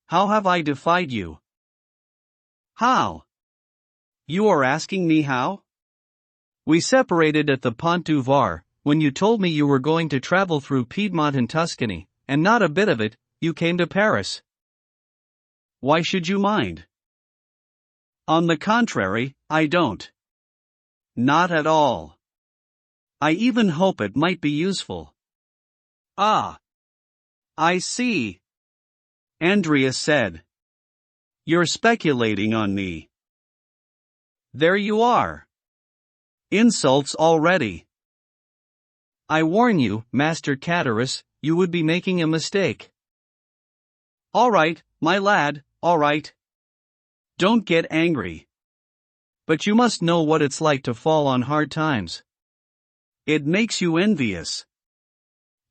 How have I defied you? How? You are asking me how? We separated at the Pont du Var, when you told me you were going to travel through Piedmont and Tuscany, and not a bit of it, you came to Paris. Why should you mind? On the contrary, I don't. Not at all. I even hope it might be useful. Ah. I see. Andrea said. You're speculating on me. There you are. Insults already. I warn you, Master Chatteris, you would be making a mistake. All right, my lad, all right. Don't get angry. But you must know what it's like to fall on hard times. It makes you envious.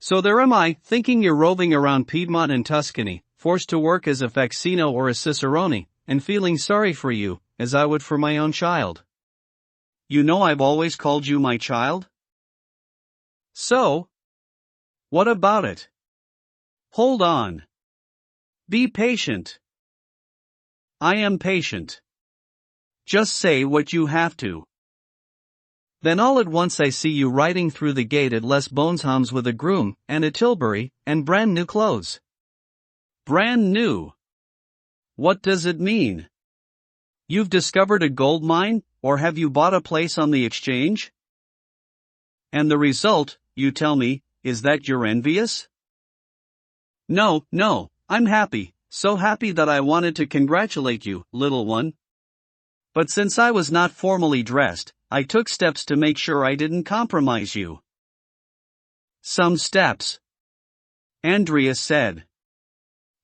So there am I, thinking you're roving around Piedmont and Tuscany, forced to work as a Faxino or a Cicerone, and feeling sorry for you, as I would for my own child. You know I've always called you my child? So? What about it? Hold on. Be patient. I am patient. Just say what you have to. Then all at once I see you riding through the gate at Les Bonshams with a groom, and a tilbury, and brand new clothes. Brand new. What does it mean? You've discovered a gold mine, or have you bought a place on the exchange? And the result, you tell me, is that you're envious? No, I'm happy, so happy that I wanted to congratulate you, little one. But since I was not formally dressed, I took steps to make sure I didn't compromise you. Some steps? Andrea said.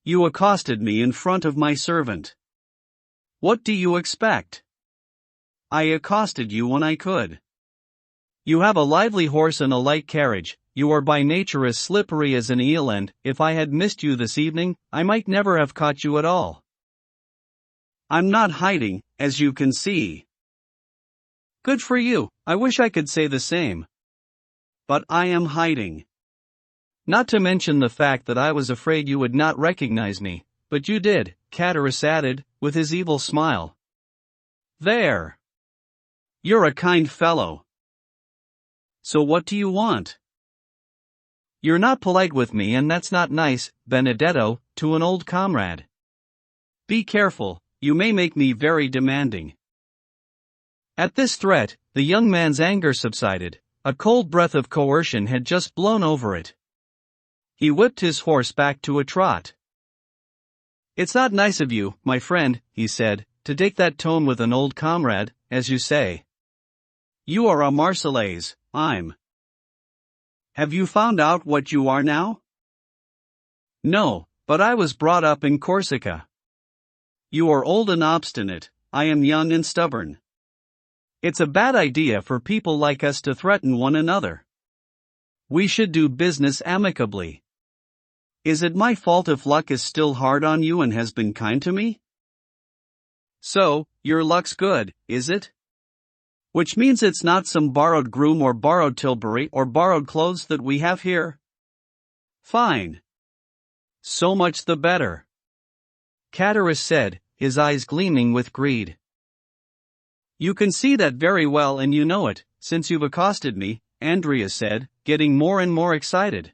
You accosted me in front of my servant. What do you expect? I accosted you when I could. You have a lively horse and a light carriage, you are by nature as slippery as an eel, and, if I had missed you this evening, I might never have caught you at all. I'm not hiding, as you can see. Good for you, I wish I could say the same. But I am hiding. Not to mention the fact that I was afraid you would not recognize me, but you did, Chatteris added, with his evil smile. There. You're a kind fellow. So what do you want? You're not polite with me, and that's not nice, Benedetto, to an old comrade. Be careful, you may make me very demanding. At this threat, the young man's anger subsided. A cold breath of coercion had just blown over it. He whipped his horse back to a trot. It's not nice of you, my friend, he said, to take that tone with an old comrade, as you say. You are a Marseillaise, I'm. Have you found out what you are now? No, but I was brought up in Corsica. You are old and obstinate, I am young and stubborn. It's a bad idea for people like us to threaten one another. We should do business amicably. Is it my fault if luck is still hard on you and has been kind to me? So, your luck's good, is it? Which means it's not some borrowed groom or borrowed tilbury or borrowed clothes that we have here? Fine. So much the better. Chatteris said, his eyes gleaming with greed. You can see that very well, and you know it, since you've accosted me, Andrea said, getting more and more excited.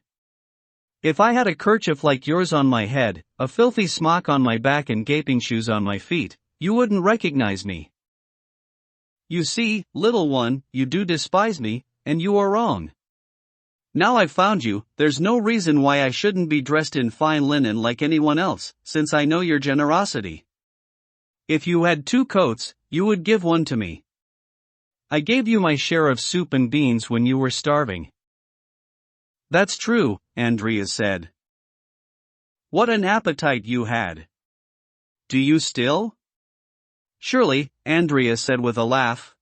If I had a kerchief like yours on my head, a filthy smock on my back and gaping shoes on my feet, you wouldn't recognize me. You see, little one, you do despise me, and you are wrong. Now I've found you, there's no reason why I shouldn't be dressed in fine linen like anyone else, since I know your generosity. If you had 2 coats, you would give one to me. I gave you my share of soup and beans when you were starving. That's true, Andrea said. What an appetite you had. Do you still? Surely, Andrea said with a laugh.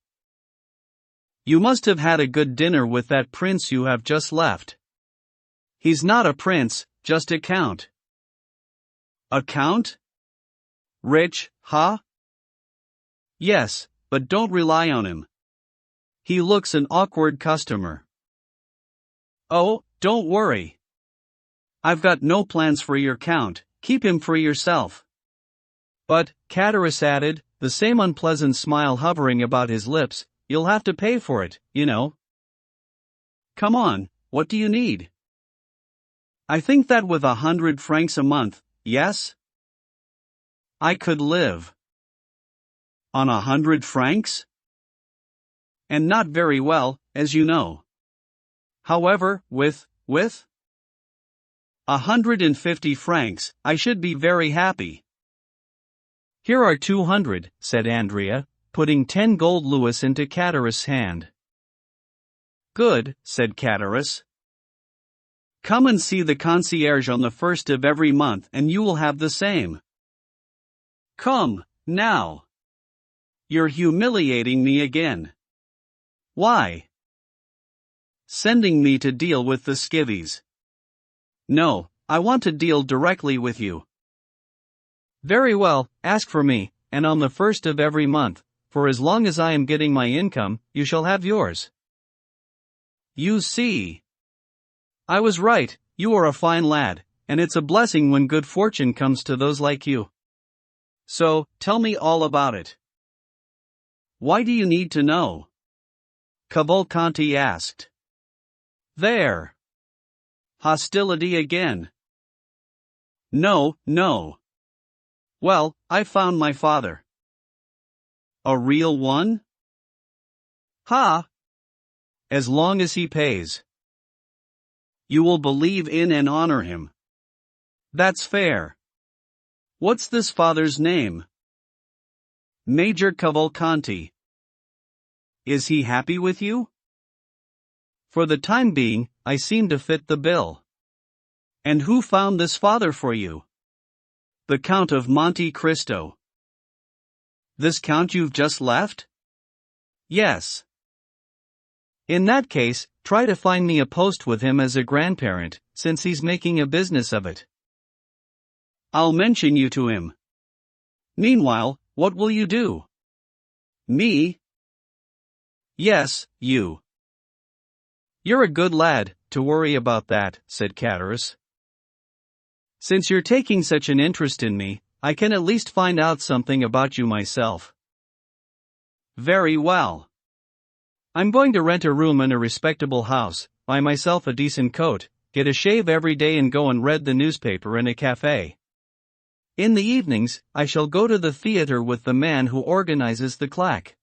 You must have had a good dinner with that prince you have just left. He's not a prince, just a count. A count? Rich, huh? Yes, but don't rely on him. He looks an awkward customer. Oh, don't worry. I've got no plans for your count, keep him for yourself. But, Chatteris added, the same unpleasant smile hovering about his lips, you'll have to pay for it, you know. Come on, what do you need? I think that with 100 francs a month, yes? I could live. On 100 francs? And not very well, as you know. However, with 150 francs, I should be very happy. Here are 200, said Andrea, putting 10 gold louis into Chatteris' hand. Good, said Chatteris. Come and see the concierge on the 1st of every month and you will have the same. Come, now. You're humiliating me again. Why? Sending me to deal with the skivvies. No, I want to deal directly with you. Very well, ask for me, and on the 1st of every month, for as long as I am getting my income, you shall have yours. You see. I was right, you are a fine lad, and it's a blessing when good fortune comes to those like you. So, tell me all about it. Why do you need to know? Cavalcanti asked. There. Hostility again. No. Well, I found my father. A real one? Ha! As long as he pays. You will believe in and honor him. That's fair. What's this father's name? Major Cavalcanti. Is he happy with you? For the time being, I seem to fit the bill. And who found this father for you? The Count of Monte Cristo. This count you've just left? Yes. In that case, try to find me a post with him as a grandparent, since he's making a business of it. I'll mention you to him. Meanwhile, what will you do? Me? Yes, you. You're a good lad, to worry about that, said Chatteris. Since you're taking such an interest in me, I can at least find out something about you myself. Very well. I'm going to rent a room in a respectable house, buy myself a decent coat, get a shave every day and go and read the newspaper in a cafe. In the evenings, I shall go to the theater with the man who organizes the claque.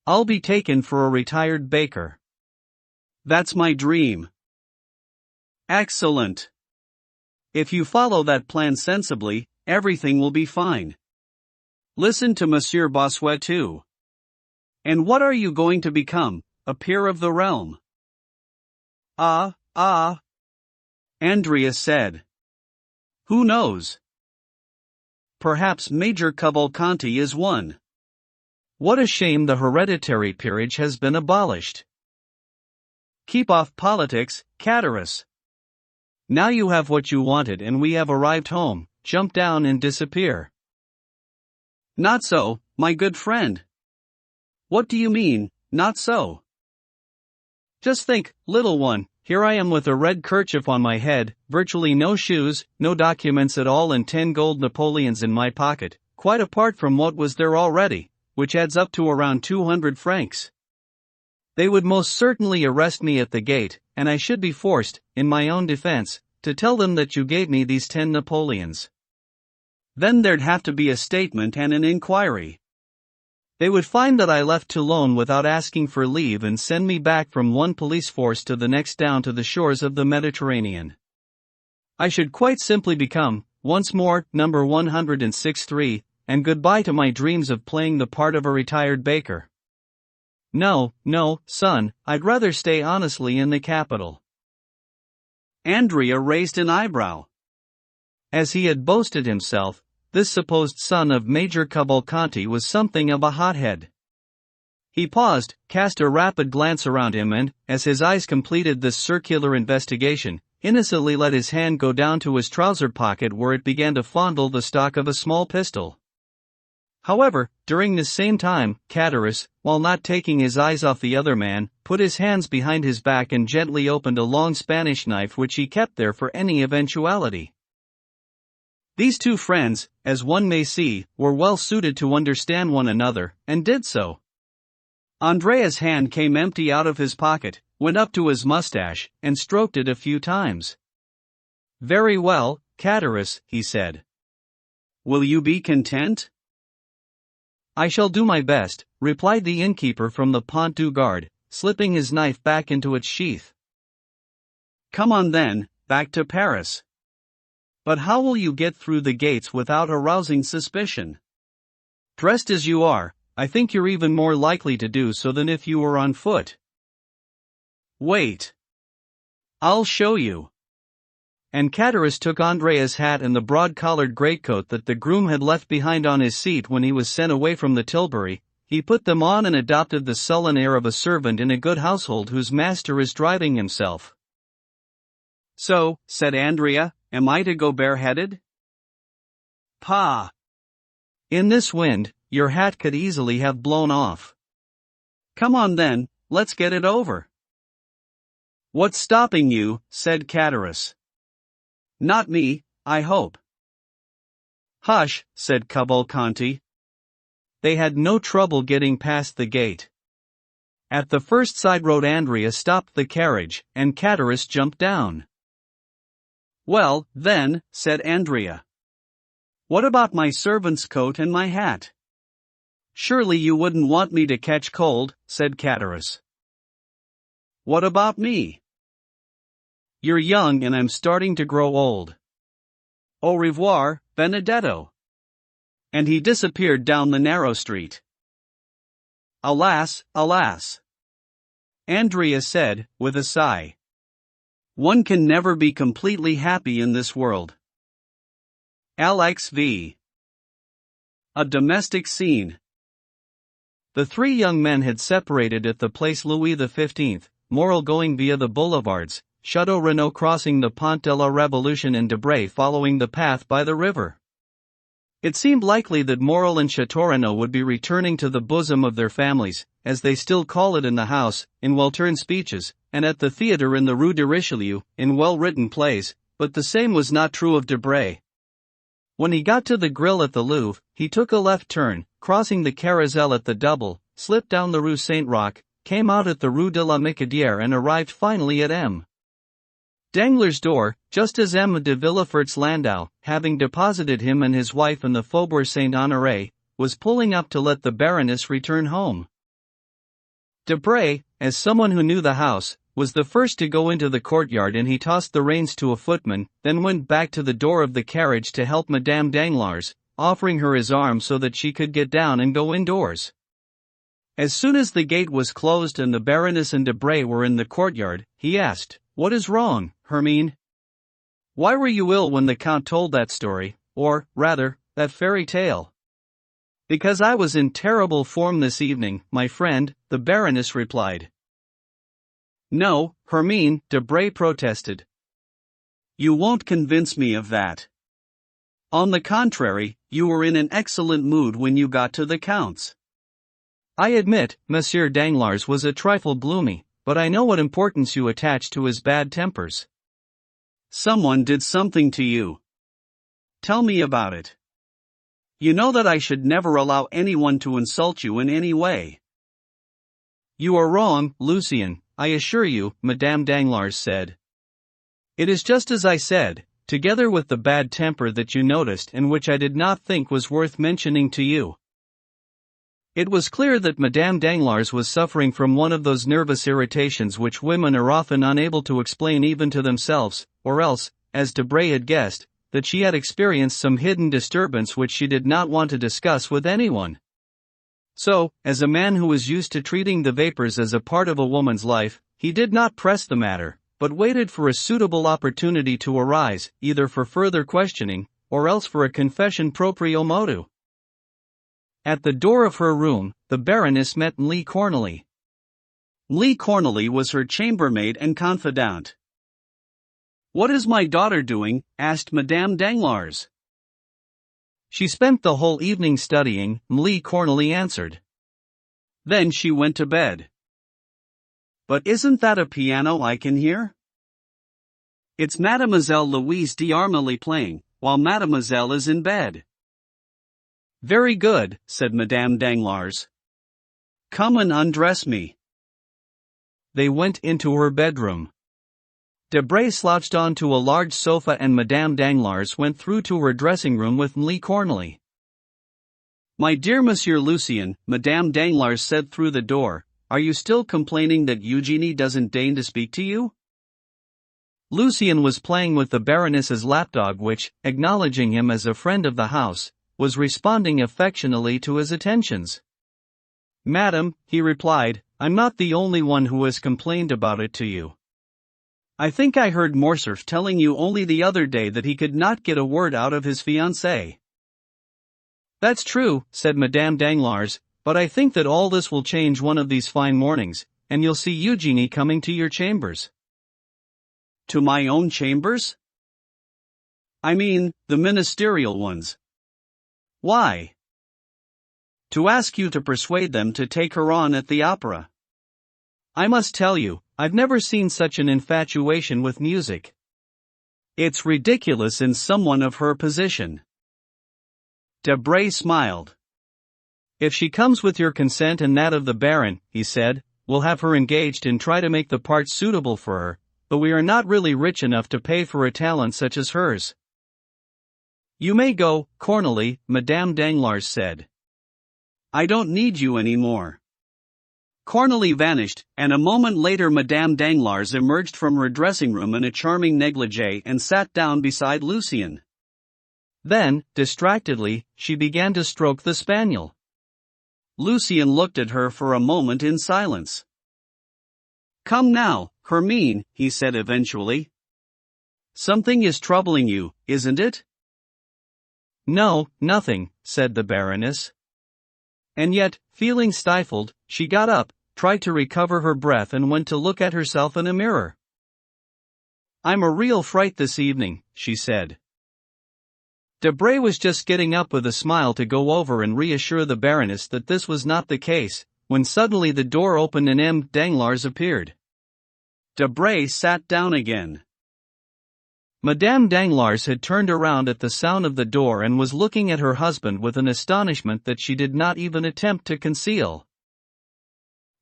I'll be taken for a retired baker. That's my dream. Excellent. If you follow that plan sensibly, everything will be fine. Listen to Monsieur Bossuet too. And what are you going to become, a peer of the realm? Andrea said. Who knows? Perhaps Major Cavalcanti is one. What a shame the hereditary peerage has been abolished. Keep off politics, Chatteris. Now you have what you wanted and we have arrived home, jump down and disappear. Not so, my good friend. What do you mean, not so? Just think, little one, here I am with a red kerchief on my head, virtually no shoes, no documents at all and 10 gold Napoleons in my pocket, quite apart from what was there already, which adds up to around 200 francs. They would most certainly arrest me at the gate, and I should be forced, in my own defense, to tell them that you gave me these 10 Napoleons. Then there'd have to be a statement and an inquiry. They would find that I left Toulon without asking for leave and send me back from one police force to the next down to the shores of the Mediterranean. I should quite simply become, once more, number 163, and goodbye to my dreams of playing the part of a retired baker. No, son, I'd rather stay honestly in the capital. Andrea raised an eyebrow. As he had boasted himself, this supposed son of Major Cavalcanti was something of a hothead. He paused, cast a rapid glance around him and, as his eyes completed this circular investigation, innocently let his hand go down to his trouser pocket where it began to fondle the stock of a small pistol. However, during this same time, Chatteris, while not taking his eyes off the other man, put his hands behind his back and gently opened a long Spanish knife which he kept there for any eventuality. These two friends, as one may see, were well suited to understand one another, and did so. Andrea's hand came empty out of his pocket, went up to his mustache, and stroked it a few times. "Very well, Catharus," he said. "Will you be content?" "I shall do my best," replied the innkeeper from the Pont du Gard, slipping his knife back into its sheath. "Come on then, back to Paris. But how will you get through the gates without arousing suspicion? Dressed as you are, I think you're even more likely to do so than if you were on foot." "Wait. I'll show you." And Catharus took Andrea's hat and the broad-collared greatcoat that the groom had left behind on his seat when he was sent away from the Tilbury. He put them on and adopted the sullen air of a servant in a good household whose master is driving himself. "So," said Andrea, "am I to go bareheaded?" "Pah! In this wind, your hat could easily have blown off. Come on then, let's get it over." "What's stopping you?" said Catharus. "Not me, I hope." "Hush," said Cavalcanti. They had no trouble getting past the gate. At the first side road Andrea stopped the carriage, and Catharus jumped down. "Well, then," said Andrea. "What about my servant's coat and my hat?" "Surely you wouldn't want me to catch cold," said Catharus. "What about me?" "You're young and I'm starting to grow old. Au revoir, Benedetto." And he disappeared down the narrow street. "Alas, alas," Andrea said, with a sigh. "One can never be completely happy in this world." Alex V. A domestic scene. The three young men had separated at the place Louis XV, Morel going via the boulevards, Chateau Renaud crossing the Pont de la Révolution and Debray following the path by the river. It seemed likely that Morel and Chateau Renaud would be returning to the bosom of their families, as they still call it in the house, in well-turned speeches, and at the theatre in the Rue de Richelieu, in well-written plays, but the same was not true of Debray. When he got to the Grill at the Louvre, he took a left turn, crossing the Carrousel at the Double, slipped down the Rue Saint-Roch, came out at the Rue de la Micadière and arrived finally at M. Danglars' door, just as M. de Villefort's landau, having deposited him and his wife in the Faubourg Saint-Honoré, was pulling up to let the Baroness return home. Debray, as someone who knew the house, was the first to go into the courtyard, and he tossed the reins to a footman, then went back to the door of the carriage to help Madame Danglars, offering her his arm so that she could get down and go indoors. As soon as the gate was closed and the Baroness and Debray were in the courtyard, he asked, "What is wrong, Hermine? Why were you ill when the Count told that story, or, rather, that fairy tale?" "Because I was in terrible form this evening, my friend," the Baroness replied. "No, Hermine," Debray protested. "You won't convince me of that. On the contrary, you were in an excellent mood when you got to the Count's." "I admit, Monsieur Danglars was a trifle gloomy, but I know what importance you attach to his bad tempers." "Someone did something to you. Tell me about it. You know that I should never allow anyone to insult you in any way." "You are wrong, Lucien, I assure you," Madame Danglars said. "It is just as I said, together with the bad temper that you noticed and which I did not think was worth mentioning to you." It was clear that Madame Danglars was suffering from one of those nervous irritations which women are often unable to explain even to themselves, or else, as Debray had guessed, that she had experienced some hidden disturbance which she did not want to discuss with anyone. So, as a man who was used to treating the vapors as a part of a woman's life, he did not press the matter, but waited for a suitable opportunity to arise, either for further questioning, or else for a confession proprio motu. At the door of her room, the Baroness met Lee Cornely. Lee Cornely was her chambermaid and confidant. "What is my daughter doing?" asked Madame Danglars. "She spent the whole evening studying," Lee Cornely answered. "Then she went to bed." "But isn't that a piano I can hear?" "It's Mademoiselle Louise d'Armilly playing, while Mademoiselle is in bed." "Very good," said Madame Danglars. "Come and undress me." They went into her bedroom. Debray slouched onto a large sofa and Madame Danglars went through to her dressing room with Lee Cornely. "My dear Monsieur Lucien," Madame Danglars said through the door, "are you still complaining that Eugenie doesn't deign to speak to you?" Lucien was playing with the Baroness's lapdog which, acknowledging him as a friend of the house, was responding affectionately to his attentions. "Madam," he replied, "I'm not the only one who has complained about it to you. I think I heard Morcerf telling you only the other day that he could not get a word out of his fiancée." "That's true," said Madame Danglars, "but I think that all this will change one of these fine mornings, and you'll see Eugenie coming to your chambers." "To my own chambers?" "I mean, the ministerial ones." "Why?" "To ask you to persuade them to take her on at the opera. I must tell you, I've never seen such an infatuation with music. It's ridiculous in someone of her position." Debray smiled. "If she comes with your consent and that of the Baron," he said, "we'll have her engaged and try to make the part suitable for her, but we are not really rich enough to pay for a talent such as hers." "You may go, Cornely," Madame Danglars said. "I don't need you anymore." Cornely vanished, and a moment later Madame Danglars emerged from her dressing room in a charming negligee and sat down beside Lucien. Then, distractedly, she began to stroke the spaniel. Lucien looked at her for a moment in silence. "Come now, Hermine," he said eventually. "Something is troubling you, isn't it?" "No, nothing," said the Baroness. And yet, feeling stifled, she got up, tried to recover her breath and went to look at herself in a mirror. "I'm a real fright this evening," she said. Debray was just getting up with a smile to go over and reassure the Baroness that this was not the case, when suddenly the door opened and M. Danglars appeared. Debray sat down again. Madame Danglars had turned around at the sound of the door and was looking at her husband with an astonishment that she did not even attempt to conceal.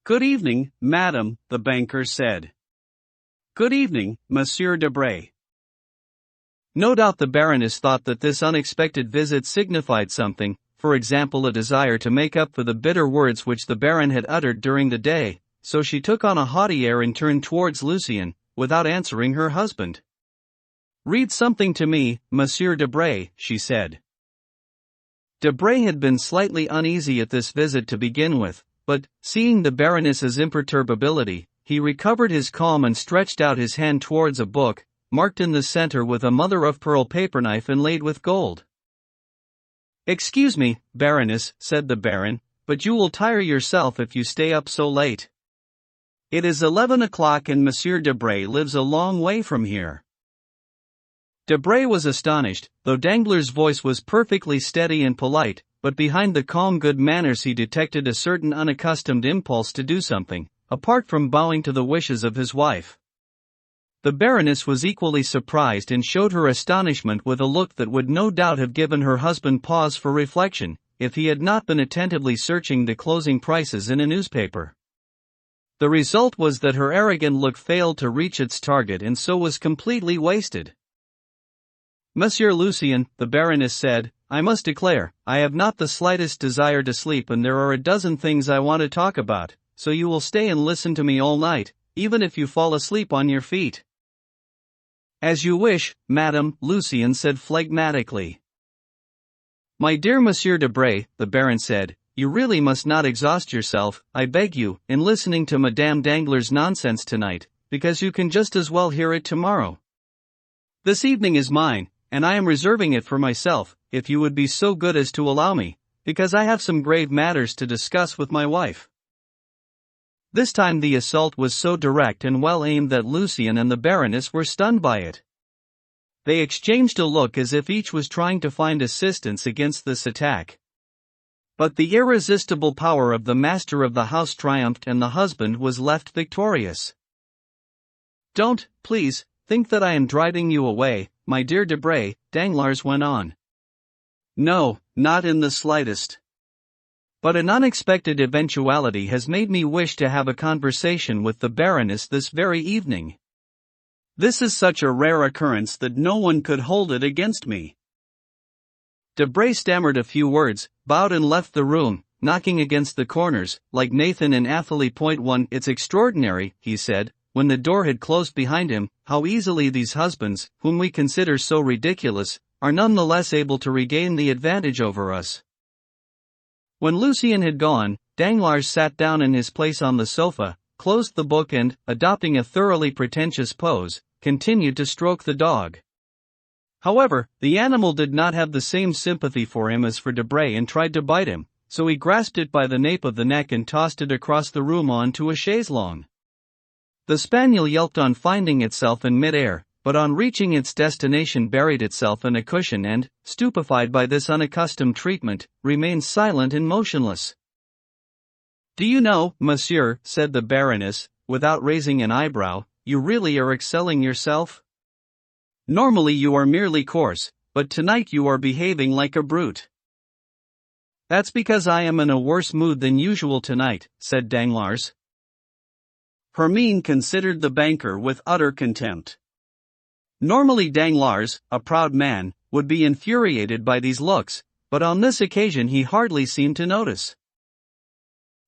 "Good evening, madam," the banker said. "Good evening, Monsieur Debray." No doubt the Baroness thought that this unexpected visit signified something, for example a desire to make up for the bitter words which the Baron had uttered during the day, so she took on a haughty air and turned towards Lucien, without answering her husband. "Read something to me, Monsieur Debray," she said. Debray had been slightly uneasy at this visit to begin with, but, seeing the Baroness's imperturbability, he recovered his calm and stretched out his hand towards a book, marked in the center with a mother-of-pearl paper-knife inlaid with gold. "Excuse me, Baroness," said the Baron, "but you will tire yourself if you stay up so late. It is 11 o'clock and Monsieur Debray lives a long way from here." Debray was astonished, though Danglars' voice was perfectly steady and polite, but behind the calm good manners he detected a certain unaccustomed impulse to do something, apart from bowing to the wishes of his wife. The Baroness was equally surprised and showed her astonishment with a look that would no doubt have given her husband pause for reflection, if he had not been attentively searching the closing prices in a newspaper. The result was that her arrogant look failed to reach its target and so was completely wasted. "Monsieur Lucien," the Baroness said, "I must declare, I have not the slightest desire to sleep and there are a dozen things I want to talk about, so you will stay and listen to me all night, even if you fall asleep on your feet." "As you wish, madam," Lucien said phlegmatically. "My dear Monsieur Debray," the Baron said, "you really must not exhaust yourself, I beg you, in listening to Madame Danglars' nonsense tonight, because you can just as well hear it tomorrow. This evening is mine, and I am reserving it for myself, if you would be so good as to allow me, because I have some grave matters to discuss with my wife." This time the assault was so direct and well aimed that Lucien and the Baroness were stunned by it. They exchanged a look as if each was trying to find assistance against this attack. But the irresistible power of the master of the house triumphed and the husband was left victorious. "Don't, please, think that I am driving you away, my dear Debray," Danglars went on. No, not in the slightest. But an unexpected eventuality has made me wish to have a conversation with the Baroness this very evening. This is such a rare occurrence that no one could hold it against me. Debray stammered a few words, bowed and left the room, knocking against the corners, like Nathan and Athalie. .1 It's extraordinary, he said, when the door had closed behind him, how easily these husbands, whom we consider so ridiculous, are nonetheless able to regain the advantage over us. When Lucien had gone, Danglars sat down in his place on the sofa, closed the book and, adopting a thoroughly pretentious pose, continued to stroke the dog. However, the animal did not have the same sympathy for him as for Debray and tried to bite him, so he grasped it by the nape of the neck and tossed it across the room onto a chaise longue. The spaniel yelped on finding itself in mid-air, but on reaching its destination buried itself in a cushion and, stupefied by this unaccustomed treatment, remained silent and motionless. "Do you know, monsieur," said the Baroness, without raising an eyebrow, "you really are excelling yourself? Normally you are merely coarse, but tonight you are behaving like a brute." "That's because I am in a worse mood than usual tonight," said Danglars. Hermine considered the banker with utter contempt. Normally Danglars, a proud man, would be infuriated by these looks, but on this occasion he hardly seemed to notice.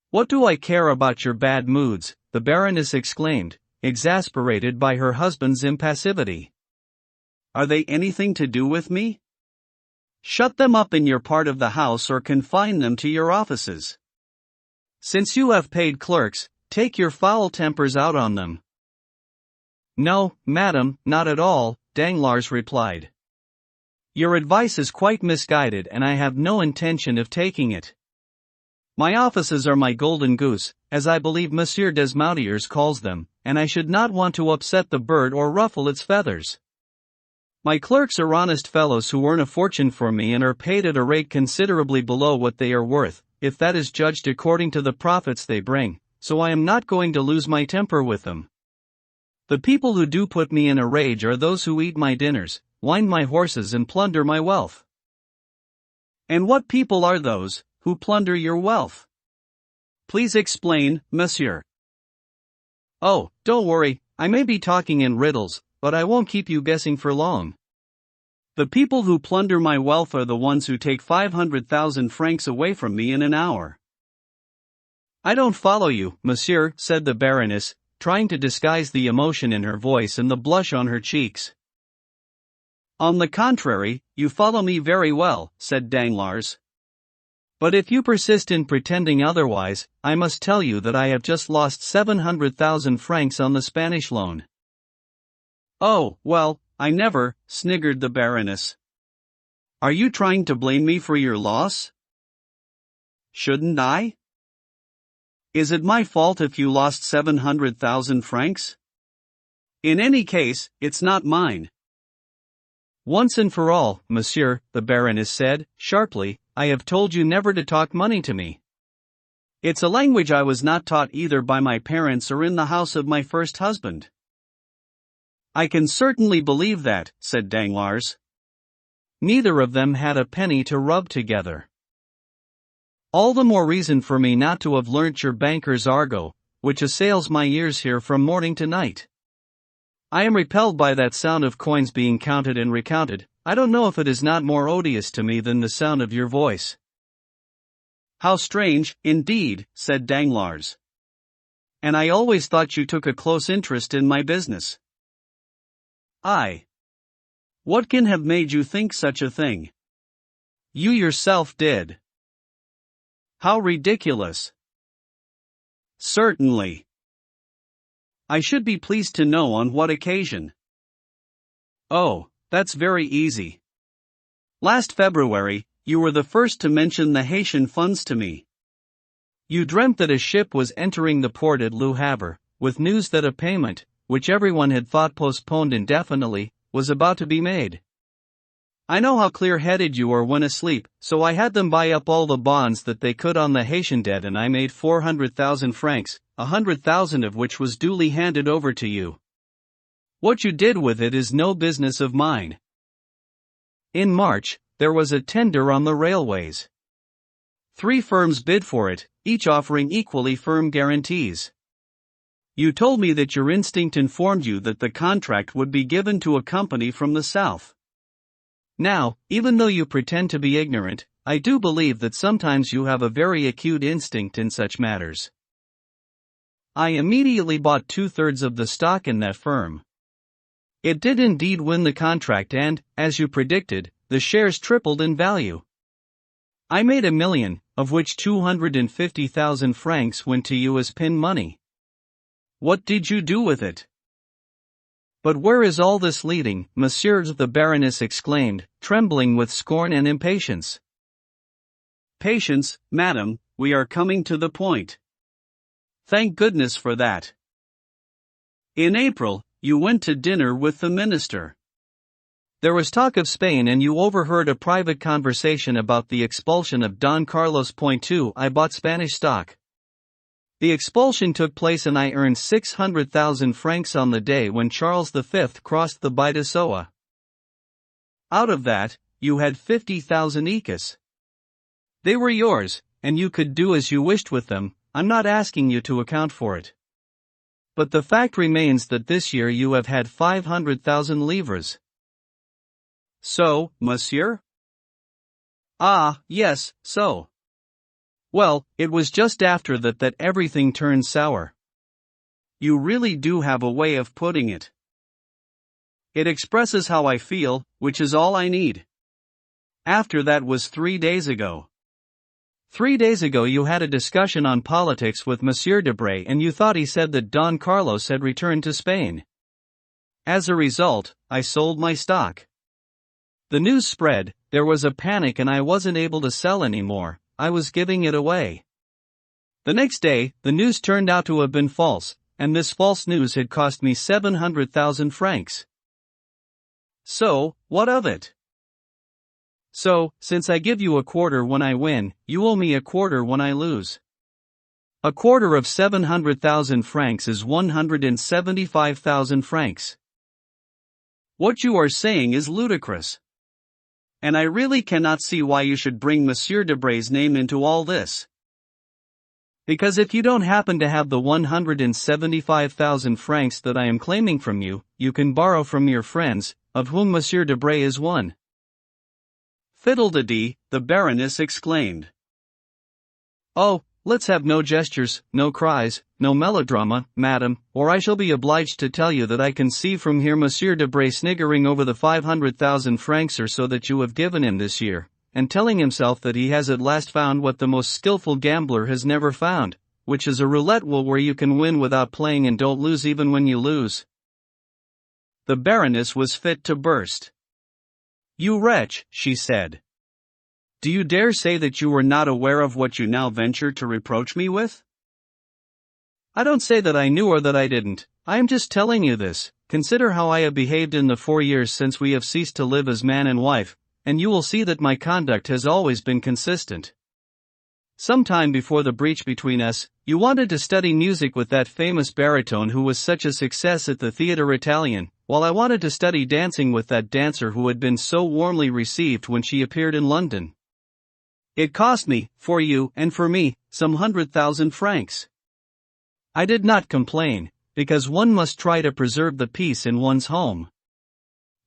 "What do I care about your bad moods?" the Baroness exclaimed, exasperated by her husband's impassivity. "Are they anything to do with me? Shut them up in your part of the house or confine them to your offices. Since you have paid clerks, take your foul tempers out on them." "No, madam, not at all," Danglars replied. "Your advice is quite misguided and I have no intention of taking it. My offices are my golden goose, as I believe Monsieur Desmauriers calls them, and I should not want to upset the bird or ruffle its feathers. My clerks are honest fellows who earn a fortune for me and are paid at a rate considerably below what they are worth, if that is judged according to the profits they bring, so I am not going to lose my temper with them. The people who do put me in a rage are those who eat my dinners, wind my horses and plunder my wealth." "And what people are those who plunder your wealth? Please explain, monsieur." "Oh, don't worry, I may be talking in riddles, but I won't keep you guessing for long. The people who plunder my wealth are the ones who take 500,000 francs away from me in an hour." "I don't follow you, monsieur," said the Baroness, trying to disguise the emotion in her voice and the blush on her cheeks. "On the contrary, you follow me very well," said Danglars. "But if you persist in pretending otherwise, I must tell you that I have just lost 700,000 francs on the Spanish loan." "Oh, well, I never," sniggered the Baroness. "Are you trying to blame me for your loss? Shouldn't I? Is it my fault if you lost 700,000 francs? In any case, it's not mine." "Once and for all, monsieur," the Baroness said, sharply, "I have told you never to talk money to me. It's a language I was not taught either by my parents or in the house of my first husband." "I can certainly believe that," said Danglars. "Neither of them had a penny to rub together." "All the more reason for me not to have learnt your banker's argot, which assails my ears here from morning to night. I am repelled by that sound of coins being counted and recounted. I don't know if it is not more odious to me than the sound of your voice." "How strange, indeed," said Danglars. "And I always thought you took a close interest in my business." "I. What can have made you think such a thing?" "You yourself did." "How ridiculous." "Certainly. I should be pleased to know on what occasion." "Oh, that's very easy. Last February, you were the first to mention the Haitian funds to me. You dreamt that a ship was entering the port at Le Havre, with news that a payment, which everyone had thought postponed indefinitely, was about to be made. I know how clear-headed you are when asleep, so I had them buy up all the bonds that they could on the Haitian debt and I made 400,000 francs, 100,000 of which was duly handed over to you. What you did with it is no business of mine." In March, there was a tender on the railways. 3 firms bid for it, each offering equally firm guarantees. You told me that your instinct informed you that the contract would be given to a company from the south. Now, even though you pretend to be ignorant, I do believe that sometimes you have a very acute instinct in such matters. I immediately bought 2/3 of the stock in that firm. It did indeed win the contract and, as you predicted, the shares tripled in value. I made $1 million, of which 250,000 francs went to you as pin money. What did you do with it? But where is all this leading, monsieur? The Baroness exclaimed, trembling with scorn and impatience. Patience, madam, we are coming to the point. Thank goodness for that. In April, you went to dinner with the minister. There was talk of Spain and you overheard a private conversation about the expulsion of Don Carlos. 2. I bought Spanish stock. The expulsion took place and I earned 600,000 francs on the day when Charles V crossed the Bidasoa. Out of that, you had 50,000 écus. They were yours, and you could do as you wished with them. I'm not asking you to account for it. But the fact remains that this year you have had 500,000 livres. So, monsieur? Ah, yes, so. Well, it was just after that everything turned sour. You really do have a way of putting it. It expresses how I feel, which is all I need. After that was 3 days ago. 3 days ago you had a discussion on politics with Monsieur Debray and you thought he said that Don Carlos had returned to Spain. As a result, I sold my stock. The news spread, there was a panic and I wasn't able to sell anymore. I was giving it away. The next day, the news turned out to have been false, and this false news had cost me 700,000 francs. So, what of it? So, since I give you a quarter when I win, you owe me a quarter when I lose. A quarter of 700,000 francs is 175,000 francs. What you are saying is ludicrous. And I really cannot see why you should bring Monsieur Debray's name into all this. Because if you don't happen to have the 175,000 francs that I am claiming from you, you can borrow from your friends, of whom Monsieur Debray is one. Fiddle-de-dee, the Baroness exclaimed. Oh, let's have no gestures, no cries, no melodrama, madam, or I shall be obliged to tell you that I can see from here Monsieur Debray sniggering over the 500,000 francs or so that you have given him this year, and telling himself that he has at last found what the most skillful gambler has never found, which is a roulette wheel where you can win without playing and don't lose even when you lose. The Baroness was fit to burst. You wretch, she said. Do you dare say that you were not aware of what you now venture to reproach me with? I don't say that I knew or that I didn't, I am just telling you this. Consider how I have behaved in the 4 years since we have ceased to live as man and wife, and you will see that my conduct has always been consistent. Some time before the breach between us, you wanted to study music with that famous baritone who was such a success at the Theatre Italien, while I wanted to study dancing with that dancer who had been so warmly received when she appeared in London. It cost me, for you and for me, some 100,000 francs. I did not complain, because one must try to preserve the peace in one's home.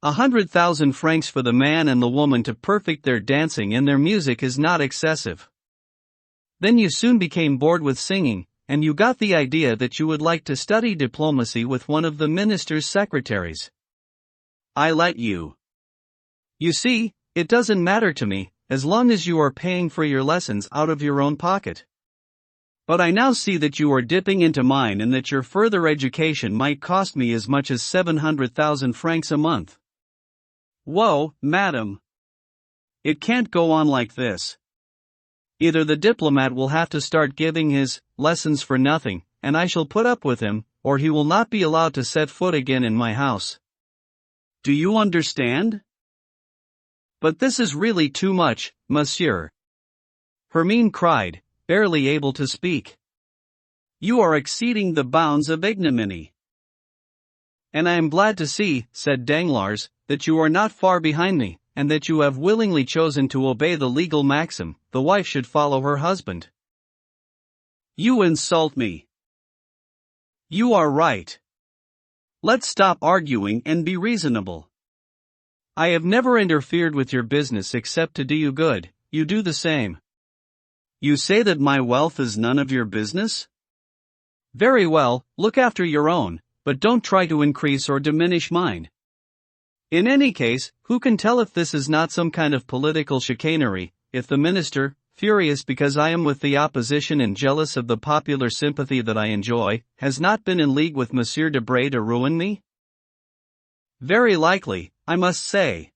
100,000 francs for the man and the woman to perfect their dancing and their music is not excessive. Then you soon became bored with singing, and you got the idea that you would like to study diplomacy with one of the minister's secretaries. I let you. You see, it doesn't matter to me, as long as you are paying for your lessons out of your own pocket. But I now see that you are dipping into mine and that your further education might cost me as much as 700,000 francs a month. Whoa, madam. It can't go on like this. Either the diplomat will have to start giving his lessons for nothing, and I shall put up with him, or he will not be allowed to set foot again in my house. Do you understand? But this is really too much, monsieur. Hermine cried, barely able to speak. You are exceeding the bounds of ignominy. And I am glad to see, said Danglars, that you are not far behind me, and that you have willingly chosen to obey the legal maxim, the wife should follow her husband. You insult me. You are right. Let's stop arguing and be reasonable. I have never interfered with your business except to do you good. You do the same. You say that my wealth is none of your business? Very well, look after your own, but don't try to increase or diminish mine. In any case, who can tell if this is not some kind of political chicanery, if the minister, furious because I am with the opposition and jealous of the popular sympathy that I enjoy, has not been in league with Monsieur Debray to ruin me? Very likely, I must say.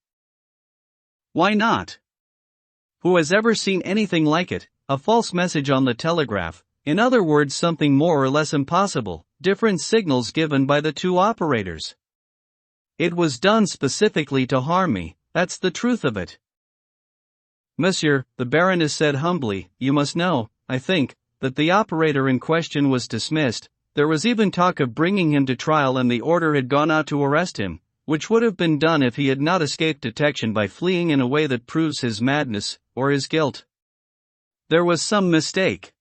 Why not? Who has ever seen anything like it, a false message on the telegraph, in other words something more or less impossible, different signals given by the two operators? It was done specifically to harm me, that's the truth of it. Monsieur, the Baroness said humbly, you must know, I think, that the operator in question was dismissed. There was even talk of bringing him to trial and the order had gone out to arrest him, which would have been done if he had not escaped detection by fleeing in a way that proves his madness, or his guilt. There was some mistake.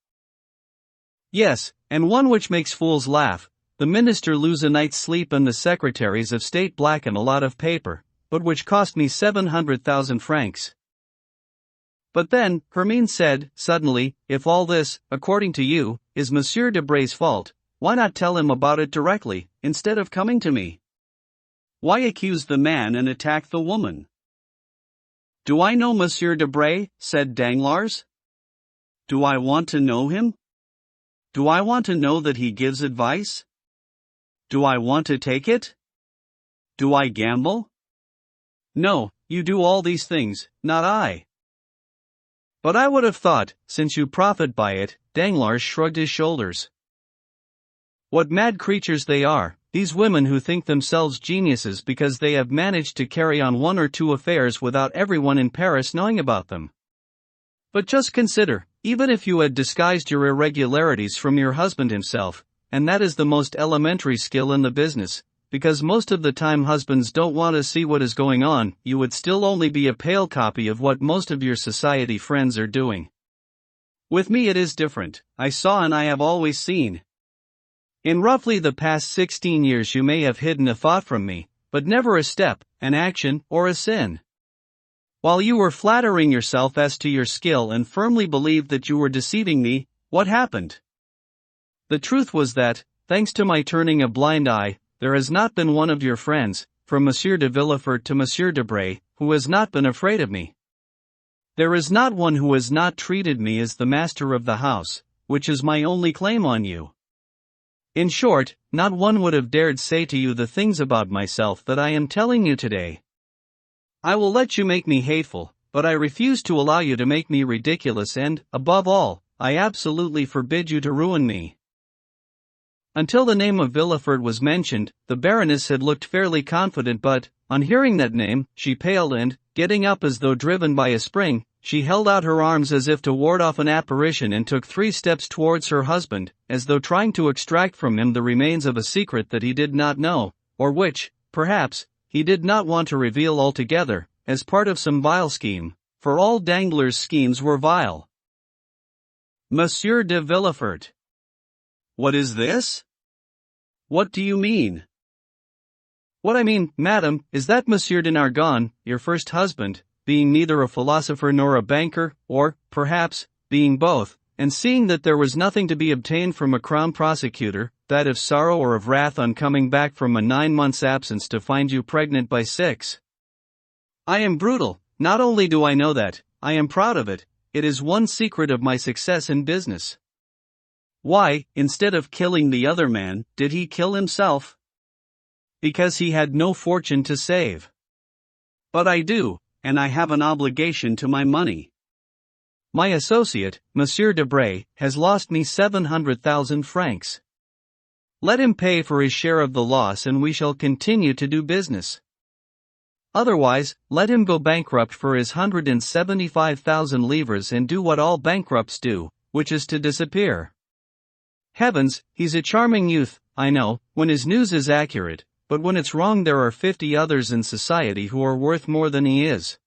Yes, and one which makes fools laugh. The minister lose a night's sleep and the secretaries of state blacken a lot of paper, but which cost me 700,000 francs. But then, Hermine said, suddenly, if all this, according to you, is Monsieur Debray's fault, why not tell him about it directly, instead of coming to me? Why accuse the man and attack the woman? Do I know Monsieur Debray? Said Danglars. Do I want to know him? Do I want to know that he gives advice? Do I want to take it? Do I gamble? No, you do all these things, not I. But I would have thought, since you profit by it, Danglars shrugged his shoulders. What mad creatures they are, these women who think themselves geniuses because they have managed to carry on one or two affairs without everyone in Paris knowing about them. But just consider, even if you had disguised your irregularities from your husband himself, and that is the most elementary skill in the business, because most of the time husbands don't want to see what is going on, you would still only be a pale copy of what most of your society friends are doing. With me it is different. I saw and I have always seen. In roughly the past 16 years you may have hidden a thought from me, but never a step, an action, or a sin. While you were flattering yourself as to your skill and firmly believed that you were deceiving me, what happened? The truth was that, thanks to my turning a blind eye, there has not been one of your friends, from Monsieur de Villefort to Monsieur Debray, who has not been afraid of me. There is not one who has not treated me as the master of the house, which is my only claim on you. In short, not one would have dared say to you the things about myself that I am telling you today. I will let you make me hateful, but I refuse to allow you to make me ridiculous and, above all, I absolutely forbid you to ruin me. Until the name of Villefort was mentioned, the Baroness had looked fairly confident but, on hearing that name, she paled and, getting up as though driven by a spring, she held out her arms as if to ward off an apparition and took 3 steps towards her husband, as though trying to extract from him the remains of a secret that he did not know, or which, perhaps, he did not want to reveal altogether, as part of some vile scheme, for all Danglars' schemes were vile. Monsieur de Villefort. What is this? What do you mean? What I mean, madam, is that Monsieur de Nargonne, your first husband, being neither a philosopher nor a banker, or, perhaps, being both, and seeing that there was nothing to be obtained from a crown prosecutor, that of sorrow or of wrath on coming back from a 9 months' absence to find you pregnant by 6. I am brutal, not only do I know that, I am proud of it, it is one secret of my success in business. Why, instead of killing the other man, did he kill himself? Because he had no fortune to save. But I do, and I have an obligation to my money. My associate, Monsieur Debray, has lost me 700,000 francs. Let him pay for his share of the loss and we shall continue to do business. Otherwise, let him go bankrupt for his 175,000 livres and do what all bankrupts do, which is to disappear. Heavens, he's a charming youth, I know, when his news is accurate, but when it's wrong there are 50 others in society who are worth more than he is.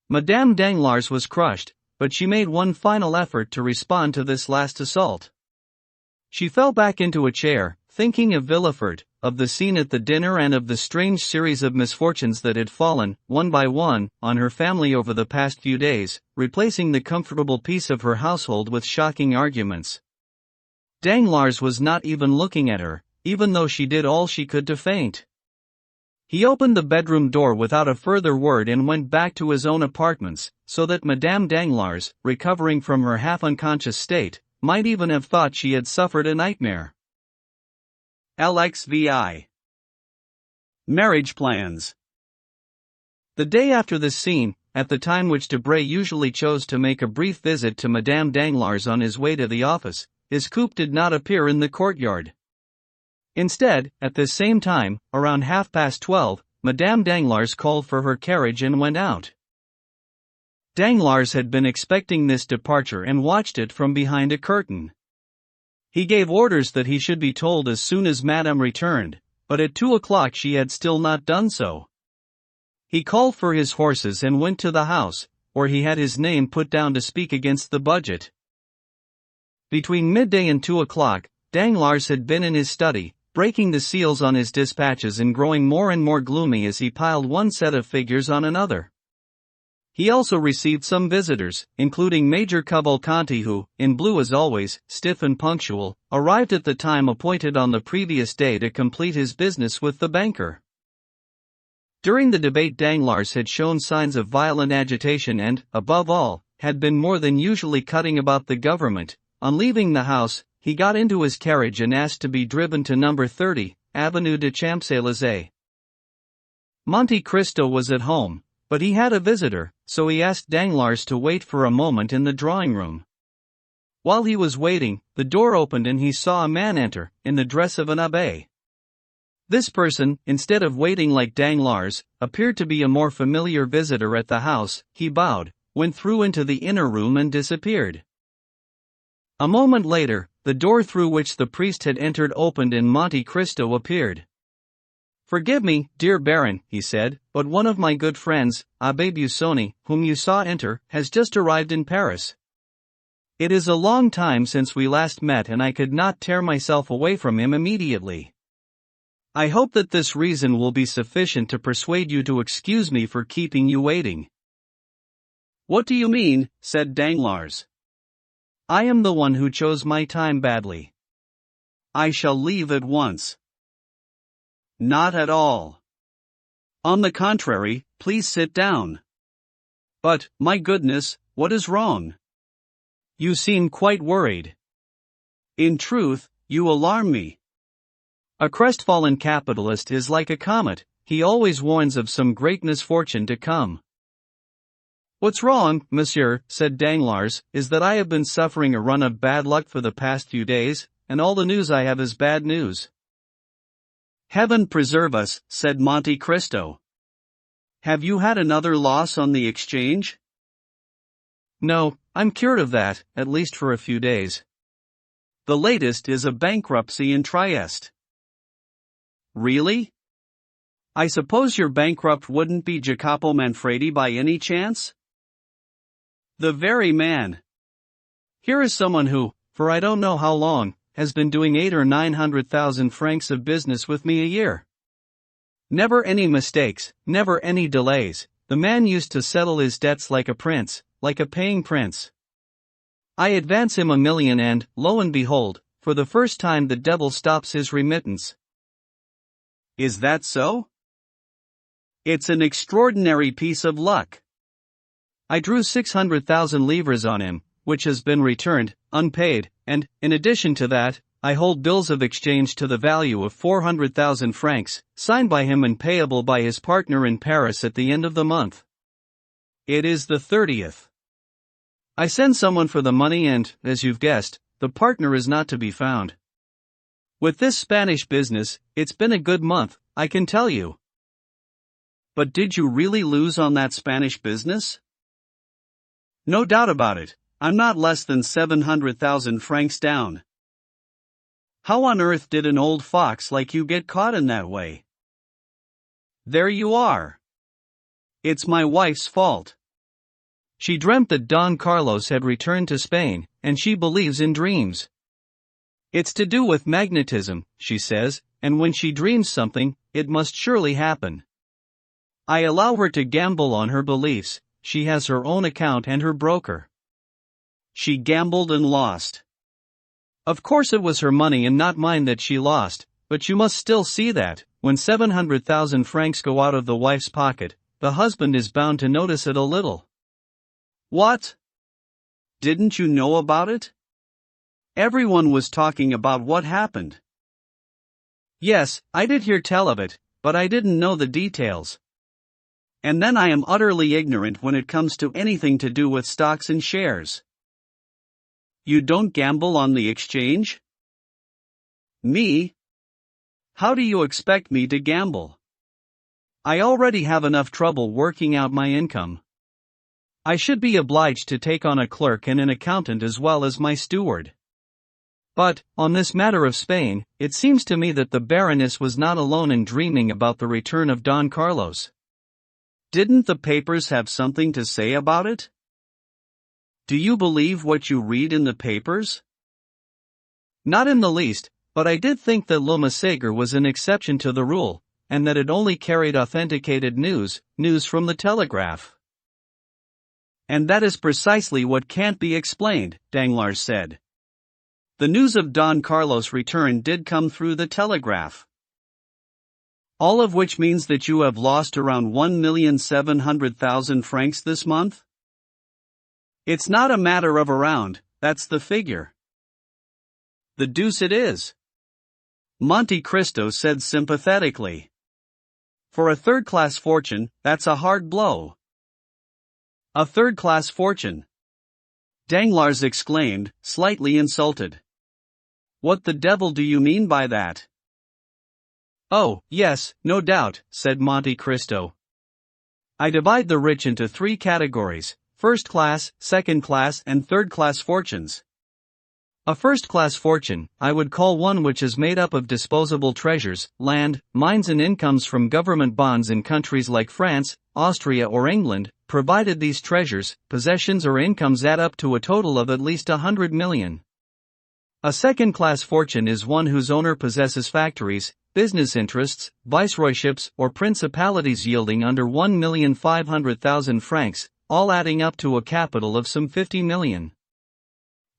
Madame Danglars was crushed, but she made one final effort to respond to this last assault. She fell back into a chair, thinking of Villefort, of the scene at the dinner and of the strange series of misfortunes that had fallen, one by one, on her family over the past few days, replacing the comfortable peace of her household with shocking arguments. Danglars was not even looking at her, even though she did all she could to faint. He opened the bedroom door without a further word and went back to his own apartments, so that Madame Danglars, recovering from her half-unconscious state, might even have thought she had suffered a nightmare. LXVI. Marriage plans. The day after this scene, at the time which Debray usually chose to make a brief visit to Madame Danglars on his way to the office, his coupe did not appear in the courtyard. Instead, at this same time, around 12:30, Madame Danglars called for her carriage and went out. Danglars had been expecting this departure and watched it from behind a curtain. He gave orders that he should be told as soon as Madame returned, but at 2 o'clock she had still not done so. He called for his horses and went to the house, where he had his name put down to speak against the budget. Between midday and 2 o'clock, Danglars had been in his study, breaking the seals on his dispatches and growing more and more gloomy as he piled one set of figures on another. He also received some visitors, including Major Cavalcanti who, in blue as always, stiff and punctual, arrived at the time appointed on the previous day to complete his business with the banker. During the debate Danglars had shown signs of violent agitation and, above all, had been more than usually cutting about the government. On leaving the house, he got into his carriage and asked to be driven to number 30, Avenue de Champs-Élysées. Monte Cristo was at home, but he had a visitor, so he asked Danglars to wait for a moment in the drawing room. While he was waiting, the door opened and he saw a man enter, in the dress of an abbé. This person, instead of waiting like Danglars, appeared to be a more familiar visitor at the house. He bowed, went through into the inner room and disappeared. A moment later, the door through which the priest had entered opened and Monte Cristo appeared. "Forgive me, dear Baron," he said, "but one of my good friends, Abbé Busoni, whom you saw enter, has just arrived in Paris. It is a long time since we last met and I could not tear myself away from him immediately. I hope that this reason will be sufficient to persuade you to excuse me for keeping you waiting." "What do you mean?" said Danglars. "I am the one who chose my time badly. I shall leave at once." "Not at all. On the contrary, please sit down." "But, my goodness, what is wrong? You seem quite worried." "In truth, you alarm me." A crestfallen capitalist is like a comet, he always warns of some great misfortune to come. "What's wrong, monsieur," said Danglars, "is that I have been suffering a run of bad luck for the past few days, and all the news I have is bad news." "Heaven preserve us," said Monte Cristo. "Have you had another loss on the exchange?" "No, I'm cured of that, at least for a few days." "The latest is a bankruptcy in Trieste." "Really? I suppose your bankrupt wouldn't be Jacopo Manfredi by any chance?" "The very man. Here is someone who, for I don't know how long, has been doing 800,000 or 900,000 francs of business with me a year. Never any mistakes, never any delays. The man used to settle his debts like a prince, like a paying prince. I advance him 1,000,000 and, lo and behold, for the first time the devil stops his remittance." "Is that so?" "It's an extraordinary piece of luck. I drew 600,000 livres on him, which has been returned, unpaid, and, in addition to that, I hold bills of exchange to the value of 400,000 francs, signed by him and payable by his partner in Paris at the end of the month. It is the 30th. I send someone for the money and, as you've guessed, the partner is not to be found. With this Spanish business, it's been a good month, I can tell you." "But did you really lose on that Spanish business?" "No doubt about it. I'm not less than 700,000 francs down." "How on earth did an old fox like you get caught in that way?" "There you are. It's my wife's fault. She dreamt that Don Carlos had returned to Spain, and she believes in dreams. It's to do with magnetism, she says, and when she dreams something, it must surely happen. I allow her to gamble on her beliefs. She has her own account and her broker. She gambled and lost. Of course it was her money and not mine that she lost, but you must still see that, when 700,000 francs go out of the wife's pocket, the husband is bound to notice it a little. What? Didn't you know about it? Everyone was talking about what happened. Yes, I did hear tell of it, but I didn't know the details. And then I am utterly ignorant when it comes to anything to do with stocks and shares. You don't gamble on the exchange? Me? How do you expect me to gamble? I already have enough trouble working out my income. I should be obliged to take on a clerk and an accountant as well as my steward. But, on this matter of Spain, it seems to me that the Baroness was not alone in dreaming about the return of Don Carlos. Didn't the papers have something to say about it? Do you believe what you read in the papers? Not in the least, but I did think that Le Massacre was an exception to the rule, and that it only carried authenticated news from the telegraph. And that is precisely what can't be explained, Danglars said. The news of Don Carlos' return did come through the telegraph. All of which means that you have lost around 1,700,000 francs this month? It's not a matter of around, that's the figure. The deuce it is. Monte Cristo said sympathetically. For a third-class fortune, that's a hard blow. A third-class fortune? Danglars exclaimed, slightly insulted. What the devil do you mean by that? Oh, yes, no doubt, said Monte Cristo. I divide the rich into three categories: first-class, second-class, and third-class fortunes. A first-class fortune, I would call one which is made up of disposable treasures, land, mines and incomes from government bonds in countries like France, Austria or England, provided these treasures, possessions or incomes add up to a total of at least 100 million. A second-class fortune is one whose owner possesses factories, business interests, viceroyships or principalities yielding under 1,500,000 francs, all adding up to a capital of some 50 million.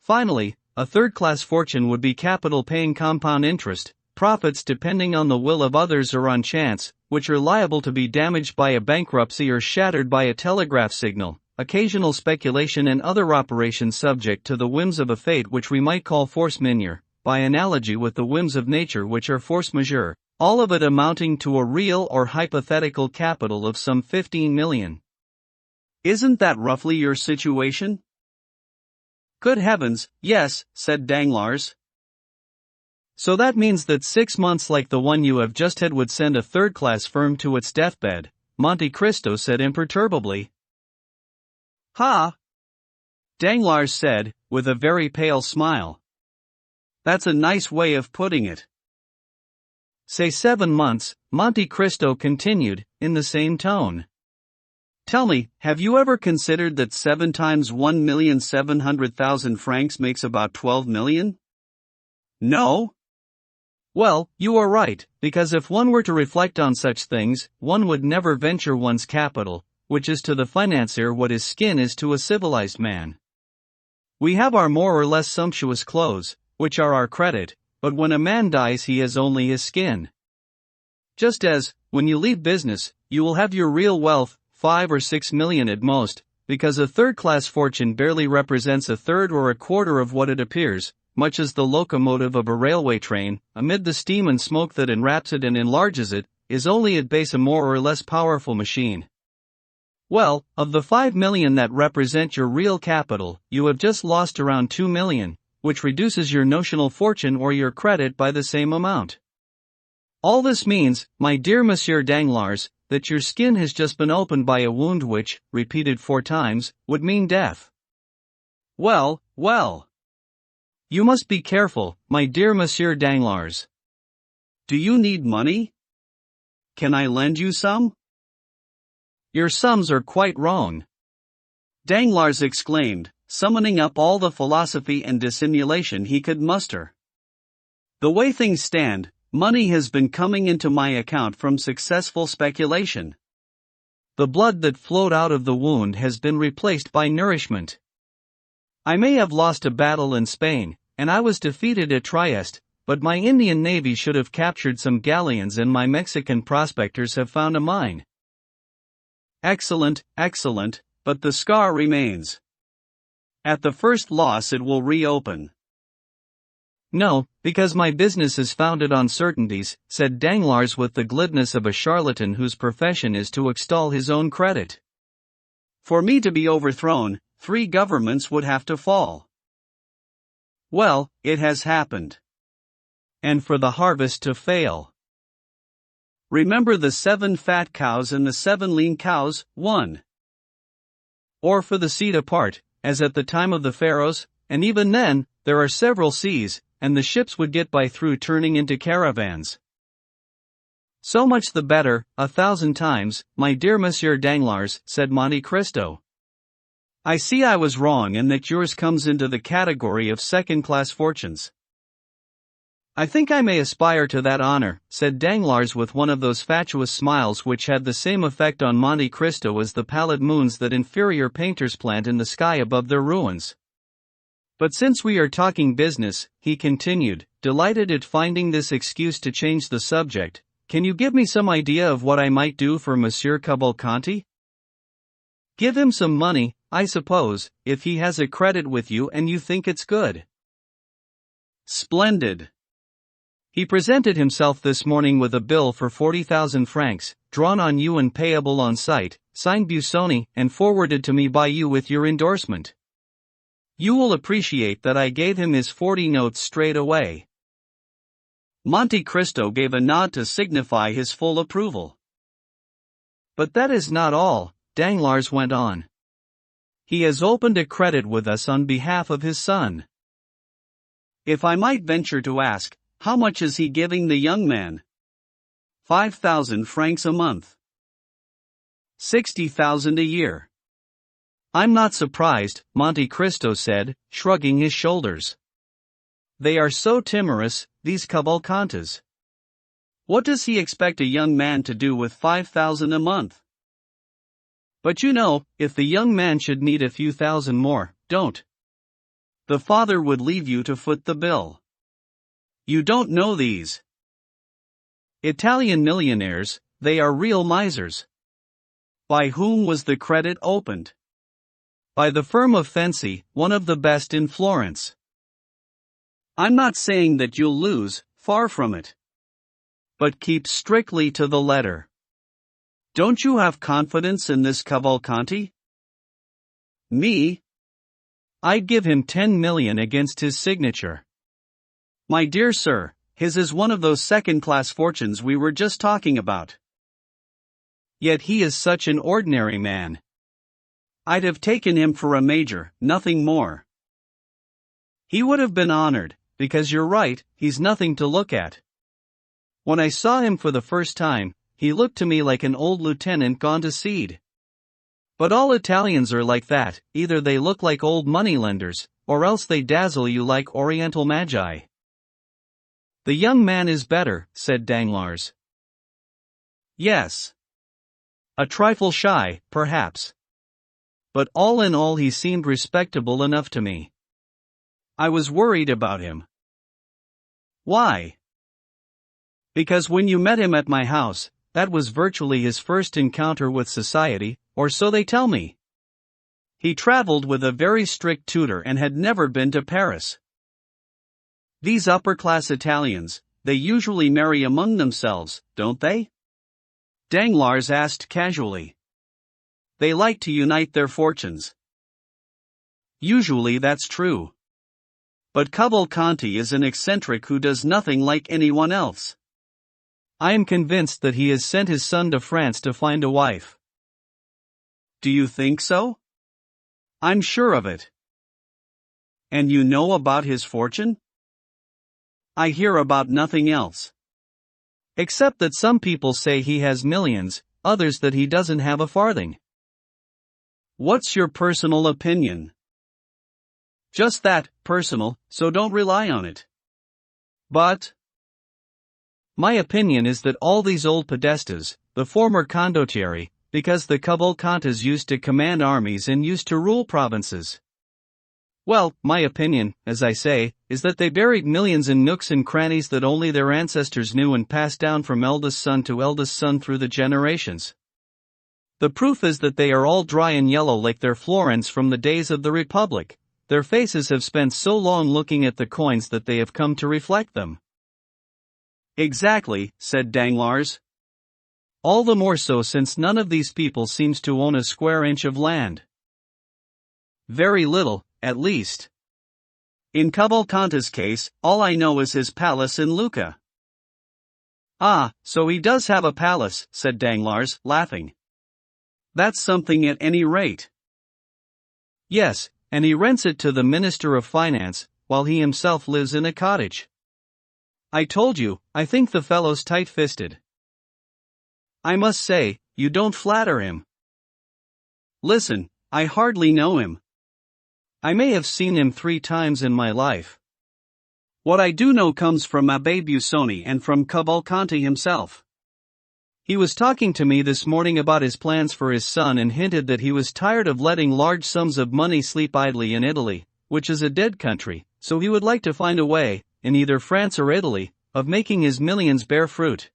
Finally, a third-class fortune would be capital paying compound interest, profits depending on the will of others or on chance, which are liable to be damaged by a bankruptcy or shattered by a telegraph signal, occasional speculation and other operations subject to the whims of a fate which we might call force majeure, by analogy with the whims of nature which are force majeure, all of it amounting to a real or hypothetical capital of some 15 million. Isn't that roughly your situation? Good heavens, yes, said Danglars. So that means that 6 months like the one you have just had would send a third-class firm to its deathbed, Monte Cristo said imperturbably. Ha! Danglars said, with a very pale smile. That's a nice way of putting it. Say 7 months, Monte Cristo continued, in the same tone. Tell me, have you ever considered that 7 times 1,700,000 francs makes about 12 million? No? Well, you are right, because if one were to reflect on such things, one would never venture one's capital, which is to the financier what his skin is to a civilized man. We have our more or less sumptuous clothes, which are our credit, but when a man dies he has only his skin. Just as, when you leave business, you will have your real wealth, 5 or 6 million at most, because a third-class fortune barely represents a third or a quarter of what it appears, much as the locomotive of a railway train, amid the steam and smoke that enwraps it and enlarges it, is only at base a more or less powerful machine. Well, of the 5 million that represent your real capital, you have just lost around 2 million, which reduces your notional fortune or your credit by the same amount. All this means, my dear Monsieur Danglars, that your skin has just been opened by a wound which, repeated 4 times, would mean death. Well, well. You must be careful, my dear Monsieur Danglars. Do you need money? Can I lend you some? Your sums are quite wrong. Danglars exclaimed, summoning up all the philosophy and dissimulation he could muster. The way things stand, money has been coming into my account from successful speculation. The blood that flowed out of the wound has been replaced by nourishment. I may have lost a battle in Spain, and I was defeated at Trieste, but my Indian Navy should have captured some galleons and my Mexican prospectors have found a mine. Excellent, excellent, but the scar remains. At the first loss it will reopen. No, because my business is founded on certainties, said Danglars with the glibness of a charlatan whose profession is to extol his own credit. For me to be overthrown, 3 governments would have to fall. Well, it has happened. And for the harvest to fail. Remember the 7 fat cows and the 7 lean cows, 1. Or for the sea to part, as at the time of the Pharaohs, and even then, there are several seas, and the ships would get by through turning into caravans. So much the better, 1,000 times, my dear Monsieur Danglars, said Monte Cristo. I see I was wrong and that yours comes into the category of second-class fortunes. I think I may aspire to that honor, said Danglars with one of those fatuous smiles which had the same effect on Monte Cristo as the pallid moons that inferior painters plant in the sky above their ruins. But since we are talking business, he continued, delighted at finding this excuse to change the subject, can you give me some idea of what I might do for Monsieur Cavalcanti? Give him some money, I suppose, if he has a credit with you and you think it's good. Splendid. He presented himself this morning with a bill for 40,000 francs, drawn on you and payable on sight, signed Busoni, and forwarded to me by you with your endorsement. You will appreciate that I gave him his 40 notes straight away. Monte Cristo gave a nod to signify his full approval. But that is not all, Danglars went on. He has opened a credit with us on behalf of his son. If I might venture to ask, how much is he giving the young man? 5,000 francs a month. 60,000 a year. I'm not surprised, Monte Cristo said, shrugging his shoulders. They are so timorous, these Cavalcantes. What does he expect a young man to do with 5,000 a month? But you know, if the young man should need a few thousand more, don't. The father would leave you to foot the bill. You don't know these Italian millionaires, they are real misers. By whom was the credit opened? By the firm of Fenci, one of the best in Florence. I'm not saying that you'll lose, far from it. But keep strictly to the letter. Don't you have confidence in this Cavalcanti? Me? I'd give him 10 million against his signature. My dear sir, his is one of those second-class fortunes we were just talking about. Yet he is such an ordinary man. I'd have taken him for a major, nothing more. He would have been honored, because you're right, he's nothing to look at. When I saw him for the first time, he looked to me like an old lieutenant gone to seed. But all Italians are like that, either they look like old moneylenders, or else they dazzle you like oriental magi. The young man is better, said Danglars. Yes. A trifle shy, perhaps. But all in all he seemed respectable enough to me. I was worried about him. Why? Because when you met him at my house, that was virtually his first encounter with society, or so they tell me. He traveled with a very strict tutor and had never been to Paris. These upper-class Italians, they usually marry among themselves, don't they? Danglars asked casually. They like to unite their fortunes. Usually that's true. But Cavalcanti is an eccentric who does nothing like anyone else. I am convinced that he has sent his son to France to find a wife. Do you think so? I'm sure of it. And you know about his fortune? I hear about nothing else. Except that some people say he has millions, others that he doesn't have a farthing. What's your personal opinion? Just that, personal, so don't rely on it. But my opinion is that all these old podestas, the former condottieri, because the cavalcantes used to command armies and used to rule provinces. Well, my opinion, as I say, is that they buried millions in nooks and crannies that only their ancestors knew and passed down from eldest son to eldest son through the generations. The proof is that they are all dry and yellow like their florins from the days of the Republic. Their faces have spent so long looking at the coins that they have come to reflect them. Exactly, said Danglars. All the more so since none of these people seems to own a square inch of land. Very little, at least. In Cavalcante's case, all I know is his palace in Lucca. Ah, so he does have a palace, said Danglars, laughing. That's something at any rate. Yes, and he rents it to the Minister of Finance, while he himself lives in a cottage. I told you, I think the fellow's tight-fisted. I must say, you don't flatter him. Listen, I hardly know him. I may have seen him 3 times in my life. What I do know comes from Abbé Busoni and from Cavalcante himself. He was talking to me this morning about his plans for his son and hinted that he was tired of letting large sums of money sleep idly in Italy, which is a dead country, so he would like to find a way, in either France or Italy, of making his millions bear fruit.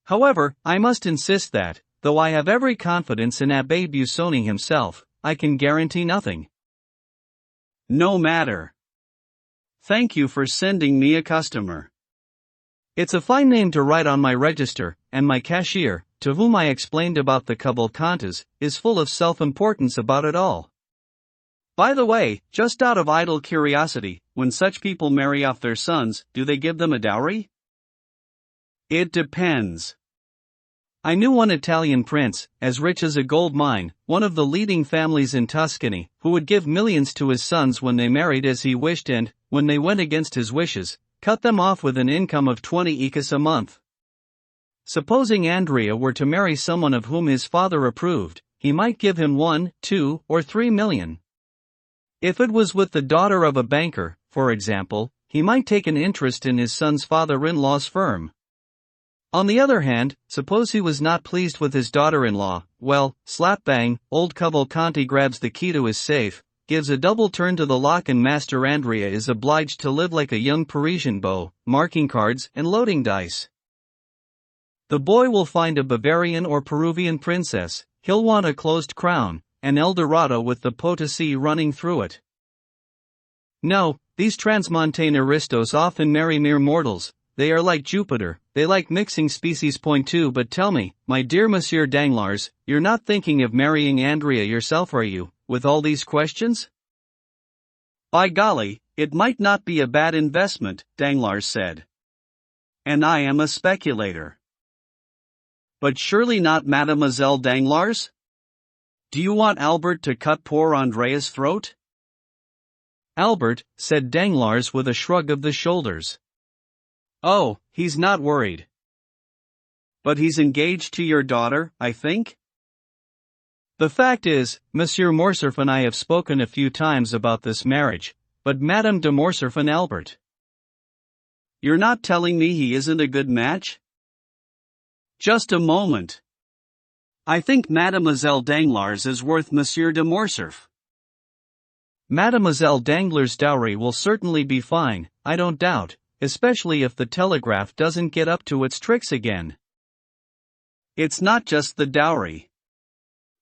However, I must insist that, though I have every confidence in Abbé Busoni himself, I can guarantee nothing. No matter. Thank you for sending me a customer. It's a fine name to write on my register, and my cashier, to whom I explained about the Cavalcantes, is full of self-importance about it all. By the way, just out of idle curiosity, when such people marry off their sons, do they give them a dowry? It depends. I knew one Italian prince, as rich as a gold mine, one of the leading families in Tuscany, who would give millions to his sons when they married as he wished and, when they went against his wishes, cut them off with an income of 20 ecus a month. Supposing Andrea were to marry someone of whom his father approved, he might give him 1, 2, or 3 million. If it was with the daughter of a banker, for example, he might take an interest in his son's father-in-law's firm. On the other hand, suppose he was not pleased with his daughter-in-law, well, slap-bang, old Cavalcanti grabs the key to his safe, gives a double turn to the lock and Master Andrea is obliged to live like a young Parisian beau, marking cards and loading dice. The boy will find a Bavarian or Peruvian princess, he'll want a closed crown, an Eldorado with the Potosi running through it. No, these transmontane aristos often marry mere mortals, they are like Jupiter, they like mixing species. Point 2. But tell me, my dear Monsieur Danglars, you're not thinking of marrying Andrea yourself, are you, with all these questions? By golly, it might not be a bad investment, Danglars said. And I am a speculator. But surely not Mademoiselle Danglars? Do you want Albert to cut poor Andrea's throat? Albert, said Danglars with a shrug of the shoulders. Oh, he's not worried. But he's engaged to your daughter, I think? The fact is, Monsieur Morcerf and I have spoken a few times about this marriage, but Madame de Morcerf and Albert. You're not telling me he isn't a good match? Just a moment. I think Mademoiselle Danglars is worth Monsieur de Morcerf. Mademoiselle Danglars' dowry will certainly be fine, I don't doubt, especially if the telegraph doesn't get up to its tricks again. It's not just the dowry.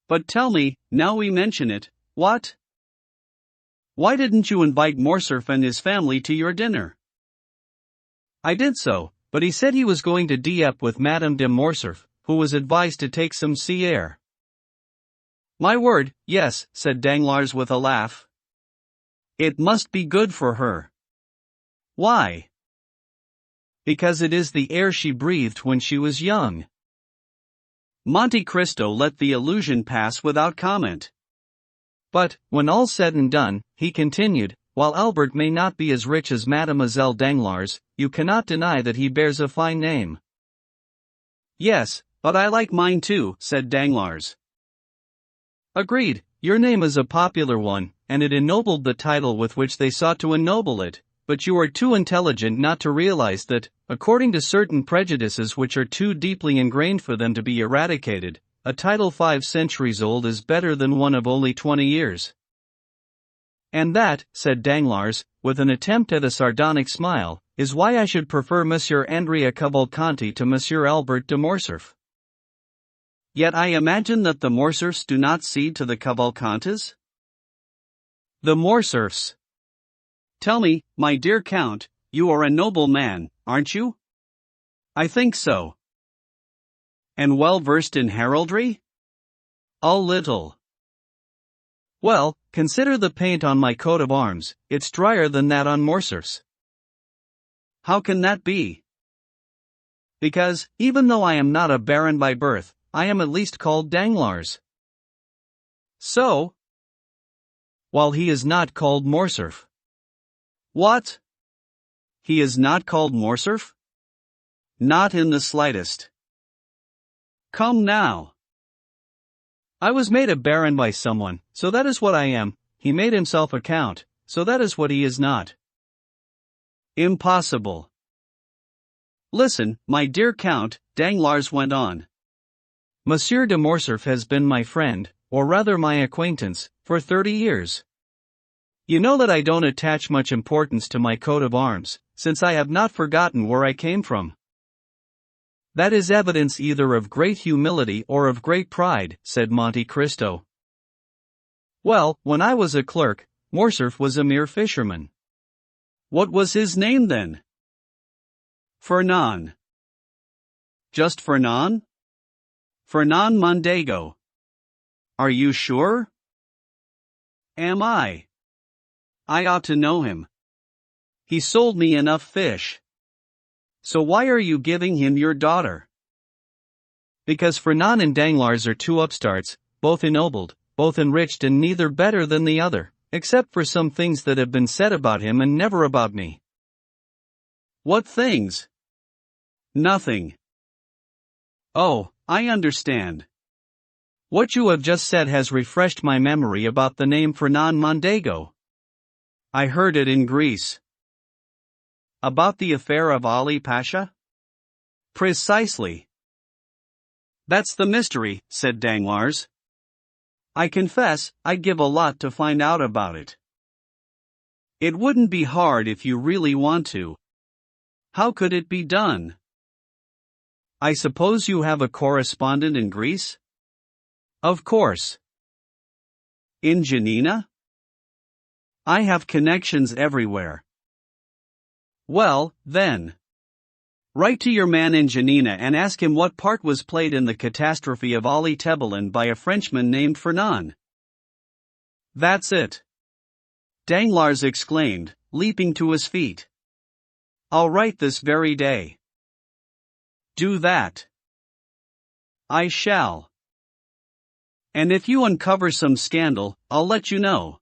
But tell me, now we mention it, what? Why didn't you invite Morcerf and his family to your dinner? I did so, but he said he was going to Dieppe with Madame de Morcerf, who was advised to take some sea air. My word, yes, said Danglars with a laugh. It must be good for her. Why? Because it is the air she breathed when she was young. Monte Cristo let the allusion pass without comment. But, when all's said and done, he continued, while Albert may not be as rich as Mademoiselle Danglars, you cannot deny that he bears a fine name. Yes, but I like mine too, said Danglars. Agreed, your name is a popular one, and it ennobled the title with which they sought to ennoble it, but you are too intelligent not to realize that, according to certain prejudices which are too deeply ingrained for them to be eradicated, a title 5 centuries old is better than one of only 20 years. And that, said Danglars, with an attempt at a sardonic smile, is why I should prefer Monsieur Andrea Cavalcanti to Monsieur Albert de Morcerf. Yet I imagine that the Morcerfs do not cede to the Cavalcantes? The Morcerfs. Tell me, my dear Count, you are a noble man, aren't you? I think so. And well versed in heraldry? A little. Well, consider the paint on my coat of arms, it's drier than that on Morcerf's. How can that be? Because, even though I am not a baron by birth, I am at least called Danglars. So? While he is not called Morcerf. What? He is not called Morcerf? Not in the slightest. Come now. I was made a baron by someone, so that is what I am. He made himself a count, so that is what he is not. Impossible. Listen, my dear Count, Danglars went on. Monsieur de Morcerf has been my friend, or rather my acquaintance, for 30 years. You know that I don't attach much importance to my coat of arms, since I have not forgotten where I came from. That is evidence either of great humility or of great pride, said Monte Cristo. Well, when I was a clerk, Morcerf was a mere fisherman. What was his name then? Fernand. Just Fernand? Fernand Mondego. Are you sure? Am I? I ought to know him. He sold me enough fish. So why are you giving him your daughter? Because Fernand and Danglars are two upstarts, both ennobled, both enriched and neither better than the other, except for some things that have been said about him and never about me. What things? Nothing. Oh, I understand. What you have just said has refreshed my memory about the name Fernand Mondego. I heard it in Greece. About the affair of Ali Pasha? Precisely. That's the mystery, said Danglars. I confess, I'd give a lot to find out about it. It wouldn't be hard if you really want to. How could it be done? I suppose you have a correspondent in Greece? Of course. In Janina? I have connections everywhere. Well, then. Write to your man in Janina and ask him what part was played in the catastrophe of Ali Tebelen by a Frenchman named Fernand. That's it. Danglars exclaimed, leaping to his feet. I'll write this very day. Do that. I shall. And if you uncover some scandal, I'll let you know.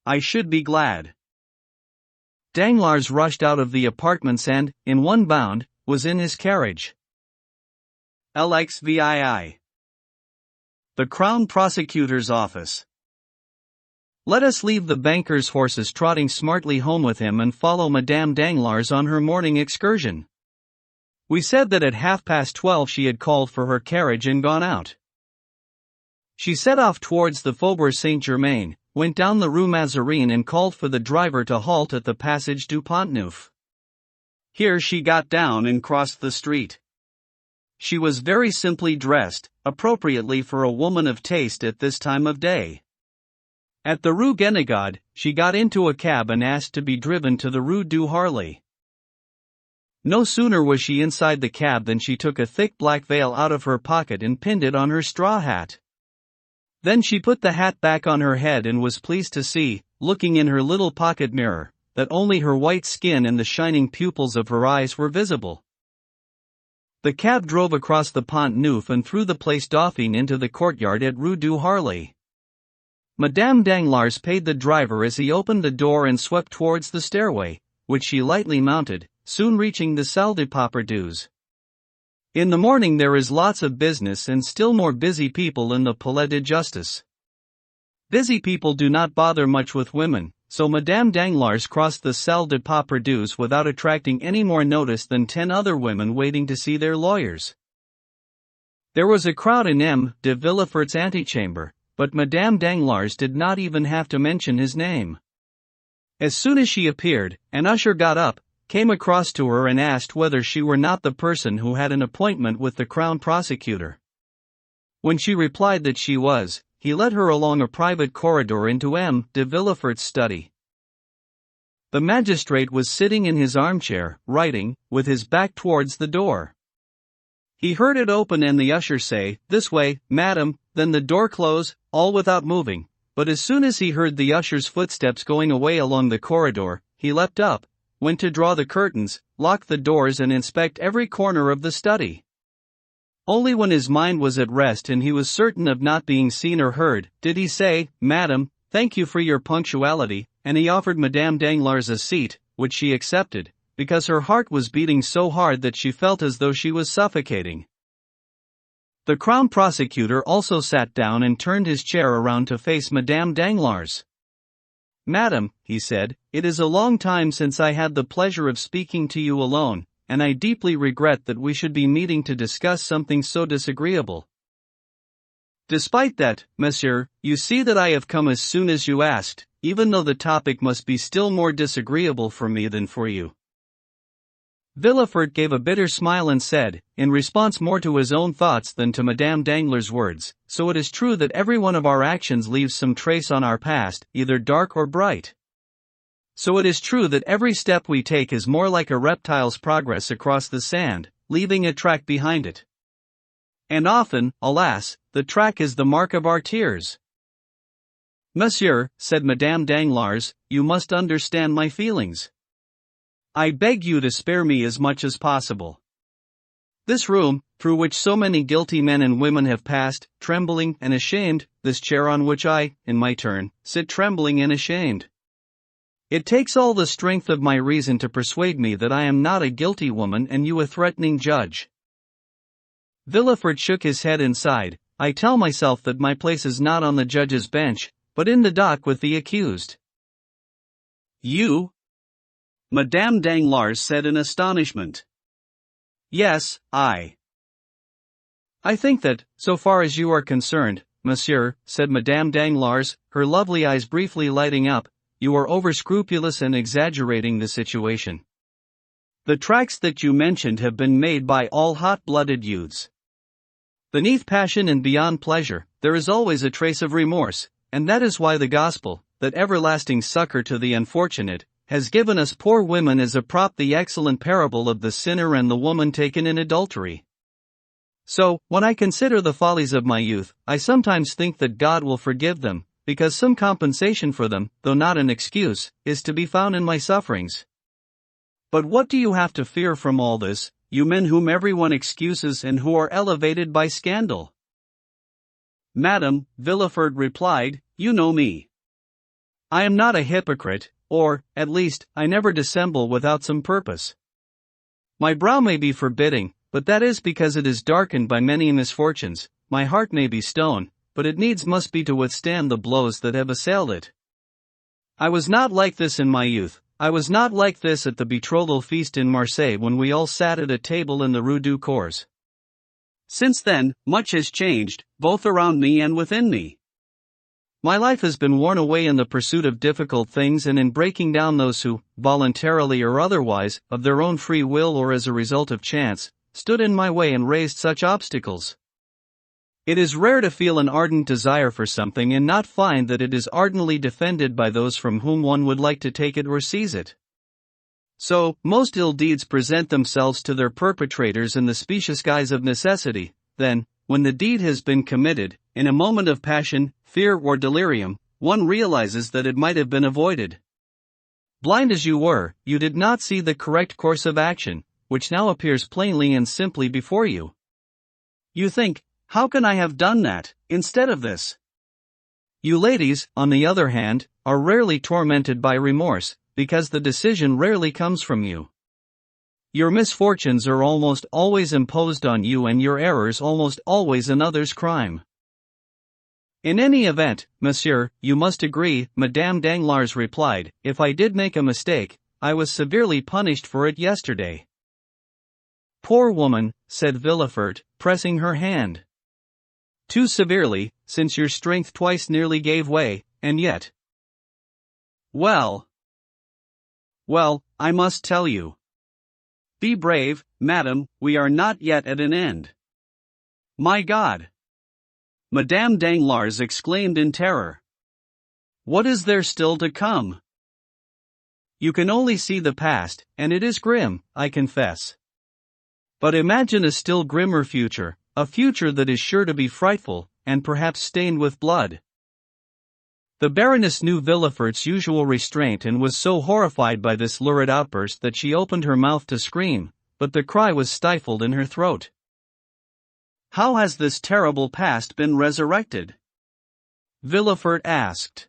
I should be glad. Danglars rushed out of the apartments and, in one bound, was in his carriage. LXVII. The Crown Prosecutor's Office. Let us leave the banker's horses trotting smartly home with him and follow Madame Danglars on her morning excursion. We said that at 12:30 she had called for her carriage and gone out. She set off towards the Faubourg Saint-Germain, went down the Rue Mazarine and called for the driver to halt at the Passage du Pont-Neuf. Here she got down and crossed the street. She was very simply dressed, appropriately for a woman of taste at this time of day. At the Rue Guénégaud, she got into a cab and asked to be driven to the Rue du Harlay. No sooner was she inside the cab than she took a thick black veil out of her pocket and pinned it on her straw hat. Then she put the hat back on her head and was pleased to see, looking in her little pocket mirror, that only her white skin and the shining pupils of her eyes were visible. The cab drove across the Pont Neuf and through the Place Dauphine into the courtyard at Rue du Harlay. Madame Danglars paid the driver as he opened the door and swept towards the stairway, which she lightly mounted, soon reaching the Salle des Paperdus. In the morning there is lots of business and still more busy people in the Palais de Justice. Busy people do not bother much with women, so Madame Danglars crossed the Salle des Pas Perdus without attracting any more notice than 10 other women waiting to see their lawyers. There was a crowd in M. de Villefort's antechamber, but Madame Danglars did not even have to mention his name. As soon as she appeared, an usher got up, came across to her and asked whether she were not the person who had an appointment with the Crown Prosecutor. When she replied that she was, he led her along a private corridor into M. de Villefort's study. The magistrate was sitting in his armchair, writing, with his back towards the door. He heard it open and the usher say, "This way, madam," then the door close, all without moving, but as soon as he heard the usher's footsteps going away along the corridor, he leapt up, went to draw the curtains, lock the doors and inspect every corner of the study. Only when his mind was at rest and he was certain of not being seen or heard, did he say, "Madam, thank you for your punctuality," and he offered Madame Danglars a seat, which she accepted, because her heart was beating so hard that she felt as though she was suffocating. The Crown Prosecutor also sat down and turned his chair around to face Madame Danglars. "Madam," he said, "it is a long time since I had the pleasure of speaking to you alone, and I deeply regret that we should be meeting to discuss something so disagreeable. Despite that, monsieur, you see that I have come as soon as you asked, even though the topic must be still more disagreeable for me than for you." Villefort gave a bitter smile and said, in response more to his own thoughts than to Madame Danglars' words, "So it is true that every one of our actions leaves some trace on our past, either dark or bright. So it is true that every step we take is more like a reptile's progress across the sand, leaving a track behind it. And often, alas, the track is the mark of our tears." "Monsieur," said Madame Danglars, "you must understand my feelings. I beg you to spare me as much as possible. This room, through which so many guilty men and women have passed, trembling and ashamed, this chair on which I, in my turn, sit trembling and ashamed. It takes all the strength of my reason to persuade me that I am not a guilty woman and you a threatening judge." Villefort shook his head and sighed. "I tell myself that my place is not on the judge's bench, but in the dock with the accused." "You?" Madame Danglars said in astonishment. "Yes, I." "I think that, so far as you are concerned, monsieur," said Madame Danglars, her lovely eyes briefly lighting up, "you are over-scrupulous and exaggerating the situation. The tracks that you mentioned have been made by all hot-blooded youths. Beneath passion and beyond pleasure, there is always a trace of remorse, and that is why the gospel, that everlasting succor to the unfortunate, has given us poor women as a prop the excellent parable of the sinner and the woman taken in adultery. So, when I consider the follies of my youth, I sometimes think that God will forgive them, because some compensation for them, though not an excuse, is to be found in my sufferings. But what do you have to fear from all this, you men whom everyone excuses and who are elevated by scandal?" "Madam," Villefort replied, "you know me. I am not a hypocrite, or, at least, I never dissemble without some purpose. My brow may be forbidding, but that is because it is darkened by many misfortunes. My heart may be stone, but it needs must be to withstand the blows that have assailed it. I was not like this in my youth. I was not like this at the betrothal feast in Marseille when we all sat at a table in the Rue du Cours. Since then, much has changed, both around me and within me. My life has been worn away in the pursuit of difficult things and in breaking down those who, voluntarily or otherwise, of their own free will or as a result of chance, stood in my way and raised such obstacles. It is rare to feel an ardent desire for something and not find that it is ardently defended by those from whom one would like to take it or seize it. So, most ill deeds present themselves to their perpetrators in the specious guise of necessity. Then, when the deed has been committed, in a moment of passion, fear or delirium, one realizes that it might have been avoided. Blind as you were, you did not see the correct course of action, which now appears plainly and simply before you. You think, how can I have done that, instead of this? You ladies, on the other hand, are rarely tormented by remorse, because the decision rarely comes from you. Your misfortunes are almost always imposed on you and your errors almost always another's crime. In any event, monsieur, you must agree, Madame Danglars replied, if I did make a mistake, I was severely punished for it yesterday. Poor woman, said Villefort, pressing her hand. Too severely, since your strength twice nearly gave way, and yet. Well, I must tell you. Be brave, madam, we are not yet at an end. My God! Madame Danglars exclaimed in terror. What is there still to come? You can only see the past, and it is grim, I confess. But imagine a still grimmer future, a future that is sure to be frightful, and perhaps stained with blood. The Baroness knew Villefort's usual restraint and was so horrified by this lurid outburst that she opened her mouth to scream, but the cry was stifled in her throat. How has this terrible past been resurrected? Villefort asked.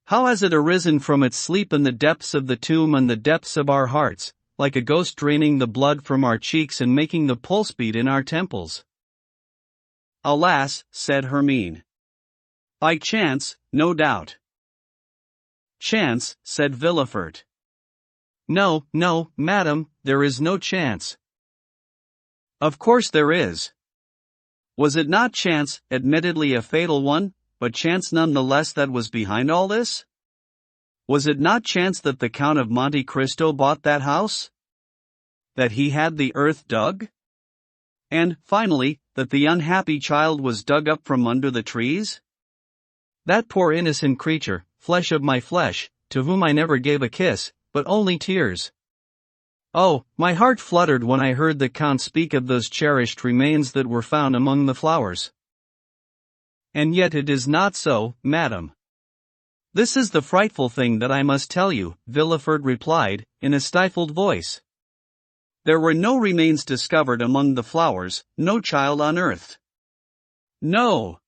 How has it arisen from its sleep in the depths of the tomb and the depths of our hearts, like a ghost draining the blood from our cheeks and making the pulse beat in our temples? Alas, said Hermine. By chance, no doubt. Chance, said Villefort. No, madam, there is no chance. Of course there is. Was it not chance, admittedly a fatal one, but chance nonetheless that was behind all this? Was it not chance that the Count of Monte Cristo bought that house? That he had the earth dug? And, finally, that the unhappy child was dug up from under the trees? That poor innocent creature, flesh of my flesh, to whom I never gave a kiss, but only tears. Oh, my heart fluttered when I heard the Count speak of those cherished remains that were found among the flowers. And yet it is not so, madam. This is the frightful thing that I must tell you, Villefort replied, in a stifled voice. There were no remains discovered among the flowers, no child unearthed. No.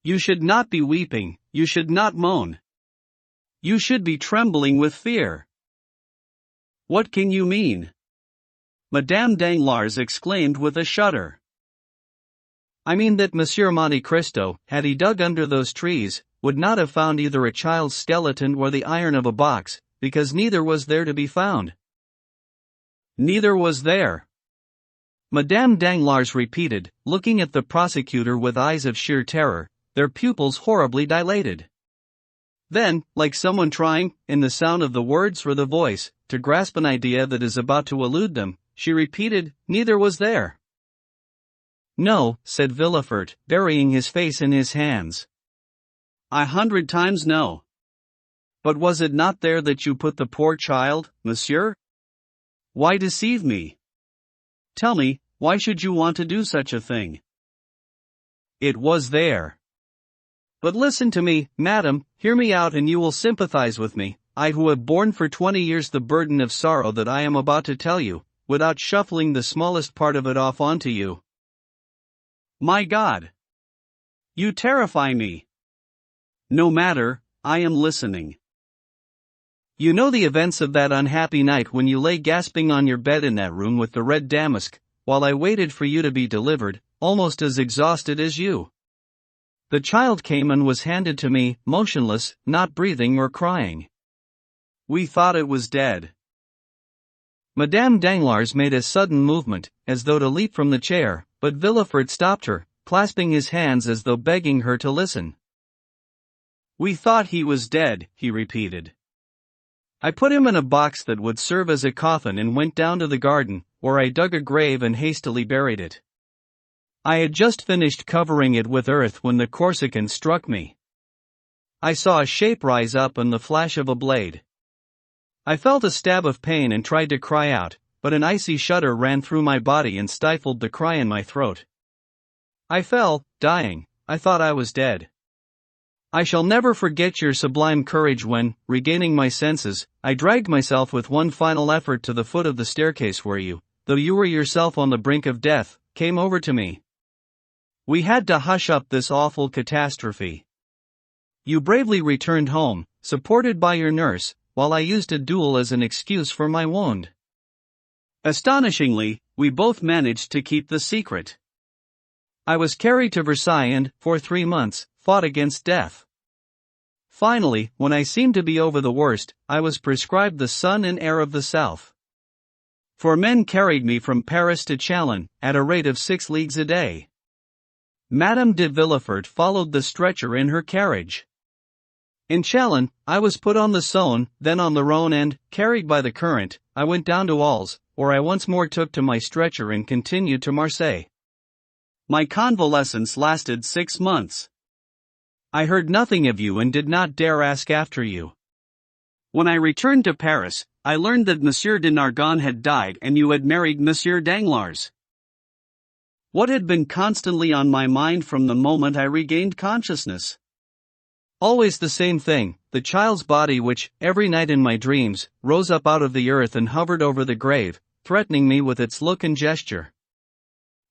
You should not be weeping, you should not moan. You should be trembling with fear. What can you mean? Madame Danglars exclaimed with a shudder. I mean that Monsieur Monte Cristo, had he dug under those trees, would not have found either a child's skeleton or the iron of a box, because neither was there to be found. Neither was there. Madame Danglars repeated, looking at the prosecutor with eyes of sheer terror, their pupils horribly dilated. Then, like someone trying, in the sound of the words or the voice, to grasp an idea that is about to elude them, she repeated, neither was there. No, said Villefort, burying his face in his hands. 100 times no. But was it not there that you put the poor child, monsieur? Why deceive me? Tell me, why should you want to do such a thing? It was there. But listen to me, madam, hear me out and you will sympathize with me, I who have borne for 20 years the burden of sorrow that I am about to tell you, without shuffling the smallest part of it off onto you. My God! You terrify me. No matter, I am listening. You know the events of that unhappy night when you lay gasping on your bed in that room with the red damask, while I waited for you to be delivered, almost as exhausted as you. The child came and was handed to me, motionless, not breathing or crying. We thought it was dead. Madame Danglars made a sudden movement, as though to leap from the chair, but Villefort stopped her, clasping his hands as though begging her to listen. We thought he was dead, he repeated. I put him in a box that would serve as a coffin and went down to the garden, where I dug a grave and hastily buried it. I had just finished covering it with earth when the Corsican struck me. I saw a shape rise up and the flash of a blade. I felt a stab of pain and tried to cry out, but an icy shudder ran through my body and stifled the cry in my throat. I fell, dying. I thought I was dead. I shall never forget your sublime courage when, regaining my senses, I dragged myself with one final effort to the foot of the staircase where you, though you were yourself on the brink of death, came over to me. We had to hush up this awful catastrophe. You bravely returned home, supported by your nurse, while I used a duel as an excuse for my wound. Astonishingly, we both managed to keep the secret. I was carried to Versailles and, for 3 months, fought against death. Finally, when I seemed to be over the worst, I was prescribed the sun and air of the south. 4 men carried me from Paris to Chalon, at a rate of 6 leagues a day. Madame de Villefort followed the stretcher in her carriage. In Chalon, I was put on the Saône, then on the Rhône and, carried by the current, I went down to Alls, where I once more took to my stretcher and continued to Marseille. My convalescence lasted 6 months. I heard nothing of you and did not dare ask after you. When I returned to Paris, I learned that Monsieur de Nargonne had died and you had married Monsieur Danglars. What had been constantly on my mind from the moment I regained consciousness? Always the same thing, the child's body which, every night in my dreams, rose up out of the earth and hovered over the grave, threatening me with its look and gesture.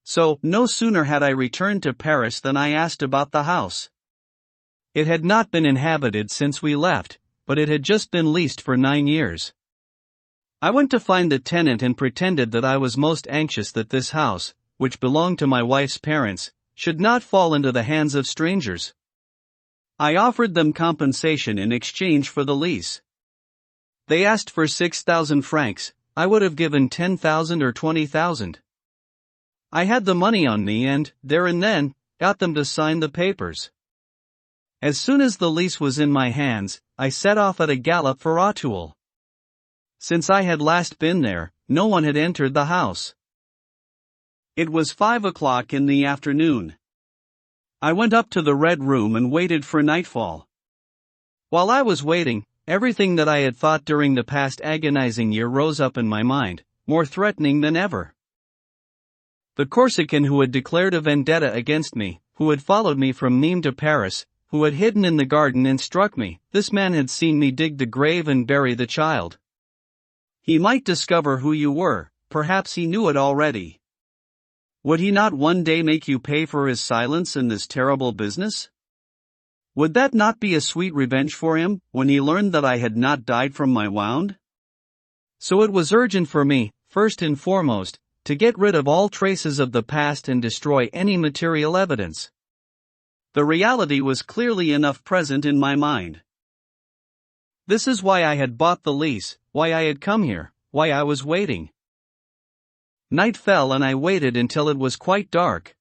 So, no sooner had I returned to Paris than I asked about the house. It had not been inhabited since we left, but it had just been leased for 9 years. I went to find the tenant and pretended that I was most anxious that this house, which belonged to my wife's parents, should not fall into the hands of strangers. I offered them compensation in exchange for the lease. They asked for 6,000 francs, I would have given 10,000 or 20,000. I had the money on me and, there and then, got them to sign the papers. As soon as the lease was in my hands, I set off at a gallop for Auteuil. Since I had last been there, no one had entered the house. It was 5 o'clock in the afternoon. I went up to the Red Room and waited for nightfall. While I was waiting, everything that I had thought during the past agonizing year rose up in my mind, more threatening than ever. The Corsican who had declared a vendetta against me, who had followed me from Nîmes to Paris, who had hidden in the garden and struck me, this man had seen me dig the grave and bury the child. He might discover who you were, perhaps he knew it already. Would he not one day make you pay for his silence in this terrible business? Would that not be a sweet revenge for him, when he learned that I had not died from my wound? So it was urgent for me, first and foremost, to get rid of all traces of the past and destroy any material evidence. The reality was clearly enough present in my mind. This is why I had bought the lease, why I had come here, why I was waiting. Night fell and I waited until it was quite dark.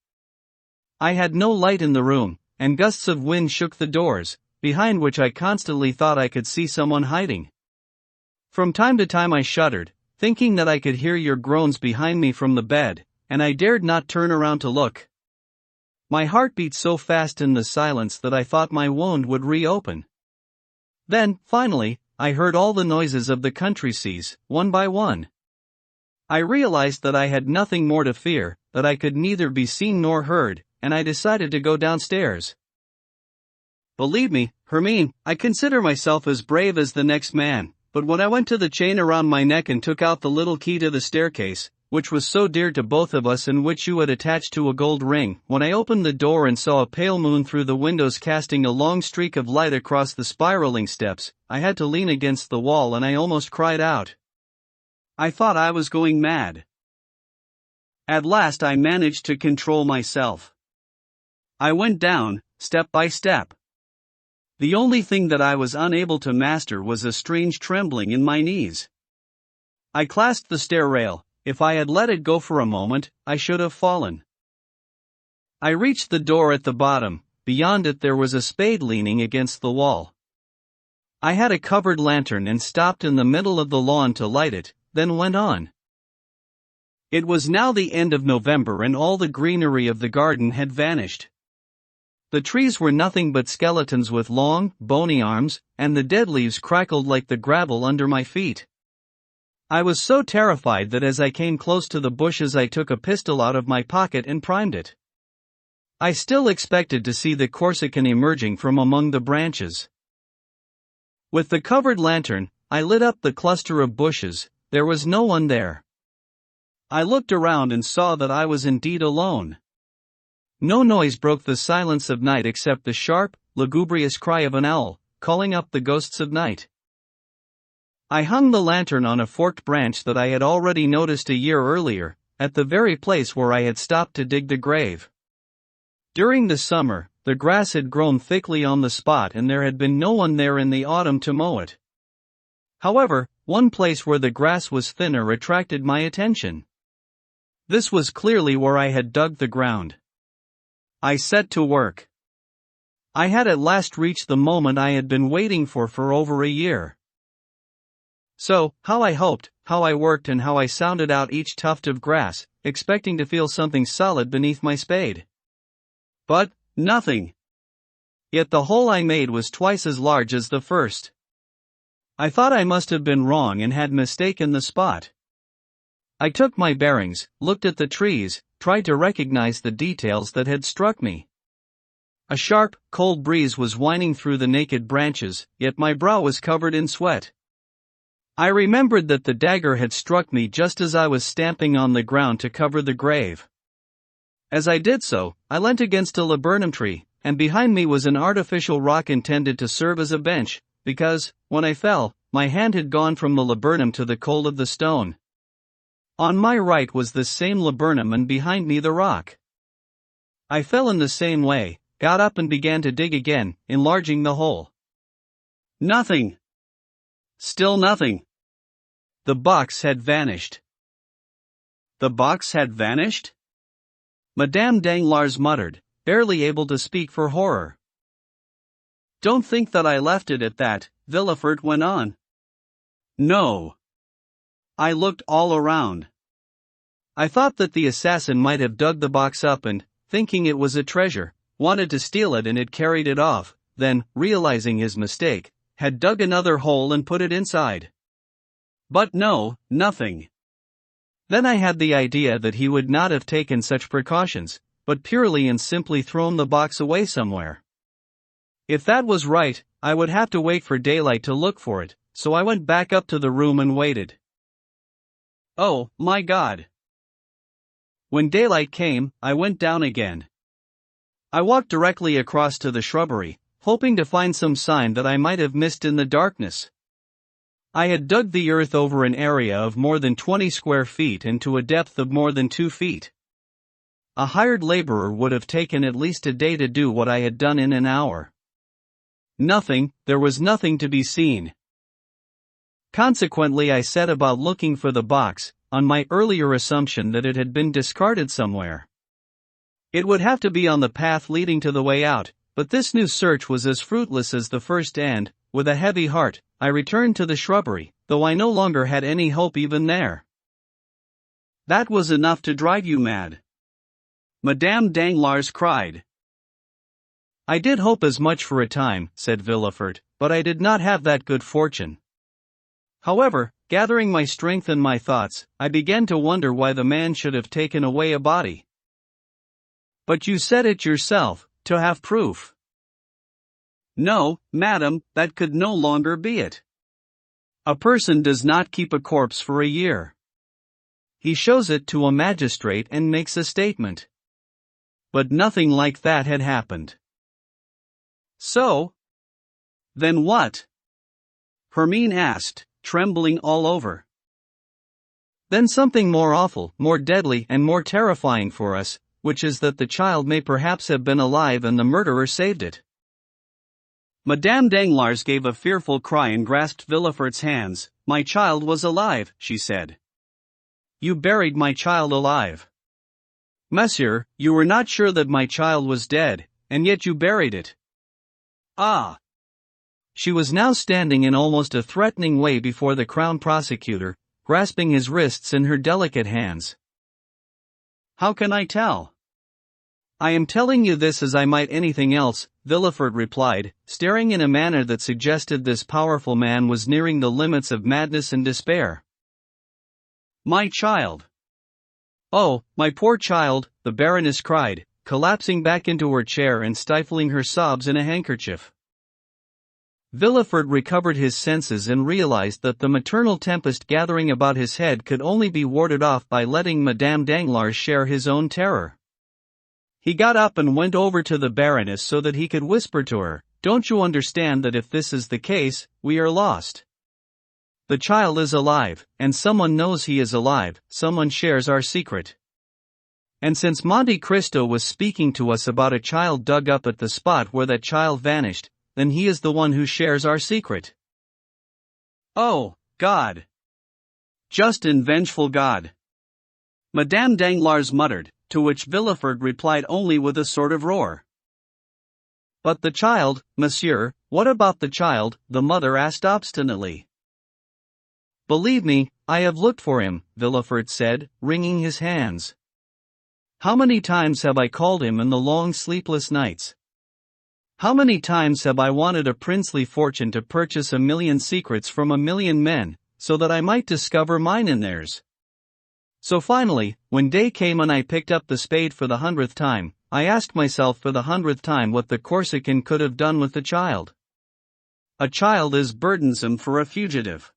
I had no light in the room, and gusts of wind shook the doors, behind which I constantly thought I could see someone hiding. From time to time I shuddered, thinking that I could hear your groans behind me from the bed, and I dared not turn around to look. My heart beat so fast in the silence that I thought my wound would reopen. Then, finally, I heard all the noises of the country seas, one by one. I realized that I had nothing more to fear, that I could neither be seen nor heard, and I decided to go downstairs. Believe me, Hermine, I consider myself as brave as the next man, but when I went to the chain around my neck and took out the little key to the staircase, which was so dear to both of us and which you had attached to a gold ring, when I opened the door and saw a pale moon through the windows casting a long streak of light across the spiraling steps, I had to lean against the wall and I almost cried out. I thought I was going mad. At last I managed to control myself. I went down, step by step. The only thing that I was unable to master was a strange trembling in my knees. I clasped the stair rail. If I had let it go for a moment, I should have fallen. I reached the door at the bottom. Beyond it there was a spade leaning against the wall. I had a covered lantern and stopped in the middle of the lawn to light it, then went on. It was now the end of November and all the greenery of the garden had vanished. The trees were nothing but skeletons with long, bony arms, and the dead leaves crackled like the gravel under my feet. I was so terrified that as I came close to the bushes I took a pistol out of my pocket and primed it. I still expected to see the Corsican emerging from among the branches. With the covered lantern, I lit up the cluster of bushes. There was no one there. I looked around and saw that I was indeed alone. No noise broke the silence of night except the sharp, lugubrious cry of an owl, calling up the ghosts of night. I hung the lantern on a forked branch that I had already noticed a year earlier, at the very place where I had stopped to dig the grave. During the summer, the grass had grown thickly on the spot and there had been no one there in the autumn to mow it. However, one place where the grass was thinner attracted my attention. This was clearly where I had dug the ground. I set to work. I had at last reached the moment I had been waiting for over a year. So, how I hoped, how I worked and how I sounded out each tuft of grass, expecting to feel something solid beneath my spade. But, nothing. Yet the hole I made was twice as large as the first. I thought I must have been wrong and had mistaken the spot. I took my bearings, looked at the trees, tried to recognize the details that had struck me. A sharp, cold breeze was whining through the naked branches, yet my brow was covered in sweat. I remembered that the dagger had struck me just as I was stamping on the ground to cover the grave. As I did so, I leant against a laburnum tree, and behind me was an artificial rock intended to serve as a bench, because, when I fell, my hand had gone from the laburnum to the cold of the stone. On my right was this same laburnum and behind me the rock. I fell in the same way, got up and began to dig again, enlarging the hole. Nothing. Still nothing. The box had vanished. The box had vanished? Madame Danglars muttered, barely able to speak for horror. Don't think that I left it at that, Villefort went on. No. I looked all around. I thought that the assassin might have dug the box up and, thinking it was a treasure, wanted to steal it and had carried it off, then, realizing his mistake, had dug another hole and put it inside. But no, nothing. Then I had the idea that he would not have taken such precautions, but purely and simply thrown the box away somewhere. If that was right, I would have to wait for daylight to look for it, so I went back up to the room and waited. Oh, my God! When daylight came, I went down again. I walked directly across to the shrubbery, hoping to find some sign that I might have missed in the darkness. I had dug the earth over an area of more than 20 square feet and to a depth of more than 2 feet. A hired laborer would have taken at least a day to do what I had done in an hour. Nothing, there was nothing to be seen. Consequently, I set about looking for the box, on my earlier assumption that it had been discarded somewhere. It would have to be on the path leading to the way out, but this new search was as fruitless as the first and, with a heavy heart, I returned to the shrubbery, though I no longer had any hope even there. That was enough to drive you mad, Madame Danglars cried. I did hope as much for a time, said Villefort, but I did not have that good fortune. However, gathering my strength and my thoughts, I began to wonder why the man should have taken away a body. But you said it yourself, to have proof. No, madam, that could no longer be it. A person does not keep a corpse for a year. He shows it to a magistrate and makes a statement. But nothing like that had happened. So? Then what? Hermine asked, trembling all over. Then something more awful, more deadly and more terrifying for us, which is that the child may perhaps have been alive and the murderer saved it. Madame Danglars gave a fearful cry and grasped Villefort's hands. My child was alive, she said. You buried my child alive. Monsieur, you were not sure that my child was dead, and yet you buried it. Ah! She was now standing in almost a threatening way before the crown prosecutor, grasping his wrists in her delicate hands. How can I tell? I am telling you this as I might anything else, Villefort replied, staring in a manner that suggested this powerful man was nearing the limits of madness and despair. My child! Oh, my poor child, the Baroness cried, collapsing back into her chair and stifling her sobs in a handkerchief. Villefort recovered his senses and realized that the maternal tempest gathering about his head could only be warded off by letting Madame Danglars share his own terror. He got up and went over to the Baroness so that he could whisper to her, "Don't you understand that if this is the case, we are lost? The child is alive, and someone knows he is alive, someone shares our secret. And since Monte Cristo was speaking to us about a child dug up at the spot where that child vanished, then he is the one who shares our secret. Oh, God! Just and vengeful God! Madame Danglars muttered, to which Villefort replied only with a sort of roar. But the child, monsieur, what about the child? The mother asked obstinately. Believe me, I have looked for him, Villefort said, wringing his hands. How many times have I called him in the long sleepless nights? How many times have I wanted a princely fortune to purchase 1,000,000 secrets from 1,000,000 men, so that I might discover mine in theirs? So finally, when day came and I picked up the spade for the 100th time, I asked myself for the 100th time what the Corsican could have done with the child. A child is burdensome for a fugitive.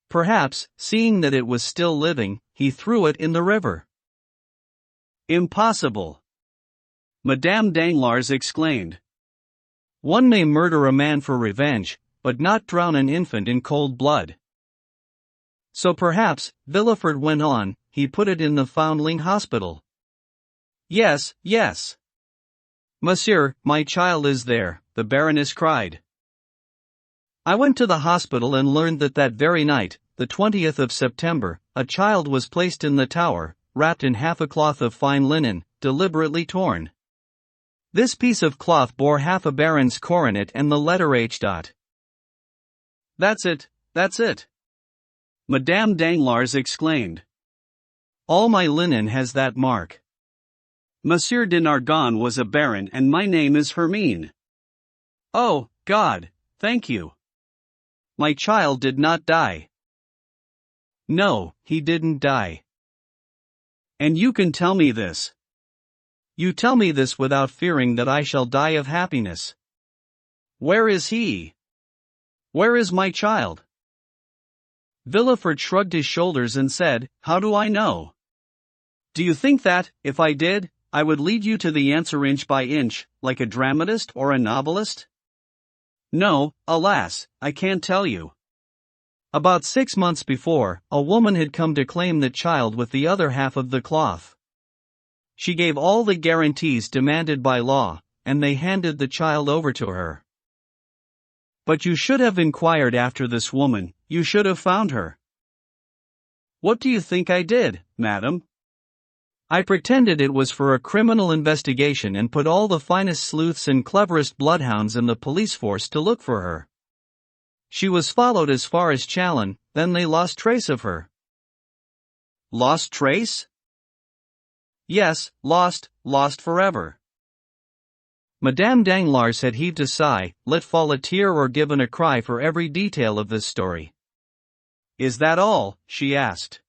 Perhaps, seeing that it was still living, he threw it in the river. Impossible! Madame Danglars exclaimed. One may murder a man for revenge, but not drown an infant in cold blood. So perhaps, Villefort went on, he put it in the foundling hospital. Yes, yes. Monsieur, my child is there, the Baroness cried. I went to the hospital and learned that that very night, the 20th of September, a child was placed in the tower, wrapped in half a cloth of fine linen, deliberately torn. This piece of cloth bore half a baron's coronet and the letter H. That's it, that's it! Madame Danglars exclaimed. All my linen has that mark. Monsieur de Nargonne was a baron and my name is Hermine. Oh, God, thank you! My child did not die. No, he didn't die. And you can tell me this. You tell me this without fearing that I shall die of happiness. Where is he? Where is my child? Villefort shrugged his shoulders and said, How do I know? Do you think that, if I did, I would lead you to the answer inch by inch, like a dramatist or a novelist? No, alas, I can't tell you. About 6 months before, a woman had come to claim the child with the other half of the cloth. She gave all the guarantees demanded by law, and they handed the child over to her. But you should have inquired after this woman, you should have found her. What do you think I did, madam? I pretended it was for a criminal investigation and put all the finest sleuths and cleverest bloodhounds in the police force to look for her. She was followed as far as Chalon, then they lost trace of her. Lost trace? Yes, lost forever. Madame Danglars had heaved a sigh, let fall a tear or given a cry for every detail of this story. Is that all? She asked.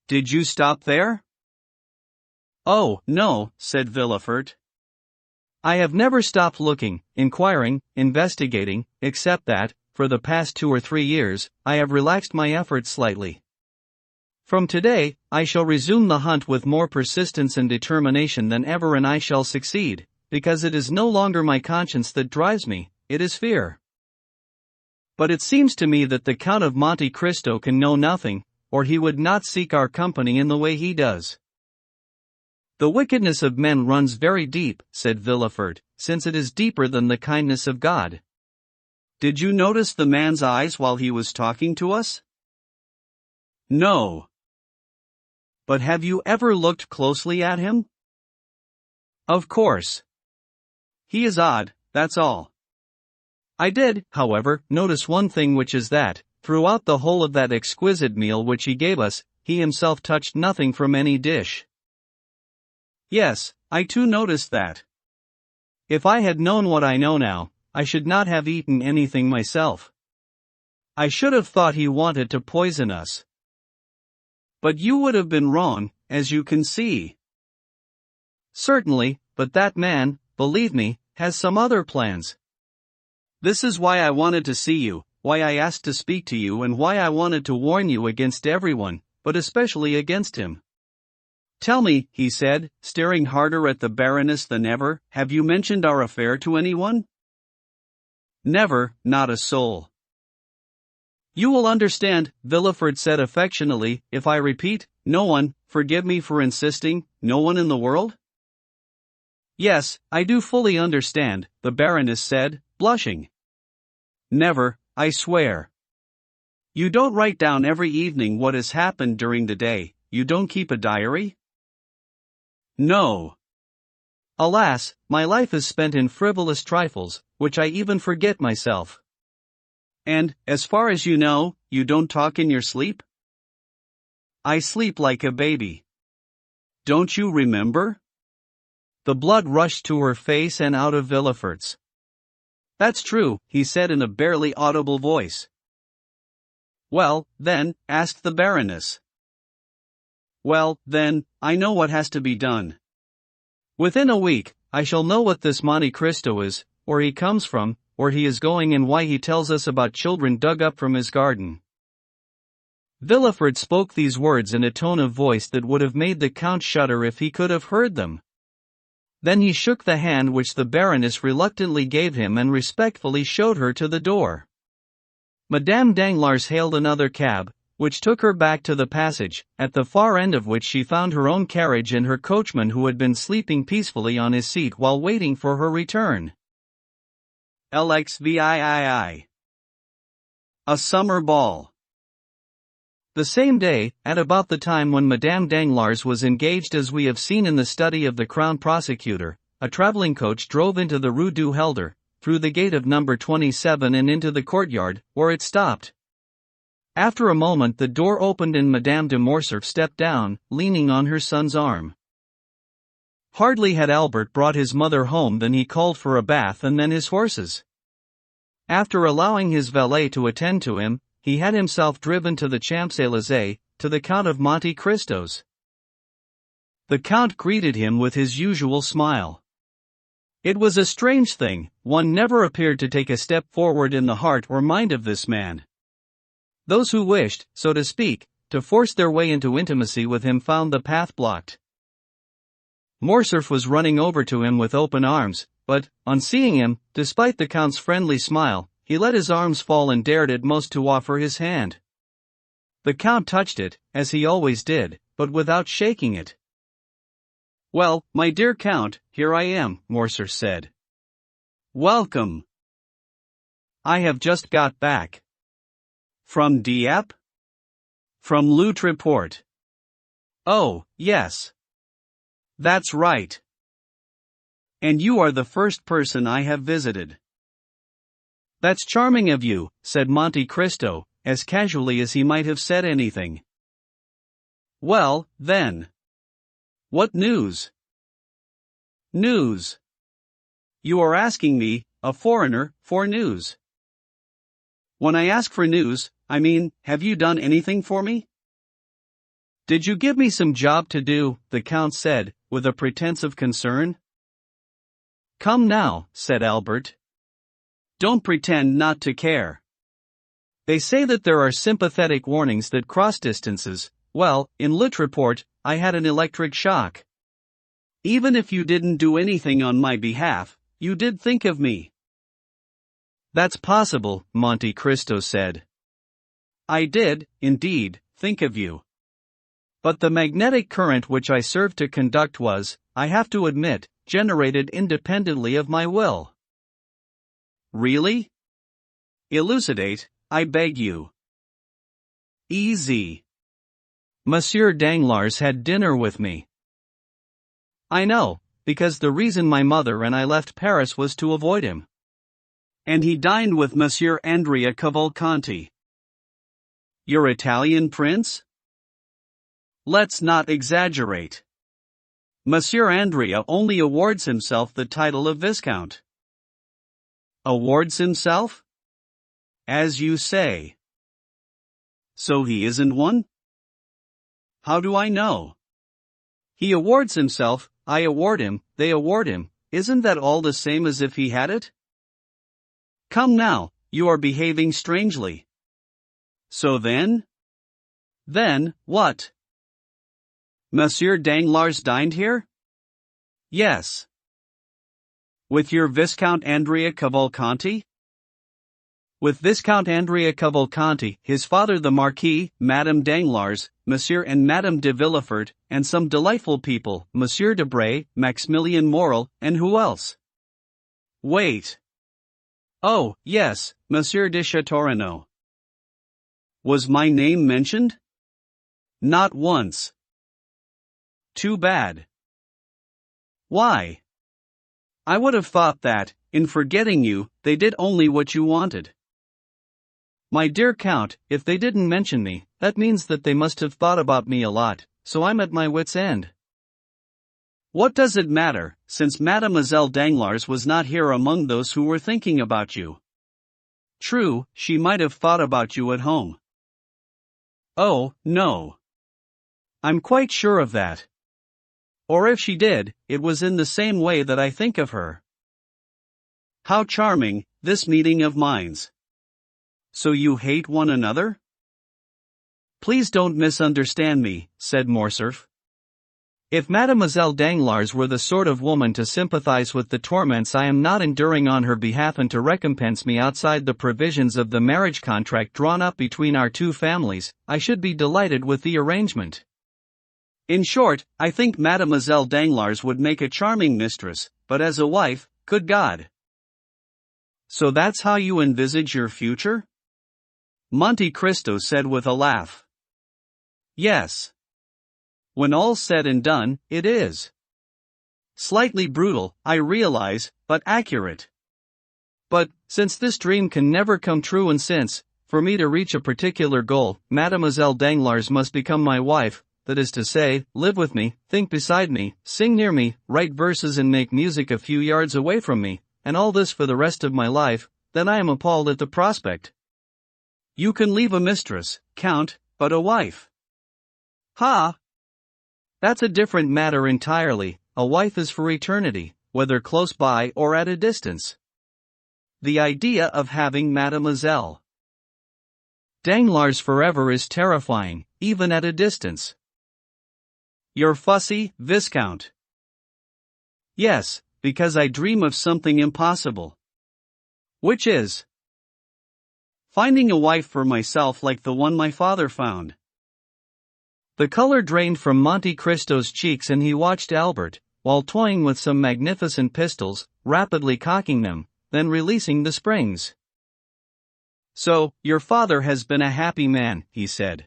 Did you stop there? Oh, no, said Villefort. I have never stopped looking, inquiring, investigating, except that, for the past 2 or 3 years, I have relaxed my efforts slightly. From today, I shall resume the hunt with more persistence and determination than ever, and I shall succeed, because it is no longer my conscience that drives me, it is fear. But it seems to me that the Count of Monte Cristo can know nothing, or he would not seek our company in the way he does. The wickedness of men runs very deep, said Villefort, since it is deeper than the kindness of God. Did you notice the man's eyes while he was talking to us? No. But have you ever looked closely at him? Of course. He is odd, that's all. I did, however, notice one thing, which is that, throughout the whole of that exquisite meal which he gave us, he himself touched nothing from any dish. Yes, I too noticed that. If I had known what I know now, I should not have eaten anything myself. I should have thought he wanted to poison us. But you would have been wrong, as you can see. Certainly, but that man, believe me, has some other plans. This is why I wanted to see you, why I asked to speak to you, and why I wanted to warn you against everyone, but especially against him. Tell me, he said, staring harder at the Baroness than ever, have you mentioned our affair to anyone? Never, not a soul. You will understand, Villefort said affectionately, if I repeat, no one, forgive me for insisting, no one in the world? Yes, I do fully understand, the Baroness said, blushing. Never, I swear. You don't write down every evening what has happened during the day, you don't keep a diary? No. Alas, my life is spent in frivolous trifles, which I even forget myself. And, as far as you know, you don't talk in your sleep? I sleep like a baby. Don't you remember? The blood rushed to her face and out of Villefort's. That's true, he said in a barely audible voice. Well, then, asked the Baroness. Well, then, I know what has to be done. Within a week, I shall know what this Monte Cristo is, where he comes from, where he is going and why he tells us about children dug up from his garden. Villefort spoke these words in a tone of voice that would have made the Count shudder if he could have heard them. Then he shook the hand which the Baroness reluctantly gave him and respectfully showed her to the door. Madame Danglars hailed another cab, which took her back to the passage, at the far end of which she found her own carriage and her coachman who had been sleeping peacefully on his seat while waiting for her return. LXVIII. A summer ball. The same day, at about the time when Madame Danglars was engaged as we have seen in the study of the Crown Prosecutor, a traveling coach drove into the Rue du Helder, through the gate of number 27 and into the courtyard, where it stopped. After a moment the door opened and Madame de Morcerf stepped down, leaning on her son's arm. Hardly had Albert brought his mother home than he called for a bath and then his horses. After allowing his valet to attend to him, he had himself driven to the Champs-Élysées, to the Count of Monte Cristo's. The Count greeted him with his usual smile. It was a strange thing, one never appeared to take a step forward in the heart or mind of this man. Those who wished, so to speak, to force their way into intimacy with him found the path blocked. Morcerf was running over to him with open arms, but, on seeing him, despite the Count's friendly smile, he let his arms fall and dared at most to offer his hand. The Count touched it, as he always did, but without shaking it. Well, my dear Count, here I am, Morcerf said. Welcome. I have just got back. From Dieppe? From Loutreport. Oh, yes. That's right. And you are the first person I have visited. That's charming of you, said Monte Cristo, as casually as he might have said anything. Well, then. What news? News. You are asking me, a foreigner, for news. When I ask for news, I mean, have you done anything for me? Did you give me some job to do, the Count said, with a pretense of concern. Come now, said Albert. Don't pretend not to care. They say that there are sympathetic warnings that cross distances. Well, in Loutreport, I had an electric shock. Even if you didn't do anything on my behalf, you did think of me. That's possible, Monte Cristo said. I did, indeed, think of you. But the magnetic current which I served to conduct was, I have to admit, generated independently of my will. Really? Elucidate, I beg you. Easy. Monsieur Danglars had dinner with me. I know, because the reason my mother and I left Paris was to avoid him. And he dined with Monsieur Andrea Cavalcanti. Your Italian prince? Let's not exaggerate. Monsieur Andrea only awards himself the title of Viscount. Awards himself? As you say. So he isn't one? How do I know? He awards himself, I award him, they award him, isn't that all the same as if he had it? Come now, you are behaving strangely. So then? Then, what? Monsieur Danglars dined here? Yes. With your Viscount Andrea Cavalcanti? With Viscount Andrea Cavalcanti, his father the Marquis, Madame Danglars, Monsieur and Madame de Villefort, and some delightful people, Monsieur de Bray, Maximilian Morel, and who else? Wait. Oh, yes, Monsieur de Châteaurenaud. Was my name mentioned? Not once. Too bad. Why? I would have thought that, in forgetting you, they did only what you wanted. My dear Count, if they didn't mention me, that means that they must have thought about me a lot, so I'm at my wit's end. What does it matter, since Mademoiselle Danglars was not here among those who were thinking about you? True, she might have thought about you at home. Oh, no. I'm quite sure of that. Or if she did, it was in the same way that I think of her. How charming, this meeting of minds. So you hate one another? Please don't misunderstand me, said Morcerf. If Mademoiselle Danglars were the sort of woman to sympathize with the torments I am not enduring on her behalf and to recompense me outside the provisions of the marriage contract drawn up between our two families, I should be delighted with the arrangement. In short, I think Mademoiselle Danglars would make a charming mistress, but as a wife, good God. So that's how you envisage your future? Monte Cristo said with a laugh. Yes. When all's said and done, it is. Slightly brutal, I realize, but accurate. But, since this dream can never come true and since, for me to reach a particular goal, Mademoiselle Danglars must become my wife, that is to say, live with me, think beside me, sing near me, write verses and make music a few yards away from me, and all this for the rest of my life, then I am appalled at the prospect. You can leave a mistress, Count, but a wife. Ha! That's a different matter entirely. A wife is for eternity, whether close by or at a distance. The idea of having Mademoiselle Danglars forever is terrifying, even at a distance. You're fussy, Viscount. Yes, because I dream of something impossible. Which is finding a wife for myself like the one my father found. The color drained from Monte Cristo's cheeks and he watched Albert, while toying with some magnificent pistols, rapidly cocking them, then releasing the springs. So, your father has been a happy man, he said.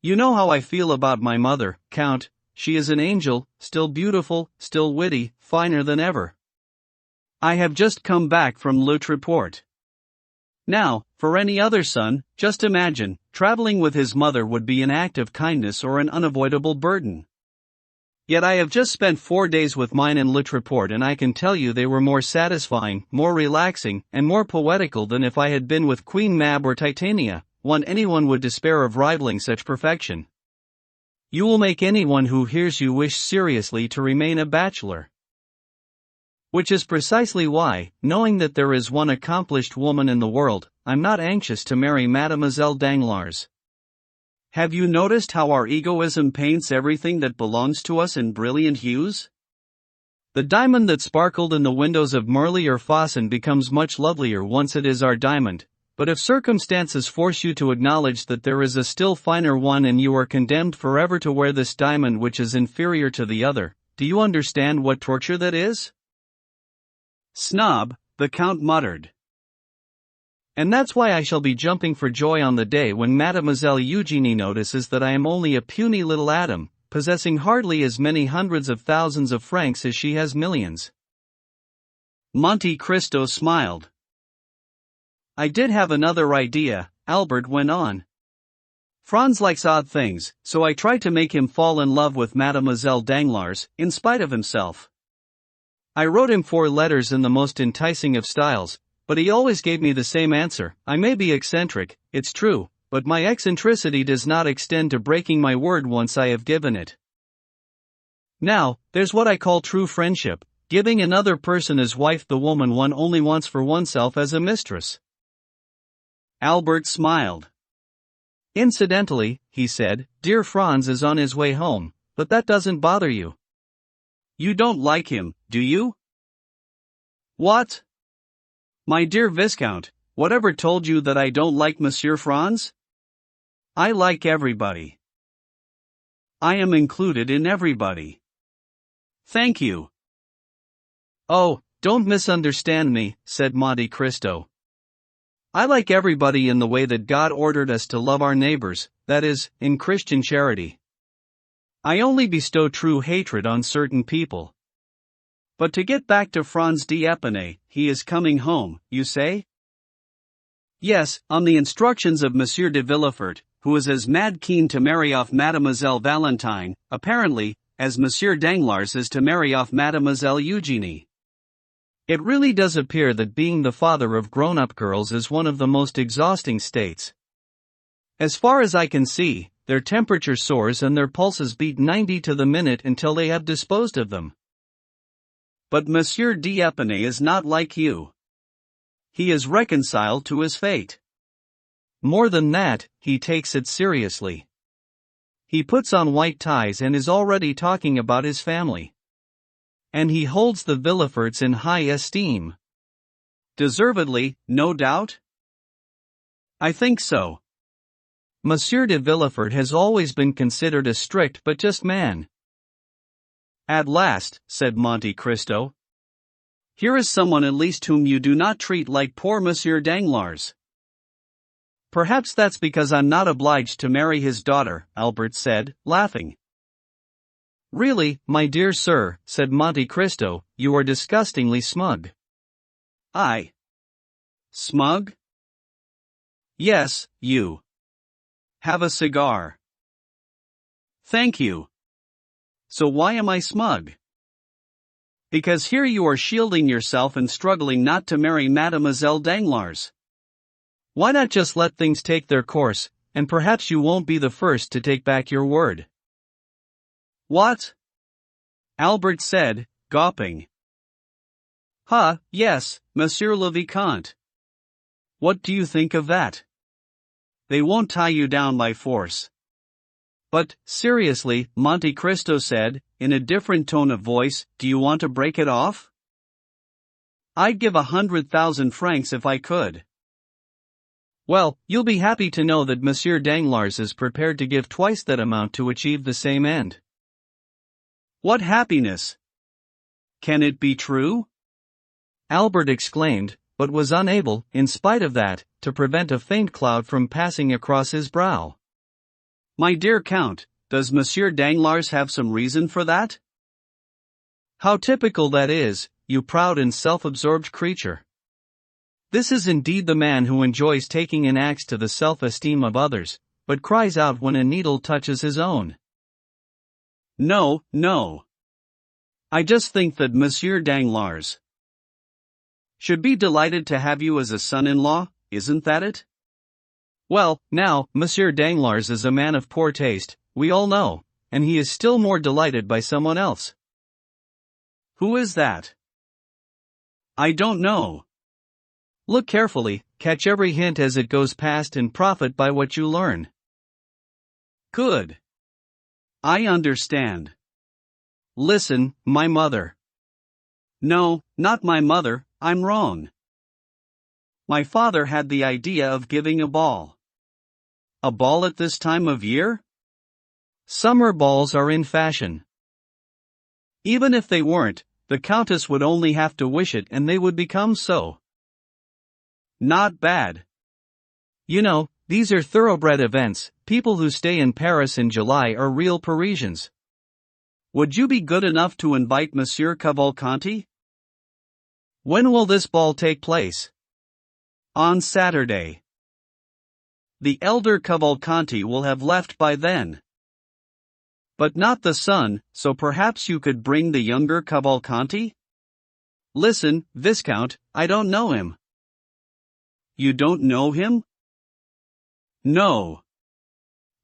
You know how I feel about my mother, Count. She is an angel, still beautiful, still witty, finer than ever. I have just come back from Le Treport. Now, for any other son, just imagine, traveling with his mother would be an act of kindness or an unavoidable burden. Yet I have just spent 4 days with mine in Le Treport and I can tell you they were more satisfying, more relaxing, and more poetical than if I had been with Queen Mab or Titania. Anyone would despair of rivaling such perfection. You will make anyone who hears you wish seriously to remain a bachelor. Which is precisely why, knowing that there is one accomplished woman in the world, I'm not anxious to marry Mademoiselle Danglars. Have you noticed how our egoism paints everything that belongs to us in brilliant hues? The diamond that sparkled in the windows of Merli or Fossin becomes much lovelier once it is our diamond, but if circumstances force you to acknowledge that there is a still finer one and you are condemned forever to wear this diamond which is inferior to the other, do you understand what torture that is? Snob, the Count muttered. And that's why I shall be jumping for joy on the day when Mademoiselle Eugenie notices that I am only a puny little atom, possessing hardly as many hundreds of thousands of francs as she has millions. Monte Cristo smiled. I did have another idea, Albert went on. Franz likes odd things, so I tried to make him fall in love with Mademoiselle Danglars, in spite of himself. I wrote him 4 letters in the most enticing of styles, but he always gave me the same answer. I may be eccentric, it's true, but my eccentricity does not extend to breaking my word once I have given it. Now, there's what I call true friendship, giving another person as wife the woman one only wants for oneself as a mistress. Albert smiled. Incidentally, he said, dear Franz is on his way home, but that doesn't bother you. You don't like him, do you? What? My dear Viscount, Whatever told you that I don't like Monsieur Franz? I like everybody. I am included in everybody. Thank you. Oh, don't misunderstand me, said Monte Cristo. I like everybody in the way that God ordered us to love our neighbors, that is, in Christian charity. I only bestow true hatred on certain people. But to get back to Franz d'Épinay, he is coming home, you say? Yes, on the instructions of Monsieur de Villefort, who is as mad keen to marry off Mademoiselle Valentine, apparently, as Monsieur Danglars is to marry off Mademoiselle Eugénie. It really does appear that being the father of grown-up girls is one of the most exhausting states. As far as I can see, their temperature soars and their pulses beat 90 to the minute until they have disposed of them. But Monsieur d'Épinay is not like you. He is reconciled to his fate. More than that, he takes it seriously. He puts on white ties and is already talking about his family. And he holds the Villeforts in high esteem. Deservedly, no doubt? I think so. Monsieur de Villefort has always been considered a strict but just man. At last, said Monte Cristo. Here is someone at least whom you do not treat like poor Monsieur Danglars. Perhaps that's because I'm not obliged to marry his daughter, Albert said, laughing. Really, my dear sir, said Monte Cristo, you are disgustingly smug. I? Smug? Yes, you. Have a cigar. Thank you. So why am I smug? Because here you are shielding yourself and struggling not to marry Mademoiselle Danglars. Why not just let things take their course, and perhaps you won't be the first to take back your word. What? Albert said, gawping. Yes, Monsieur le Vicomte. What do you think of that? They won't tie you down by force. But, seriously, Monte Cristo said, in a different tone of voice, do you want to break it off? I'd give 100,000 francs if I could. Well, you'll be happy to know that Monsieur Danglars is prepared to give twice that amount to achieve the same end. What happiness! Can it be true? Albert exclaimed, but was unable, in spite of that, to prevent a faint cloud from passing across his brow. My dear Count, does Monsieur Danglars have some reason for that? How typical that is, you proud and self-absorbed creature. This is indeed the man who enjoys taking an axe to the self-esteem of others, but cries out when a needle touches his own. No. I just think that Monsieur Danglars should be delighted to have you as a son-in-law, isn't that it? Well, now, Monsieur Danglars is a man of poor taste, we all know, and he is still more delighted by someone else. Who is that? I don't know. Look carefully, catch every hint as it goes past and profit by what you learn. Good. I understand. Listen, my mother. No, not my mother, I'm wrong. My father had the idea of giving a ball. A ball at this time of year? Summer balls are in fashion. Even if they weren't, the Countess would only have to wish it and they would become so. Not bad. You know, these are thoroughbred events, people who stay in Paris in July are real Parisians. Would you be good enough to invite Monsieur Cavalcanti? When will this ball take place? On Saturday. The elder Cavalcanti will have left by then. But not the son, so perhaps you could bring the younger Cavalcanti? Listen, Viscount, I don't know him. You don't know him? No.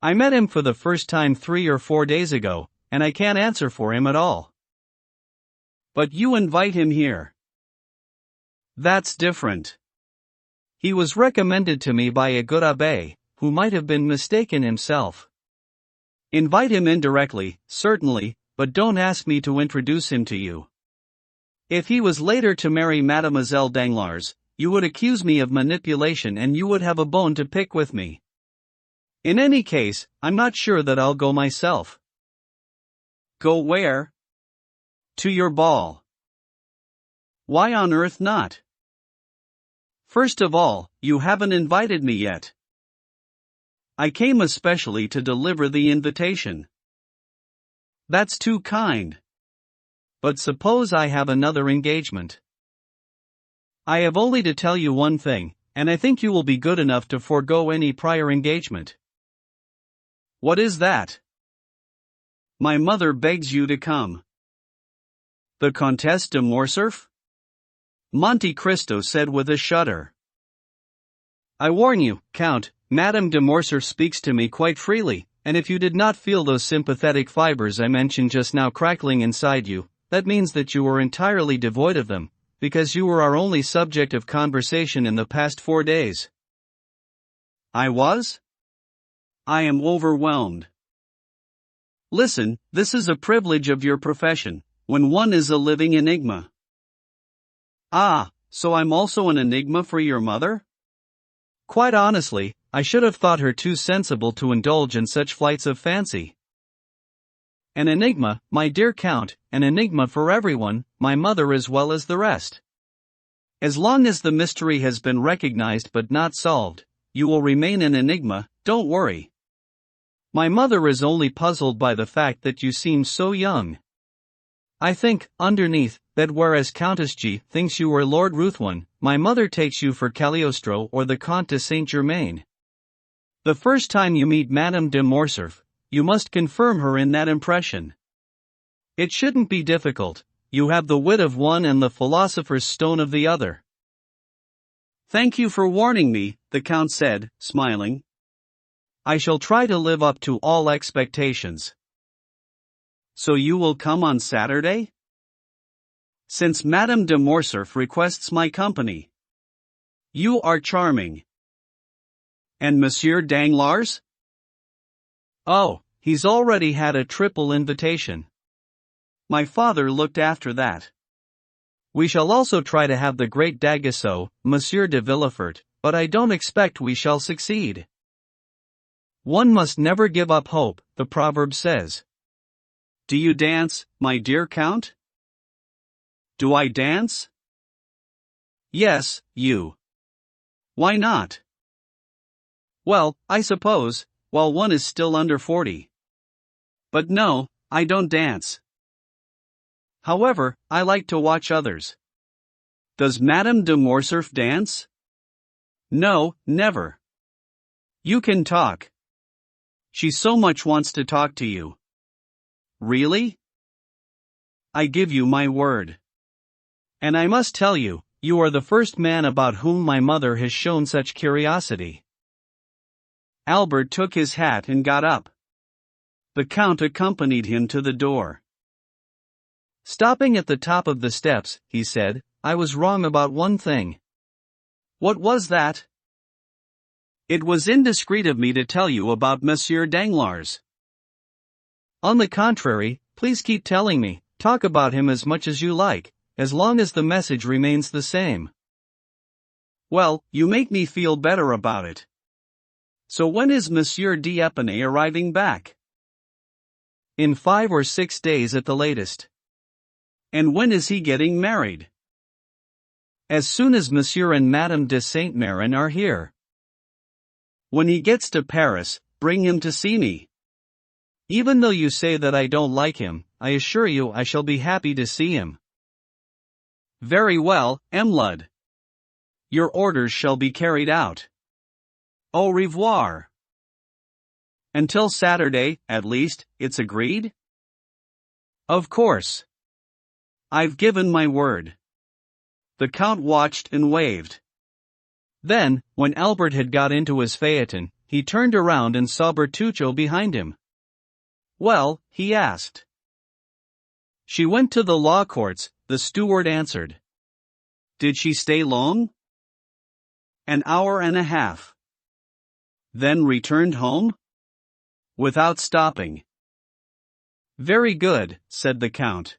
I met him for the first time 3 or 4 days ago, and I can't answer for him at all. But you invite him here. That's different. He was recommended to me by a good abbé, who might have been mistaken himself. Invite him indirectly, certainly, but don't ask me to introduce him to you. If he was later to marry Mademoiselle Danglars, you would accuse me of manipulation and you would have a bone to pick with me. In any case, I'm not sure that I'll go myself. Go where? To your ball. Why on earth not? First of all, you haven't invited me yet. I came especially to deliver the invitation. That's too kind. But suppose I have another engagement. I have only to tell you one thing, and I think you will be good enough to forego any prior engagement. What is that? My mother begs you to come. The Comtesse de Morcerf? Monte Cristo said with a shudder. I warn you, Count, Madame de Morcerf speaks to me quite freely, and if you did not feel those sympathetic fibers I mentioned just now crackling inside you, that means that you were entirely devoid of them, because you were our only subject of conversation in the past 4 days. I was? I am overwhelmed. Listen, this is a privilege of your profession, when one is a living enigma. Ah, so I'm also an enigma for your mother? Quite honestly, I should have thought her too sensible to indulge in such flights of fancy. An enigma, my dear Count, an enigma for everyone, my mother as well as the rest. As long as the mystery has been recognized but not solved, you will remain an enigma, don't worry. My mother is only puzzled by the fact that you seem so young. I think, underneath, that whereas Countess G thinks you are Lord Ruthven, my mother takes you for Cagliostro or the Comte de Saint-Germain. The first time you meet Madame de Morcerf, you must confirm her in that impression. It shouldn't be difficult, you have the wit of one and the philosopher's stone of the other. Thank you for warning me, the Count said, smiling. I shall try to live up to all expectations. So you will come on Saturday? Since Madame de Morcerf requests my company. You are charming. And Monsieur Danglars? Oh, he's already had a triple invitation. My father looked after that. We shall also try to have the great D'Aguesseau, Monsieur de Villefort, but I don't expect we shall succeed. One must never give up hope, the proverb says. Do you dance, my dear Count? Do I dance? Yes, you. Why not? Well, I suppose, while one is still under 40. But no, I don't dance. However, I like to watch others. Does Madame de Morcerf dance? No, never. You can talk. She so much wants to talk to you. Really? I give you my word. And I must tell you, you are the first man about whom my mother has shown such curiosity. Albert took his hat and got up. The Count accompanied him to the door. Stopping at the top of the steps, he said, I was wrong about one thing. What was that? It was indiscreet of me to tell you about Monsieur Danglars. On the contrary, please keep telling me, talk about him as much as you like, as long as the message remains the same. Well, you make me feel better about it. So when is Monsieur d'Épinay arriving back? In 5 or 6 days at the latest. And when is he getting married? As soon as Monsieur and Madame de Saint-Méran are here. When he gets to Paris, bring him to see me. Even though you say that I don't like him, I assure you I shall be happy to see him. Very well, Emlud. Your orders shall be carried out. Au revoir. Until Saturday, at least, it's agreed? Of course. I've given my word. The Count watched and waved. Then, when Albert had got into his phaeton, he turned around and saw Bertuccio behind him. Well, he asked. She went to the law courts, the steward answered. Did she stay long? An hour and a half. Then returned home? Without stopping. Very good, said the Count.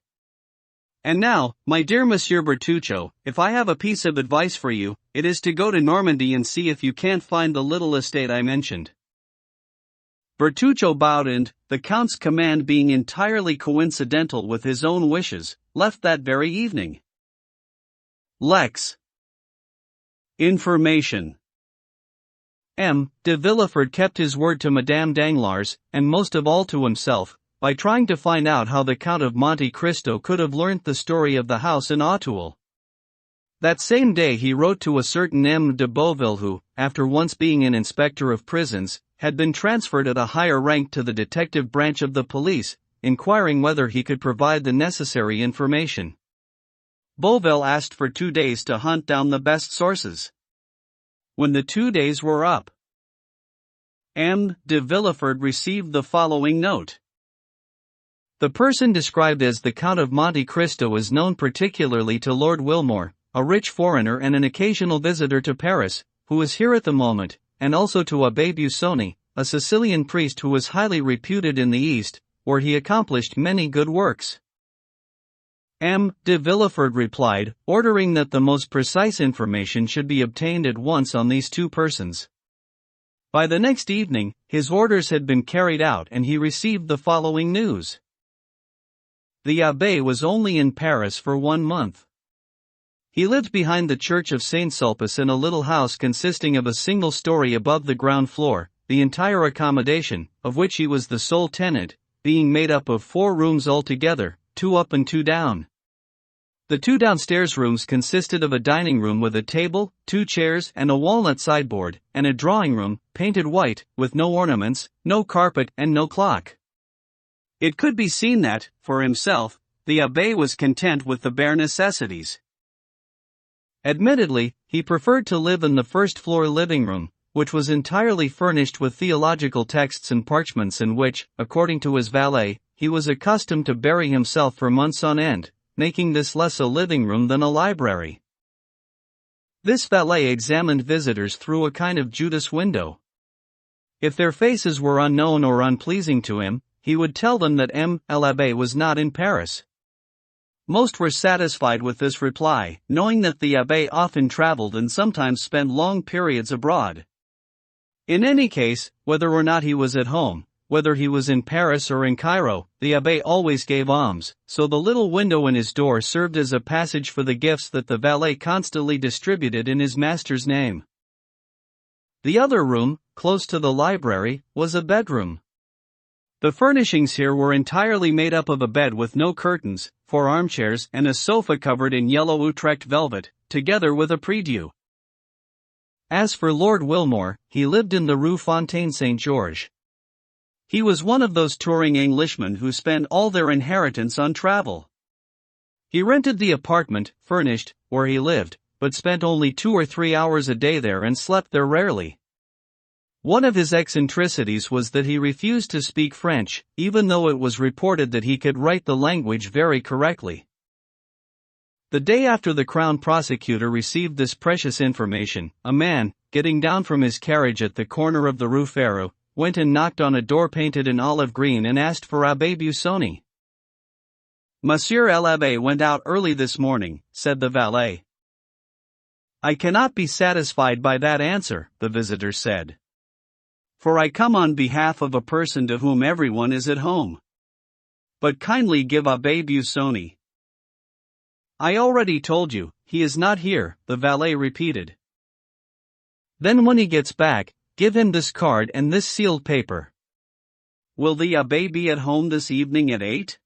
And now, my dear Monsieur Bertuccio, if I have a piece of advice for you, it is to go to Normandy and see if you can't find the little estate I mentioned. Bertuccio bowed and, the Count's command being entirely coincidental with his own wishes, left that very evening. Lex. Information. M. de Villefort kept his word to Madame Danglars, and most of all to himself, by trying to find out how the Count of Monte Cristo could have learnt the story of the house in Auteuil. That same day he wrote to a certain M. de Beauville who, after once being an inspector of prisons, had been transferred at a higher rank to the detective branch of the police, inquiring whether he could provide the necessary information. Beauville asked for 2 days to hunt down the best sources. When the 2 days were up, M. de Villefort received the following note. The person described as the Count of Monte Cristo is known particularly to Lord Wilmore, a rich foreigner and an occasional visitor to Paris, who is here at the moment, and also to Abbé Busoni, a Sicilian priest who is highly reputed in the East, where he accomplished many good works. M. de Villefort replied, ordering that the most precise information should be obtained at once on these 2 persons. By the next evening, his orders had been carried out and he received the following news. The abbé was only in Paris for 1 month. He lived behind the church of Saint Sulpice in a little house consisting of a single story above the ground floor, the entire accommodation, of which he was the sole tenant, being made up of 4 rooms altogether, 2 up and 2 down. The 2 downstairs rooms consisted of a dining room with a table, 2 chairs and a walnut sideboard, and a drawing room, painted white, with no ornaments, no carpet and no clock. It could be seen that, for himself, the abbé was content with the bare necessities. Admittedly, he preferred to live in the first-floor living room, which was entirely furnished with theological texts and parchments in which, according to his valet, he was accustomed to bury himself for months on end, making this less a living room than a library. This valet examined visitors through a kind of Judas window. If their faces were unknown or unpleasing to him, he would tell them that M. l'Abbé was not in Paris. Most were satisfied with this reply, knowing that the abbé often traveled and sometimes spent long periods abroad. In any case, whether or not he was at home, whether he was in Paris or in Cairo, the abbé always gave alms, so the little window in his door served as a passage for the gifts that the valet constantly distributed in his master's name. The other room, close to the library, was a bedroom. The furnishings here were entirely made up of a bed with no curtains, 4 armchairs and a sofa covered in yellow Utrecht velvet, together with a prie-dieu. As for Lord Wilmore, he lived in the Rue Fontaine Saint-Georges. He was one of those touring Englishmen who spend all their inheritance on travel. He rented the apartment, furnished, where he lived, but spent only 2 or 3 hours a day there and slept there rarely. One of his eccentricities was that he refused to speak French, even though it was reported that he could write the language very correctly. The day after the Crown Prosecutor received this precious information, a man, getting down from his carriage at the corner of the Rue Férou, went and knocked on a door painted in olive green and asked for Abbé Busoni. Monsieur l'Abbé went out early this morning, said the valet. I cannot be satisfied by that answer, the visitor said. For I come on behalf of a person to whom everyone is at home. But kindly give Abbé Busoni. I already told you, he is not here, the valet repeated. Then when he gets back, give him this card and this sealed paper. Will the abbé be at home this evening at 8?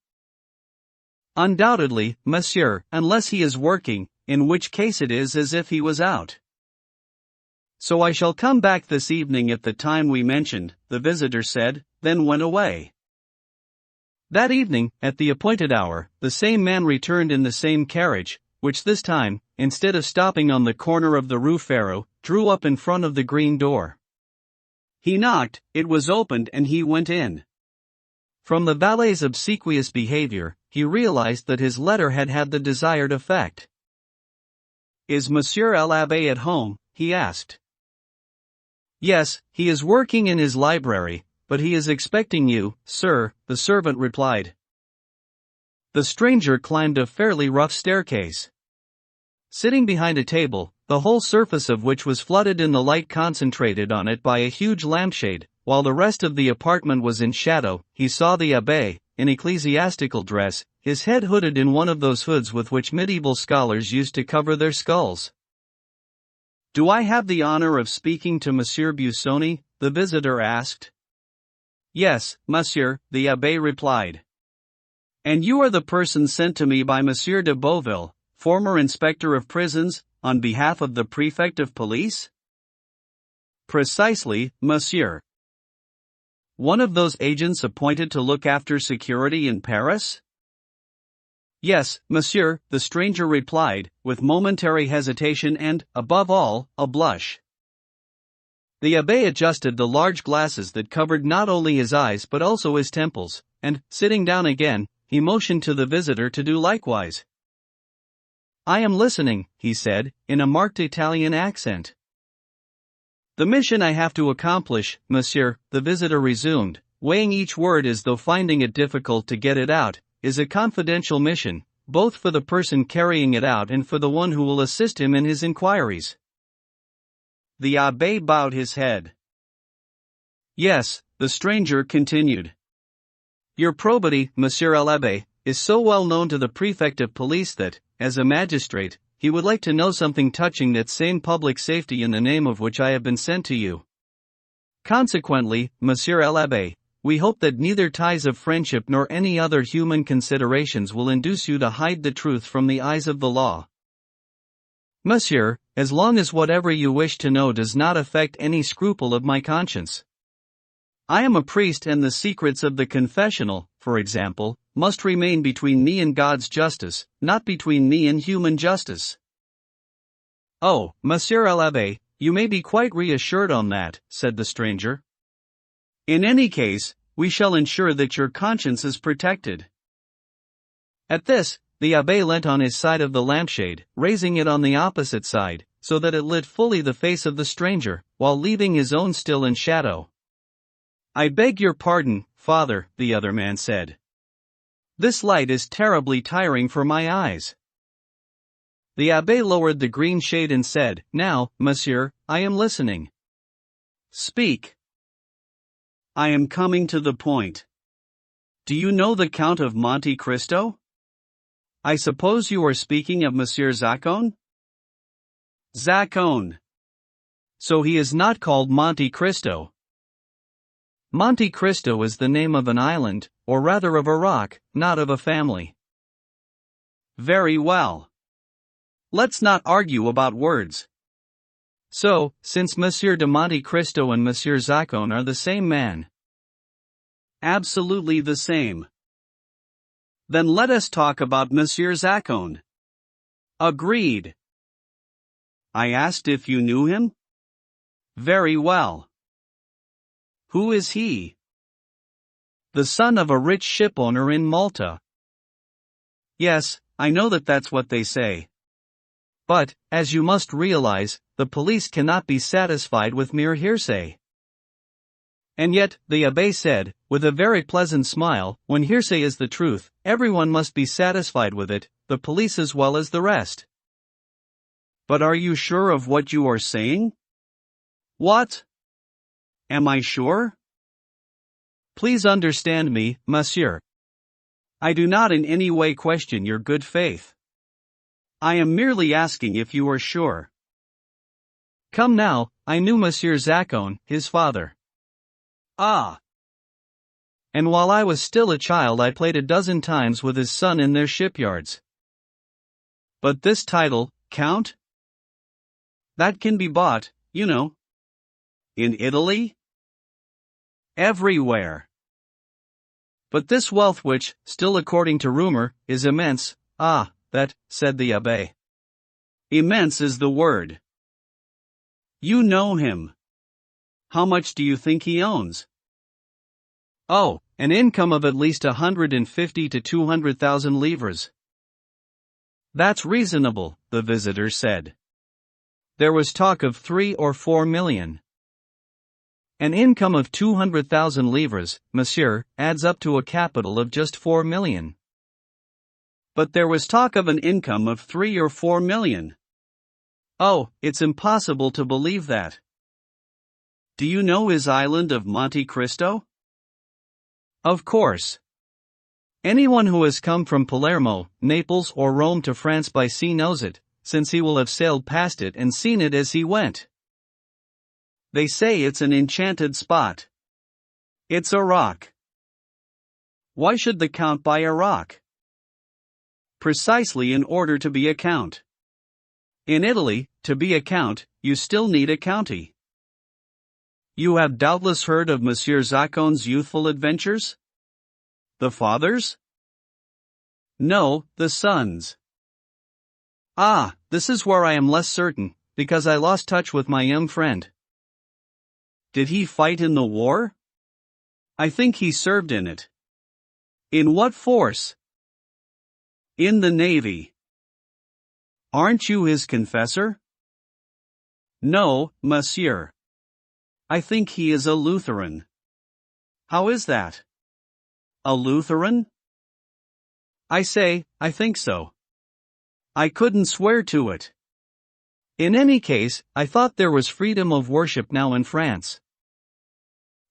Undoubtedly, monsieur, unless he is working, in which case it is as if he was out. So I shall come back this evening at the time we mentioned, the visitor said, then went away. That evening, at the appointed hour, the same man returned in the same carriage, which this time, instead of stopping on the corner of the Rue Férou, drew up in front of the green door. He knocked, it was opened and he went in. From the valet's obsequious behavior, he realized that his letter had had the desired effect. Is Monsieur l'Abbé at home? He asked. Yes, he is working in his library, but he is expecting you, sir, the servant replied. The stranger climbed a fairly rough staircase. Sitting behind a table, the whole surface of which was flooded in the light concentrated on it by a huge lampshade, while the rest of the apartment was in shadow, he saw the abbé, in ecclesiastical dress, his head hooded in one of those hoods with which medieval scholars used to cover their skulls. "Do I have the honor of speaking to Monsieur Busoni?" the visitor asked. "Yes, monsieur," the abbé replied. "And you are the person sent to me by Monsieur de Beauville, former inspector of prisons, on behalf of the prefect of police?" "Precisely, monsieur." "One of those agents appointed to look after security in Paris?" "Yes, monsieur," the stranger replied, with momentary hesitation and, above all, a blush. The abbé adjusted the large glasses that covered not only his eyes but also his temples, and, sitting down again, he motioned to the visitor to do likewise. "I am listening," he said, in a marked Italian accent. "The mission I have to accomplish, monsieur," the visitor resumed, weighing each word as though finding it difficult to get it out, "is a confidential mission, both for the person carrying it out and for the one who will assist him in his inquiries." The abbé bowed his head. "Yes," the stranger continued. "Your probity, monsieur l'abbé, is so well known to the prefect of police that, as a magistrate, he would like to know something touching that same public safety in the name of which I have been sent to you. Consequently, monsieur l'abbé, we hope that neither ties of friendship nor any other human considerations will induce you to hide the truth from the eyes of the law. Monsieur, as long as whatever you wish to know does not affect any scruple of my conscience. I am a priest and the secrets of the confessional, for example, must remain between me and God's justice, not between me and human justice." "Oh, monsieur l'abbé, you may be quite reassured on that," said the stranger. "In any case, we shall ensure that your conscience is protected." At this, the abbé leant on his side of the lampshade, raising it on the opposite side, so that it lit fully the face of the stranger, while leaving his own still in shadow. "I beg your pardon, father," the other man said. "This light is terribly tiring for my eyes." The abbé lowered the green shade and said, "Now, monsieur, I am listening. Speak." "I am coming to the point. Do you know the Count of Monte Cristo? I suppose you are speaking of Monsieur Zaccone?" "Zaccone. So he is not called Monte Cristo." "Monte Cristo is the name of an island, or rather of a rock, not of a family." "Very well. Let's not argue about words. So, since Monsieur de Monte Cristo and Monsieur Zaccone are the same man?" "Absolutely the same." "Then let us talk about Monsieur Zaccone." "Agreed." "I asked if you knew him?" "Very well." "Who is he?" "The son of a rich shipowner in Malta." "Yes, I know that's what they say. But, as you must realize, the police cannot be satisfied with mere hearsay." "And yet," the abbé said, with a very pleasant smile, "when hearsay is the truth, everyone must be satisfied with it, the police as well as the rest." "But are you sure of what you are saying?" "What? Am I sure?" "Please understand me, monsieur. I do not in any way question your good faith. I am merely asking if you are sure." "Come now, I knew Monsieur Zaccone, his father." "Ah. And while I was still a child I played a dozen times with his son in their shipyards." "But this title, Count? That can be bought, you know." "In Italy?" "Everywhere." "But this wealth which, still according to rumor, is immense." "Ah, that," said the abbé. "Immense is the word." "You know him. How much do you think he owns?" "Oh, an income of at least 150 to 200,000 livres." "That's reasonable," the visitor said. "There was talk of 3 or 4 million. An income of 200,000 livres, monsieur, adds up to a capital of just 4 million. But there was talk of an income of 3 or 4 million. Oh, it's impossible to believe that. Do you know his island of Monte Cristo? Of course. Anyone who has come from Palermo, Naples or Rome to France by sea knows it, since he will have sailed past it and seen it as he went. They say it's an enchanted spot. It's a rock. Why should the Count buy a rock? Precisely in order to be a Count. In Italy, to be a Count, you still need a county. You have doubtless heard of Monsieur Zaccone's youthful adventures? The father's? No, the son's. Ah, this is where I am less certain, because I lost touch with my young friend. Did he fight in the war? I think he served in it. In what force? In the Navy. Aren't you his confessor? No, monsieur. I think he is a Lutheran. How is that? A Lutheran? I say, I think so. I couldn't swear to it. In any case, I thought there was freedom of worship now in France.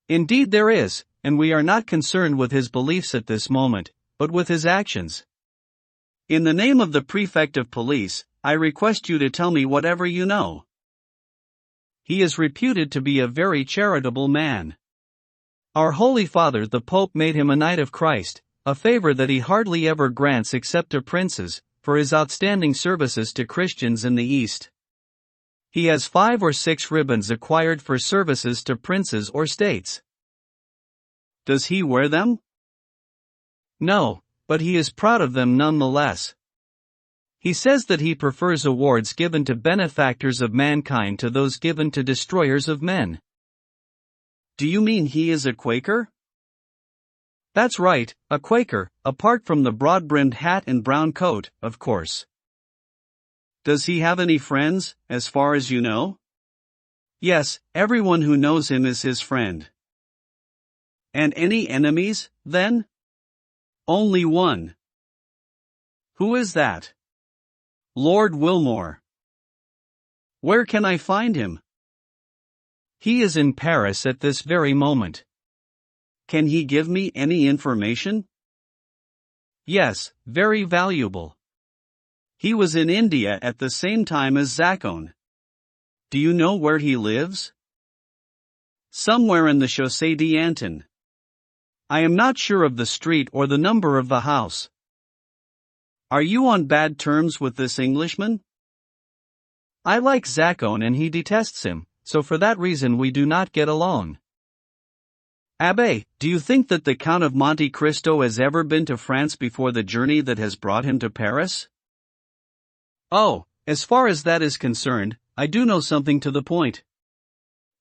Indeed there is, and we are not concerned with his beliefs at this moment, but with his actions. In the name of the prefect of police, I request you to tell me whatever you know. He is reputed to be a very charitable man. Our Holy Father the Pope made him a Knight of Christ, a favor that he hardly ever grants except to princes, for his outstanding services to Christians in the East. He has 5 or 6 ribbons acquired for services to princes or states. Does he wear them? No, but he is proud of them nonetheless. He says that he prefers awards given to benefactors of mankind to those given to destroyers of men. Do you mean he is a Quaker? That's right, a Quaker, apart from the broad-brimmed hat and brown coat, of course. Does he have any friends, as far as you know? Yes, everyone who knows him is his friend. And any enemies, then? Only one. Who is that? Lord Wilmore. Where can I find him? He is in Paris at this very moment. Can he give me any information? Yes, very valuable. He was in India at the same time as Zaccone. Do you know where he lives? Somewhere in the Chaussée d'Antin. I am not sure of the street or the number of the house. Are you on bad terms with this Englishman? I like Zaccone and he detests him, so for that reason we do not get along. Abbé, do you think that the Count of Monte Cristo has ever been to France before the journey that has brought him to Paris? Oh, as far as that is concerned, I do know something to the point.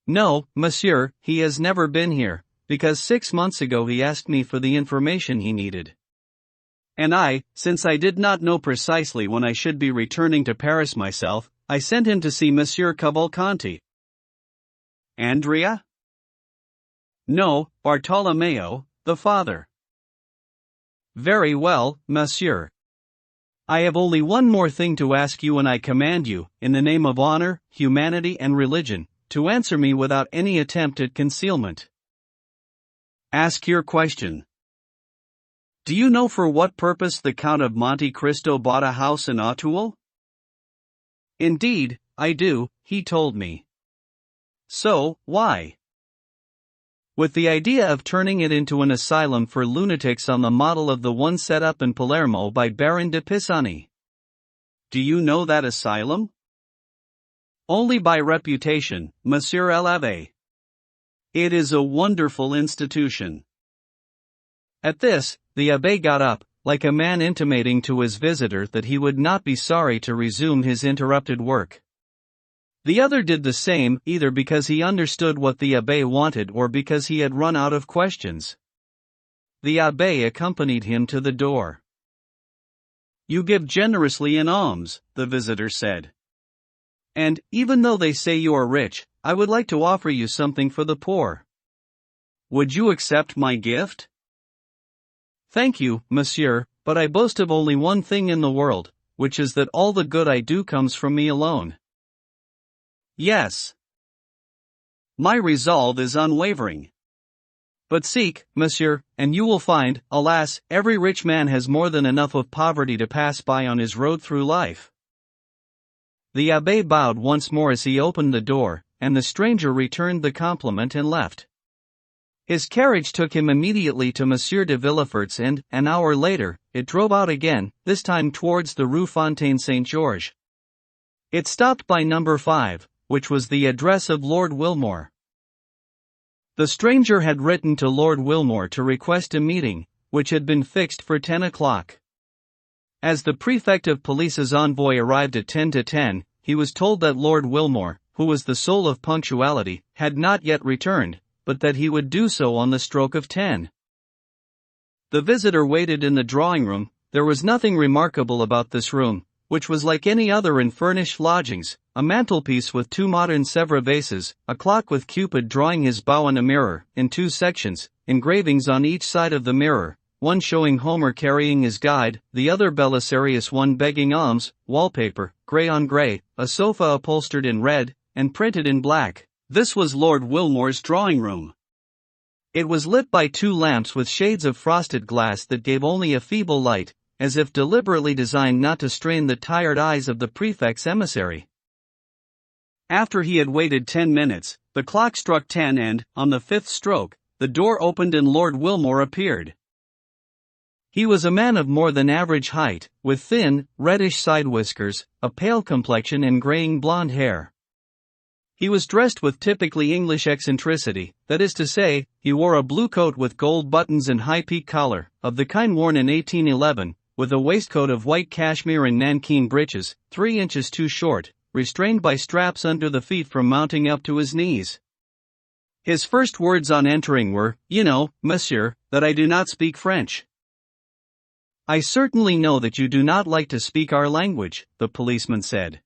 No, monsieur, he has never been here, because 6 months ago he asked me for the information he needed. And I, since I did not know precisely when I should be returning to Paris myself, I sent him to see Monsieur Cavalcanti. Andrea? No, Bartolomeo, the father. Very well, monsieur. I have only one more thing to ask you and I command you, in the name of honor, humanity and religion, to answer me without any attempt at concealment. Ask your question. Do you know for what purpose the Count of Monte Cristo bought a house in Auteuil? Indeed, I do, he told me. So, why? With the idea of turning it into an asylum for lunatics on the model of the one set up in Palermo by Baron de Pisani. Do you know that asylum? Only by reputation, Monsieur l'Abbé. It is a wonderful institution. At this, the abbé got up, like a man intimating to his visitor that he would not be sorry to resume his interrupted work. The other did the same, either because he understood what the abbé wanted or because he had run out of questions. The abbé accompanied him to the door. You give generously in alms, the visitor said. And, even though they say you are rich, I would like to offer you something for the poor. Would you accept my gift? Thank you, monsieur, but I boast of only one thing in the world, which is that all the good I do comes from me alone. Yes. My resolve is unwavering. But seek, monsieur, and you will find, alas, every rich man has more than enough of poverty to pass by on his road through life. The abbé bowed once more as he opened the door, and the stranger returned the compliment and left. His carriage took him immediately to Monsieur de Villefort's, and, an hour later, it drove out again, this time towards the Rue Fontaine Saint-Georges. It stopped by number 5, which was the address of Lord Wilmore. The stranger had written to Lord Wilmore to request a meeting, which had been fixed for 10 o'clock. As the prefect of police's envoy arrived at 10 to 10, he was told that Lord Wilmore, who was the soul of punctuality, had not yet returned, but that he would do so on the stroke of 10. The visitor waited in the drawing-room. There was nothing remarkable about this room, which was like any other in furnished lodgings: a mantelpiece with 2 modern Sèvres vases, a clock with Cupid drawing his bow and a mirror, in 2 sections, engravings on each side of the mirror, one showing Homer carrying his guide, the other Belisarius one begging alms, wallpaper, grey on grey, a sofa upholstered in red, and printed in black. This was Lord Wilmore's drawing-room. It was lit by 2 lamps with shades of frosted glass that gave only a feeble light, as if deliberately designed not to strain the tired eyes of the prefect's emissary. After he had waited 10 minutes, the clock struck 10 and, on the 5th stroke, the door opened and Lord Wilmore appeared. He was a man of more than average height, with thin, reddish side whiskers, a pale complexion and graying blonde hair. He was dressed with typically English eccentricity, that is to say, he wore a blue coat with gold buttons and high peak collar, of the kind worn in 1811, with a waistcoat of white cashmere and nankeen breeches, 3 inches too short, restrained by straps under the feet from mounting up to his knees. His first words on entering were, "You know, monsieur, that I do not speak French." "I certainly know that you do not like to speak our language," the policeman said.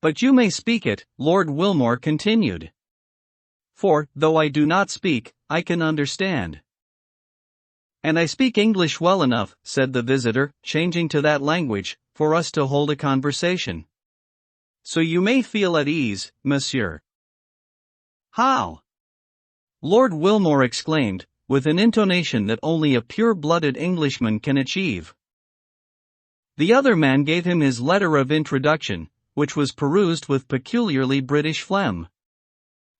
"But you may speak it," Lord Wilmore continued. "For, though I do not speak, I can understand." "And I speak English well enough," said the visitor, changing to that language, "for us to hold a conversation. So you may feel at ease, monsieur." "How?" Lord Wilmore exclaimed, with an intonation that only a pure-blooded Englishman can achieve. The other man gave him his letter of introduction, which was perused with peculiarly British phlegm.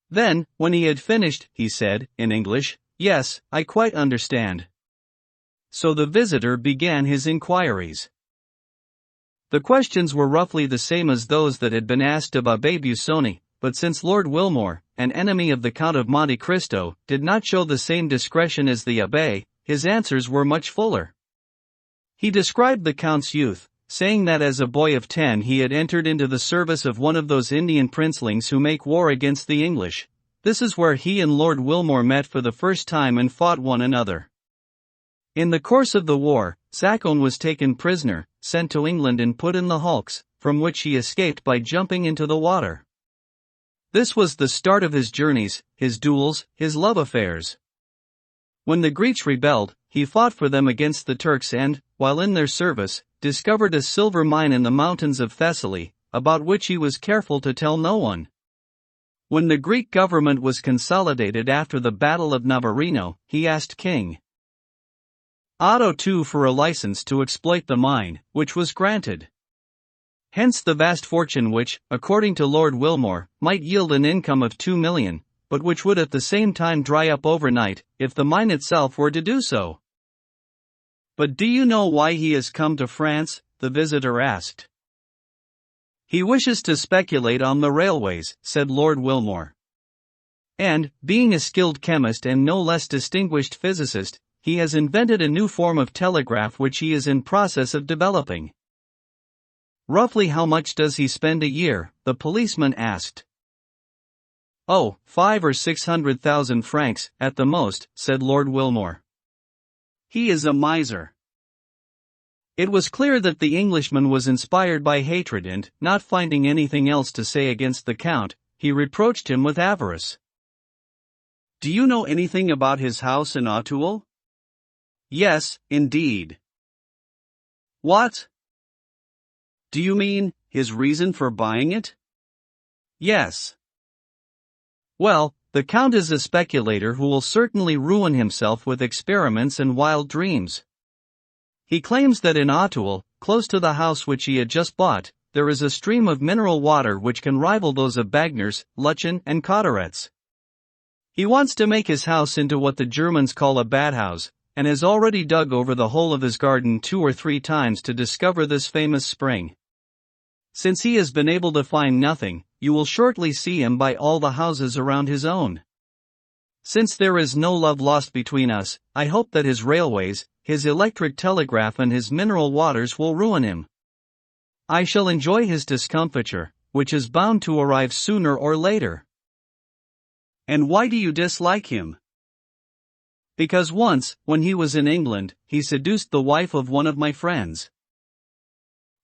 Then, when he had finished, he said, in English, "Yes, I quite understand." So the visitor began his inquiries. The questions were roughly the same as those that had been asked of Abbé Busoni, but since Lord Wilmore, an enemy of the Count of Monte Cristo, did not show the same discretion as the abbé, his answers were much fuller. He described the Count's youth, saying that as a boy of 10 he had entered into the service of one of those Indian princelings who make war against the English. This is where he and Lord Wilmore met for the first time and fought one another. In the course of the war, Sacon was taken prisoner, sent to England and put in the hulks, from which he escaped by jumping into the water. This was the start of his journeys, his duels, his love affairs. When the Greeks rebelled, he fought for them against the Turks and, while in their service, discovered a silver mine in the mountains of Thessaly, about which he was careful to tell no one. When the Greek government was consolidated after the Battle of Navarino, he asked King Otto II for a license to exploit the mine, which was granted. Hence the vast fortune which, according to Lord Wilmore, might yield an income of 2 million, but which would at the same time dry up overnight, if the mine itself were to do so. "But do you know why he has come to France?" the visitor asked. "He wishes to speculate on the railways," said Lord Wilmore. "And, being a skilled chemist and no less distinguished physicist, he has invented a new form of telegraph which he is in process of developing." "Roughly how much does he spend a year?" the policeman asked. "Oh, 500 or 600,000 francs, at the most," said Lord Wilmore. "He is a miser." It was clear that the Englishman was inspired by hatred and, not finding anything else to say against the Count, he reproached him with avarice. "Do you know anything about his house in Auteuil?" "Yes, indeed. What? Do you mean, his reason for buying it? Yes. Well, the Count is a speculator who will certainly ruin himself with experiments and wild dreams. He claims that in Auteuil, close to the house which he had just bought, there is a stream of mineral water which can rival those of Bagners, Lutchen and Cotteret's. He wants to make his house into what the Germans call a badhouse, and has already dug over the whole of his garden 2 or 3 times to discover this famous spring. Since he has been able to find nothing, you will shortly see him buy all the houses around his own. Since there is no love lost between us, I hope that his railways, his electric telegraph and his mineral waters will ruin him. I shall enjoy his discomfiture, which is bound to arrive sooner or later. And why do you dislike him? Because once, when he was in England, he seduced the wife of one of my friends.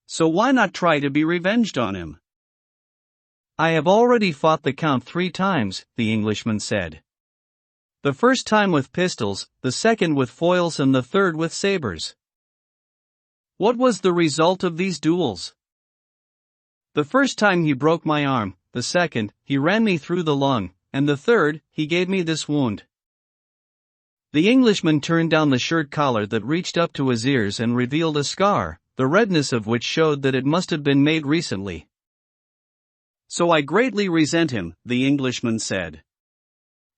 So why not try to be revenged on him? I have already fought the Count 3 times, the Englishman said. The first time with pistols, the second with foils and the third with sabers. What was the result of these duels? The first time he broke my arm, the second, he ran me through the lung, and the third, he gave me this wound. The Englishman turned down the shirt collar that reached up to his ears and revealed a scar, the redness of which showed that it must have been made recently. So I greatly resent him, the Englishman said.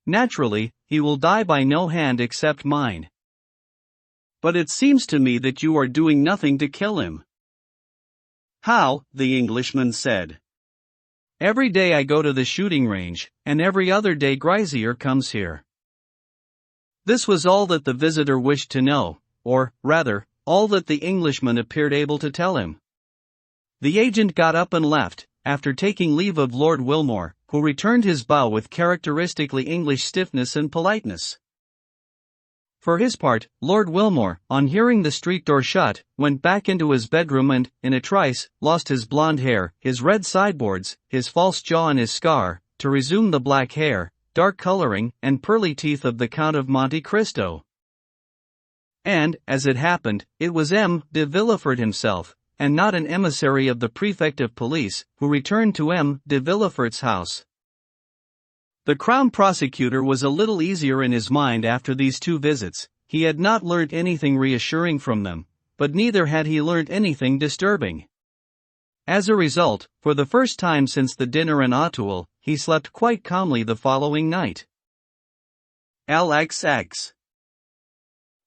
Naturally, he will die by no hand except mine. But it seems to me that you are doing nothing to kill him. How? The Englishman said. Every day I go to the shooting range, and every other day Grazier comes here. This was all that the visitor wished to know, or, rather, all that the Englishman appeared able to tell him. The agent got up and left, after taking leave of Lord Wilmore, who returned his bow with characteristically English stiffness and politeness. For his part, Lord Wilmore, on hearing the street door shut, went back into his bedroom and, in a trice, lost his blonde hair, his red sideboards, his false jaw and his scar, to resume the black hair, dark coloring, and pearly teeth of the Count of Monte Cristo. And, as it happened, it was M. de Villefort himself, and not an emissary of the prefect of police, who returned to M. de Villefort's house. The Crown Prosecutor was a little easier in his mind after these 2 visits. He had not learnt anything reassuring from them, but neither had he learnt anything disturbing. As a result, for the first time since the dinner in Auteuil, he slept quite calmly the following night. LXX.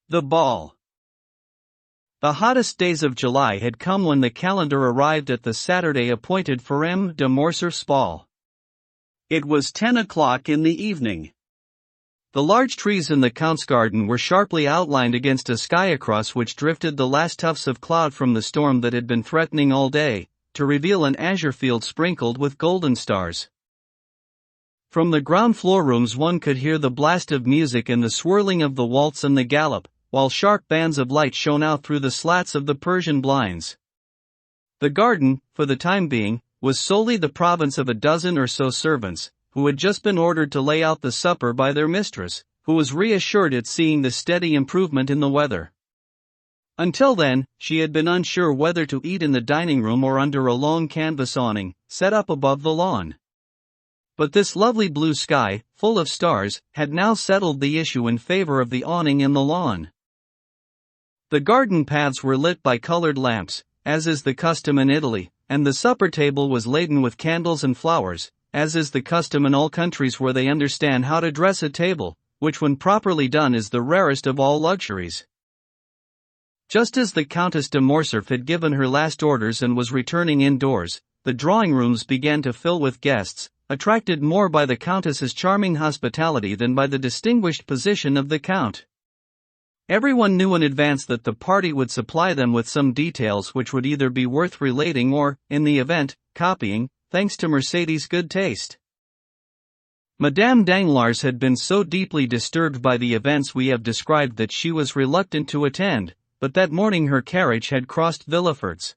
The ball. The hottest days of July had come when the calendar arrived at the Saturday appointed for M. de Morcerf's ball. It was 10 o'clock in the evening. The large trees in the Count's garden were sharply outlined against a sky across which drifted the last tufts of cloud from the storm that had been threatening all day, to reveal an azure field sprinkled with golden stars. From the ground floor rooms one could hear the blast of music and the swirling of the waltz and the gallop, while sharp bands of light shone out through the slats of the Persian blinds. The garden, for the time being, was solely the province of a dozen or so servants, who had just been ordered to lay out the supper by their mistress, who was reassured at seeing the steady improvement in the weather. Until then, she had been unsure whether to eat in the dining room or under a long canvas awning, set up above the lawn. But this lovely blue sky, full of stars, had now settled the issue in favor of the awning and the lawn. The garden paths were lit by colored lamps, as is the custom in Italy, and the supper table was laden with candles and flowers, as is the custom in all countries where they understand how to dress a table, which when properly done is the rarest of all luxuries. Just as the Countess de Morcerf had given her last orders and was returning indoors, the drawing rooms began to fill with guests, attracted more by the Countess's charming hospitality than by the distinguished position of the Count. Everyone knew in advance that the party would supply them with some details which would either be worth relating or, in the event, copying, thanks to Mercedes' good taste. Madame Danglars had been so deeply disturbed by the events we have described that she was reluctant to attend, but that morning her carriage had crossed Villefort's.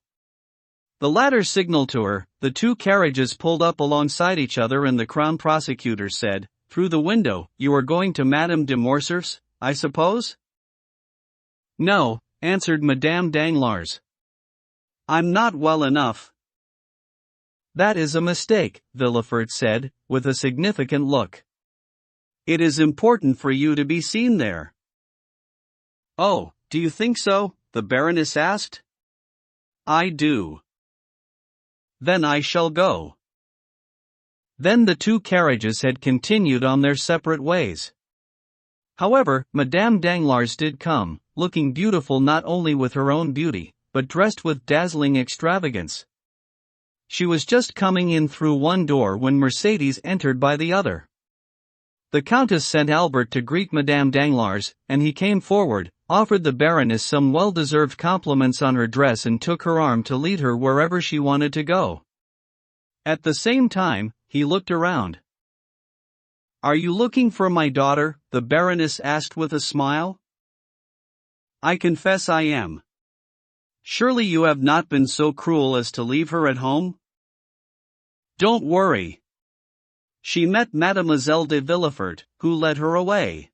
The latter signaled to her, the 2 carriages pulled up alongside each other and the Crown Prosecutor said, through the window, "You are going to Madame de Morcerf's, I suppose?" "No," answered Madame Danglars. I'm not well enough. That is a mistake, Villefort said, with a significant look. It is important for you to be seen there. Oh, do you think so? The Baroness asked. I do. Then I shall go. Then the two carriages had continued on their separate ways. However, Madame Danglars did come, looking beautiful not only with her own beauty, but dressed with dazzling extravagance. She was just coming in through one door when Mercedes entered by the other. The Countess sent Albert to greet Madame Danglars, and he came forward, offered the Baroness some well-deserved compliments on her dress and took her arm to lead her wherever she wanted to go. At the same time, he looked around. Are you looking for my daughter? The Baroness asked with a smile. I confess I am. Surely you have not been so cruel as to leave her at home? Don't worry. She met Mademoiselle de Villefort, who led her away.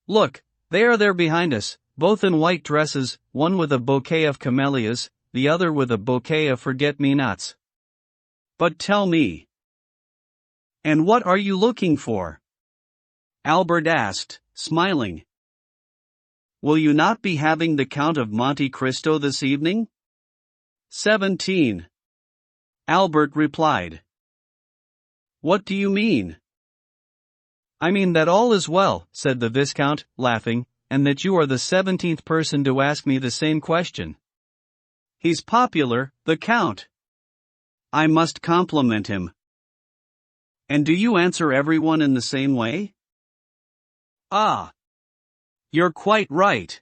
Look, they are there behind us, both in white dresses, one with a bouquet of camellias, the other with a bouquet of forget-me-nots. But tell me. And what are you looking for? Albert asked, smiling. Will you not be having the Count of Monte Cristo this evening? 17. Albert replied. What do you mean? I mean that all is well, said the Viscount, laughing, and that you are the 17th person to ask me the same question. He's popular, the Count. I must compliment him. And do you answer everyone in the same way? Ah. You're quite right.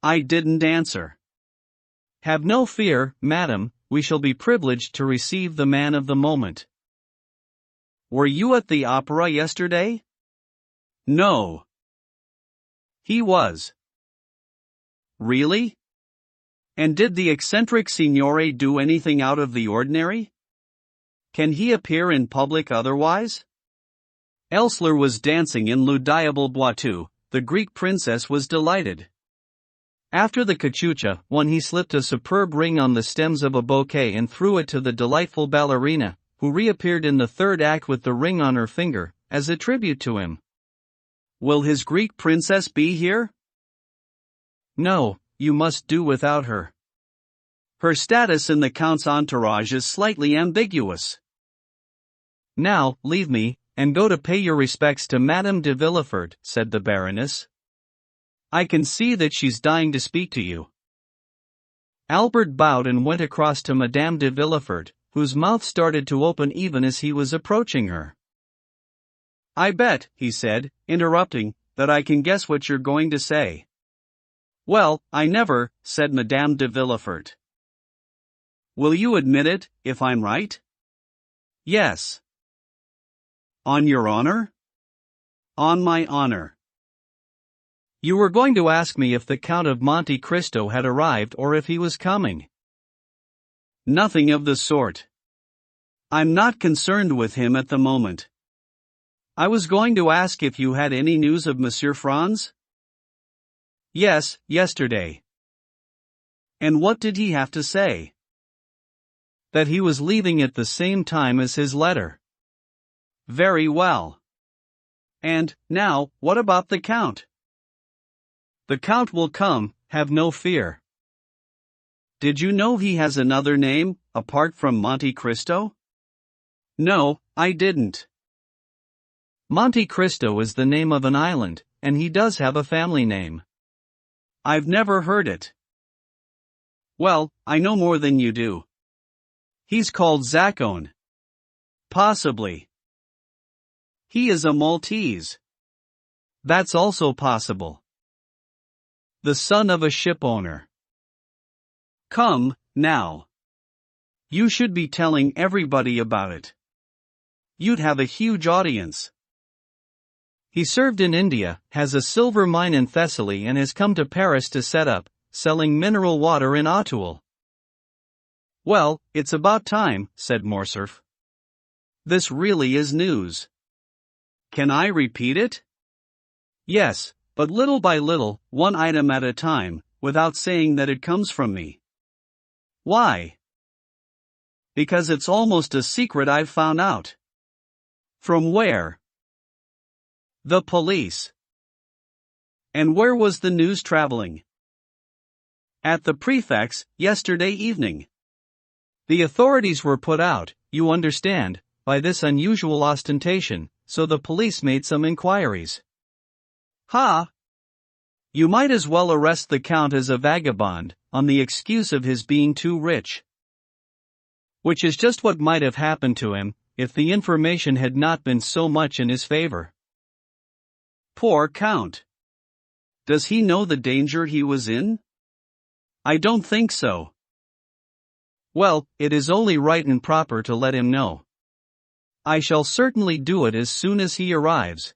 I didn't answer. Have no fear, madam, we shall be privileged to receive the man of the moment. Were you at the opera yesterday? No. He was. Really? And did the eccentric signore do anything out of the ordinary? Can he appear in public otherwise? Elsler was dancing in Le Diable Boiteux. The Greek princess was delighted. After the cachucha, he slipped a superb ring on the stems of a bouquet and threw it to the delightful ballerina, who reappeared in the third act with the ring on her finger, as a tribute to him. Will his Greek princess be here? No, you must do without her. Her status in the Count's entourage is slightly ambiguous. Now, leave me, and go to pay your respects to Madame de Villefort, said the Baroness. I can see that she's dying to speak to you. Albert bowed and went across to Madame de Villefort, whose mouth started to open even as he was approaching her. I bet, he said, interrupting, that I can guess what you're going to say. Well, I never, said Madame de Villefort. Will you admit it, if I'm right? Yes. On your honor? On my honor. You were going to ask me if the Count of Monte Cristo had arrived or if he was coming. Nothing of the sort. I'm not concerned with him at the moment. I was going to ask if you had any news of Monsieur Franz? Yes, yesterday. And what did he have to say? That he was leaving at the same time as his letter. Very well. And, now, what about the Count? The Count will come, have no fear. Did you know he has another name, apart from Monte Cristo? No, I didn't. Monte Cristo is the name of an island, and he does have a family name. I've never heard it. Well, I know more than you do. He's called Zaccone. Possibly. He is a Maltese. That's also possible. The son of a ship owner. Come, now. You should be telling everybody about it. You'd have a huge audience. He served in India, has a silver mine in Thessaly and has come to Paris to set up, selling mineral water in Auteuil. Well, it's about time, said Morcerf. This really is news. Can I repeat it? Yes, but little by little, one item at a time, without saying that it comes from me. Why? Because it's almost a secret I've found out. From where? The police. And where was the news traveling? At the prefect's, yesterday evening. The authorities were put out, you understand, by this unusual ostentation, so the police made some inquiries. Ha! You might as well arrest the Count as a vagabond, on the excuse of his being too rich. Which is just what might have happened to him, if the information had not been so much in his favor. Poor Count. Does he know the danger he was in? I don't think so. Well, it is only right and proper to let him know. I shall certainly do it as soon as he arrives.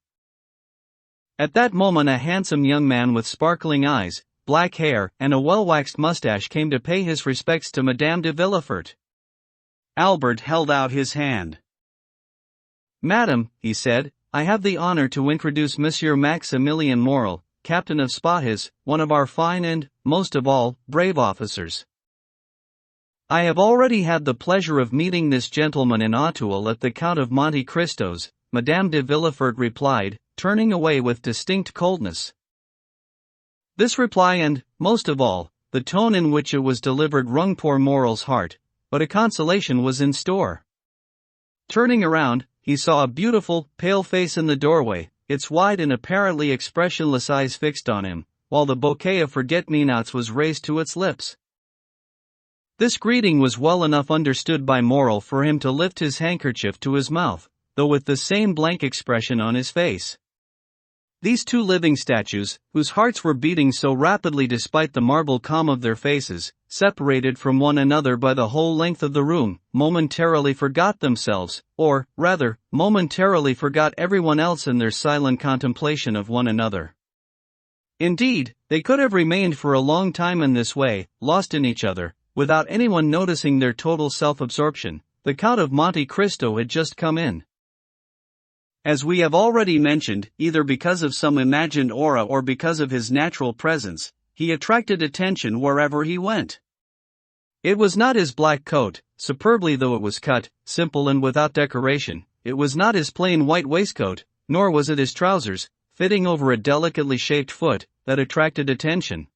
At that moment a handsome young man with sparkling eyes, black hair, and a well-waxed mustache came to pay his respects to Madame de Villefort. Albert held out his hand. Madam, he said, I have the honor to introduce Monsieur Maximilien Morel, Captain of Spahis, one of our fine and, most of all, brave officers. I have already had the pleasure of meeting this gentleman in Auteuil at the Count of Monte Cristo's, Madame de Villefort replied, turning away with distinct coldness. This reply and, most of all, the tone in which it was delivered wrung poor Morel's heart, but a consolation was in store. Turning around, he saw a beautiful, pale face in the doorway, its wide and apparently expressionless eyes fixed on him, while the bouquet of forget-me-nots was raised to its lips. This greeting was well enough understood by Morel for him to lift his handkerchief to his mouth, though with the same blank expression on his face. These two living statues, whose hearts were beating so rapidly despite the marble calm of their faces, separated from one another by the whole length of the room, momentarily forgot themselves, or, rather, momentarily forgot everyone else in their silent contemplation of one another. Indeed, they could have remained for a long time in this way, lost in each other, without anyone noticing their total self-absorption. The Count of Monte Cristo had just come in. As we have already mentioned, either because of some imagined aura or because of his natural presence, he attracted attention wherever he went. It was not his black coat, superbly though it was cut, simple and without decoration, it was not his plain white waistcoat, nor was it his trousers, fitting over a delicately shaped foot, that attracted attention.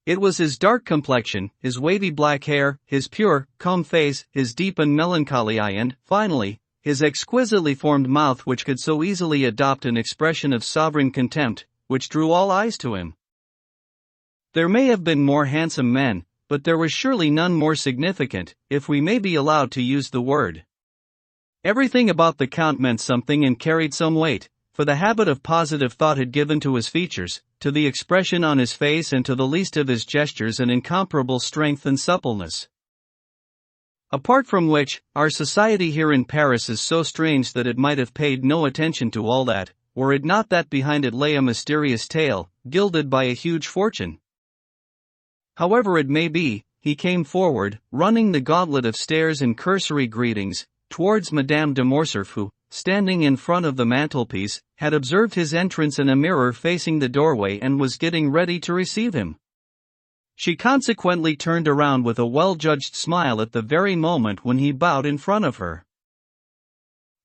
It was his dark complexion, his wavy black hair, his pure, calm face, his deep and melancholy eye and, finally, his exquisitely formed mouth which could so easily adopt an expression of sovereign contempt, which drew all eyes to him. There may have been more handsome men, but there was surely none more significant, if we may be allowed to use the word. Everything about the Count meant something and carried some weight, for the habit of positive thought had given to his features, to the expression on his face and to the least of his gestures an incomparable strength and suppleness. Apart from which, our society here in Paris is so strange that it might have paid no attention to all that, were it not that behind it lay a mysterious tale, gilded by a huge fortune. However it may be, he came forward, running the gauntlet of stares and cursory greetings, towards Madame de Morcerf who, standing in front of the mantelpiece, had observed his entrance in a mirror facing the doorway and was getting ready to receive him. She consequently turned around with a well-judged smile at the very moment when he bowed in front of her.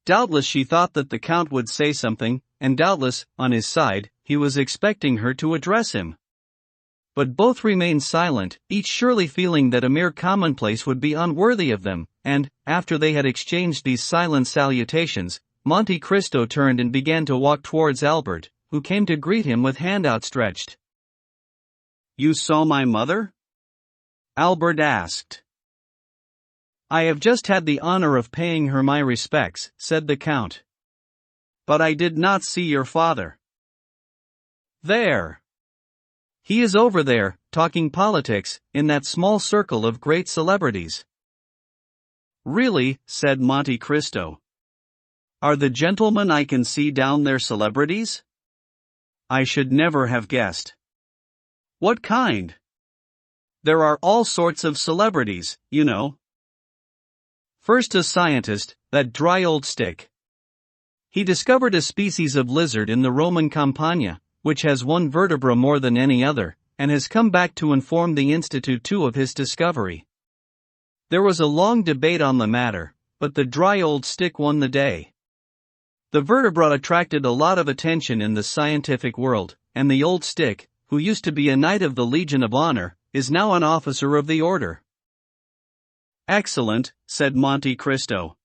Doubtless she thought that the Count would say something, and doubtless, on his side, he was expecting her to address him. But both remained silent, each surely feeling that a mere commonplace would be unworthy of them, and, after they had exchanged these silent salutations, Monte Cristo turned and began to walk towards Albert, who came to greet him with hand outstretched. "You saw my mother?" Albert asked. "I have just had the honor of paying her my respects," said the Count. "But I did not see your father." "There. He is over there, talking politics, in that small circle of great celebrities." "Really," said Monte Cristo. "Are the gentlemen I can see down there celebrities? I should never have guessed." "What kind?" "There are all sorts of celebrities, you know. First a scientist, that dry old stick. He discovered a species of lizard in the Roman Campagna, which has one vertebra more than any other, and has come back to inform the Institute too of his discovery. There was a long debate on the matter, but the dry old stick won the day. The vertebra attracted a lot of attention in the scientific world, and the old stick, who used to be a Knight of the Legion of Honor, is now an officer of the order. Excellent, said Monte Cristo.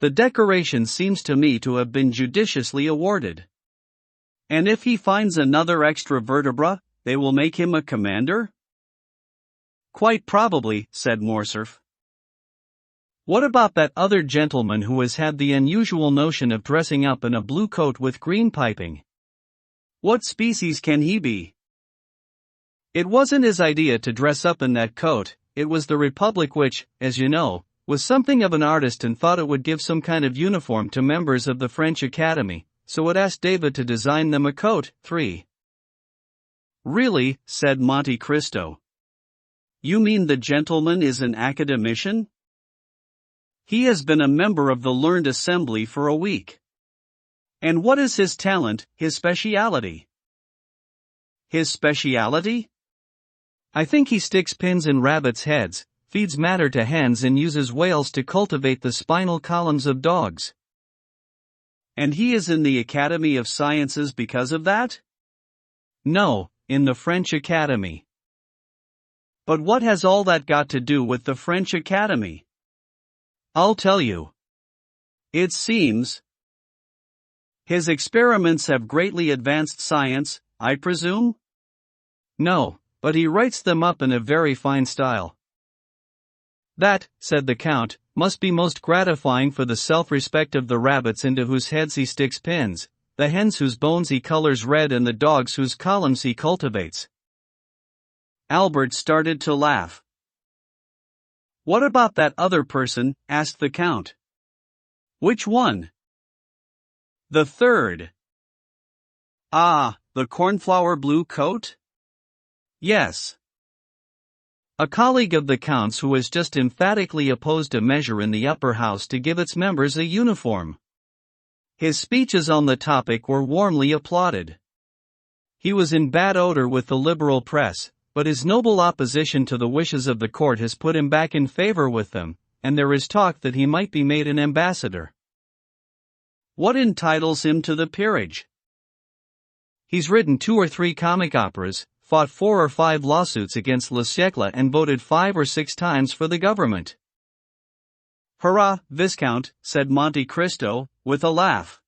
The decoration seems to me to have been judiciously awarded. And if he finds another extra vertebra, they will make him a commander? Quite probably, said Morcerf. What about that other gentleman who has had the unusual notion of dressing up in a blue coat with green piping? What species can he be? It wasn't his idea to dress up in that coat, it was the Republic which, as you know, was something of an artist and thought it would give some kind of uniform to members of the French Academy, so it asked David to design them a coat. 3. Really, said Monte Cristo. You mean the gentleman is an academician? He has been a member of the Learned Assembly for a week. And what is his talent, his speciality? His speciality? I think he sticks pins in rabbits' heads, feeds matter to hens and uses whales to cultivate the spinal columns of dogs. And he is in the Academy of Sciences because of that? No, in the French Academy. But what has all that got to do with the French Academy? I'll tell you. It seems his experiments have greatly advanced science, I presume? No, but he writes them up in a very fine style. That, said the Count, must be most gratifying for the self-respect of the rabbits into whose heads he sticks pins, the hens whose bones he colors red and the dogs whose columns he cultivates. Albert started to laugh. What about that other person? Asked the Count. Which one? The third. Ah, the cornflower blue coat? Yes. A colleague of the Count's who has just emphatically opposed a measure in the upper house to give its members a uniform. His speeches on the topic were warmly applauded. He was in bad odor with the liberal press, but his noble opposition to the wishes of the court has put him back in favor with them, and there is talk that he might be made an ambassador. What entitles him to the peerage? He's written 2 or 3 comic operas, fought 4 or 5 lawsuits against Le Siècle and voted 5 or 6 times for the government. Hurrah, Viscount, said Monte Cristo, with a laugh.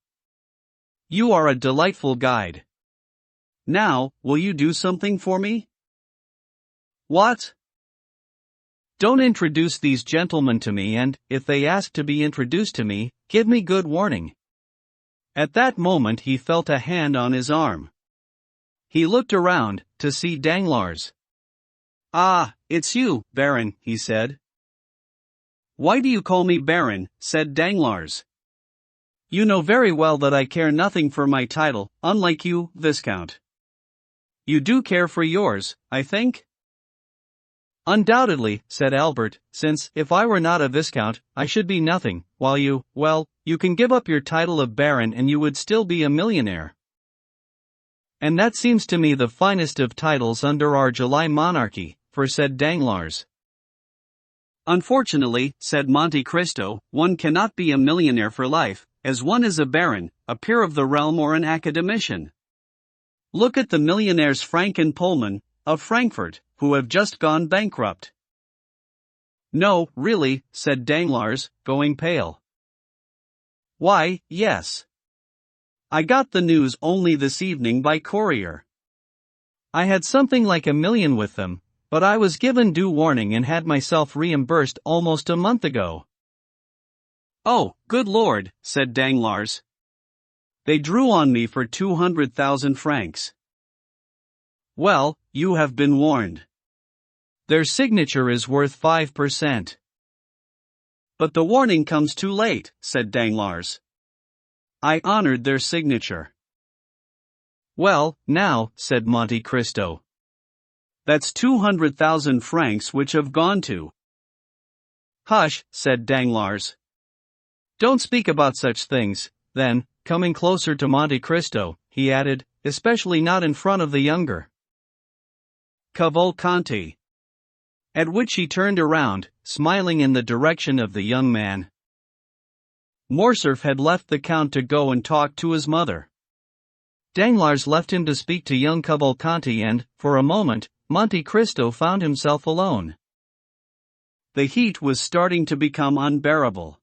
You are a delightful guide. Now, will you do something for me? What? Don't introduce these gentlemen to me and, if they ask to be introduced to me, give me good warning. At that moment he felt a hand on his arm. He looked around, to see Danglars. Ah, it's you, Baron, he said. Why do you call me Baron? Said Danglars. You know very well that I care nothing for my title, unlike you, Viscount. You do care for yours, I think? Undoubtedly, said Albert, since, if I were not a Viscount, I should be nothing, while you, well, you can give up your title of Baron and you would still be a millionaire. And that seems to me the finest of titles under our July monarchy, for said Danglars. Unfortunately, said Monte Cristo, one cannot be a millionaire for life, as one is a baron, a peer of the realm or an academician. Look at the millionaires Frank and Pullman, of Frankfurt, who have just gone bankrupt. No, really, said Danglars, going pale. Why, yes. I got the news only this evening by courier. I had something like $1 million with them, but I was given due warning and had myself reimbursed almost a month ago. Oh, good Lord, said Danglars. They drew on me for 200,000 francs. Well, you have been warned. Their signature is worth 5%. But the warning comes too late, said Danglars. I honored their signature. Well, now, said Monte Cristo. That's 200,000 francs which have gone to. Hush, said Danglars. Don't speak about such things, then, coming closer to Monte Cristo, he added, especially not in front of the younger Cavalcanti. At which he turned around, smiling in the direction of the young man. Morcerf had left the Count to go and talk to his mother. Danglars left him to speak to young Cavalcanti and, for a moment, Monte Cristo found himself alone. The heat was starting to become unbearable.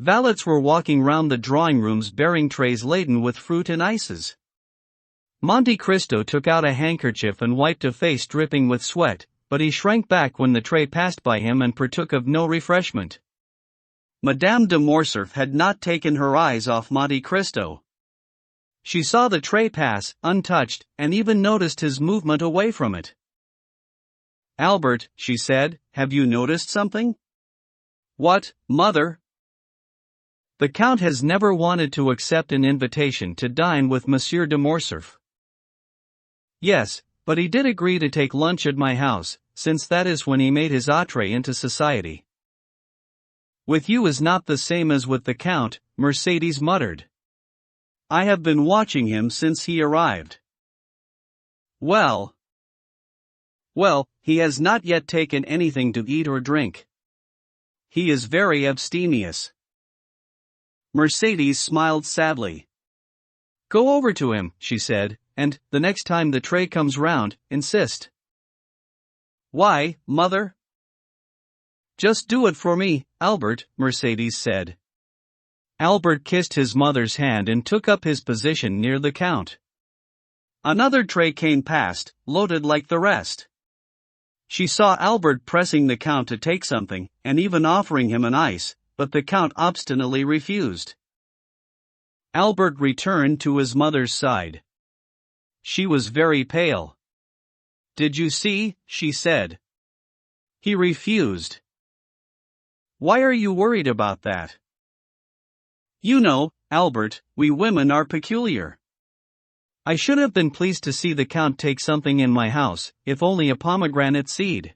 Valets were walking round the drawing rooms bearing trays laden with fruit and ices. Monte Cristo took out a handkerchief and wiped a face dripping with sweat, but he shrank back when the tray passed by him and partook of no refreshment. Madame de Morcerf had not taken her eyes off Monte Cristo. She saw the tray pass, untouched, and even noticed his movement away from it. "Albert," she said, "have you noticed something?" "What, mother?" "The Count has never wanted to accept an invitation to dine with Monsieur de Morcerf." "Yes, but he did agree to take lunch at my house, since that is when he made his entrée into society." "With you is not the same as with the Count," Mercedes muttered. "I have been watching him since he arrived." Well, he has not yet taken anything to eat or drink. He is very abstemious." Mercedes smiled sadly. "Go over to him," she said, "and, the next time the tray comes round, insist." "Why, mother?" "Just do it for me, Albert," Mercedes said. Albert kissed his mother's hand and took up his position near the Count. Another tray came past, loaded like the rest. She saw Albert pressing the Count to take something, and even offering him an ice, but the Count obstinately refused. Albert returned to his mother's side. She was very pale. "Did you see?" she said. "He refused." "Why are you worried about that?" "You know, Albert, we women are peculiar. I should have been pleased to see the Count take something in my house, if only a pomegranate seed.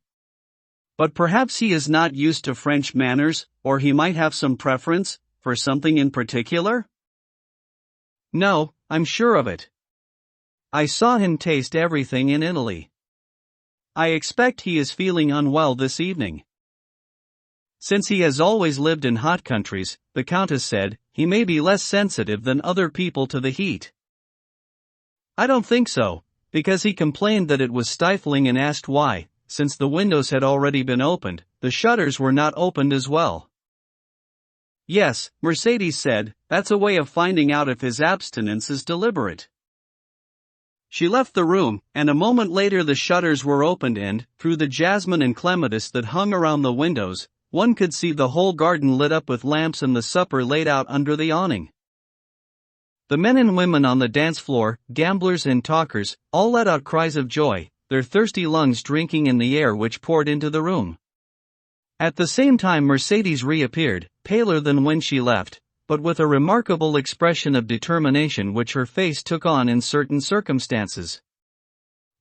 But perhaps he is not used to French manners, or he might have some preference for something in particular?" "No, I'm sure of it. I saw him taste everything in Italy. I expect he is feeling unwell this evening. Since he has always lived in hot countries," the Countess said, "he may be less sensitive than other people to the heat." "I don't think so, because he complained that it was stifling and asked why, since the windows had already been opened, the shutters were not opened as well." "Yes," Mercedes said, "that's a way of finding out if his abstinence is deliberate." She left the room, and a moment later the shutters were opened and, through the jasmine and clematis that hung around the windows, one could see the whole garden lit up with lamps and the supper laid out under the awning. The men and women on the dance floor, gamblers and talkers, all let out cries of joy, their thirsty lungs drinking in the air which poured into the room. At the same time Mercedes reappeared, paler than when she left, but with a remarkable expression of determination which her face took on in certain circumstances.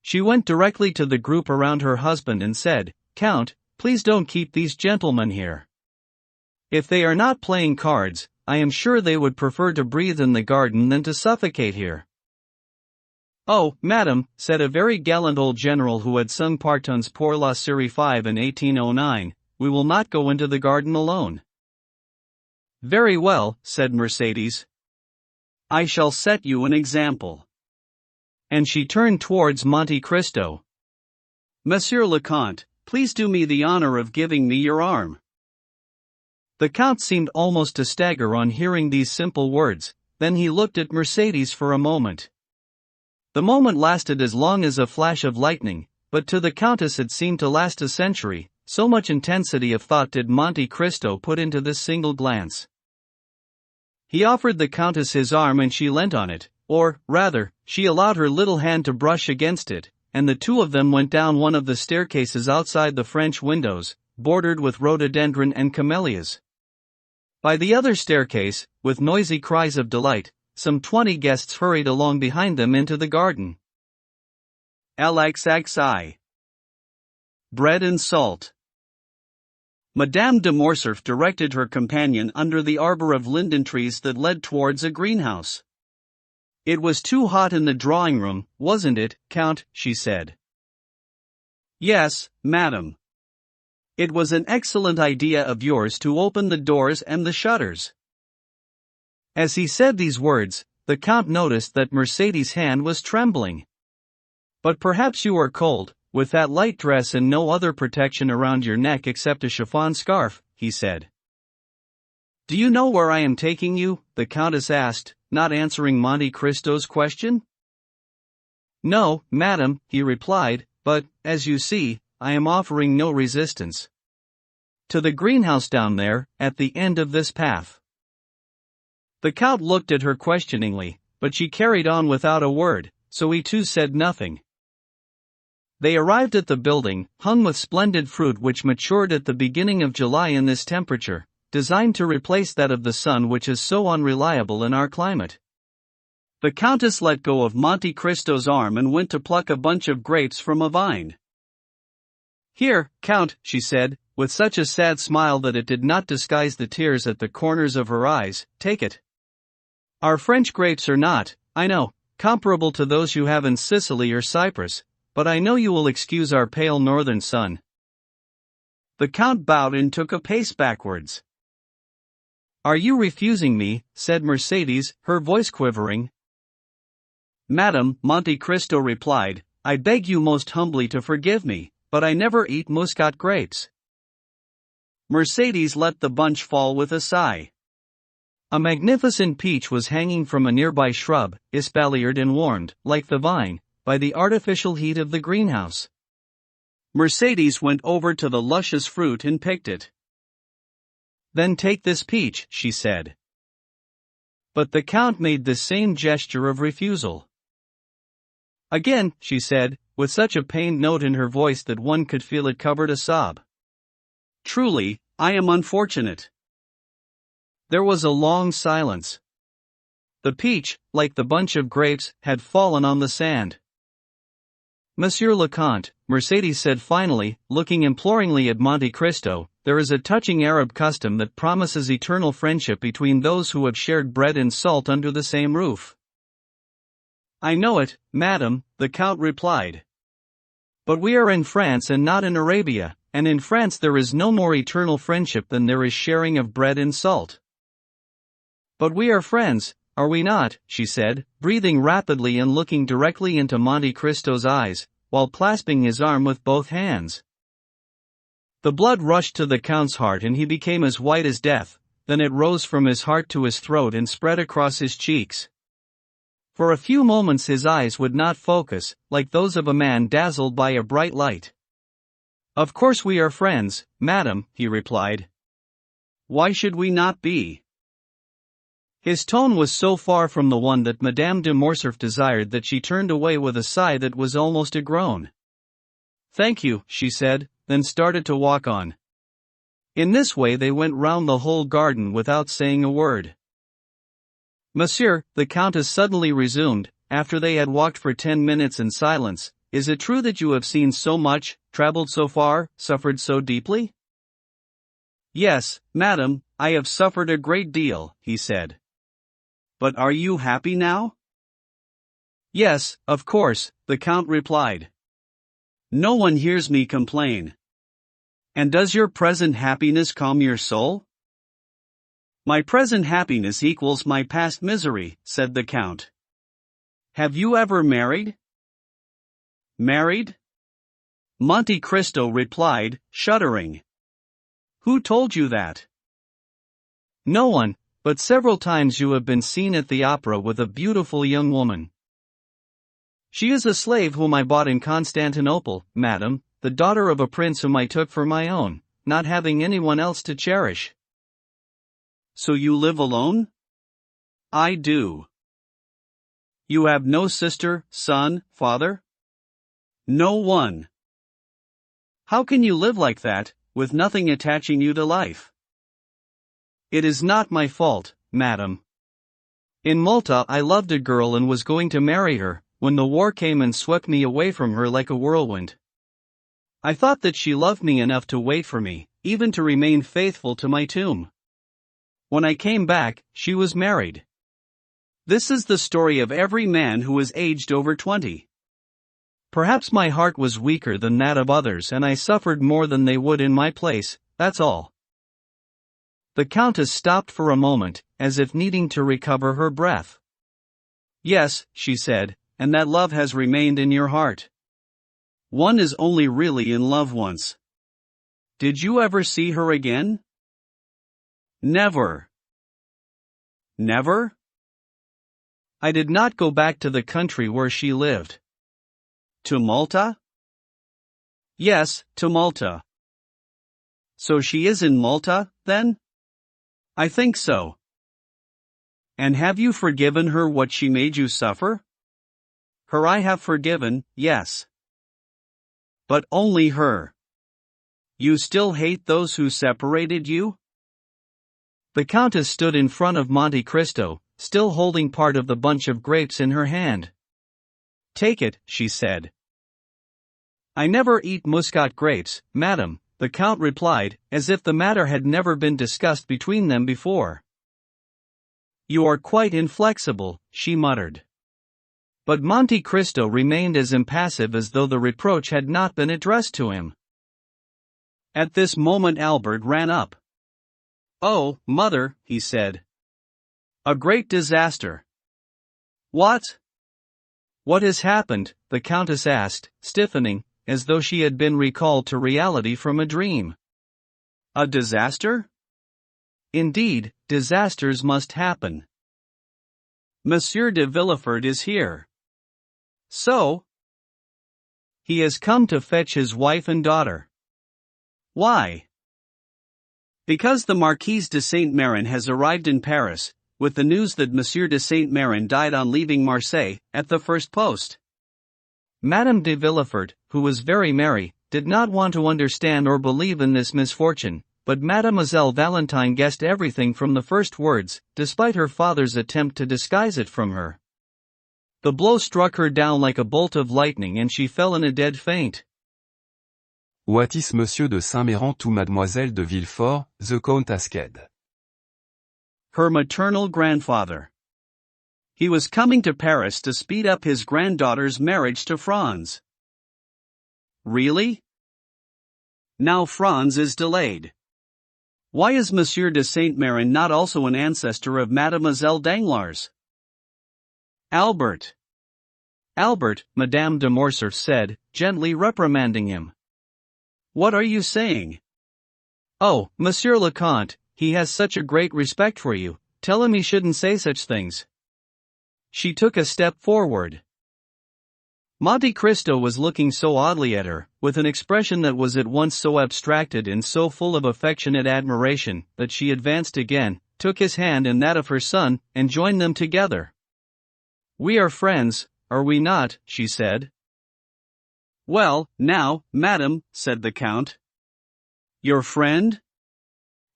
She went directly to the group around her husband and said, "Count, please don't keep these gentlemen here. If they are not playing cards, I am sure they would prefer to breathe in the garden than to suffocate here." "Oh, madam," said a very gallant old general who had sung Parton's Pour la Série 5 in 1809, "we will not go into the garden alone." "Very well," said Mercedes. "I shall set you an example." And she turned towards Monte Cristo. "Monsieur le Comte, please do me the honor of giving me your arm." The Count seemed almost to stagger on hearing these simple words, then he looked at Mercedes for a moment. The moment lasted as long as a flash of lightning, but to the Countess it seemed to last a century, so much intensity of thought did Monte Cristo put into this single glance. He offered the Countess his arm and she leant on it, or, rather, she allowed her little hand to brush against it, and the two of them went down one of the staircases outside the French windows, bordered with rhododendron and camellias. By the other staircase, with noisy cries of delight, some 20 guests hurried along behind them into the garden. LXXI. Bread and salt. Madame de Morcerf directed her companion under the arbor of linden trees that led towards a greenhouse. "It was too hot in the drawing room, wasn't it, Count?" she said. "Yes, madam. It was an excellent idea of yours to open the doors and the shutters. As he said these words, the Count noticed that Mercedes' hand was trembling. But perhaps you are cold, with that light dress and no other protection around your neck except a chiffon scarf, he said. Do you know where I am taking you? The Countess asked, not answering Monte Cristo's question. No, madam, he replied, but, as you see, I am offering no resistance. To the greenhouse down there, at the end of this path. The Count looked at her questioningly, but she carried on without a word, so he too said nothing. They arrived at the building, hung with splendid fruit which matured at the beginning of July in this temperature, designed to replace that of the sun which is so unreliable in our climate. The Countess let go of Monte Cristo's arm and went to pluck a bunch of grapes from a vine. Here, Count, she said, with such a sad smile that it did not disguise the tears at the corners of her eyes, take it. Our French grapes are not, I know, comparable to those you have in Sicily or Cyprus, but I know you will excuse our pale northern sun. The Count bowed and took a pace backwards. Are you refusing me? Said Mercedes, her voice quivering. Madam, Monte Cristo replied, I beg you most humbly to forgive me, but I never eat Muscat grapes. Mercedes let the bunch fall with a sigh. A magnificent peach was hanging from a nearby shrub, espaliered and warmed, like the vine, by the artificial heat of the greenhouse. Mercedes went over to the luscious fruit and picked it. Then take this peach, she said. But the Count made the same gesture of refusal. Again, she said, with such a pained note in her voice that one could feel it covered a sob. Truly, I am unfortunate. There was a long silence. The peach, like the bunch of grapes, had fallen on the sand. Monsieur le Comte, Mercedes said finally, looking imploringly at Monte Cristo, there is a touching Arab custom that promises eternal friendship between those who have shared bread and salt under the same roof. I know it, madam, the Count replied. But we are in France and not in Arabia, and in France there is no more eternal friendship than there is sharing of bread and salt. But we are friends, are we not? She said, breathing rapidly and looking directly into Monte Cristo's eyes, while clasping his arm with both hands. The blood rushed to the Count's heart and he became as white as death, then it rose from his heart to his throat and spread across his cheeks. For a few moments his eyes would not focus, like those of a man dazzled by a bright light. Of course we are friends, madam, he replied. Why should we not be? His tone was so far from the one that Madame de Morcerf desired that she turned away with a sigh that was almost a groan. Thank you, she said, then started to walk on. In this way they went round the whole garden without saying a word. Monsieur, the Countess suddenly resumed, after they had walked for 10 minutes in silence, is it true that you have seen so much, traveled so far, suffered so deeply? Yes, madam, I have suffered a great deal, he said. But are you happy now? Yes, of course, the Count replied. No one hears me complain. And does your present happiness calm your soul? My present happiness equals my past misery, said the Count. Have you ever married? Married? Monte Cristo replied, shuddering. Who told you that? No one, but several times you have been seen at the opera with a beautiful young woman. She is a slave whom I bought in Constantinople, madam, the daughter of a prince whom I took for my own, not having anyone else to cherish. So you live alone? I do. You have no sister, son, father? No one. How can you live like that, with nothing attaching you to life? It is not my fault, madam. In Malta I loved a girl and was going to marry her, when the war came and swept me away from her like a whirlwind. I thought that she loved me enough to wait for me, even to remain faithful to my tomb. When I came back, she was married. This is the story of every man who is aged over 20. Perhaps my heart was weaker than that of others and I suffered more than they would in my place, that's all. The Countess stopped for a moment, as if needing to recover her breath. Yes, she said, and that love has remained in your heart. One is only really in love once. Did you ever see her again? Never. Never? I did not go back to the country where she lived. To Malta? Yes, to Malta. So she is in Malta, then? I think so. And have you forgiven her what she made you suffer? Her I have forgiven, yes. But only her. You still hate those who separated you? The Countess stood in front of Monte Cristo, still holding part of the bunch of grapes in her hand. Take it, she said. I never eat Muscat grapes, madam, the Count replied, as if the matter had never been discussed between them before. You are quite inflexible, she muttered. But Monte Cristo remained as impassive as though the reproach had not been addressed to him. At this moment Albert ran up. Oh, mother, he said. A great disaster. What? What has happened? The Countess asked, stiffening, as though she had been recalled to reality from a dream. A disaster? Indeed, disasters must happen. Monsieur de Villefort is here. So? He has come to fetch his wife and daughter. Why? Because the Marquise de Saint-Méran has arrived in Paris, with the news that Monsieur de Saint-Méran died on leaving Marseille, at the first post. Madame de Villefort, who was very merry, did not want to understand or believe in this misfortune, but Mademoiselle Valentine guessed everything from the first words, despite her father's attempt to disguise it from her. The blow struck her down like a bolt of lightning and she fell in a dead faint. What is Monsieur de Saint-Méran to Mademoiselle de Villefort, the Countess said. Her maternal grandfather. He was coming to Paris to speed up his granddaughter's marriage to Franz. Really? Now Franz is delayed. Why is Monsieur de Saint-Méran not also an ancestor of Mademoiselle Danglars? Albert, Madame de Morcerf said, gently reprimanding him. What are you saying? Oh, Monsieur le Comte, he has such a great respect for you, tell him he shouldn't say such things. She took a step forward. Monte Cristo was looking so oddly at her, with an expression that was at once so abstracted and so full of affectionate admiration, that she advanced again, took his hand and that of her son, and joined them together. We are friends, are we not? She said. Well, now, madam, said the Count. Your friend?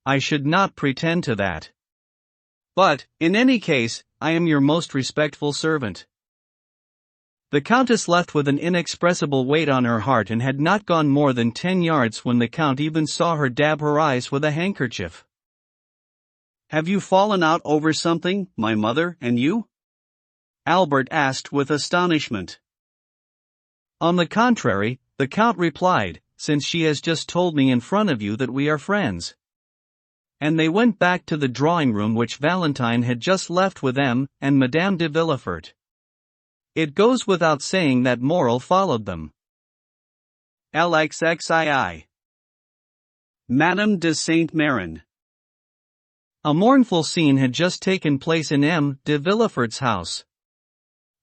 I should not pretend to that. But, in any case, I am your most respectful servant. The Countess left with an inexpressible weight on her heart and had not gone more than 10 yards when the Count even saw her dab her eyes with a handkerchief. Have you fallen out over something, my mother and you? Albert asked with astonishment. On the contrary, the Count replied, since she has just told me in front of you that we are friends. And they went back to the drawing-room which Valentine had just left with M. and Madame de Villefort. It goes without saying that Morel followed them. LXXII. Madame de Saint-Méran. A mournful scene had just taken place in M. de Villefort's house.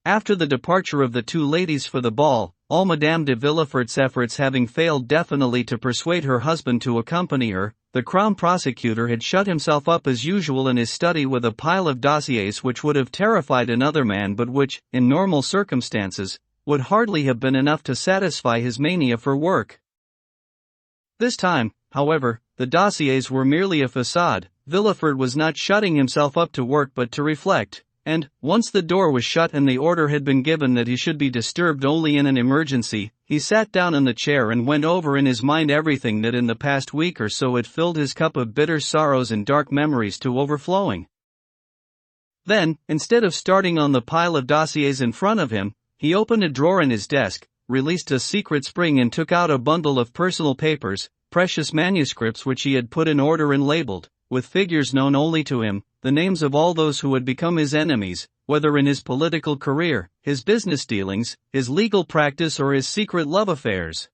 After the departure of the two ladies for the ball, all Madame de Villefort's efforts having failed definitely to persuade her husband to accompany her, the Crown Prosecutor had shut himself up as usual in his study with a pile of dossiers which would have terrified another man but which, in normal circumstances, would hardly have been enough to satisfy his mania for work. This time, however, the dossiers were merely a facade. Villefort was not shutting himself up to work but to reflect. And, once the door was shut and the order had been given that he should be disturbed only in an emergency, he sat down in the chair and went over in his mind everything that in the past week or so had filled his cup of bitter sorrows and dark memories to overflowing. Then, instead of starting on the pile of dossiers in front of him, he opened a drawer in his desk, released a secret spring and took out a bundle of personal papers, precious manuscripts which he had put in order and labeled, with figures known only to him, the names of all those who had become his enemies, whether in his political career, his business dealings, his legal practice or his secret love affairs.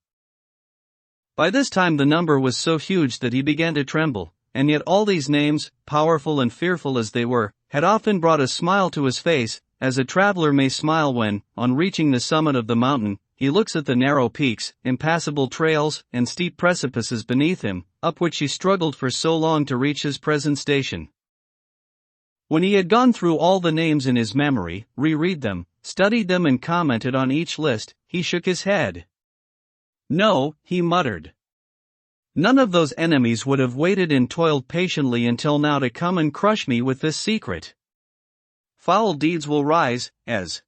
By this time the number was so huge that he began to tremble, and yet all these names, powerful and fearful as they were, had often brought a smile to his face, as a traveler may smile when, on reaching the summit of the mountain, he looks at the narrow peaks, impassable trails, and steep precipices beneath him, up which he struggled for so long to reach his present station. When he had gone through all the names in his memory, reread them, studied them and commented on each list, he shook his head. No, he muttered. None of those enemies would have waited and toiled patiently until now to come and crush me with this secret. Foul deeds will rise, as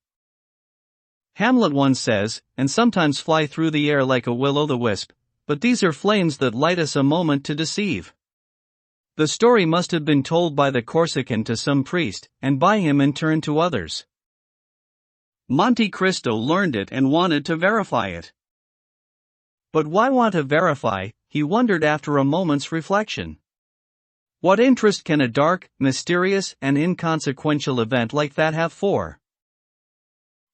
Hamlet once says, and sometimes fly through the air like a will-o'-the-wisp, but these are flames that light us a moment to deceive. The story must have been told by the Corsican to some priest, and by him in turn to others. Monte Cristo learned it and wanted to verify it. But why want to verify, he wondered after a moment's reflection. What interest can a dark, mysterious, and inconsequential event like that have for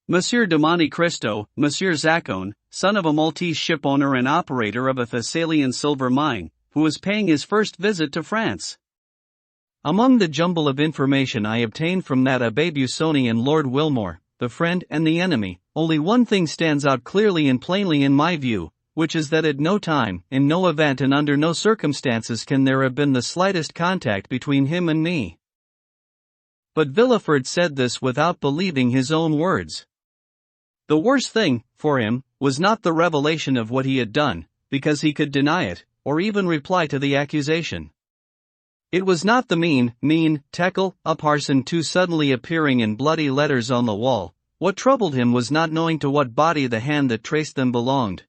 Monsieur de Monte Cristo, Monsieur Zaccone, son of a Maltese shipowner and operator of a Thessalian silver mine, who was paying his first visit to France? Among the jumble of information I obtained from that Abbé Busoni and Lord Wilmore, the friend and the enemy, only one thing stands out clearly and plainly in my view, which is that at no time, in no event and under no circumstances can there have been the slightest contact between him and me. But Villefort said this without believing his own words. The worst thing, for him, was not the revelation of what he had done, because he could deny it, or even reply to the accusation. It was not the mean, tekel, a parson too suddenly appearing in bloody letters on the wall. What troubled him was not knowing to what body the hand that traced them belonged.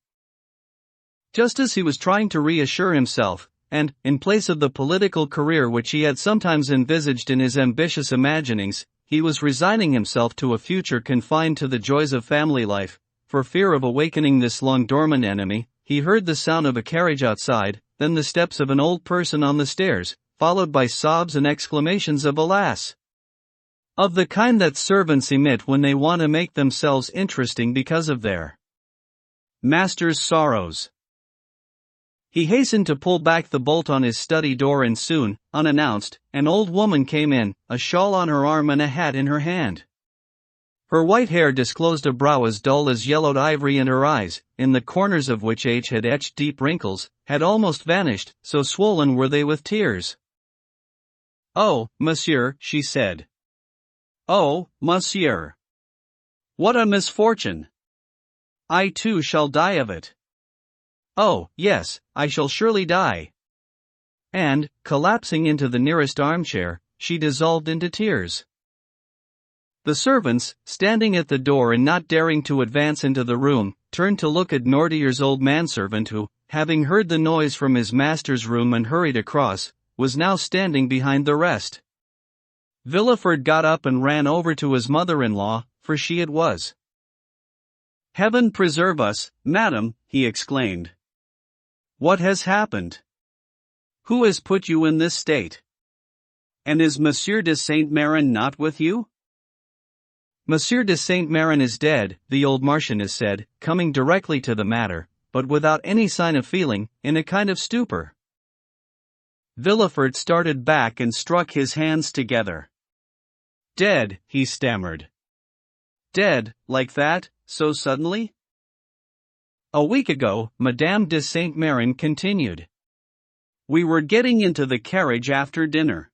Just as he was trying to reassure himself, and, in place of the political career which he had sometimes envisaged in his ambitious imaginings, he was resigning himself to a future confined to the joys of family life, for fear of awakening this long-dormant enemy, he heard the sound of a carriage outside, then the steps of an old person on the stairs, followed by sobs and exclamations of alas! Of the kind that servants emit when they want to make themselves interesting because of their master's sorrows. He hastened to pull back the bolt on his study door and soon, unannounced, an old woman came in, a shawl on her arm and a hat in her hand. Her white hair disclosed a brow as dull as yellowed ivory and her eyes, in the corners of which age had etched deep wrinkles, had almost vanished, so swollen were they with tears. "Oh, monsieur," she said. "Oh, monsieur. What a misfortune! I too shall die of it. Oh, yes, I shall surely die." And, collapsing into the nearest armchair, she dissolved into tears. The servants, standing at the door and not daring to advance into the room, turned to look at Nordier's old manservant who, having heard the noise from his master's room and hurried across, was now standing behind the rest. Villefort got up and ran over to his mother-in-law, for she it was. "Heaven preserve us, madam," he exclaimed. "What has happened? Who has put you in this state? And is Monsieur de Saint-Méran not with you?" "Monsieur de Saint-Méran is dead," the old Marchioness said, coming directly to the matter, but without any sign of feeling, in a kind of stupor. Villefort started back and struck his hands together. "Dead," he stammered. "Dead, like that, so suddenly?" "A week ago," Madame de Saint-Méran continued. "We were getting into the carriage after dinner.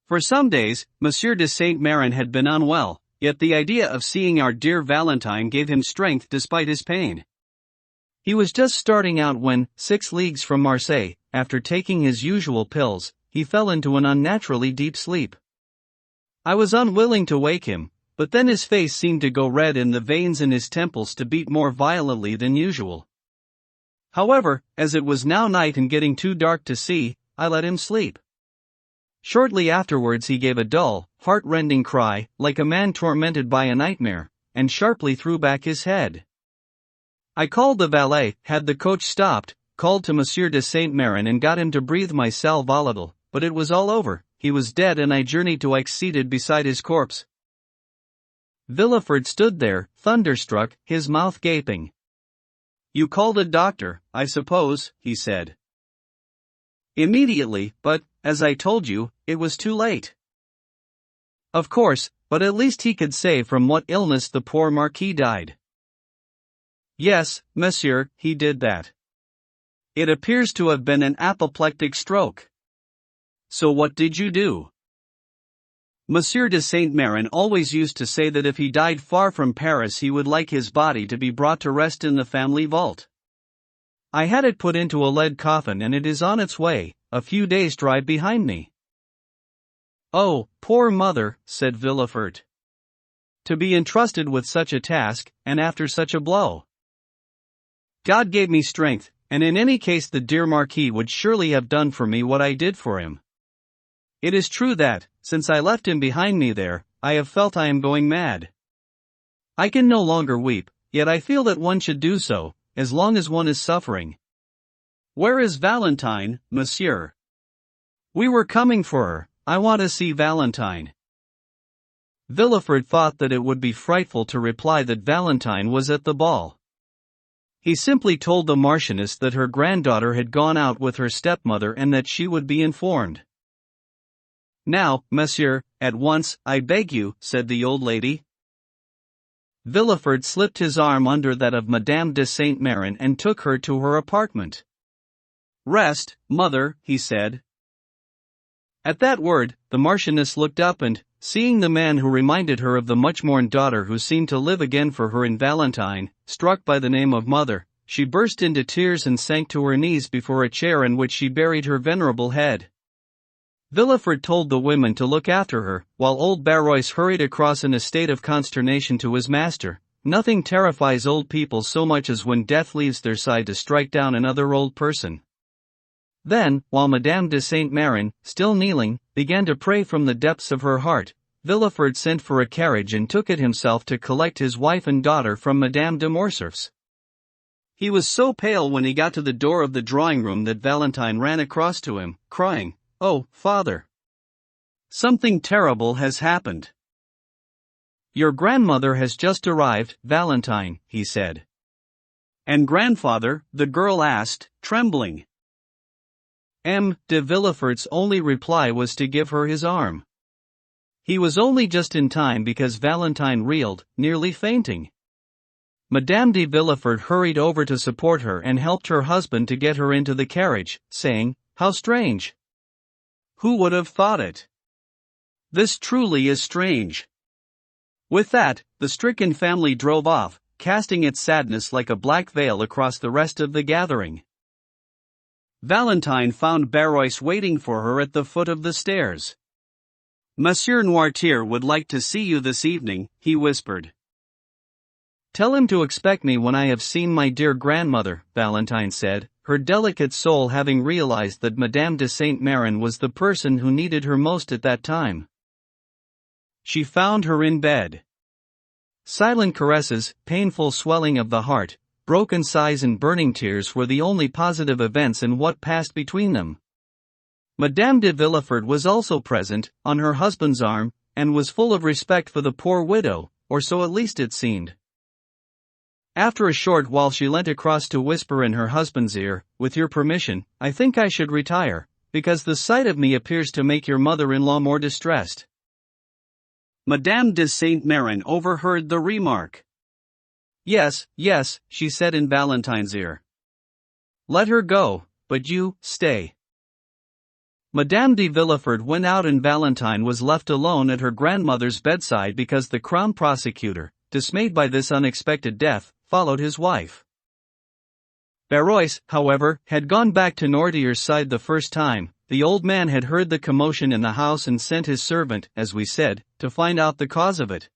For some days, Monsieur de Saint-Méran had been unwell, yet the idea of seeing our dear Valentine gave him strength despite his pain. He was just starting out when, 6 leagues from Marseille, after taking his usual pills, he fell into an unnaturally deep sleep. I was unwilling to wake him, but then his face seemed to go red and the veins in his temples to beat more violently than usual. However, as it was now night and getting too dark to see, I let him sleep. Shortly afterwards he gave a dull, heart-rending cry, like a man tormented by a nightmare, and sharply threw back his head. I called the valet, had the coach stopped, called to Monsieur de Saint-Méran and got him to breathe my sal volatile, but it was all over, he was dead and I journeyed to Aix seated beside his corpse. Villefort stood there, thunderstruck, his mouth gaping. You called a doctor, I suppose, he said. Immediately, but, as I told you, it was too late. Of course, but at least he could say from what illness the poor Marquis died. Yes, monsieur, he did that. It appears to have been an apoplectic stroke. So what did you do? Monsieur de Saint-Méran always used to say that if he died far from Paris he would like his body to be brought to rest in the family vault. I had it put into a lead coffin and it is on its way, a few days' drive behind me. Oh, poor mother, said Villefort. To be entrusted with such a task, and after such a blow. God gave me strength, and in any case the dear Marquis would surely have done for me what I did for him. It is true that, since I left him behind me there, I have felt I am going mad. I can no longer weep, yet I feel that one should do so, as long as one is suffering. Where is Valentine, monsieur? We were coming for her, I want to see Valentine. Villefort thought that it would be frightful to reply that Valentine was at the ball. He simply told the Marchioness that her granddaughter had gone out with her stepmother and that she would be informed. Now, monsieur, at once, I beg you, said the old lady. Villefort slipped his arm under that of Madame de Saint-Méran and took her to her apartment. Rest, mother, he said. At that word, the Marchioness looked up and, seeing the man who reminded her of the much-mourned daughter who seemed to live again for her in Valentine, struck by the name of mother, she burst into tears and sank to her knees before a chair in which she buried her venerable head. Villefort told the women to look after her, while old Barrois hurried across in a state of consternation to his master. Nothing terrifies old people so much as when death leaves their side to strike down another old person. Then, while Madame de Saint-Méran, still kneeling, began to pray from the depths of her heart, Villefort sent for a carriage and took it himself to collect his wife and daughter from Madame de Morcerf's. He was so pale when he got to the door of the drawing-room that Valentine ran across to him, crying, "Oh, father! Something terrible has happened." "Your grandmother has just arrived, Valentine," he said. "And grandfather?" the girl asked, trembling. M. de Villefort's only reply was to give her his arm. He was only just in time because Valentine reeled, nearly fainting. Madame de Villefort hurried over to support her and helped her husband to get her into the carriage, saying, "How strange! Who would have thought it? This truly is strange." With that, the stricken family drove off, casting its sadness like a black veil across the rest of the gathering. Valentine found Barrois waiting for her at the foot of the stairs. "Monsieur Noirtier would like to see you this evening," he whispered. "Tell him to expect me when I have seen my dear grandmother," Valentine said, her delicate soul having realized that Madame de Saint-Méran was the person who needed her most at that time. She found her in bed. Silent caresses, painful swelling of the heart, broken sighs and burning tears were the only positive events in what passed between them. Madame de Villefort was also present, on her husband's arm, and was full of respect for the poor widow, or so at least it seemed. After a short while she leant across to whisper in her husband's ear, "With your permission, I think I should retire, because the sight of me appears to make your mother-in-law more distressed." Madame de Saint-Méran overheard the remark. Yes, yes," she said in Valentine's ear. "Let her go, but you, stay." Madame de Villefort went out and Valentine was left alone at her grandmother's bedside because the Crown Prosecutor, dismayed by this unexpected death, followed his wife. Barrois, however, had gone back to Noirtier's side the first time. The old man had heard the commotion in the house and sent his servant, as we said, to find out the cause of it.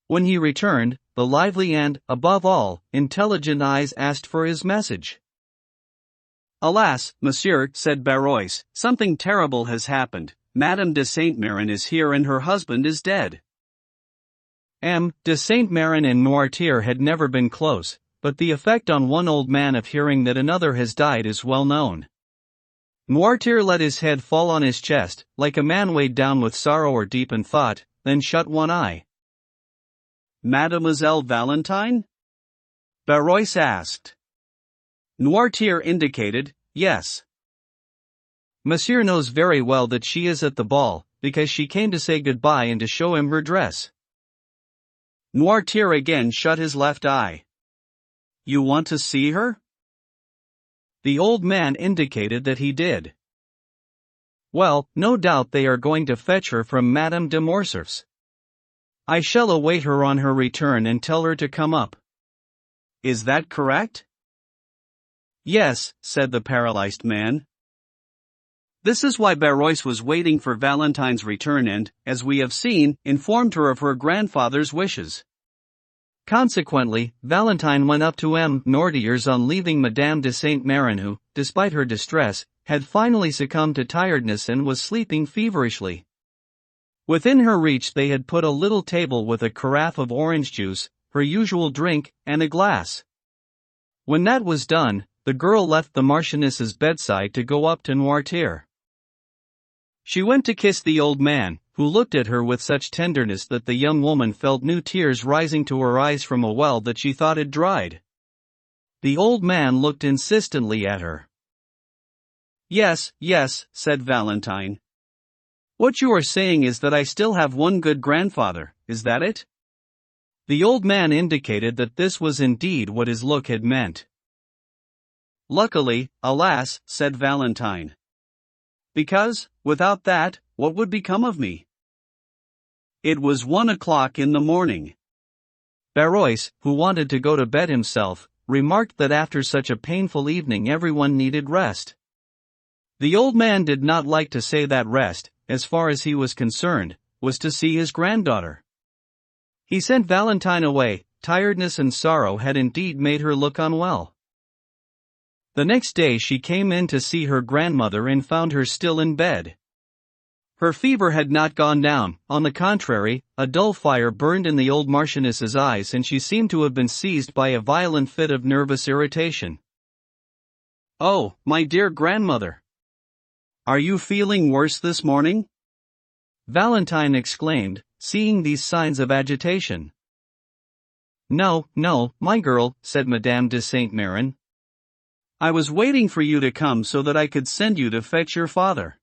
When he returned, the lively and, above all, intelligent eyes asked for his message. "Alas, monsieur," said Barrois, "something terrible has happened. Madame de Saint-Méran is here and her husband is dead." M. de Saint-Méran and Noirtier had never been close, but the effect on one old man of hearing that another has died is well known. Noirtier let his head fall on his chest, like a man weighed down with sorrow or deep in thought, then shut one eye. Mademoiselle Valentine? Barrois asked. Noirtier indicated, yes. Monsieur knows very well that she is at the ball, because she came to say goodbye and to show him her dress. Noirtier again shut his left eye. You want to see her? The old man indicated that he did. Well, no doubt they are going to fetch her from Madame de Morcerf's. I shall await her on her return and tell her to come up. Is that correct? Yes, said the paralyzed man. This is why Barrois was waiting for Valentine's return and, as we have seen, informed her of her grandfather's wishes. Consequently, Valentine went up to M. Noirtier's on leaving Madame de Saint-Méran who, despite her distress, had finally succumbed to tiredness and was sleeping feverishly. Within her reach they had put a little table with a carafe of orange juice, her usual drink, and a glass. When that was done, the girl left the Marchioness's bedside to go up to Noirtier. She went to kiss the old man, who looked at her with such tenderness that the young woman felt new tears rising to her eyes from a well that she thought had dried. The old man looked insistently at her. Yes, yes, said Valentine. What you are saying is that I still have one good grandfather, is that it? The old man indicated that this was indeed what his look had meant. Luckily, alas, said Valentine. Because, without that, what would become of me? It was 1 o'clock in the morning. Barrois, who wanted to go to bed himself, remarked that after such a painful evening everyone needed rest. The old man did not like to say that rest, as far as he was concerned, was to see his granddaughter. He sent Valentine away. Tiredness and sorrow had indeed made her look unwell. The next day she came in to see her grandmother and found her still in bed. Her fever had not gone down, on the contrary, a dull fire burned in the old Marchioness's eyes and she seemed to have been seized by a violent fit of nervous irritation. Oh, my dear grandmother! Are you feeling worse this morning? Valentine exclaimed, seeing these signs of agitation. No, no, my girl, said Madame de Saint-Méran. I was waiting for you to come so that I could send you to fetch your father.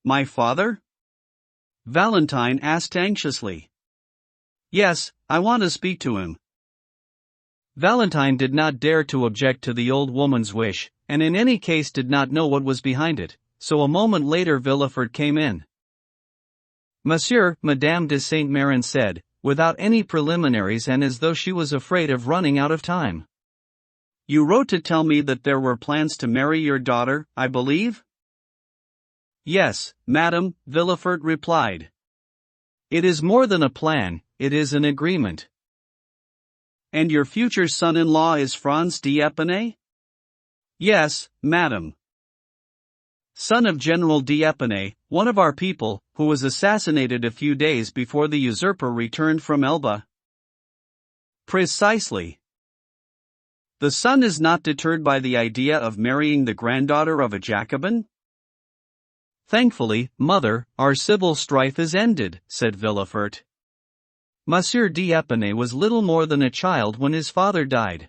My father? Valentine asked anxiously. Yes, I want to speak to him. Valentine did not dare to object to the old woman's wish, and in any case did not know what was behind it, so a moment later Villefort came in. Monsieur, Madame de Saint-Méran said, without any preliminaries and as though she was afraid of running out of time. You wrote to tell me that there were plans to marry your daughter, I believe? Yes, madame, Villefort replied. It is more than a plan, it is an agreement. And your future son-in-law is Franz d'Épinay? Yes, madame. Son of General d'Épinay, one of our people, who was assassinated a few days before the usurper returned from Elba. Precisely. The son is not deterred by the idea of marrying the granddaughter of a Jacobin? Thankfully, mother, our civil strife is ended, said Villefort. Monsieur d'Épinay was little more than a child when his father died.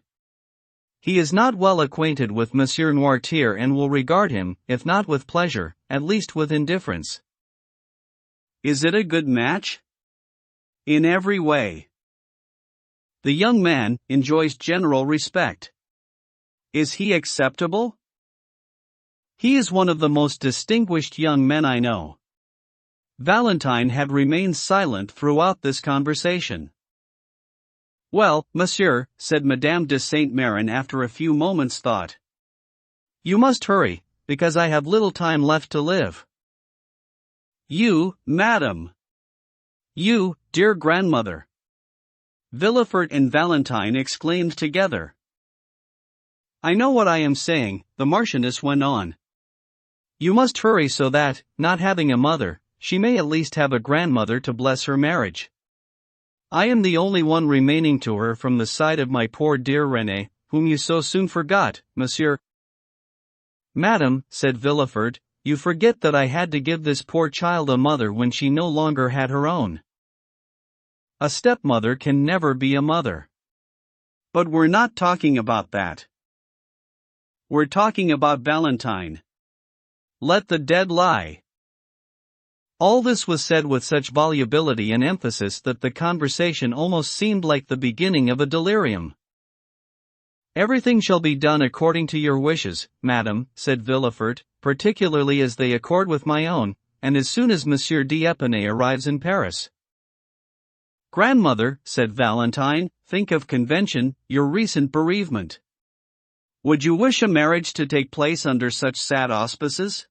He is not well acquainted with Monsieur Noirtier and will regard him, if not with pleasure, at least with indifference. Is it a good match? In every way. The young man enjoys general respect. Is he acceptable? He is one of the most distinguished young men I know. Valentine had remained silent throughout this conversation. Well, monsieur, said Madame de Saint-Méran after a few moments' thought. You must hurry, because I have little time left to live. You, madame. You, dear grandmother. Villefort and Valentine exclaimed together. I know what I am saying, the Marchioness went on. You must hurry so that, not having a mother, she may at least have a grandmother to bless her marriage. I am the only one remaining to her from the side of my poor dear Renée, whom you so soon forgot, monsieur. Madam, said Villefort, you forget that I had to give this poor child a mother when she no longer had her own. A stepmother can never be a mother. But we're not talking about that. We're talking about Valentine. Let the dead lie. All this was said with such volubility and emphasis that the conversation almost seemed like the beginning of a delirium. Everything shall be done according to your wishes, madam, said Villefort, particularly as they accord with my own, and as soon as Monsieur d'Épinay arrives in Paris. Grandmother, said Valentine, think of convention, your recent bereavement. Would you wish a marriage to take place under such sad auspices?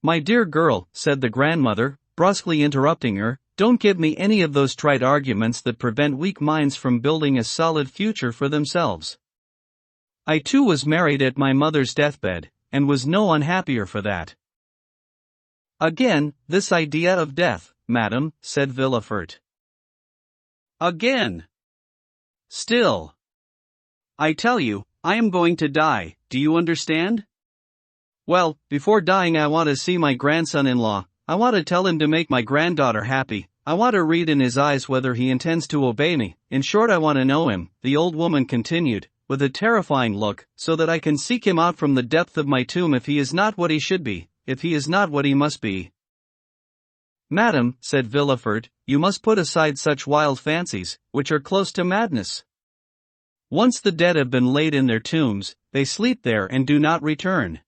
My dear girl, said the grandmother, brusquely interrupting her, don't give me any of those trite arguments that prevent weak minds from building a solid future for themselves. I too was married at my mother's deathbed, and was no unhappier for that. Again, this idea of death, madam, said Villefort. Again. Still. I tell you, I am going to die, do you understand? Well, before dying I want to see my grandson-in-law, I want to tell him to make my granddaughter happy, I want to read in his eyes whether he intends to obey me, in short I want to know him, the old woman continued, with a terrifying look, so that I can seek him out from the depth of my tomb if he is not what he should be, if he is not what he must be. Madam, said Villefort, you must put aside such wild fancies, which are close to madness. Once the dead have been laid in their tombs, they sleep there and do not return.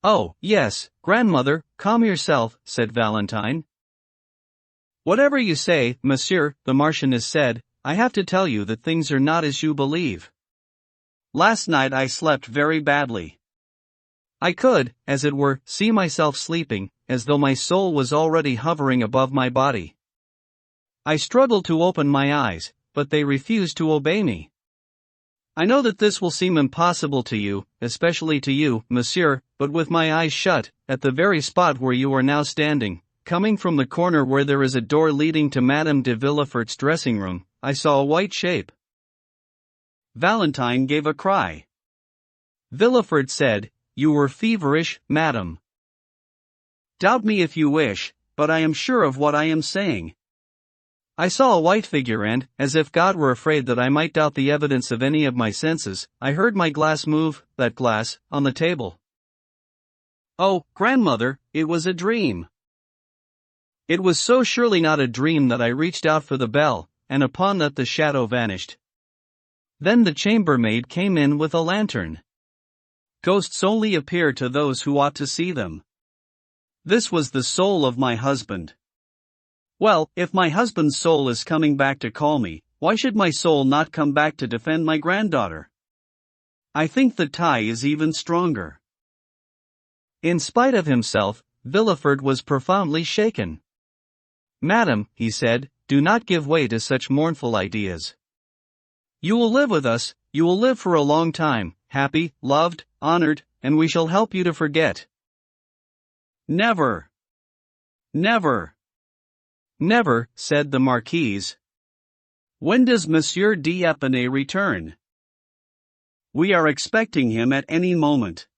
Oh, yes, grandmother, calm yourself, said Valentine. Whatever you say, monsieur, the Marchioness said, I have to tell you that things are not as you believe. Last night I slept very badly. I could, as it were, see myself sleeping, as though my soul was already hovering above my body. I struggled to open my eyes, but they refused to obey me. I know that this will seem impossible to you, especially to you, monsieur, but with my eyes shut, at the very spot where you are now standing, coming from the corner where there is a door leading to Madame de Villefort's dressing room, I saw a white shape. Valentine gave a cry. Villefort said, You were feverish, madam. Doubt me if you wish, but I am sure of what I am saying. I saw a white figure and, as if God were afraid that I might doubt the evidence of any of my senses, I heard my glass move, that glass, on the table. Oh, grandmother, it was a dream. It was so surely not a dream that I reached out for the bell, and upon that the shadow vanished. Then the chambermaid came in with a lantern. Ghosts only appear to those who ought to see them. This was the soul of my husband. Well, if my husband's soul is coming back to call me, why should my soul not come back to defend my granddaughter? I think the tie is even stronger. In spite of himself, Villefort was profoundly shaken. Madam, he said, do not give way to such mournful ideas. You will live with us, you will live for a long time, happy, loved, honored, and we shall help you to forget. Never. Never. Never, said the Marquise. When does Monsieur d'Épinay return? We are expecting him at any moment.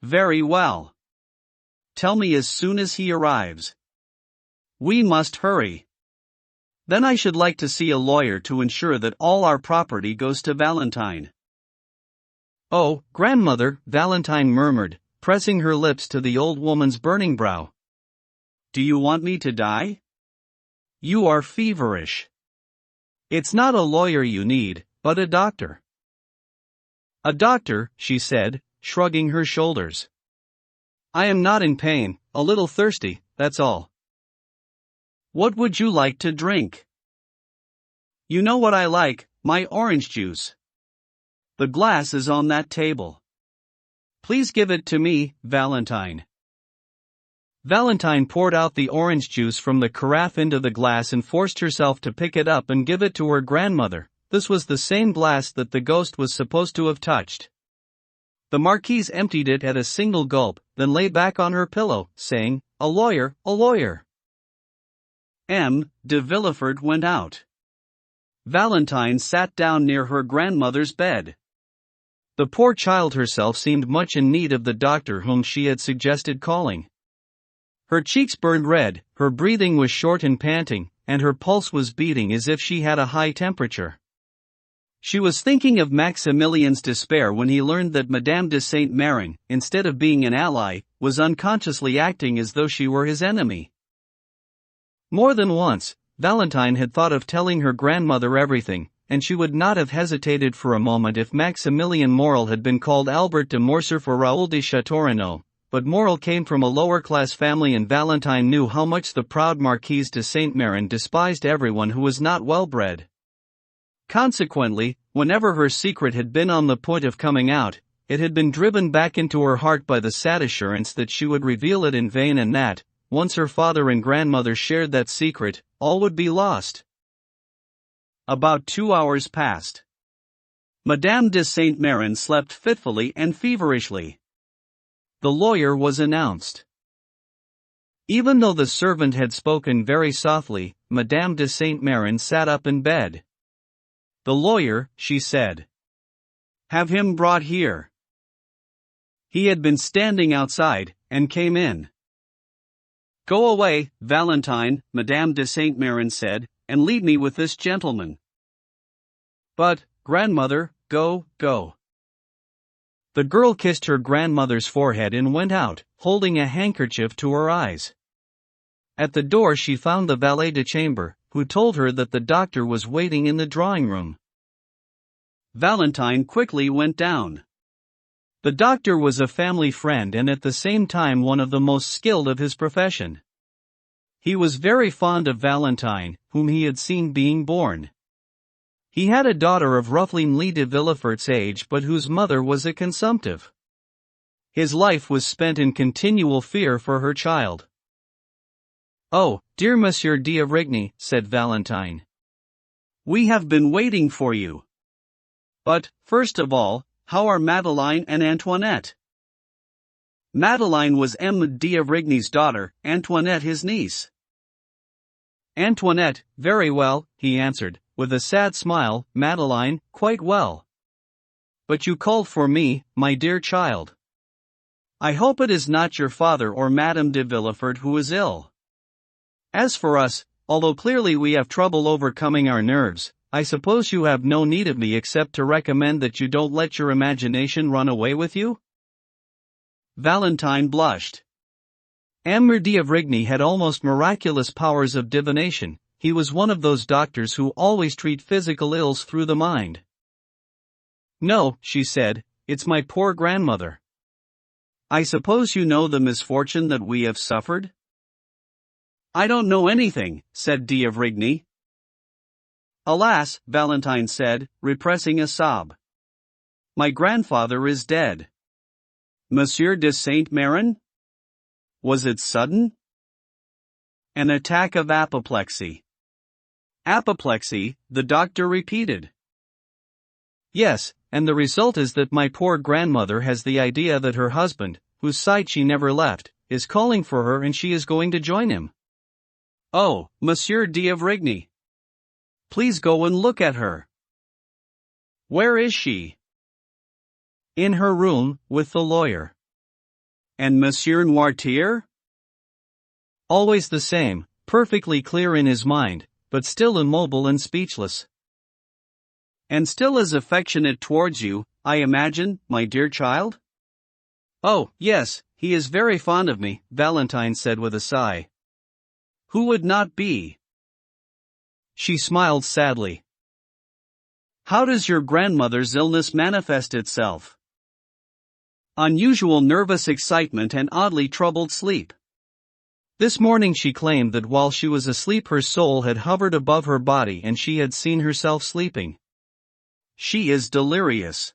Very well. Tell me as soon as he arrives. We must hurry. Then I should like to see a lawyer to ensure that all our property goes to Valentine. Oh, grandmother, Valentine murmured, pressing her lips to the old woman's burning brow. Do you want me to die? You are feverish. It's not a lawyer you need, but a doctor. A doctor, she said, shrugging her shoulders. I am not in pain, a little thirsty, that's all. What would you like to drink? You know what I like, my orange juice. The glass is on that table. Please give it to me, Valentine. Valentine poured out the orange juice from the carafe into the glass and forced herself to pick it up and give it to her grandmother. This was the same glass that the ghost was supposed to have touched. The Marquise emptied it at a single gulp, then lay back on her pillow, saying, A lawyer, a lawyer. M. de Villefort went out. Valentine sat down near her grandmother's bed. The poor child herself seemed much in need of the doctor whom she had suggested calling. Her cheeks burned red, her breathing was short and panting, and her pulse was beating as if she had a high temperature. She was thinking of Maximilian's despair when he learned that Madame de Saint-Méran, instead of being an ally, was unconsciously acting as though she were his enemy. More than once, Valentine had thought of telling her grandmother everything, and she would not have hesitated for a moment if Maximilian Morel had been called Albert de Morcerf or Raoul de Châteaurenaud, but Morel came from a lower-class family and Valentine knew how much the proud Marquise de Saint-Méran despised everyone who was not well-bred. Consequently, whenever her secret had been on the point of coming out, it had been driven back into her heart by the sad assurance that she would reveal it in vain and that, once her father and grandmother shared that secret, all would be lost. About 2 hours passed. Madame de Saint-Méran slept fitfully and feverishly. The lawyer was announced. Even though the servant had spoken very softly, Madame de Saint-Méran sat up in bed. "The lawyer," she said. "Have him brought here." He had been standing outside, and came in. "Go away, Valentine," Madame de Saint-Méran said, "and leave me with this gentleman." "But, grandmother, go." The girl kissed her grandmother's forehead and went out, holding a handkerchief to her eyes. At the door she found the valet de chambre, who told her that the doctor was waiting in the drawing room. Valentine quickly went down. The doctor was a family friend and at the same time one of the most skilled of his profession. He was very fond of Valentine, whom he had seen being born. He had a daughter of roughly Mlle de Villefort's age but whose mother was a consumptive. His life was spent in continual fear for her child. "Oh, dear Monsieur d'Avrigny," said Valentine. "We have been waiting for you. But, first of all, how are Madeleine and Antoinette?" Madeleine was M. d'Avrigny's daughter, Antoinette his niece. "Antoinette, very well," he answered, with a sad smile. "Madeleine, quite well. But you called for me, my dear child. I hope it is not your father or Madame de Villefort who is ill. As for us, although clearly we have trouble overcoming our nerves, I suppose you have no need of me except to recommend that you don't let your imagination run away with you?" Valentine blushed. M. d'Avrigny had almost miraculous powers of divination. He was one of those doctors who always treat physical ills through the mind. "No," she said, "it's my poor grandmother. I suppose you know the misfortune that we have suffered?" "I don't know anything," said d'Avrigny. "Alas," Valentine said, repressing a sob. "My grandfather is dead." "Monsieur de Saint-Méran? Was it sudden?" "An attack of apoplexy." "Apoplexy," the doctor repeated. "Yes, and the result is that my poor grandmother has the idea that her husband, whose side she never left, is calling for her and she is going to join him." "Oh, Monsieur d'Avrigny. Please go and look at her." "Where is she?" "In her room, with the lawyer." "And Monsieur Noirtier?" "Always the same, perfectly clear in his mind, but still immobile and speechless." "And still as affectionate towards you, I imagine, my dear child?" "Oh, yes, he is very fond of me," Valentine said with a sigh. "Who would not be?" She smiled sadly. "How does your grandmother's illness manifest itself?" "Unusual nervous excitement and oddly troubled sleep. This morning she claimed that while she was asleep her soul had hovered above her body and she had seen herself sleeping. She is delirious.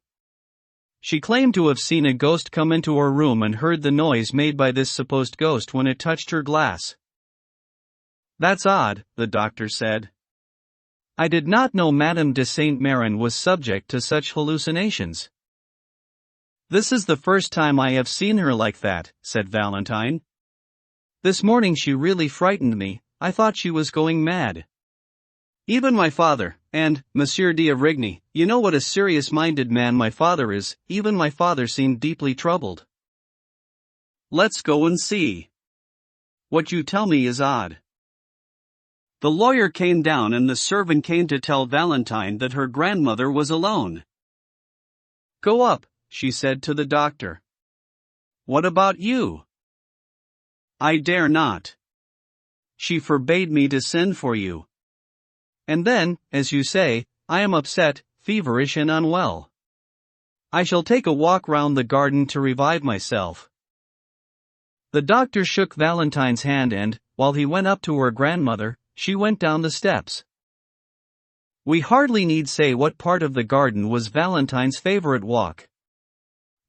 She claimed to have seen a ghost come into her room and heard the noise made by this supposed ghost when it touched her glass." "That's odd," the doctor said. "I did not know Madame de Saint-Méran was subject to such hallucinations." "This is the first time I have seen her like that," said Valentine. "This morning she really frightened me. I thought she was going mad. Even my father, and, Monsieur d'Avrigny, you know what a serious-minded man my father is, even my father seemed deeply troubled. Let's go and see. What you tell me is odd. The lawyer came down and the servant came to tell Valentine that her grandmother was alone. Go up, she said to the doctor. What about you? I dare not. She forbade me to send for you. And then, as you say, I am upset, feverish and unwell. I shall take a walk round the garden to revive myself. The doctor shook Valentine's hand and, while he went up to her grandmother, she went down the steps. We hardly need say what part of the garden was Valentine's favorite walk.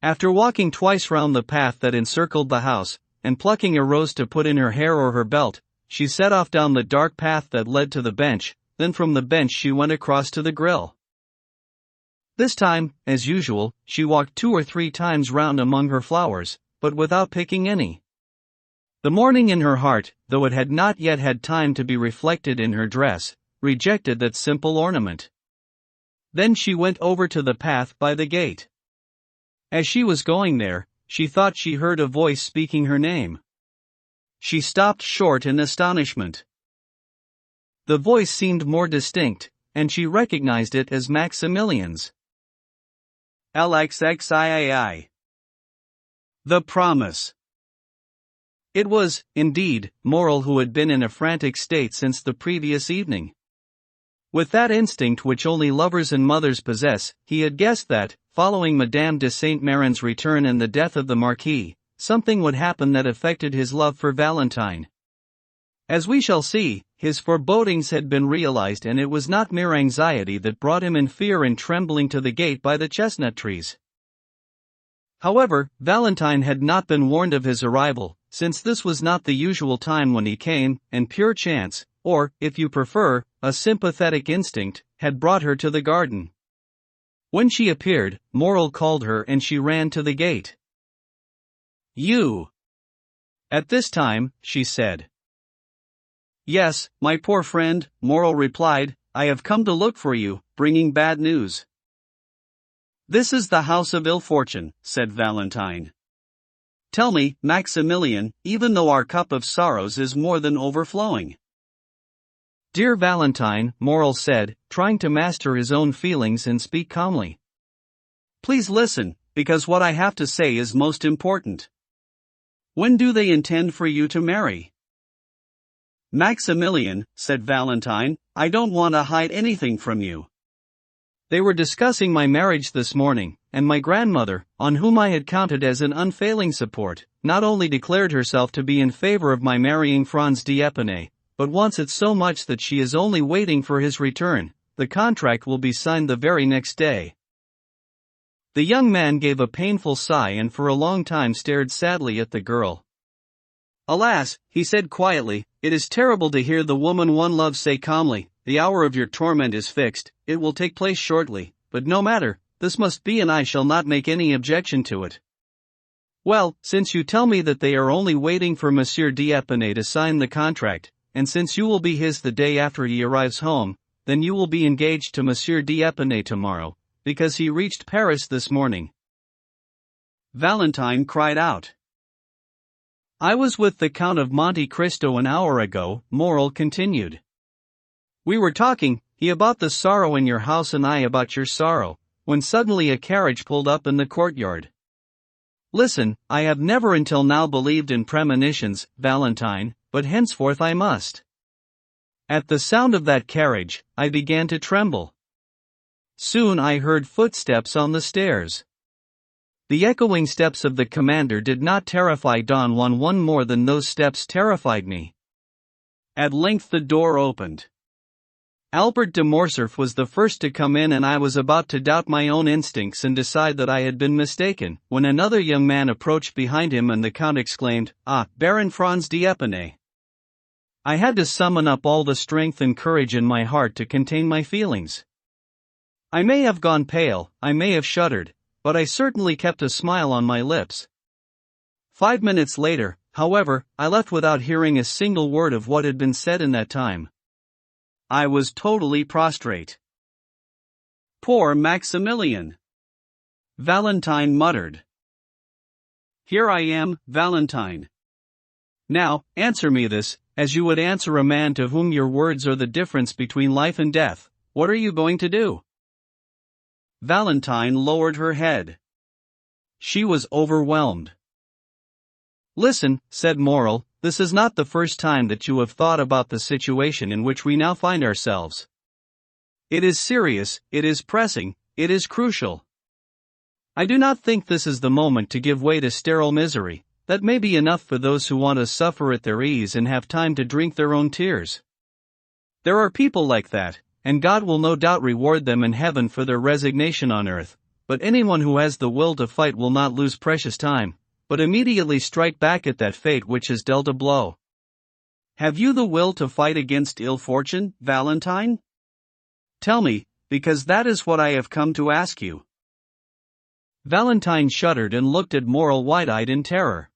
After walking twice round the path that encircled the house, and plucking a rose to put in her hair or her belt, she set off down the dark path that led to the bench. Then from the bench she went across to the grill. This time, as usual, she walked 2 or 3 times round among her flowers, but without picking any. The mourning in her heart, though it had not yet had time to be reflected in her dress, rejected that simple ornament. Then she went over to the path by the gate. As she was going there, she thought she heard a voice speaking her name. She stopped short in astonishment. The voice seemed more distinct, and she recognized it as Maximilian's. LXXIAI. The promise. It was, indeed, Morel who had been in a frantic state since the previous evening. With that instinct which only lovers and mothers possess, he had guessed that, following Madame de Saint-Méran's return and the death of the Marquis, something would happen that affected his love for Valentine. As we shall see, his forebodings had been realized, and it was not mere anxiety that brought him in fear and trembling to the gate by the chestnut trees. However, Valentine had not been warned of his arrival, since this was not the usual time when he came, and pure chance, or, if you prefer, a sympathetic instinct, had brought her to the garden. When she appeared, Morel called her and she ran to the gate. You! At this time, she said. Yes, my poor friend, Morel replied, I have come to look for you, bringing bad news. This is the house of ill fortune, said Valentine. Tell me, Maximilian, even though our cup of sorrows is more than overflowing. Dear Valentine, Morel said, trying to master his own feelings and speak calmly. Please listen, because what I have to say is most important. When do they intend for you to marry? Maximilian, said Valentine, I don't want to hide anything from you. They were discussing my marriage this morning, and my grandmother, on whom I had counted as an unfailing support, not only declared herself to be in favor of my marrying Franz d'Épinay, but wants it so much that she is only waiting for his return. The contract will be signed the very next day. The young man gave a painful sigh and for a long time stared sadly at the girl. Alas, he said quietly, it is terrible to hear the woman one loves say calmly, the hour of your torment is fixed, it will take place shortly, but no matter, this must be and I shall not make any objection to it. Well, since you tell me that they are only waiting for Monsieur d'Épinay to sign the contract, and since you will be his the day after he arrives home, then you will be engaged to Monsieur d'Épinay tomorrow, because he reached Paris this morning. Valentine cried out. I was with the Count of Monte Cristo an hour ago, Morel continued. We were talking, he about the sorrow in your house and I about your sorrow, when suddenly a carriage pulled up in the courtyard. Listen, I have never until now believed in premonitions, Valentine, but henceforth I must. At the sound of that carriage, I began to tremble. Soon I heard footsteps on the stairs. The echoing steps of the commander did not terrify Don Juan one more than those steps terrified me. At length the door opened. Albert de Morcerf was the first to come in, and I was about to doubt my own instincts and decide that I had been mistaken, when another young man approached behind him and the Count exclaimed, Ah, Baron Franz d'Épinay. I had to summon up all the strength and courage in my heart to contain my feelings. I may have gone pale, I may have shuddered, but I certainly kept a smile on my lips. 5 minutes later, However, I left without hearing a single word of what had been said in that time. I was totally prostrate. Poor Maximilian! Valentine muttered. Here I am, Valentine. Now, answer me this, as you would answer a man to whom your words are the difference between life and death. What are you going to do? Valentine lowered her head. She was overwhelmed. Listen, said Morel, this is not the first time that you have thought about the situation in which we now find ourselves. It is serious, it is pressing, it is crucial. I do not think this is the moment to give way to sterile misery. That may be enough for those who want to suffer at their ease and have time to drink their own tears. There are people like that, and God will no doubt reward them in heaven for their resignation on earth, but anyone who has the will to fight will not lose precious time, but immediately strike back at that fate which has dealt a blow. Have you the will to fight against ill fortune, Valentine? Tell me, because that is what I have come to ask you. Valentine shuddered and looked at Morel wide-eyed in terror.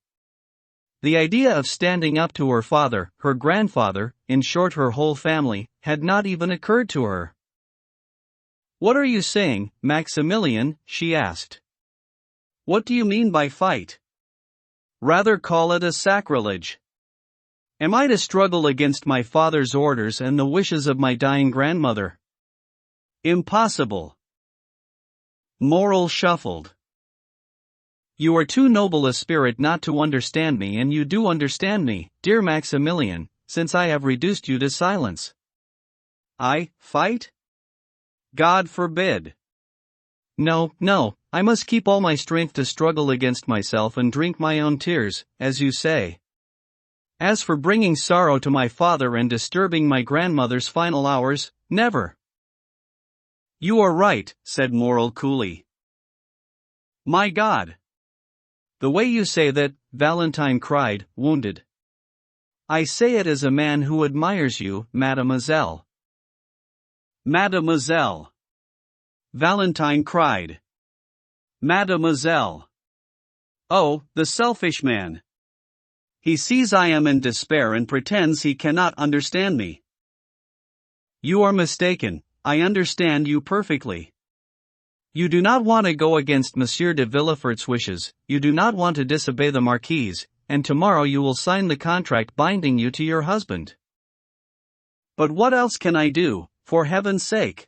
The idea of standing up to her father, her grandfather, in short her whole family, had not even occurred to her. What are you saying, Maximilian? She asked. What do you mean by fight? Rather call it a sacrilege. Am I to struggle against my father's orders and the wishes of my dying grandmother? Impossible. Morel shuffled. You are too noble a spirit not to understand me, and you do understand me, dear Maximilian, since I have reduced you to silence. I fight? God forbid. No, I must keep all my strength to struggle against myself and drink my own tears, as you say. As for bringing sorrow to my father and disturbing my grandmother's final hours, never. You are right, said Morel coolly. My God! The way you say that, Valentine cried, wounded. I say it as a man who admires you, mademoiselle. Mademoiselle! Valentine cried. Mademoiselle! Oh, the selfish man! He sees I am in despair and pretends he cannot understand me. You are mistaken, I understand you perfectly. You do not want to go against Monsieur de Villefort's wishes, you do not want to disobey the Marquise, and tomorrow you will sign the contract binding you to your husband. But what else can I do, for heaven's sake?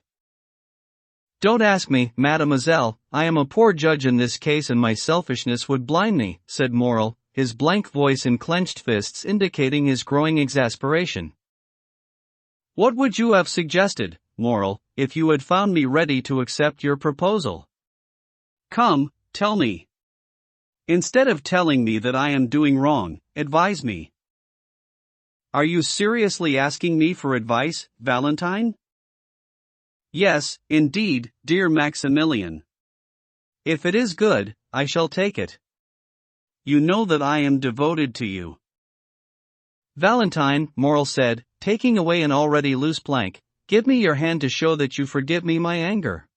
Don't ask me, mademoiselle, I am a poor judge in this case and my selfishness would blind me, said Morel, his blank voice and clenched fists indicating his growing exasperation. What would you have suggested, Morel, if you had found me ready to accept your proposal? Come, tell me. Instead of telling me that I am doing wrong, advise me. Are you seriously asking me for advice, Valentine? Yes, indeed, dear Maximilian. If it is good, I shall take it. You know that I am devoted to you. Valentine, Morel said, taking away an already loose plank, give me your hand to show that you forgive me my anger.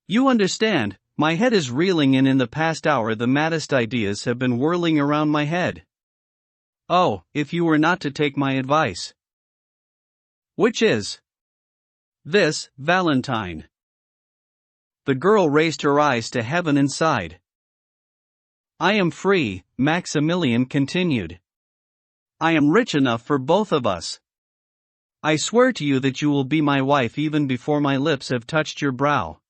You understand, my head is reeling and in the past hour the maddest ideas have been whirling around my head. Oh, if you were not to take my advice. Which is? This, Valentine. The girl raised her eyes to heaven and sighed. I am free, Maximilian continued. I am rich enough for both of us. I swear to you that you will be my wife even before my lips have touched your brow.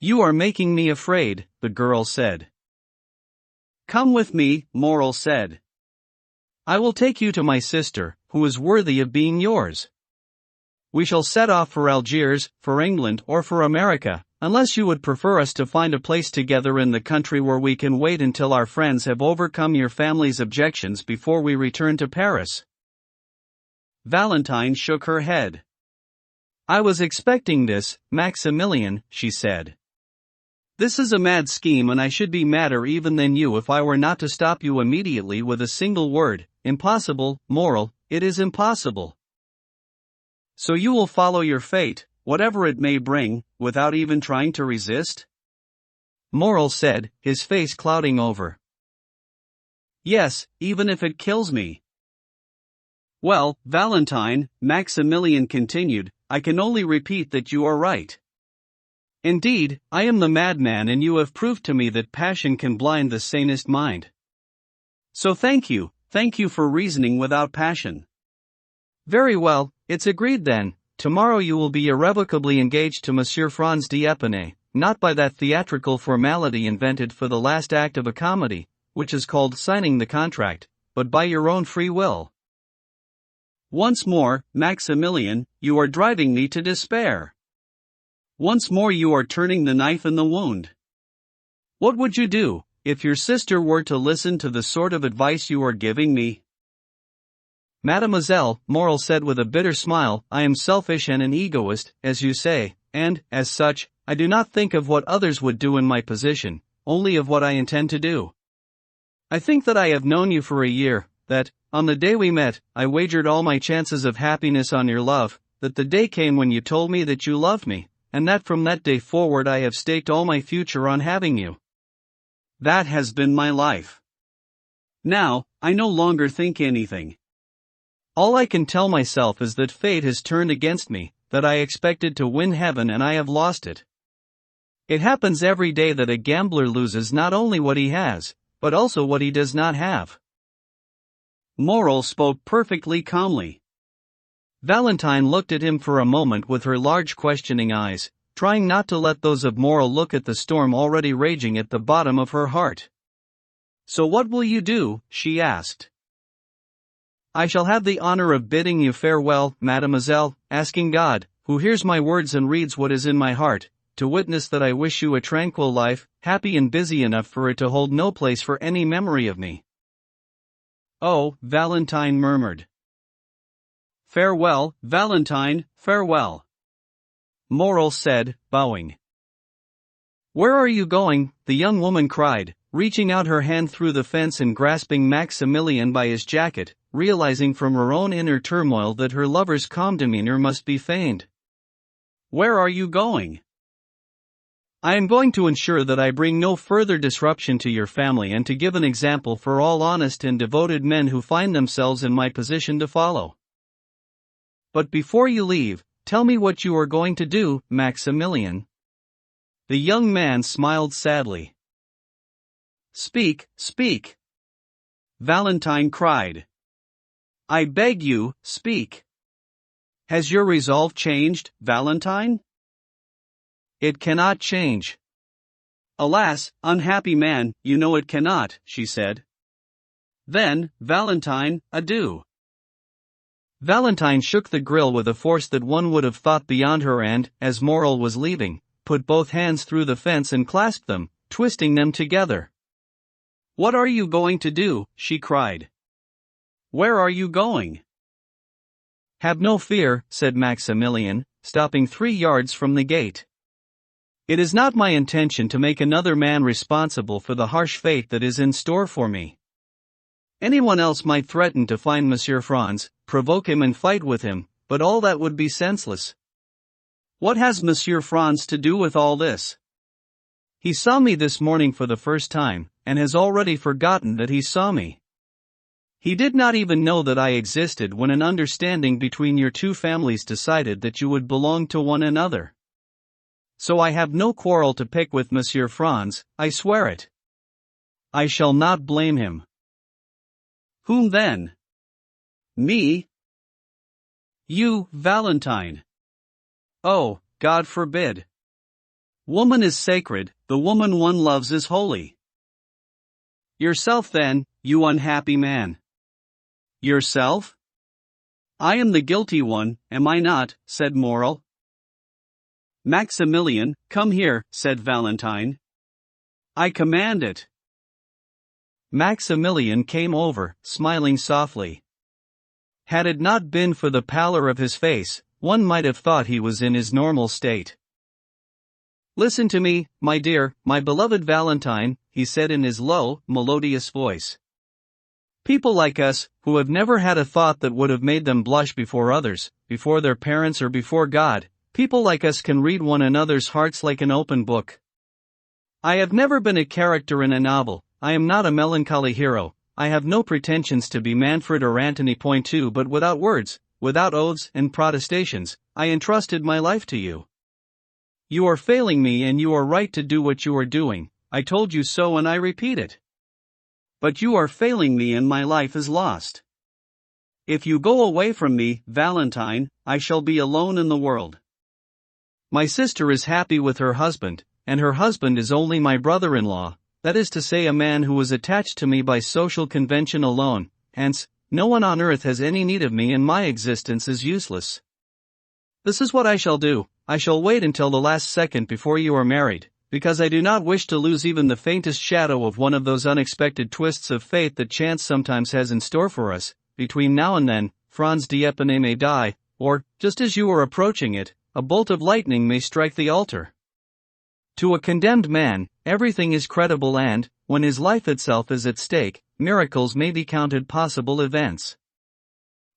You are making me afraid, the girl said. Come with me, Morel said. I will take you to my sister, who is worthy of being yours. We shall set off for Algiers, for England or for America, unless you would prefer us to find a place together in the country where we can wait until our friends have overcome your family's objections before we return to Paris. Valentine shook her head. I was expecting this, Maximilian, she said. This is a mad scheme and I should be madder even than you if I were not to stop you immediately with a single word. Impossible, Morel, it is impossible. So you will follow your fate, whatever it may bring, without even trying to resist? Morel said, his face clouding over. Yes, even if it kills me. Well, Valentine, Maximilian continued, I can only repeat that you are right. Indeed, I am the madman, and you have proved to me that passion can blind the sanest mind. So thank you for reasoning without passion. Very well, it's agreed then. Tomorrow you will be irrevocably engaged to Monsieur Franz d'Épinay, not by that theatrical formality invented for the last act of a comedy, which is called signing the contract, but by your own free will. Once more, Maximilian, you are driving me to despair. Once more you are turning the knife in the wound. What would you do, if your sister were to listen to the sort of advice you are giving me? Mademoiselle, Morel said with a bitter smile, I am selfish and an egoist, as you say, and, as such, I do not think of what others would do in my position, only of what I intend to do. I think that I have known you for a year, that, on the day we met, I wagered all my chances of happiness on your love, that the day came when you told me that you loved me, and that from that day forward I have staked all my future on having you. That has been my life. Now, I no longer think anything. All I can tell myself is that fate has turned against me, that I expected to win heaven and I have lost it. It happens every day that a gambler loses not only what he has, but also what he does not have. Morel spoke perfectly calmly. Valentine looked at him for a moment with her large questioning eyes, trying not to let those of Morel look at the storm already raging at the bottom of her heart. So what will you do? She asked. I shall have the honor of bidding you farewell, mademoiselle, asking God, who hears my words and reads what is in my heart, to witness that I wish you a tranquil life, happy and busy enough for it to hold no place for any memory of me. Oh, Valentine murmured. Farewell, Valentine, farewell. Morel said, bowing. Where are you going? The young woman cried, reaching out her hand through the fence and grasping Maximilian by his jacket, realizing from her own inner turmoil that her lover's calm demeanor must be feigned. Where are you going? I am going to ensure that I bring no further disruption to your family and to give an example for all honest and devoted men who find themselves in my position to follow. But before you leave, tell me what you are going to do, Maximilian. The young man smiled sadly. Speak, speak. Valentine cried. I beg you, speak. Has your resolve changed, Valentine? It cannot change. Alas, unhappy man, you know it cannot, she said. Then, Valentine, adieu. Valentine shook the grill with a force that one would have thought beyond her and, as Morel was leaving, put both hands through the fence and clasped them, twisting them together. What are you going to do? She cried. Where are you going? Have no fear, said Maximilian, stopping 3 yards from the gate. It is not my intention to make another man responsible for the harsh fate that is in store for me. Anyone else might threaten to find Monsieur Franz, provoke him and fight with him, but all that would be senseless. What has Monsieur Franz to do with all this? He saw me this morning for the first time, and has already forgotten that he saw me. He did not even know that I existed when an understanding between your two families decided that you would belong to one another. So I have no quarrel to pick with Monsieur Franz, I swear it. I shall not blame him. Whom then? Me? You, Valentine. Oh, God forbid. Woman is sacred, the woman one loves is holy. Yourself then, you unhappy man. Yourself? I am the guilty one, am I not? Said Morel. Maximilian, come here, said Valentine. I command it. Maximilian came over, smiling softly. Had it not been for the pallor of his face, one might have thought he was in his normal state. Listen to me, my dear, my beloved Valentine, he said in his low, melodious voice. People like us, who have never had a thought that would have made them blush before others, before their parents or before God, people like us can read one another's hearts like an open book. I have never been a character in a novel, I am not a melancholy hero, I have no pretensions to be Manfred or Antony. Point 2. But without words, without oaths and protestations, I entrusted my life to you. You are failing me, and you are right to do what you are doing. I told you so, and I repeat it. But you are failing me, and my life is lost. If you go away from me, Valentine, I shall be alone in the world. My sister is happy with her husband, and her husband is only my brother-in-law, that is to say, a man who was attached to me by social convention alone. Hence, no one on earth has any need of me, and my existence is useless. This is what I shall do. I shall wait until the last second before you are married, because I do not wish to lose even the faintest shadow of one of those unexpected twists of fate that chance sometimes has in store for us. Between now and then, Franz d'Épinay may die, or, just as you are approaching it, a bolt of lightning may strike the altar. To a condemned man, everything is credible, and, when his life itself is at stake, miracles may be counted possible events.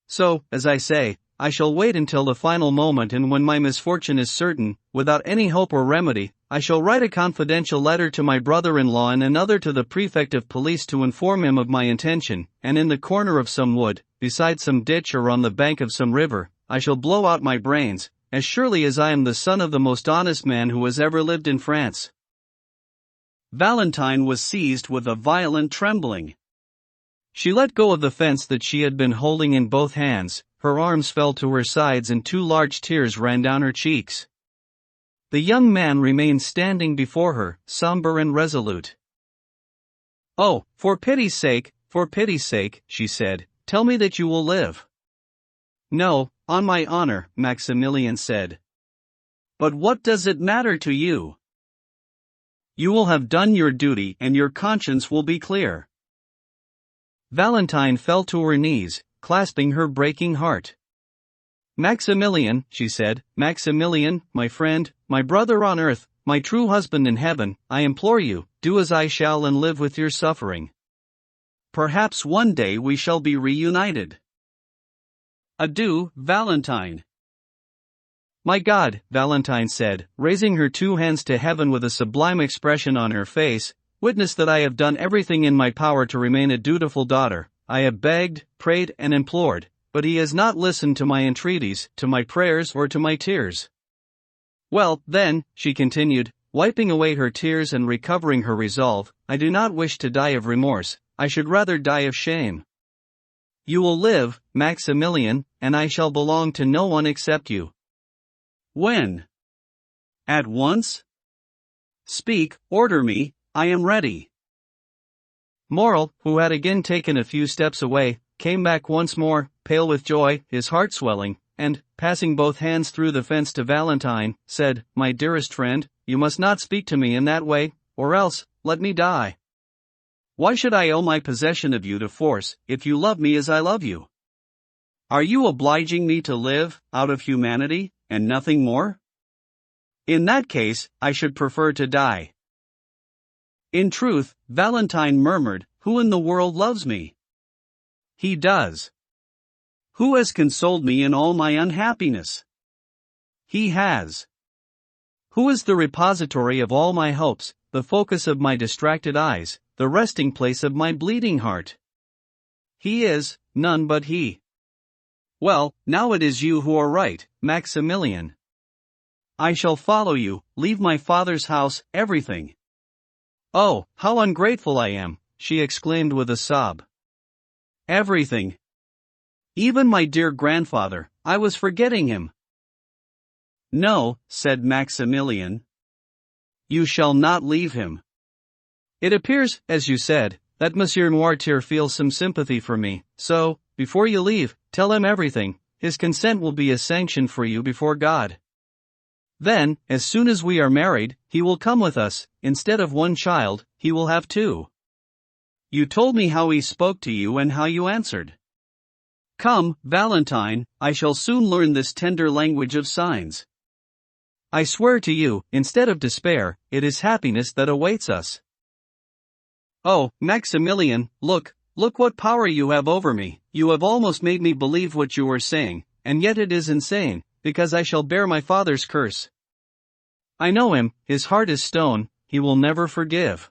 So, as I say, I shall wait until the final moment, and when my misfortune is certain, without any hope or remedy, I shall write a confidential letter to my brother-in-law and another to the prefect of police to inform him of my intention, and in the corner of some wood, beside some ditch or on the bank of some river, I shall blow out my brains, as surely as I am the son of the most honest man who has ever lived in France. Valentine was seized with a violent trembling. She let go of the fence that she had been holding in both hands, her arms fell to her sides, and 2 large tears ran down her cheeks. The young man remained standing before her, somber and resolute. "Oh, for pity's sake, she said, "tell me that you will live." "No, on my honor," Maximilian said. "But what does it matter to you? You will have done your duty, and your conscience will be clear." Valentine fell to her knees, clasping her breaking heart. "Maximilian," she said, "Maximilian, my friend, my brother on earth, my true husband in heaven, I implore you, do as I shall and live with your suffering. Perhaps one day we shall be reunited. Adieu, Valentine." "My God," Valentine said, raising her 2 hands to heaven with a sublime expression on her face, "witness that I have done everything in my power to remain a dutiful daughter. I have begged, prayed, and implored, but he has not listened to my entreaties, to my prayers, or to my tears. Well, then," she continued, wiping away her tears and recovering her resolve, "I do not wish to die of remorse, I should rather die of shame. You will live, Maximilian, and I shall belong to no one except you." "When? At once? Speak, order me, I am ready." Morel, who had again taken a few steps away, came back once more, pale with joy, his heart swelling, and, passing both hands through the fence to Valentine, said, "My dearest friend, you must not speak to me in that way, or else, let me die. Why should I owe my possession of you to force, if you love me as I love you? Are you obliging me to live, out of humanity, and nothing more? In that case, I should prefer to die." "In truth," Valentine murmured, "who in the world loves me?" "He does." "Who has consoled me in all my unhappiness?" "He has." "Who is the repository of all my hopes, the focus of my distracted eyes, the resting place of my bleeding heart?" "He is, none but he." "Well, now it is you who are right, Maximilian. I shall follow you, leave my father's house, everything." "Oh, how ungrateful I am," she exclaimed with a sob. "Everything. Even my dear grandfather, I was forgetting him." "No," said Maximilian. "You shall not leave him. It appears, as you said, that Monsieur Noirtier feels some sympathy for me, so, before you leave, tell him everything. His consent will be a sanction for you before God. Then, as soon as we are married, he will come with us. Instead of 1 child, he will have 2. You told me how he spoke to you and how you answered. Come, Valentine, I shall soon learn this tender language of signs. I swear to you, instead of despair, it is happiness that awaits us." "Oh, Maximilian, look what power you have over me. You have almost made me believe what you were saying, and yet it is insane, because I shall bear my father's curse. I know him, his heart is stone, he will never forgive."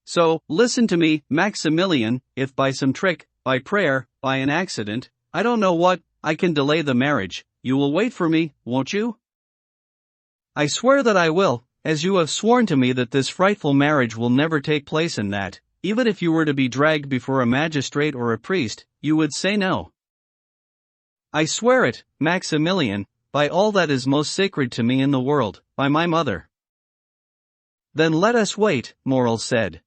So, listen to me, Maximilian, if by some trick, by prayer, by an accident, I don't know what, I can delay the marriage, you will wait for me, won't you? I swear that I will, as you have sworn to me that this frightful marriage will never take place and that, even if you were to be dragged before a magistrate or a priest, you would say no. I swear it, Maximilian, by all that is most sacred to me in the world, by my mother. Then let us wait, Morrel said.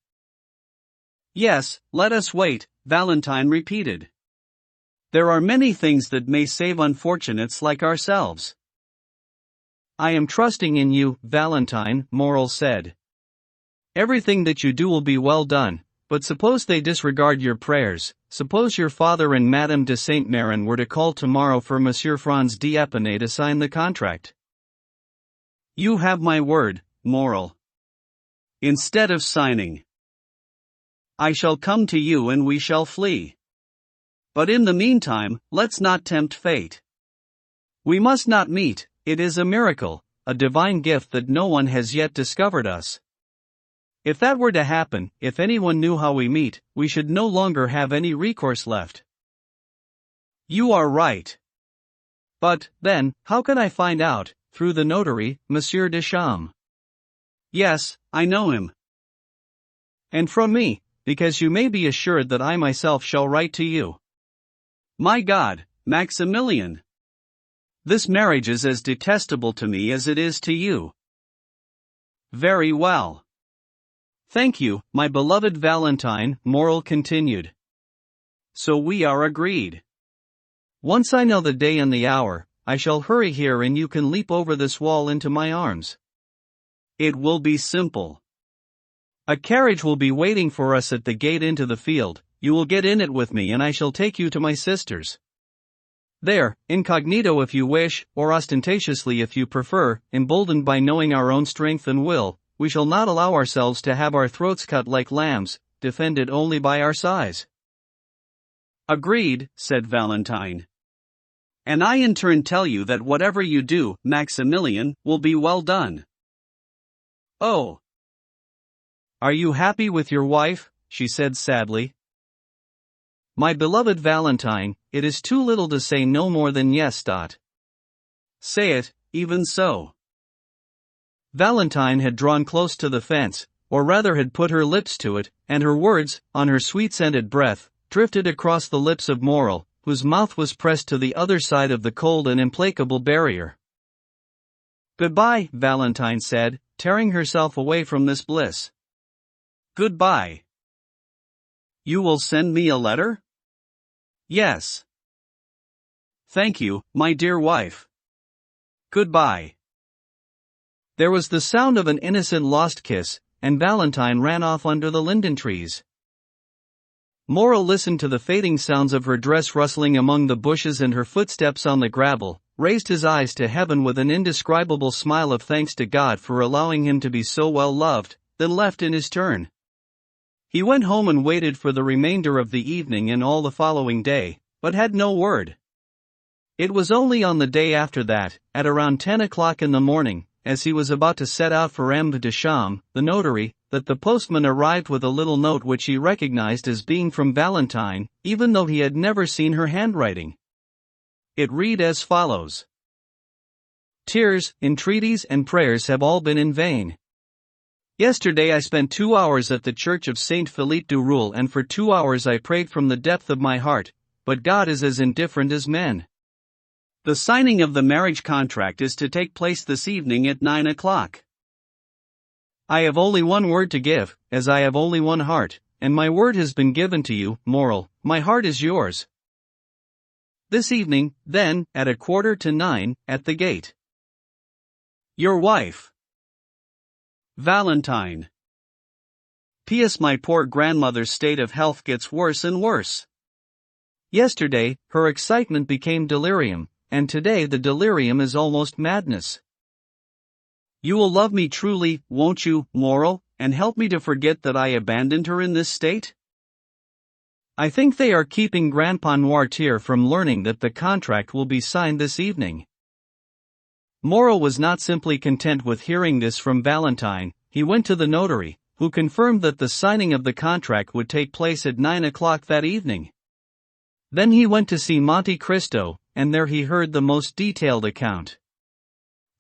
Yes, let us wait, Valentine repeated. There are many things that may save unfortunates like ourselves. I am trusting in you, Valentine, Morrel said. Everything that you do will be well done, but suppose they disregard your prayers, suppose your father and Madame de Saint-Méran were to call tomorrow for Monsieur Franz d'Épinay to sign the contract. You have my word, Morrel. Instead of signing, I shall come to you and we shall flee. But in the meantime, let's not tempt fate. We must not meet, it is a miracle, a divine gift that no one has yet discovered us. If that were to happen, if anyone knew how we meet, we should no longer have any recourse left. You are right. But, then, how can I find out, through the notary, Monsieur Deschamps? Yes, I know him. And from me, because you may be assured that I myself shall write to you. My God, Maximilian! This marriage is as detestable to me as it is to you. Very well. Thank you, my beloved Valentine, Morrel continued. So we are agreed. Once I know the day and the hour, I shall hurry here and you can leap over this wall into my arms. It will be simple. A carriage will be waiting for us at the gate into the field, you will get in it with me and I shall take you to my sister's. There, incognito if you wish, or ostentatiously if you prefer, emboldened by knowing our own strength and will, we shall not allow ourselves to have our throats cut like lambs, defended only by our size. Agreed, said Valentine. And I in turn tell you that whatever you do, Maximilian, will be well done. Oh! Are you happy with your wife? She said sadly. My beloved Valentine, it is too little to say no more than yes. Say it, even so. Valentine had drawn close to the fence, or rather had put her lips to it, and her words, on her sweet-scented breath, drifted across the lips of Morrel, whose mouth was pressed to the other side of the cold and implacable barrier. Goodbye, Valentine said, tearing herself away from this bliss. Goodbye. You will send me a letter? Yes. Thank you, my dear wife. Goodbye. There was the sound of an innocent lost kiss, and Valentine ran off under the linden trees. Morrel listened to the fading sounds of her dress rustling among the bushes and her footsteps on the gravel, raised his eyes to heaven with an indescribable smile of thanks to God for allowing him to be so well loved, then left in his turn. He went home and waited for the remainder of the evening and all the following day, but had no word. It was only on the day after that, at around 10 o'clock in the morning, as he was about to set out for M. Deschamps, the notary, that the postman arrived with a little note which he recognized as being from Valentine, even though he had never seen her handwriting. It read as follows. Tears, entreaties and prayers have all been in vain. Yesterday I spent 2 hours at the church of Saint Philippe du Roule and for 2 hours I prayed from the depth of my heart, but God is as indifferent as men. The signing of the marriage contract is to take place this evening at 9 o'clock. I have only one word to give, as I have only one heart, and my word has been given to you, Morrel, my heart is yours. This evening, then, at 8:45, at the gate. Your wife. Valentine. P.S. My poor grandmother's state of health gets worse and worse. Yesterday, her excitement became delirium, and today the delirium is almost madness. You will love me truly, won't you, Morrel, and help me to forget that I abandoned her in this state? I think they are keeping Grandpa Noirtier from learning that the contract will be signed this evening. Morrel was not simply content with hearing this from Valentine, he went to the notary, who confirmed that the signing of the contract would take place at 9 o'clock that evening. Then he went to see Monte Cristo, and there he heard the most detailed account.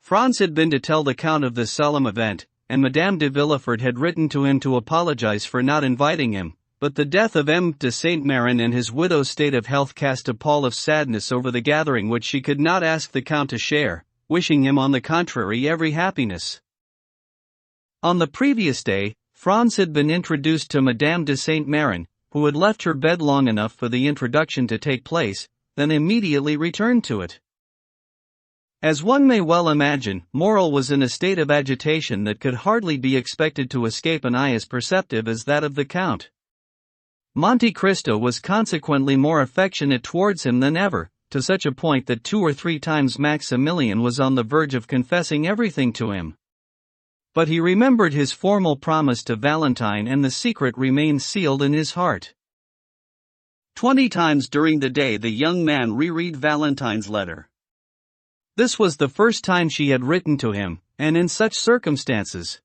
Franz had been to tell the Count of this solemn event, and Madame de Villefort had written to him to apologize for not inviting him, but the death of M. de Saint-Méran and his widow's state of health cast a pall of sadness over the gathering which she could not ask the Count to share, wishing him on the contrary every happiness. On the previous day, Franz had been introduced to Madame de Saint-Méran, who had left her bed long enough for the introduction to take place, then immediately returned to it. As one may well imagine, Morel was in a state of agitation that could hardly be expected to escape an eye as perceptive as that of the Count. Monte Cristo was consequently more affectionate towards him than ever, to such a point that 2 or 3 times Maximilian was on the verge of confessing everything to him. But he remembered his formal promise to Valentine, and the secret remained sealed in his heart. 20 times during the day the young man reread Valentine's letter. This was the first time she had written to him, and in such circumstances.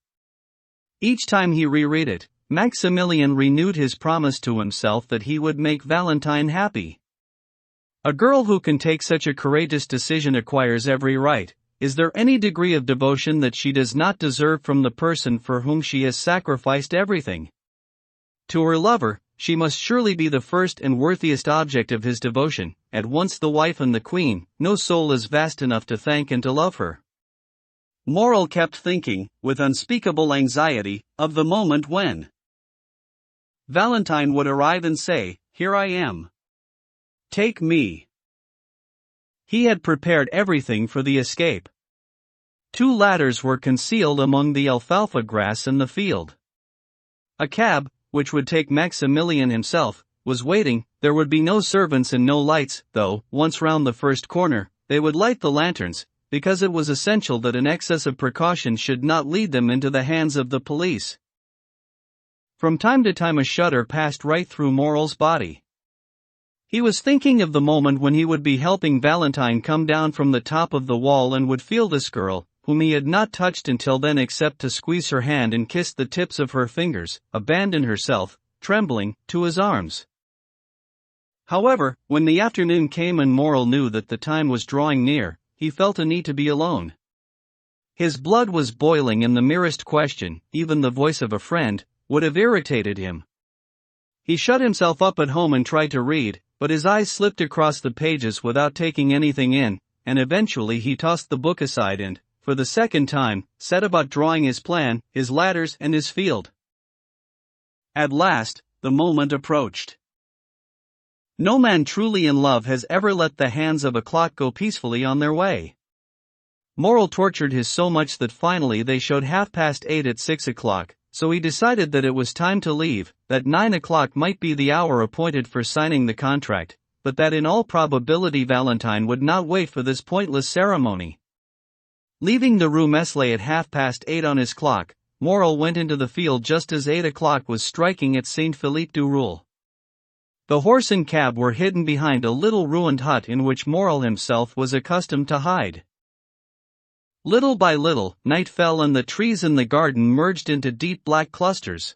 Each time he reread it, Maximilian renewed his promise to himself that he would make Valentine happy. A girl who can take such a courageous decision acquires every right. Is there any degree of devotion that she does not deserve from the person for whom she has sacrificed everything? To her lover, she must surely be the first and worthiest object of his devotion, at once the wife and the queen. No soul is vast enough to thank and to love her. Morel kept thinking, with unspeakable anxiety, of the moment when Valentine would arrive and say, "Here I am. Take me." He had prepared everything for the escape. 2 ladders were concealed among the alfalfa grass in the field. A cab, which would take Maximilian himself, was waiting. There would be no servants and no lights, though, once round the first corner, they would light the lanterns, because it was essential that an excess of precaution should not lead them into the hands of the police. From time to time a shudder passed right through Morel's body. He was thinking of the moment when he would be helping Valentine come down from the top of the wall and would feel this girl, whom he had not touched until then except to squeeze her hand and kiss the tips of her fingers, abandon herself, trembling, to his arms. However, when the afternoon came and Morel knew that the time was drawing near, he felt a need to be alone. His blood was boiling, and the merest question, even the voice of a friend, would have irritated him. He shut himself up at home and tried to read, but his eyes slipped across the pages without taking anything in, and eventually he tossed the book aside and, for the second time, set about drawing his plan, his ladders and his field. At last, the moment approached. No man truly in love has ever let the hands of a clock go peacefully on their way. Morel tortured his so much that finally they showed 8:30 at 6 o'clock, so he decided that it was time to leave, that 9 o'clock might be the hour appointed for signing the contract, but that in all probability Valentine would not wait for this pointless ceremony. Leaving the Rue Meslay at 8:30 on his clock, Morel went into the field just as 8 o'clock was striking at Saint Philippe du Roule. The horse and cab were hidden behind a little ruined hut in which Morel himself was accustomed to hide. Little by little, night fell and the trees in the garden merged into deep black clusters.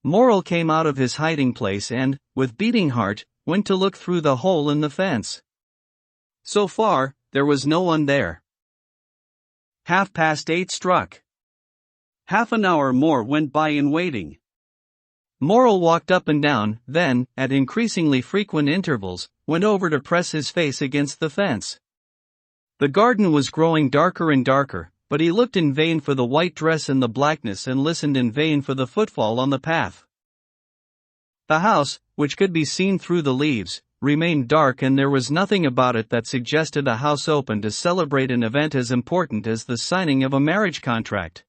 Morel came out of his hiding place and, with beating heart, went to look through the hole in the fence. So far, there was no one there. 8:30 struck. Half an hour more went by in waiting. Morel walked up and down, then, at increasingly frequent intervals, went over to press his face against the fence. The garden was growing darker and darker, but he looked in vain for the white dress in the blackness and listened in vain for the footfall on the path. The house, which could be seen through the leaves, remained dark, and there was nothing about it that suggested a house open to celebrate an event as important as the signing of a marriage contract.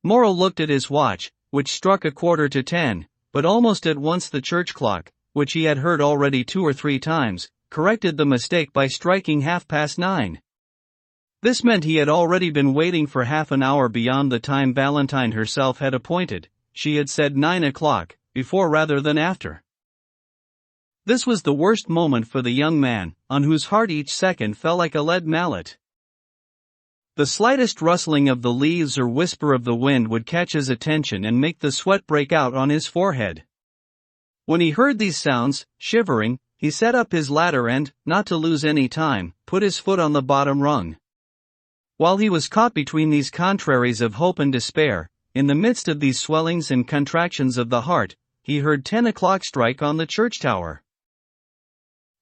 Morel looked at his watch, which struck 10:15, but almost at once the church clock, which he had heard already 2 or 3 times, corrected the mistake by striking 9:30. This meant he had already been waiting for half an hour beyond the time Valentine herself had appointed. She had said 9 o'clock, before rather than after. This was the worst moment for the young man, on whose heart each second fell like a lead mallet. The slightest rustling of the leaves or whisper of the wind would catch his attention and make the sweat break out on his forehead. When he heard these sounds, shivering, he set up his ladder and, not to lose any time, put his foot on the bottom rung. While he was caught between these contraries of hope and despair, in the midst of these swellings and contractions of the heart, he heard 10 o'clock strike on the church tower.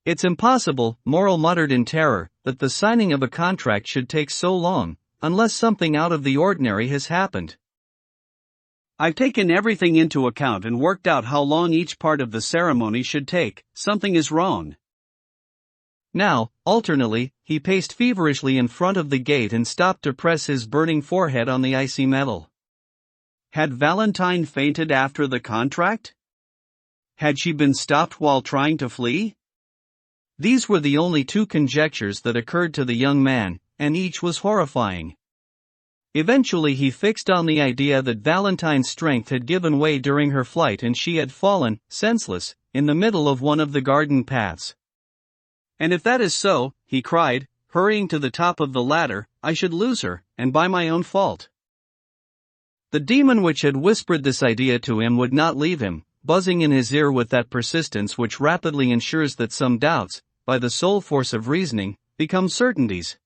"It's impossible," Morrel muttered in terror, "that the signing of a contract should take so long, unless something out of the ordinary has happened. I've taken everything into account and worked out how long each part of the ceremony should take. Something is wrong." Now, alternately, he paced feverishly in front of the gate and stopped to press his burning forehead on the icy metal. Had Valentine fainted after the contract? Had she been stopped while trying to flee? These were the only two conjectures that occurred to the young man, and each was horrifying. Eventually he fixed on the idea that Valentine's strength had given way during her flight and she had fallen, senseless, in the middle of one of the garden paths. "And if that is so," he cried, hurrying to the top of the ladder, "I should lose her, and by my own fault." The demon which had whispered this idea to him would not leave him, buzzing in his ear with that persistence which rapidly ensures that some doubts, by the sole force of reasoning, become certainties.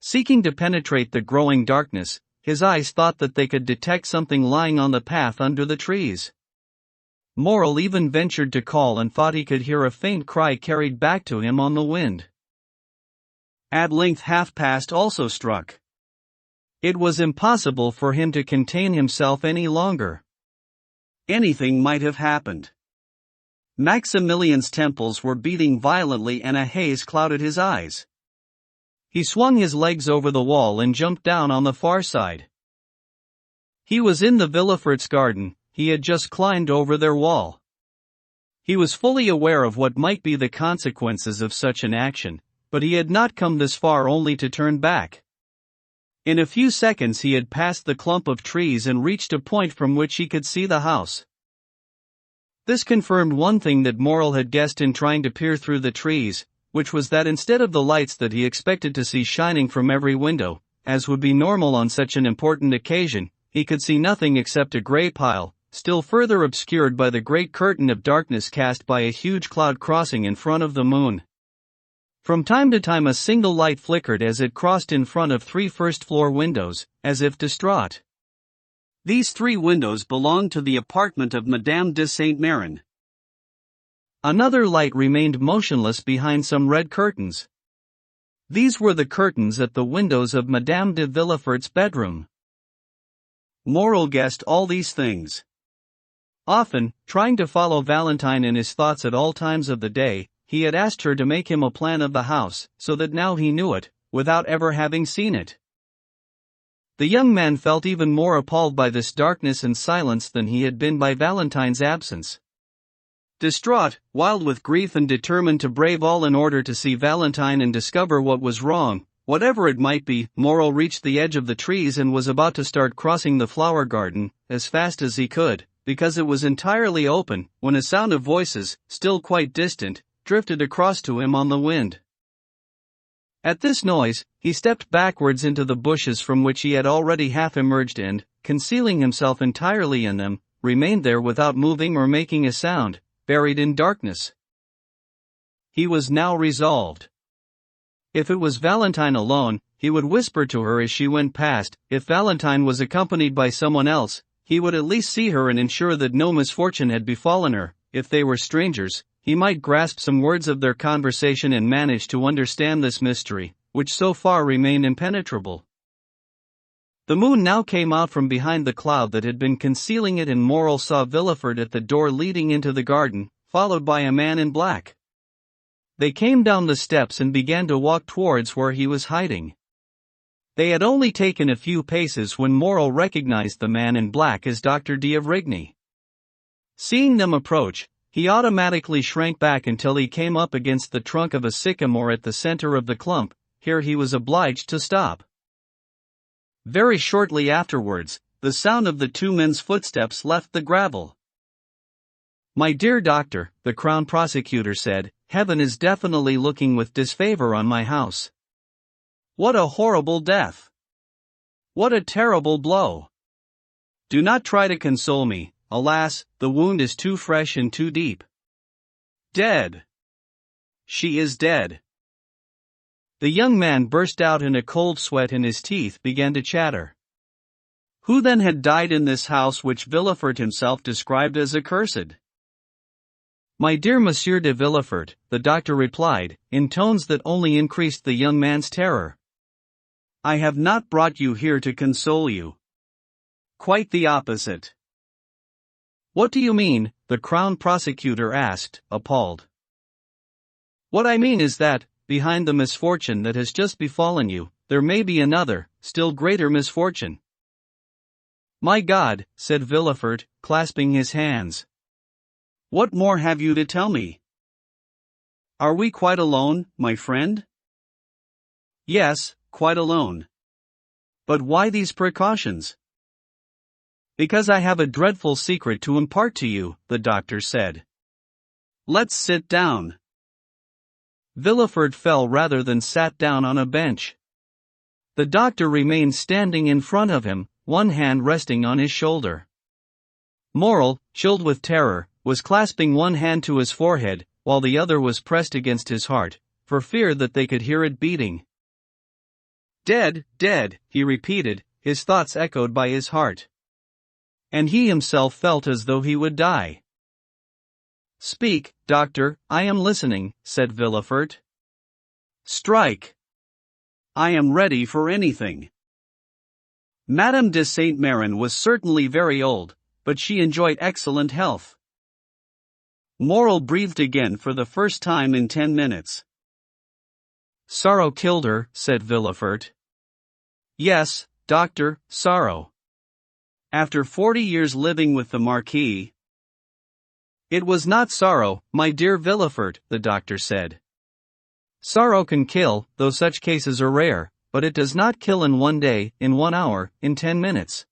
Seeking to penetrate the growing darkness, his eyes thought that they could detect something lying on the path under the trees. Morrel even ventured to call and thought he could hear a faint cry carried back to him on the wind. At length 1:30 also struck. It was impossible for him to contain himself any longer. Anything might have happened. Maximilian's temples were beating violently and a haze clouded his eyes. He swung his legs over the wall and jumped down on the far side. He was in the Villefort's garden. He had just climbed over their wall. He was fully aware of what might be the consequences of such an action, but he had not come this far only to turn back. In a few seconds he had passed the clump of trees and reached a point from which he could see the house. This confirmed one thing that Morrel had guessed in trying to peer through the trees, which was that instead of the lights that he expected to see shining from every window, as would be normal on such an important occasion, he could see nothing except a grey pile, still further obscured by the great curtain of darkness cast by a huge cloud crossing in front of the moon. From time to time a single light flickered as it crossed in front of 3 first-floor windows, as if distraught. These 3 windows belonged to the apartment of Madame de Saint-Méran. Another light remained motionless behind some red curtains. These were the curtains at the windows of Madame de Villefort's bedroom. Morrel guessed all these things. Often, trying to follow Valentine in his thoughts at all times of the day, he had asked her to make him a plan of the house, so that now he knew it, without ever having seen it. The young man felt even more appalled by this darkness and silence than he had been by Valentine's absence. Distraught, wild with grief and determined to brave all in order to see Valentine and discover what was wrong, whatever it might be, Morrel reached the edge of the trees and was about to start crossing the flower garden, as fast as he could, because it was entirely open, when a sound of voices, still quite distant, drifted across to him on the wind. At this noise, he stepped backwards into the bushes from which he had already half emerged and, concealing himself entirely in them, remained there without moving or making a sound, buried in darkness. He was now resolved. If it was Valentine alone, he would whisper to her as she went past. If Valentine was accompanied by someone else, he would at least see her and ensure that no misfortune had befallen her. If they were strangers, he might grasp some words of their conversation and manage to understand this mystery, which so far remained impenetrable. The moon now came out from behind the cloud that had been concealing it, and Morrel saw Villefort at the door leading into the garden, followed by a man in black. They came down the steps and began to walk towards where he was hiding. They had only taken a few paces when Morrel recognized the man in black as Dr. d'Avrigny. Seeing them approach, he automatically shrank back until he came up against the trunk of a sycamore at the center of the clump. Here he was obliged to stop. Very shortly afterwards, the sound of the 2 men's footsteps left the gravel. "My dear doctor," the Crown Prosecutor said, "Heaven is definitely looking with disfavor on my house. What a horrible death! What a terrible blow! Do not try to console me, alas, the wound is too fresh and too deep. Dead! She is dead! The young man burst out in a cold sweat and his teeth began to chatter. Who then had died in this house which Villefort himself described as accursed? My dear Monsieur de Villefort, the doctor replied, in tones that only increased the young man's terror. I have not brought you here to console you. Quite the opposite. What do you mean? The Crown Prosecutor asked, appalled. What I mean is that, behind the misfortune that has just befallen you, there may be another, still greater misfortune. My God, said Villefort, clasping his hands. What more have you to tell me? Are we quite alone, my friend? Yes, quite alone. But why these precautions? Because I have a dreadful secret to impart to you, the doctor said. Let's sit down. Villefort fell rather than sat down on a bench. The doctor remained standing in front of him, one hand resting on his shoulder. Morel, chilled with terror, was clasping one hand to his forehead, while the other was pressed against his heart, for fear that they could hear it beating. Dead, dead, he repeated, his thoughts echoed by his heart. And he himself felt as though he would die. Speak, doctor, I am listening, said Villefort. Strike. I am ready for anything. Madame de Saint-Méran was certainly very old, but she enjoyed excellent health. Morel breathed again for the first time in 10 minutes. Sorrow killed her, said Villefort. Yes, doctor, sorrow. After 40 years living with the Marquis. It was not sorrow, my dear Villefort, the doctor said. Sorrow can kill, though such cases are rare, but it does not kill in 1 day, in 1 hour, in 10 minutes.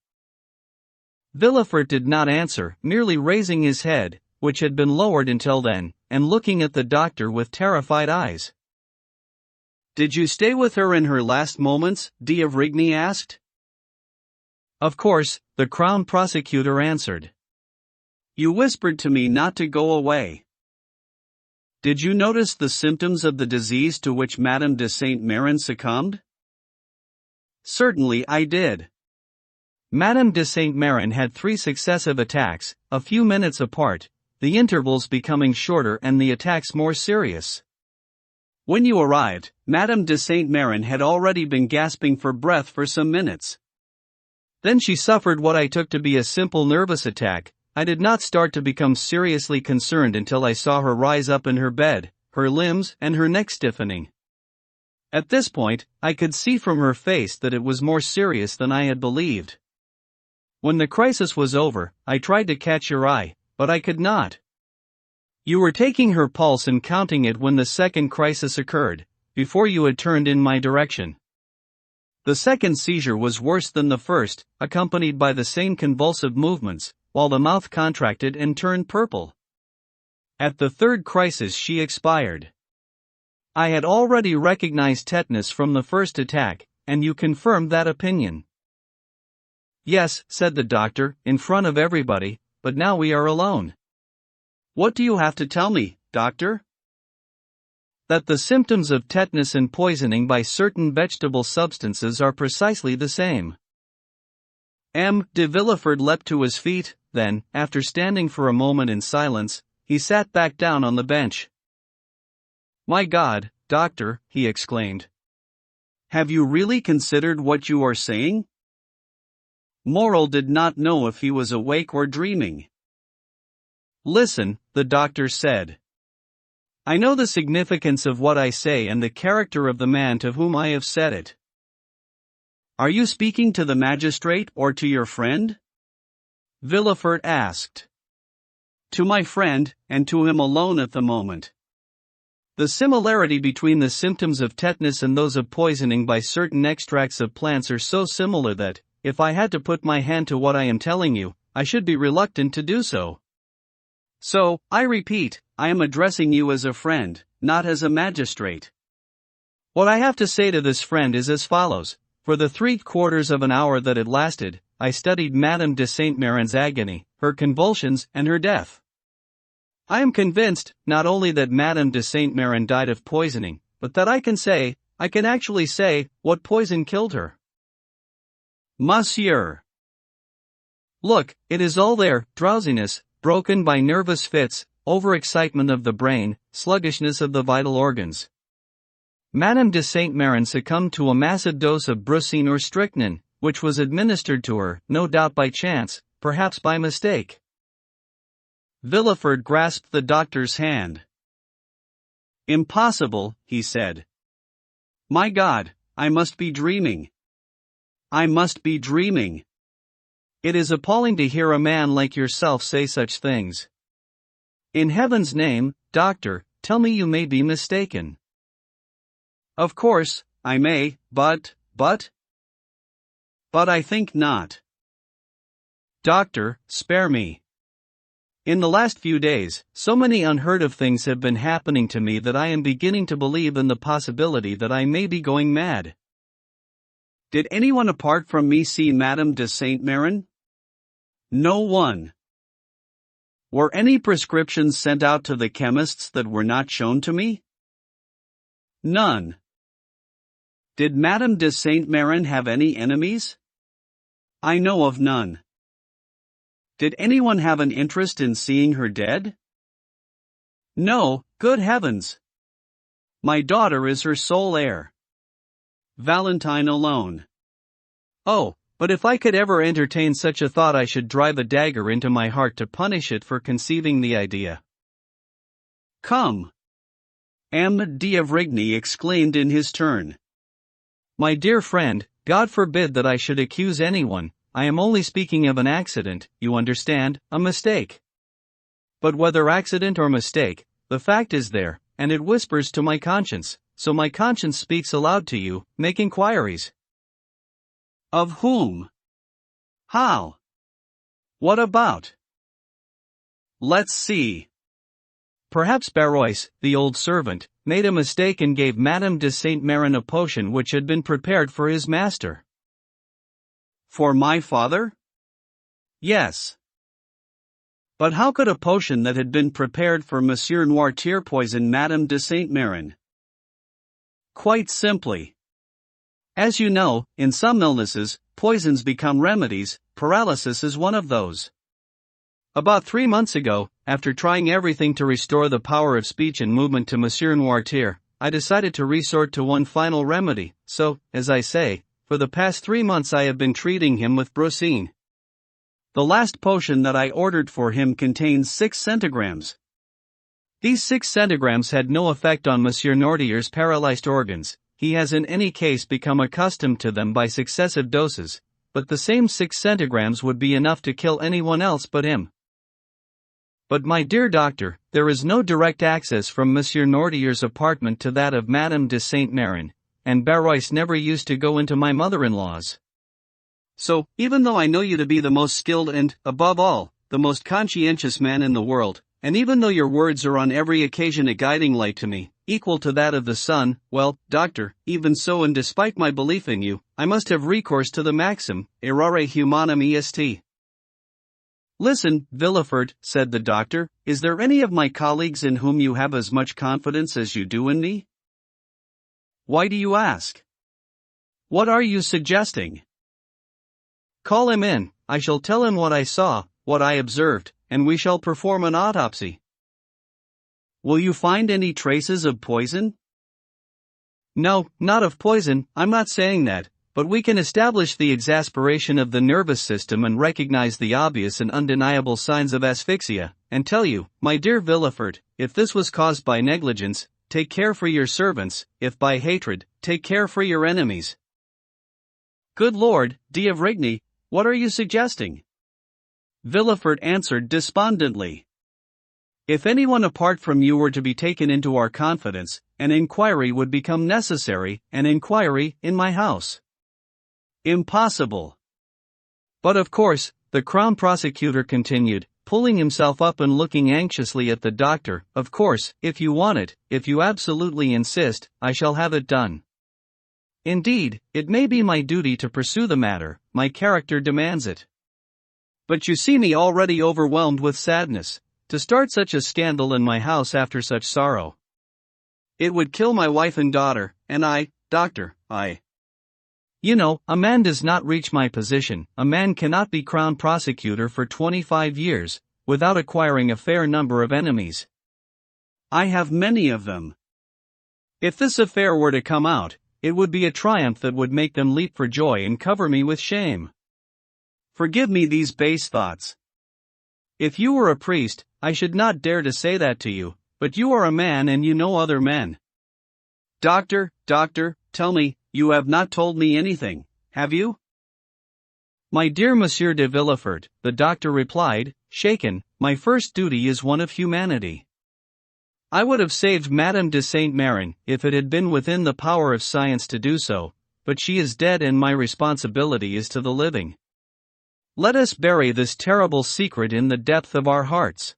Villefort did not answer, merely raising his head, which had been lowered until then, and looking at the doctor with terrified eyes. Did you stay with her in her last moments? D'Avrigny asked. Of course, the Crown Prosecutor answered. You whispered to me not to go away. Did you notice the symptoms of the disease to which Madame de Saint-Méran succumbed? Certainly I did. Madame de Saint-Méran had 3 successive attacks, a few minutes apart, the intervals becoming shorter and the attacks more serious. When you arrived, Madame de Saint-Méran had already been gasping for breath for some minutes. Then she suffered what I took to be a simple nervous attack. I did not start to become seriously concerned until I saw her rise up in her bed, her limbs and her neck stiffening. At this point, I could see from her face that it was more serious than I had believed. When the crisis was over, I tried to catch your eye, but I could not. You were taking her pulse and counting it when the second crisis occurred, before you had turned in my direction. The second seizure was worse than the first, accompanied by the same convulsive movements, while the mouth contracted and turned purple. At the third crisis she expired. I had already recognized tetanus from the first attack, and you confirmed that opinion. Yes, said the doctor, in front of everybody, but now we are alone. What do you have to tell me, doctor? That the symptoms of tetanus and poisoning by certain vegetable substances are precisely the same. M. de Villefort leapt to his feet, then, after standing for a moment in silence, he sat back down on the bench. My God, doctor, he exclaimed. Have you really considered what you are saying? Morel did not know if he was awake or dreaming. Listen, the doctor said. I know the significance of what I say and the character of the man to whom I have said it. Are you speaking to the magistrate or to your friend? Villefort asked. To my friend, and to him alone at the moment. The similarity between the symptoms of tetanus and those of poisoning by certain extracts of plants are so similar that, if I had to put my hand to what I am telling you, I should be reluctant to do so. So, I repeat, I am addressing you as a friend, not as a magistrate. What I have to say to this friend is as follows. For the 3/4 of an hour that it lasted, I studied Madame de Saint-Méran's agony, her convulsions, and her death. I am convinced, not only that Madame de Saint-Méran died of poisoning, but that I can actually say, what poison killed her. Monsieur. Look, it is all there: drowsiness, broken by nervous fits, overexcitement of the brain, sluggishness of the vital organs. Madame de Saint-Méran succumbed to a massive dose of brucine or strychnine, which was administered to her, no doubt by chance, perhaps by mistake. Villefort grasped the doctor's hand. Impossible, he said. My God, I must be dreaming. I must be dreaming. It is appalling to hear a man like yourself say such things. In heaven's name, doctor, tell me you may be mistaken. Of course, I may, but I think not. Doctor, spare me. In the last few days, so many unheard of things have been happening to me that I am beginning to believe in the possibility that I may be going mad. Did anyone apart from me see Madame de Saint-Méran? No one. Were any prescriptions sent out to the chemists that were not shown to me? None. Did Madame de Saint-Méran have any enemies? I know of none. Did anyone have an interest in seeing her dead? No, good heavens! My daughter is her sole heir. Valentine alone. Oh, but if I could ever entertain such a thought, I should drive a dagger into my heart to punish it for conceiving the idea. Come! M. d'Avrigny exclaimed in his turn. My dear friend, God forbid that I should accuse anyone. I am only speaking of an accident, you understand, a mistake. But whether accident or mistake, the fact is there, and it whispers to my conscience, so my conscience speaks aloud to you. Make inquiries. Of whom? How? What about? Let's see. Perhaps Barrois, the old servant, made a mistake and gave Madame de Saint-Méran a potion which had been prepared for his master. For my father? Yes. But how could a potion that had been prepared for Monsieur Noirtier poison Madame de Saint-Méran? Quite simply. As you know, in some illnesses, poisons become remedies. Paralysis is one of those. About 3 months ago, after trying everything to restore the power of speech and movement to Monsieur Noirtier, I decided to resort to one final remedy, so, as I say, for the past 3 months I have been treating him with brucine. The last potion that I ordered for him contains 6 centigrams. These 6 centigrams had no effect on Monsieur Noirtier's paralyzed organs. He has in any case become accustomed to them by successive doses, but the same 6 centigrams would be enough to kill anyone else but him. But my dear doctor, there is no direct access from Monsieur Noirtier's apartment to that of Madame de Saint-Méran, and Barrois never used to go into my mother-in-law's. So, even though I know you to be the most skilled and, above all, the most conscientious man in the world, and even though your words are on every occasion a guiding light to me, equal to that of the sun, well, doctor, even so and despite my belief in you, I must have recourse to the maxim, errare humanum est. Listen, Villefort, said the doctor, is there any of my colleagues in whom you have as much confidence as you do in me? Why do you ask? What are you suggesting? Call him in, I shall tell him what I saw, what I observed, and we shall perform an autopsy. Will you find any traces of poison? No, not of poison, I'm not saying that, but we can establish the exasperation of the nervous system and recognize the obvious and undeniable signs of asphyxia, and tell you, my dear Villefort, if this was caused by negligence, take care for your servants, if by hatred, take care for your enemies. Good Lord, d'Avrigny, what are you suggesting? Villefort answered despondently. If anyone apart from you were to be taken into our confidence, an inquiry would become necessary, an inquiry in my house. Impossible. But of course, the Crown Prosecutor continued, pulling himself up and looking anxiously at the doctor, of course, if you want it, if you absolutely insist, I shall have it done. Indeed, it may be my duty to pursue the matter, my character demands it. But you see me already overwhelmed with sadness, to start such a scandal in my house after such sorrow. It would kill my wife and daughter, and doctor, You know, a man does not reach my position, a man cannot be crown prosecutor for 25 years, without acquiring a fair number of enemies. I have many of them. If this affair were to come out, it would be a triumph that would make them leap for joy and cover me with shame. Forgive me these base thoughts. If you were a priest, I should not dare to say that to you, but you are a man and you know other men. Doctor, tell me, you have not told me anything, have you? My dear Monsieur de Villefort, the doctor replied, shaken, my first duty is one of humanity. I would have saved Madame de Saint-Méran if it had been within the power of science to do so, but she is dead and my responsibility is to the living. Let us bury this terrible secret in the depth of our hearts.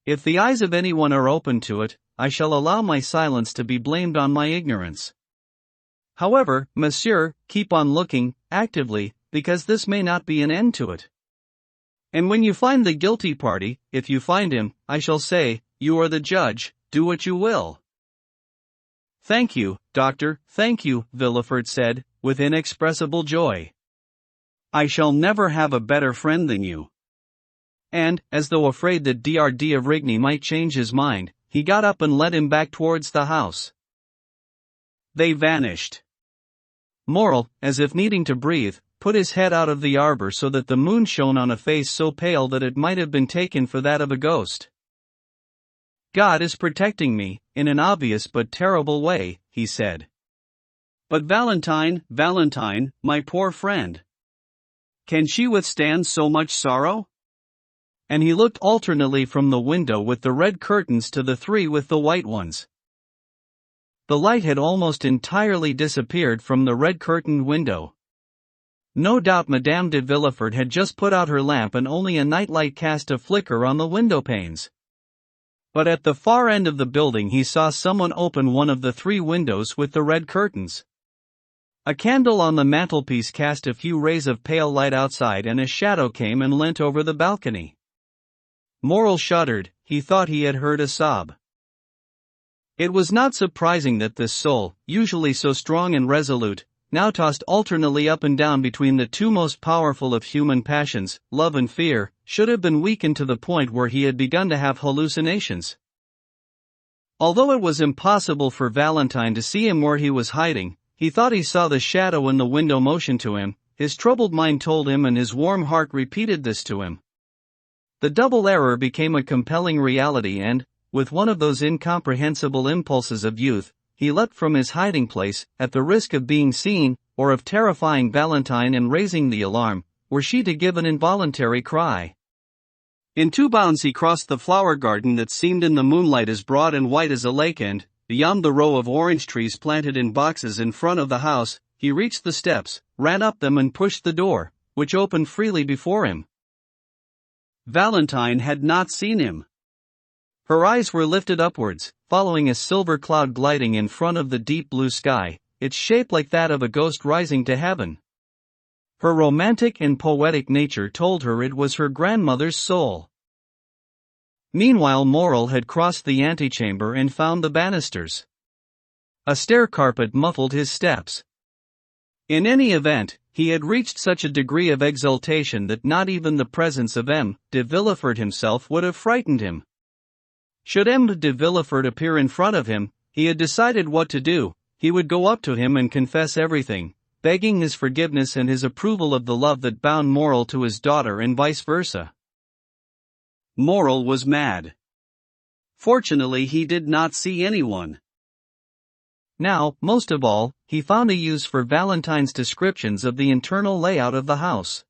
If the eyes of anyone are open to it, I shall allow my silence to be blamed on my ignorance. However, monsieur, keep on looking, actively, because this may not be an end to it. And when you find the guilty party, if you find him, I shall say, you are the judge, do what you will. Thank you, doctor, thank you, Villefort said, with inexpressible joy. I shall never have a better friend than you. And, as though afraid that Dr. of Rigny might change his mind, he got up and led him back towards the house. They vanished. Moral, as if needing to breathe, put his head out of the arbor so that the moon shone on a face so pale that it might have been taken for that of a ghost. God is protecting me, in an obvious but terrible way, he said. But Valentine, my poor friend. Can she withstand so much sorrow? And he looked alternately from the window with the red curtains to the three with the white ones. The light had almost entirely disappeared from the red-curtained window. No doubt Madame de Villefort had just put out her lamp and only a nightlight cast a flicker on the window panes. But at the far end of the building he saw someone open one of the three windows with the red curtains. A candle on the mantelpiece cast a few rays of pale light outside and a shadow came and leant over the balcony. Morel shuddered, he thought he had heard a sob. It was not surprising that this soul, usually so strong and resolute, now tossed alternately up and down between the two most powerful of human passions, love and fear, should have been weakened to the point where he had begun to have hallucinations. Although it was impossible for Valentine to see him where he was hiding, he thought he saw the shadow in the window motion to him, his troubled mind told him and his warm heart repeated this to him. The double error became a compelling reality and, with one of those incomprehensible impulses of youth, he leapt from his hiding place, at the risk of being seen, or of terrifying Valentine and raising the alarm, were she to give an involuntary cry. In 2 bounds he crossed the flower garden that seemed in the moonlight as broad and white as a lake and, beyond the row of orange trees planted in boxes in front of the house, he reached the steps, ran up them and pushed the door, which opened freely before him. Valentine had not seen him. Her eyes were lifted upwards, following a silver cloud gliding in front of the deep blue sky, its shape like that of a ghost rising to heaven. Her romantic and poetic nature told her it was her grandmother's soul. Meanwhile Morel had crossed the antechamber and found the banisters. A stair carpet muffled his steps. In any event, he had reached such a degree of exultation that not even the presence of M. de Villefort himself would have frightened him. Should M. de Villefort appear in front of him, he had decided what to do. He would go up to him and confess everything, begging his forgiveness and his approval of the love that bound Morel to his daughter and vice versa. Morel was mad. Fortunately he did not see anyone. Now, most of all, he found a use for Valentine's descriptions of the internal layout of the house.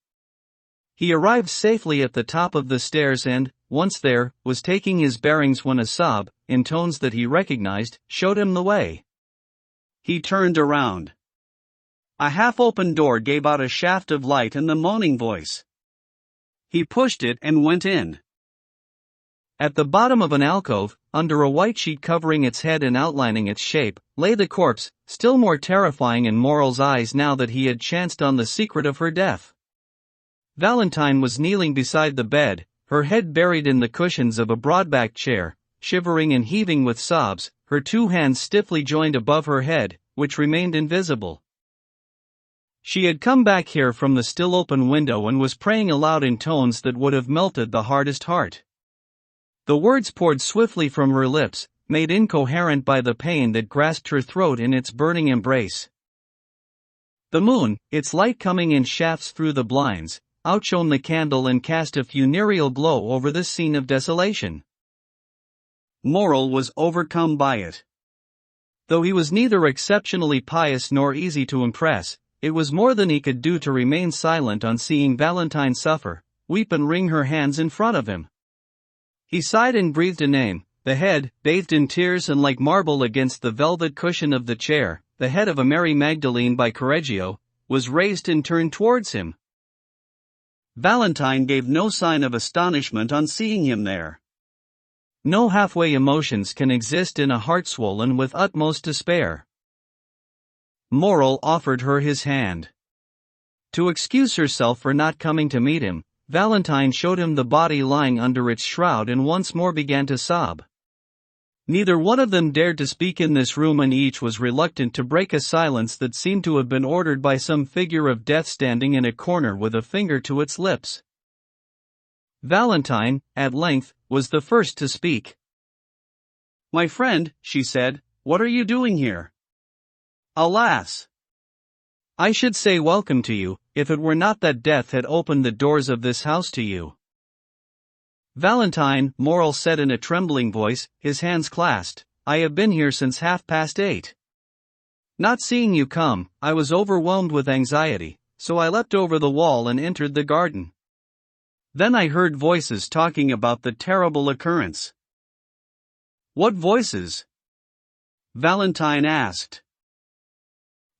He arrived safely at the top of the stairs and, once there, was taking his bearings when a sob, in tones that he recognized, showed him the way. He turned around. A half-open door gave out a shaft of light and the moaning voice. He pushed it and went in. At the bottom of an alcove, under a white sheet covering its head and outlining its shape, lay the corpse, still more terrifying in Morrel's eyes now that he had chanced on the secret of her death. Valentine was kneeling beside the bed, her head buried in the cushions of a broad-backed chair, shivering and heaving with sobs, her two hands stiffly joined above her head, which remained invisible. She had come back here from the still open window and was praying aloud in tones that would have melted the hardest heart. The words poured swiftly from her lips, made incoherent by the pain that grasped her throat in its burning embrace. The moon, its light coming in shafts through the blinds, outshone the candle and cast a funereal glow over this scene of desolation. Morrel was overcome by it. Though he was neither exceptionally pious nor easy to impress, it was more than he could do to remain silent on seeing Valentine suffer, weep and wring her hands in front of him. He sighed and breathed a name. The head, bathed in tears and like marble against the velvet cushion of the chair, the head of a Mary Magdalene by Correggio, was raised and turned towards him. Valentine gave no sign of astonishment on seeing him there. No halfway emotions can exist in a heart swollen with utmost despair. Morrel offered her his hand. To excuse herself for not coming to meet him, Valentine showed him the body lying under its shroud and once more began to sob. Neither one of them dared to speak in this room, and each was reluctant to break a silence that seemed to have been ordered by some figure of death standing in a corner with a finger to its lips. Valentine, at length, was the first to speak. "My friend," she said, "what are you doing here?" "Alas! I should say welcome to you, if it were not that death had opened the doors of this house to you." "Valentine," Morrel said in a trembling voice, his hands clasped, "I have been here since 8:30. Not seeing you come, I was overwhelmed with anxiety, so I leapt over the wall and entered the garden. Then I heard voices talking about the terrible occurrence." "What voices?" Valentine asked.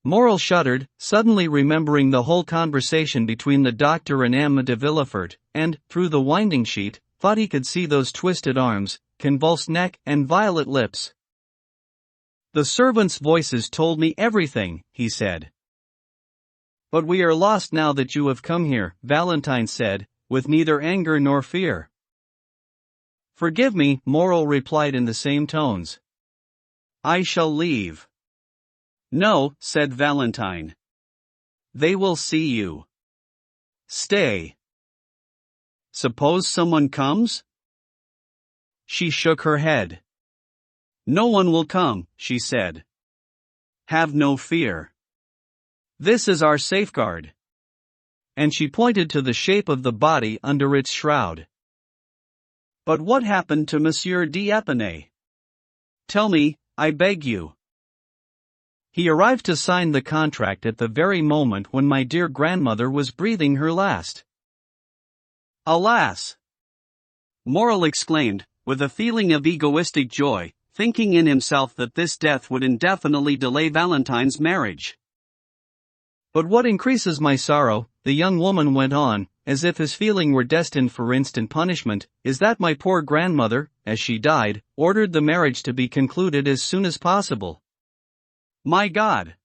Morrel shuddered, suddenly remembering the whole conversation between the doctor and M. de Villefort, and, through the winding sheet, thought he could see those twisted arms, convulsed neck, and violet lips. "The servants' voices told me everything," he said. "But we are lost now that you have come here," Valentine said, with neither anger nor fear. "Forgive me," Morrel replied in the same tones. "I shall leave." "No," said Valentine. "They will see you. Stay. Suppose someone comes?" She shook her head. "No one will come," she said. "Have no fear. This is our safeguard." And she pointed to the shape of the body under its shroud. "But what happened to Monsieur d'Épinay? Tell me, I beg you." "He arrived to sign the contract at the very moment when my dear grandmother was breathing her last." "Alas!" Morrel exclaimed, with a feeling of egoistic joy, thinking in himself that this death would indefinitely delay Valentine's marriage. "But what increases my sorrow," the young woman went on, as if his feeling were destined for instant punishment, "is that my poor grandmother, as she died, ordered the marriage to be concluded as soon as possible. My God!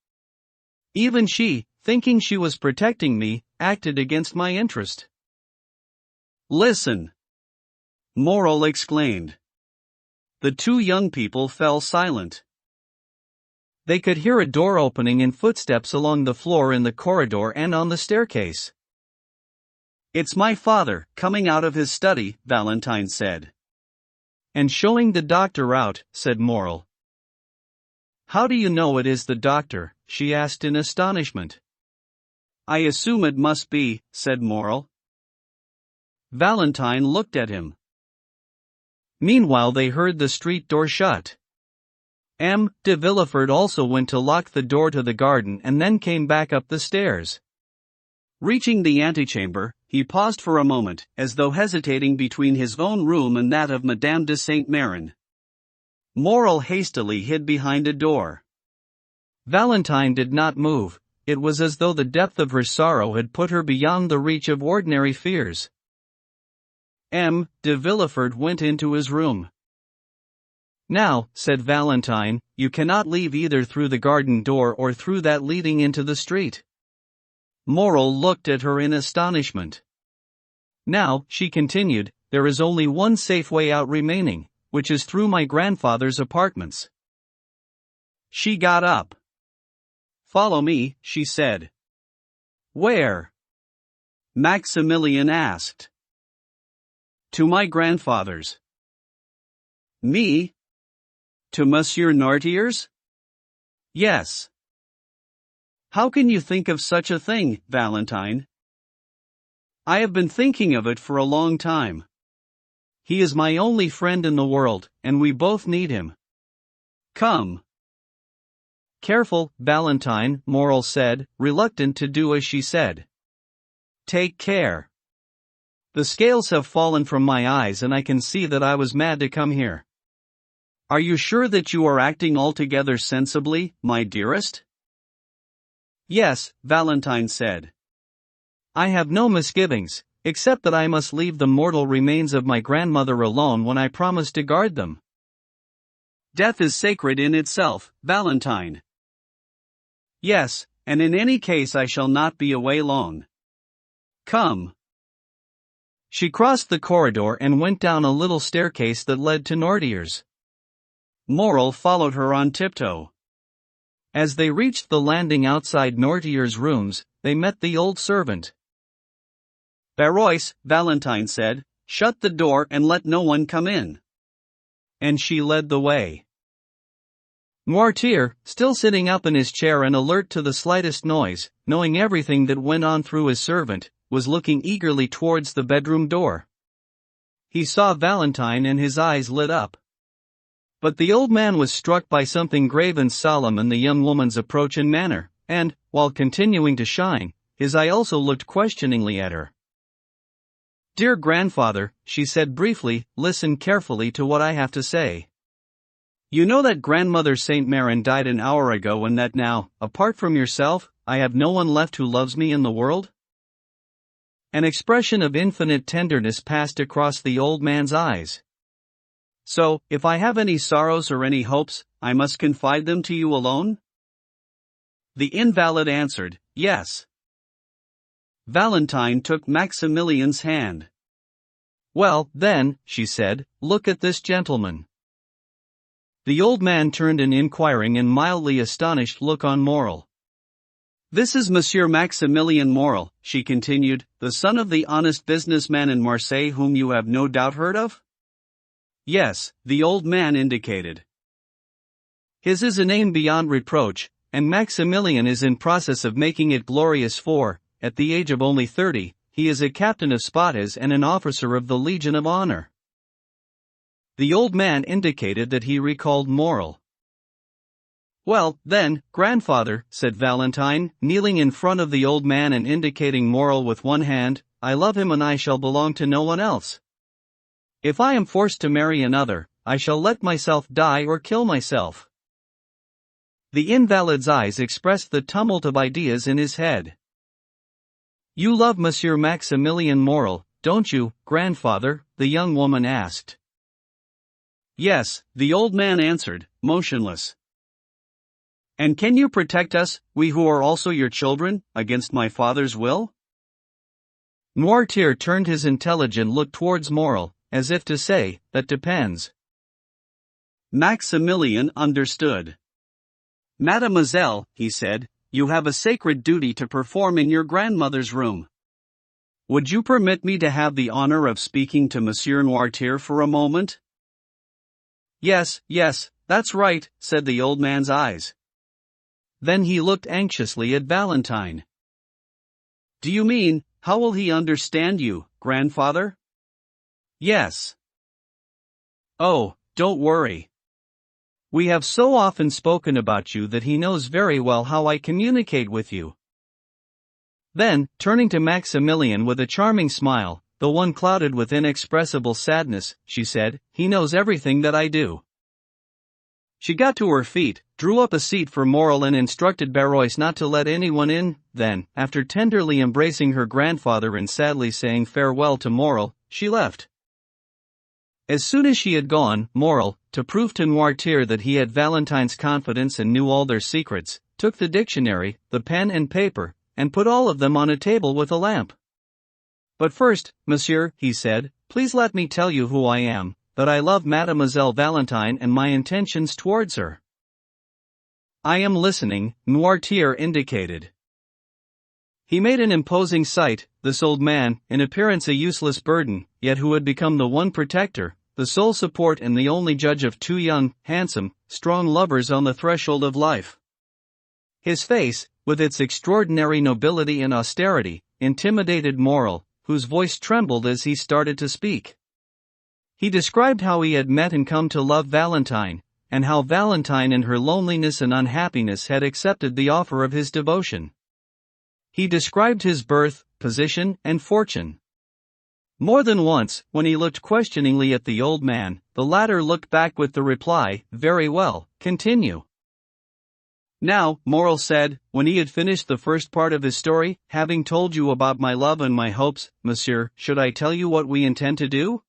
Even she, thinking she was protecting me, acted against my interest." "Listen!" Morrel exclaimed. The two young people fell silent. They could hear a door opening and footsteps along the floor in the corridor and on the staircase. "It's my father, coming out of his study," Valentine said. "And showing the doctor out," said Morrel. "How do you know it is the doctor?" she asked in astonishment. "I assume it must be," said Morrel. Valentine looked at him. Meanwhile they heard the street door shut. M. de Villefort also went to lock the door to the garden and then came back up the stairs. Reaching the antechamber, he paused for a moment, as though hesitating between his own room and that of Madame de Saint-Méran. Morrel hastily hid behind a door. Valentine did not move. It was as though the depth of her sorrow had put her beyond the reach of ordinary fears. M. de Villefort went into his room. Now, said Valentine, you cannot leave either through the garden door or through that leading into the street. Moral looked at her in astonishment. Now, she continued, there is only one safe way out remaining, which is through my grandfather's apartments. She got up. Follow me, she said. Where? Maximilian asked. To my grandfather's. Me? To Monsieur Noirtier's? Yes. How can you think of such a thing, Valentine? I have been thinking of it for a long time. He is my only friend in the world, and we both need him. Come. Careful, Valentine, Moral said, reluctant to do as she said. Take care. The scales have fallen from my eyes and I can see that I was mad to come here. Are you sure that you are acting altogether sensibly, my dearest? Yes, Valentine said. I have no misgivings, except that I must leave the mortal remains of my grandmother alone when I promised to guard them. Death is sacred in itself, Valentine. Yes, and in any case I shall not be away long. Come. She crossed the corridor and went down a little staircase that led to Noirtier's. Moral followed her on tiptoe. As they reached the landing outside Noirtier's rooms, they met the old servant. Barois, Valentine said, shut the door and let no one come in. And she led the way. Noirtier, still sitting up in his chair and alert to the slightest noise, knowing everything that went on through his servant, was looking eagerly towards the bedroom door. He saw Valentine and his eyes lit up. But the old man was struck by something grave and solemn in the young woman's approach and manner, and, while continuing to shine, his eye also looked questioningly at her. Dear grandfather, she said briefly, listen carefully to what I have to say. You know that grandmother Saint Marin died an hour ago and that now, apart from yourself, I have no one left who loves me in the world? An expression of infinite tenderness passed across the old man's eyes. So, if I have any sorrows or any hopes, I must confide them to you alone? The invalid answered, yes. Valentine took Maximilian's hand. Well, then, she said, look at this gentleman. The old man turned an inquiring and mildly astonished look on Moral. This is Monsieur Maximilian Moral, she continued, the son of the honest businessman in Marseille whom you have no doubt heard of? Yes, the old man indicated. His is a name beyond reproach, and Maximilian is in process of making it glorious for, at the age of only 30, he is a captain of Spartas and an officer of the Legion of Honor. The old man indicated that he recalled Moral. Well, then, grandfather, said Valentine, kneeling in front of the old man and indicating Moral with one hand, I love him and I shall belong to no one else. If I am forced to marry another, I shall let myself die or kill myself. The invalid's eyes expressed the tumult of ideas in his head. You love Monsieur Maximilian Moral, don't you, grandfather? The young woman asked. Yes, the old man answered, motionless. And can you protect us, we who are also your children, against my father's will? Noirtier turned his intelligent look towards Moral, as if to say, that depends. Maximilian understood. Mademoiselle, he said, you have a sacred duty to perform in your grandmother's room. Would you permit me to have the honor of speaking to Monsieur Noirtier for a moment? Yes, that's right, said the old man's eyes. Then he looked anxiously at Valentine. Do you mean, how will he understand you, grandfather? Yes. Oh, don't worry. We have so often spoken about you that he knows very well how I communicate with you. Then, turning to Maximilian with a charming smile, the one clouded with inexpressible sadness, she said, he knows everything that I do. She got to her feet, drew up a seat for Moral and instructed Barois not to let anyone in, then, after tenderly embracing her grandfather and sadly saying farewell to Moral, she left. As soon as she had gone, Moral, to prove to Noirtier that he had Valentine's confidence and knew all their secrets, took the dictionary, the pen and paper, and put all of them on a table with a lamp. But first, monsieur, he said, please let me tell you who I am, that I love Mademoiselle Valentine and my intentions towards her. I am listening, Noirtier indicated. He made an imposing sight, this old man, in appearance a useless burden, yet who had become the one protector, the sole support and the only judge of two young, handsome, strong lovers on the threshold of life. His face, with its extraordinary nobility and austerity, intimidated Moral, whose voice trembled as he started to speak. He described how he had met and come to love Valentine, and how Valentine in her loneliness and unhappiness had accepted the offer of his devotion. He described his birth, position, and fortune. More than once, when he looked questioningly at the old man, the latter looked back with the reply, "Very well, continue." Now, Moral said, when he had finished the first part of his story, having told you about my love and my hopes, monsieur, should I tell you what we intend to do?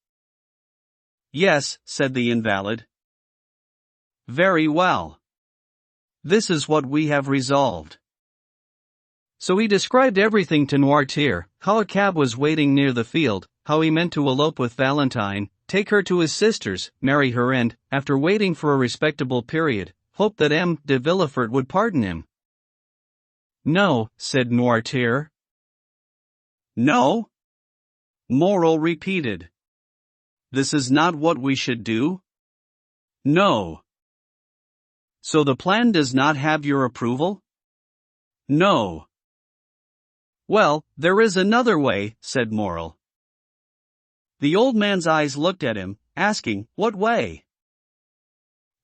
Yes, said the invalid. Very well. This is what we have resolved. So he described everything to Noirtier, how a cab was waiting near the field, how he meant to elope with Valentine, take her to his sister's, marry her and, after waiting for a respectable period, hope that M. de Villefort would pardon him. No, said Noirtier. No? Moral repeated. This is not what we should do? No. So the plan does not have your approval? No. Well, there is another way, said Moral. The old man's eyes looked at him, asking, what way?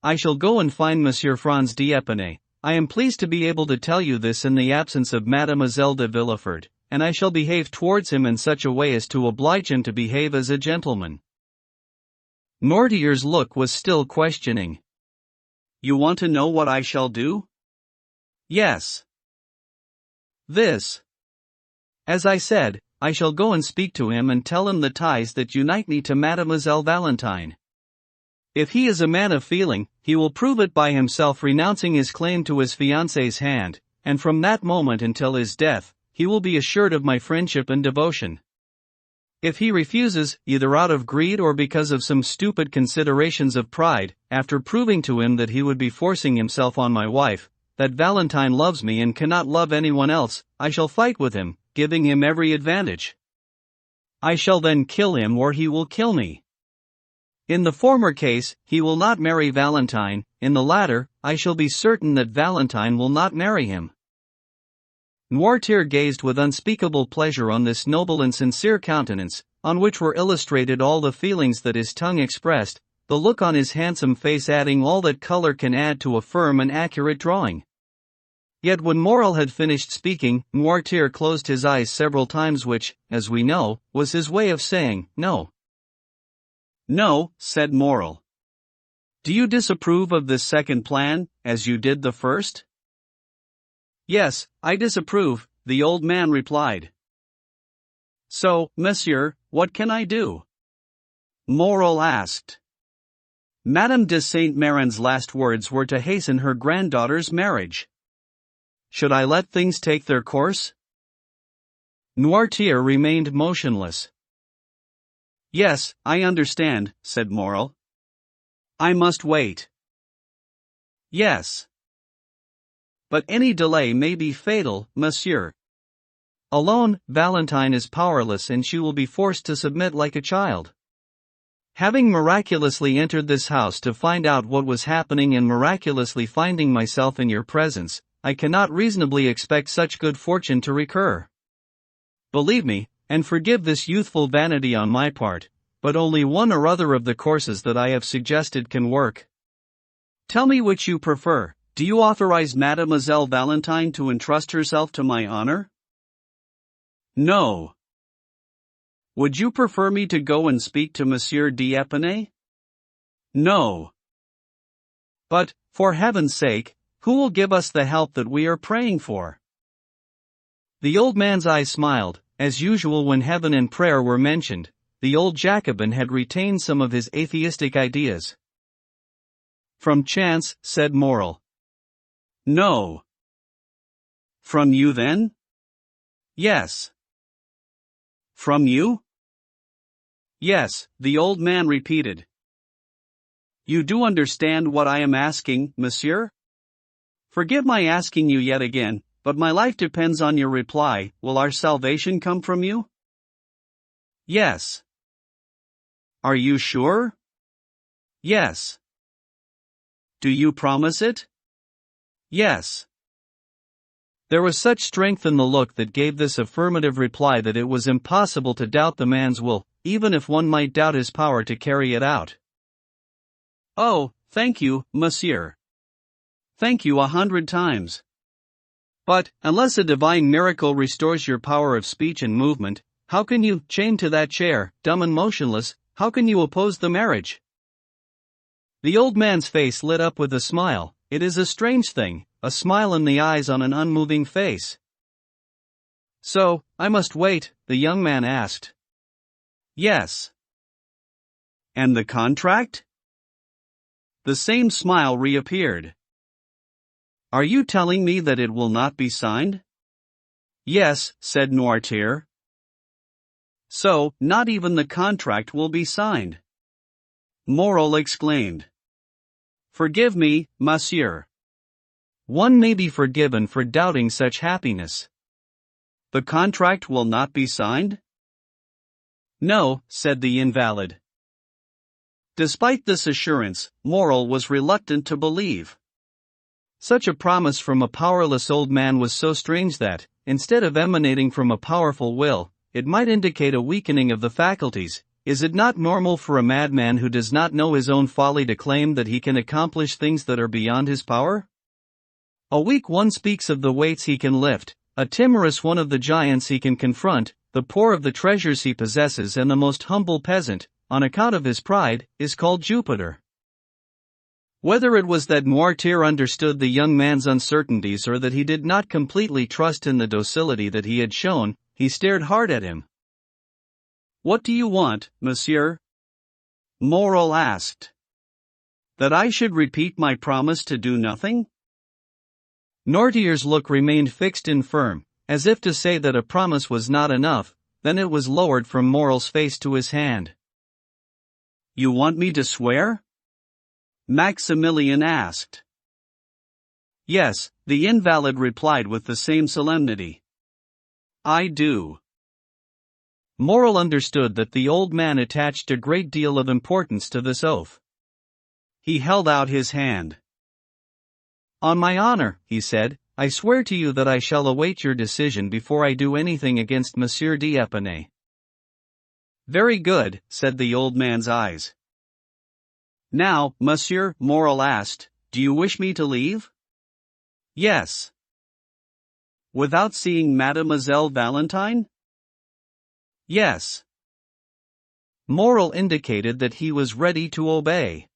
I shall go and find Monsieur Franz d'Épinay. I am pleased to be able to tell you this in the absence of Mademoiselle de Villefort, and I shall behave towards him in such a way as to oblige him to behave as a gentleman. Noirtier's look was still questioning. You want to know what I shall do? Yes. This. As I said, I shall go and speak to him and tell him the ties that unite me to Mademoiselle Valentine. If he is a man of feeling, he will prove it by himself renouncing his claim to his fiancée's hand, and from that moment until his death, he will be assured of my friendship and devotion. If he refuses, either out of greed or because of some stupid considerations of pride, after proving to him that he would be forcing himself on my wife, that Valentine loves me and cannot love anyone else, I shall fight with him, giving him every advantage. I shall then kill him or he will kill me. In the former case, he will not marry Valentine, in the latter, I shall be certain that Valentine will not marry him. Noirtier gazed with unspeakable pleasure on this noble and sincere countenance, on which were illustrated all the feelings that his tongue expressed, the look on his handsome face adding all that color can add to a firm and accurate drawing. Yet when Moral had finished speaking, Noirtier closed his eyes several times which, as we know, was his way of saying, no. No, said Moral. Do you disapprove of this second plan, as you did the first? Yes, I disapprove, the old man replied. So, monsieur, what can I do? Moral asked. Madame de Saint-Méran's last words were to hasten her granddaughter's marriage. Should I let things take their course? Noirtier remained motionless. Yes, I understand, said Moral. I must wait. Yes. But any delay may be fatal, monsieur. Alone, Valentine is powerless and she will be forced to submit like a child. Having miraculously entered this house to find out what was happening and miraculously finding myself in your presence, I cannot reasonably expect such good fortune to recur. Believe me, and forgive this youthful vanity on my part, but only one or other of the courses that I have suggested can work. Tell me which you prefer. Do you authorize Mademoiselle Valentine to entrust herself to my honor? No. Would you prefer me to go and speak to Monsieur d'Épinay? No. But, for heaven's sake, who will give us the help that we are praying for? The old man's eyes smiled, as usual when heaven and prayer were mentioned. the old Jacobin had retained some of his atheistic ideas. From chance, said Morel. No. From you then? Yes. From you? Yes, the old man repeated. You do understand what I am asking, monsieur? Forgive my asking you yet again, but my life depends on your reply. Will our salvation come from you? Yes. Are you sure? Yes. Do you promise it? Yes. There was such strength in the look that gave this affirmative reply that it was impossible to doubt the man's will, even if one might doubt his power to carry it out. Oh, thank you, monsieur. Thank you 100 times. But, unless a divine miracle restores your power of speech and movement, how can you, chained to that chair, dumb and motionless, how can you oppose the marriage? The old man's face lit up with a smile. It is a strange thing, a smile in the eyes on an unmoving face. So, I must wait, the young man asked. Yes. And the contract? The same smile reappeared. Are you telling me that it will not be signed? Yes, said Noirtier. So, not even the contract will be signed. Morel exclaimed. Forgive me, monsieur. One may be forgiven for doubting such happiness. The contract will not be signed? No, said the invalid. Despite this assurance, Morel was reluctant to believe. Such a promise from a powerless old man was so strange that, instead of emanating from a powerful will, it might indicate a weakening of the faculties. Is it not normal for a madman who does not know his own folly to claim that he can accomplish things that are beyond his power? A weak one speaks of the weights he can lift, a timorous one of the giants he can confront, the poor of the treasures he possesses, and the most humble peasant, on account of his pride, is called Jupiter. Whether it was that Noirtier understood the young man's uncertainties or that he did not completely trust in the docility that he had shown, he stared hard at him. What do you want, monsieur? Morel asked. That I should repeat my promise to do nothing? Noirtier's look remained fixed and firm, as if to say that a promise was not enough, then it was lowered from Morel's face to his hand. You want me to swear? Maximilian asked. Yes, the invalid replied with the same solemnity. I do. Morel understood that the old man attached a great deal of importance to this oath. He held out his hand. On my honor, he said, I swear to you that I shall await your decision before I do anything against Monsieur d'Épinay. Very good, said the old man's eyes. Now, monsieur, Morel asked, do you wish me to leave? Yes. Without seeing Mademoiselle Valentine? Yes. Morel indicated that he was ready to obey.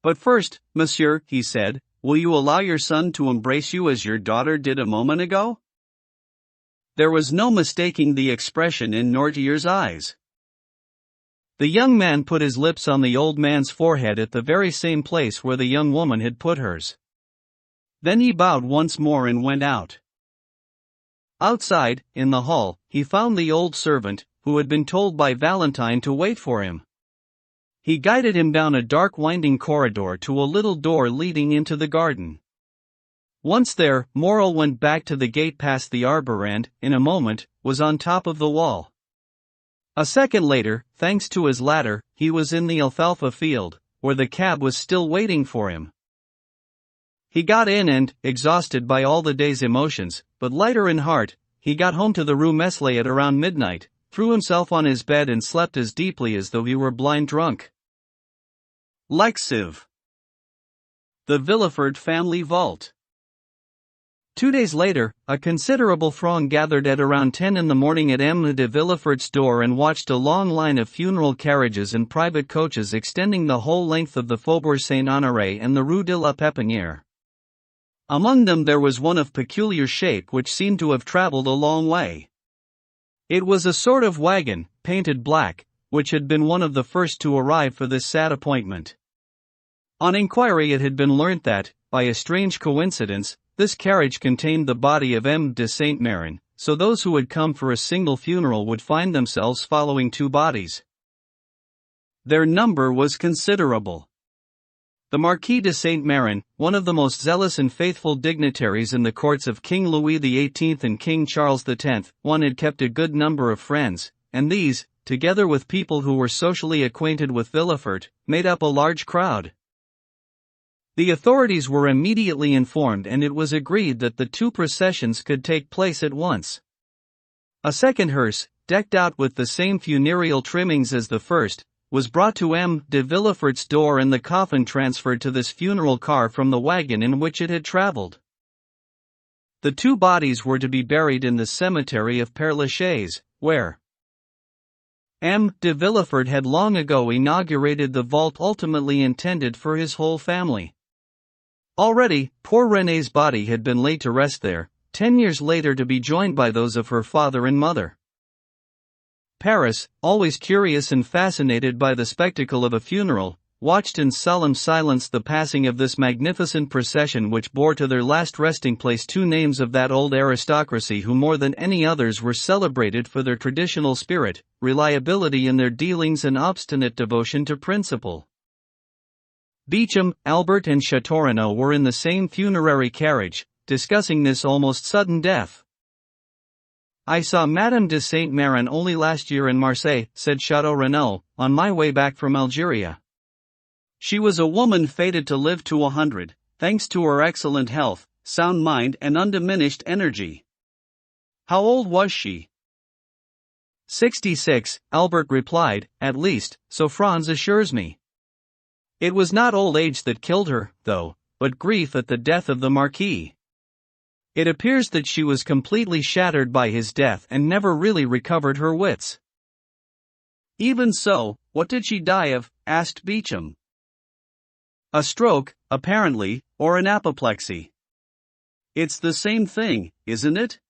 But first, monsieur, he said, will you allow your son to embrace you as your daughter did a moment ago? There was no mistaking the expression in Noirtier's eyes. The young man put his lips on the old man's forehead at the very same place where the young woman had put hers. Then he bowed once more and went out. Outside, in the hall, he found the old servant, who had been told by Valentine to wait for him. He guided him down a dark winding corridor to a little door leading into the garden. Once there, Morel went back to the gate past the arbor and, in a moment, was on top of the wall. A second later, thanks to his ladder, he was in the alfalfa field, where the cab was still waiting for him. He got in and, exhausted by all the day's emotions, but lighter in heart, he got home to the Rue Meslay at around midnight, threw himself on his bed and slept as deeply as though he were blind drunk. Lexive. The Villefort family vault. 2 days later, a considerable throng gathered at around 10 in the morning at M. de Villefort's door and watched a long line of funeral carriages and private coaches extending the whole length of the Faubourg Saint-Honoré and the Rue de la Pépinière. Among them there was one of peculiar shape which seemed to have traveled a long way. It was a sort of wagon, painted black, which had been one of the first to arrive for this sad appointment. On inquiry, it had been learnt that, by a strange coincidence, this carriage contained the body of M. de Saint-Méran, so those who had come for a single funeral would find themselves following two bodies. Their number was considerable. The Marquis de Saint-Méran, one of the most zealous and faithful dignitaries in the courts of King Louis XVIII and King Charles X, had kept a good number of friends, and these, together with people who were socially acquainted with Villefort, made up a large crowd. The authorities were immediately informed, and it was agreed that the two processions could take place at once. A second hearse, decked out with the same funereal trimmings as the first, was brought to M. de Villefort's door and the coffin transferred to this funeral car from the wagon in which it had traveled. The two bodies were to be buried in the cemetery of Père Lachaise, where M. de Villefort had long ago inaugurated the vault ultimately intended for his whole family. Already, poor René's body had been laid to rest there, 10 years later to be joined by those of her father and mother. Paris, always curious and fascinated by the spectacle of a funeral, watched in solemn silence the passing of this magnificent procession, which bore to their last resting place two names of that old aristocracy who more than any others were celebrated for their traditional spirit, reliability in their dealings and obstinate devotion to principle. Beauchamp, Albert and Châteaurenaud were in the same funerary carriage, discussing this almost sudden death. "I saw Madame de Saint-Méran only last year in Marseille," said Châteaurenaud, "on my way back from Algeria. She was a woman fated to live to 100, thanks to her excellent health, sound mind and undiminished energy." "How old was she?" 66, Albert replied, "at least, so Franz assures me." It was not old age that killed her, though, but grief at the death of the Marquis. It appears that she was completely shattered by his death and never really recovered her wits. "Even so, what did she die of?" asked Beauchamp. "A stroke, apparently, or an apoplexy." "It's the same thing, isn't it?"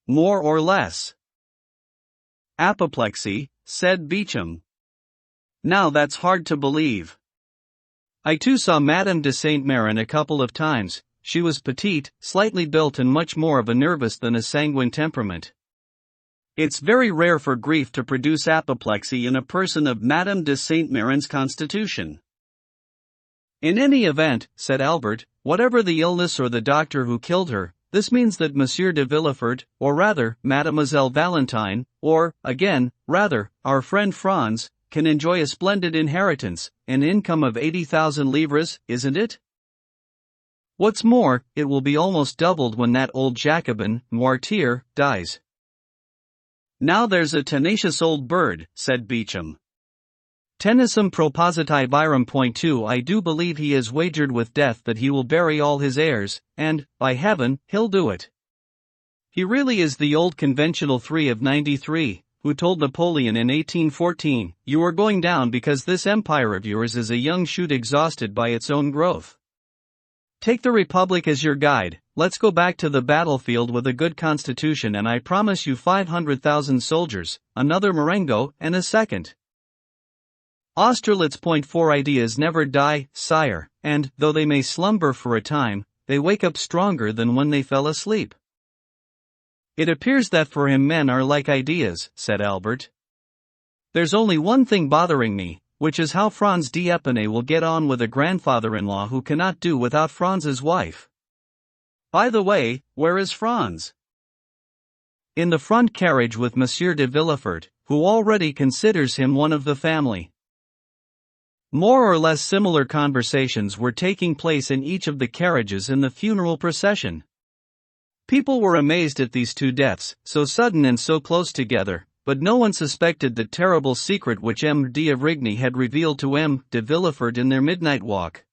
"More or less." "Apoplexy," said Beauchamp. "Now that's hard to believe. I too saw Madame de Saint-Méran a couple of times. She was petite, slightly built and much more of a nervous than a sanguine temperament. It's very rare for grief to produce apoplexy in a person of Madame de Saint-Méran's constitution." "In any event," said Albert, "whatever the illness or the doctor who killed her, this means that Monsieur de Villefort, or rather, Mademoiselle Valentine, or, again, rather, our friend Franz, can enjoy a splendid inheritance, an income of 80,000 livres, isn't it? What's more, it will be almost doubled when that old Jacobin, Noirtier, dies." "Now there's a tenacious old bird," said Beauchamp. "Tenacem propositi virum. 2 I do believe he has wagered with death that he will bury all his heirs, and, by heaven, he'll do it. He really is the old conventional 3 of 93, who told Napoleon in 1814, 'You are going down because this empire of yours is a young shoot exhausted by its own growth. Take the Republic as your guide, let's go back to the battlefield with a good constitution and I promise you 500,000 soldiers, another Marengo, and a second.' Austerlitz. 4 Ideas never die, sire, and, though they may slumber for a time, they wake up stronger than when they fell asleep." "It appears that for him men are like ideas," said Albert. "There's only one thing bothering me, which is how Franz d'Épinay will get on with a grandfather-in-law who cannot do without Franz's wife. By the way, where is Franz?" "In the front carriage with Monsieur de Villefort, who already considers him one of the family." More or less similar conversations were taking place in each of the carriages in the funeral procession. People were amazed at these two deaths, so sudden and so close together, but no one suspected the terrible secret which M. d'Avrigny had revealed to M. de Villefort in their midnight walk.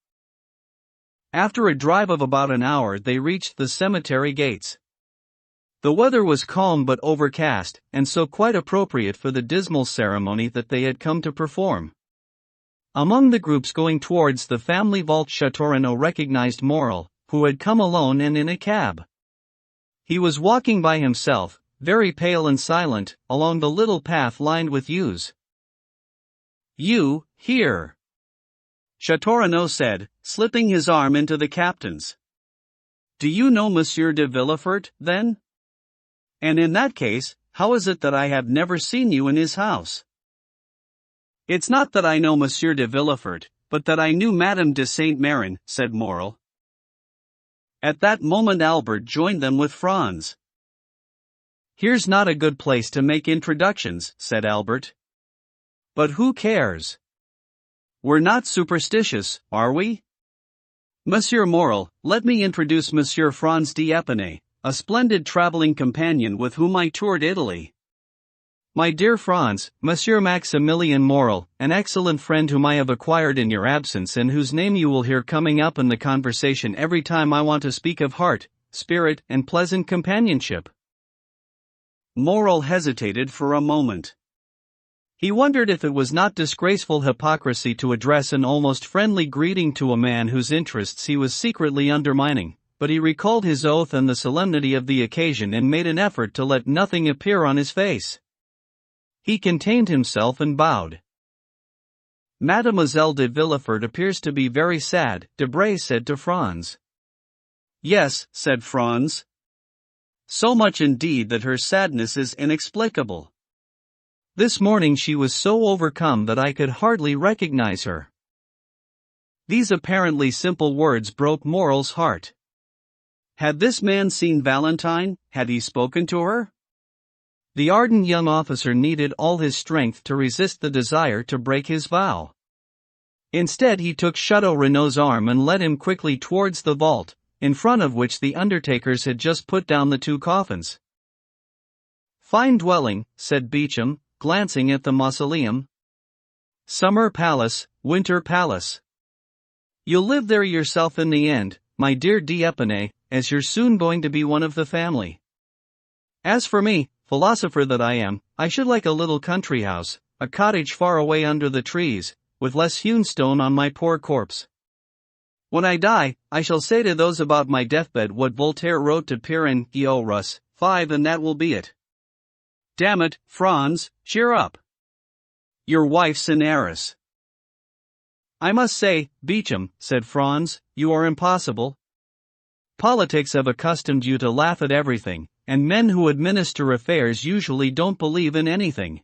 After a drive of about an hour they reached the cemetery gates. The weather was calm but overcast, and so quite appropriate for the dismal ceremony that they had come to perform. Among the groups going towards the family vault, Châteaurenaud recognized Morel, who had come alone and in a cab. He was walking by himself, very pale and silent, along the little path lined with yews. You, here. Chateau Renaud said, slipping his arm into the captain's. Do you know Monsieur de Villefort, then? And in that case, how is it that I have never seen you in his house? It's not that I know Monsieur de Villefort, but that I knew Madame de Saint-Méran, said Morel. At that moment Albert joined them with Franz. Here's not a good place to make introductions, said Albert. But who cares? We're not superstitious, are we? Monsieur Morel, let me introduce Monsieur Franz d'Épinay, a splendid traveling companion with whom I toured Italy. My dear Franz, Monsieur Maximilien Morel, an excellent friend whom I have acquired in your absence and whose name you will hear coming up in the conversation every time I want to speak of heart, spirit, and pleasant companionship. Morel hesitated for a moment. He wondered if it was not disgraceful hypocrisy to address an almost friendly greeting to a man whose interests he was secretly undermining, but he recalled his oath and the solemnity of the occasion and made an effort to let nothing appear on his face. He contained himself and bowed. Mademoiselle de Villefort appears to be very sad, Debray said to Franz. Yes, said Franz. So much indeed that her sadness is inexplicable. This morning she was so overcome that I could hardly recognize her. These apparently simple words broke Morel's heart. Had this man seen Valentine? Had he spoken to her? The ardent young officer needed all his strength to resist the desire to break his vow. Instead he took Chateau Renaud's arm and led him quickly towards the vault, in front of which the undertakers had just put down the 2 coffins. Fine dwelling, said Beauchamp, glancing at the mausoleum. Summer palace, winter palace. You'll live there yourself in the end, my dear d'Épinay, as you're soon going to be one of the family. As for me, philosopher that I am, I should like a little country house, a cottage far away under the trees, with less hewn stone on my poor corpse. When I die, I shall say to those about my deathbed what Voltaire wrote to Pierre Rus, 5 and that will be it. Damn it, Franz, cheer up. Your wife's an heiress. I must say, Beauchamp, said Franz, you are impossible. Politics have accustomed you to laugh at everything, and men who administer affairs usually don't believe in anything.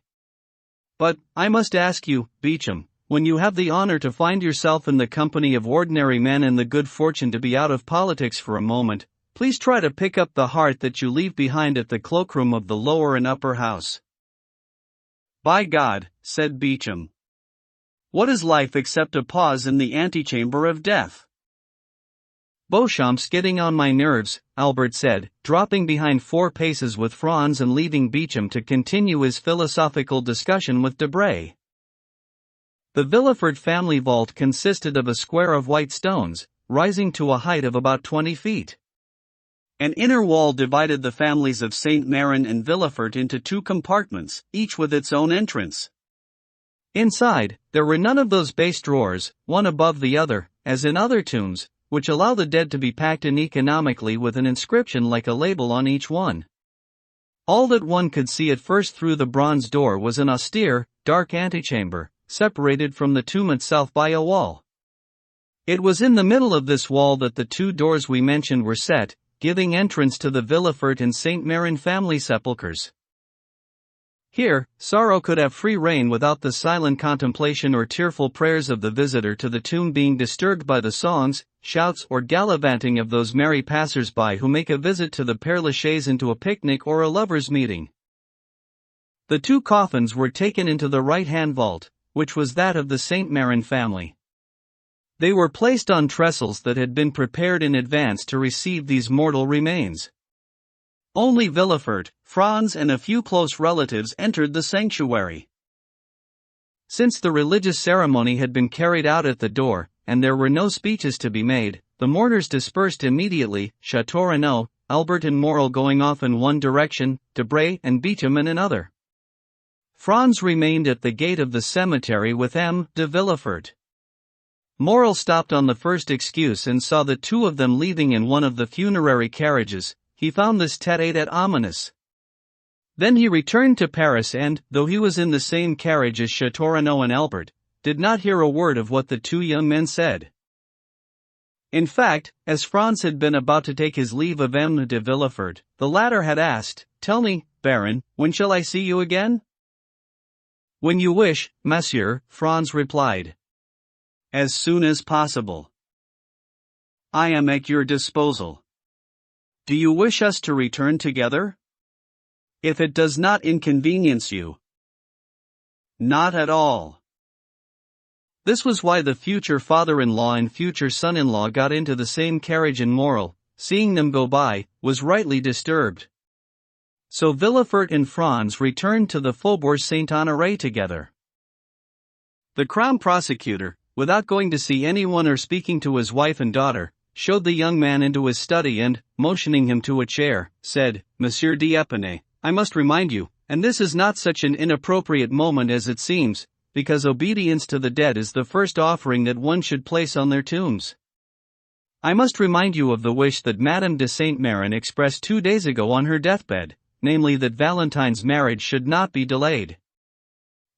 But, I must ask you, Beauchamp, when you have the honor to find yourself in the company of ordinary men and the good fortune to be out of politics for a moment, please try to pick up the heart that you leave behind at the cloakroom of the lower and upper house. By God, said Beauchamp. What is life except a pause in the antechamber of death? Beauchamp's getting on my nerves, Albert said, dropping behind 4 paces with Franz and leaving Beauchamp to continue his philosophical discussion with Debray. The Villefort family vault consisted of a square of white stones, rising to a height of about 20 feet. An inner wall divided the families of Saint-Méran and Villefort into 2 compartments, each with its own entrance. Inside, there were none of those base drawers, one above the other, as in other tombs, which allow the dead to be packed in economically with an inscription like a label on each one. All that one could see at first through the bronze door was an austere, dark antechamber, separated from the tomb itself by a wall. It was in the middle of this wall that the 2 doors we mentioned were set, giving entrance to the Villefort and Saint-Méran family sepulchres. Here, sorrow could have free rein without the silent contemplation or tearful prayers of the visitor to the tomb being disturbed by the songs, shouts or gallivanting of those merry passers-by who make a visit to the Père Lachaise into a picnic or a lovers' meeting. The 2 coffins were taken into the right-hand vault, which was that of the Saint-Méran family. They were placed on trestles that had been prepared in advance to receive these mortal remains. Only Villefort, Franz and a few close relatives entered the sanctuary. Since the religious ceremony had been carried out at the door, and there were no speeches to be made, the mourners dispersed immediately, Chateau Renaud, Albert and Morel going off in one direction, Debray and Beauchamp in another. Franz remained at the gate of the cemetery with M. de Villefort. Morel stopped on the first excuse and saw the 2 of them leaving in one of the funerary carriages. He found this tête-à-tête ominous. Then he returned to Paris and, though he was in the same carriage as Chateau Renaud and Albert, did not hear a word of what the two young men said. In fact, as Franz had been about to take his leave of M. de Villefort, the latter had asked, "Tell me, Baron, when shall I see you again?" "When you wish, monsieur," Franz replied. "As soon as possible. I am at your disposal. Do you wish us to return together? If it does not inconvenience you." "Not at all." This was why the future father-in-law and future son-in-law got into the same carriage, and Morel, seeing them go by, was rightly disturbed. So Villefort and Franz returned to the Faubourg Saint-Honoré together. The Crown Prosecutor, without going to see anyone or speaking to his wife and daughter, showed the young man into his study and, motioning him to a chair, said, "Monsieur d'Épinay, I must remind you, and this is not such an inappropriate moment as it seems, because obedience to the dead is the first offering that one should place on their tombs. I must remind you of the wish that Madame de Saint-Méran expressed 2 days ago on her deathbed, namely that Valentine's marriage should not be delayed.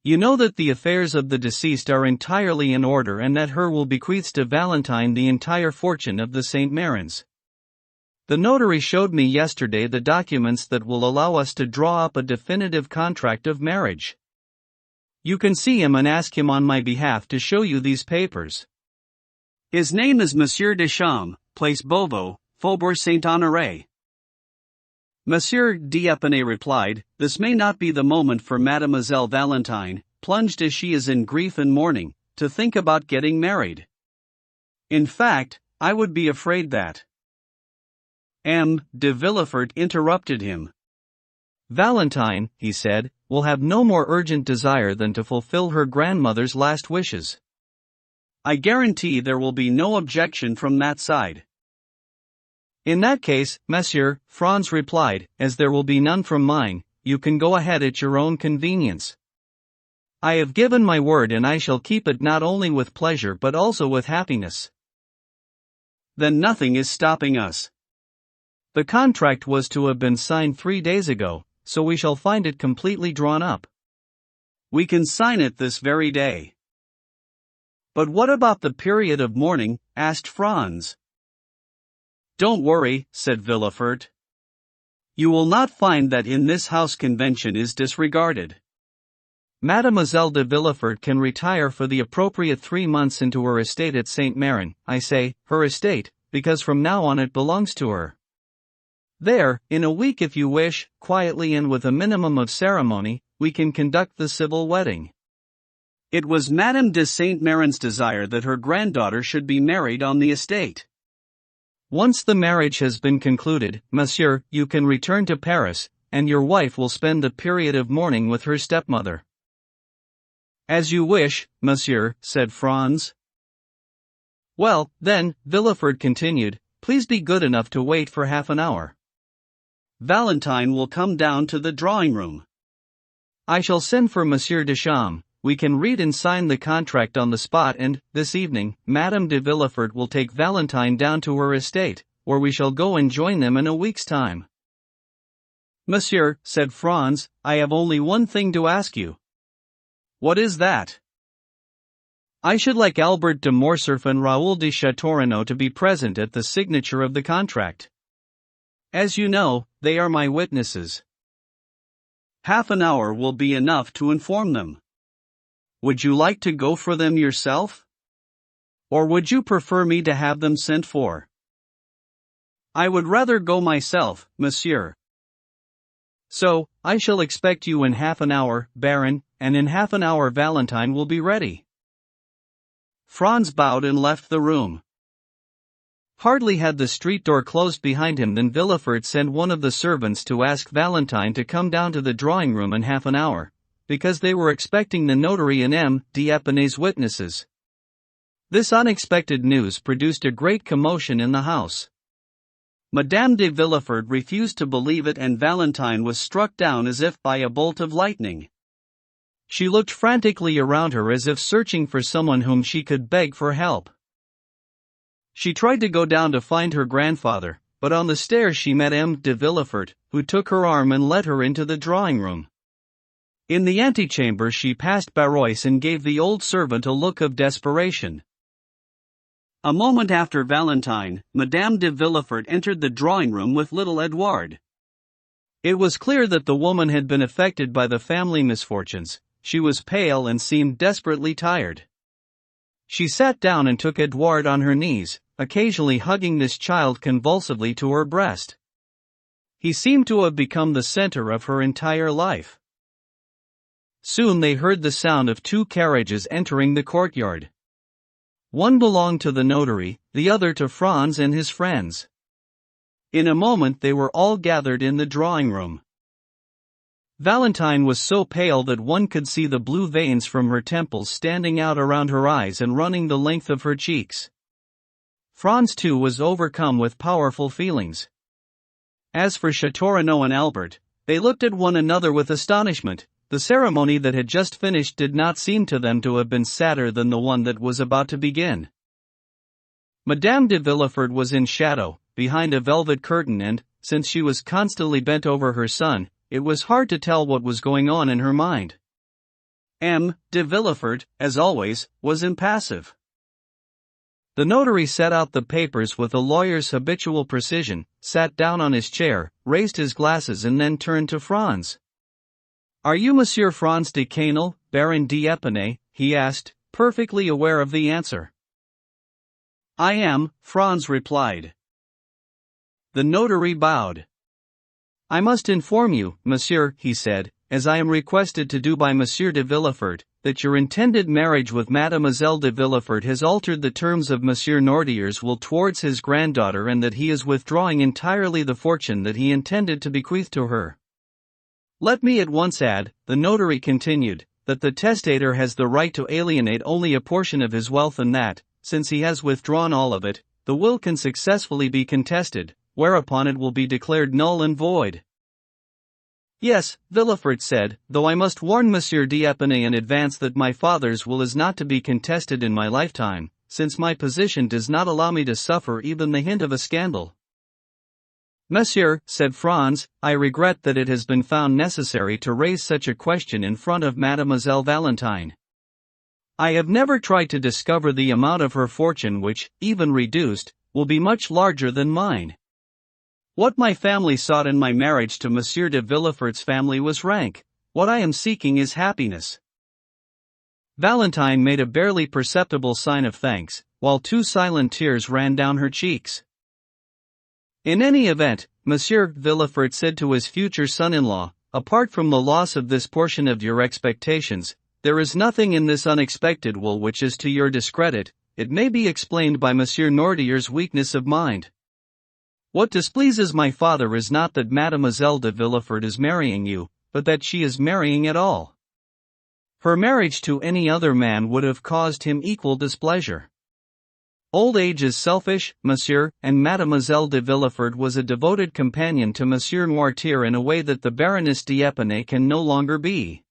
You know that the affairs of the deceased are entirely in order and that her will bequeath to Valentine the entire fortune of the Saint-Mérans. The notary showed me yesterday the documents that will allow us to draw up a definitive contract of marriage. You can see him and ask him on my behalf to show you these papers. His name is Monsieur Deschamps, Place Beauvau, Faubourg Saint-Honoré." Monsieur d'Épinay replied, "This may not be the moment for Mademoiselle Valentine, plunged as she is in grief and mourning, to think about getting married. In fact, I would be afraid that—" M. de Villefort interrupted him. "Valentine," he said, "will have no more urgent desire than to fulfill her grandmother's last wishes. I guarantee there will be no objection from that side." "In that case, monsieur," Franz replied, "as there will be none from mine, you can go ahead at your own convenience. I have given my word and I shall keep it not only with pleasure but also with happiness." "Then nothing is stopping us. The contract was to have been signed 3 days ago, so we shall find it completely drawn up. We can sign it this very day." "But what about the period of mourning?" asked Franz. "Don't worry," said Villefort. "You will not find that in this house convention is disregarded. Mademoiselle de Villefort can retire for the appropriate 3 months into her estate at Saint-Méran. I say, her estate, because from now on it belongs to her. There, in a week if you wish, quietly and with a minimum of ceremony, we can conduct the civil wedding." It was Madame de Saint-Méran's desire that her granddaughter should be married on the estate. "Once the marriage has been concluded, monsieur, you can return to Paris, and your wife will spend the period of mourning with her stepmother." "As you wish, monsieur," said Franz. "Well, then," Villefort continued, "please be good enough to wait for half an hour. Valentine will come down to the drawing-room. I shall send for Monsieur Deschamps. We can read and sign the contract on the spot, and, this evening, Madame de Villefort will take Valentine down to her estate, where we shall go and join them in a week's time." "Monsieur," said Franz, "I have only one thing to ask you." "What is that?" "I should like Albert de Morcerf and Raoul de Châteaurenaud to be present at the signature of the contract. As you know, they are my witnesses." "Half an hour will be enough to inform them. Would you like to go for them yourself? Or would you prefer me to have them sent for?" "I would rather go myself, monsieur." "So, I shall expect you in half an hour, Baron, and in half an hour Valentine will be ready." Franz bowed and left the room. Hardly had the street door closed behind him than Villefort sent one of the servants to ask Valentine to come down to the drawing-room in half an hour, because they were expecting the notary and M. d'Épinay's witnesses. This unexpected news produced a great commotion in the house. Madame de Villefort refused to believe it, and Valentine was struck down as if by a bolt of lightning. She looked frantically around her as if searching for someone whom she could beg for help. She tried to go down to find her grandfather, but on the stairs she met M. de Villefort, who took her arm and led her into the drawing-room. In the antechamber she passed Barrois and gave the old servant a look of desperation. A moment after Valentine, Madame de Villefort entered the drawing-room with little Edouard. It was clear that the woman had been affected by the family misfortunes. She was pale and seemed desperately tired. She sat down and took Edouard on her knees, occasionally hugging this child convulsively to her breast. He seemed to have become the center of her entire life. Soon they heard the sound of two carriages entering the courtyard. One belonged to the notary, the other to Franz and his friends. In a moment they were all gathered in the drawing-room. Valentine was so pale that one could see the blue veins from her temples standing out around her eyes and running the length of her cheeks. Franz too was overcome with powerful feelings. As for Châteaurenaud and Albert, they looked at one another with astonishment. The ceremony that had just finished did not seem to them to have been sadder than the one that was about to begin. Madame de Villefort was in shadow, behind a velvet curtain and, since she was constantly bent over her son, it was hard to tell what was going on in her mind. M. de Villefort, as always, was impassive. The notary set out the papers with a lawyer's habitual precision, sat down on his chair, raised his glasses and then turned to Franz. "Are you Monsieur Franz de Quesnel, Baron d'Épinay?" he asked, perfectly aware of the answer. "I am," Franz replied. The notary bowed. "I must inform you, monsieur," he said, "as I am requested to do by Monsieur de Villefort, that your intended marriage with Mademoiselle de Villefort has altered the terms of Monsieur Noirtier's will towards his granddaughter and that he is withdrawing entirely the fortune that he intended to bequeath to her. Let me at once add," the notary continued, "that the testator has the right to alienate only a portion of his wealth and that, since he has withdrawn all of it, the will can successfully be contested, whereupon it will be declared null and void." "Yes," Villefort said, "though I must warn Monsieur d'Épinay in advance that my father's will is not to be contested in my lifetime, since my position does not allow me to suffer even the hint of a scandal." "Monsieur," said Franz, "I regret that it has been found necessary to raise such a question in front of Mademoiselle Valentine. I have never tried to discover the amount of her fortune which, even reduced, will be much larger than mine. What my family sought in my marriage to Monsieur de Villefort's family was rank. What I am seeking is happiness." Valentine made a barely perceptible sign of thanks, while two silent tears ran down her cheeks. "In any event," Monsieur Villefort said to his future son-in-law, "apart from the loss of this portion of your expectations, there is nothing in this unexpected will which is to your discredit. It may be explained by Monsieur Noirtier's weakness of mind. What displeases my father is not that Mademoiselle de Villefort is marrying you, but that she is marrying at all. Her marriage to any other man would have caused him equal displeasure. Old age is selfish, monsieur, and Mademoiselle de Villefort was a devoted companion to Monsieur Noirtier in a way that the Baroness d'Épinay can no longer be.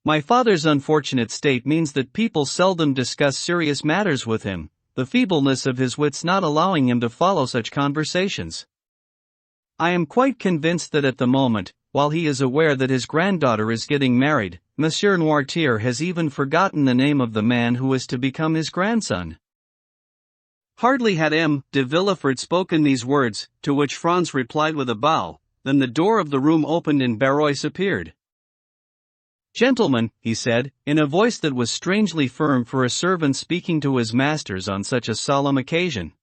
My father's unfortunate state means that people seldom discuss serious matters with him, the feebleness of his wits not allowing him to follow such conversations. I am quite convinced that at the moment, while he is aware that his granddaughter is getting married, Monsieur Noirtier has even forgotten the name of the man who is to become his grandson." Hardly had M. de Villefort spoken these words, to which Franz replied with a bow, than the door of the room opened and Barrois appeared. "Gentlemen," he said, in a voice that was strangely firm for a servant speaking to his masters on such a solemn occasion.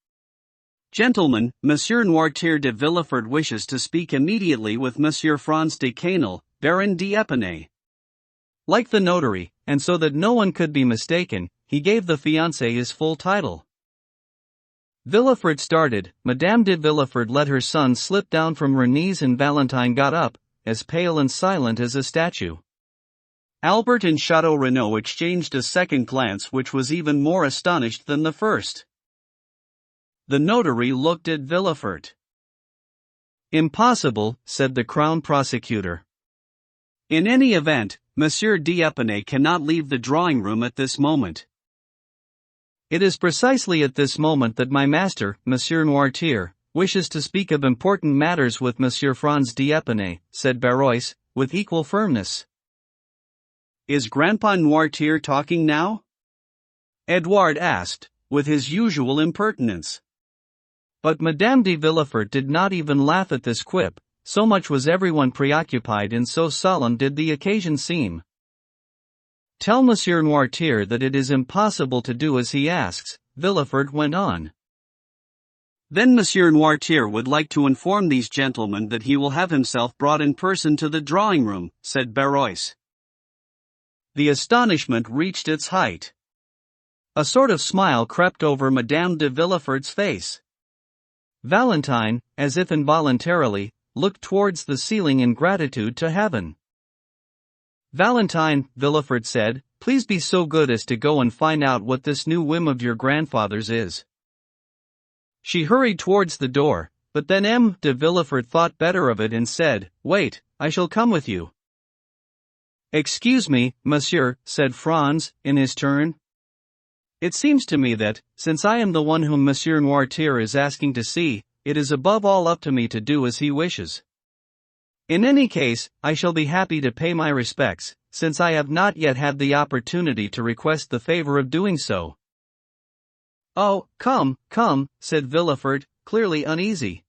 "Gentlemen, Monsieur Noirtier de Villefort wishes to speak immediately with Monsieur Franz de Quesnel, Baron d'Épinay." Like the notary, and so that no one could be mistaken, he gave the fiancé his full title. Villefort started, Madame de Villefort let her son slip down from her knees and Valentine got up, as pale and silent as a statue. Albert and Château exchanged a second glance which was even more astonished than the first. The notary looked at Villefort. "Impossible," said the Crown Prosecutor. "In any event, Monsieur d'Épinay cannot leave the drawing-room at this moment." "It is precisely at this moment that my master, Monsieur Noirtier, wishes to speak of important matters with Monsieur Franz d'Épinay," said Barrois, with equal firmness. Is Grandpa Noirtier talking now? Edouard asked, with his usual impertinence. But Madame de Villefort did not even laugh at this quip, so much was everyone preoccupied and so solemn did the occasion seem. Tell Monsieur Noirtier that it is impossible to do as he asks, Villefort went on. Then Monsieur Noirtier would like to inform these gentlemen that he will have himself brought in person to the drawing-room, said Barrois. The astonishment reached its height. A sort of smile crept over Madame de Villefort's face. Valentine, as if involuntarily, looked towards the ceiling in gratitude to heaven. Valentine, Villefort said, please be so good as to go and find out what this new whim of your grandfather's is. She hurried towards the door, but then M. de Villefort thought better of it and said, wait, I shall come with you. Excuse me, monsieur, said Franz, in his turn. It seems to me that, since I am the one whom Monsieur Noirtier is asking to see, it is above all up to me to do as he wishes. In any case, I shall be happy to pay my respects, since I have not yet had the opportunity to request the favor of doing so. Oh, come, said Villefort, clearly uneasy.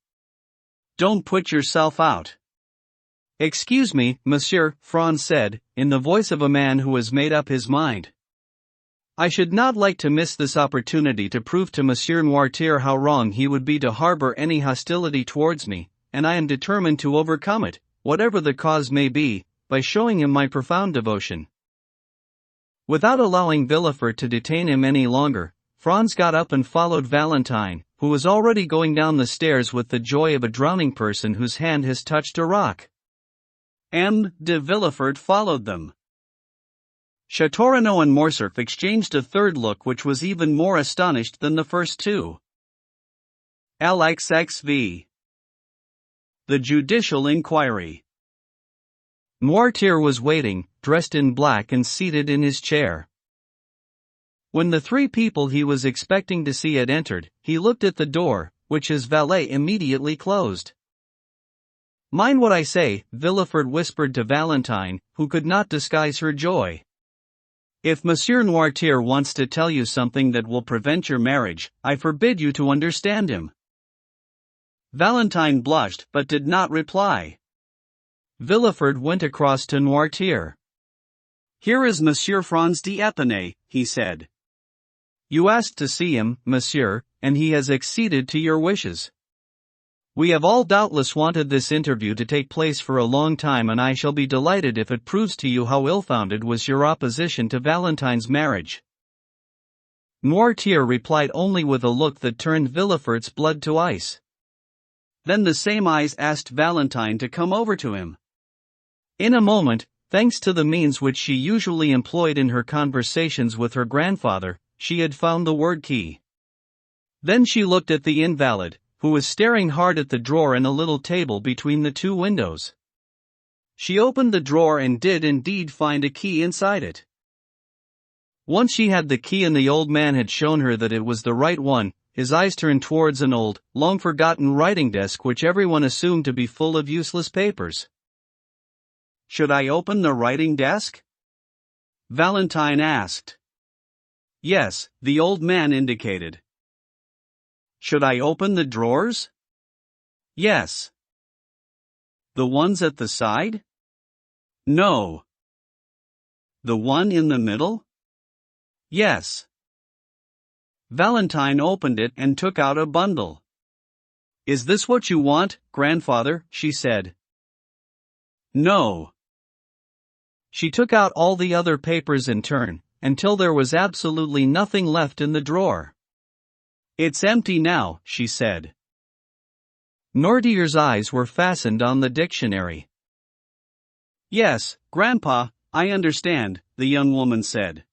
Don't put yourself out. Excuse me, monsieur, Franz said, in the voice of a man who has made up his mind. I should not like to miss this opportunity to prove to Monsieur Noirtier how wrong he would be to harbor any hostility towards me, and I am determined to overcome it, whatever the cause may be, by showing him my profound devotion. Without allowing Villefort to detain him any longer, Franz got up and followed Valentine, who was already going down the stairs with the joy of a drowning person whose hand has touched a rock. M. de Villefort followed them. Châteaurenaud and Morcerf exchanged a third look which was even more astonished than the first two. LXXV. The Judicial Inquiry. Noirtier was waiting, dressed in black and seated in his chair. When the three people he was expecting to see had entered, he looked at the door, which his valet immediately closed. Mind what I say, Villefort whispered to Valentine, who could not disguise her joy. If Monsieur Noirtier wants to tell you something that will prevent your marriage, I forbid you to understand him. Valentine blushed but did not reply. Villefort went across to Noirtier. Here is Monsieur Franz d'Épinay, he said. You asked to see him, monsieur, and he has acceded to your wishes. We have all doubtless wanted this interview to take place for a long time, and I shall be delighted if it proves to you how ill-founded was your opposition to Valentine's marriage. Noirtier replied only with a look that turned Villefort's blood to ice. Then the same eyes asked Valentine to come over to him. In a moment, thanks to the means which she usually employed in her conversations with her grandfather, she had found the word key. Then she looked at the invalid, who was staring hard at the drawer in a little table between the two windows. She opened the drawer and did indeed find a key inside it. Once she had the key and the old man had shown her that it was the right one, his eyes turned towards an old, long-forgotten writing desk which everyone assumed to be full of useless papers. Should I open the writing desk? Valentine asked. Yes, the old man indicated. Should I open the drawers? Yes. The ones at the side? No. The one in the middle? Yes. Valentine opened it and took out a bundle. Is this what you want, grandfather? She said. No. She took out all the other papers in turn, until there was absolutely nothing left in the drawer. It's empty now, she said. Noirtier's eyes were fastened on the dictionary. Yes, Grandpa, I understand, the young woman said.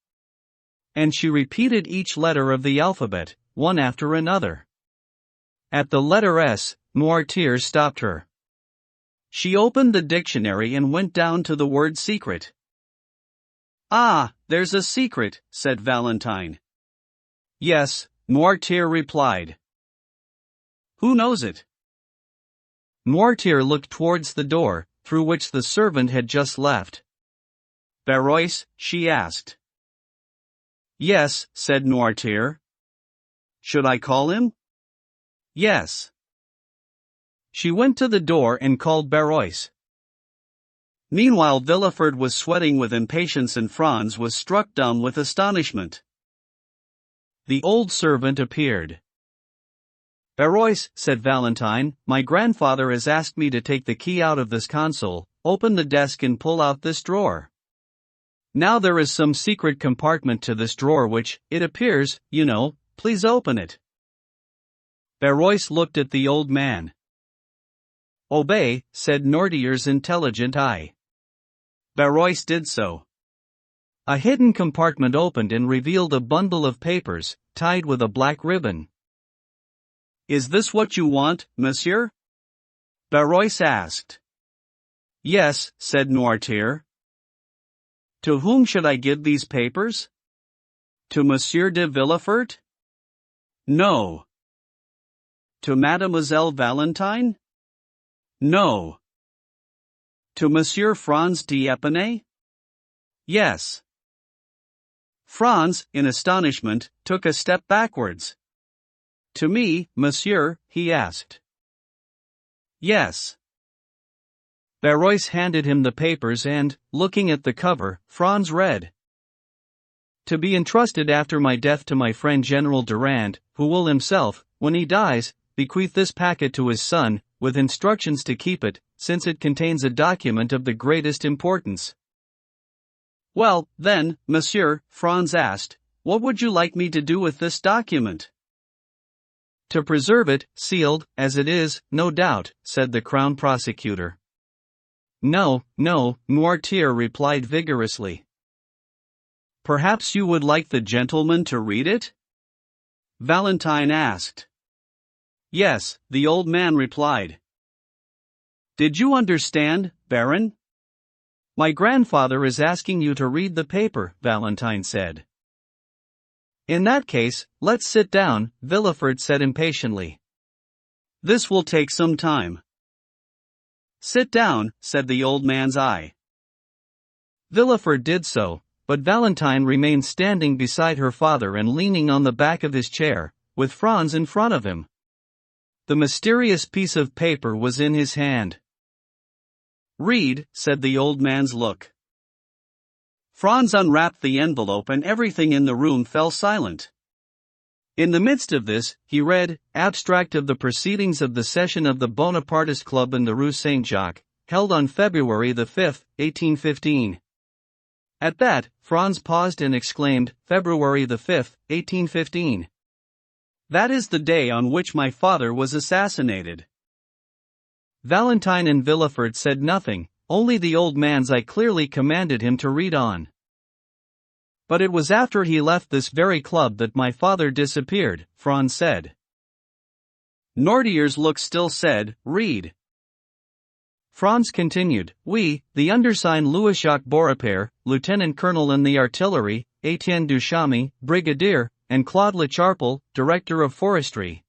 And she repeated each letter of the alphabet, one after another. At the letter S, Noirtier stopped her. She opened the dictionary and went down to the word secret. Ah, there's a secret, said Valentine. Yes, Noirtier replied. Who knows it? Noirtier looked towards the door, through which the servant had just left. Barrois? She asked. Yes, said Noirtier. Should I call him? Yes. She went to the door and called Barrois. Meanwhile Villefort was sweating with impatience and Franz was struck dumb with astonishment. The old servant appeared. Barrois, said Valentine, my grandfather has asked me to take the key out of this console, open the desk and pull out this drawer. Now there is some secret compartment to this drawer which, it appears, you know, please open it. Barrois looked at the old man. Obey, said Noirtier's intelligent eye. Barrois did so. A hidden compartment opened and revealed a bundle of papers, tied with a black ribbon. Is this what you want, monsieur? Barrois asked. Yes, said Noirtier. To whom should I give these papers? To Monsieur de Villefort? No. To Mademoiselle Valentine? No. To Monsieur Franz d'Épinay? Yes. Franz, in astonishment, took a step backwards. To me, monsieur, he asked. Yes. Barrois handed him the papers and, looking at the cover, Franz read. To be entrusted after my death to my friend General Durand, who will himself, when he dies, bequeath this packet to his son, with instructions to keep it, since it contains a document of the greatest importance. Well, then, monsieur, Franz asked, what would you like me to do with this document? To preserve it, sealed, as it is, no doubt, said the crown prosecutor. No, Noirtier replied vigorously. Perhaps you would like the gentleman to read it? Valentine asked. Yes, the old man replied. Did you understand, Baron? My grandfather is asking you to read the paper, Valentine said. In that case, let's sit down, Villefort said impatiently. This will take some time. Sit down, said the old man's eye. Villefort did so, but Valentine remained standing beside her father and leaning on the back of his chair, with Franz in front of him. The mysterious piece of paper was in his hand. Read, said the old man's look. Franz unwrapped the envelope and everything in the room fell silent. In the midst of this, he read, Abstract of the proceedings of the session of the Bonapartist Club in the Rue Saint-Jacques, held on February the 5th, 1815. At that, Franz paused and exclaimed, February the 5th, 1815. That is the day on which my father was assassinated. Valentine and Villefort said nothing, only the old man's eye clearly commanded him to read on. But it was after he left this very club that my father disappeared, Franz said. Noirtier's look still said, read. Franz continued, we, the undersigned Louis-Jacques Beaurepaire, Lieutenant Colonel in the Artillery, Etienne Duchamy, Brigadier, and Claude Lecharpel, Director of Forestry,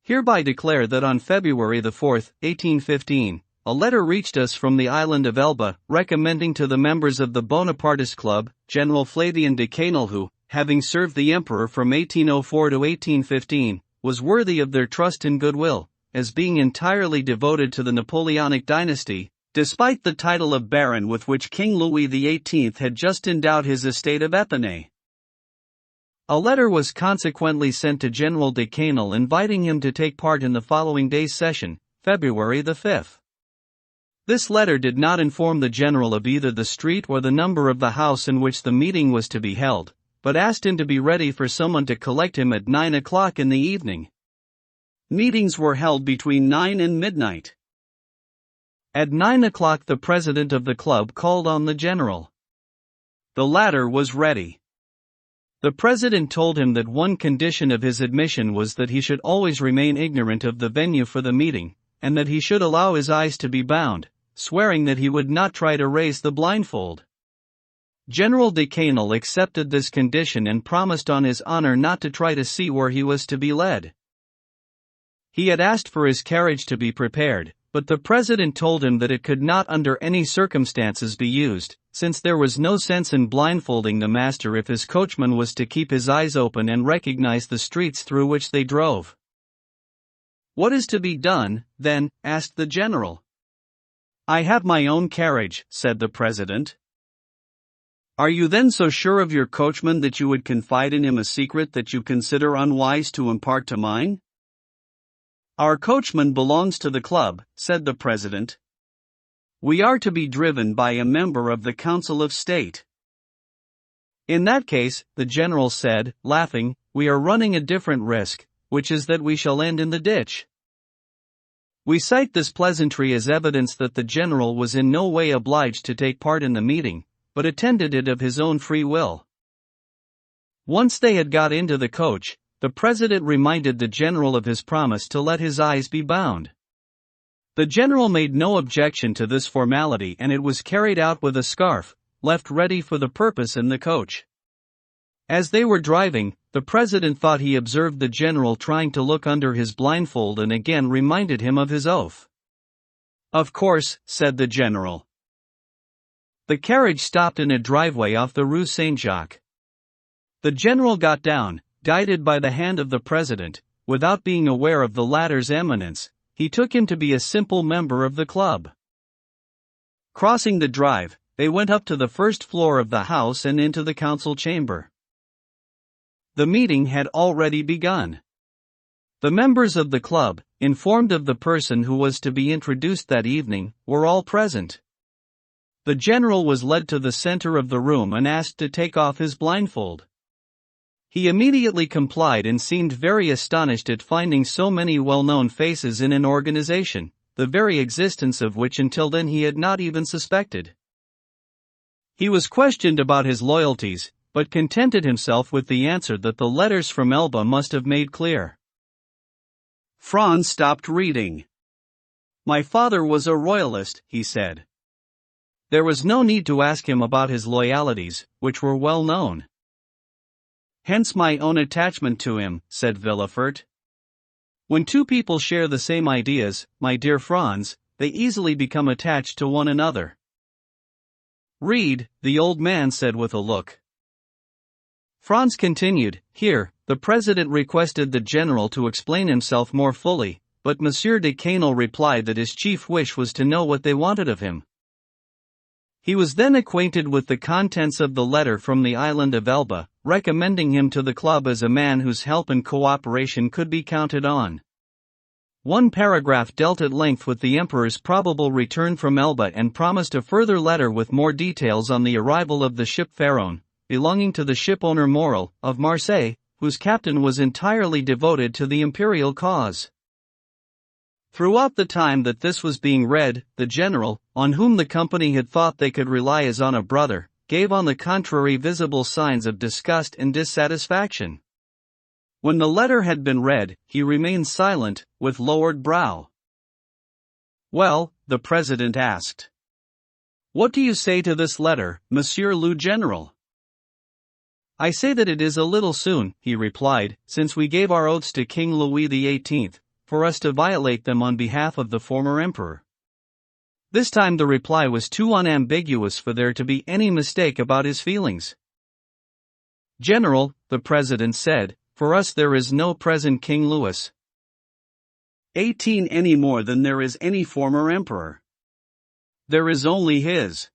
hereby declare that on February the 4th, 1815, a letter reached us from the island of Elba, recommending to the members of the Bonapartist Club, General Flavien de Quesnel who, having served the Emperor from 1804 to 1815, was worthy of their trust and goodwill, as being entirely devoted to the Napoleonic dynasty, despite the title of Baron with which King Louis XVIII had just endowed his estate of Épinay. A letter was consequently sent to General de Quesnel inviting him to take part in the following day's session, February the 5th. This letter did not inform the general of either the street or the number of the house in which the meeting was to be held, but asked him to be ready for someone to collect him at 9 o'clock in the evening. Meetings were held between 9 and midnight. At 9 o'clock the president of the club called on the general. The latter was ready. The president told him that one condition of his admission was that he should always remain ignorant of the venue for the meeting, and that he should allow his eyes to be bound, swearing that he would not try to raise the blindfold. General de Quesnel accepted this condition and promised on his honor not to try to see where he was to be led. He had asked for his carriage to be prepared, but the president told him that it could not under any circumstances be used, since there was no sense in blindfolding the master if his coachman was to keep his eyes open and recognize the streets through which they drove. "What is to be done, then?" asked the general. "I have my own carriage," said the president. "Are you then so sure of your coachman that you would confide in him a secret that you consider unwise to impart to mine?" "Our coachman belongs to the club," said the president. "We are to be driven by a member of the Council of State." "In that case," the general said, laughing, "we are running a different risk, which is that we shall end in the ditch." We cite this pleasantry as evidence that the general was in no way obliged to take part in the meeting, but attended it of his own free will. Once they had got into the coach, the president reminded the general of his promise to let his eyes be bound. The general made no objection to this formality, and it was carried out with a scarf, left ready for the purpose in the coach. As they were driving, the president thought he observed the general trying to look under his blindfold and again reminded him of his oath. "Of course," said the general. The carriage stopped in a driveway off the Rue Saint-Jacques. The general got down, guided by the hand of the president. Without being aware of the latter's eminence, he took him to be a simple member of the club. Crossing the drive, they went up to the first floor of the house and into the council chamber. The meeting had already begun. The members of the club, informed of the person who was to be introduced that evening, were all present. The general was led to the center of the room and asked to take off his blindfold. He immediately complied and seemed very astonished at finding so many well-known faces in an organization, the very existence of which until then he had not even suspected. He was questioned about his loyalties, but contented himself with the answer that the letters from Elba must have made clear. Franz stopped reading. "My father was a royalist," he said. There was no need to ask him about his loyalties, which were well known. "Hence my own attachment to him," said Villefort. "When two people share the same ideas, my dear Franz, they easily become attached to one another." "Read," the old man said with a look. Franz continued. Here, the president requested the general to explain himself more fully, but Monsieur de Quesnel replied that his chief wish was to know what they wanted of him. He was then acquainted with the contents of the letter from the island of Elba, recommending him to the club as a man whose help and cooperation could be counted on. One paragraph dealt at length with the emperor's probable return from Elba and promised a further letter with more details on the arrival of the ship Pharaon, belonging to the shipowner Morel, of Marseille, whose captain was entirely devoted to the imperial cause. Throughout the time that this was being read, the general, on whom the company had thought they could rely as on a brother, gave on the contrary visible signs of disgust and dissatisfaction. When the letter had been read, he remained silent, with lowered brow. "Well," the president asked. "What do you say to this letter, Monsieur le General?" "I say that it is a little soon," he replied, "since we gave our oaths to King Louis XVIII, for us to violate them on behalf of the former emperor." This time the reply was too unambiguous for there to be any mistake about his feelings. "General," the president said, "for us there is no present King Louis XVIII any more than there is any former emperor. There is only his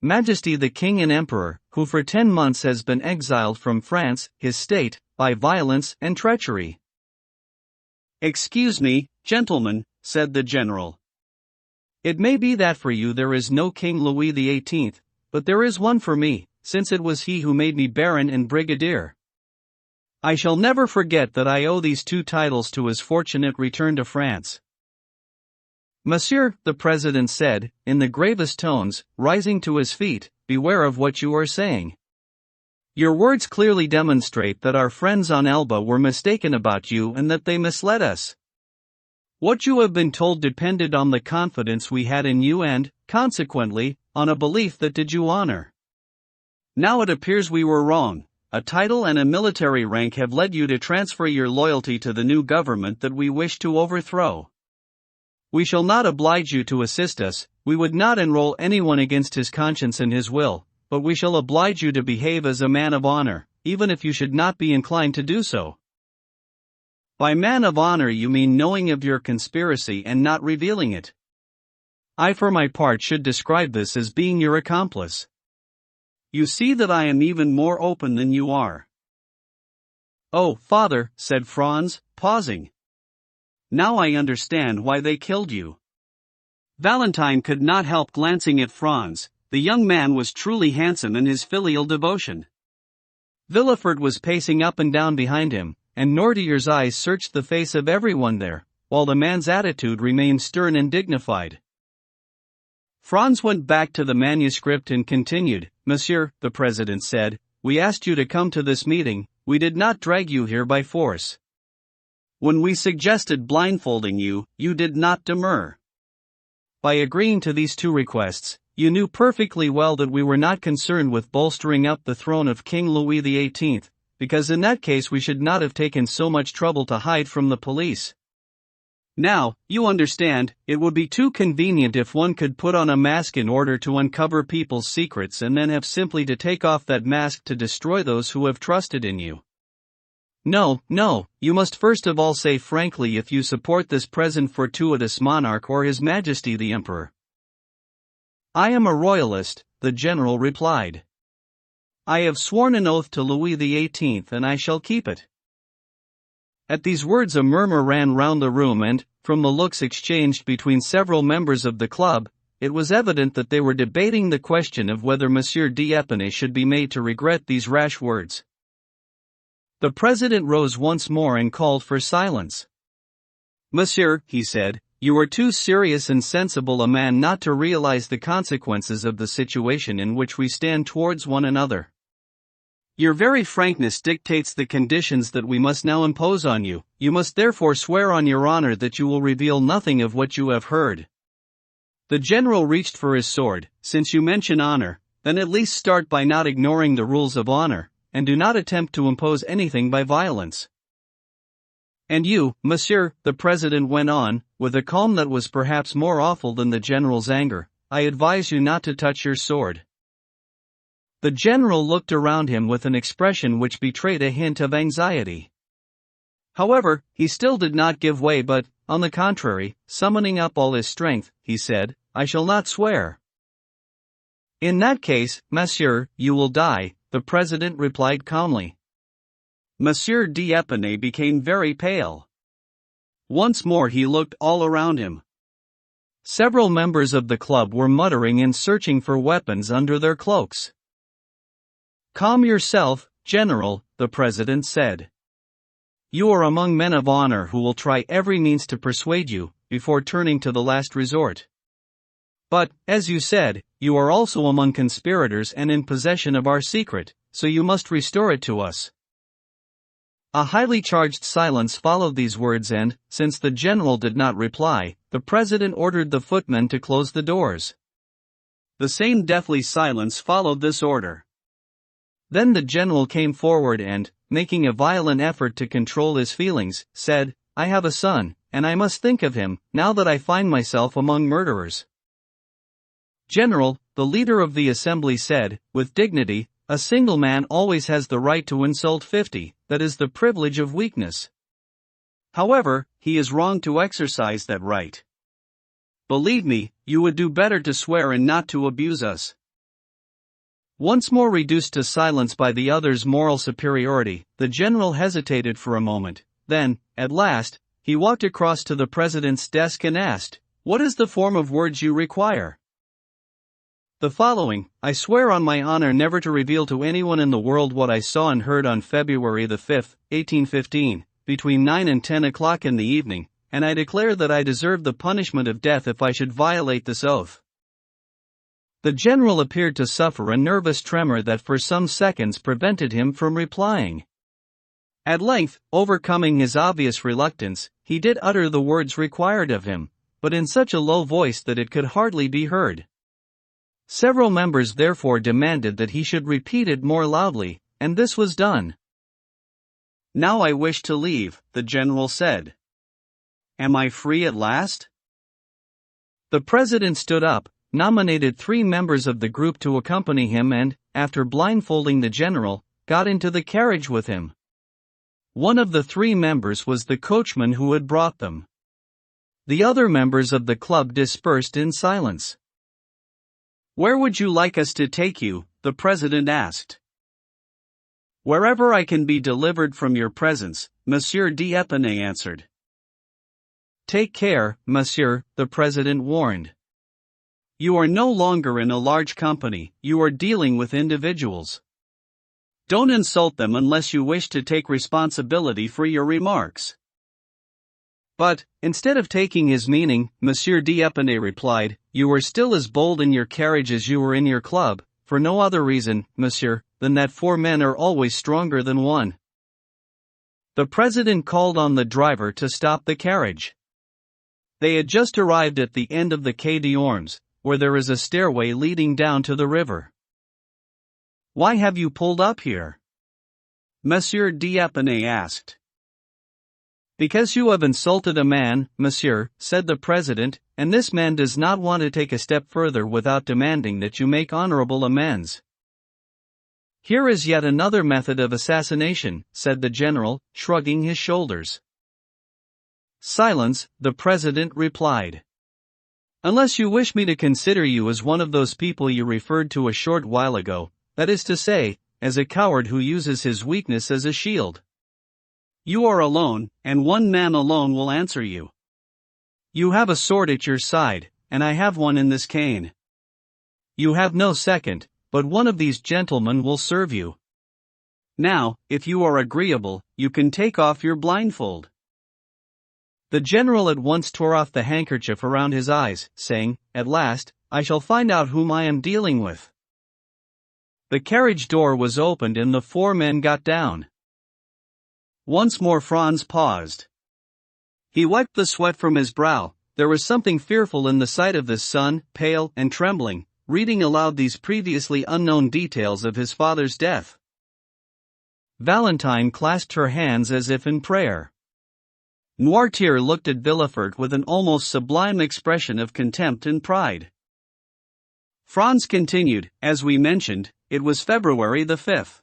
Majesty the King and Emperor, who for 10 months has been exiled from France, his state, by violence and treachery." "Excuse me, gentlemen," said the general. "It may be that for you there is no King Louis XVIII, but there is one for me, since it was he who made me baron and brigadier. I shall never forget that I owe these two titles to his fortunate return to France." "Monsieur," the president said, in the gravest tones, rising to his feet, "beware of what you are saying. Your words clearly demonstrate that our friends on Elba were mistaken about you and that they misled us. What you have been told depended on the confidence we had in you and, consequently, on a belief that did you honor. Now it appears we were wrong. A title and a military rank have led you to transfer your loyalty to the new government that we wish to overthrow. We shall not oblige you to assist us, we would not enroll anyone against his conscience and his will, but we shall oblige you to behave as a man of honor, even if you should not be inclined to do so. By man of honor you mean knowing of your conspiracy and not revealing it. I for my part should describe this as being your accomplice. You see that I am even more open than you are. Oh, father, said Franz, pausing. Now I understand why they killed you. Valentine could not help glancing at Franz. The young man was truly handsome in his filial devotion. Villefort was pacing up and down behind him, and Nordier's eyes searched the face of everyone there, while the man's attitude remained stern and dignified. Franz went back to the manuscript and continued, Monsieur, the president said, we asked you to come to this meeting, we did not drag you here by force. When we suggested blindfolding you, you did not demur. By agreeing to these two requests, you knew perfectly well that we were not concerned with bolstering up the throne of King Louis XVIII, because in that case we should not have taken so much trouble to hide from the police. Now, you understand, it would be too convenient if one could put on a mask in order to uncover people's secrets and then have simply to take off that mask to destroy those who have trusted in you. No, you must first of all say frankly if you support this present fortuitous monarch or His Majesty the Emperor. I am a royalist, the general replied. I have sworn an oath to Louis XVIII and I shall keep it. At these words a murmur ran round the room and, from the looks exchanged between several members of the club, it was evident that they were debating the question of whether Monsieur d'Épinay should be made to regret these rash words. The president rose once more and called for silence. Monsieur, he said, you are too serious and sensible a man not to realize the consequences of the situation in which we stand towards one another. Your very frankness dictates the conditions that we must now impose on you, you must therefore swear on your honor that you will reveal nothing of what you have heard. The general reached for his sword. Since you mention honor, then at least start by not ignoring the rules of honor, and do not attempt to impose anything by violence. And you, monsieur, the president went on, with a calm that was perhaps more awful than the general's anger, I advise you not to touch your sword. The general looked around him with an expression which betrayed a hint of anxiety. However, he still did not give way but, on the contrary, summoning up all his strength, he said, I shall not swear. In that case, monsieur, you will die, the president replied calmly. Monsieur d'Épinay became very pale. Once more he looked all around him. Several members of the club were muttering and searching for weapons under their cloaks. Calm yourself, General, the president said. You are among men of honor who will try every means to persuade you, before turning to the last resort. But, as you said, you are also among conspirators and in possession of our secret, so you must restore it to us. A highly charged silence followed these words and, since the general did not reply, the president ordered the footmen to close the doors. The same deathly silence followed this order. Then the general came forward and, making a violent effort to control his feelings, said, I have a son, and I must think of him, now that I find myself among murderers. General, the leader of the assembly said, with dignity, a single man always has the right to insult 50, that is the privilege of weakness. However, he is wrong to exercise that right. Believe me, you would do better to swear and not to abuse us. Once more reduced to silence by the other's moral superiority, the general hesitated for a moment, then, at last, he walked across to the president's desk and asked, What is the form of words you require? The following, I swear on my honor never to reveal to anyone in the world what I saw and heard on February the 5th, 1815, between 9 and 10 o'clock in the evening, and I declare that I deserve the punishment of death if I should violate this oath. The general appeared to suffer a nervous tremor that for some seconds prevented him from replying. At length, overcoming his obvious reluctance, he did utter the words required of him, but in such a low voice that it could hardly be heard. Several members therefore demanded that he should repeat it more loudly, and this was done. Now I wish to leave, the general said. Am I free at last? The president stood up, nominated 3 members of the group to accompany him and, after blindfolding the general, got into the carriage with him. One of the 3 members was the coachman who had brought them. The other members of the club dispersed in silence. "Where would you like us to take you?" the president asked. "Wherever I can be delivered from your presence," Monsieur d'Épinay answered. "Take care, monsieur," the president warned. "You are no longer in a large company, you are dealing with individuals. Don't insult them unless you wish to take responsibility for your remarks." But, instead of taking his meaning, Monsieur d'Épinay replied, "You are still as bold in your carriage as you were in your club, for no other reason, monsieur, than that 4 men are always stronger than 1. The president called on the driver to stop the carriage. They had just arrived at the end of the Quai d'Ormes, where there is a stairway leading down to the river. "Why have you pulled up here?" Monsieur d'Épinay asked. "Because you have insulted a man, monsieur," said the president, "and this man does not want to take a step further without demanding that you make honorable amends." "Here is yet another method of assassination," said the general, shrugging his shoulders. "Silence," the president replied. "Unless you wish me to consider you as one of those people you referred to a short while ago, that is to say, as a coward who uses his weakness as a shield. You are alone, and 1 man alone will answer you. You have a sword at your side, and I have one in this cane. You have no second, but one of these gentlemen will serve you. Now, if you are agreeable, you can take off your blindfold." The general at once tore off the handkerchief around his eyes, saying, "At last, I shall find out whom I am dealing with." The carriage door was opened and the 4 men got down. Once more Franz paused. He wiped the sweat from his brow. There was something fearful in the sight of this son, pale and trembling, reading aloud these previously unknown details of his father's death. Valentine clasped her hands as if in prayer. Noirtier looked at Villefort with an almost sublime expression of contempt and pride. Franz continued, "As we mentioned, it was February the 5th.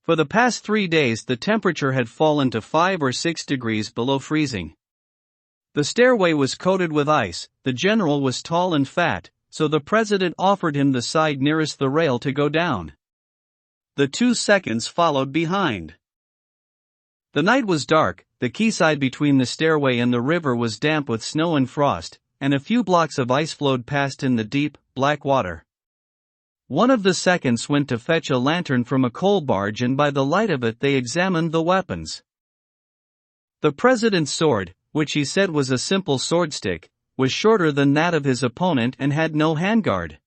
For the past 3 days the temperature had fallen to 5 or 6 degrees below freezing. The stairway was coated with ice, the general was tall and fat, so the president offered him the side nearest the rail to go down. The 2 seconds followed behind. The night was dark, the quayside between the stairway and the river was damp with snow and frost, and a few blocks of ice flowed past in the deep, black water. One of the seconds went to fetch a lantern from a coal barge and by the light of it they examined the weapons. The president's sword, which he said was a simple swordstick, was shorter than that of his opponent and had no handguard.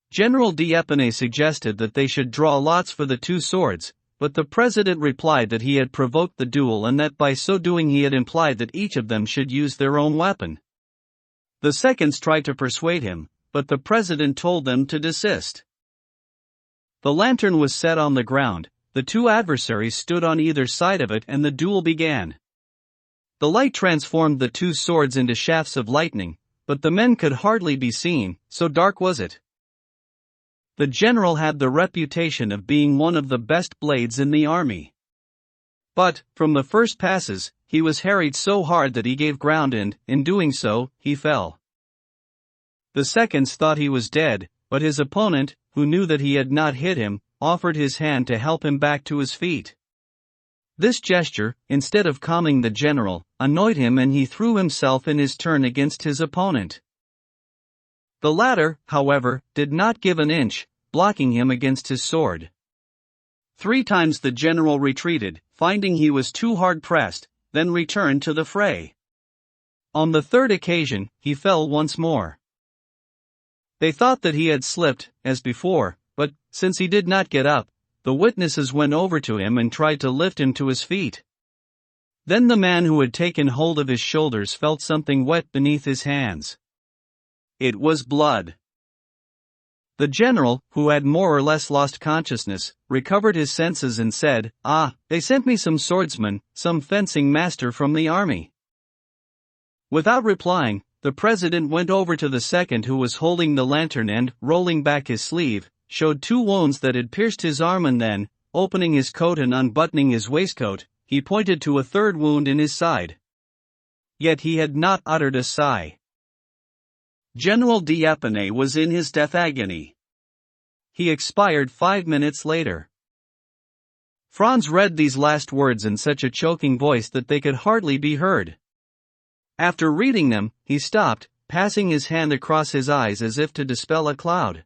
General d'Épinay suggested that they should draw lots for the 2 swords, but the president replied that he had provoked the duel and that by so doing he had implied that each of them should use their own weapon. The seconds tried to persuade him, but the president told them to desist. The lantern was set on the ground, the 2 adversaries stood on either side of it and the duel began. The light transformed the 2 swords into shafts of lightning, but the men could hardly be seen, so dark was it. The general had the reputation of being one of the best blades in the army. But, from the first passes, he was harried so hard that he gave ground and, in doing so, he fell. The seconds thought he was dead, but his opponent, who knew that he had not hit him, offered his hand to help him back to his feet. This gesture, instead of calming the general, annoyed him and he threw himself in his turn against his opponent. The latter, however, did not give an inch, blocking him against his sword. 3 times the general retreated, finding he was too hard pressed, then returned to the fray. On the 3rd occasion, he fell once more. They thought that he had slipped, as before, but, since he did not get up, the witnesses went over to him and tried to lift him to his feet. Then the man who had taken hold of his shoulders felt something wet beneath his hands. It was blood. The general, who had more or less lost consciousness, recovered his senses and said, "Ah, they sent me some swordsman, some fencing master from the army." Without replying, the president went over to the second who was holding the lantern and, rolling back his sleeve, showed 2 wounds that had pierced his arm, and then, opening his coat and unbuttoning his waistcoat, he pointed to a 3rd wound in his side. Yet he had not uttered a sigh. General D'Épinay was in his death agony. He expired 5 minutes later. Franz read these last words in such a choking voice that they could hardly be heard. After reading them, he stopped, passing his hand across his eyes as if to dispel a cloud.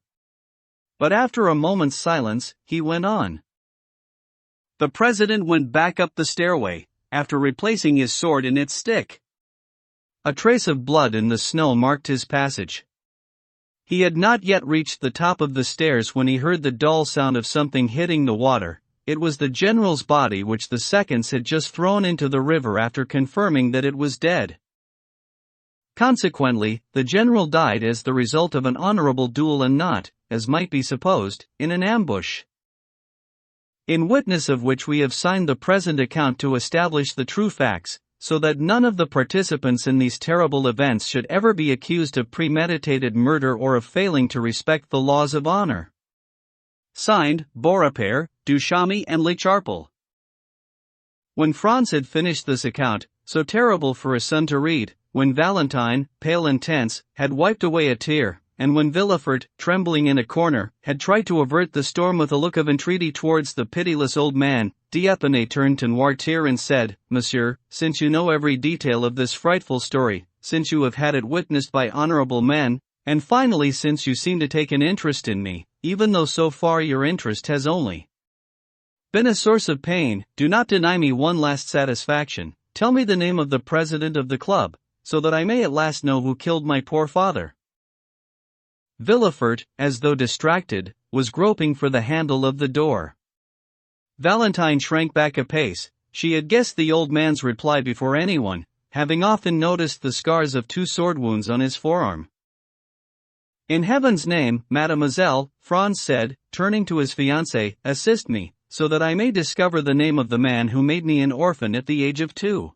But after a moment's silence, he went on. The president went back up the stairway, after replacing his sword in its stick. A trace of blood in the snow marked his passage. He had not yet reached the top of the stairs when he heard the dull sound of something hitting the water. It was the general's body which the seconds had just thrown into the river after confirming that it was dead. Consequently, the general died as the result of an honorable duel and not, as might be supposed, in an ambush. In witness of which we have signed the present account to establish the true facts, so that none of the participants in these terrible events should ever be accused of premeditated murder or of failing to respect the laws of honor. Signed, Beaurepaire, Duchamp and Lecharpel. When Franz had finished this account, so terrible for a son to read, when Valentine, pale and tense, had wiped away a tear, and when Villefort, trembling in a corner, had tried to avert the storm with a look of entreaty towards the pitiless old man, D'Épinay turned to Noirtier and said, Monsieur, since you know every detail of this frightful story, since you have had it witnessed by honorable men, and finally since you seem to take an interest in me, even though so far your interest has only been a source of pain, do not deny me one last satisfaction, tell me the name of the president of the club, so that I may at last know who killed my poor father. Villefort, as though distracted, was groping for the handle of the door. Valentine shrank back a pace. She had guessed the old man's reply before anyone, having often noticed the scars of 2 sword wounds on his forearm. In heaven's name, mademoiselle, Franz said, turning to his fiancée, assist me, so that I may discover the name of the man who made me an orphan at the age of 2.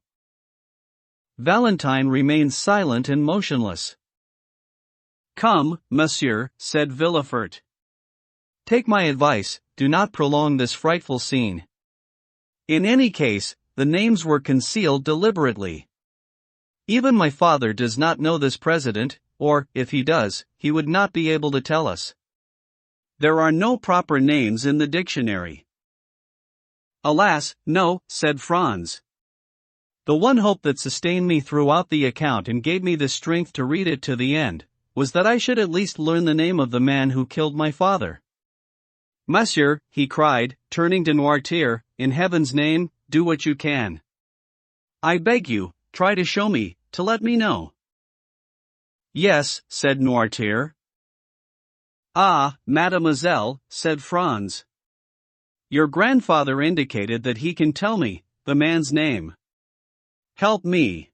Valentine remained silent and motionless. Come, monsieur, said Villefort. Take my advice, do not prolong this frightful scene. In any case, the names were concealed deliberately. Even my father does not know this president, or, if he does, he would not be able to tell us. There are no proper names in the dictionary. Alas, no, said Franz. The one hope that sustained me throughout the account and gave me the strength to read it to the end, was that I should at least learn the name of the man who killed my father. Monsieur, he cried, turning to Noirtier, in heaven's name, do what you can. I beg you, try to show me, to let me know. Yes, said Noirtier. Ah, mademoiselle, said Franz. Your grandfather indicated that he can tell me the man's name. Help me.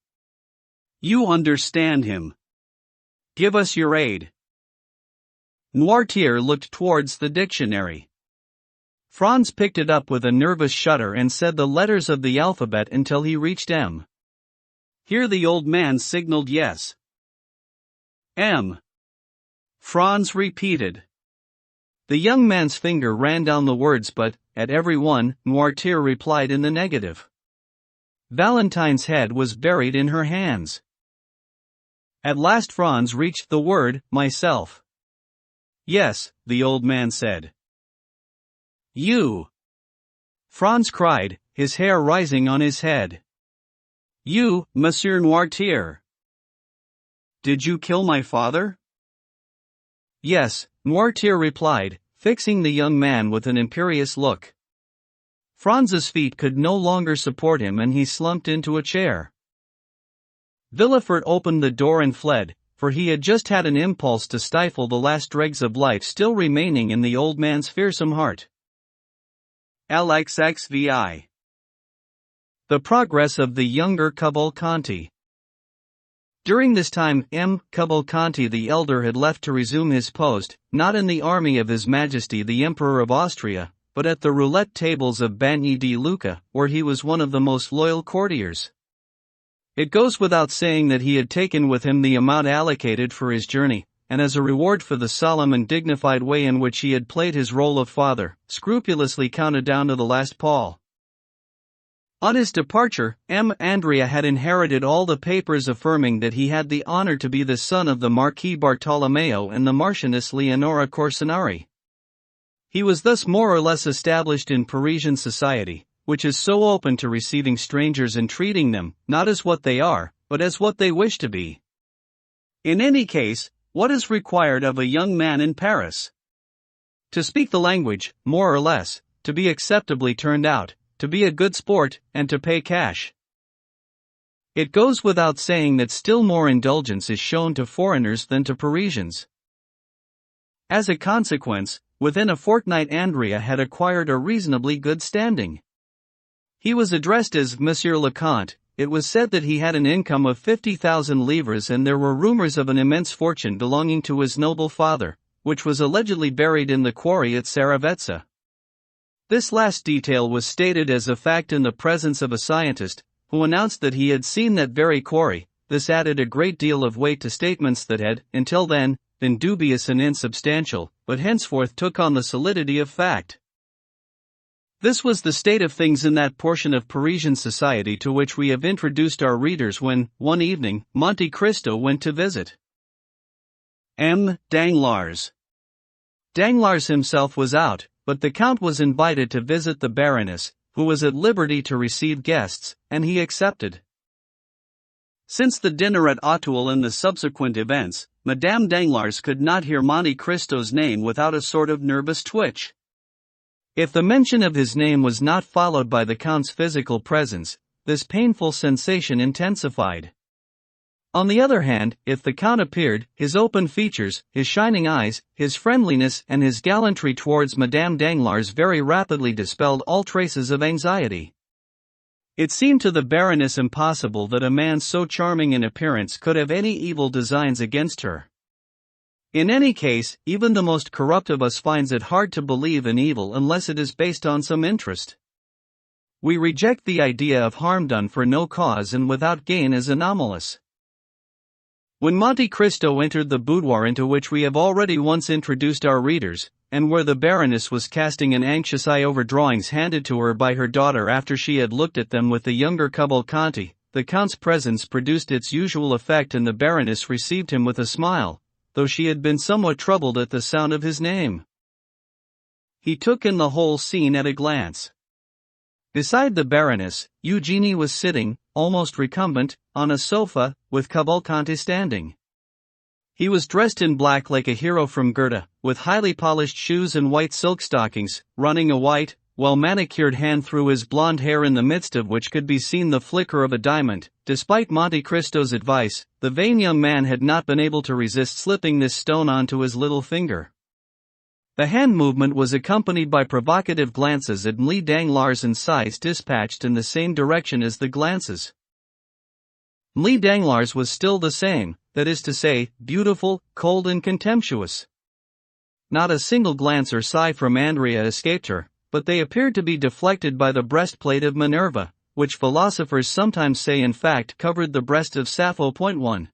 You understand him. Give us your aid. Noirtier looked towards the dictionary. Franz picked it up with a nervous shudder and said the letters of the alphabet until he reached M. Here the old man signaled yes. M. Franz repeated. The young man's finger ran down the words, but, at every one, Noirtier replied in the negative. Valentine's head was buried in her hands. At last Franz reached the word, myself. Yes, the old man said. You. Franz cried, his hair rising on his head. You, Monsieur Noirtier. Did you kill my father? Yes, Noirtier replied, fixing the young man with an imperious look. Franz's feet could no longer support him and he slumped into a chair. Villefort opened the door and fled, for he had just had an impulse to stifle the last dregs of life still remaining in the old man's fearsome heart. LXXVI. The progress of the younger Cavalcanti. During this time M. Cavalcanti the elder had left to resume his post, not in the army of His Majesty the Emperor of Austria, but at the roulette tables of Bagni di Lucca, where he was one of the most loyal courtiers. It goes without saying that he had taken with him the amount allocated for his journey, and as a reward for the solemn and dignified way in which he had played his role of father, scrupulously counted down to the last paul. On his departure, Andrea had inherited all the papers affirming that he had the honor to be the son of the Marquis Bartolomeo and the Marchioness Leonora Corsinari. He was thus more or less established in Parisian society, which is so open to receiving strangers and treating them, not as what they are, but as what they wish to be. In any case, what is required of a young man in Paris? To speak the language, more or less, to be acceptably turned out, to be a good sport, and to pay cash. It goes without saying that still more indulgence is shown to foreigners than to Parisians. As a consequence, within a fortnight Andrea had acquired a reasonably good standing. He was addressed as Monsieur le Comte. It was said that he had an income of 50,000 livres and there were rumors of an immense fortune belonging to his noble father, which was allegedly buried in the quarry at Saravezza. This last detail was stated as a fact in the presence of a scientist, who announced that he had seen that very quarry. This added a great deal of weight to statements that had, until then, been dubious and insubstantial, but henceforth took on the solidity of fact. This was the state of things in that portion of Parisian society to which we have introduced our readers when, one evening, Monte Cristo went to visit M. Danglars. Danglars himself was out, but the Count was invited to visit the Baroness, who was at liberty to receive guests, and he accepted. Since the dinner at Auteuil and the subsequent events, Madame Danglars could not hear Monte Cristo's name without a sort of nervous twitch. If the mention of his name was not followed by the Count's physical presence, this painful sensation intensified. On the other hand, if the Count appeared, his open features, his shining eyes, his friendliness and his gallantry towards Madame Danglars very rapidly dispelled all traces of anxiety. It seemed to the Baroness impossible that a man so charming in appearance could have any evil designs against her. In any case, even the most corrupt of us finds it hard to believe in evil unless it is based on some interest. We reject the idea of harm done for no cause and without gain as anomalous. When Monte Cristo entered the boudoir into which we have already once introduced our readers, and where the Baroness was casting an anxious eye over drawings handed to her by her daughter after she had looked at them with the younger Cavalcanti, the Count's presence produced its usual effect and the Baroness received him with a smile, though she had been somewhat troubled at the sound of his name. He took in the whole scene at a glance. Beside the Baroness, Eugenie was sitting, almost recumbent, on a sofa, with Cavalcanti standing. He was dressed in black like a hero from Goethe, with highly polished shoes and white silk stockings, running a white, well-manicured hand through his blonde hair in the midst of which could be seen the flicker of a diamond. Despite Monte Cristo's advice, the vain young man had not been able to resist slipping this stone onto his little finger. The hand movement was accompanied by provocative glances at Mlle Danglars and sighs dispatched in the same direction as the glances. Mlle Danglars was still the same, that is to say, beautiful, cold and contemptuous. Not a single glance or sigh from Andrea escaped her, but they appeared to be deflected by the breastplate of Minerva, which philosophers sometimes say in fact covered the breast of Sappho. 1.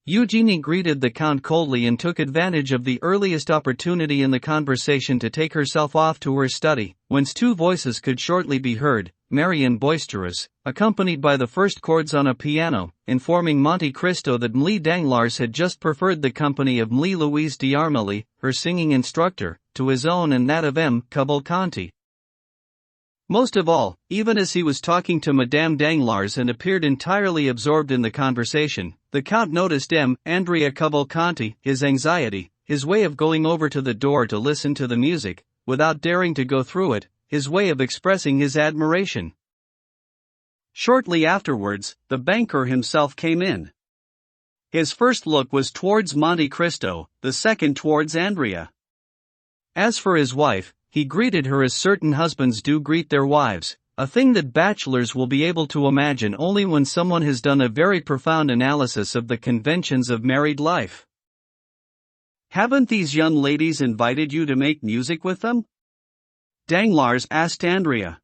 Eugenie greeted the Count coldly and took advantage of the earliest opportunity in the conversation to take herself off to her study, whence two voices could shortly be heard, merry and boisterous, accompanied by the first chords on a piano, informing Monte Cristo that Mlle Danglars had just preferred the company of Mlle Louise d'Armilly, her singing instructor, to his own and that of M. Cavalcanti. Most of all, even as he was talking to Madame Danglars and appeared entirely absorbed in the conversation, the Count noticed Andrea Cavalcanti, his anxiety, his way of going over to the door to listen to the music, without daring to go through it, his way of expressing his admiration. Shortly afterwards, the banker himself came in. His first look was towards Monte Cristo, the second towards Andrea. As for his wife, he greeted her as certain husbands do greet their wives, a thing that bachelors will be able to imagine only when someone has done a very profound analysis of the conventions of married life. "Haven't these young ladies invited you to make music with them?" Danglars asked Andrea.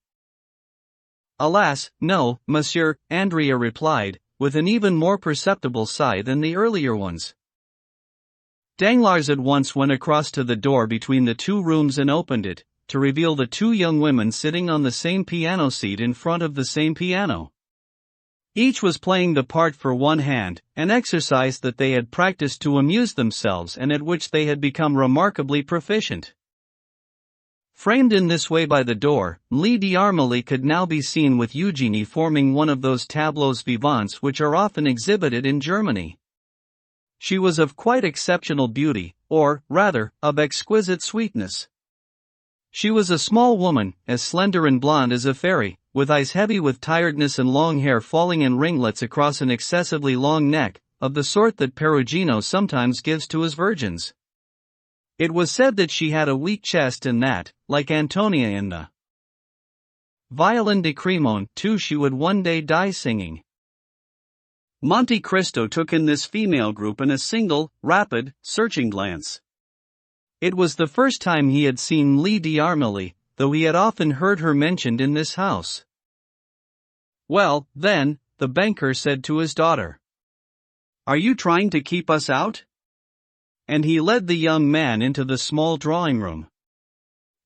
Alas, no, monsieur, Andrea replied, with an even more perceptible sigh than the earlier ones. Danglars at once went across to the door between the two rooms and opened it, to reveal the two young women sitting on the same piano seat in front of the same piano. Each was playing the part for one hand, an exercise that they had practiced to amuse themselves and at which they had become remarkably proficient. Framed in this way by the door, Lee d'Armilly could now be seen with Eugenie forming one of those tableaux vivants which are often exhibited in Germany. She was of quite exceptional beauty, or, rather, of exquisite sweetness. She was a small woman, as slender and blonde as a fairy, with eyes heavy with tiredness and long hair falling in ringlets across an excessively long neck, of the sort that Perugino sometimes gives to his virgins. It was said that she had a weak chest and that, like Antonia in the Violin de Cremone, too, she would one day die singing. Monte Cristo took in this female group in a single, rapid, searching glance. It was the first time he had seen Lee d'Armilly, though he had often heard her mentioned in this house. "Well, then," the banker said to his daughter, "are you trying to keep us out?" And he led the young man into the small drawing room.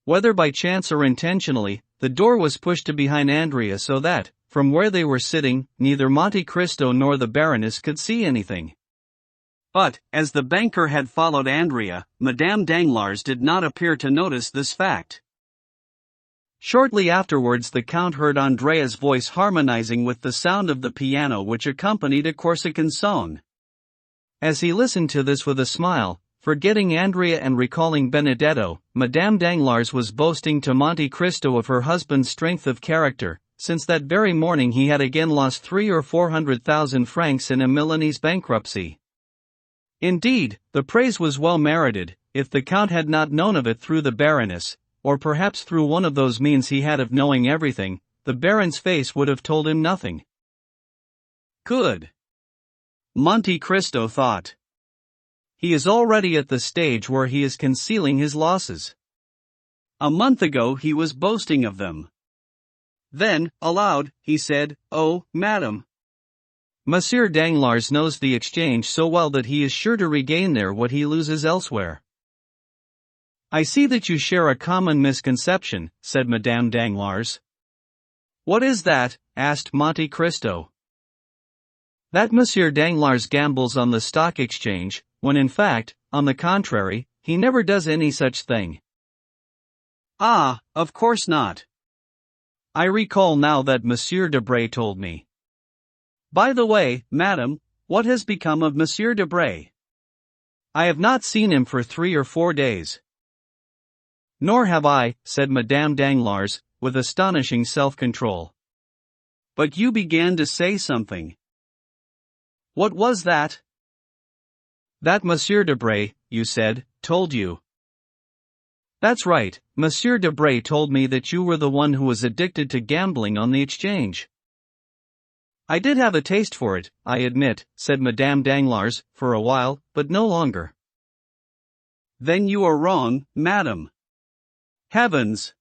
Whether by chance or intentionally, the door was pushed to behind Andrea so that, from where they were sitting, neither Monte Cristo nor the Baroness could see anything. But, as the banker had followed Andrea, Madame Danglars did not appear to notice this fact. Shortly afterwards the Count heard Andrea's voice harmonizing with the sound of the piano which accompanied a Corsican song. As he listened to this with a smile, forgetting Andrea and recalling Benedetto, Madame Danglars was boasting to Monte Cristo of her husband's strength of character, since that very morning he had again lost 300,000 or 400,000 francs in a Milanese bankruptcy. Indeed, the praise was well merited, if the Count had not known of it through the Baroness, or perhaps through one of those means he had of knowing everything. The Baron's face would have told him nothing. Good. Monte Cristo thought. He is already at the stage where he is concealing his losses. A month ago he was boasting of them. Then, aloud, he said, "Oh, madam. Monsieur Danglars knows the exchange so well that he is sure to regain there what he loses elsewhere." "I see that you share a common misconception," said Madame Danglars. "What is that?" asked Monte Cristo. "That Monsieur Danglars gambles on the stock exchange, when in fact, on the contrary, he never does any such thing." "Ah, of course not. I recall now that Monsieur Debray told me. By the way, madam, what has become of Monsieur Debray? I have not seen him for 3 or 4 days." "Nor have I," said Madame Danglars, with astonishing self-control. "But you began to say something. What was that?" "That Monsieur Debray, you said, told you." "That's right, Monsieur Debray told me that you were the one who was addicted to gambling on the exchange." "I did have a taste for it, I admit," said Madame Danglars, "for a while, but no longer." "Then you are wrong, madam." "Heavens!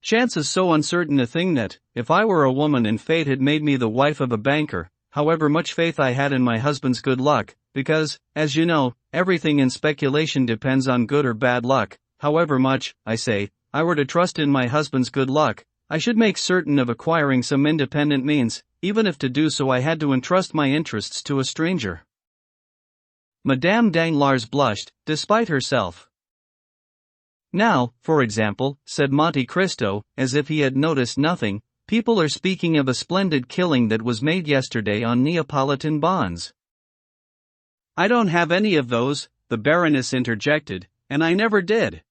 Chance is so uncertain a thing that, if I were a woman and fate had made me the wife of a banker, however much faith I had in my husband's good luck, because, as you know, everything in speculation depends on good or bad luck, however much, I say, I were to trust in my husband's good luck, I should make certain of acquiring some independent means, even if to do so I had to entrust my interests to a stranger." Madame Danglars blushed, despite herself. "Now, for example," said Monte Cristo, as if he had noticed nothing, "people are speaking of a splendid killing that was made yesterday on Neapolitan bonds." "I don't have any of those," the Baroness interjected, "and I never did.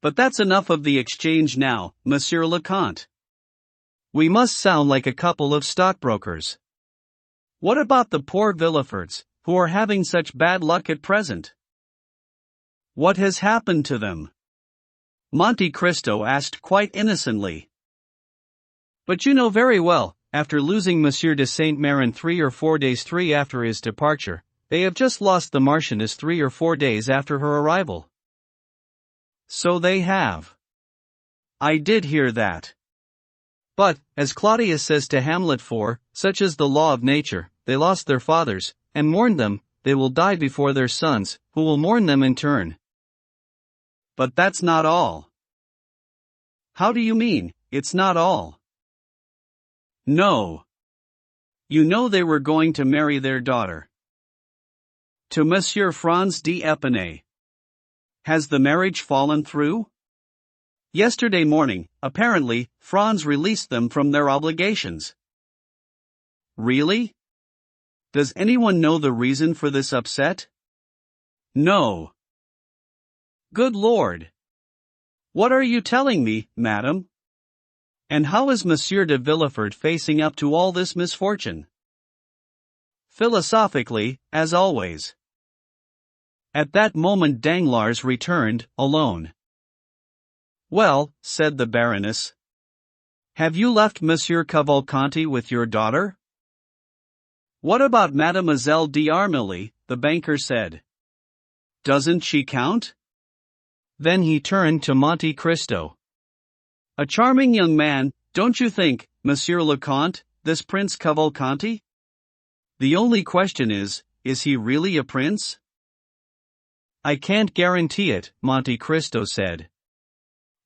But that's enough of the exchange now, Monsieur le Comte. We must sound like a couple of stockbrokers. What about the poor Villeforts, who are having such bad luck at present? What has happened to them?" Monte Cristo asked quite innocently. "But you know very well, after losing Monsieur de Saint-Méran 3 or 4 days after his departure, they have just lost the Marchioness 3 or 4 days after her arrival." "So they have. I did hear that. But, as Claudius says to Hamlet, for, such is the law of nature, they lost their fathers, and mourned them, they will die before their sons, who will mourn them in turn. But that's not all. How do you mean, it's not all? No. You know they were going to marry their daughter to Monsieur Franz d'Épinay. Has the marriage fallen through? Yesterday morning, apparently, Franz released them from their obligations. Really? Does anyone know the reason for this upset? No. Good Lord! What are you telling me, madam? And how is Monsieur de Villefort facing up to all this misfortune? Philosophically, as always. At that moment Danglars returned, alone. Well, said the Baroness. Have you left Monsieur Cavalcanti with your daughter? What about Mademoiselle d'Armilly? The banker said. Doesn't she count? Then he turned to Monte Cristo. A charming young man, don't you think, Monsieur le Comte, this Prince Cavalcanti? The only question is he really a prince? I can't guarantee it, Monte Cristo said.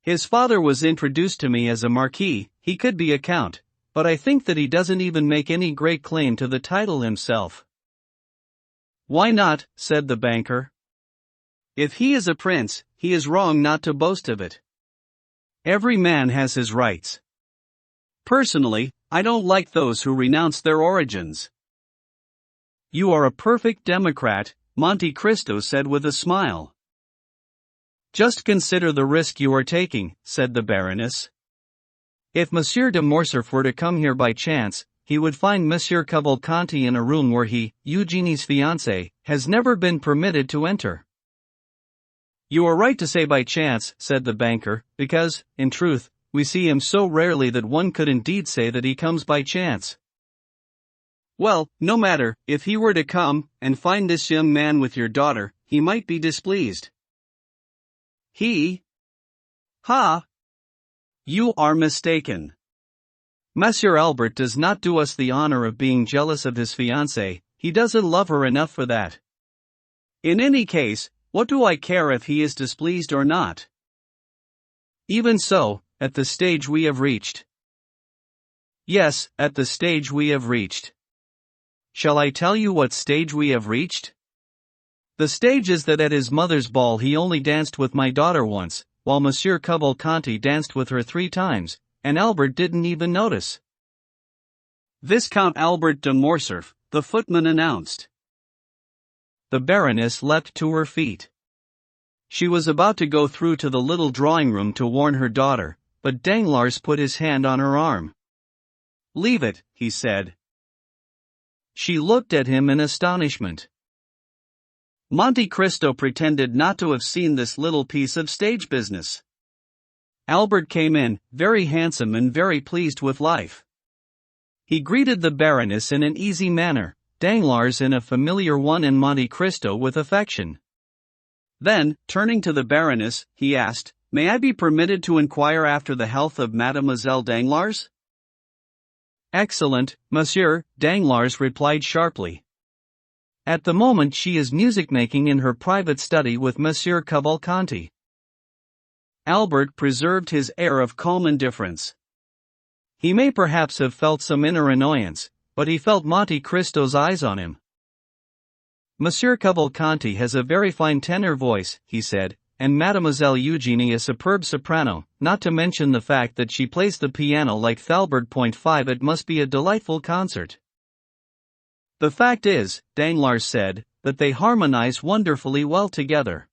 His father was introduced to me as a marquis, he could be a count, but I think that he doesn't even make any great claim to the title himself. Why not? Said the banker. If he is a prince, he is wrong not to boast of it. Every man has his rights. Personally, I don't like those who renounce their origins. You are a perfect democrat, Monte Cristo said with a smile. Just consider the risk you are taking, said the Baroness. If Monsieur de Morcerf were to come here by chance, he would find Monsieur Cavalcanti in a room where he, Eugenie's fiancé, has never been permitted to enter. You are right to say by chance, said the banker, because, in truth, we see him so rarely that one could indeed say that he comes by chance. Well, no matter, if he were to come, and find this young man with your daughter, he might be displeased. He? Ha! You are mistaken. Monsieur Albert does not do us the honor of being jealous of his fiancée, he doesn't love her enough for that. In any case, what do I care if he is displeased or not? Even so, at the stage we have reached. Yes, at the stage we have reached. Shall I tell you what stage we have reached? The stage is that at his mother's ball he only danced with my daughter once, while Monsieur Cavalcanti danced with her 3 times, and Albert didn't even notice. Viscount Albert de Morcerf, the footman announced. The Baroness leapt to her feet. She was about to go through to the little drawing-room to warn her daughter, but Danglars put his hand on her arm. Leave it, he said. She looked at him in astonishment. Monte Cristo pretended not to have seen this little piece of stage business. Albert came in, very handsome and very pleased with life. He greeted the Baroness in an easy manner, Danglars in a familiar one, and Monte Cristo with affection. Then, turning to the Baroness, he asked, May I be permitted to inquire after the health of Mademoiselle Danglars? Excellent, Monsieur, Danglars replied sharply. At the moment she is music-making in her private study with Monsieur Cavalcanti. Albert preserved his air of calm indifference. He may perhaps have felt some inner annoyance, but he felt Monte Cristo's eyes on him. Monsieur Cavalcanti has a very fine tenor voice, he said, and Mademoiselle Eugenie a superb soprano, not to mention the fact that she plays the piano like Thalberg.5. It must be a delightful concert. The fact is, Danglars said, that they harmonize wonderfully well together.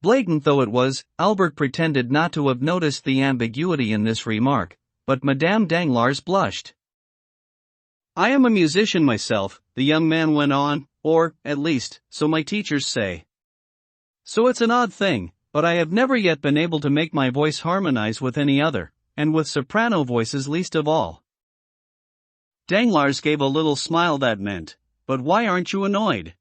Blatant though it was, Albert pretended not to have noticed the ambiguity in this remark, but Madame Danglars blushed. I am a musician myself, the young man went on, or, at least, so my teachers say. So it's an odd thing, but I have never yet been able to make my voice harmonize with any other, and with soprano voices least of all. Danglars gave a little smile that meant, but why aren't you annoyed?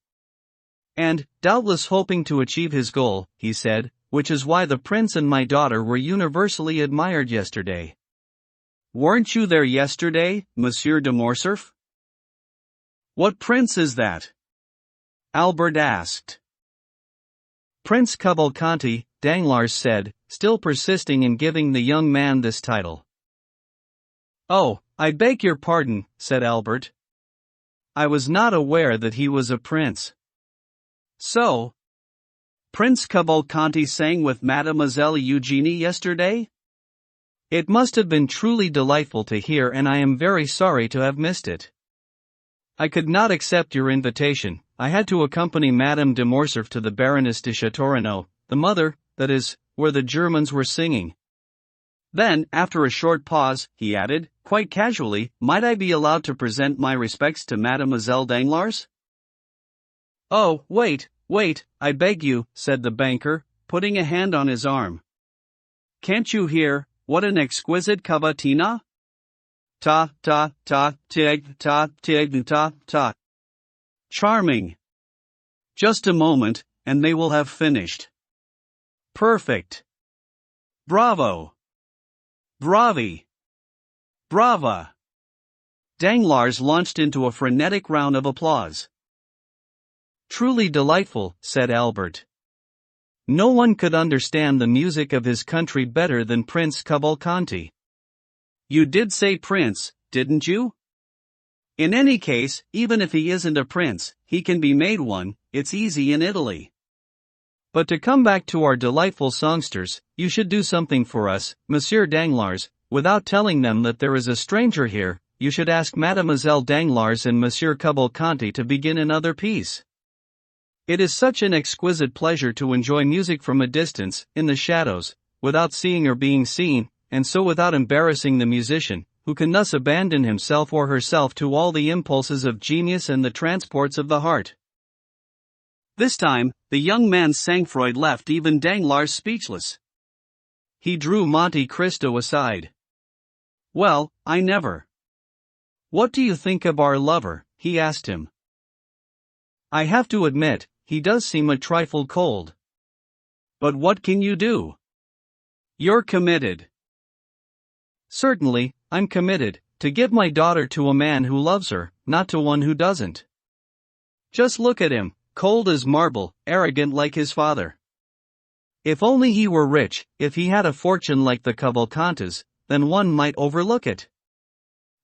And, doubtless hoping to achieve his goal, he said, which is why the prince and my daughter were universally admired yesterday. Weren't you there yesterday, Monsieur de Morcerf? What prince is that? Albert asked. Prince Cavalcanti, Danglars said, still persisting in giving the young man this title. Oh, I beg your pardon, said Albert. I was not aware that he was a prince. So, Prince Cavalcanti sang with Mademoiselle Eugenie yesterday? It must have been truly delightful to hear, and I am very sorry to have missed it. I could not accept your invitation. I had to accompany Madame de Morcerf to the Baroness de Châteaurenaud, the mother, that is, where the Germans were singing. Then, after a short pause, he added, quite casually, might I be allowed to present my respects to Mademoiselle Danglars? Oh, wait, I beg you, said the banker, putting a hand on his arm. Can't you hear, what an exquisite cavatina? Ta, ta, ta, tig, ta, tig, ta, ta. Charming. Just a moment, and they will have finished. Perfect. Bravo. Bravi. Brava. Danglars launched into a frenetic round of applause. Truly delightful, said Albert. No one could understand the music of his country better than Prince Cavalcanti. You did say prince, didn't you? In any case, even if he isn't a prince, he can be made one. It's easy in Italy. But to come back to our delightful songsters, you should do something for us, Monsieur Danglars. Without telling them that there is a stranger here, you should ask Mademoiselle Danglars and Monsieur Cavalcanti to begin another piece. It is such an exquisite pleasure to enjoy music from a distance, in the shadows, without seeing or being seen, and so without embarrassing the musician, who can thus abandon himself or herself to all the impulses of genius and the transports of the heart. This time, the young man's sang-froid left even Danglars speechless. He drew Monte Cristo aside. Well, I never. What do you think of our lover? He asked him. I have to admit, he does seem a trifle cold. But what can you do? You're committed. Certainly, I'm committed, to give my daughter to a man who loves her, not to one who doesn't. Just look at him, cold as marble, arrogant like his father. If only he were rich, if he had a fortune like the Cavalcantis, then one might overlook it.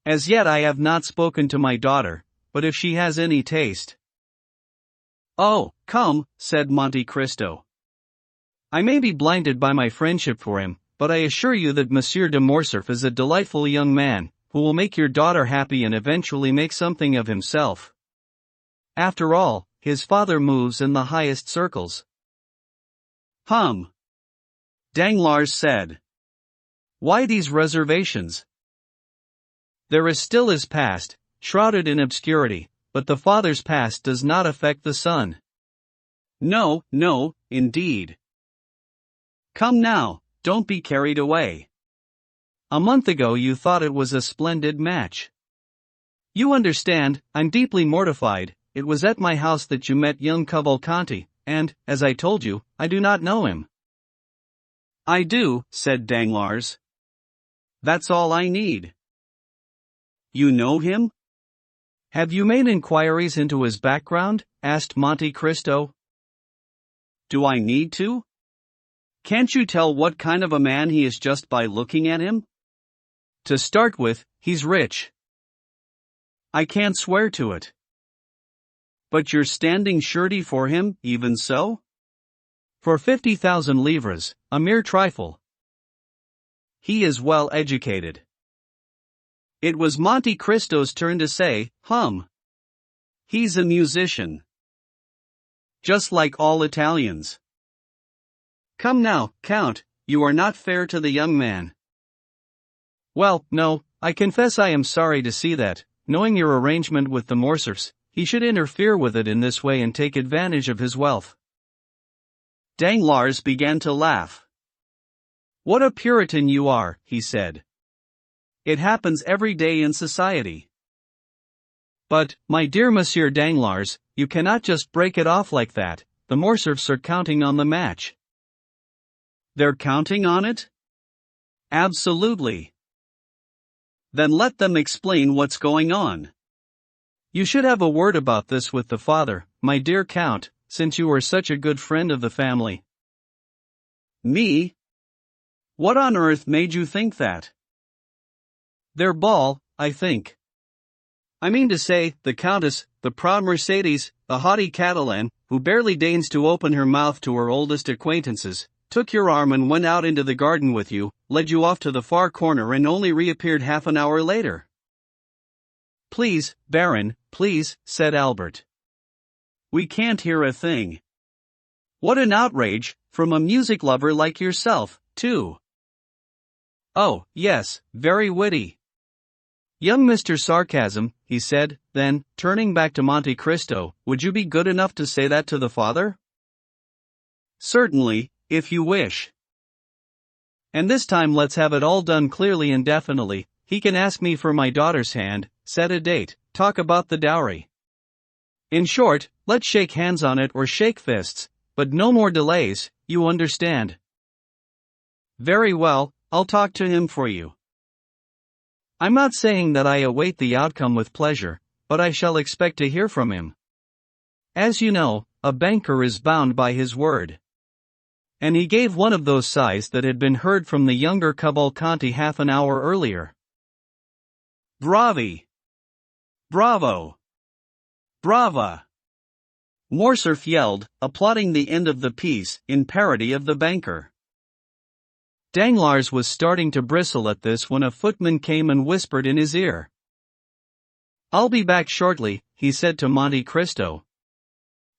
As yet I have not spoken to my daughter, but if she has any taste. Oh, come, said Monte Cristo. I may be blinded by my friendship for him, but I assure you that Monsieur de Morcerf is a delightful young man, who will make your daughter happy and eventually make something of himself. After all, his father moves in the highest circles. Danglars said. Why these reservations? There is still his past, shrouded in obscurity, but the father's past does not affect the son. No, indeed. Come now, don't be carried away. A month ago you thought it was a splendid match. You understand, I'm deeply mortified. It was at my house that you met young Cavalcanti, and, as I told you, I do not know him. I do, said Danglars. That's all I need. You know him? Have you made inquiries into his background? Asked Monte Cristo. Do I need to? Can't you tell what kind of a man he is just by looking at him? To start with, he's rich. I can't swear to it. But you're standing surety for him, even so? For 50,000 livres, a mere trifle. He is well educated. It was Monte Cristo's turn to say, He's a musician. Just like all Italians. Come now, Count, you are not fair to the young man. Well, no, I confess I am sorry to see that, knowing your arrangement with the Morcerfs, he should interfere with it in this way and take advantage of his wealth. Danglars began to laugh. What a Puritan you are, he said. It happens every day in society. But, my dear Monsieur Danglars, you cannot just break it off like that. The Morcerfs are counting on the match. They're counting on it? Absolutely. Then let them explain what's going on. You should have a word about this with the father, my dear Count, since you are such a good friend of the family. Me? What on earth made you think that? Their ball, I think. I mean to say, the Countess, the proud Mercedes, the haughty Catalan, who barely deigns to open her mouth to her oldest acquaintances, took your arm and went out into the garden with you, led you off to the far corner and only reappeared half an hour later. Please, Baron, please, said Albert. We can't hear a thing. What an outrage, from a music lover like yourself, too. Oh, yes, very witty. Young Mr. Sarcasm, he said, then, turning back to Monte Cristo, would you be good enough to say that to the father? Certainly, if you wish. And this time let's have it all done clearly and definitely. He can ask me for my daughter's hand, set a date, talk about the dowry. In short, let's shake hands on it or shake fists, but no more delays, you understand. Very well, I'll talk to him for you. I'm not saying that I await the outcome with pleasure, but I shall expect to hear from him. As you know, a banker is bound by his word. And he gave one of those sighs that had been heard from the younger Cavalcanti half an hour earlier. Bravi! Bravo! Brava! Morcerf yelled, applauding the end of the piece, in parody of the banker. Danglars was starting to bristle at this when a footman came and whispered in his ear. I'll be back shortly, he said to Monte Cristo.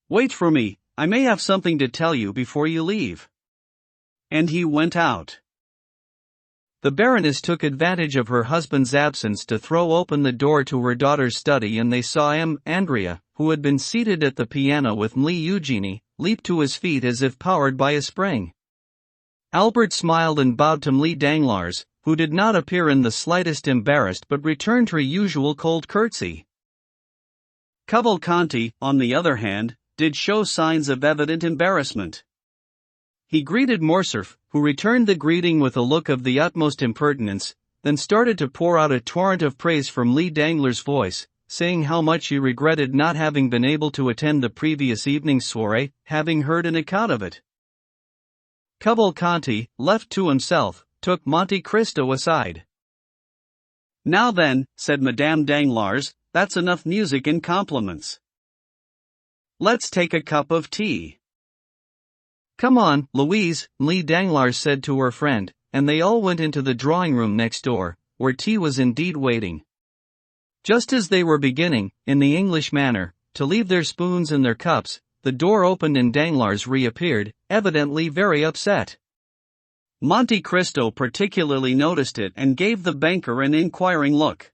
Wait for me, I may have something to tell you before you leave. And he went out. The Baroness took advantage of her husband's absence to throw open the door to her daughter's study, and they saw Andrea, who had been seated at the piano with Eugenie, leap to his feet as if powered by a spring. Albert smiled and bowed to Danglars, who did not appear in the slightest embarrassed but returned her usual cold curtsy. Cavalcanti, on the other hand, did show signs of evident embarrassment. He greeted Morcerf, who returned the greeting with a look of the utmost impertinence, then started to pour out a torrent of praise from Danglars' voice, saying how much he regretted not having been able to attend the previous evening's soirée, having heard an account of it. Cavalcanti, left to himself, took Monte Cristo aside. Now then, said Madame Danglars, that's enough music and compliments. Let's take a cup of tea. Come on, Louise, Danglars said to her friend, and they all went into the drawing-room next door, where tea was indeed waiting. Just as they were beginning, in the English manner, to leave their spoons and their cups, the door opened and Danglars reappeared, evidently very upset. Monte Cristo particularly noticed it and gave the banker an inquiring look.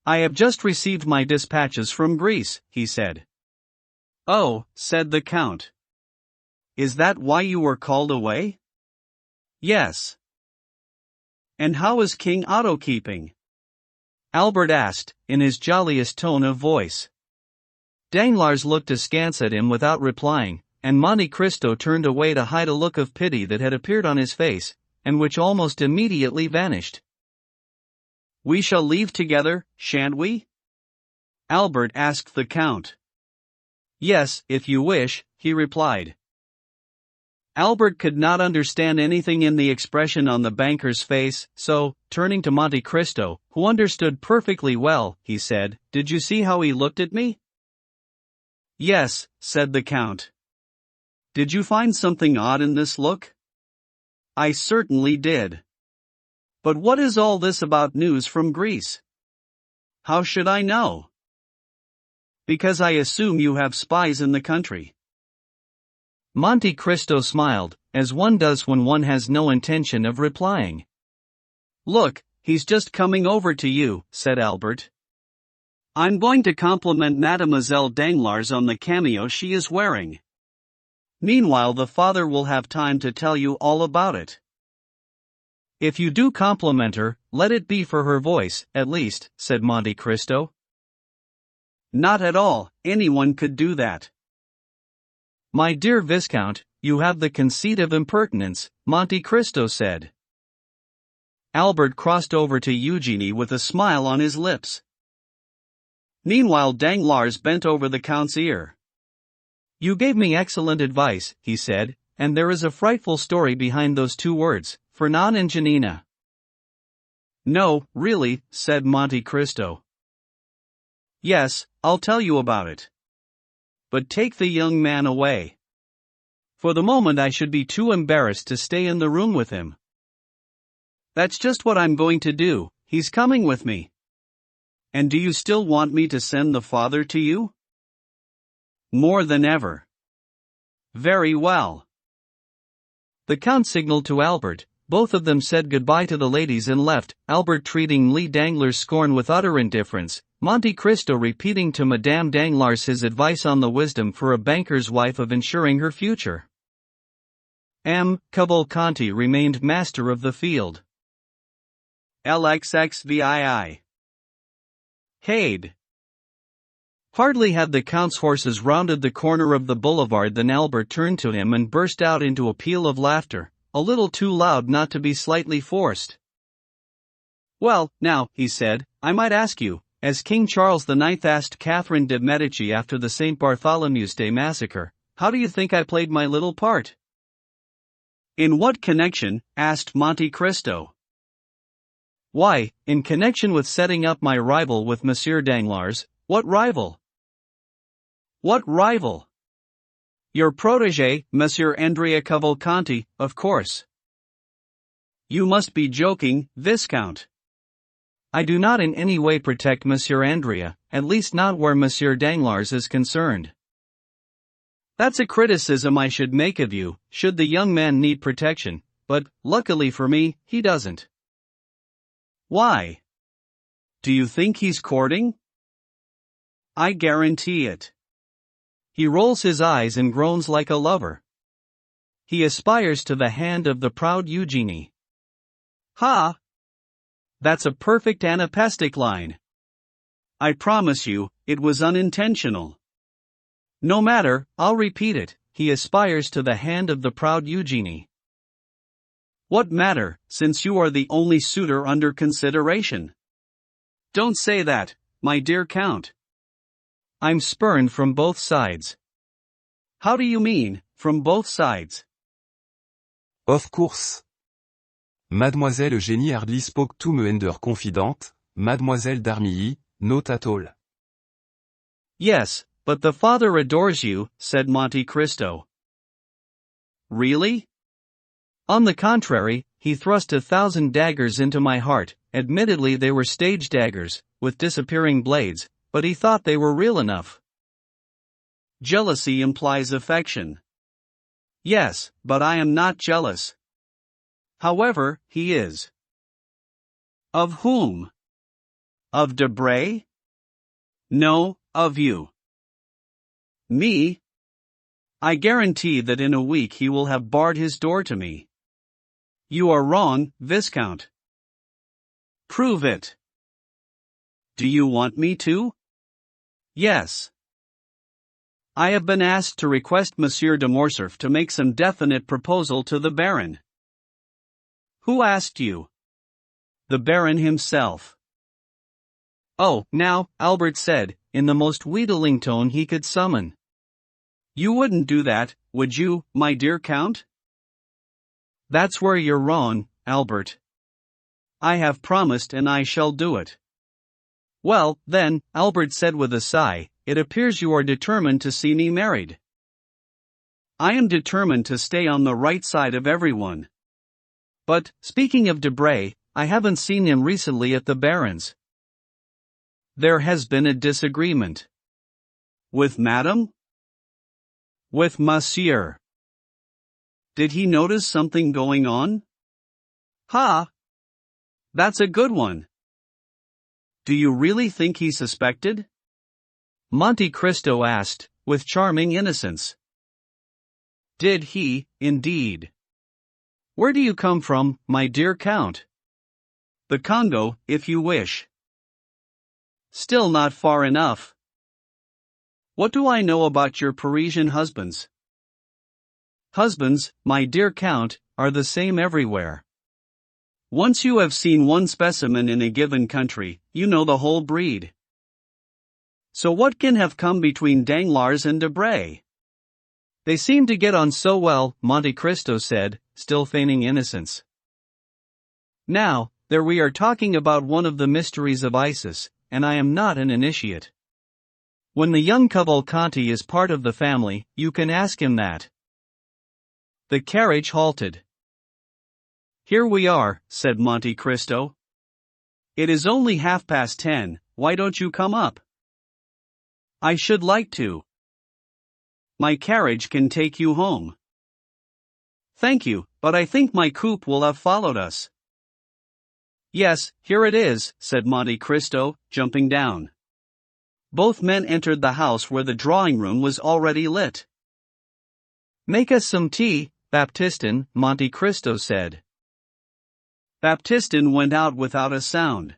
I have just received my dispatches from Greece, he said. Oh, said the Count. Is that why you were called away? Yes. And how is King Otto keeping? Albert asked, in his jolliest tone of voice. Danglars looked askance at him without replying, and Monte Cristo turned away to hide a look of pity that had appeared on his face, and which almost immediately vanished. We shall leave together, shan't we? Albert asked the Count. Yes, if you wish, he replied. Albert could not understand anything in the expression on the banker's face, so, turning to Monte Cristo, who understood perfectly well, he said, Did you see how he looked at me? Yes, said the Count. Did you find something odd in this look? I certainly did. But what is all this about news from Greece? How should I know? Because I assume you have spies in the country. Monte Cristo smiled, as one does when one has no intention of replying. Look, he's just coming over to you, said Albert. I'm going to compliment Mademoiselle Danglars on the cameo she is wearing. Meanwhile the father will have time to tell you all about it. If you do compliment her, let it be for her voice, at least, said Monte Cristo. Not at all, anyone could do that. My dear Viscount, you have the conceit of impertinence, Monte Cristo said. Albert crossed over to Eugenie with a smile on his lips. Meanwhile Danglars bent over the Count's ear. "You gave me excellent advice," he said, "and there is a frightful story behind those two words, Fernand and Janina." "No, really," said Monte Cristo. "Yes, I'll tell you about it. But take the young man away. For the moment I should be too embarrassed to stay in the room with him." "That's just what I'm going to do, he's coming with me." "And do you still want me to send the father to you?" "More than ever." "Very well." The Count signaled to Albert, both of them said goodbye to the ladies and left, Albert treating Lee Danglars' scorn with utter indifference, Monte Cristo repeating to Madame Danglars his advice on the wisdom for a banker's wife of ensuring her future. M. Cavalcanti remained master of the field. LXXVII. Cade. Hardly had the Count's horses rounded the corner of the boulevard than Albert turned to him and burst out into a peal of laughter, a little too loud not to be slightly forced. "Well, now," he said, "I might ask you, as King Charles IX asked Catherine de' Medici after the St. Bartholomew's Day massacre, how do you think I played my little part?" "In what connection?" asked Monte Cristo. "Why, in connection with setting up my rival with Monsieur Danglars." "What rival?" "What rival?" "Your protégé, Monsieur Andrea Cavalcanti, of course." "You must be joking, Viscount." "I do not in any way protect Monsieur Andrea, at least not where Monsieur Danglars is concerned." "That's a criticism I should make of you, should the young man need protection, but, luckily for me, he doesn't." "Why? Do you think he's courting?" "I guarantee it. He rolls his eyes and groans like a lover. He aspires to the hand of the proud Eugenie." "Ha! That's a perfect anapestic line. I promise you, it was unintentional." "No matter, I'll repeat it, he aspires to the hand of the proud Eugenie." "What matter, since you are the only suitor under consideration?" "Don't say that, my dear Count." "I'm spurned from both sides." "How do you mean, from both sides?" Of course. Mademoiselle Eugénie hardly spoke to me under confidant, Mademoiselle d'Armilly, not at all. "Yes, but the father adores you," said Monte Cristo. "Really?" "On the contrary, he thrust 1,000 daggers into my heart, admittedly they were stage daggers, with disappearing blades, but he thought they were real enough." "Jealousy implies affection." "Yes, but I am not jealous." "However, he is." "Of whom? Of Debray?" "No, of you." "Me? I guarantee that in a week he will have barred his door to me." "You are wrong, Viscount." "Prove it." "Do you want me to?" "Yes." "I have been asked to request Monsieur de Morcerf to make some definite proposal to the Baron." "Who asked you?" "The Baron himself." "Oh, now," Albert said, in the most wheedling tone he could summon. "You wouldn't do that, would you, my dear Count?" "That's where you're wrong, Albert. I have promised and I shall do it." "Well, then," Albert said with a sigh, "it appears you are determined to see me married." "I am determined to stay on the right side of everyone. But, speaking of Debray, I haven't seen him recently at the Baron's." "There has been a disagreement." "With Madame?" "With Monsieur." "Did he notice something going on?" "Ha! That's a good one." "Do you really think he suspected?" Monte Cristo asked, with charming innocence. "Did he, indeed? Where do you come from, my dear Count?" "The Congo, if you wish." "Still not far enough." "What do I know about your Parisian husbands?" "Husbands, my dear Count, are the same everywhere." Once you have seen one specimen in a given country, you know the whole breed. So what can have come between Danglars and Debray? They seem to get on so well, Monte Cristo said, still feigning innocence. Now, there we are talking about one of the mysteries of Isis, and I am not an initiate. When the young Cavalcanti is part of the family, you can ask him that. The carriage halted. Here we are, said Monte Cristo. It is only 10:30, why don't you come up? I should like to. My carriage can take you home. Thank you, but I think my coupe will have followed us. Yes, here it is, said Monte Cristo, jumping down. Both men entered the house where the drawing room was already lit. Make us some tea, Baptistin, Monte Cristo said. Baptistin went out without a sound.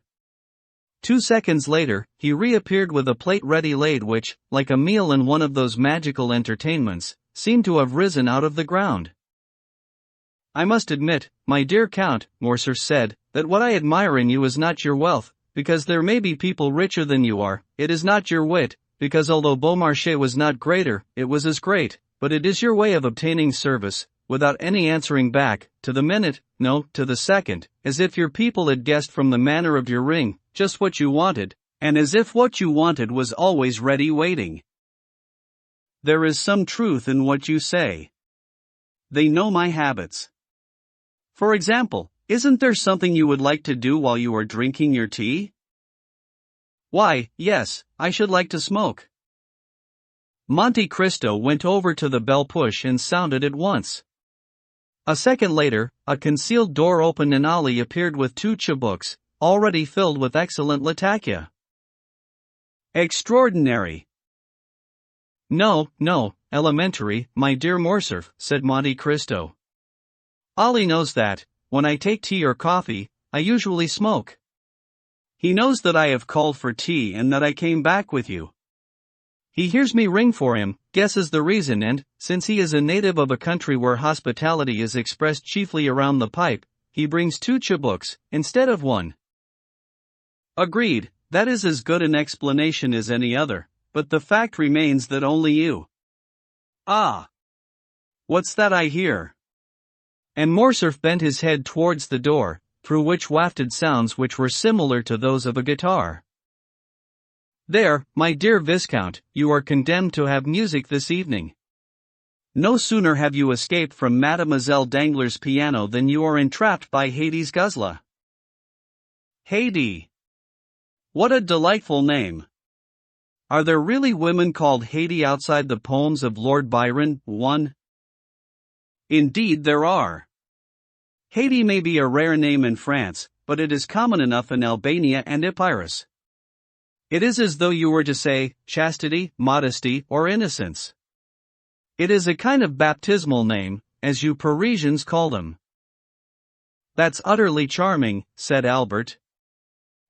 2 seconds later, he reappeared with a plate ready laid which, like a meal in one of those magical entertainments, seemed to have risen out of the ground. I must admit, my dear Count, Morcerf said, that what I admire in you is not your wealth, because there may be people richer than you are, it is not your wit, because although Beaumarchais was not greater, it was as great, but it is your way of obtaining service, without any answering back, to the minute, no, to the second, as if your people had guessed from the manner of your ring, just what you wanted, and as if what you wanted was always ready waiting. There is some truth in what you say. They know my habits. For example, isn't there something you would like to do while you are drinking your tea? Why, yes, I should like to smoke. Monte Cristo went over to the bell push and sounded it once. A second later, a concealed door opened and Ali appeared with 2 chabuks, already filled with excellent latakia. Extraordinary. No, elementary, my dear Morcerf, said Monte Cristo. Ali knows that, when I take tea or coffee, I usually smoke. He knows that I have called for tea and that I came back with you. He hears me ring for him, guesses the reason and, since he is a native of a country where hospitality is expressed chiefly around the pipe, he brings 2 chabuks, instead of 1. Agreed, that is as good an explanation as any other, but the fact remains that only you. Ah! What's that I hear? And Morcerf bent his head towards the door, through which wafted sounds which were similar to those of a guitar. There, my dear Viscount, you are condemned to have music this evening. No sooner have you escaped from Mademoiselle Danglars' piano than you are entrapped by Hades Guzla. Haidee. What a delightful name. Are there really women called Haidee outside the poems of Lord Byron? 1. Indeed there are. Haidee may be a rare name in France, but it is common enough in Albania and Epirus. It is as though you were to say, chastity, modesty, or innocence. It is a kind of baptismal name, as you Parisians call them. That's utterly charming, said Albert.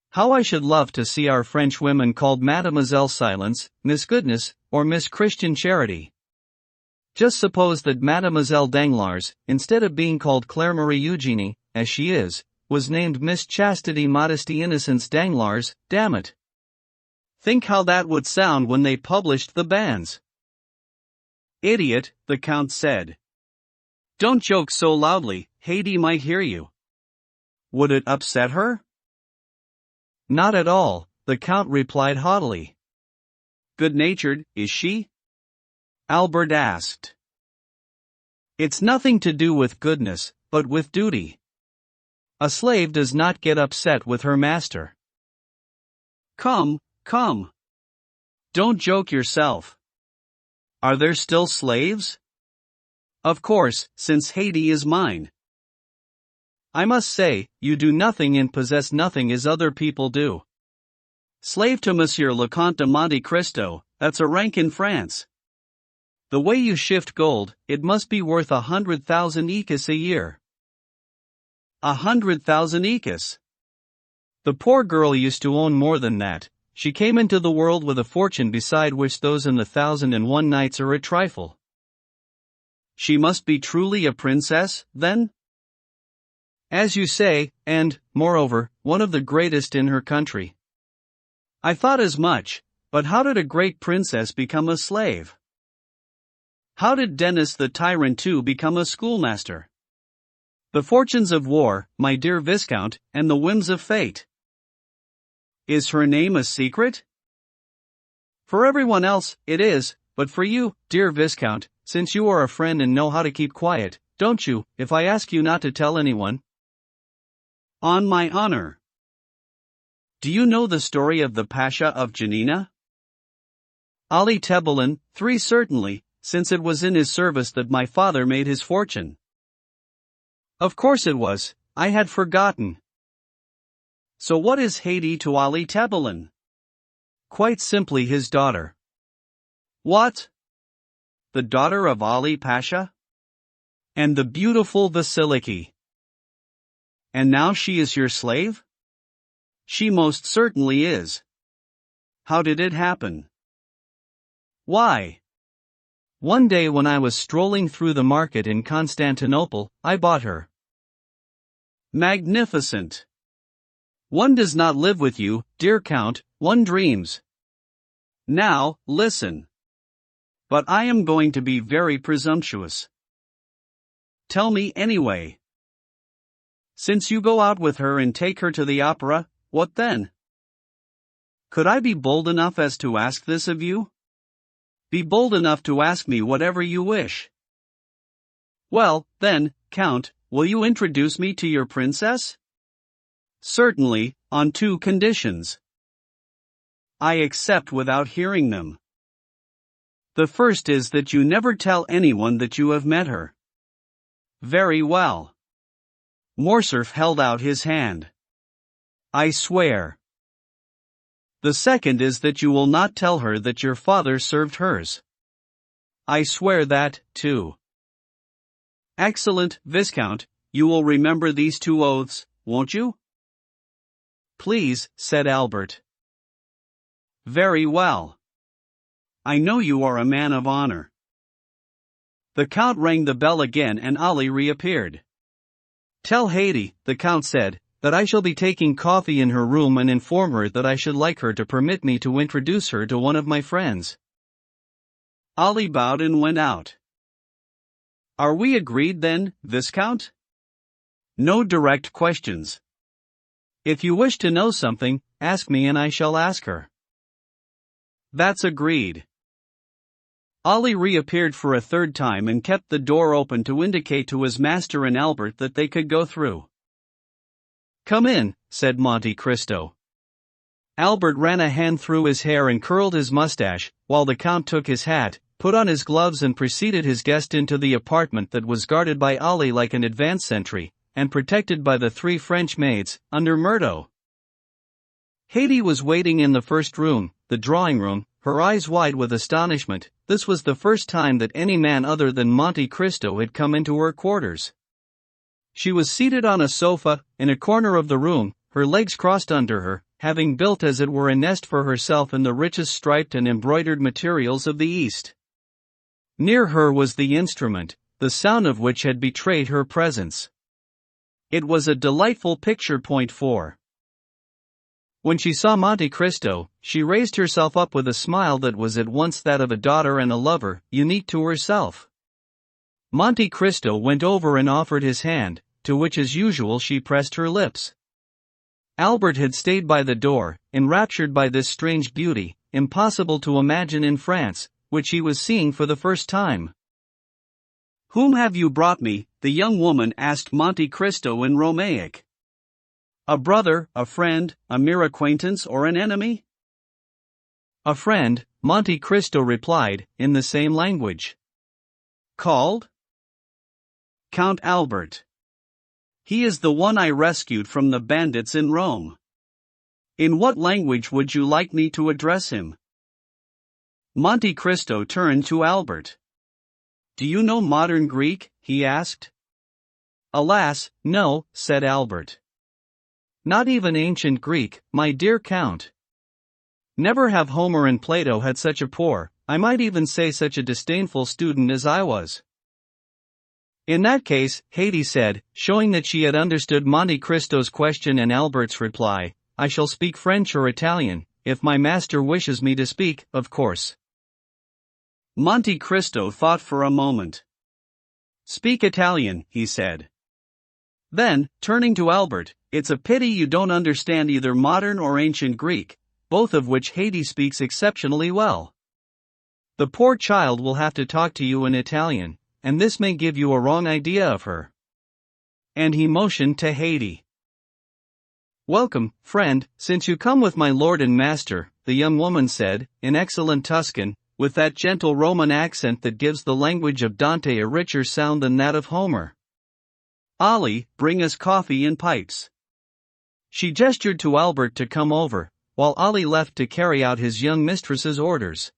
How I should love to see our French women called Mademoiselle Silence, Miss Goodness, or Miss Christian Charity. Just suppose that Mademoiselle Danglars, instead of being called Claire Marie Eugenie, as she is, was named Miss Chastity Modesty Innocence Danglars, damn it. Think how that would sound when they published the banns. Idiot, the Count said. Don't joke so loudly, Haidee might hear you. Would it upset her? Not at all, the Count replied haughtily. Good-natured, is she? Albert asked. It's nothing to do with goodness, but with duty. A slave does not get upset with her master. Come. Don't joke yourself. Are there still slaves? Of course, since Haidee is mine. I must say, you do nothing and possess nothing as other people do. Slave to Monsieur le Count de Monte Cristo, that's a rank in France. The way you shift gold, it must be worth 100,000 écus a year. 100,000 écus. The poor girl used to own more than that. She came into the world with a fortune beside which those in the 1,001 Nights are a trifle. She must be truly a princess, then? As you say, and, moreover, one of the greatest in her country. I thought as much, but how did a great princess become a slave? How did Dennis the tyrant too become a schoolmaster? The fortunes of war, my dear Viscount, and the whims of fate. Is her name a secret? For everyone else, it is, but for you, dear Viscount, since you are a friend and know how to keep quiet, don't you, if I ask you not to tell anyone? On my honor. Do you know the story of the Pasha of Janina? Ali Tebelen, 3 certainly, since it was in his service that my father made his fortune. Of course it was, I had forgotten. So what is Haiti to Ali Tebelen? Quite simply his daughter. What? The daughter of Ali Pasha? And the beautiful Vasiliki. And now she is your slave? She most certainly is. How did it happen? Why? One day when I was strolling through the market in Constantinople, I bought her. Magnificent. One does not live with you, dear Count, one dreams. Now, listen. But I am going to be very presumptuous. Tell me anyway. Since you go out with her and take her to the opera, what then? Could I be bold enough as to ask this of you? Be bold enough to ask me whatever you wish. Well, then, Count, will you introduce me to your princess? Certainly, on 2 conditions. I accept without hearing them. The first is that you never tell anyone that you have met her. Very well. Morcerf held out his hand. I swear. The second is that you will not tell her that your father served hers. I swear that, too. Excellent, Viscount, you will remember these 2 oaths, won't you? Please, said Albert. Very well. I know you are a man of honor. The Count rang the bell again and Ali reappeared. Tell Haiti, the Count said, that I shall be taking coffee in her room and inform her that I should like her to permit me to introduce her to one of my friends. Ali bowed and went out. Are we agreed then, Viscount? No direct questions. If you wish to know something, ask me and I shall ask her. That's agreed. Ali reappeared for a 3rd time and kept the door open to indicate to his master and Albert that they could go through. Come in, said Monte Cristo. Albert ran a hand through his hair and curled his mustache, while the Count took his hat, put on his gloves and preceded his guest into the apartment that was guarded by Ali like an advance sentry, and protected by the 3 French maids, under Murdo. Haiti was waiting in the first room, the drawing room, her eyes wide with astonishment. This was the first time that any man other than Monte Cristo had come into her quarters. She was seated on a sofa, in a corner of the room, her legs crossed under her, having built as it were a nest for herself in the richest striped and embroidered materials of the East. Near her was the instrument, the sound of which had betrayed her presence. It was a delightful picture. Point 4. When she saw Monte Cristo, she raised herself up with a smile that was at once that of a daughter and a lover, unique to herself. Monte Cristo went over and offered his hand, to which as usual she pressed her lips. Albert had stayed by the door, enraptured by this strange beauty, impossible to imagine in France, which he was seeing for the first time. Whom have you brought me? The young woman asked Monte Cristo in Romaic. A brother, a friend, a mere acquaintance or an enemy? A friend, Monte Cristo replied, in the same language. Called? Count Albert. He is the one I rescued from the bandits in Rome. In what language would you like me to address him? Monte Cristo turned to Albert. Do you know modern Greek? He asked. Alas, no, said Albert. Not even ancient Greek, my dear Count. Never have Homer and Plato had such a poor, I might even say such a disdainful student as I was. In that case, Haydée said, showing that she had understood Monte Cristo's question and Albert's reply, I shall speak French or Italian, if my master wishes me to speak, of course. Monte Cristo thought for a moment. Speak Italian, he said. Then, turning to Albert, it's a pity you don't understand either modern or ancient Greek, both of which Haydée speaks exceptionally well. The poor child will have to talk to you in Italian, and this may give you a wrong idea of her. And he motioned to Haydée. Welcome, friend, since you come with my lord and master, the young woman said, in excellent Tuscan, with that gentle Roman accent that gives the language of Dante a richer sound than that of Homer. Ali, bring us coffee and pipes. She gestured to Albert to come over, while Ali left to carry out his young mistress's orders.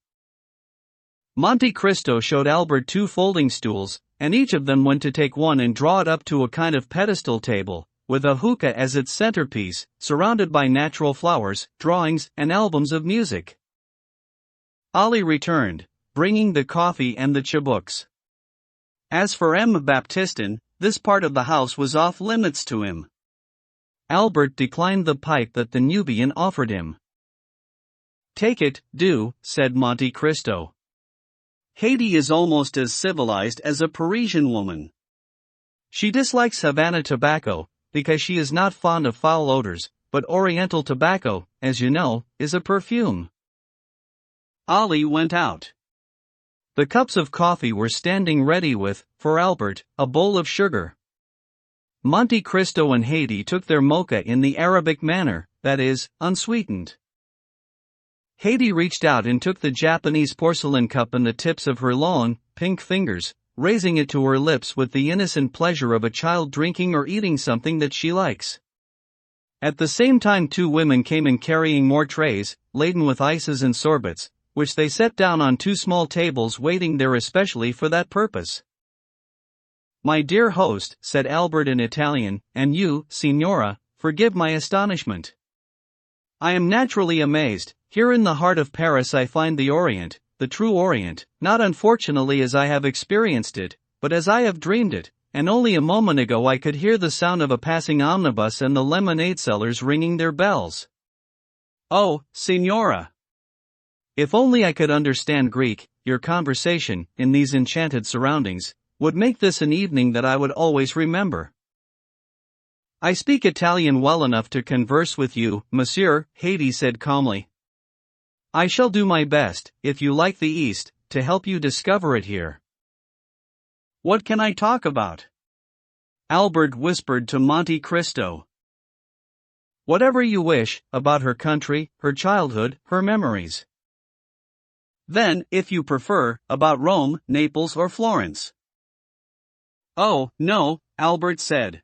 Monte Cristo showed Albert 2 folding stools, and each of them went to take one and draw it up to a kind of pedestal table, with a hookah as its centerpiece, surrounded by natural flowers, drawings, and albums of music. Ali returned, bringing the coffee and the chabooks. As for M. Baptistin, this part of the house was off limits to him. Albert declined the pipe that the Nubian offered him. Take it, do, said Monte Cristo. Haydée is almost as civilized as a Parisian woman. She dislikes Havana tobacco, because she is not fond of foul odors, but Oriental tobacco, as you know, is a perfume. Ali went out. The cups of coffee were standing ready with, for Albert, a bowl of sugar. Monte Cristo and Haydée took their mocha in the Arabic manner, that is, unsweetened. Haydée reached out and took the Japanese porcelain cup in the tips of her long, pink fingers, raising it to her lips with the innocent pleasure of a child drinking or eating something that she likes. At the same time 2 women came in carrying more trays, laden with ices and sorbets, which they set down on 2 small tables waiting there especially for that purpose. My dear host, said Albert in Italian, and you, signora, forgive my astonishment. I am naturally amazed. Here in the heart of Paris I find the Orient, the true Orient, not unfortunately as I have experienced it, but as I have dreamed it, and only a moment ago I could hear the sound of a passing omnibus and the lemonade sellers ringing their bells. Oh, signora! If only I could understand Greek, your conversation, in these enchanted surroundings, would make this an evening that I would always remember. I speak Italian well enough to converse with you, monsieur, Haydée said calmly. I shall do my best, if you like the East, to help you discover it here. What can I talk about? Albert whispered to Monte Cristo. Whatever you wish, about her country, her childhood, her memories. Then, if you prefer, about Rome, Naples or Florence. Oh, no, Albert said.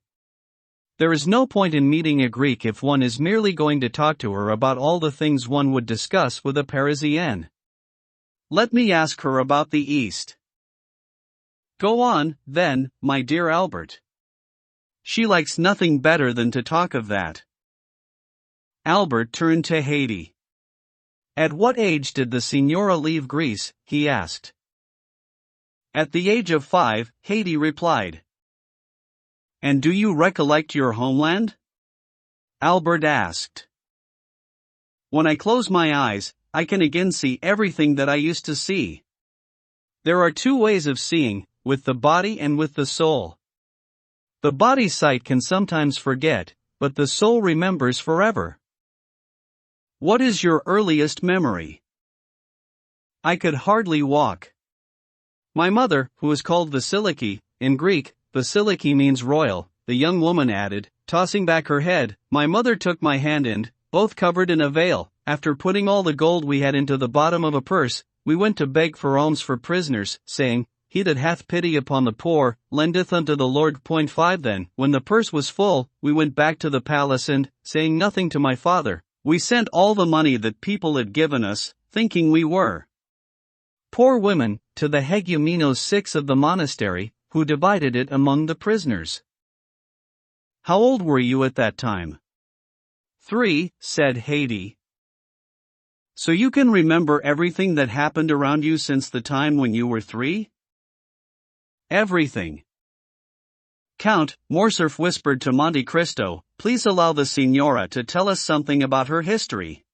There is no point in meeting a Greek if one is merely going to talk to her about all the things one would discuss with a Parisienne. Let me ask her about the East. Go on, then, my dear Albert. She likes nothing better than to talk of that. Albert turned to Haydée. At what age did the signora leave Greece? He asked. At the age of 5, Haydée replied. And do you recollect your homeland? Albert asked. When I close my eyes, I can again see everything that I used to see. There are 2 ways of seeing, with the body and with the soul. The body's sight can sometimes forget, but the soul remembers forever. What is your earliest memory? I could hardly walk. My mother, who is called Vasiliki, in Greek, Vasiliki means royal, the young woman added, tossing back her head, my mother took my hand and, both covered in a veil, after putting all the gold we had into the bottom of a purse, we went to beg for alms for prisoners, saying, He that hath pity upon the poor, lendeth unto the Lord. 5 Then, when the purse was full, we went back to the palace and, saying nothing to my father, we sent all the money that people had given us, thinking we were poor women, to the hegumenos 6 of the monastery, who divided it among the prisoners. How old were you at that time? 3, said Haydée. So you can remember everything that happened around you since the time when you were 3? Everything. Count, Morcerf whispered to Monte Cristo, please allow the Signora to tell us something about her history.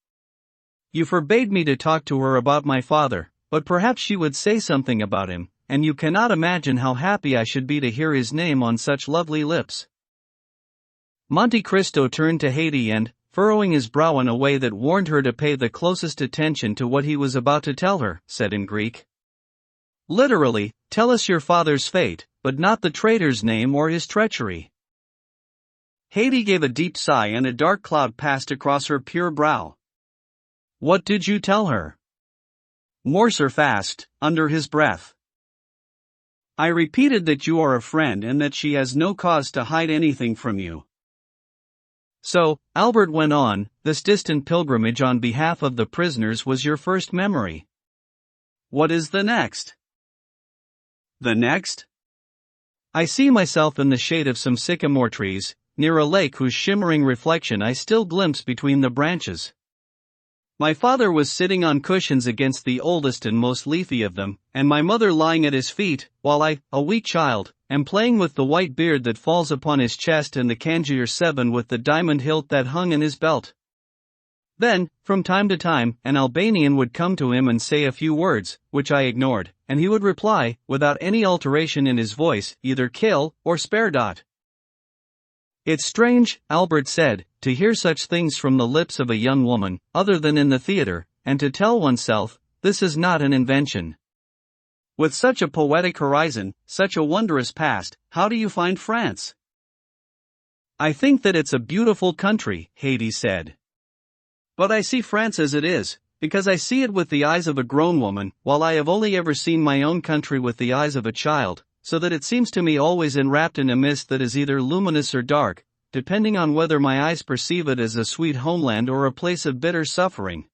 You forbade me to talk to her about my father, but perhaps she would say something about him, and you cannot imagine how happy I should be to hear his name on such lovely lips. Monte Cristo turned to Haydée and, furrowing his brow in a way that warned her to pay the closest attention to what he was about to tell her, said in Greek. Literally, tell us your father's fate, but not the traitor's name or his treachery. Haydée gave a deep sigh and a dark cloud passed across her pure brow. What did you tell her? Morcerf asked, under his breath. I repeated that you are a friend and that she has no cause to hide anything from you. So, Albert went on, this distant pilgrimage on behalf of the prisoners was your first memory. What is the next? The next? I see myself in the shade of some sycamore trees, near a lake whose shimmering reflection I still glimpse between the branches. My father was sitting on cushions against the oldest and most leafy of them, and my mother lying at his feet, while I, a weak child, am playing with the white beard that falls upon his chest and the Cangier 7 with the diamond hilt that hung in his belt. Then, from time to time, an Albanian would come to him and say a few words, which I ignored, and he would reply, without any alteration in his voice, either kill or spare. It's strange, Albert said, to hear such things from the lips of a young woman, other than in the theater, and to tell oneself, this is not an invention. With such a poetic horizon, such a wondrous past, how do you find France? I think that it's a beautiful country, Haydée said. But I see France as it is, because I see it with the eyes of a grown woman, while I have only ever seen my own country with the eyes of a child, so that it seems to me always enwrapped in a mist that is either luminous or dark, depending on whether my eyes perceive it as a sweet homeland or a place of bitter suffering.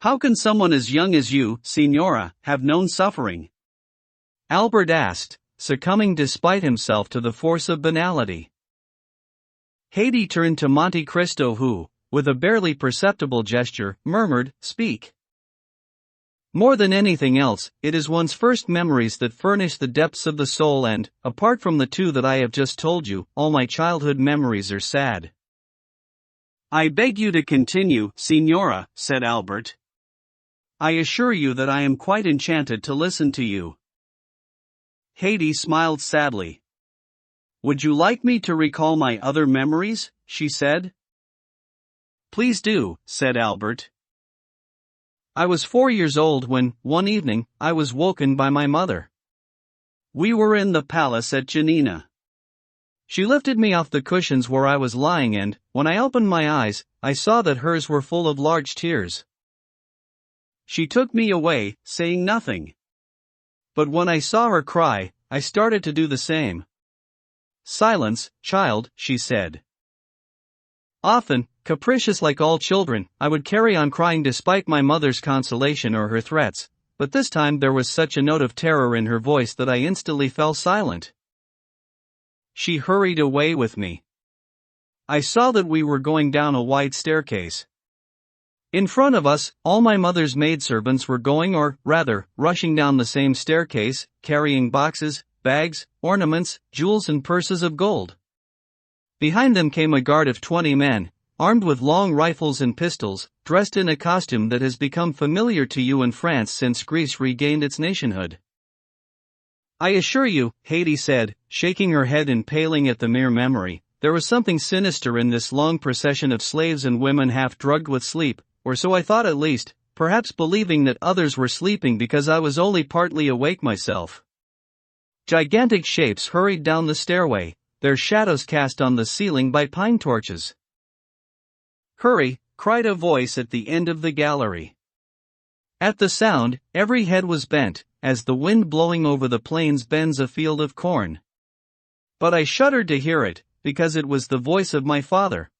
How can someone as young as you, Signora, have known suffering? Albert asked, succumbing despite himself to the force of banality. Haydée turned to Monte Cristo who, with a barely perceptible gesture, murmured, speak. More than anything else, it is one's first memories that furnish the depths of the soul and, apart from the two that I have just told you, all my childhood memories are sad. I beg you to continue, Signora, said Albert. I assure you that I am quite enchanted to listen to you. Haydée smiled sadly. Would you like me to recall my other memories? She said. Please do, said Albert. I was 4 years old when, one evening, I was woken by my mother. We were in the palace at Janina. She lifted me off the cushions where I was lying and, when I opened my eyes, I saw that hers were full of large tears. She took me away, saying nothing. But when I saw her cry, I started to do the same. Silence, child, she said. Often, capricious like all children, I would carry on crying despite my mother's consolation or her threats, but this time there was such a note of terror in her voice that I instantly fell silent. She hurried away with me. I saw that we were going down a wide staircase. In front of us, all my mother's maidservants were going or, rather, rushing down the same staircase, carrying boxes, bags, ornaments, jewels and purses of gold. Behind them came a guard of 20 men, armed with long rifles and pistols, dressed in a costume that has become familiar to you in France since Greece regained its nationhood. I assure you, Haydée said, shaking her head and paling at the mere memory, there was something sinister in this long procession of slaves and women half drugged with sleep, or so I thought at least, perhaps believing that others were sleeping because I was only partly awake myself. Gigantic shapes hurried down the stairway, their shadows cast on the ceiling by pine torches. Hurry, cried a voice at the end of the gallery. At the sound, every head was bent, as the wind blowing over the plains bends a field of corn. But I shuddered to hear it, because it was the voice of my father.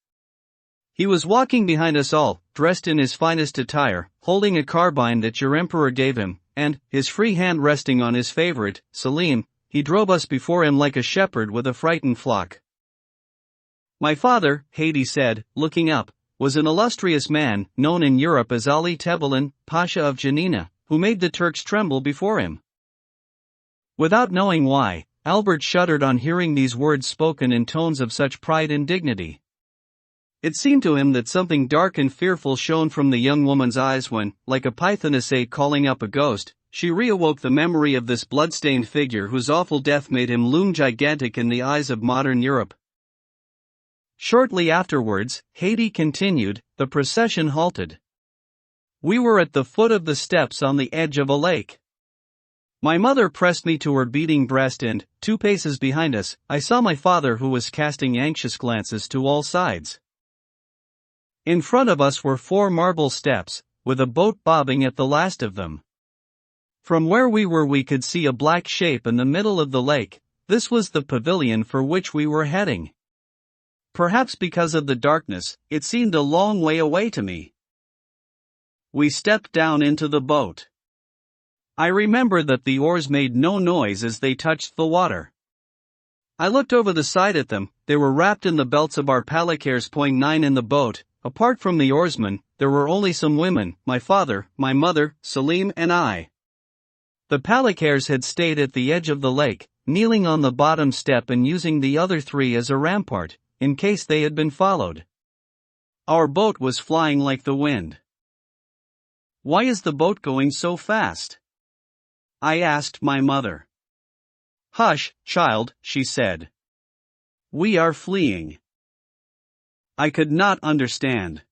He was walking behind us all, dressed in his finest attire, holding a carbine that your emperor gave him, and, his free hand resting on his favorite, Selim, he drove us before him like a shepherd with a frightened flock. My father, Haydée said, looking up, was an illustrious man, known in Europe as Ali Tebelen, Pasha of Janina, who made the Turks tremble before him. Without knowing why, Albert shuddered on hearing these words spoken in tones of such pride and dignity. It seemed to him that something dark and fearful shone from the young woman's eyes when, like a pythoness calling up a ghost, she reawoke the memory of this blood-stained figure whose awful death made him loom gigantic in the eyes of modern Europe. Shortly afterwards, Haiti continued, the procession halted. We were at the foot of the steps on the edge of a lake. My mother pressed me to her beating breast and, 2 paces behind us, I saw my father who was casting anxious glances to all sides. In front of us were 4 marble steps, with a boat bobbing at the last of them. From where we were we could see a black shape in the middle of the lake. This was the pavilion for which we were heading. Perhaps because of the darkness, it seemed a long way away to me. We stepped down into the boat. I remember that the oars made no noise as they touched the water. I looked over the side at them. They were wrapped in the belts of our palanquins. 9 in the boat. Apart from the oarsmen, there were only some women, my father, my mother, Selim and I. The palanquins had stayed at the edge of the lake, kneeling on the bottom step and using the other 3 as a rampart, in case they had been followed. Our boat was flying like the wind. Why is the boat going so fast? I asked my mother. Hush, child, she said. We are fleeing. I could not understand.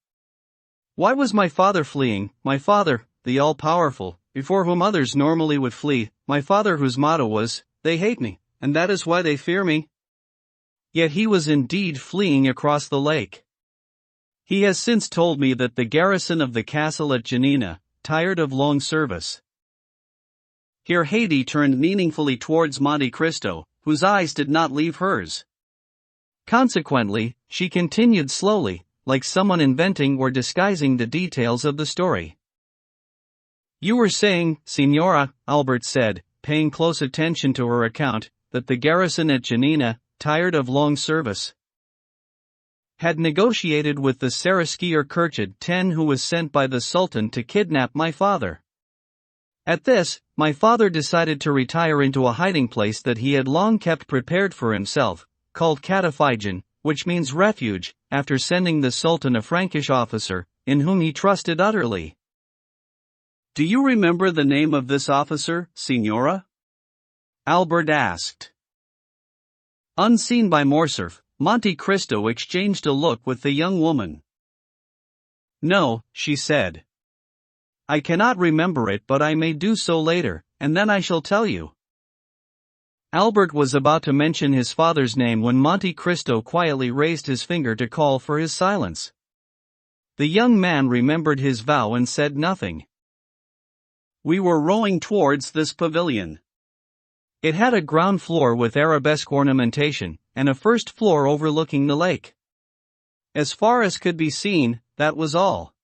Why was my father fleeing, my father, the all-powerful, before whom others normally would flee, my father whose motto was, they hate me, and that is why they fear me? Yet he was indeed fleeing across the lake. He has since told me that the garrison of the castle at Janina, tired of long service. Here Haiti turned meaningfully towards Monte Cristo, whose eyes did not leave hers. Consequently, she continued slowly, like someone inventing or disguising the details of the story. You were saying, Signora, Albert said, paying close attention to her account, that the garrison at Janina, tired of long service, had negotiated with the Saraskier Kerchid 10 who was sent by the Sultan to kidnap my father. At this, my father decided to retire into a hiding place that he had long kept prepared for himself, called Pigeon, which means refuge, after sending the Sultan a Frankish officer, in whom he trusted utterly. Do you remember the name of this officer, Signora? Albert asked. Unseen by Morcerf, Monte Cristo exchanged a look with the young woman. No, she said. I cannot remember it, but I may do so later, and then I shall tell you. Albert was about to mention his father's name when Monte Cristo quietly raised his finger to call for his silence. The young man remembered his vow and said nothing. We were rowing towards this pavilion. It had a ground floor with arabesque ornamentation, and a first floor overlooking the lake. As far as could be seen, that was all.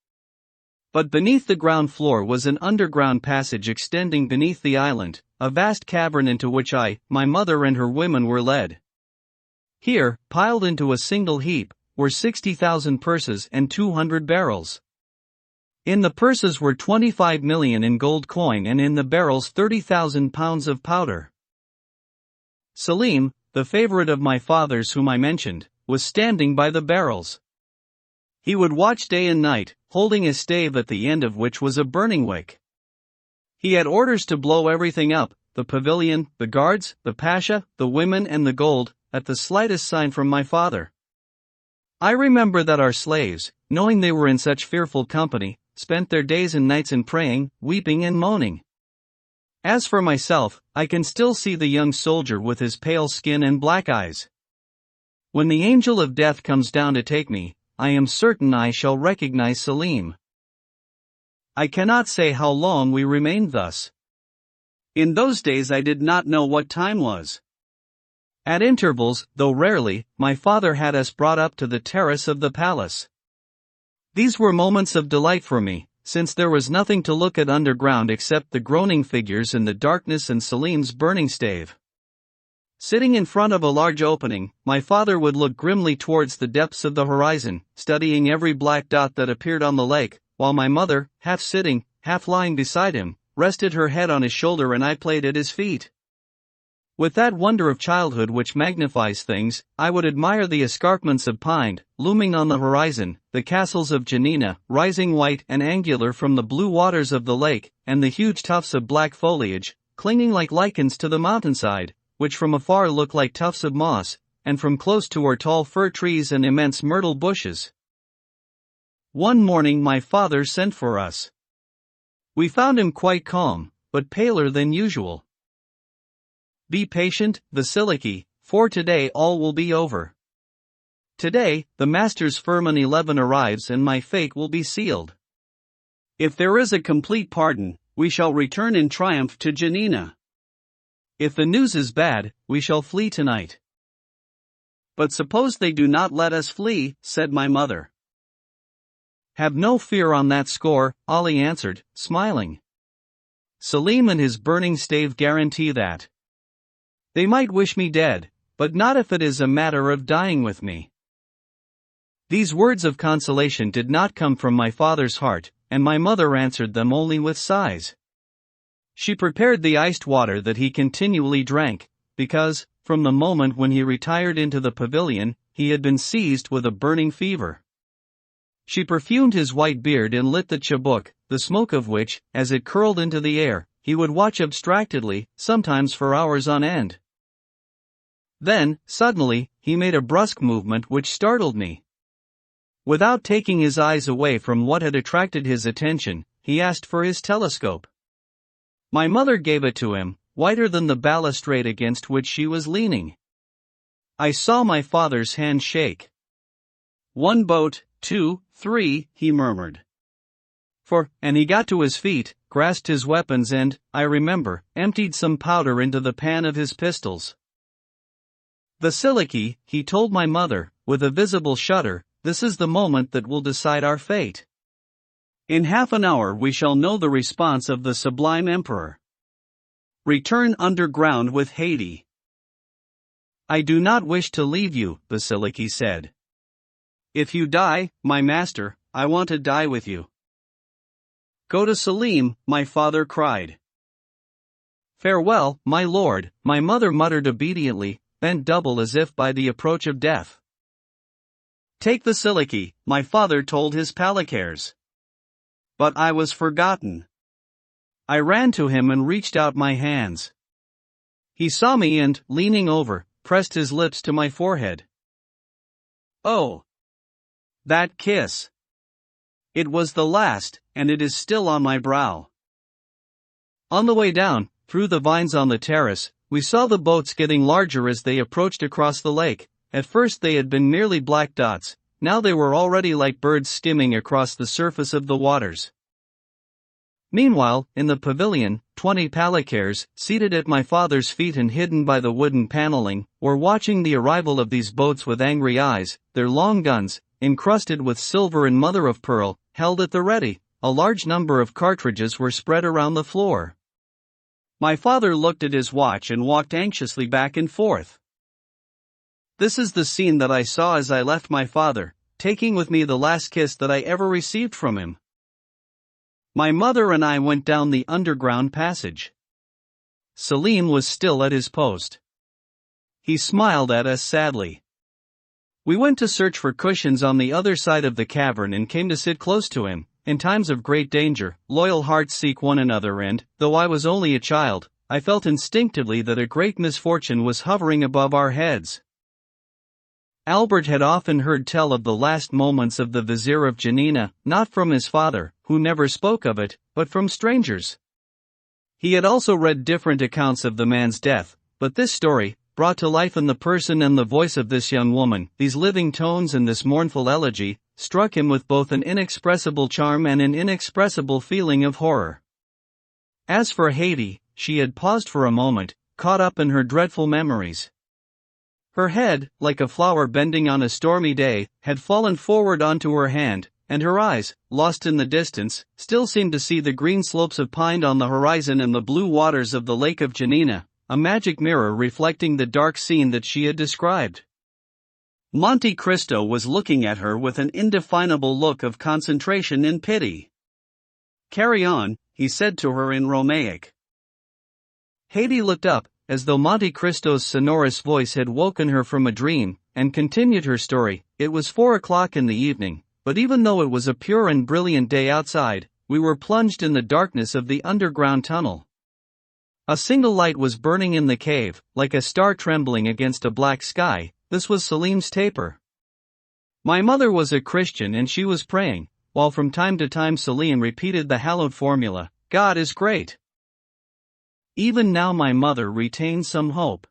But beneath the ground floor was an underground passage extending beneath the island, a vast cavern into which my mother and her women were led. Here, piled into a single heap, were 60,000 purses and 200 barrels. In the purses were 25 million in gold coin and in the barrels 30,000 pounds of powder. Selim, the favorite of my father's whom I mentioned, was standing by the barrels. He would watch day and night, holding a stave at the end of which was a burning wick. He had orders to blow everything up, the pavilion, the guards, the pasha, the women and the gold, at the slightest sign from my father. I remember that our slaves, knowing they were in such fearful company, spent their days and nights in praying, weeping and moaning. As for myself, I can still see the young soldier with his pale skin and black eyes. When the angel of death comes down to take me, I am certain I shall recognize Selim. I cannot say how long we remained thus. In those days I did not know what time was. At intervals, though rarely, my father had us brought up to the terrace of the palace. These were moments of delight for me, since there was nothing to look at underground except the groaning figures in the darkness and Selim's burning stave. Sitting in front of a large opening, my father would look grimly towards the depths of the horizon, studying every black dot that appeared on the lake, while my mother, half sitting, half lying beside him, rested her head on his shoulder and I played at his feet. With that wonder of childhood which magnifies things, I would admire the escarpments of pine, looming on the horizon, the castles of Janina, rising white and angular from the blue waters of the lake, and the huge tufts of black foliage, clinging like lichens to the mountainside, which from afar look like tufts of moss, and from close to are tall fir trees and immense myrtle bushes. One morning my father sent for us. We found him quite calm, but paler than usual. "Be patient, Vasiliki, for today all will be over. Today, the master's firman 11 arrives and my fate will be sealed. If there is a complete pardon, we shall return in triumph to Janina. If the news is bad, we shall flee tonight." "But suppose they do not let us flee," said my mother. "Have no fear on that score," Ali answered, smiling. "Selim and his burning stave guarantee that. They might wish me dead, but not if it is a matter of dying with me." These words of consolation did not come from my father's heart, and my mother answered them only with sighs. She prepared the iced water that he continually drank, because, from the moment when he retired into the pavilion, he had been seized with a burning fever. She perfumed his white beard and lit the chabuk, the smoke of which, as it curled into the air, he would watch abstractedly, sometimes for hours on end. Then, suddenly, he made a brusque movement which startled me. Without taking his eyes away from what had attracted his attention, he asked for his telescope. My mother gave it to him, whiter than the balustrade against which she was leaning. I saw my father's hand shake. "One boat, 2, 3, he murmured. And he got to his feet, grasped his weapons and, I remember, emptied some powder into the pan of his pistols. "Vasiliki," he told my mother, with a visible shudder, "this is the moment that will decide our fate. In half an hour we shall know the response of the sublime emperor. Return underground with Haiti." "I do not wish to leave you," Vasiliki said. "If you die, my master, I want to die with you." "Go to Selim," my father cried. "Farewell, my lord," my mother muttered obediently, bent double as if by the approach of death. "Take Vasiliki," my father told his palicares. But I was forgotten. I ran to him and reached out my hands. He saw me and, leaning over, pressed his lips to my forehead. Oh! That kiss! It was the last, and it is still on my brow. On the way down, through the vines on the terrace, we saw the boats getting larger as they approached across the lake. At first they had been merely black dots, now they were already like birds skimming across the surface of the waters. Meanwhile, in the pavilion, 20 palicares, seated at my father's feet and hidden by the wooden paneling, were watching the arrival of these boats with angry eyes, their long guns, encrusted with silver and mother of pearl, held at the ready. A large number of cartridges were spread around the floor. My father looked at his watch and walked anxiously back and forth. This is the scene that I saw as I left my father, taking with me the last kiss that I ever received from him. My mother and I went down the underground passage. Selim was still at his post. He smiled at us sadly. We went to search for cushions on the other side of the cavern and came to sit close to him. In times of great danger, loyal hearts seek one another and, though I was only a child, I felt instinctively that a great misfortune was hovering above our heads. Albert had often heard tell of the last moments of the vizier of Janina, not from his father, who never spoke of it, but from strangers. He had also read different accounts of the man's death, but this story, brought to life in the person and the voice of this young woman, these living tones and this mournful elegy, struck him with both an inexpressible charm and an inexpressible feeling of horror. As for Haiti, she had paused for a moment, caught up in her dreadful memories. Her head, like a flower bending on a stormy day, had fallen forward onto her hand, and her eyes, lost in the distance, still seemed to see the green slopes of pine on the horizon and the blue waters of the Lake of Janina, a magic mirror reflecting the dark scene that she had described. Monte Cristo was looking at her with an indefinable look of concentration and pity. "Carry on," he said to her in Romaic. Haiti looked up, as though Monte Cristo's sonorous voice had woken her from a dream, and continued her story. It was 4 o'clock in the evening, but even though it was a pure and brilliant day outside, we were plunged in the darkness of the underground tunnel. A single light was burning in the cave, like a star trembling against a black sky. This was Salim's taper. My mother was a Christian and she was praying, while from time to time Salim repeated the hallowed formula, "God is great." Even now my mother retained some hope.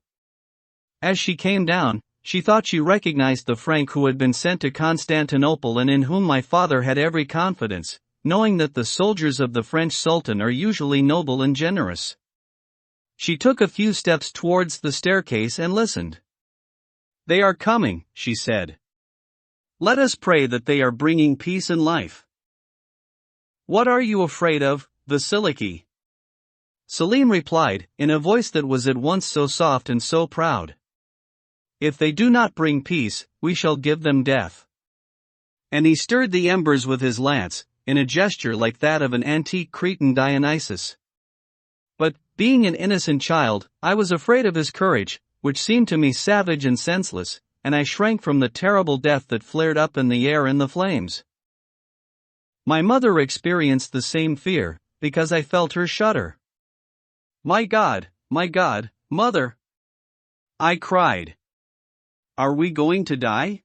As she came down, she thought she recognized the Frank who had been sent to Constantinople and in whom my father had every confidence, knowing that the soldiers of the French Sultan are usually noble and generous. She took a few steps towards the staircase and listened. "They are coming," she said. "Let us pray that they are bringing peace and life." "What are you afraid of, Vasiliki?" Salim replied, in a voice that was at once so soft and so proud. "If they do not bring peace, we shall give them death." And he stirred the embers with his lance, in a gesture like that of an antique Cretan Dionysus. But, being an innocent child, I was afraid of his courage, which seemed to me savage and senseless, and I shrank from the terrible death that flared up in the air in the flames. My mother experienced the same fear, because I felt her shudder. My God, Mother!" I cried. "Are we going to die?"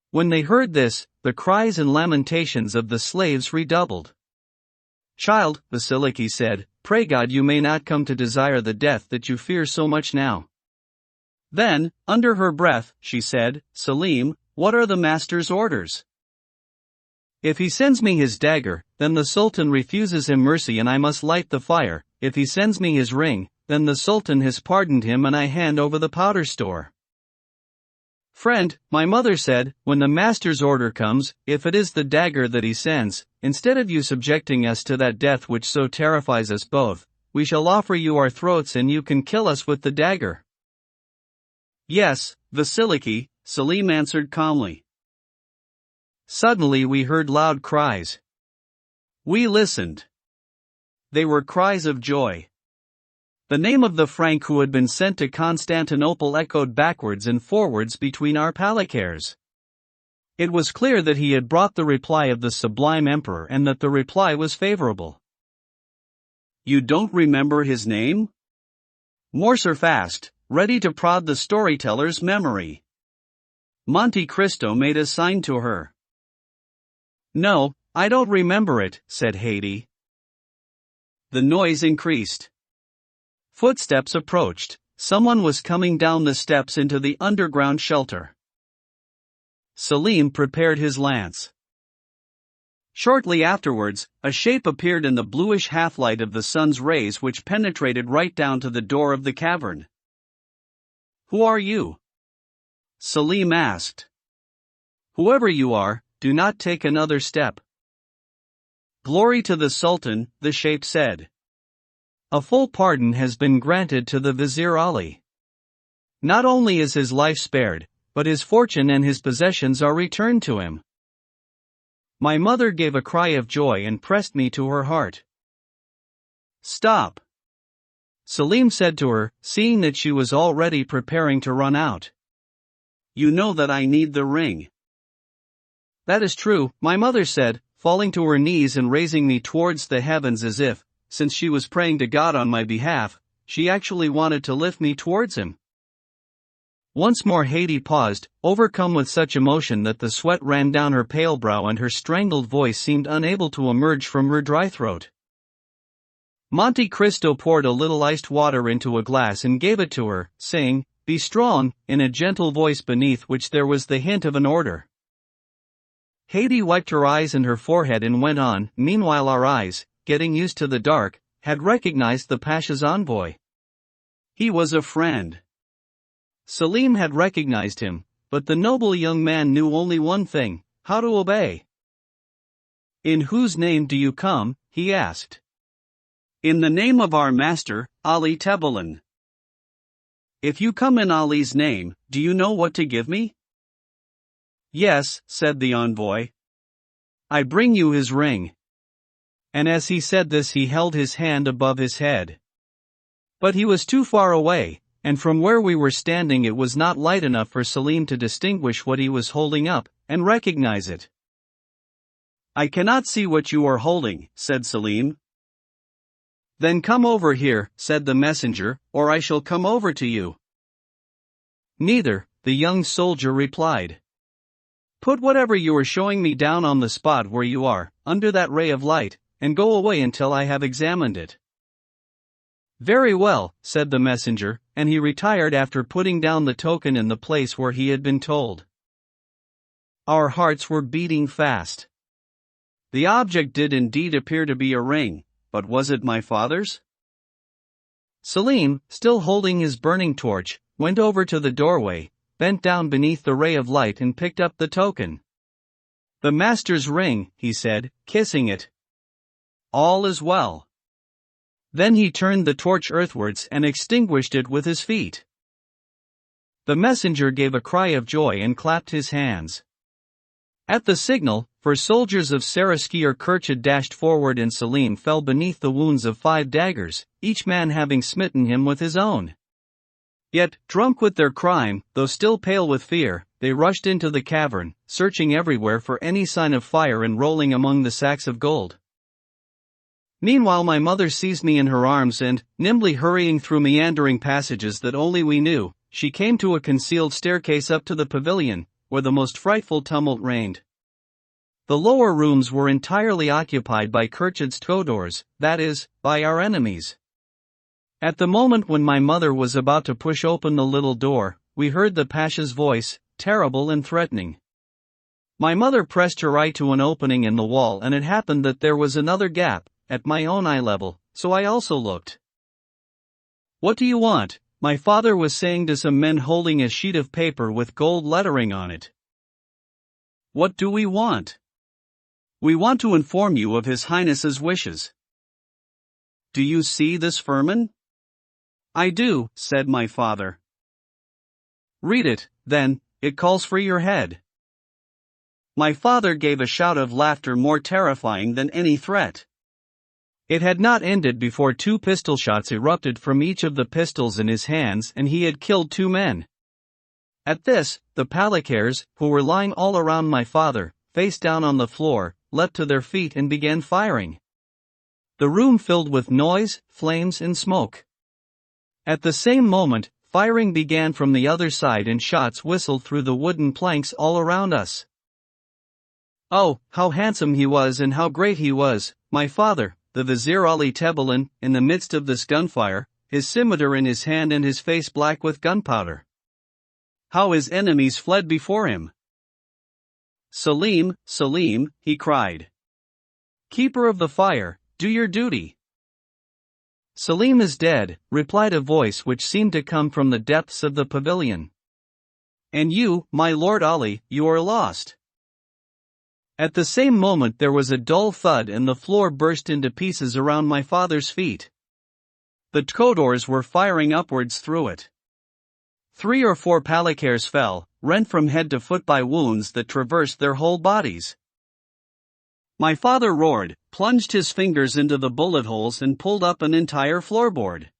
When they heard this, the cries and lamentations of the slaves redoubled. "Child," Vasiliki said, "pray God you may not come to desire the death that you fear so much now." Then, under her breath, she said, "Salim, what are the master's orders?" "If he sends me his dagger, then the Sultan refuses him mercy and I must light the fire. If he sends me his ring, then the Sultan has pardoned him and I hand over the powder store." "Friend," my mother said, "when the master's order comes, if it is the dagger that he sends, instead of you subjecting us to that death which so terrifies us both, we shall offer you our throats and you can kill us with the dagger." "Yes, Vasiliki," Salim answered calmly. Suddenly we heard loud cries. We listened. They were cries of joy. The name of the Frank who had been sent to Constantinople echoed backwards and forwards between our palanquins. It was clear that he had brought the reply of the sublime emperor and that the reply was favorable. "You don't remember his name?" Morcerf asked, ready to prod the storyteller's memory. Monte Cristo made a sign to her. "No, I don't remember it," said Haiti. The noise increased. Footsteps approached. Someone was coming down the steps into the underground shelter. Salim prepared his lance. Shortly afterwards, a shape appeared in the bluish half-light of the sun's rays which penetrated right down to the door of the cavern. "Who are you?" Salim asked. "Whoever you are, do not take another step." "Glory to the Sultan," the shape said. "A full pardon has been granted to the Vizier Ali. Not only is his life spared, but his fortune and his possessions are returned to him." My mother gave a cry of joy and pressed me to her heart. "Stop!" Salim said to her, seeing that she was already preparing to run out. "You know that I need the ring." "That is true," my mother said, falling to her knees and raising me towards the heavens as if, since she was praying to God on my behalf, she actually wanted to lift me towards him. Once more Haiti paused, overcome with such emotion that the sweat ran down her pale brow and her strangled voice seemed unable to emerge from her dry throat. Monte Cristo poured a little iced water into a glass and gave it to her, saying, "Be strong," in a gentle voice beneath which there was the hint of an order. Haiti wiped her eyes and her forehead and went on. Meanwhile our eyes, getting used to the dark, had recognized the Pasha's envoy. He was a friend. Salim had recognized him, but the noble young man knew only one thing: how to obey. "In whose name do you come?" he asked. "In the name of our master, Ali Tebalan." "If you come in Ali's name, do you know what to give me?" "Yes," said the envoy. "I bring you his ring." And as he said this he held his hand above his head. But he was too far away, and from where we were standing it was not light enough for Selim to distinguish what he was holding up, and recognize it. "I cannot see what you are holding," said Selim. "Then come over here," said the messenger, "or I shall come over to you." "Neither," the young soldier replied. "Put whatever you are showing me down on the spot where you are, under that ray of light, and go away until I have examined it." "Very well," said the messenger, and he retired after putting down the token in the place where he had been told. Our hearts were beating fast. The object did indeed appear to be a ring, but was it my father's? Selim, still holding his burning torch, went over to the doorway, bent down beneath the ray of light and picked up the token. "The master's ring," he said, kissing it. "All is well." Then he turned the torch earthwards and extinguished it with his feet. The messenger gave a cry of joy and clapped his hands. At the signal, for soldiers of Saraski or Kerchid dashed forward and Selim fell beneath the wounds of 5 daggers, each man having smitten him with his own. Yet, drunk with their crime, though still pale with fear, they rushed into the cavern, searching everywhere for any sign of fire and rolling among the sacks of gold. Meanwhile my mother seized me in her arms and, nimbly hurrying through meandering passages that only we knew, she came to a concealed staircase up to the pavilion, where the most frightful tumult reigned. The lower rooms were entirely occupied by Kerchid's Todors, that is, by our enemies. At the moment when my mother was about to push open the little door, we heard the Pasha's voice, terrible and threatening. My mother pressed her eye to an opening in the wall and it happened that there was another gap, at my own eye level, so I also looked. "What do you want?" my father was saying to some men holding a sheet of paper with gold lettering on it. "What do we want?" "We want to inform you of His Highness's wishes." "Do you see this firman?" "I do," said my father. "Read it, then, it calls for your head." My father gave a shout of laughter more terrifying than any threat. It had not ended before 2 pistol shots erupted from each of the pistols in his hands and he had killed 2 men. At this, the Palikares, who were lying all around my father, face down on the floor, leapt to their feet and began firing. The room filled with noise, flames and smoke. At the same moment, firing began from the other side and shots whistled through the wooden planks all around us. Oh, how handsome he was and how great he was, my father, the Vizier Ali Tebalin, in the midst of this gunfire, his scimitar in his hand and his face black with gunpowder. How his enemies fled before him. "Selim, Selim," he cried. "Keeper of the fire, do your duty." "Selim is dead," replied a voice which seemed to come from the depths of the pavilion. "And you, my Lord Ali, you are lost." At the same moment there was a dull thud and the floor burst into pieces around my father's feet. The Tkodors were firing upwards through it. 3 or 4 Palikares fell, rent from head to foot by wounds that traversed their whole bodies. My father roared, plunged his fingers into the bullet holes and pulled up an entire floorboard.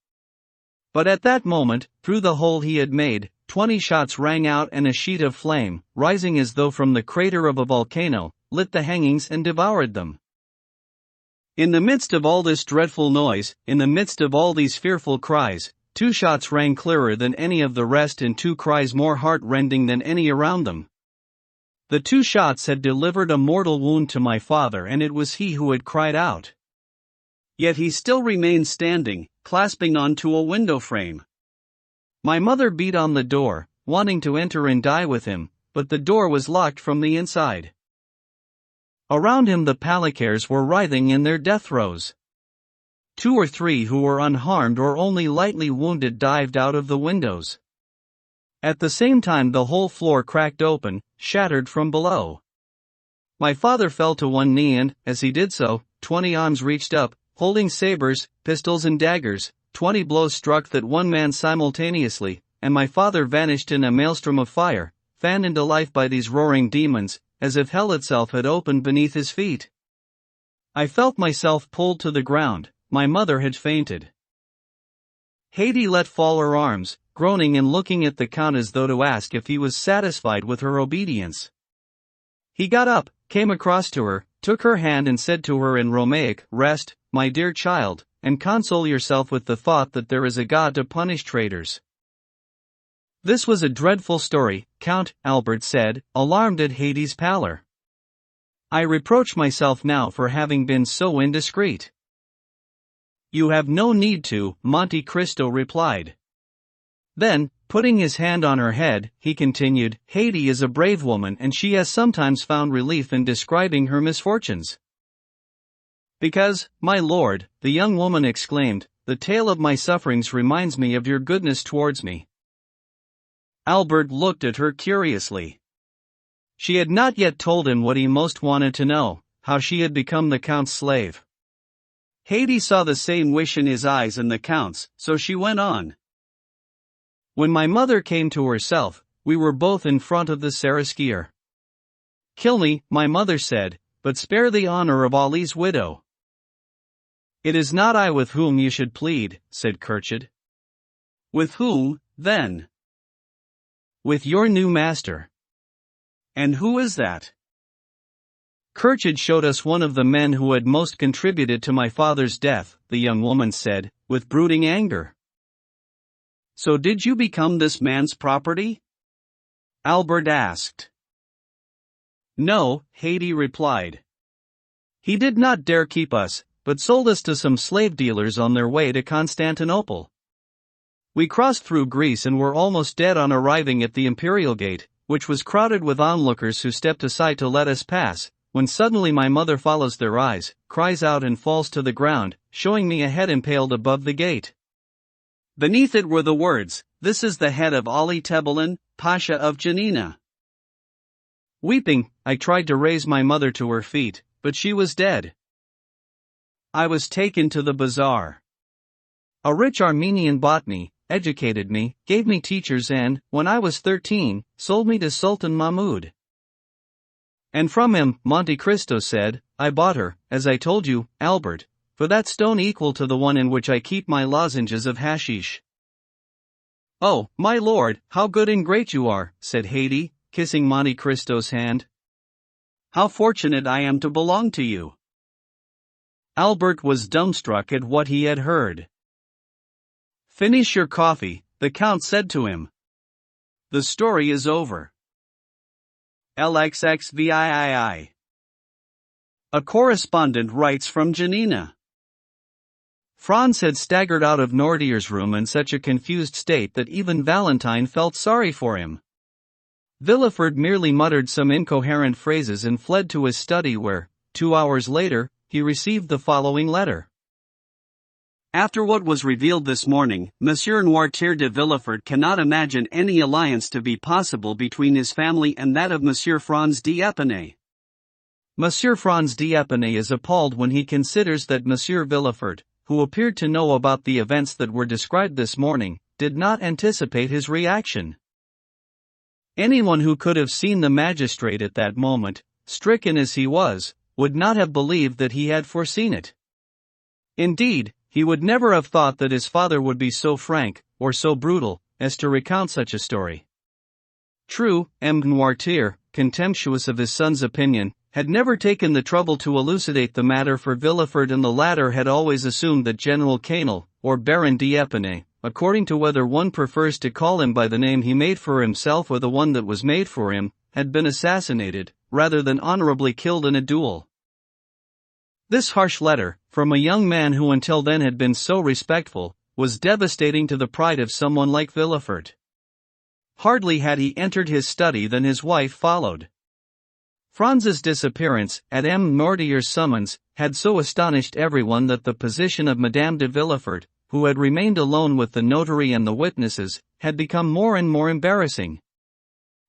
But at that moment, through the hole he had made, 20 shots rang out and a sheet of flame, rising as though from the crater of a volcano, lit the hangings and devoured them. In the midst of all this dreadful noise, in the midst of all these fearful cries, 2 shots rang clearer than any of the rest and 2 cries more heart-rending than any around them. The 2 shots had delivered a mortal wound to my father and it was he who had cried out. Yet he still remained standing, clasping onto a window frame. My mother beat on the door, wanting to enter and die with him, but the door was locked from the inside. Around him the Palikares were writhing in their death throes. 2 or 3 who were unharmed or only lightly wounded dived out of the windows. At the same time the whole floor cracked open, shattered from below. My father fell to one knee and, as he did so, 20 arms reached up, holding sabers, pistols and daggers, 20 blows struck that one man simultaneously, and my father vanished in a maelstrom of fire, fanned into life by these roaring demons, as if hell itself had opened beneath his feet. I felt myself pulled to the ground, my mother had fainted. Haydée let fall her arms, groaning and looking at the Count as though to ask if he was satisfied with her obedience. He got up, came across to her, took her hand and said to her in Romaic, "Rest, my dear child, and console yourself with the thought that there is a God to punish traitors." This was a dreadful story, Count, Albert said, alarmed at Haydée's pallor. "I reproach myself now for having been so indiscreet." "You have no need to," Monte Cristo replied. Then, putting his hand on her head, he continued, "Haydée is a brave woman and she has sometimes found relief in describing her misfortunes." "Because, my lord," the young woman exclaimed, "the tale of my sufferings reminds me of your goodness towards me." Albert looked at her curiously. She had not yet told him what he most wanted to know, how she had become the Count's slave. Haydée saw the same wish in his eyes and the Count's, so she went on. "When my mother came to herself, we were both in front of the Saraskier. 'Kill me,' my mother said, 'but spare the honor of Ali's widow.' 'It is not I with whom you should plead,' said Kirchid. 'With whom, then?' 'With your new master.' 'And who is that?' 'Kirchid showed us one of the men who had most contributed to my father's death,' the young woman said, with brooding anger. 'So did you become this man's property?' Albert asked. 'No,' Haydée replied. 'He did not dare keep us, but sold us to some slave dealers on their way to Constantinople. We crossed through Greece and were almost dead on arriving at the imperial gate, which was crowded with onlookers who stepped aside to let us pass, when suddenly my mother follows their eyes, cries out and falls to the ground, showing me a head impaled above the gate. Beneath it were the words, 'This is the head of Ali Tebelin, Pasha of Janina.' Weeping, I tried to raise my mother to her feet, but she was dead. I was taken to the bazaar. A rich Armenian bought me, educated me, gave me teachers and, when I was 13, sold me to Sultan Mahmud. And from him, Monte Cristo said, I bought her, as I told you, Albert, for that stone equal to the one in which I keep my lozenges of hashish." "Oh, my lord, how good and great you are," said Haydée, kissing Monte Cristo's hand. "How fortunate I am to belong to you." Albert was dumbstruck at what he had heard. "Finish your coffee," the Count said to him. "The story is over." LXXVIII. A correspondent writes from Janina. Franz had staggered out of Nordier's room in such a confused state that even Valentine felt sorry for him. Villefort merely muttered some incoherent phrases and fled to his study where, 2 hours later, he received the following letter. After what was revealed this morning, Monsieur Noirtier de Villefort cannot imagine any alliance to be possible between his family and that of Monsieur Franz d'Épinay. Monsieur Franz d'Épinay is appalled when he considers that Monsieur Villefort, who appeared to know about the events that were described this morning, did not anticipate his reaction. Anyone who could have seen the magistrate at that moment, stricken as he was, would not have believed that he had foreseen it. Indeed, he would never have thought that his father would be so frank, or so brutal, as to recount such a story. True, M. Noirtier, contemptuous of his son's opinion, had never taken the trouble to elucidate the matter for Villefort, and the latter had always assumed that General Canel, or Baron d'Épinay, according to whether one prefers to call him by the name he made for himself or the one that was made for him, had been assassinated, rather than honorably killed in a duel. This harsh letter, from a young man who until then had been so respectful, was devastating to the pride of someone like Villefort. Hardly had he entered his study than his wife followed. Franz's disappearance, at M. Noirtier's summons, had so astonished everyone that the position of Madame de Villefort, who had remained alone with the notary and the witnesses, had become more and more embarrassing.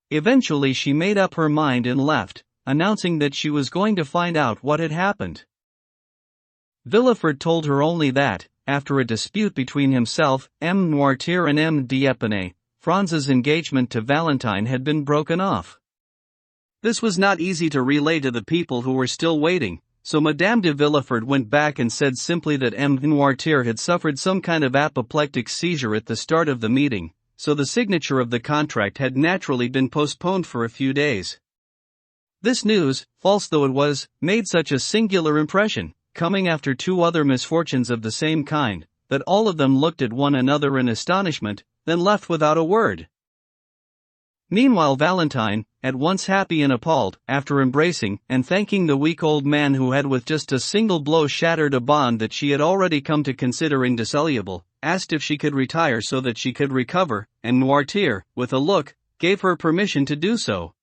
Eventually she made up her mind and left, announcing that she was going to find out what had happened. Villefort told her only that, after a dispute between himself, M. Noirtier and M. d'Épinay, Franz's engagement to Valentine had been broken off. This was not easy to relay to the people who were still waiting, so Madame de Villefort went back and said simply that M. Noirtier had suffered some kind of apoplectic seizure at the start of the meeting, so the signature of the contract had naturally been postponed for a few days. This news, false though it was, made such a singular impression, coming after two other misfortunes of the same kind, that all of them looked at one another in astonishment, then left without a word. Meanwhile Valentine, at once happy and appalled, after embracing and thanking the weak old man who had with just a single blow shattered a bond that she had already come to consider indissoluble, asked if she could retire so that she could recover, and Noirtier, with a look, gave her permission to do so.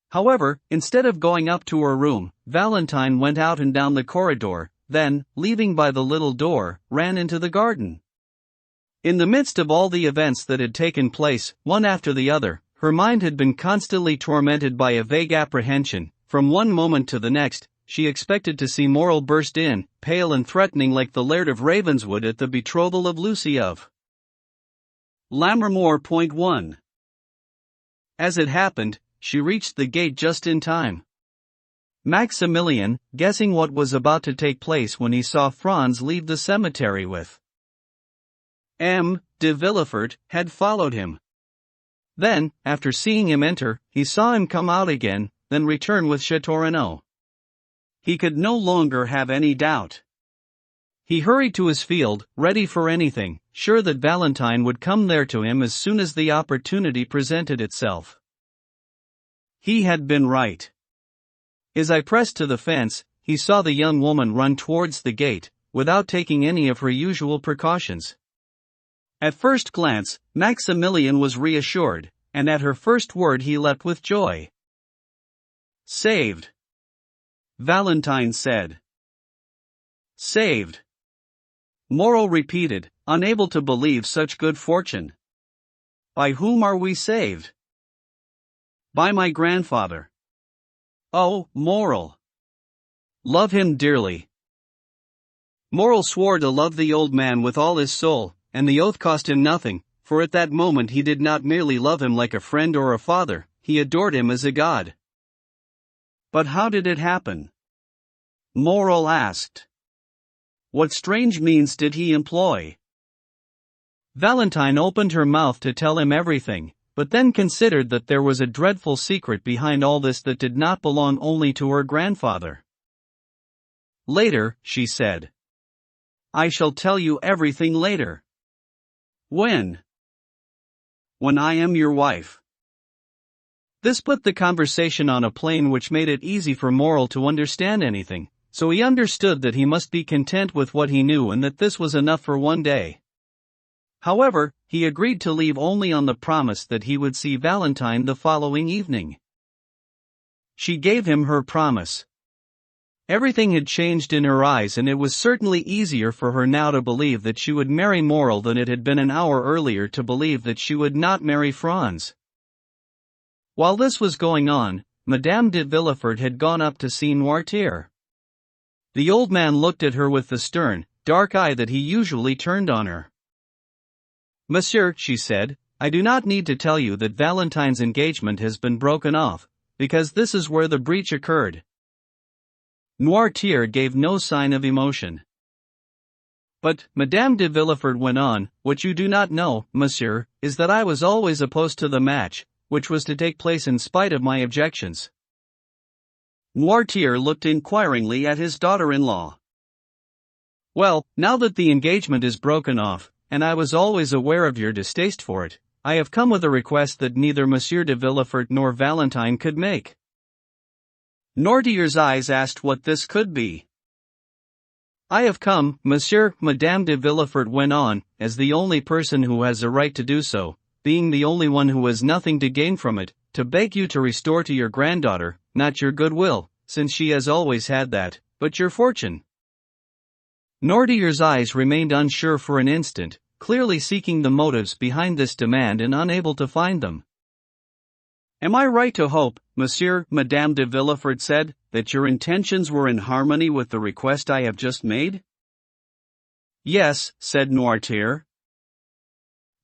However, instead of going up to her room, Valentine went out and down the corridor, then, leaving by the little door, ran into the garden. In the midst of all the events that had taken place, one after the other, her mind had been constantly tormented by a vague apprehension. From one moment to the next, she expected to see Morel burst in, pale and threatening like the Laird of Ravenswood at the betrothal of Lucy of Lammermoor. 1. As it happened, she reached the gate just in time. Maximilian, guessing what was about to take place when he saw Franz leave the cemetery with M. de Villefort, had followed him. Then, after seeing him enter, he saw him come out again, then return with Châteaurenaud. He could no longer have any doubt. He hurried to his field, ready for anything, sure that Valentine would come there to him as soon as the opportunity presented itself. He had been right. As I pressed to the fence, he saw the young woman run towards the gate, without taking any of her usual precautions. At first glance, Maximilian was reassured, and at her first word he leapt with joy. "Saved," Valentine said. "Saved," Morel repeated, unable to believe such good fortune. "By whom are we saved?" "By my grandfather." "Oh, Morel." "Love him dearly." Morel swore to love the old man with all his soul, and the oath cost him nothing, for at that moment he did not merely love him like a friend or a father, he adored him as a god. But how did it happen? Morel asked. What strange means did he employ? Valentine opened her mouth to tell him everything, but then considered that there was a dreadful secret behind all this that did not belong only to her grandfather. Later, she said. I shall tell you everything later. When? When I am your wife. This put the conversation on a plane which made it easy for Morel to understand anything, so he understood that he must be content with what he knew and that this was enough for one day. However, he agreed to leave only on the promise that he would see Valentine the following evening. She gave him her promise. Everything had changed in her eyes, and it was certainly easier for her now to believe that she would marry Morel than it had been an hour earlier to believe that she would not marry Franz. While this was going on, Madame de Villefort had gone up to see Noirtier. The old man looked at her with the stern, dark eye that he usually turned on her. Monsieur, she said, I do not need to tell you that Valentine's engagement has been broken off, because this is where the breach occurred. Noirtier gave no sign of emotion. But, Madame de Villefort went on, what you do not know, monsieur, is that I was always opposed to the match, which was to take place in spite of my objections. Noirtier looked inquiringly at his daughter-in-law. Well, now that the engagement is broken off, and I was always aware of your distaste for it, I have come with a request that neither Monsieur de Villefort nor Valentine could make. Noirtier's eyes asked what this could be. I have come, Monsieur, Madame de Villefort went on, as the only person who has a right to do so, being the only one who has nothing to gain from it, to beg you to restore to your granddaughter, not your goodwill, since she has always had that, but your fortune. Noirtier's eyes remained unsure for an instant, clearly seeking the motives behind this demand and unable to find them. Am I right to hope, Monsieur, Madame de Villefort said, that your intentions were in harmony with the request I have just made? Yes, said Noirtier.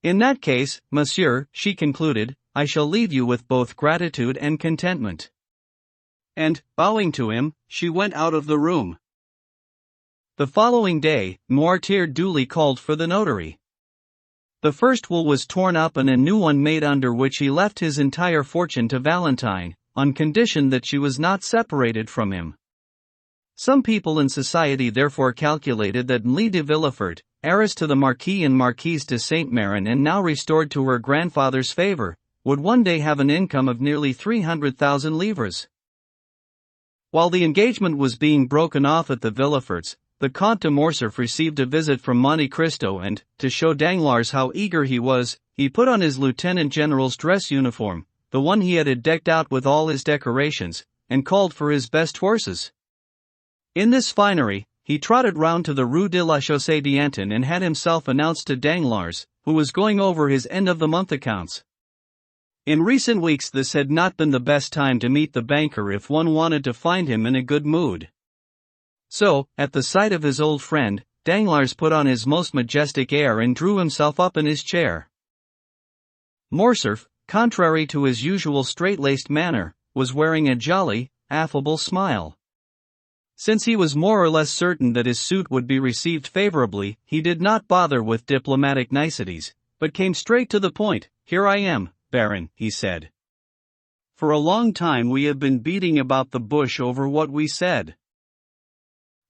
In that case, Monsieur, she concluded, I shall leave you with both gratitude and contentment. and, bowing to him, she went out of the room. The following day, Noirtier duly called for the notary. The first will was torn up and a new one made, under which he left his entire fortune to Valentine, on condition that she was not separated from him. Some people in society therefore calculated that Lee de Villefort, heiress to the Marquis and Marquise de Saint-Méran and now restored to her grandfather's favor, would one day have an income of nearly 300,000 livres. While the engagement was being broken off at the Villeforts, the Comte de Morcerf received a visit from Monte Cristo and, to show Danglars how eager he was, he put on his lieutenant general's dress uniform, the one he had decked out with all his decorations, and called for his best horses. In this finery, he trotted round to the Rue de la Chaussée d'Antin and had himself announced to Danglars, who was going over his end-of-the-month accounts. In recent weeks this had not been the best time to meet the banker if one wanted to find him in a good mood. So, at the sight of his old friend, Danglars put on his most majestic air and drew himself up in his chair. Morcerf, contrary to his usual straight-laced manner, was wearing a jolly, affable smile. Since he was more or less certain that his suit would be received favorably, he did not bother with diplomatic niceties, but came straight to the point. "Here I am, Baron," he said. "For a long time we have been beating about the bush over what we said."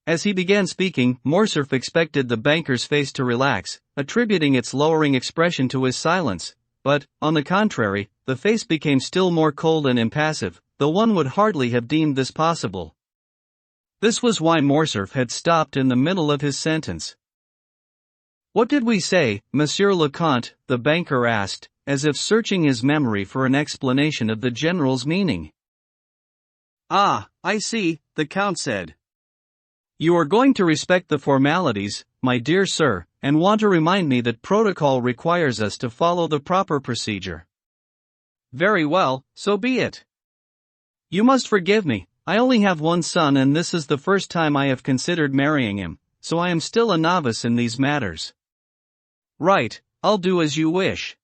As he began speaking, Morcerf expected the banker's face to relax, attributing its lowering expression to his silence, but, on the contrary, the face became still more cold and impassive, though one would hardly have deemed this possible. This was why Morcerf had stopped in the middle of his sentence. "What did we say, Monsieur le Comte?" the banker asked, as if searching his memory for an explanation of the general's meaning. "Ah, I see," the Count said. "You are going to respect the formalities, my dear sir, and want to remind me that protocol requires us to follow the proper procedure. Very well, so be it. You must forgive me, I only have one son and this is the first time I have considered marrying him, so I am still a novice in these matters." "Right, I'll do as you wish."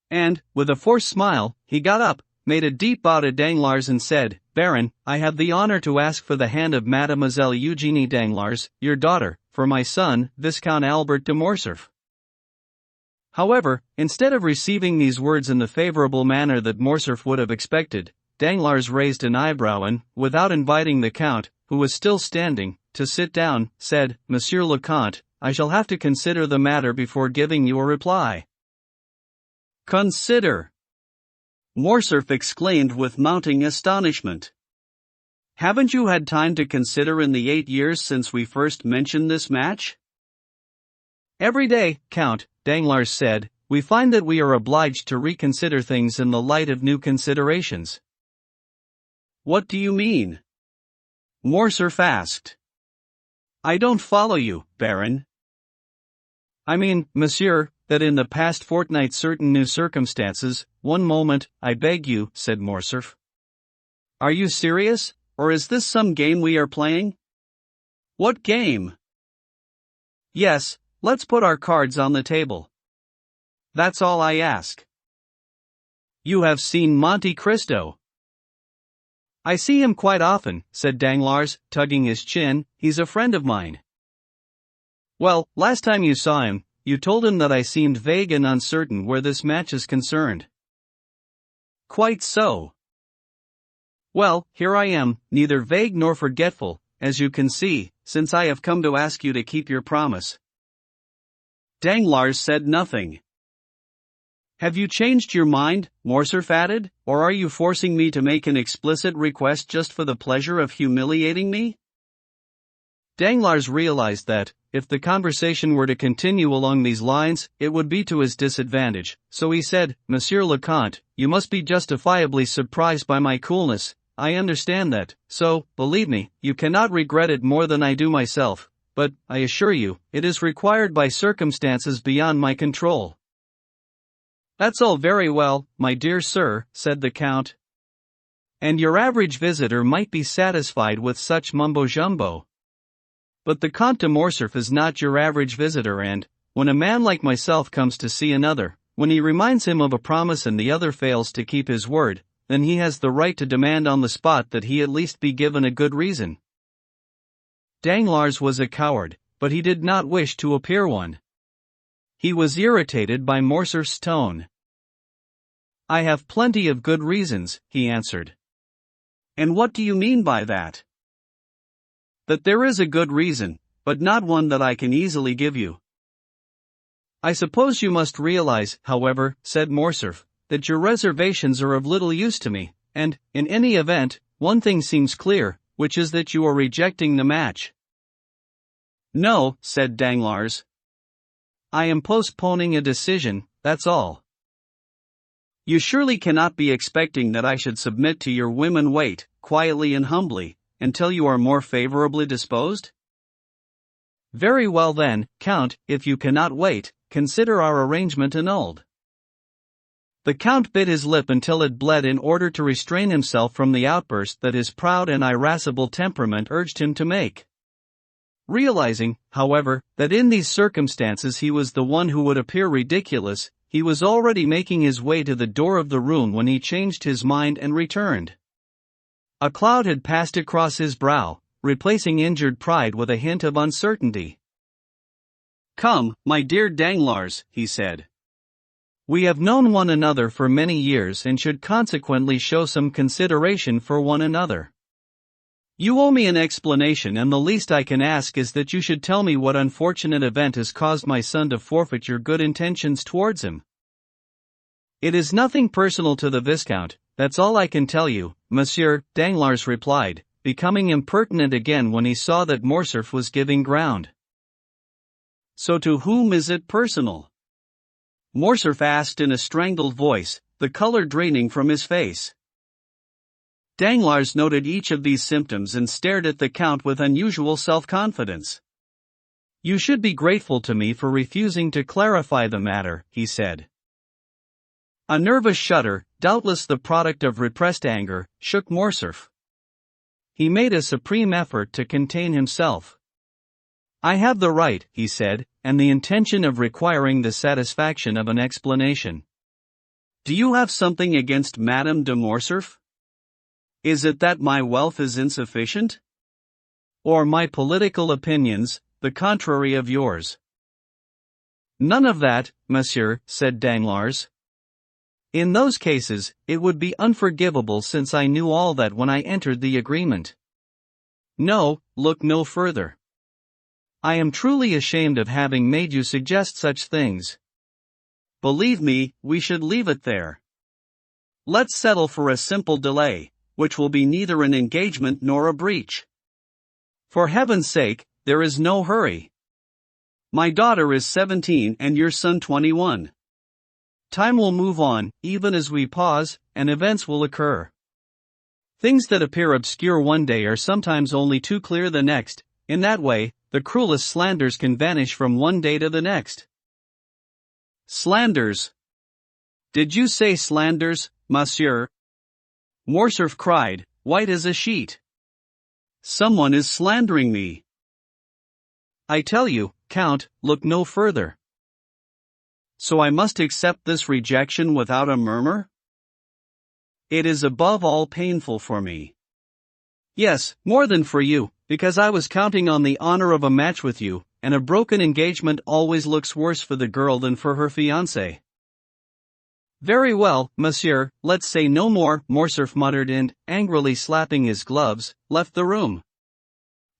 And, with a forced smile, he got up, made a deep bow to Danglars and said, "Baron, I have the honor to ask for the hand of Mademoiselle Eugénie Danglars, your daughter, for my son, Viscount Albert de Morcerf." However, instead of receiving these words in the favorable manner that Morcerf would have expected, Danglars raised an eyebrow and, without inviting the Count, who was still standing, to sit down, said, "Monsieur le Comte, I shall have to consider the matter before giving you a reply." "Consider!" Morcerf exclaimed with mounting astonishment. "Haven't you had time to consider in the 8 years since we first mentioned this match?" "Every day, Count," Danglars said, "we find that we are obliged to reconsider things in the light of new considerations." "What do you mean?" Morcerf asked. "I don't follow you, Baron." "I mean, monsieur, that in the past fortnight certain new circumstances—" "One moment, I beg you," said Morcerf. "Are you serious, or is this some game we are playing?" "What game?" "Yes, let's put our cards on the table. That's all I ask." "You have seen Monte Cristo?" "I see him quite often," said Danglars, tugging his chin. "He's a friend of mine." "Well, last time you saw him, you told him that I seemed vague and uncertain where this match is concerned." "Quite so." "Well, here I am, neither vague nor forgetful, as you can see, since I have come to ask you to keep your promise." Danglars said nothing. "Have you changed your mind?" Morcerf added, "or are you forcing me to make an explicit request just for the pleasure of humiliating me?" Danglars realized that, if the conversation were to continue along these lines, it would be to his disadvantage, so he said, "Monsieur le Comte, you must be justifiably surprised by my coolness. I understand that, so, believe me, you cannot regret it more than I do myself, but, I assure you, it is required by circumstances beyond my control." "That's all very well, my dear sir," said the Count. "And your average visitor might be satisfied with such mumbo-jumbo. But the Comte de Morcerf is not your average visitor and, when a man like myself comes to see another, when he reminds him of a promise and the other fails to keep his word, then he has the right to demand on the spot that he at least be given a good reason. Danglars was a coward, but he did not wish to appear one. He was irritated by Morcerf's tone. "I have plenty of good reasons," he answered. "And what do you mean by that?" "That there is a good reason, but not one that I can easily give you." "I suppose you must realize, however," said Morcerf, "that your reservations are of little use to me, and, in any event, one thing seems clear, which is that you are rejecting the match." "No," said Danglars. "I am postponing a decision, that's all." "You surely cannot be expecting that I should submit to your whim and wait, quietly and humbly, until you are more favorably disposed?" "Very well then, Count, if you cannot wait, consider our arrangement annulled." The Count bit his lip until it bled in order to restrain himself from the outburst that his proud and irascible temperament urged him to make. Realizing, however, that in these circumstances he was the one who would appear ridiculous, he was already making his way to the door of the room when he changed his mind and returned. A cloud had passed across his brow, replacing injured pride with a hint of uncertainty. "Come, my dear Danglars," he said. "We have known one another for many years and should consequently show some consideration for one another. You owe me an explanation, and the least I can ask is that you should tell me what unfortunate event has caused my son to forfeit your good intentions towards him." "It is nothing personal to the Viscount, that's all I can tell you, Monsieur," Danglars replied, becoming impertinent again when he saw that Morcerf was giving ground. "So to whom is it personal?" Morcerf asked in a strangled voice, the color draining from his face. Danglars noted each of these symptoms and stared at the Count with unusual self-confidence. "You should be grateful to me for refusing to clarify the matter," he said. A nervous shudder, doubtless the product of repressed anger, shook Morcerf. He made a supreme effort to contain himself. "I have the right," he said, "and the intention of requiring the satisfaction of an explanation. Do you have something against Madame de Morcerf? Is it that my wealth is insufficient? Or my political opinions, the contrary of yours?" "None of that, monsieur," said Danglars. "In those cases, it would be unforgivable since I knew all that when I entered the agreement. No, look no further. I am truly ashamed of having made you suggest such things. Believe me, we should leave it there. Let's settle for a simple delay, which will be neither an engagement nor a breach. For heaven's sake, there is no hurry. My daughter is 17 and your son 21. Time will move on, even as we pause, and events will occur. Things that appear obscure one day are sometimes only too clear the next. In that way, the cruelest slanders can vanish from one day to the next." "Slanders? Did you say slanders, monsieur?" Morcerf cried, white as a sheet. "Someone is slandering me." "I tell you, Count, look no further." "So I must accept this rejection without a murmur?" "It is above all painful for me. Yes, more than for you, because I was counting on the honor of a match with you, and a broken engagement always looks worse for the girl than for her fiancé." "Very well, monsieur, let's say no more," Morcerf muttered and, angrily slapping his gloves, left the room.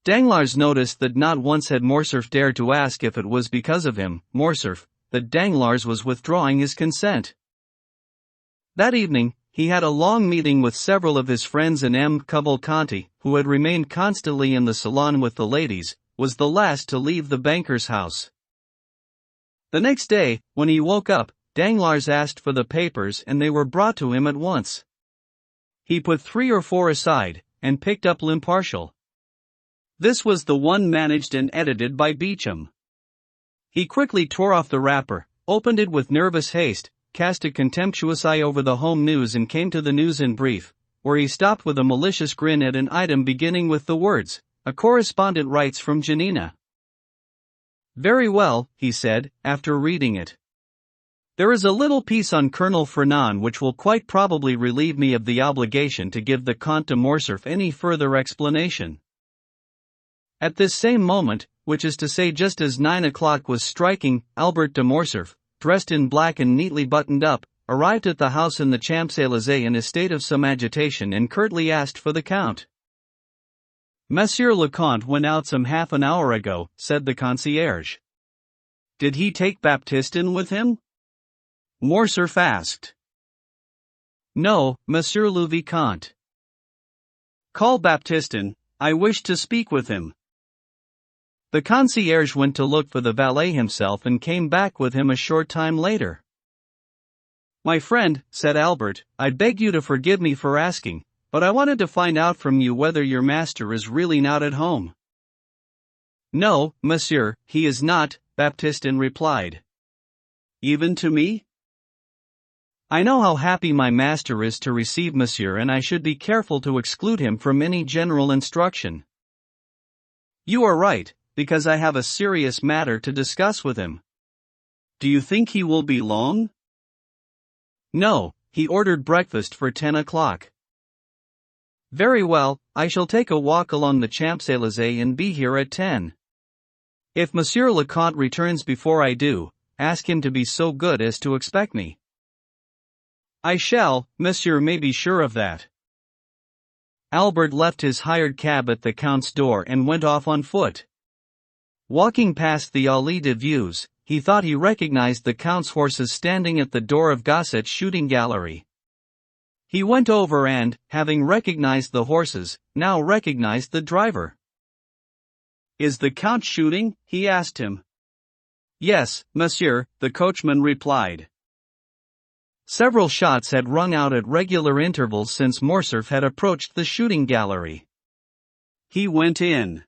Danglars noticed that not once had Morcerf dared to ask if it was because of him, Morcerf, that Danglars was withdrawing his consent. That evening, he had a long meeting with several of his friends, and M. Cavalcanti, who had remained constantly in the salon with the ladies, was the last to leave the banker's house. The next day, when he woke up, Danglars asked for the papers and they were brought to him at once. He put 3 or 4 aside, and picked up L'Impartial. This was the one managed and edited by Pigeon. He quickly tore off the wrapper, opened it with nervous haste, cast a contemptuous eye over the home news and came to the news in brief, where he stopped with a malicious grin at an item beginning with the words, "A correspondent writes from Janina." "Very well," he said, after reading it. There is a little piece on Colonel Fernand which will quite probably relieve me of the obligation to give the Comte de Morcerf any further explanation. At this same moment, which is to say just as 9 o'clock was striking, Albert de Morcerf, dressed in black and neatly buttoned up, arrived at the house in the Champs-Élysées in a state of some agitation and curtly asked for the Count. Monsieur le Comte went out some half an hour ago, said the concierge. Did he take Baptistin with him? Morcerf asked. No, Monsieur le Vicomte. Call Baptistin, I wish to speak with him. The concierge went to look for the valet himself and came back with him a short time later. My friend, said Albert, I beg you to forgive me for asking, but I wanted to find out from you whether your master is really not at home. No, monsieur, he is not, Baptistin replied. Even to me? I know how happy my master is to receive monsieur, and I should be careful to exclude him from any general instruction. You are right, because I have a serious matter to discuss with him. Do you think he will be long? No, he ordered breakfast for 10 o'clock. Very well, I shall take a walk along the Champs-Élysées and be here at 10. If Monsieur le Comte returns before I do, ask him to be so good as to expect me. I shall, monsieur may be sure of that. Albert left his hired cab at the Count's door and went off on foot. Walking past the Allée des Views, he thought he recognized the Count's horses standing at the door of Gosset's shooting gallery. He went over and, having recognized the horses, now recognized the driver. Is the Count shooting? He asked him. Yes, monsieur, the coachman replied. Several shots had rung out at regular intervals since Morcerf had approached the shooting gallery. He went in.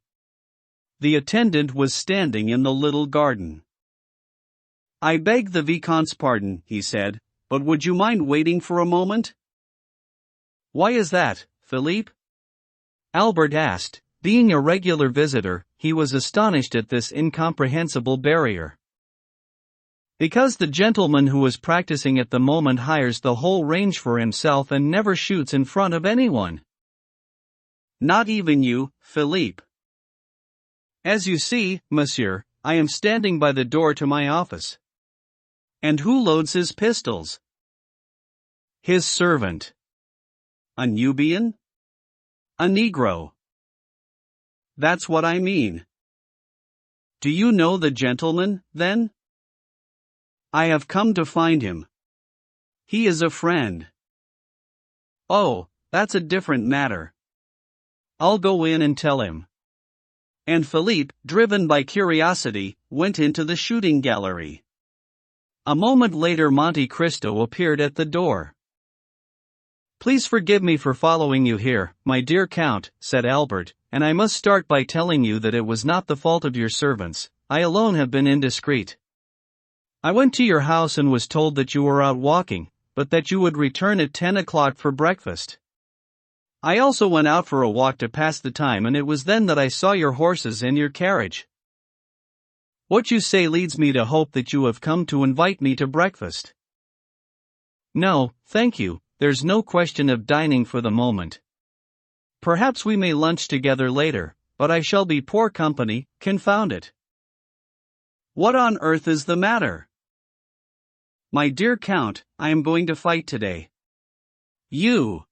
The attendant was standing in the little garden. I beg the Vicomte's pardon, he said, but would you mind waiting for a moment? Why is that, Philippe? Albert asked. Being a regular visitor, he was astonished at this incomprehensible barrier. Because the gentleman who was practicing at the moment hires the whole range for himself and never shoots in front of anyone. Not even you, Philippe. As you see, monsieur, I am standing by the door to my office. And who loads his pistols? His servant. A Nubian? A Negro. That's what I mean. Do you know the gentleman, then? I have come to find him. He is a friend. Oh, that's a different matter. I'll go in and tell him. And Philippe, driven by curiosity, went into the shooting gallery. A moment later Monte Cristo appeared at the door. Please forgive me for following you here, my dear Count, said Albert, and I must start by telling you that it was not the fault of your servants. I alone have been indiscreet. I went to your house and was told that you were out walking, but that you would return at 10 o'clock for breakfast. I also went out for a walk to pass the time, and it was then that I saw your horses and your carriage. What you say leads me to hope that you have come to invite me to breakfast. No, thank you, there's no question of dining for the moment. Perhaps we may lunch together later, but I shall be poor company, confound it. What on earth is the matter? My dear Count, I am going to fight today. You?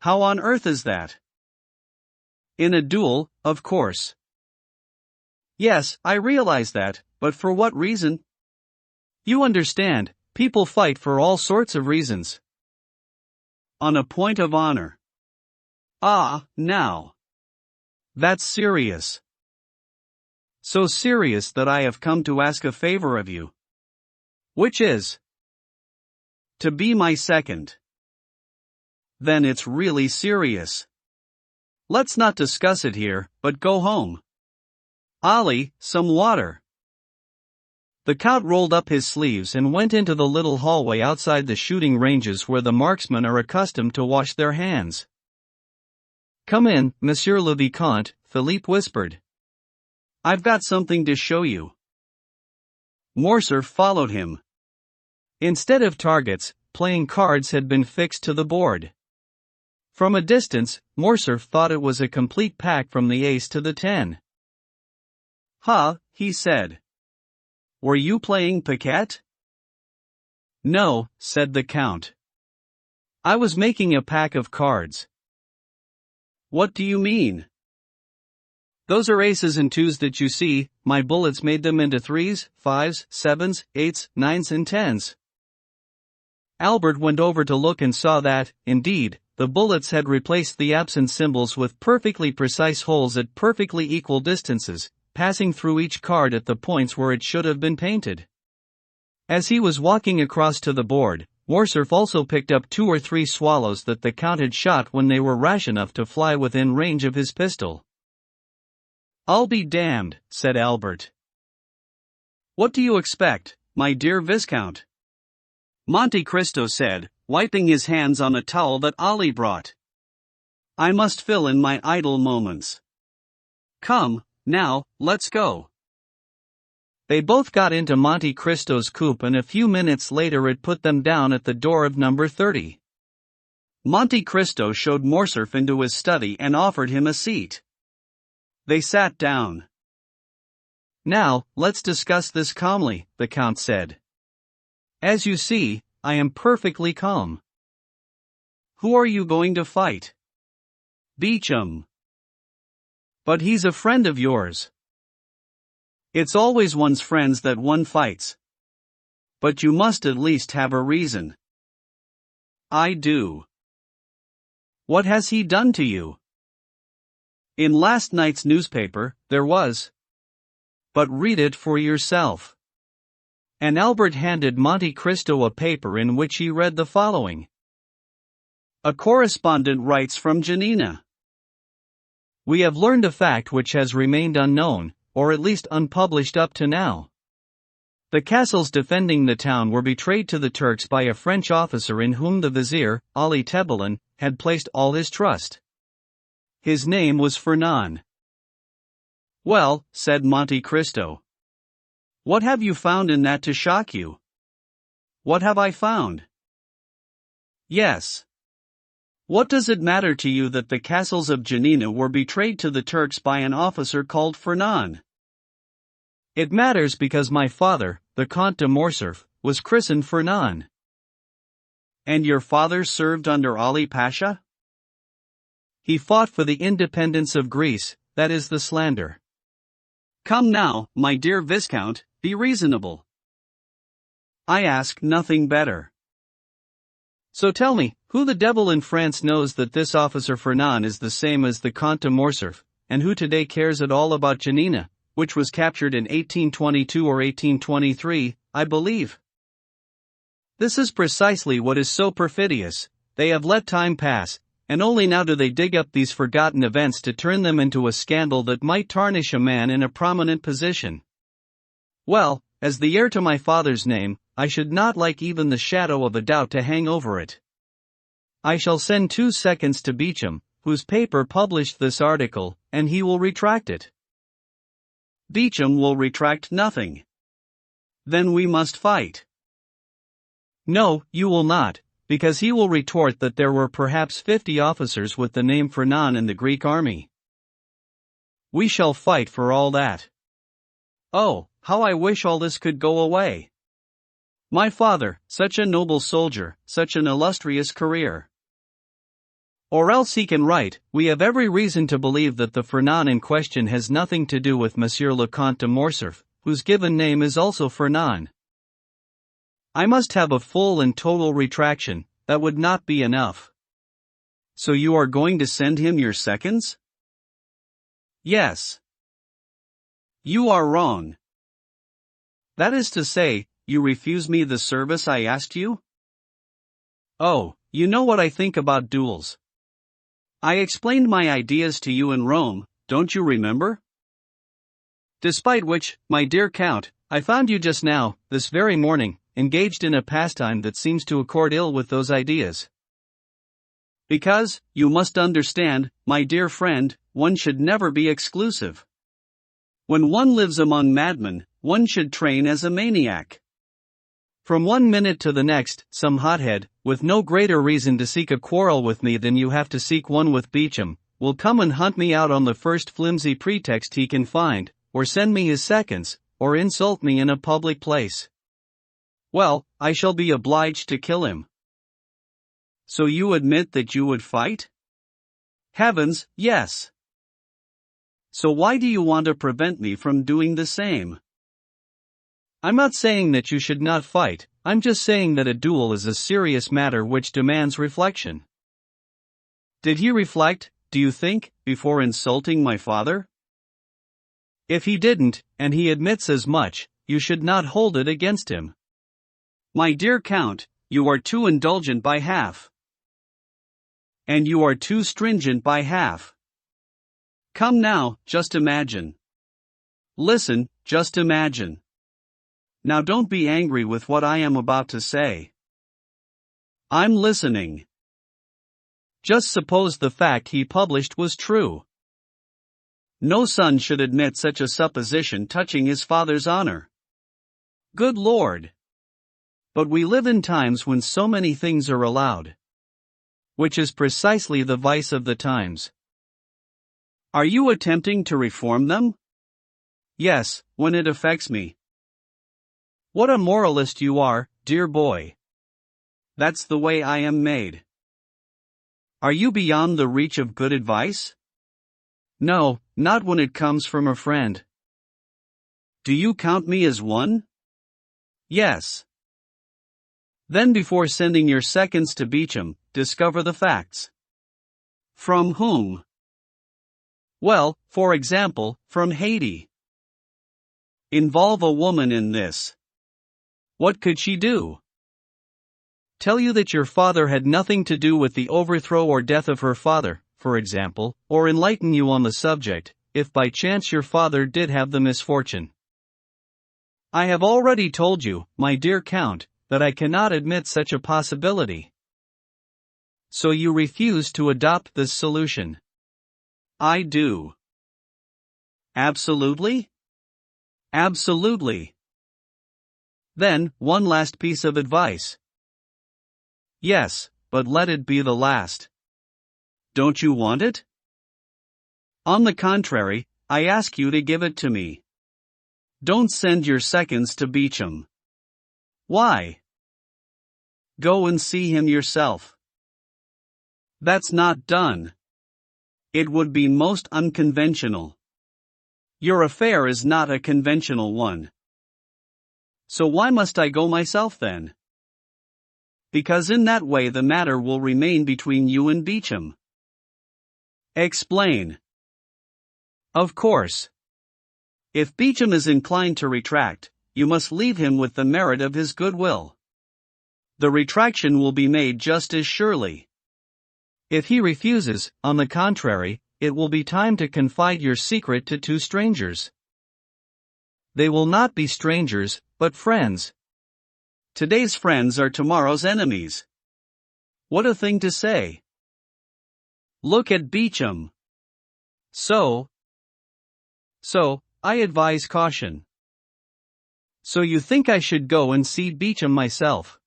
How on earth is that? In a duel, of course. Yes, I realize that, but for what reason? You understand, people fight for all sorts of reasons. On a point of honor. Ah, now. That's serious. So serious that I have come to ask a favor of you. Which is? To be my second. Then it's really serious. Let's not discuss it here, but go home. Ali, some water. The Count rolled up his sleeves and went into the little hallway outside the shooting ranges where the marksmen are accustomed to wash their hands. Come in, Monsieur le Vicomte, Philippe whispered. I've got something to show you. Morcerf followed him. Instead of targets, playing cards had been fixed to the board. From a distance, Morcerf thought it was a complete pack from the ace to the 10. "Huh," he said. "Were you playing piquet?" "No," said the Count. "I was making a pack of cards." "What do you mean?" "Those are aces and twos that you see. My bullets made them into 3s, 5s, 7s, 8s, 9s and 10s. Albert went over to look and saw that, indeed, the bullets had replaced the absent symbols with perfectly precise holes at perfectly equal distances, passing through each card at the points where it should have been painted. As he was walking across to the board, Morcerf also picked up 2 or 3 swallows that the Count had shot when they were rash enough to fly within range of his pistol. "I'll be damned," said Albert. "What do you expect, my dear Viscount?" Monte Cristo said, wiping his hands on a towel that Ali brought. "I must fill in my idle moments. Come, now, let's go." They both got into Monte Cristo's coupe and a few minutes later it put them down at the door of number 30. Monte Cristo showed Morcerf into his study and offered him a seat. They sat down. "Now, let's discuss this calmly," the Count said. "As you see, I am perfectly calm." "Who are you going to fight?" "Beecham." "But he's a friend of yours." "It's always one's friends that one fights. But you must at least have a reason." "I do." "What has he done to you?" "In last night's newspaper, there was. But read it for yourself." And Albert handed Monte Cristo a paper in which he read the following. "A correspondent writes from Janina. We have learned a fact which has remained unknown, or at least unpublished up to now. The castles defending the town were betrayed to the Turks by a French officer in whom the vizier, Ali Tebelen, had placed all his trust. His name was Fernand." "Well," said Monte Cristo, "what have you found in that to shock you?" "What have I found?" "Yes. What does it matter to you that the castles of Janina were betrayed to the Turks by an officer called Fernand?" "It matters because my father, the Comte de Morcerf, was christened Fernand." "And your father served under Ali Pasha?" "He fought for the independence of Greece, that is the slander." "Come now, my dear Viscount, be reasonable." "I ask nothing better." "So tell me, who the devil in France knows that this officer Fernand is the same as the Comte de Morcerf, and who today cares at all about Janina, which was captured in 1822 or 1823, I believe? This is precisely what is so perfidious. They have let time pass, and only now do they dig up these forgotten events to turn them into a scandal that might tarnish a man in a prominent position. Well, as the heir to my father's name, I should not like even the shadow of a doubt to hang over it. I shall send 2 seconds to Beecham, whose paper published this article, and he will retract it." "Beecham will retract nothing. Then we must fight." "No, you will not, because he will retort that there were perhaps 50 officers with the name Fernand in the Greek army." "We shall fight for all that. Oh, how I wish all this could go away. My father, such a noble soldier, such an illustrious career. Or else he can write, we have every reason to believe that the Fernand in question has nothing to do with Monsieur le Comte de Morcerf, whose given name is also Fernand. I must have a full and total retraction, that would not be enough." "So you are going to send him your seconds?" "Yes." "You are wrong." "That is to say, you refuse me the service I asked you?" "Oh, you know what I think about duels. I explained my ideas to you in Rome, don't you remember? Despite which, my dear Count, I found you just now, this very morning, engaged in a pastime that seems to accord ill with those ideas. Because, you must understand, my dear friend, one should never be exclusive. When one lives among madmen, one should train as a maniac. From 1 minute to the next, some hothead, with no greater reason to seek a quarrel with me than you have to seek one with Beecham, will come and hunt me out on the first flimsy pretext he can find, or send me his seconds, or insult me in a public place. Well, I shall be obliged to kill him. So you admit that you would fight? Heavens, yes. So why do you want to prevent me from doing the same? I'm not saying that you should not fight, I'm just saying that a duel is a serious matter which demands reflection. Did he reflect, do you think, before insulting my father? If he didn't, and he admits as much, you should not hold it against him. My dear Count, you are too indulgent by half. And you are too stringent by half. Come now, just imagine. Listen, just imagine. Now don't be angry with what I am about to say. I'm listening. Just suppose the fact he published was true. No son should admit such a supposition touching his father's honor. Good Lord! But we live in times when so many things are allowed. Which is precisely the vice of the times. Are you attempting to reform them? Yes, when it affects me. What a moralist you are, dear boy. That's the way I am made. Are you beyond the reach of good advice? No, not when it comes from a friend. Do you count me as one? Yes. Then before sending your seconds to Beecham, discover the facts. From whom? Well, for example, from Haiti. Involve a woman in this. What could she do? Tell you that your father had nothing to do with the overthrow or death of her father, for example, or enlighten you on the subject, if by chance your father did have the misfortune. I have already told you, my dear Count, that I cannot admit such a possibility. So you refuse to adopt this solution? I do. Absolutely? Absolutely. Then, one last piece of advice. Yes, but let it be the last. Don't you want it? On the contrary, I ask you to give it to me. Don't send your seconds to Beecham. Why? Go and see him yourself. That's not done. It would be most unconventional. Your affair is not a conventional one. So why must I go myself then? Because in that way the matter will remain between you and Beecham. Explain. Of course. If Beecham is inclined to retract, you must leave him with the merit of his goodwill. The retraction will be made just as surely. If he refuses, on the contrary, it will be time to confide your secret to two strangers. They will not be strangers, but friends. Today's friends are tomorrow's enemies. What a thing to say. Look at Beecham. So, I advise caution. So you think I should go and see Beecham myself?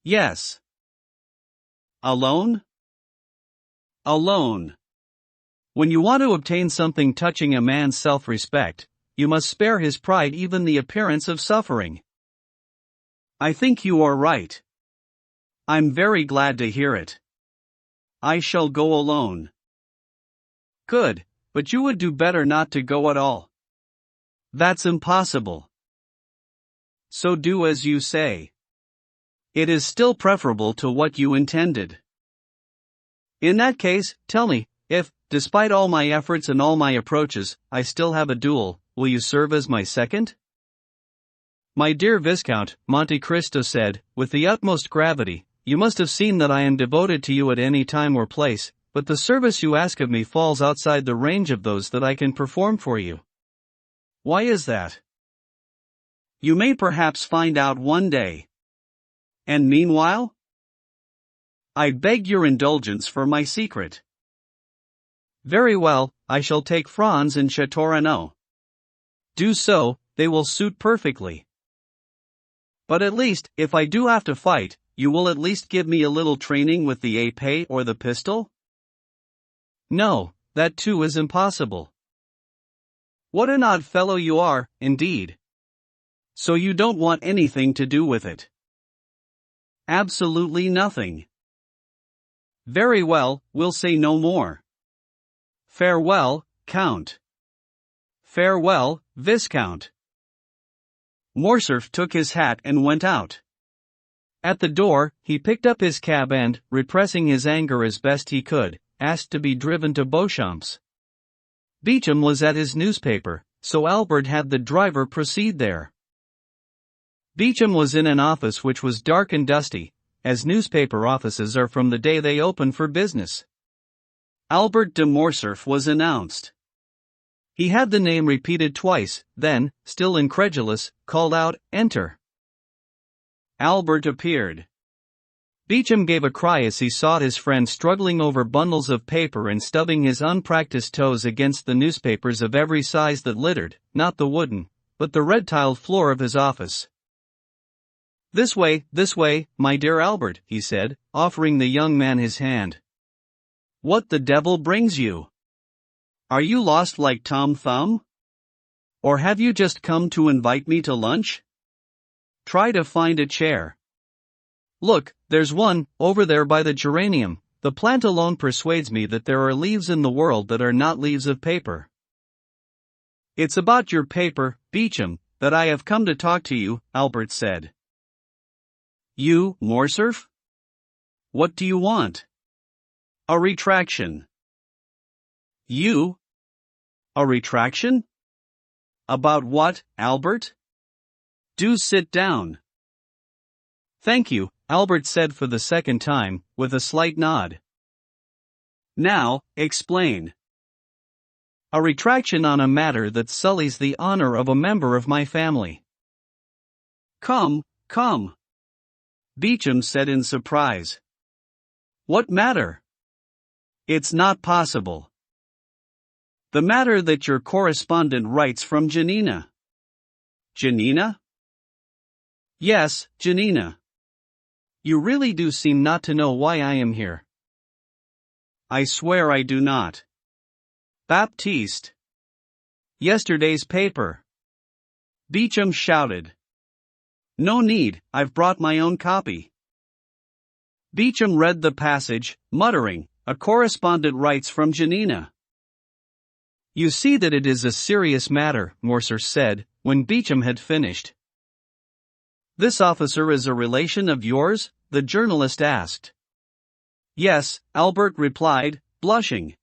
Yes. Alone? Alone. When you want to obtain something touching a man's self-respect, you must spare his pride even the appearance of suffering. I think you are right. I'm very glad to hear it. I shall go alone. Good, but you would do better not to go at all. That's impossible. So do as you say. It is still preferable to what you intended. In that case, tell me, if, despite all my efforts and all my approaches, I still have a duel, will you serve as my second? My dear Viscount, Monte Cristo said, with the utmost gravity, you must have seen that I am devoted to you at any time or place, but the service you ask of me falls outside the range of those that I can perform for you. Why is that? You may perhaps find out one day. And meanwhile? I beg your indulgence for my secret. Very well, I shall take Franz and Chateaurenaud. Do so, they will suit perfectly. But at least, if I do have to fight, you will at least give me a little training with the épée or the pistol? No, that too is impossible. What an odd fellow you are, indeed. So you don't want anything to do with it? Absolutely nothing. Very well, we'll say no more. Farewell, Count. Farewell, Viscount. Morcerf took his hat and went out. At the door, he picked up his cab and, repressing his anger as best he could, asked to be driven to Beauchamp's. Beecham was at his newspaper, so Albert had the driver proceed there. Beecham was in an office which was dark and dusty, as newspaper offices are from the day they open for business. Albert de Morcerf was announced. He had the name repeated twice, then, still incredulous, called out, "Enter." Albert appeared. Beecham gave a cry as he saw his friend struggling over bundles of paper and stubbing his unpracticed toes against the newspapers of every size that littered, not the wooden, but the red-tiled floor of his office. This way, my dear Albert," he said, offering the young man his hand. "What the devil brings you? Are you lost like Tom Thumb? Or have you just come to invite me to lunch? Try to find a chair. Look, there's one, over there by the geranium. The plant alone persuades me that there are leaves in the world that are not leaves of paper." "It's about your paper, Beecham, that I have come to talk to you," Albert said. "You, Morcerf? What do you want?" "A retraction." "You? A retraction? About what, Albert? Do sit down." "Thank you," Albert said for the second time, with a slight nod. "Now, explain." "A retraction on a matter that sullies the honor of a member of my family." Come. Beecham said in surprise. "What matter?" "It's not possible." "The matter that your correspondent writes from Janina." "Janina?" "Yes, Janina. You really do seem not to know why I am here." "I swear I do not." "Baptiste." "Yesterday's paper." Beecham shouted. "No need, I've brought my own copy." Beecham read the passage, muttering, "A correspondent writes from Janina." "You see that it is a serious matter," Morcerf said, when Beecham had finished. "This officer is a relation of yours?" the journalist asked. "Yes," Albert replied, blushing.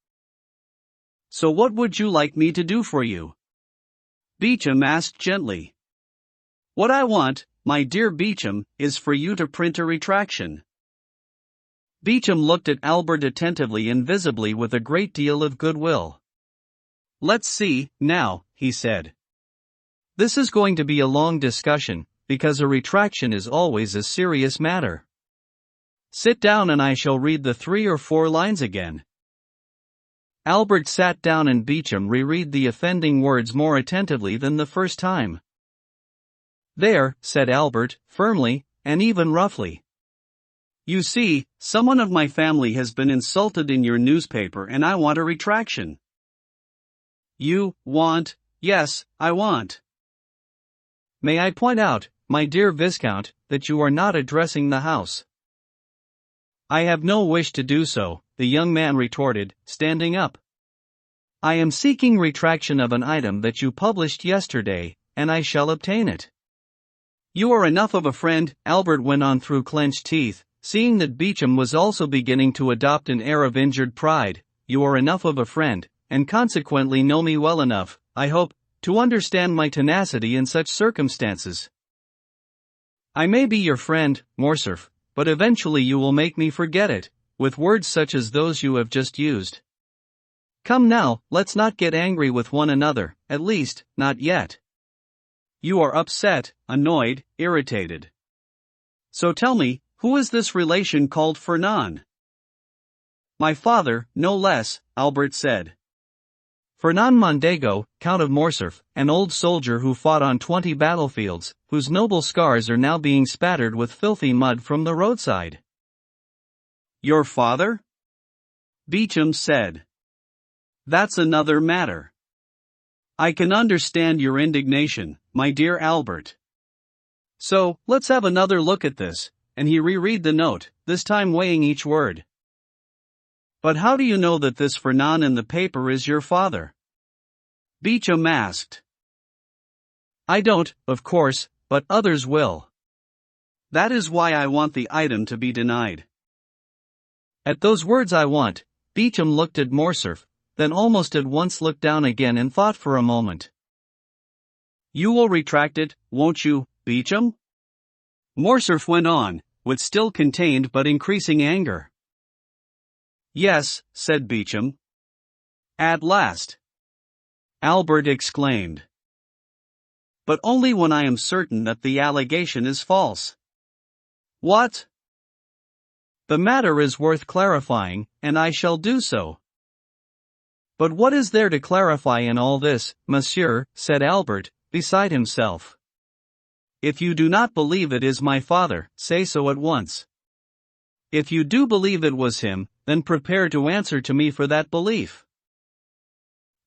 "So what would you like me to do for you?" Beecham asked gently. "What I want, my dear Beecham, is for you to print a retraction." Beecham looked at Albert attentively and visibly with a great deal of goodwill. "Let's see, now," he said. "This is going to be a long discussion, because a retraction is always a serious matter. Sit down and I shall read the 3 or 4 lines again." Albert sat down and Beecham reread the offending words more attentively than the first time. "There," said Albert, firmly, and even roughly. "You see, someone of my family has been insulted in your newspaper and I want a retraction." "You want?" "Yes, I want." "May I point out, my dear Viscount, that you are not addressing the House?" "I have no wish to do so," the young man retorted, standing up. "I am seeking retraction of an item that you published yesterday, and I shall obtain it." "You are enough of a friend," Albert went on through clenched teeth, seeing that Beecham was also beginning to adopt an air of injured pride. "You are enough of a friend, and consequently know me well enough, I hope, to understand my tenacity in such circumstances. I may be your friend, Morcerf, but eventually you will make me forget it, with words such as those you have just used. Come now, let's not get angry with one another, at least, not yet. You are upset, annoyed, irritated. So tell me, who is this relation called Fernand?" "My father, no less," Albert said. Fernand Mondego, Count of Morcerf, an old soldier who fought on 20 battlefields, whose noble scars are now being spattered with filthy mud from the roadside. Your father? Beecham said. That's another matter. I can understand your indignation, my dear Albert. So, let's have another look at this, and he reread the note, this time weighing each word. But how do you know that this Fernand in the paper is your father? Beecham asked. I don't, of course, but others will. That is why I want the item to be denied. At those words I want, Beecham looked at Morcerf, then almost at once looked down again and thought for a moment. You will retract it, won't you, Beecham? Morcerf went on, with still contained but increasing anger. Yes, said Beecham. At last. Albert exclaimed. But only when I am certain that the allegation is false. What? The matter is worth clarifying, and I shall do so. But what is there to clarify in all this, monsieur, said Albert, beside himself. If you do not believe it is my father, say so at once. If you do believe it was him, then prepare to answer to me for that belief.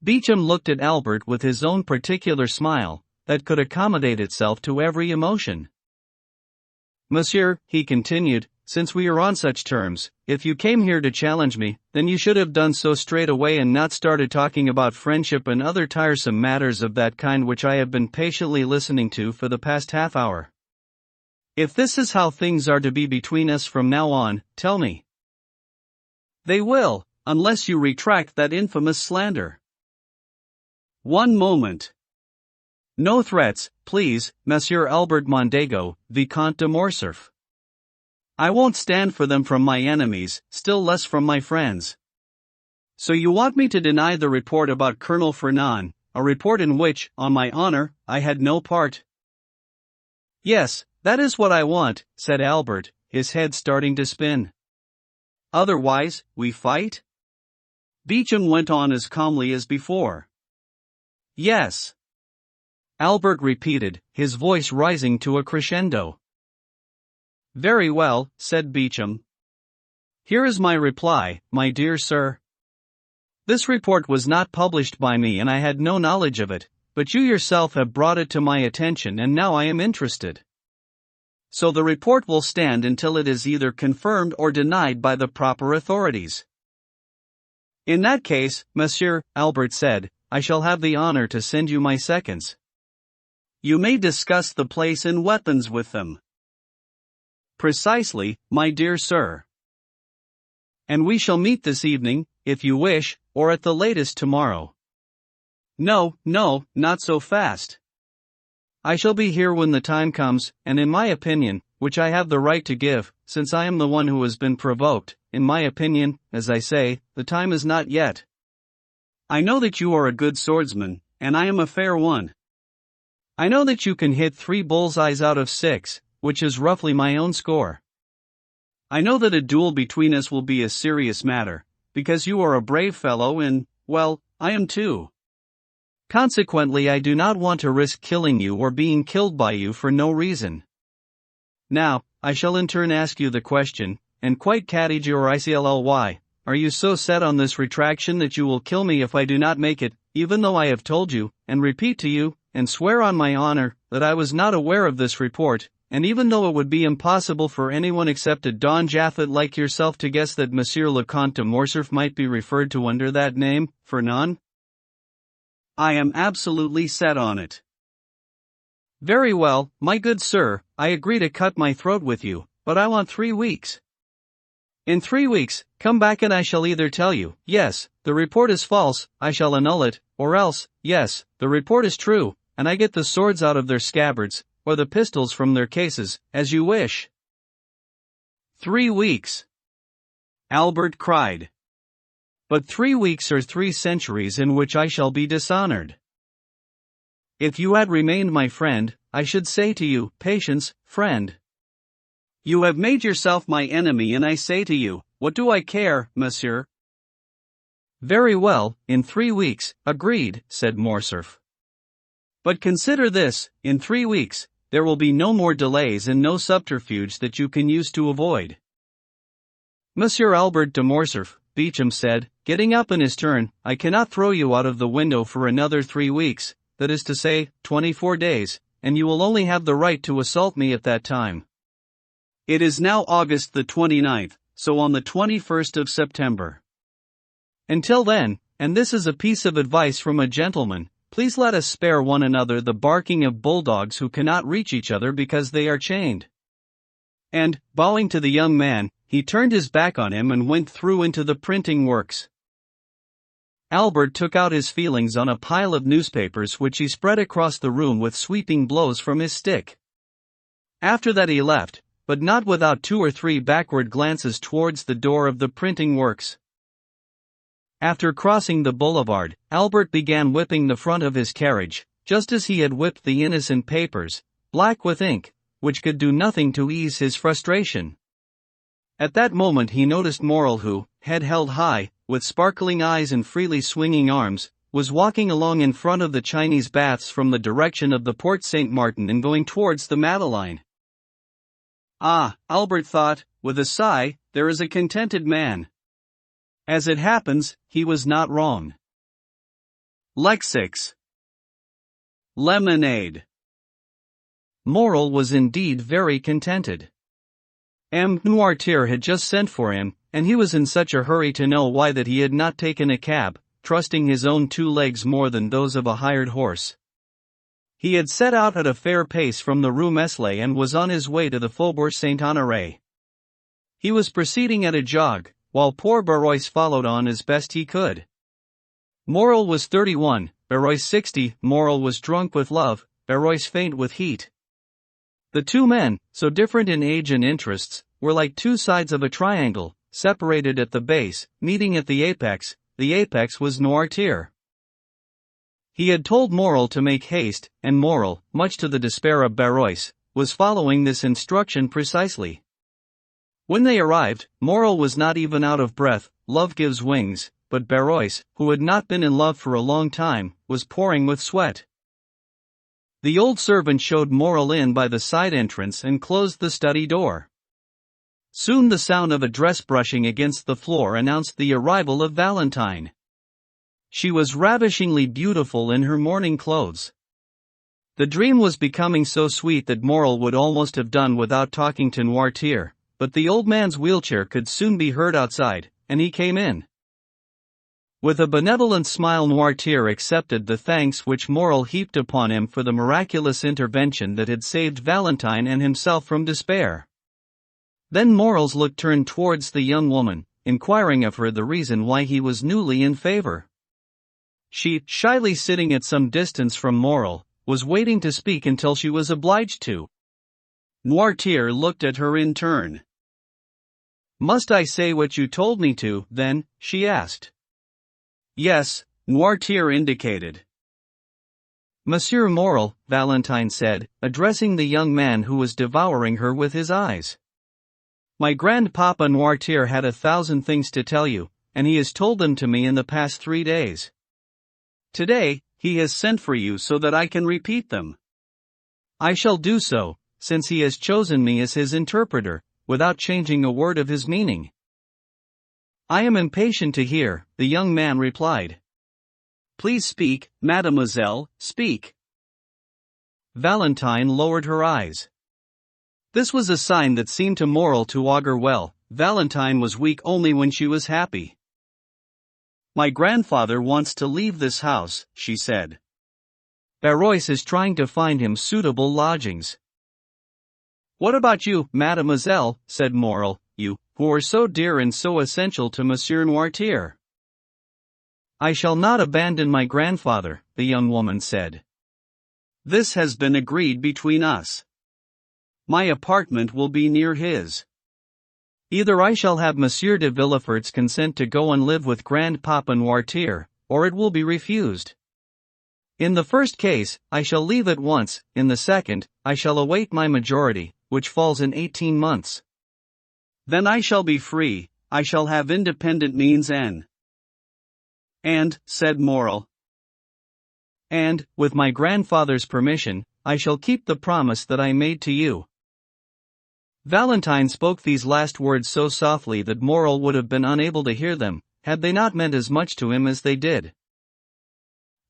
Beecham looked at Albert with his own particular smile, that could accommodate itself to every emotion. Monsieur, he continued, since we are on such terms, if you came here to challenge me, then you should have done so straight away and not started talking about friendship and other tiresome matters of that kind which I have been patiently listening to for the past half hour. If this is how things are to be between us from now on, tell me. They will, unless you retract that infamous slander. One moment. No threats, please, Monsieur Albert Mondego, Vicomte de Morcerf. I won't stand for them from my enemies, still less from my friends. So you want me to deny the report about Colonel Fernand, a report in which, on my honor, I had no part? Yes, that is what I want, said Albert, his head starting to spin. Otherwise, we fight? Beecham went on as calmly as before. Yes. Albert repeated, his voice rising to a crescendo. Very well, said Beecham. Here is my reply, my dear sir. This report was not published by me and I had no knowledge of it, but you yourself have brought it to my attention and now I am interested. So the report will stand until it is either confirmed or denied by the proper authorities. In that case, monsieur, Albert said, I shall have the honor to send you my seconds. You may discuss the place and weapons with them. Precisely, my dear sir. And we shall meet this evening, if you wish, or at the latest tomorrow. No, not so fast. I shall be here when the time comes, and in my opinion, which I have the right to give, since I am the one who has been provoked, in my opinion, as I say, the time is not yet. I know that you are a good swordsman, and I am a fair one. I know that you can hit 3 bullseyes out of 6, which is roughly my own score. I know that a duel between us will be a serious matter, because you are a brave fellow and, well, I am too. Consequently I do not want to risk killing you or being killed by you for no reason. Now, I shall in turn ask you the question, and quite catty or ICLLY, are you so set on this retraction that you will kill me if I do not make it, even though I have told you, and repeat to you, and swear on my honor, that I was not aware of this report, and even though it would be impossible for anyone except a Don Japhet like yourself to guess that Monsieur le Comte de Morcerf might be referred to under that name, Fernand? I am absolutely set on it. Very well, my good sir, I agree to cut my throat with you, but I want 3 weeks. In 3 weeks, come back and I shall either tell you, yes, the report is false, I shall annul it, or else, yes, the report is true, and I get the swords out of their scabbards, or the pistols from their cases, as you wish. 3 weeks. Albert cried. But 3 weeks are 3 centuries in which I shall be dishonored. If you had remained my friend, I should say to you, patience, friend. You have made yourself my enemy and I say to you, what do I care, monsieur? Very well, in 3 weeks, agreed, said Morcerf. But consider this, in 3 weeks, there will be no more delays and no subterfuge that you can use to avoid. Monsieur Albert de Morcerf, Beecham said, getting up in his turn, I cannot throw you out of the window for another 3 weeks, that is to say, 24 days, and you will only have the right to assault me at that time. It is now August the 29th, so on the 21st of September. Until then, and this is a piece of advice from a gentleman, please let us spare one another the barking of bulldogs who cannot reach each other because they are chained. And, bowing to the young man, he turned his back on him and went through into the printing works. Albert took out his feelings on a pile of newspapers which he spread across the room with sweeping blows from his stick. After that he left, but not without 2 or 3 backward glances towards the door of the printing works. After crossing the boulevard, Albert began whipping the front of his carriage, just as he had whipped the innocent papers, black with ink, which could do nothing to ease his frustration. At that moment he noticed Morel who, head held high, with sparkling eyes and freely swinging arms, was walking along in front of the Chinese baths from the direction of the Porte Saint-Martin and going towards the Madeleine. Ah, Albert thought, with a sigh, there is a contented man. As it happens, he was not wrong. Lexics. Lemonade. Morel was indeed very contented. M. Noirtier had just sent for him, and he was in such a hurry to know why that he had not taken a cab, trusting his own 2 legs more than those of a hired horse. He had set out at a fair pace from the Rue Meslay and was on his way to the Faubourg Saint-Honoré. He was proceeding at a jog, while poor Barrois followed on as best he could. Morel was 31, Barrois 60, Morel was drunk with love, Barrois faint with heat. The 2 men, so different in age and interests, were like 2 sides of a triangle, separated at the base, meeting at the apex was Noirtier. He had told Morel to make haste, and Morel, much to the despair of Barrois, was following this instruction precisely. When they arrived, Morel was not even out of breath, love gives wings, but Barrois, who had not been in love for a long time, was pouring with sweat. The old servant showed Morel in by the side entrance and closed the study door. Soon the sound of a dress brushing against the floor announced the arrival of Valentine. She was ravishingly beautiful in her morning clothes. The dream was becoming so sweet that Morel would almost have done without talking to Noirtier, but the old man's wheelchair could soon be heard outside, and he came in. With a benevolent smile Noirtier accepted the thanks which Morel heaped upon him for the miraculous intervention that had saved Valentine and himself from despair. Then Morel's look turned towards the young woman, inquiring of her the reason why he was newly in favor. She, shyly sitting at some distance from Morel, was waiting to speak until she was obliged to. Noirtier looked at her in turn. "Must I say what you told me to, then?" she asked. "Yes," Noirtier indicated. "Monsieur Morel," Valentine said, addressing the young man who was devouring her with his eyes. "My grandpapa Noirtier had 1,000 things to tell you, and he has told them to me in the past 3 days. Today, he has sent for you so that I can repeat them. I shall do so, since he has chosen me as his interpreter, without changing a word of his meaning." "I am impatient to hear," the young man replied. "Please speak, mademoiselle, speak." Valentine lowered her eyes. This was a sign that seemed to Morel to augur well. Valentine was weak only when she was happy. "My grandfather wants to leave this house," she said. "Barrois is trying to find him suitable lodgings." "What about you, mademoiselle?" said Morel, "you, who are so dear and so essential to Monsieur Noirtier." "I shall not abandon my grandfather," the young woman said. "This has been agreed between us. My apartment will be near his. Either I shall have Monsieur de Villefort's consent to go and live with Grandpapa Noirtier, or it will be refused. In the first case, I shall leave at once, in the second, I shall await my majority, which falls in 18 months. Then I shall be free, I shall have independent means and And, said Moral. And, with my grandfather's permission, I shall keep the promise that I made to you. Valentine spoke these last words so softly that Moral would have been unable to hear them, had they not meant as much to him as they did.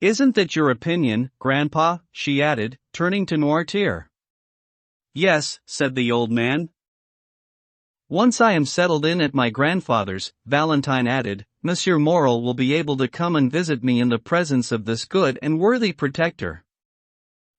Isn't that your opinion, Grandpa? She added, turning to Noirtier. Yes, said the old man. Once I am settled in at my grandfather's, Valentine added, Monsieur Moral will be able to come and visit me in the presence of this good and worthy protector.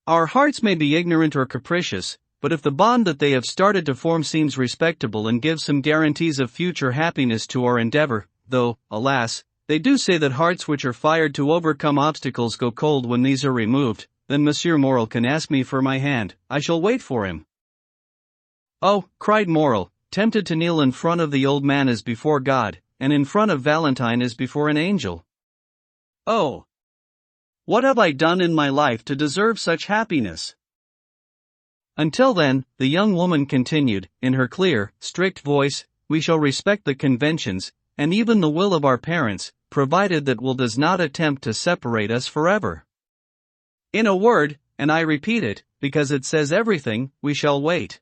Our hearts may be ignorant or capricious, but if the bond that they have started to form seems respectable and gives some guarantees of future happiness to our endeavor, though, alas, they do say that hearts which are fired to overcome obstacles go cold when these are removed, then Monsieur Moral can ask me for my hand, I shall wait for him. Oh, cried Moral, tempted to kneel in front of the old man as before God, and in front of Valentine as before an angel. Oh! What have I done in my life to deserve such happiness? Until then, the young woman continued, in her clear, strict voice, we shall respect the conventions, and even the will of our parents, provided that will does not attempt to separate us forever. In a word, and I repeat it, because it says everything, we shall wait.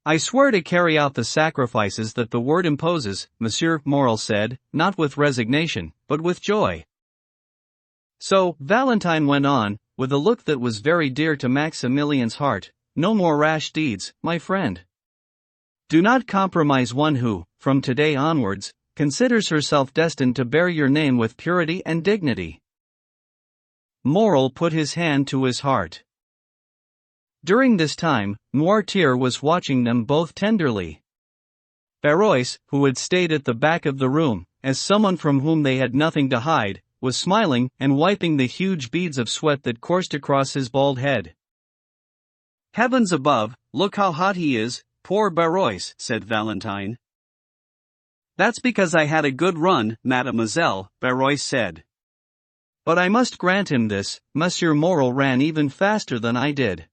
I swear to carry out the sacrifices that the word imposes, Monsieur Moral said, not with resignation, but with joy. So, Valentine went on, with a look that was very dear to Maximilian's heart, no more rash deeds, my friend. Do not compromise one who, from today onwards, considers herself destined to bear your name with purity and dignity. Moral put his hand to his heart. During this time, Noirtier was watching them both tenderly. Barrois, who had stayed at the back of the room, as someone from whom they had nothing to hide, was smiling and wiping the huge beads of sweat that coursed across his bald head. Heavens above, look how hot he is, poor Barrois, said Valentine. That's because I had a good run, mademoiselle, Barrois said. But I must grant him this, Monsieur Moral ran even faster than I did.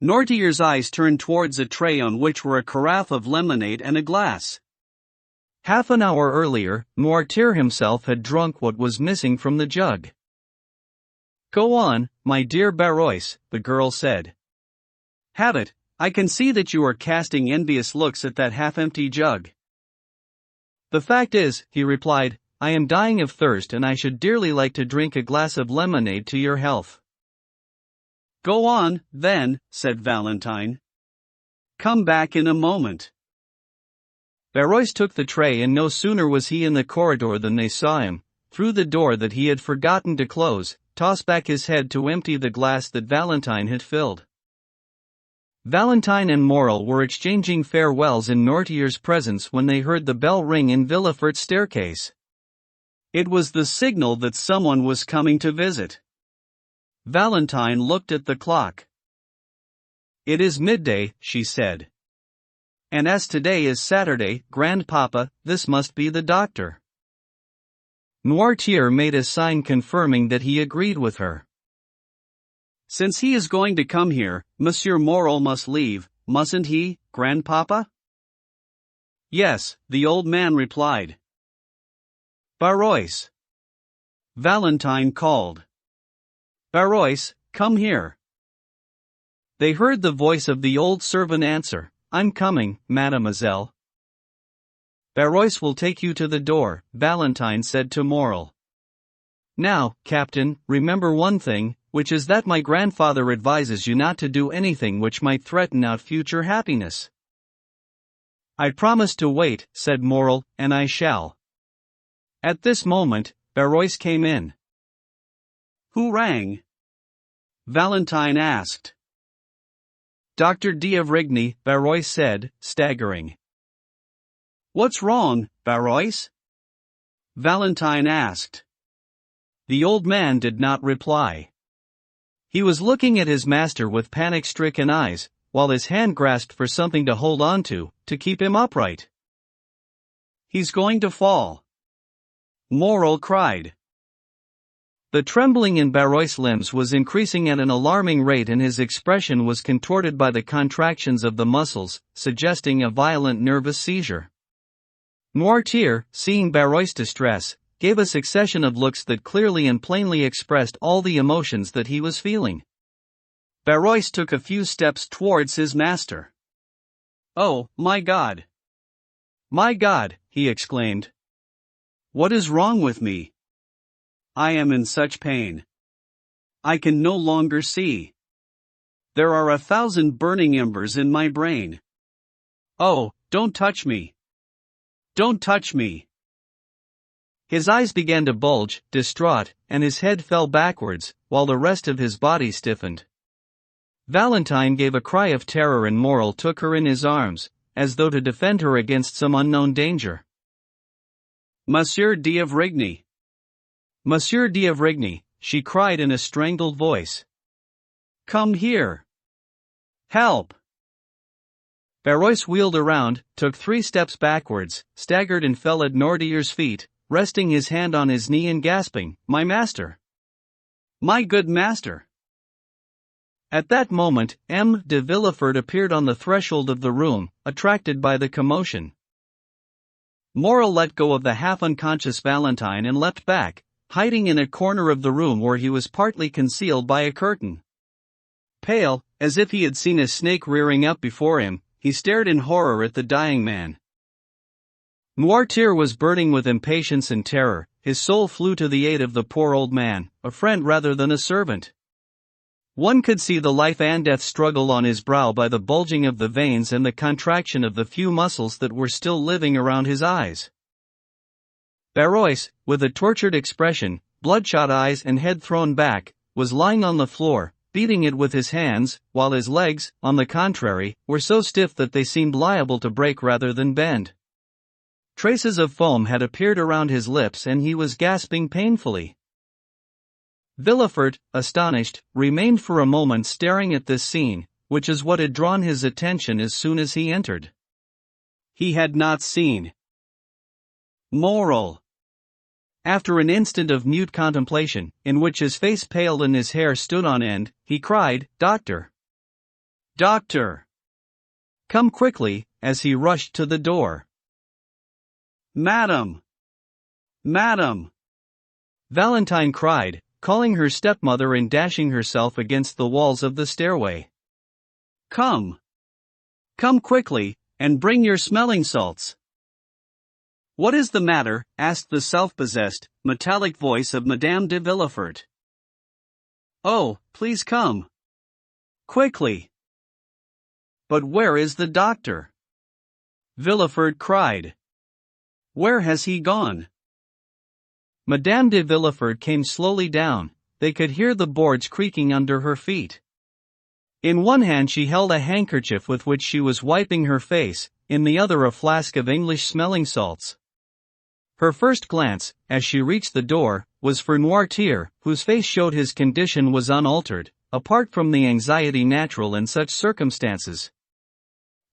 Noirtier's eyes turned towards a tray on which were a carafe of lemonade and a glass. Half an hour earlier, Noirtier himself had drunk what was missing from the jug. Go on, my dear Barrois, the girl said. Have it, I can see that you are casting envious looks at that half-empty jug. The fact is, he replied, I am dying of thirst and I should dearly like to drink a glass of lemonade to your health. Go on, then, said Valentine. Come back in a moment. Barrois took the tray and no sooner was he in the corridor than they saw him, through the door that he had forgotten to close, toss back his head to empty the glass that Valentine had filled. Valentine and Moral were exchanging farewells in Noirtier's presence when they heard the bell ring in Villefort's staircase. It was the signal that someone was coming to visit. Valentine looked at the clock. It is midday, she said. And as today is Saturday, Grandpapa, this must be the doctor. Noirtier made a sign confirming that he agreed with her. Since he is going to come here, Monsieur Moral must leave, mustn't he, Grandpapa? Yes, the old man replied. Barrois. Valentine called. Barrois, come here. They heard the voice of the old servant answer, I'm coming, mademoiselle. Barrois will take you to the door, Valentine said to Moral. Now, Captain, remember one thing, which is that my grandfather advises you not to do anything which might threaten our future happiness. I promise to wait, said Moral, and I shall. At this moment, Barrois came in. Who rang? Valentine asked. Dr. d'Avrigny, Barrois said, staggering. What's wrong, Barrois? Valentine asked. The old man did not reply. He was looking at his master with panic-stricken eyes, while his hand grasped for something to hold on to keep him upright. He's going to fall. Moral cried. The trembling in Barrois' limbs was increasing at an alarming rate and his expression was contorted by the contractions of the muscles, suggesting a violent nervous seizure. Noirtier, seeing Barrois' distress, gave a succession of looks that clearly and plainly expressed all the emotions that he was feeling. Barrois took a few steps towards his master. "Oh, my God! My God!" he exclaimed. "What is wrong with me? I am in such pain. I can no longer see. There are 1,000 burning embers in my brain. Oh, don't touch me! Don't touch me!" His eyes began to bulge, distraught, and his head fell backwards, while the rest of his body stiffened. Valentine gave a cry of terror and Morel took her in his arms, as though to defend her against some unknown danger. "Monsieur d'Avrigny! Monsieur d'Avrigny!" she cried in a strangled voice. "Come here! Help!" Barrois wheeled around, took 3 steps backwards, staggered and fell at Nordier's feet, resting his hand on his knee and gasping, "My master! My good master!" At that moment, M. de Villefort appeared on the threshold of the room, attracted by the commotion. Morel let go of the half-unconscious Valentine and leapt back, hiding in a corner of the room where he was partly concealed by a curtain. Pale, as if he had seen a snake rearing up before him, he stared in horror at the dying man. Noirtier was burning with impatience and terror. His soul flew to the aid of the poor old man, a friend rather than a servant. One could see the life and death struggle on his brow by the bulging of the veins and the contraction of the few muscles that were still living around his eyes. Barrois, with a tortured expression, bloodshot eyes and head thrown back, was lying on the floor, beating it with his hands, while his legs, on the contrary, were so stiff that they seemed liable to break rather than bend. Traces of foam had appeared around his lips and he was gasping painfully. Villefort, astonished, remained for a moment staring at this scene, which is what had drawn his attention as soon as he entered. He had not seen Morel. After an instant of mute contemplation, in which his face paled and his hair stood on end, he cried, "Doctor! Doctor! Come quickly," as he rushed to the door. "Madam! Madam!" Valentine cried, calling her stepmother and dashing herself against the walls of the stairway. "Come! Come quickly, and bring your smelling salts!" "What is the matter?" asked the self-possessed, metallic voice of Madame de Villefort. "Oh, please come! Quickly!" "But where is the doctor?" Villefort cried. "Where has he gone?" Madame de Villefort came slowly down. They could hear the boards creaking under her feet. In one hand she held a handkerchief with which she was wiping her face, in the other a flask of English smelling salts. Her first glance, as she reached the door, was for Noirtier, whose face showed his condition was unaltered, apart from the anxiety natural in such circumstances.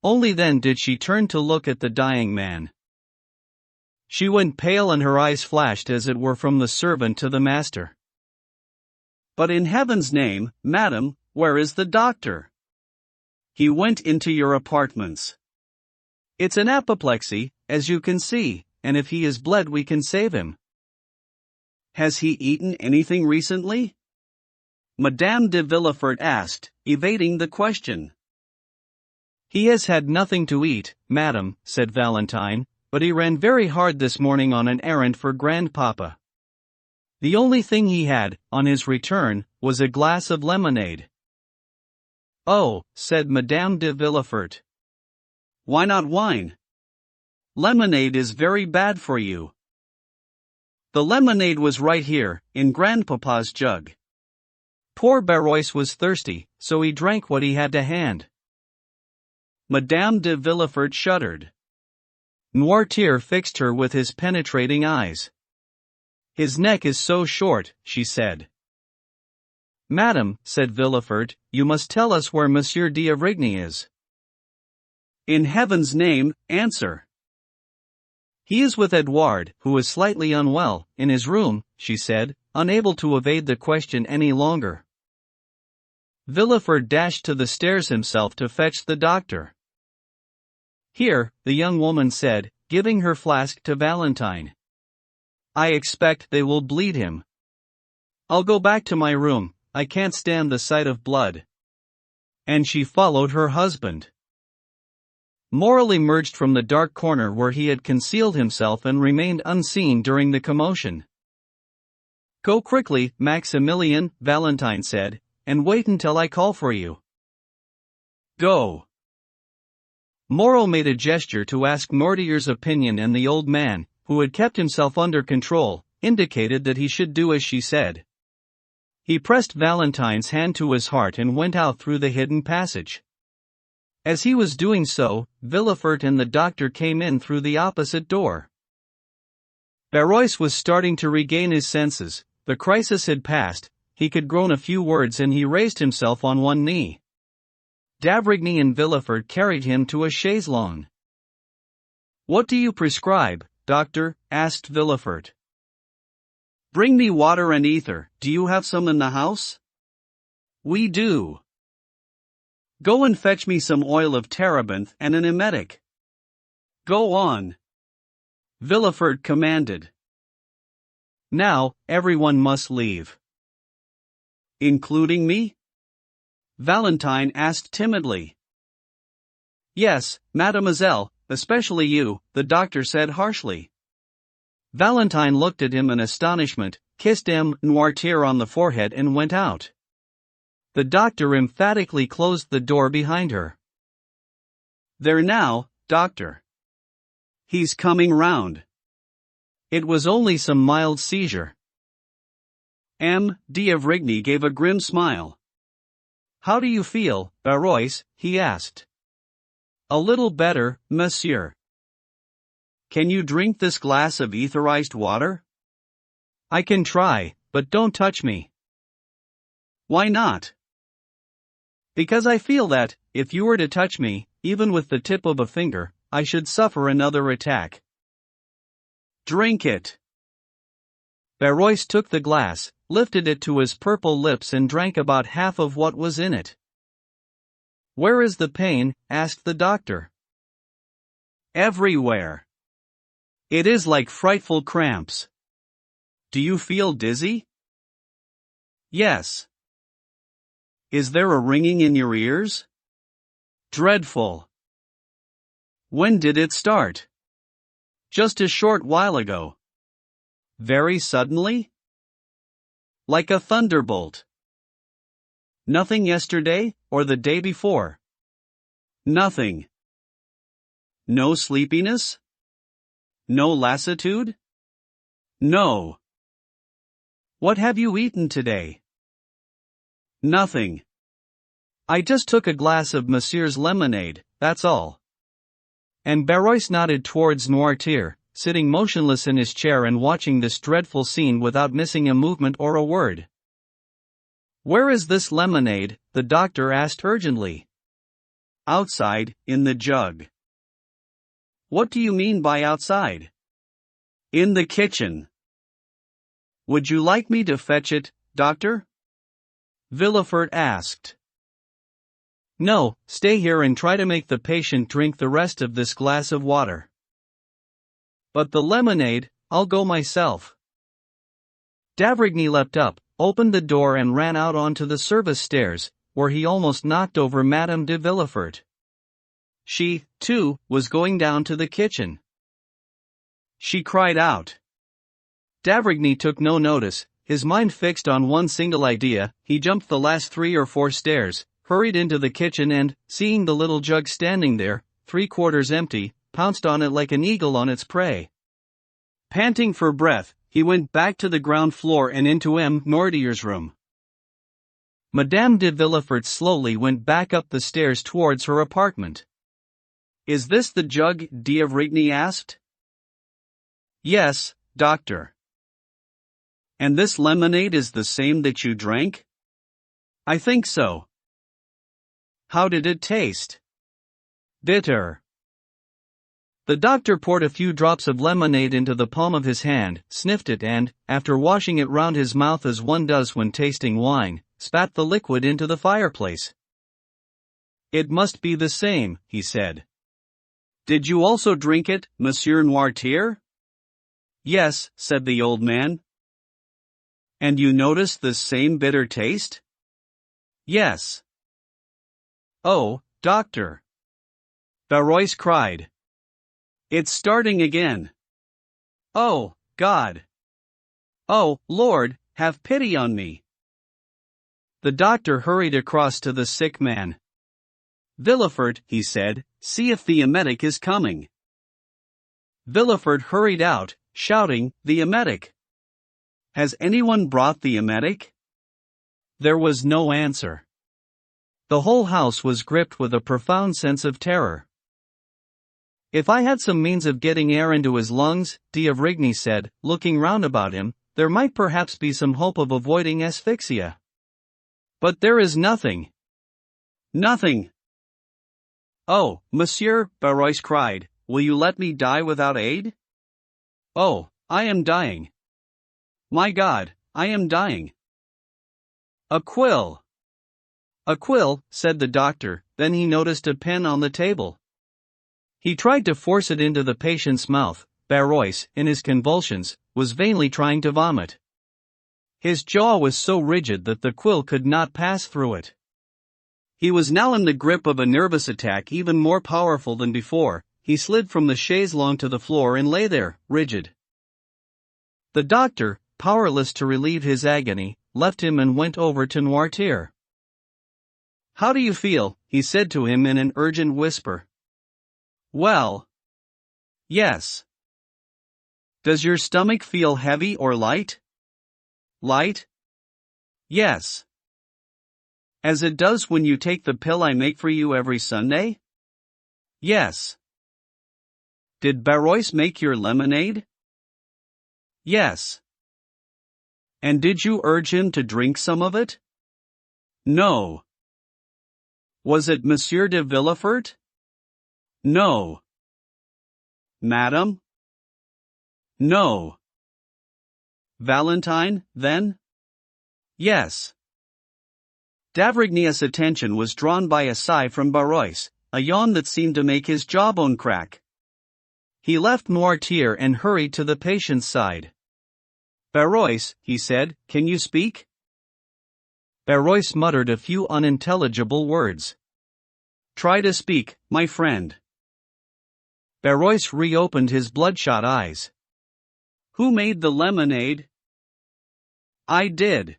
Only then did she turn to look at the dying man. She went pale and her eyes flashed as it were from the servant to the master. "But in heaven's name, madam, where is the doctor?" "He went into your apartments. It's an apoplexy, as you can see, and if he is bled we can save him." "Has he eaten anything recently?" Madame de Villefort asked, evading the question. "He has had nothing to eat, madam," said Valentine, "but he ran very hard this morning on an errand for grandpapa. The only thing he had, on his return, was a glass of lemonade." "Oh," said Madame de Villefort. "Why not wine? Lemonade is very bad for you." "The lemonade was right here, in grandpapa's jug." Poor Barrois was thirsty, so he drank what he had to hand. Madame de Villefort shuddered. Noirtier fixed her with his penetrating eyes. "His neck is so short," she said. "Madam," said Villefort, "you must tell us where Monsieur d'Avrigny is." "In heaven's name, answer." "He is with Edouard, who is slightly unwell, in his room," she said, unable to evade the question any longer. Villefort dashed to the stairs himself to fetch the doctor. "Here," the young woman said, giving her flask to Valentine. I expect they will bleed him. I'll go back to my room, I can't stand the sight of blood. And she followed her husband. Morrel emerged from the dark corner where he had concealed himself and remained unseen during the commotion. Go quickly, Maximilian, Valentine said, and wait until I call for you. Go. Morrel made a gesture to ask Noirtier's opinion, and the old man, who had kept himself under control, indicated that he should do as she said. He pressed Valentine's hand to his heart and went out through the hidden passage. As he was doing so, Villefort and the doctor came in through the opposite door. Barrois was starting to regain his senses. The crisis had passed, he could groan a few words, and he raised himself on one knee. D'avrigny and Villefort carried him to a chaise longue. What do you prescribe, doctor? Asked Villefort. Bring me water and ether. Do you have some in the house? We do. Go and fetch me some oil of terebinth and an emetic. Go on. Villefort commanded. Now, everyone must leave. Including me? Valentine asked timidly. Yes, mademoiselle, especially you, the doctor said harshly. Valentine looked at him in astonishment, kissed M. Noirtier on the forehead and went out. The doctor emphatically closed the door behind her. There now, doctor. He's coming round. It was only some mild seizure. M. d'Avrigny gave a grim smile. How do you feel, Barrois? He asked. A little better, monsieur. Can you drink this glass of etherized water? I can try, but don't touch me. Why not? Because I feel that, if you were to touch me, even with the tip of a finger, I should suffer another attack. Drink it. Barrois took the glass, lifted it to his purple lips and drank about half of what was in it. Where is the pain? Asked the doctor. Everywhere. It is like frightful cramps. Do you feel dizzy? Yes. Is there a ringing in your ears? Dreadful. When did it start? Just a short while ago. Very suddenly? Like a thunderbolt. Nothing yesterday, or the day before? Nothing. No sleepiness? No lassitude? No. What have you eaten today? Nothing. I just took a glass of Monsieur's lemonade, that's all. And Barrois nodded towards Noirtier, sitting motionless in his chair and watching this dreadful scene without missing a movement or a word. Where is this lemonade? The doctor asked urgently. Outside, in the jug. What do you mean by outside? In the kitchen. Would you like me to fetch it, doctor? Villefort asked. No, stay here and try to make the patient drink the rest of this glass of water. But the lemonade, I'll go myself. D'avrigny leapt up, opened the door and ran out onto the service stairs, where he almost knocked over Madame de Villefort. She, too, was going down to the kitchen. She cried out. D'avrigny took no notice, his mind fixed on one single idea. He jumped the last 3 or 4 stairs, hurried into the kitchen and, seeing the little jug standing there, 3/4 empty, pounced on it like an eagle on its prey. Panting for breath, he went back to the ground floor and into M. Noirtier's room. Madame de Villefort slowly went back up the stairs towards her apartment. Is this the jug? d'Avrigny asked. Yes, doctor. And this lemonade is the same that you drank? I think so. How did it taste? Bitter. The doctor poured a few drops of lemonade into the palm of his hand, sniffed it and, after washing it round his mouth as one does when tasting wine, spat the liquid into the fireplace. It must be the same, he said. Did you also drink it, Monsieur Noirtier? Yes, said the old man. And you noticed the same bitter taste? Yes. Oh, doctor! Barrois cried. It's starting again. Oh, God! Oh, Lord, have pity on me! The doctor hurried across to the sick man. Villefort, he said, see if the emetic is coming. Villefort hurried out, shouting, the emetic! Has anyone brought the emetic? There was no answer. The whole house was gripped with a profound sense of terror. If I had some means of getting air into his lungs, d'Avrigny said, looking round about him, there might perhaps be some hope of avoiding asphyxia. But there is nothing. Nothing. Oh, monsieur, Barrois cried, will you let me die without aid? Oh, I am dying. My God, I am dying. A quill. A quill, said the doctor, then he noticed a pen on the table. He tried to force it into the patient's mouth. Barrois, in his convulsions, was vainly trying to vomit. His jaw was so rigid that the quill could not pass through it. He was now in the grip of a nervous attack even more powerful than before. He slid from the chaise longue to the floor and lay there, rigid. The doctor, powerless to relieve his agony, left him and went over to Noirtier. How do you feel? He said to him in an urgent whisper. Well. Yes. Does your stomach feel heavy or light? Light? Yes. As it does when you take the pill I make for you every Sunday? Yes. Did Barrois make your lemonade? Yes. And did you urge him to drink some of it? No. Was it Monsieur de Villefort? No. Madame? No. Valentine, then? Yes. D'avrigny's attention was drawn by a sigh from Barrois, a yawn that seemed to make his jawbone crack. He left Noirtier and hurried to the patient's side. Barrois, he said, can you speak? Barrois muttered a few unintelligible words. Try to speak, my friend. Barrois reopened his bloodshot eyes. Who made the lemonade? I did.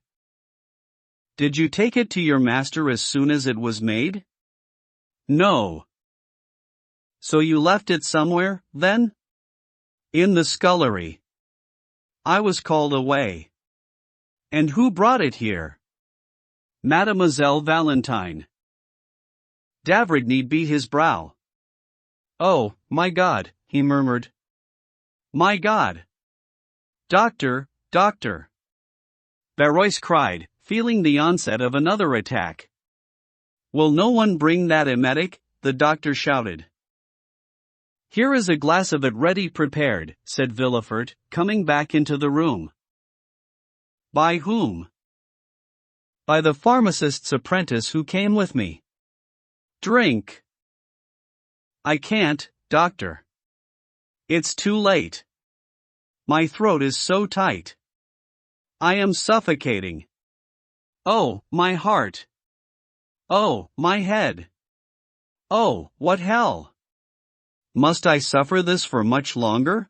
Did you take it to your master as soon as it was made? No. So you left it somewhere, then? In the scullery. I was called away. And who brought it here? Mademoiselle Valentine. D'avrigny beat his brow. Oh, my God, he murmured. My God! Doctor, doctor! Barrois cried, feeling the onset of another attack. Will no one bring that emetic? The doctor shouted. Here is a glass of it ready prepared, said Villefort, coming back into the room. By whom? By the pharmacist's apprentice who came with me. Drink. I can't, doctor. It's too late. My throat is so tight. I am suffocating. Oh, my heart. Oh, my head. Oh, what hell! Must I suffer this for much longer?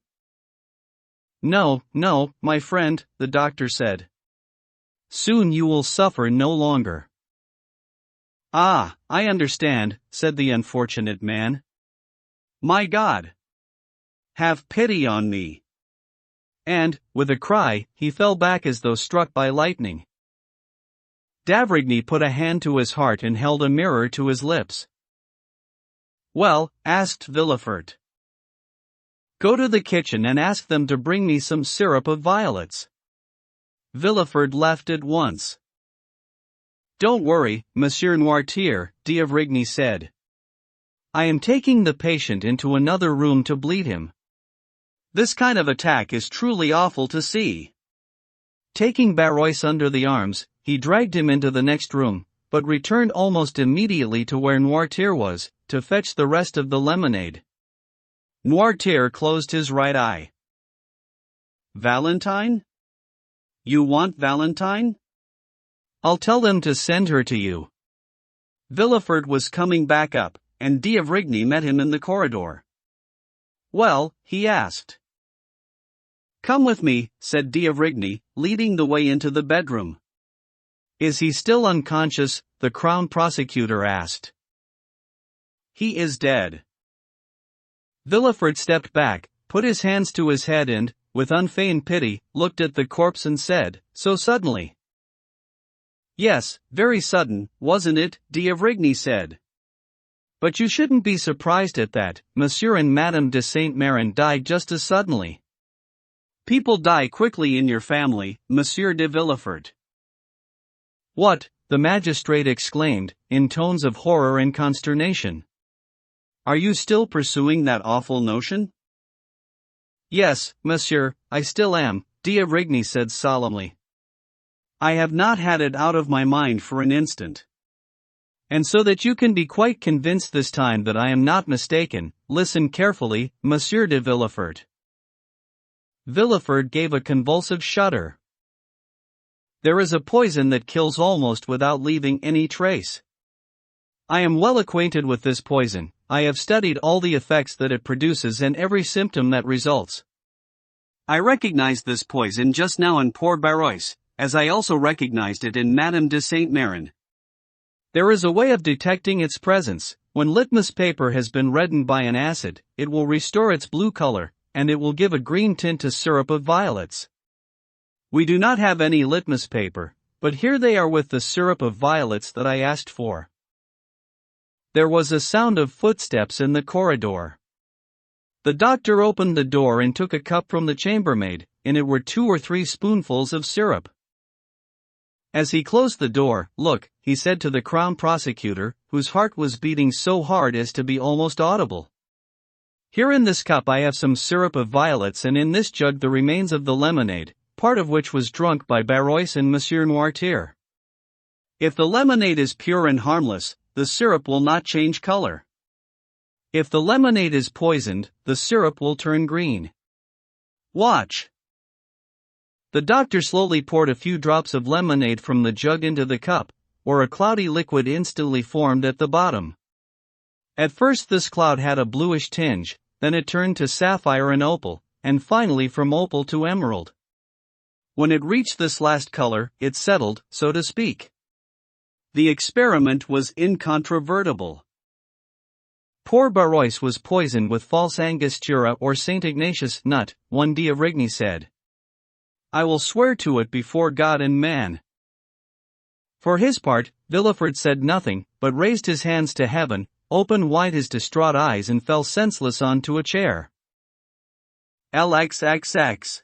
No, no, my friend, the doctor said. Soon you will suffer no longer. Ah, I understand, said the unfortunate man. My God! Have pity on me! And, with a cry, he fell back as though struck by lightning. D'avrigny put a hand to his heart and held a mirror to his lips. Well, asked Villefort. Go to the kitchen and ask them to bring me some syrup of violets. Villefort left at once. Don't worry, Monsieur Noirtier, d'Avrigny said. I am taking the patient into another room to bleed him. This kind of attack is truly awful to see. Taking Barrois under the arms, he dragged him into the next room, but returned almost immediately to where Noirtier was, to fetch the rest of the lemonade. Noirtier closed his right eye. Valentine? You want Valentine? I'll tell them to send her to you. Villefort was coming back up, and d'Avrigny met him in the corridor. Well, he asked. Come with me, said d'Avrigny, leading the way into the bedroom. Is he still unconscious? The Crown Prosecutor asked. He is dead. Villefort stepped back, put his hands to his head and, with unfeigned pity, looked at the corpse and said, So suddenly? Yes, very sudden, wasn't it? d'Avrigny said. But you shouldn't be surprised at that. Monsieur and Madame de Saint-Méran died just as suddenly. People die quickly in your family, Monsieur de Villefort. What? The magistrate exclaimed, in tones of horror and consternation. Are you still pursuing that awful notion? Yes, monsieur, I still am, d'Avrigny said solemnly. I have not had it out of my mind for an instant. And so that you can be quite convinced this time that I am not mistaken, listen carefully, Monsieur de Villefort. Villefort gave a convulsive shudder. There is a poison that kills almost without leaving any trace. I am well acquainted with this poison. I have studied all the effects that it produces and every symptom that results. I recognized this poison just now in poor Barrois, as I also recognized it in Madame de Saint-Méran. There is a way of detecting its presence. When litmus paper has been reddened by an acid, it will restore its blue color, and it will give a green tint to syrup of violets. We do not have any litmus paper, but here they are with the syrup of violets that I asked for. There was a sound of footsteps in the corridor. The doctor opened the door and took a cup from the chambermaid, in it were 2 or 3 spoonfuls of syrup. As he closed the door, Look, he said to the Crown Prosecutor, whose heart was beating so hard as to be almost audible. Here in this cup I have some syrup of violets and in this jug the remains of the lemonade, part of which was drunk by Barrois and Monsieur Noirtier. If the lemonade is pure and harmless, the syrup will not change color. If the lemonade is poisoned, the syrup will turn green. Watch. The doctor slowly poured a few drops of lemonade from the jug into the cup, where a cloudy liquid instantly formed at the bottom. At first this cloud had a bluish tinge, then it turned to sapphire and opal, and finally from opal to emerald. When it reached this last color, it settled, so to speak. The experiment was incontrovertible. Poor Barrois was poisoned with false angostura or St. Ignatius nut, one d'Avrigny said. I will swear to it before God and man. For his part, Villefort said nothing, but raised his hands to heaven, opened wide his distraught eyes and fell senseless onto a chair. LXXX.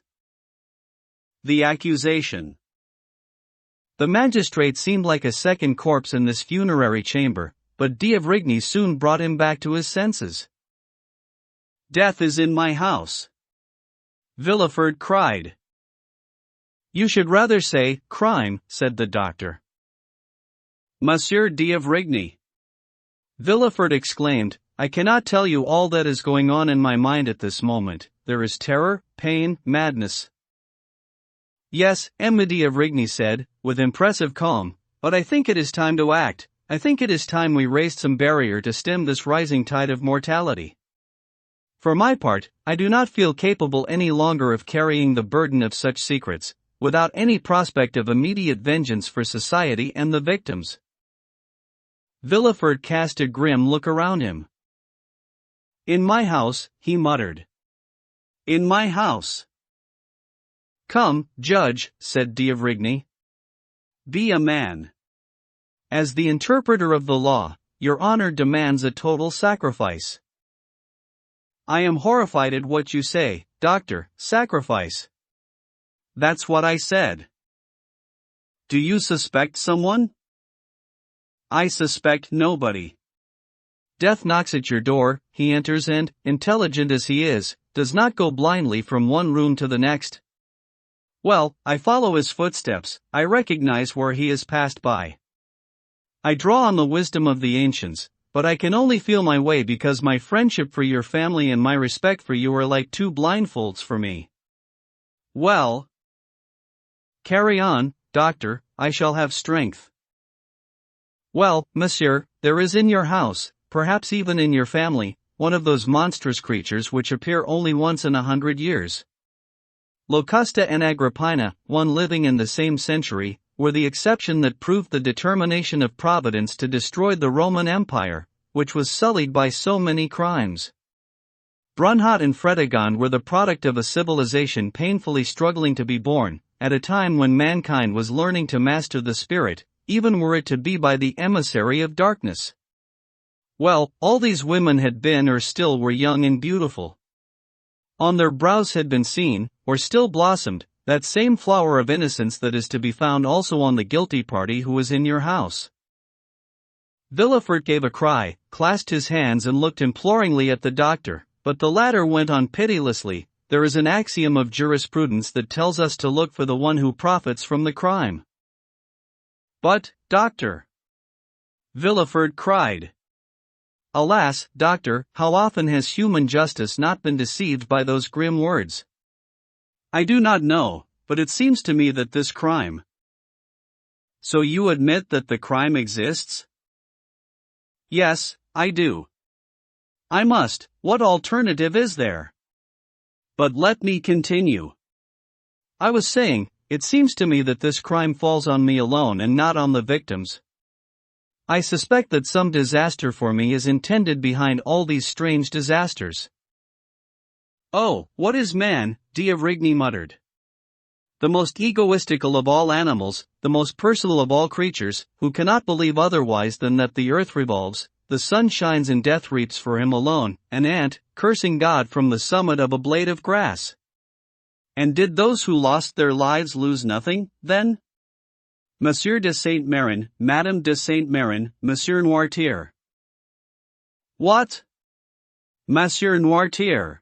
The accusation. The magistrate seemed like a second corpse in this funerary chamber, but d'Avrigny soon brought him back to his senses. Death is in my house, Villefort cried. You should rather say, crime, said the doctor. Monsieur d'Avrigny, Villefort exclaimed, I cannot tell you all that is going on in my mind at this moment. There is terror, pain, madness. Yes, d'Avrigny said, with impressive calm, but I think it is time to act. I think it is time we raised some barrier to stem this rising tide of mortality. For my part, I do not feel capable any longer of carrying the burden of such secrets, without any prospect of immediate vengeance for society and the victims. Villefort cast a grim look around him. In my house, he muttered. In my house. Come, judge, said d'Avrigny. Be a man. As the interpreter of the law, your honor demands a total sacrifice. I am horrified at what you say, doctor, sacrifice. That's what I said. Do you suspect someone? I suspect nobody. Death knocks at your door, he enters and, intelligent as he is, does not go blindly from one room to the next. Well, I follow his footsteps, I recognize where he has passed by. I draw on the wisdom of the ancients, but I can only feel my way because my friendship for your family and my respect for you are like two blindfolds for me. Well. Carry on, doctor, I shall have strength. Well, monsieur, there is in your house, perhaps even in your family, one of those monstrous creatures which appear only once in 100 years. Locusta and Agrippina, one living in the same century, were the exception that proved the determination of Providence to destroy the Roman Empire, which was sullied by so many crimes. Brunhot and Fredegonde were the product of a civilization painfully struggling to be born, at a time when mankind was learning to master the spirit, even were it to be by the emissary of darkness. Well, all these women had been or still were young and beautiful. On their brows had been seen, or still blossomed, that same flower of innocence that is to be found also on the guilty party who was in your house. Villefort gave a cry, clasped his hands and looked imploringly at the doctor, but the latter went on pitilessly, "There is an axiom of jurisprudence that tells us to look for the one who profits from the crime." "But, doctor," Villefort cried. "Alas, doctor, how often has human justice not been deceived by those grim words? I do not know, but it seems to me that this crime—" "So you admit that the crime exists?" "Yes, I do. I must, what alternative is there? But let me continue. I was saying, it seems to me that this crime falls on me alone and not on the victims. I suspect that some disaster for me is intended behind all these strange disasters." "Oh, what is man?" D'Avrigny muttered. "The most egoistical of all animals, the most personal of all creatures, who cannot believe otherwise than that the earth revolves, the sun shines and death reaps for him alone, an ant, cursing God from the summit of a blade of grass. And did those who lost their lives lose nothing, then? Monsieur de Saint-Méran, Madame de Saint-Méran, Monsieur Noirtier." "What? Monsieur Noirtier?"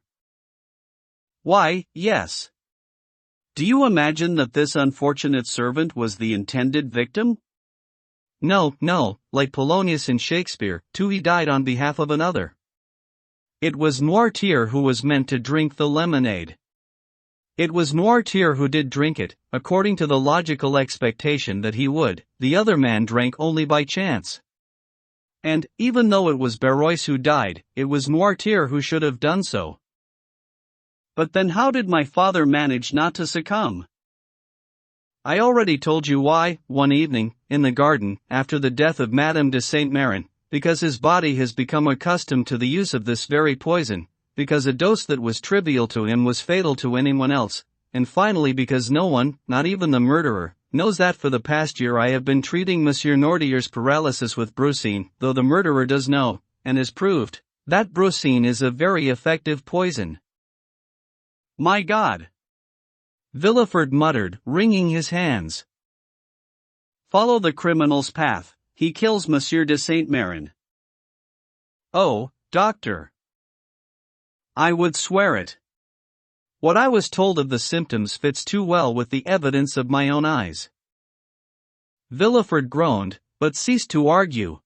"Why, yes. Do you imagine that this unfortunate servant was the intended victim?" No, like Polonius in Shakespeare, too, he died on behalf of another. It was Noirtier who was meant to drink the lemonade. It was Noirtier who did drink it, according to the logical expectation that he would. The other man drank only by chance. And, even though it was Barrois who died, it was Noirtier who should have done so. But then how did my father manage not to succumb? I already told you why. One evening, in the garden, after the death of Madame de Saint-Méran, because his body has become accustomed to the use of this very poison, because a dose that was trivial to him was fatal to anyone else, and finally because no one, not even the murderer, knows that for the past year I have been treating Monsieur Noirtier's paralysis with brucine, though the murderer does know, and has proved, that brucine is a very effective poison." "My God!" Villefort muttered, wringing his hands. "Follow the criminal's path, he kills Monsieur de Saint-Méran." "Oh, doctor!" "I would swear it. What I was told of the symptoms fits too well with the evidence of my own eyes." Villefort groaned, but ceased to argue.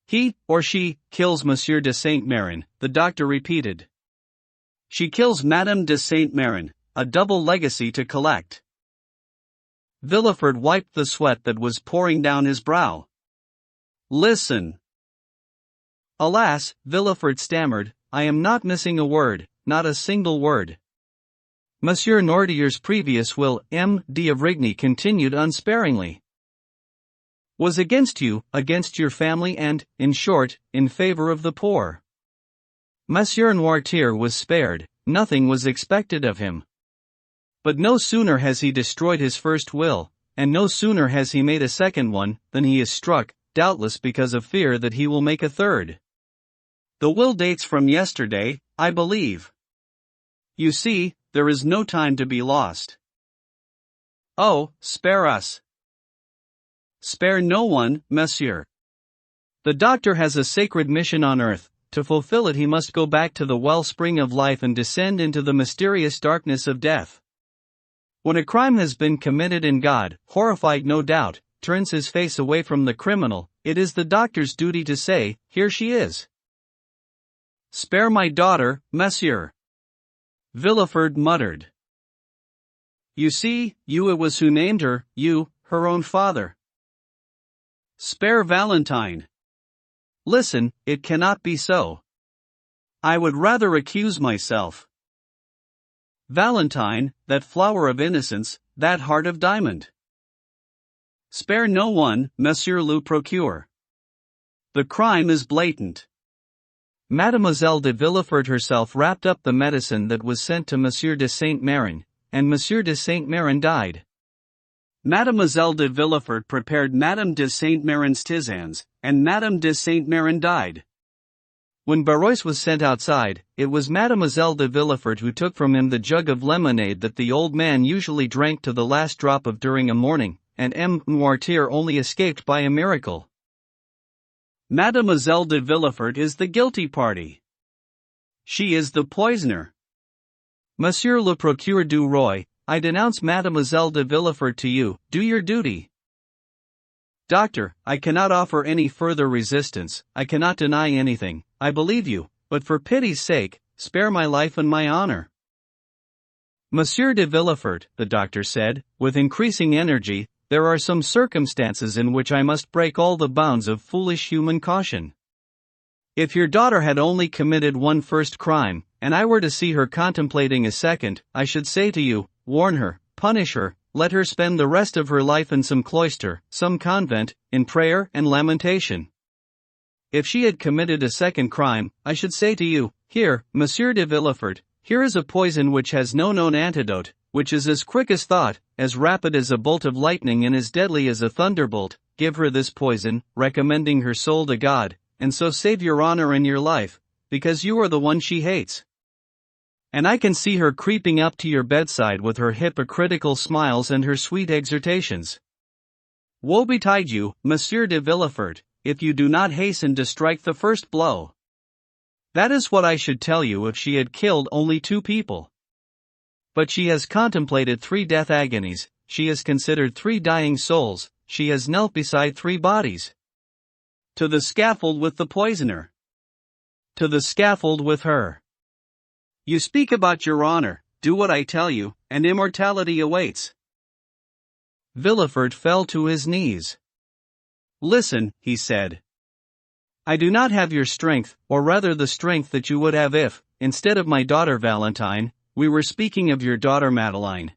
"He, or she, kills Monsieur de Saint-Méran," the doctor repeated. "She kills Madame de Saint-Méran, a double legacy to collect." Villefort wiped the sweat that was pouring down his brow. "Listen." "Alas," Villefort stammered, "I am not missing a word, not a single word." Monsieur Noirtier's previous will, M. D'Avrigny continued unsparingly, was against you, against your family and, in short, in favor of the poor. Monsieur Noirtier was spared, nothing was expected of him. But no sooner has he destroyed his first will, and no sooner has he made a second one, than he is struck, doubtless because of fear that he will make a third. The will dates from yesterday, I believe. You see, there is no time to be lost. Oh, spare us. Spare no one, monsieur. The doctor has a sacred mission on earth. To fulfill it he must go back to the wellspring of life and descend into the mysterious darkness of death. When a crime has been committed and God, horrified no doubt, turns his face away from the criminal, it is the doctor's duty to say, "Here she is." "Spare my daughter, monsieur," Villefort muttered. You see, you it was who named her, you, her own father. Spare Valentine. Listen, it cannot be so. I would rather accuse myself. Valentine, that flower of innocence, that heart of diamond. Spare no one, Monsieur le Procureur. The crime is blatant. Mademoiselle de Villefort herself wrapped up the medicine that was sent to Monsieur de Saint-Méran, and Monsieur de Saint-Méran died. Mademoiselle de Villefort prepared Madame de Saint-Méran's tisanes, and Madame de Saint-Méran died. When Barrois was sent outside, it was Mademoiselle de Villefort who took from him the jug of lemonade that the old man usually drank to the last drop of during a morning, and M. Noirtier only escaped by a miracle. Mademoiselle de Villefort is the guilty party. She is the poisoner. Monsieur le Procureur du Roi, I denounce Mademoiselle de Villefort to you. Do your duty. Doctor, I cannot offer any further resistance, I cannot deny anything, I believe you, but for pity's sake, spare my life and my honor. Monsieur de Villefort, the doctor said, with increasing energy, there are some circumstances in which I must break all the bounds of foolish human caution. If your daughter had only committed one first crime, and I were to see her contemplating a second, I should say to you, warn her, punish her, let her spend the rest of her life in some cloister, some convent, in prayer and lamentation. If she had committed a second crime, I should say to you, here, Monsieur de Villefort, here is a poison which has no known antidote, which is as quick as thought, as rapid as a bolt of lightning and as deadly as a thunderbolt. Give her this poison, recommending her soul to God, and so save your honor and your life, because you are the one she hates. And I can see her creeping up to your bedside with her hypocritical smiles and her sweet exhortations. Woe betide you, Monsieur de Villefort, if you do not hasten to strike the first blow. That is what I should tell you if she had killed only 2 people. But she has contemplated 3 death agonies, she has considered 3 dying souls, she has knelt beside 3 bodies. To the scaffold with the poisoner. To the scaffold with her. You speak about your honor, do what I tell you, and immortality awaits. Villefort fell to his knees. Listen, he said. I do not have your strength, or rather the strength that you would have if, instead of my daughter Valentine, we were speaking of your daughter Madeleine.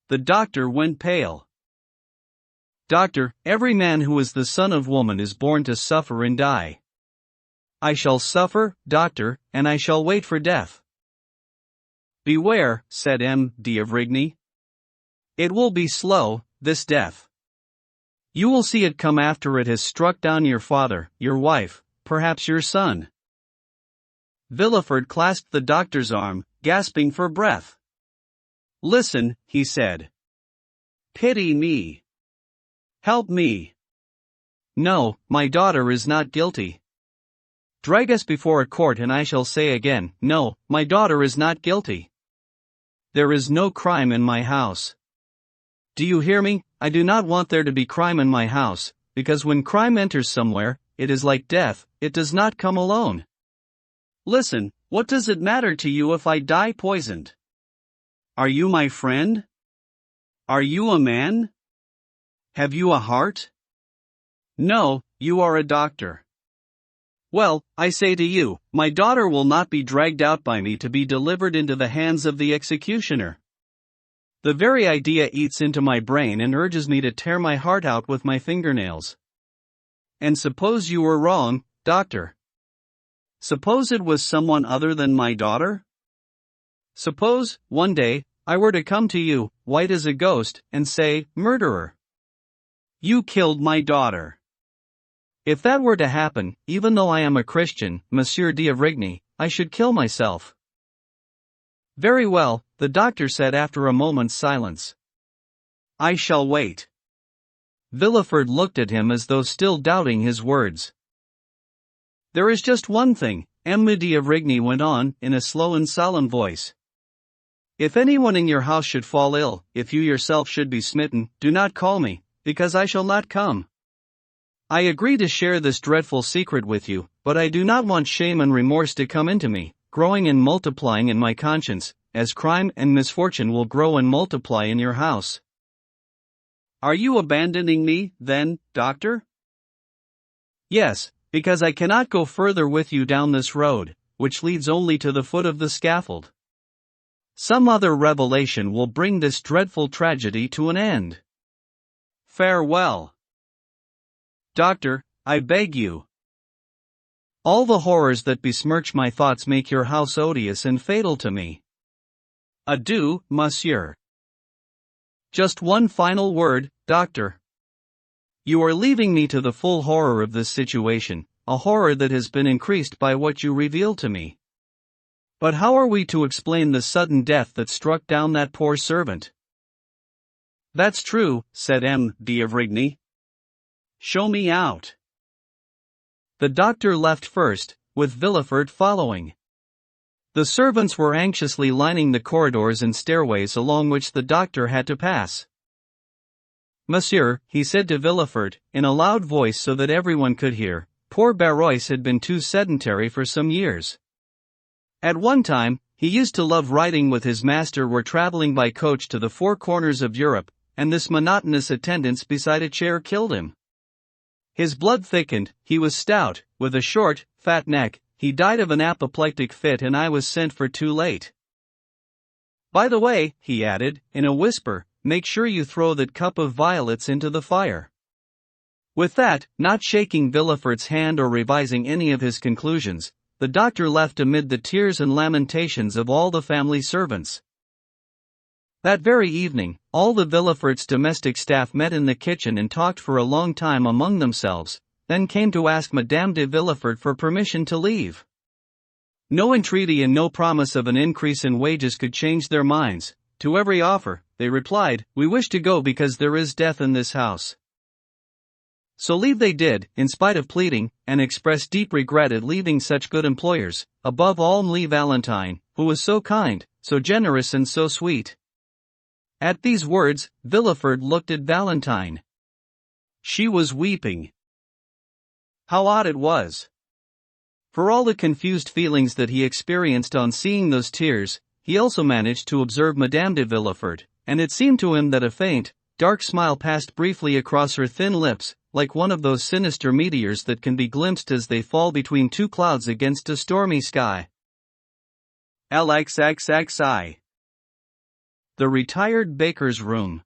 The doctor went pale. Doctor, every man who is the son of woman is born to suffer and die. I shall suffer, doctor, and I shall wait for death. Beware, said M. d'Avrigny. It will be slow, this death. You will see it come after it has struck down your father, your wife, perhaps your son. Villefort clasped the doctor's arm, gasping for breath. Listen, he said. Pity me. Help me. No, my daughter is not guilty. Drag us before a court and I shall say again, no, my daughter is not guilty. There is no crime in my house. Do you hear me? I do not want there to be crime in my house, because when crime enters somewhere, it is like death, it does not come alone. Listen, what does it matter to you if I die poisoned? Are you my friend? Are you a man? Have you a heart? No, you are a doctor. Well, I say to you, my daughter will not be dragged out by me to be delivered into the hands of the executioner. The very idea eats into my brain and urges me to tear my heart out with my fingernails. And suppose you were wrong, doctor? Suppose it was someone other than my daughter? Suppose, one day, I were to come to you, white as a ghost, and say, murderer, you killed my daughter. If that were to happen, even though I am a Christian, Monsieur d'Avrigny, I should kill myself. Very well, the doctor said after a moment's silence. I shall wait. Villefort looked at him as though still doubting his words. There is just one thing, M. d'Avrigny went on, in a slow and solemn voice. If anyone in your house should fall ill, if you yourself should be smitten, do not call me, because I shall not come. I agree to share this dreadful secret with you, but I do not want shame and remorse to come into me, growing and multiplying in my conscience, as crime and misfortune will grow and multiply in your house. Are you abandoning me, then, doctor? Yes, because I cannot go further with you down this road, which leads only to the foot of the scaffold. Some other revelation will bring this dreadful tragedy to an end. Farewell. Doctor, I beg you. All the horrors that besmirch my thoughts make your house odious and fatal to me. Adieu, monsieur. Just one final word, doctor. You are leaving me to the full horror of this situation, a horror that has been increased by what you reveal to me. But how are we to explain the sudden death that struck down that poor servant? That's true, said M. d'Avrigny. Show me out. The doctor left first, with Villefort following. The servants were anxiously lining the corridors and stairways along which the doctor had to pass. Monsieur, he said to Villefort, in a loud voice so that everyone could hear, poor Barrois had been too sedentary for some years. At one time, he used to love riding with his master or traveling by coach to the four corners of Europe, and this monotonous attendance beside a chair killed him. His blood thickened, he was stout, with a short, fat neck, he died of an apoplectic fit and I was sent for too late. By the way, he added, in a whisper, make sure you throw that cup of violets into the fire. With that, not shaking Villefort's hand or revising any of his conclusions, the doctor left amid the tears and lamentations of all the family servants. That very evening, all the Villefort's domestic staff met in the kitchen and talked for a long time among themselves, then came to ask Madame de Villefort for permission to leave. No entreaty and no promise of an increase in wages could change their minds. To every offer, they replied, we wish to go because there is death in this house. So leave they did, in spite of pleading, and expressed deep regret at leaving such good employers, above all Mlle Valentine, who was so kind, so generous and so sweet. At these words, Villefort looked at Valentine. She was weeping. How odd it was! For all the confused feelings that he experienced on seeing those tears, he also managed to observe Madame de Villefort, and it seemed to him that a faint, dark smile passed briefly across her thin lips, like one of those sinister meteors that can be glimpsed as they fall between two clouds against a stormy sky. LXXXI. The retired baker's room.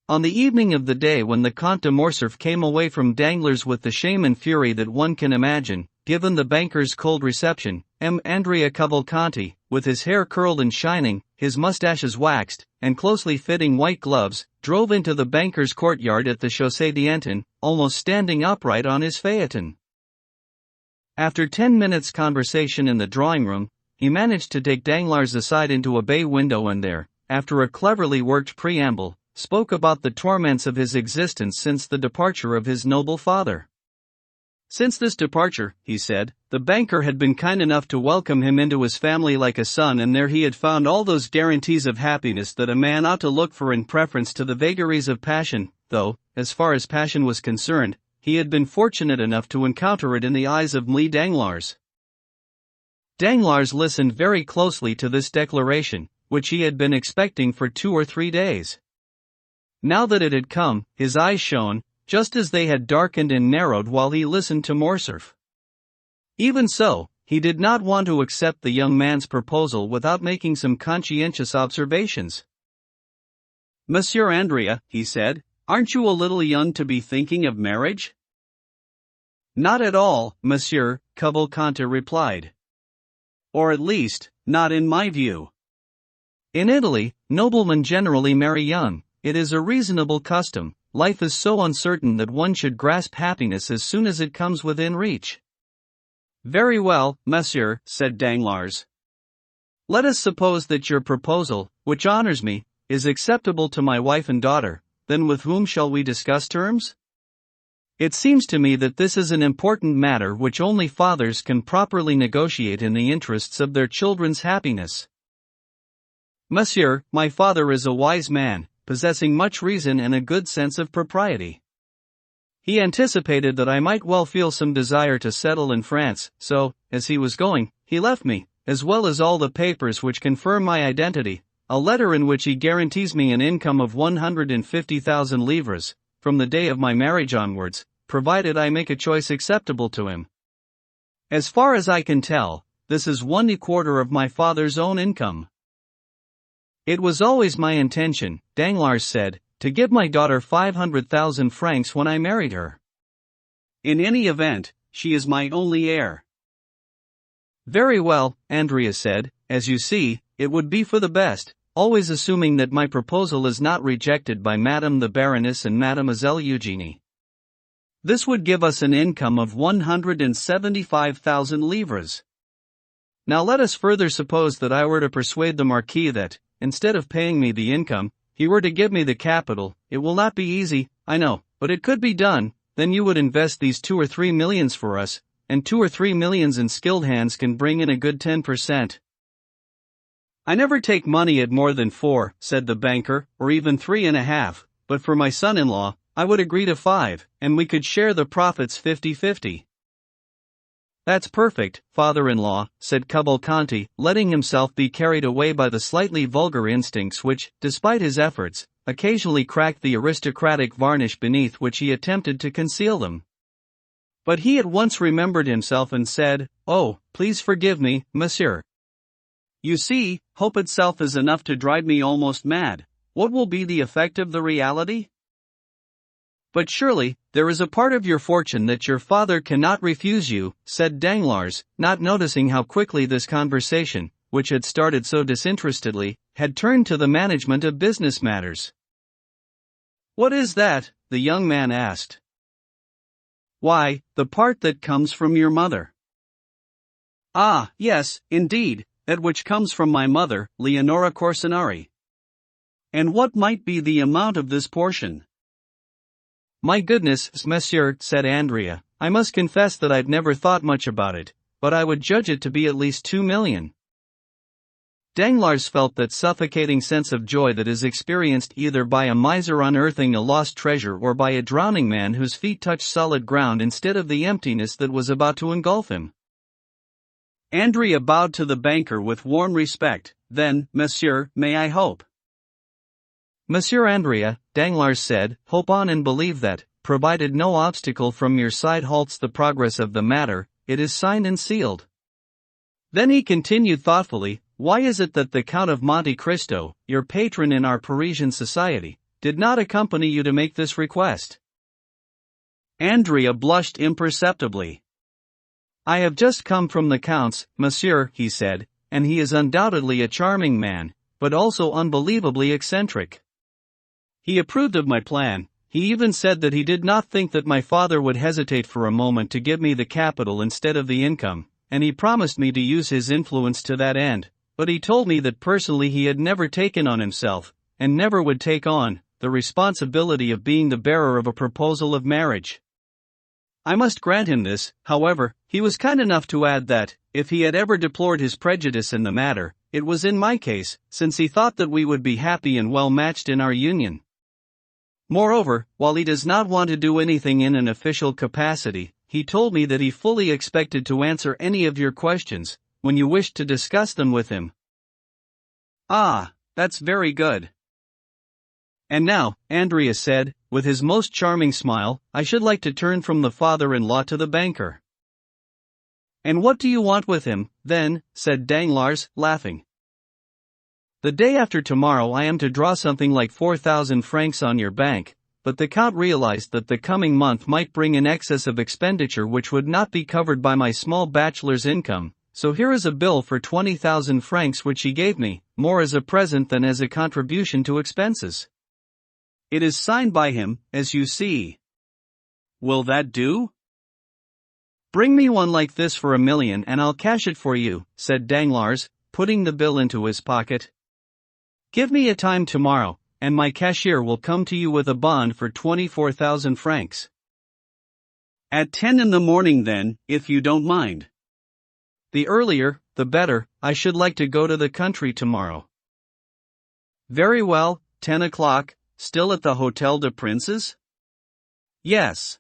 On the evening of the day when the Comte de Morcerf came away from Danglars with the shame and fury that one can imagine, given the banker's cold reception, M. Andrea Cavalcanti, with his hair curled and shining, his mustaches waxed, and closely fitting white gloves, drove into the banker's courtyard at the Chaussée d'Antin, almost standing upright on his phaeton. After 10 minutes' conversation in the drawing-room, he managed to take Danglars aside into a bay window and there, after a cleverly worked preamble, spoke about the torments of his existence since the departure of his noble father. Since this departure, he said, the banker had been kind enough to welcome him into his family like a son, and there he had found all those guarantees of happiness that a man ought to look for in preference to the vagaries of passion, though, as far as passion was concerned, he had been fortunate enough to encounter it in the eyes of Mlle Danglars. Danglars listened very closely to this declaration, which he had been expecting for 2 or 3 days. Now that it had come, his eyes shone, just as they had darkened and narrowed while he listened to Morcerf. Even so, he did not want to accept the young man's proposal without making some conscientious observations. Monsieur Andrea, he said, aren't you a little young to be thinking of marriage? Not at all, Monsieur, Cavalcanti replied. Or at least, not in my view. In Italy, noblemen generally marry young. It is a reasonable custom. Life is so uncertain that one should grasp happiness as soon as it comes within reach. Very well, monsieur, said Danglars. Let us suppose that your proposal, which honors me, is acceptable to my wife and daughter, then with whom shall we discuss terms? It seems to me that this is an important matter which only fathers can properly negotiate in the interests of their children's happiness. Monsieur, my father is a wise man, possessing much reason and a good sense of propriety. He anticipated that I might well feel some desire to settle in France, so, as he was going, he left me, as well as all the papers which confirm my identity, a letter in which he guarantees me an income of 150,000 livres, from the day of my marriage onwards, provided I make a choice acceptable to him. As far as I can tell, this is 1/4 of my father's own income. It was always my intention, Danglars said, to give my daughter 500,000 francs when I married her. In any event, she is my only heir. Very well, Andrea said, as you see, it would be for the best, always assuming that my proposal is not rejected by Madame the Baroness and Mademoiselle Eugenie. This would give us an income of 175,000 livres. Now let us further suppose that I were to persuade the Marquis that, instead of paying me the income, he were to give me the capital. It will not be easy, I know, but it could be done. Then you would invest these 2 or 3 millions for us, and 2 or 3 millions in skilled hands can bring in a good 10%. I never take money at more than 4, said the banker, or even 3.5, but for my son-in-law, I would agree to 5, and we could share the profits 50-50. That's perfect, father-in-law, said Cavalcanti, letting himself be carried away by the slightly vulgar instincts which, despite his efforts, occasionally cracked the aristocratic varnish beneath which he attempted to conceal them. But he at once remembered himself and said, "Oh, please forgive me, monsieur. You see, hope itself is enough to drive me almost mad. What will be the effect of the reality? But surely, there is a part of your fortune that your father cannot refuse you," said Danglars, not noticing how quickly this conversation, which had started so disinterestedly, had turned to the management of business matters. "What is that?" the young man asked. "Why, the part that comes from your mother." "Ah, yes, indeed, that which comes from my mother, Leonora Corsinari. And what might be the amount of this portion?" "My goodness, monsieur," said Andrea, "I must confess that I've never thought much about it, but I would judge it to be at least 2 million. Danglars felt that suffocating sense of joy that is experienced either by a miser unearthing a lost treasure or by a drowning man whose feet touch solid ground instead of the emptiness that was about to engulf him. Andrea bowed to the banker with warm respect. "Then, monsieur, may I hope?" "Monsieur Andrea," Danglars said, "hope on and believe that, provided no obstacle from your side halts the progress of the matter, it is signed and sealed." Then he continued thoughtfully, "Why is it that the Count of Monte Cristo, your patron in our Parisian society, did not accompany you to make this request?" Andrea blushed imperceptibly. "I have just come from the Count's, monsieur," he said, "and he is undoubtedly a charming man, but also unbelievably eccentric. He approved of my plan. He even said that he did not think that my father would hesitate for a moment to give me the capital instead of the income, and he promised me to use his influence to that end, but he told me that personally he had never taken on himself, and never would take on, the responsibility of being the bearer of a proposal of marriage. I must grant him this, however. He was kind enough to add that, if he had ever deplored his prejudice in the matter, it was in my case, since he thought that we would be happy and well matched in our union. Moreover, while he does not want to do anything in an official capacity, he told me that he fully expected to answer any of your questions, when you wished to discuss them with him." "Ah, that's very good. And now," Andrea said, with his most charming smile, "I should like to turn from the father-in-law to the banker." "And what do you want with him, then?" said Danglars, laughing. "The day after tomorrow I am to draw something like 4,000 francs on your bank, but the Count realized that the coming month might bring an excess of expenditure which would not be covered by my small bachelor's income, so here is a bill for 20,000 francs which he gave me, more as a present than as a contribution to expenses. It is signed by him, as you see. Will that do?" "Bring me one like this for 1 million and I'll cash it for you," said Danglars, putting the bill into his pocket. "Give me a time tomorrow, and my cashier will come to you with a bond for 24,000 francs. At 10 in the morning then, if you don't mind. The earlier, the better. I should like to go to the country tomorrow." "Very well, 10 o'clock, still at the Hôtel des Princes?" "Yes."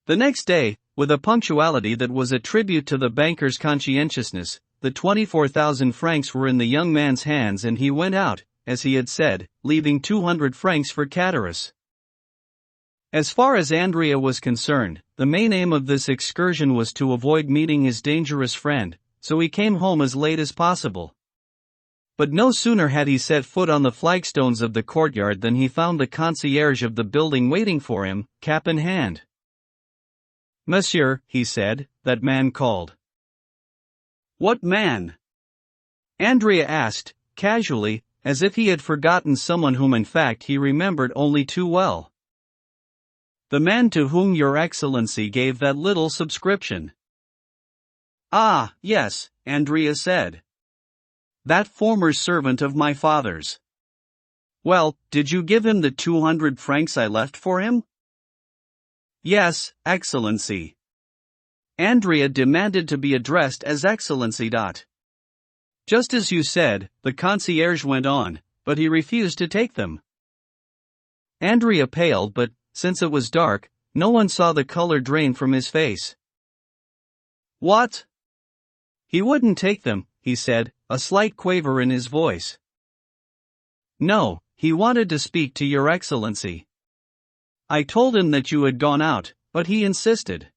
The next day, with a punctuality that was a tribute to the banker's conscientiousness, the 24,000 francs were in the young man's hands and he went out, as he had said, leaving 200 francs for Catullus. As far as Andrea was concerned, the main aim of this excursion was to avoid meeting his dangerous friend, so he came home as late as possible. But no sooner had he set foot on the flagstones of the courtyard than he found the concierge of the building waiting for him, cap in hand. "Monsieur," he said, "that man called." "What man?" Andrea asked, casually, as if he had forgotten someone whom in fact he remembered only too well. "The man to whom your Excellency gave that little subscription." "Ah, yes," Andrea said. "That former servant of my father's." "Well, did you give him the 200 francs I left for him?" "Yes, Excellency." Andrea demanded to be addressed as Excellency. "Just as you said," the concierge went on, "but he refused to take them." Andrea paled, but, since it was dark, no one saw the color drain from his face. "What?" "He wouldn't take them," he said, a slight quaver in his voice. "No, he wanted to speak to your Excellency. I told him that you had gone out, but he insisted.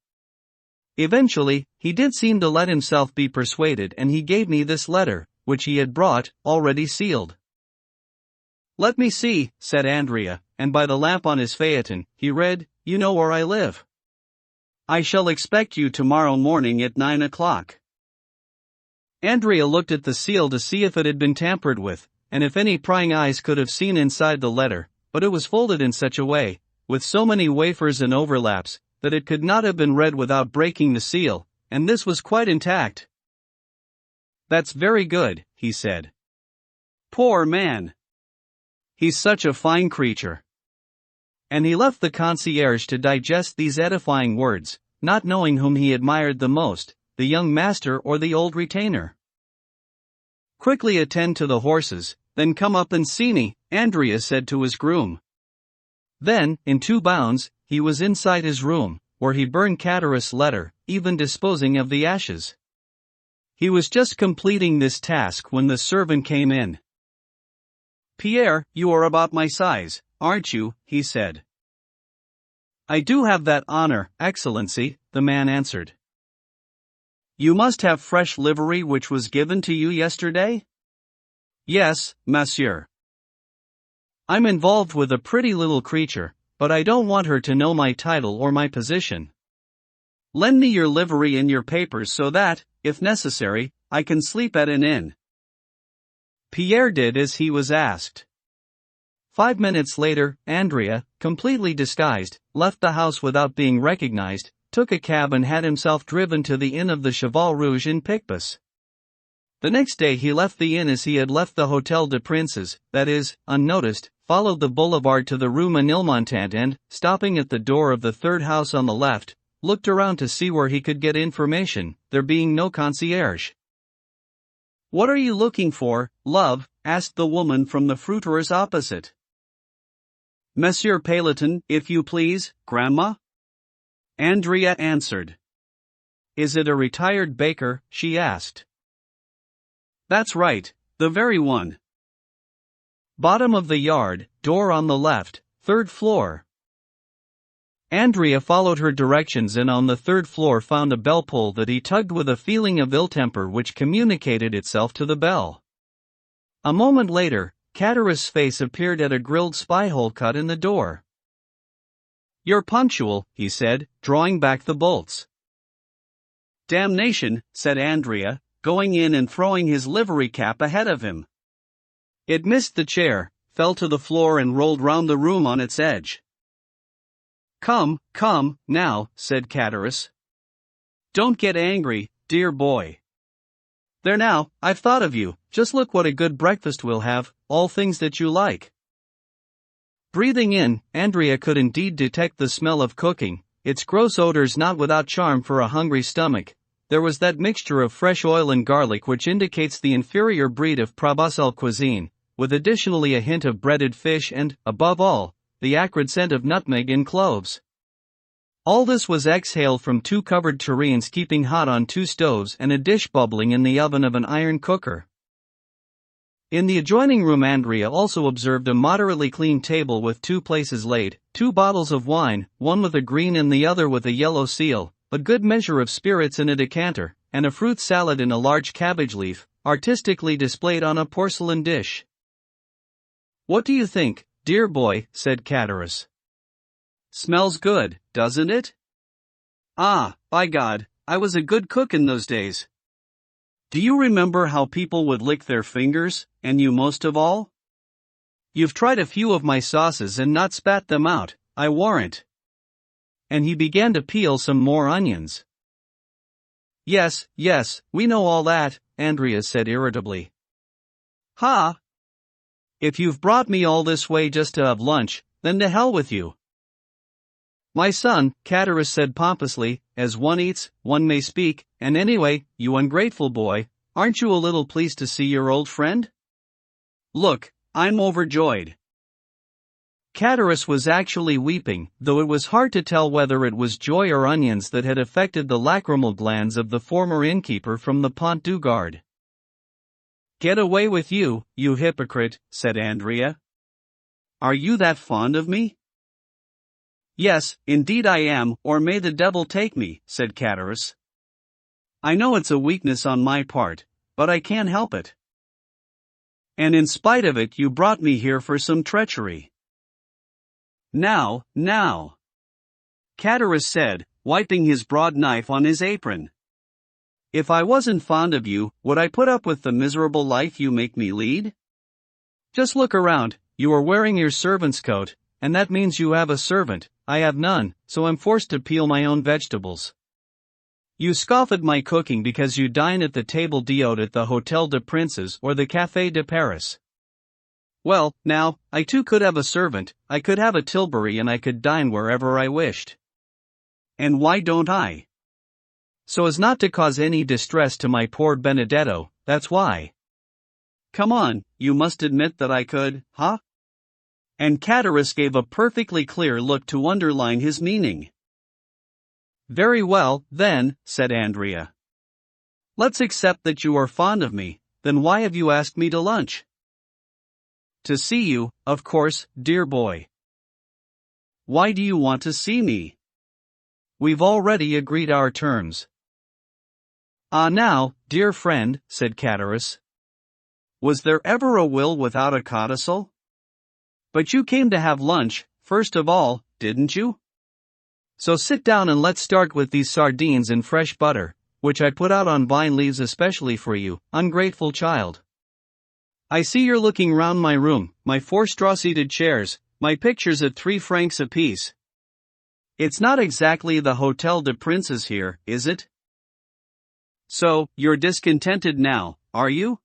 Eventually, he did seem to let himself be persuaded and he gave me this letter, which he had brought, already sealed." "Let me see," said Andrea, and by the lamp on his phaeton, he read, "You know where I live. I shall expect you tomorrow morning at 9 o'clock. Andrea looked at the seal to see if it had been tampered with, and if any prying eyes could have seen inside the letter, but it was folded in such a way, with so many wafers and overlaps, that it could not have been read without breaking the seal, and this was quite intact. "That's very good," he said. "Poor man. He's such a fine creature." And he left the concierge to digest these edifying words, not knowing whom he admired the most, the young master or the old retainer. "Quickly attend to the horses, then come up and see me," Andrea said to his groom. Then, in 2 bounds, he was inside his room, where he burned Catullus' letter, even disposing of the ashes. He was just completing this task when the servant came in. "Pierre, you are about my size, aren't you?" he said. "I do have that honor, Excellency," the man answered. "You must have fresh livery which was given to you yesterday?" "Yes, monsieur. I'm involved with a pretty little creature, but I don't want her to know my title or my position. Lend me your livery and your papers so that, if necessary, I can sleep at an inn." Pierre did as he was asked. 5 minutes later, Andrea, completely disguised, left the house without being recognized, took a cab and had himself driven to the inn of the Cheval Rouge in Picpus. The next day he left the inn as he had left the Hôtel des Princes, that is, unnoticed, followed the boulevard to the Rue Ménilmontant and, stopping at the door of the 3rd house on the left, looked around to see where he could get information, there being no concierge. "What are you looking for, love?" asked the woman from the fruiterer's opposite. "Monsieur Peyleton, if you please, Grandma," Andrea answered. "Is it a retired baker?" she asked. "That's right, the very one." "Bottom of the yard, door on the left, 3rd floor." Andrea followed her directions and on the 3rd floor found a bell pull that he tugged with a feeling of ill temper which communicated itself to the bell. A moment later, Catullus' face appeared at a grilled spy-hole cut in the door. "You're punctual," he said, drawing back the bolts. "Damnation," said Andrea, going in and throwing his livery cap ahead of him. It missed the chair, fell to the floor and rolled round the room on its edge. Come, now," said Catullus. "Don't get angry, dear boy. There now, I've thought of you, just look what a good breakfast we'll have, all things that you like." Breathing in, Andrea could indeed detect the smell of cooking, its gross odors not without charm for a hungry stomach. There was that mixture of fresh oil and garlic which indicates the inferior breed of Provençal cuisine, with additionally a hint of breaded fish and, above all, the acrid scent of nutmeg and cloves. All this was exhaled from 2 covered tureens keeping hot on 2 stoves and a dish bubbling in the oven of an iron cooker. In the adjoining room Andrea also observed a moderately clean table with 2 places laid, 2 bottles of wine, one with a green and the other with a yellow seal, a good measure of spirits in a decanter, and a fruit salad in a large cabbage leaf, artistically displayed on a porcelain dish. "What do you think, dear boy?" said Catharus. "Smells good, doesn't it? Ah, by God, I was a good cook in those days. Do you remember how people would lick their fingers, and you most of all? You've tried a few of my sauces and not spat them out, I warrant." And he began to peel some more onions. Yes, we know all that," Andrea said irritably. "Ha! If you've brought me all this way just to have lunch, then to hell with you." "My son," Catharus said pompously, "as one eats, one may speak, and anyway, you ungrateful boy, aren't you a little pleased to see your old friend? Look, I'm overjoyed." Catharus was actually weeping, though it was hard to tell whether it was joy or onions that had affected the lacrimal glands of the former innkeeper from the Pont du Gard. "Get away with you, you hypocrite," said Andrea. "Are you that fond of me?" "Yes, indeed I am, or may the devil take me," said Catharus. "I know it's a weakness on my part, but I can't help it. And in spite of it you brought me here for some treachery." Now, Catharus said, wiping his broad knife on his apron. "If I wasn't fond of you, would I put up with the miserable life you make me lead? Just look around, you are wearing your servant's coat, and that means you have a servant. I have none, so I'm forced to peel my own vegetables. You scoff at my cooking because you dine at the table d'hôte at the Hôtel de Princes or the Café de Paris. Well, now, I too could have a servant, I could have a Tilbury and I could dine wherever I wished. And why don't I? So as not to cause any distress to my poor Benedetto, that's why. Come on, you must admit that I could, huh?" And Catharus gave a perfectly clear look to underline his meaning. "Very well, then," said Andrea. "Let's accept that you are fond of me, then why have you asked me to lunch?" "To see you, of course, dear boy." "Why do you want to see me?" "We've already agreed our terms." "Ah now, dear friend," said Catharus. "Was there ever a will without a codicil? But you came to have lunch, first of all, didn't you? So sit down and let's start with these sardines and fresh butter, which I put out on vine leaves especially for you, ungrateful child. I see you're looking round my room, my 4 straw-seated chairs, my pictures at 3 francs apiece. It's not exactly the Hôtel de Princes here, is it? So, you're discontented now, are you?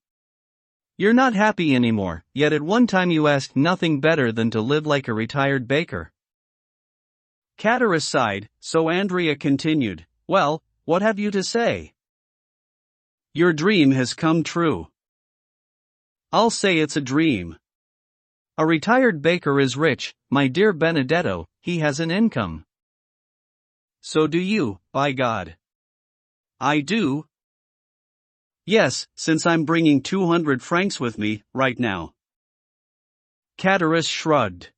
You're not happy anymore, yet at one time you asked nothing better than to live like a retired baker." Catharus sighed, so Andrea continued, "Well, what have you to say? Your dream has come true." "I'll say it's a dream. A retired baker is rich, my dear Benedetto, he has an income." "So do you, by God." "I do. Yes, since I'm bringing 200 francs with me, right now." Catharus shrugged.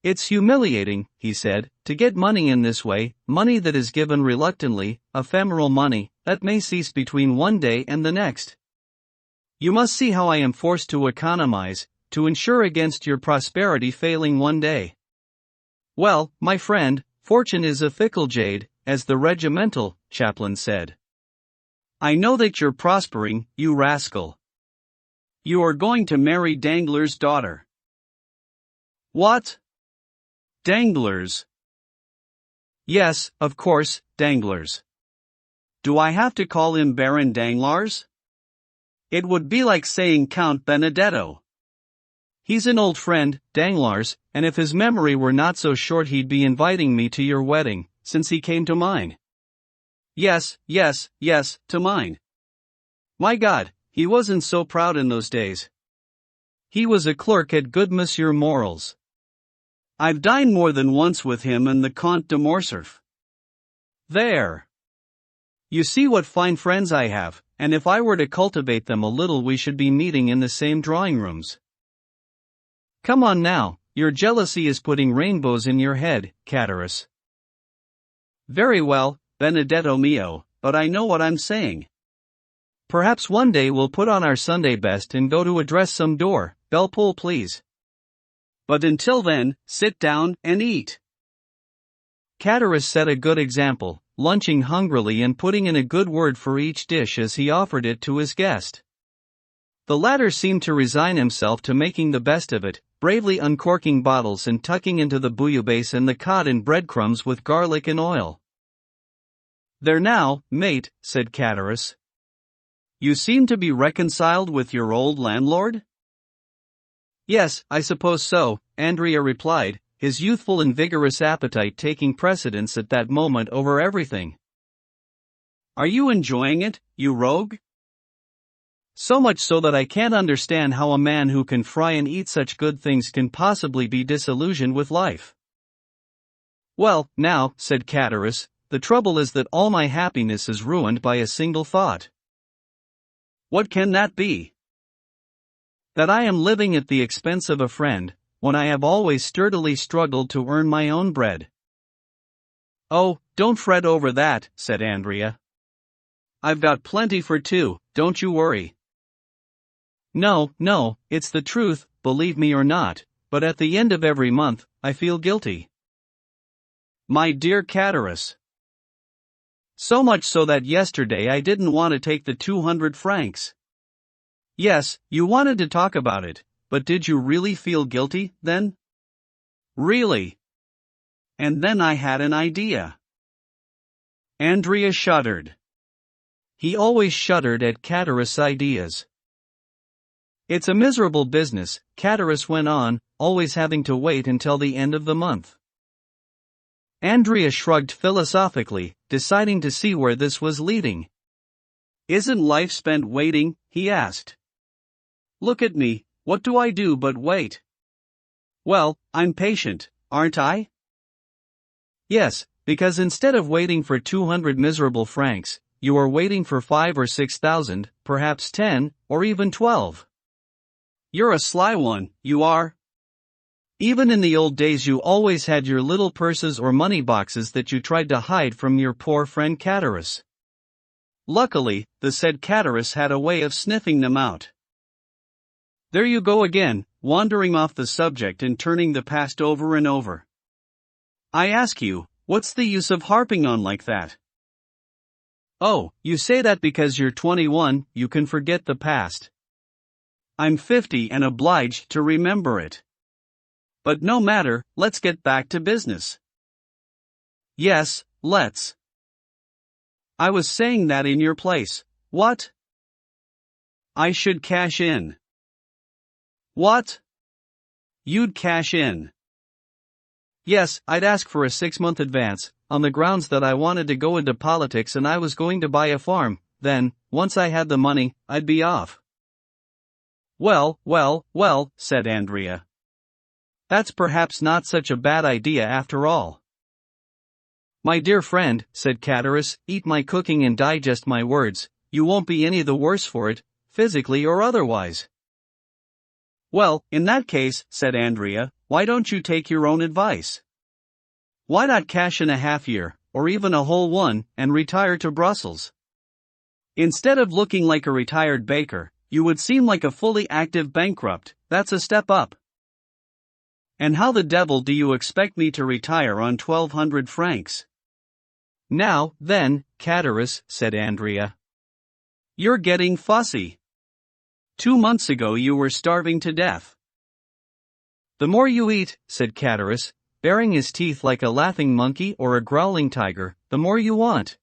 "It's humiliating," he said, "to get money in this way, money that is given reluctantly, ephemeral money, that may cease between one day and the next. You must see how I am forced to economize, to insure against your prosperity failing one day. Well, my friend, fortune is a fickle jade, as the regimental chaplain said. I know that you're prospering, you rascal. You are going to marry Dangler's daughter." "What? Dangler's?" "Yes, of course, Dangler's. Do I have to call him Baron Danglars? It would be like saying Count Benedetto. He's an old friend, Danglars, and if his memory were not so short he'd be inviting me to your wedding, since he came to mine." Yes, to mine. My God, he wasn't so proud in those days. He was a clerk at good Monsieur Morel's. I've dined more than once with him and the Count de Morcerf. There. You see what fine friends I have, and if I were to cultivate them a little we should be meeting in the same drawing rooms. Come on now, your jealousy is putting rainbows in your head, Catharus. Very well, Benedetto mio, but I know what I'm saying. Perhaps one day we'll put on our Sunday best and go to address some door, bell pull please. But until then, sit down and eat. Catharus set a good example, lunching hungrily and putting in a good word for each dish as he offered it to his guest. The latter seemed to resign himself to making the best of it, bravely uncorking bottles and tucking into the bouillabaisse and the cod in breadcrumbs with garlic and oil. There now, mate, said Catharus. You seem to be reconciled with your old landlord? Yes, I suppose so, Andrea replied, his youthful and vigorous appetite taking precedence at that moment over everything. Are you enjoying it, you rogue? So much so that I can't understand how a man who can fry and eat such good things can possibly be disillusioned with life. Well, now, said Catharus, the trouble is that all my happiness is ruined by a single thought. What can that be? That I am living at the expense of a friend, when I have always sturdily struggled to earn my own bread. Oh, don't fret over that, said Andrea. I've got plenty for two, don't you worry. No, it's the truth, believe me or not, but at the end of every month, I feel guilty. My dear Catharus. So much so that yesterday I didn't want to take the 200 francs. Yes, you wanted to talk about it, but did you really feel guilty, then? Really? And then I had an idea. Andrea shuddered. He always shuddered at Catharus' ideas. It's a miserable business, Catharus went on, always having to wait until the end of the month. Andrea shrugged philosophically, deciding to see where this was leading. Isn't life spent waiting? He asked. Look at me, what do I do but wait? Well, I'm patient, aren't I? Yes, because instead of waiting for 200 miserable francs, you are waiting for 5 or 6,000, perhaps 10, or even 12. You're a sly one, you are. Even in the old days you always had your little purses or money boxes that you tried to hide from your poor friend Catharus. Luckily, the said Catharus had a way of sniffing them out. There you go again, wandering off the subject and turning the past over and over. I ask you, what's the use of harping on like that? Oh, you say that because you're 21, you can forget the past. I'm 50 and obliged to remember it. But no matter, let's get back to business. Yes, let's. I was saying that in your place, what? I should cash in. What? You'd cash in. Yes, I'd ask for a 6-month advance, on the grounds that I wanted to go into politics and I was going to buy a farm, then, once I had the money, I'd be off. Well, said Andrea. That's perhaps not such a bad idea after all. My dear friend, said Catharus, eat my cooking and digest my words, you won't be any the worse for it, physically or otherwise. Well, in that case, said Andrea, why don't you take your own advice? Why not cash in a half year, or even a whole one, and retire to Brussels? Instead of looking like a retired baker, you would seem like a fully active bankrupt, that's a step up. And how the devil do you expect me to retire on 1,200 francs? Now, then, Catharus, said Andrea. You're getting fussy. 2 months ago you were starving to death. The more you eat, said Catharus, baring his teeth like a laughing monkey or a growling tiger, the more you want.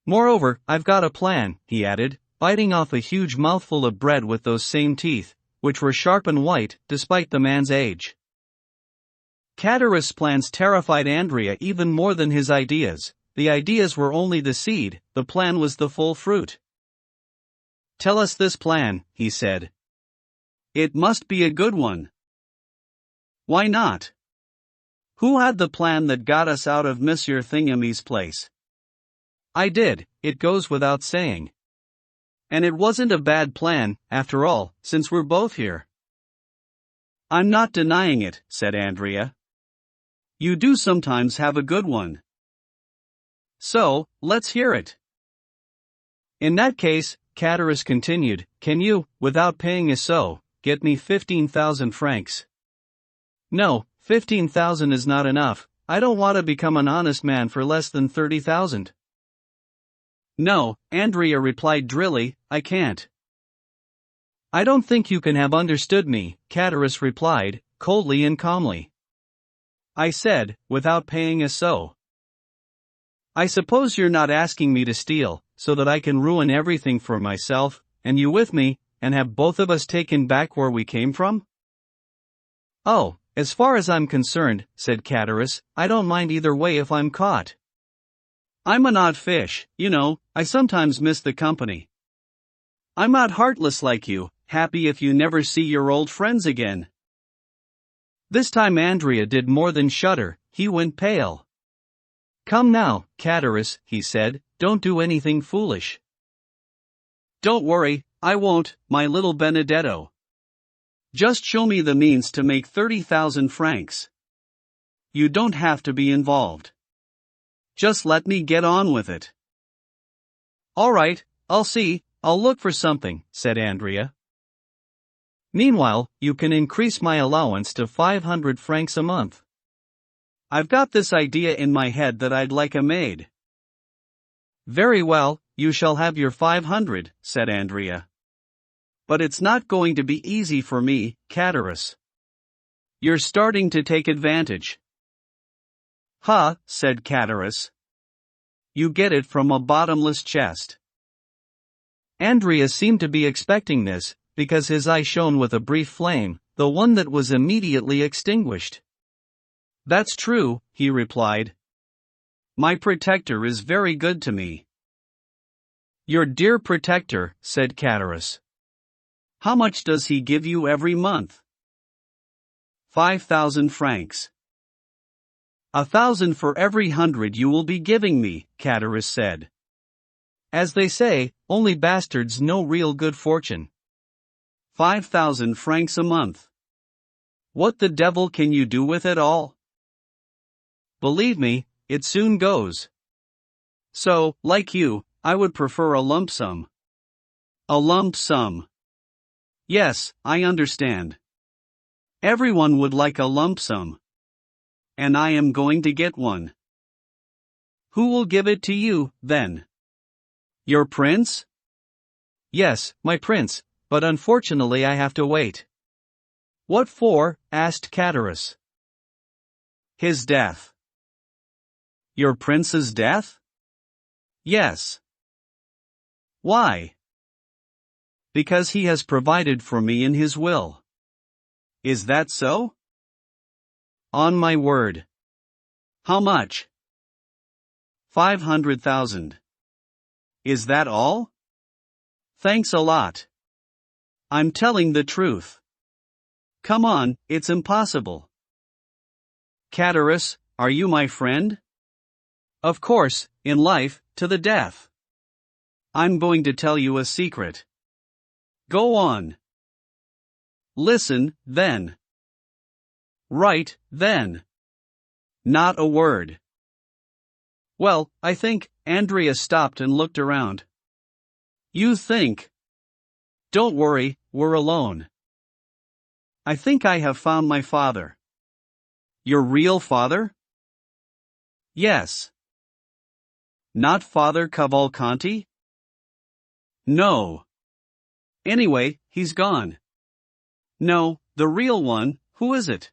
Moreover, I've got a plan, he added, biting off a huge mouthful of bread with those same teeth, which were sharp and white, despite the man's age. Catharus' plans terrified Andrea even more than his ideas. The ideas were only the seed, the plan was the full fruit. Tell us this plan, he said. It must be a good one. Why not? Who had the plan that got us out of Monsieur Thingamy's place? I did, it goes without saying. And it wasn't a bad plan, after all, since we're both here. I'm not denying it, said Andrea. You do sometimes have a good one. So, let's hear it. In that case, Catharus continued, can you, without paying a sou, get me 15,000 francs? No, 15,000 is not enough. I don't want to become an honest man for less than 30,000. No, Andrea replied drily, I can't. I don't think you can have understood me, Catharus replied, coldly and calmly. I said, without paying a sou. I suppose you're not asking me to steal, so that I can ruin everything for myself, and you with me, and have both of us taken back where we came from? Oh, as far as I'm concerned, said Catharus, I don't mind either way if I'm caught. I'm an odd fish, you know, I sometimes miss the company. I'm not heartless like you, happy if you never see your old friends again. This time Andrea did more than shudder, he went pale. Come now, Catharus, he said, don't do anything foolish. Don't worry, I won't, my little Benedetto. Just show me the means to make 30,000 francs. You don't have to be involved. Just let me get on with it. All right, I'll see, I'll look for something, said Andrea. Meanwhile, you can increase my allowance to 500 francs a month. I've got this idea in my head that I'd like a maid. Very well, you shall have your 500, said Andrea. But it's not going to be easy for me, Catharus. You're starting to take advantage. Ha, said Catharus. You get it from a bottomless chest. Andrea seemed to be expecting this, because his eye shone with a brief flame, the one that was immediately extinguished. That's true, he replied. My protector is very good to me. Your dear protector, said Catharus. How much does he give you every month? 5,000 francs. 1,000 for every 100 you will be giving me, Catharus said. As they say, only bastards know real good fortune. 5,000 francs a month. What the devil can you do with it all? Believe me, it soon goes. So, like you, I would prefer a lump sum. A lump sum. Yes, I understand. Everyone would like a lump sum. And I am going to get one. Who will give it to you, then? Your prince? Yes, my prince, but unfortunately I have to wait. What for? Asked Catharus. His death. Your prince's death? Yes. Why? Because he has provided for me in his will. Is that so? On my word. How much? 500,000. Is that all? Thanks a lot. I'm telling the truth. Come on, it's impossible. Catharus, are you my friend? Of course, in life, to the death. I'm going to tell you a secret. Go on. Listen, then. Right, then. Not a word. Well, I think, Andrea stopped and looked around. You think? Don't worry, we're alone. I think I have found my father. Your real father? Yes. Not Father Cavalcanti? No. Anyway, he's gone. No, the real one, who is it?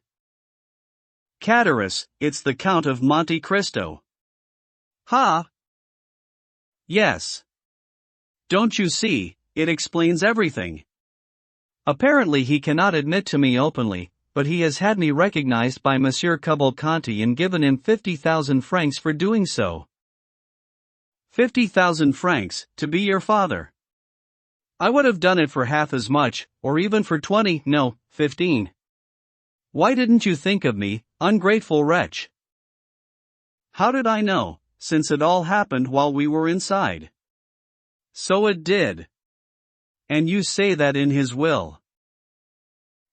Catharus, it's the Count of Monte Cristo. Ha! Yes. Don't you see, it explains everything. Apparently he cannot admit to me openly, but he has had me recognized by Monsieur Cavalcanti and given him 50,000 francs for doing so. 50,000 francs, to be your father. I would have done it for half as much, or even for 20, no, 15. Why didn't you think of me, Ungrateful wretch. How did I know, since it all happened while we were inside? So it did. And you say that in his will.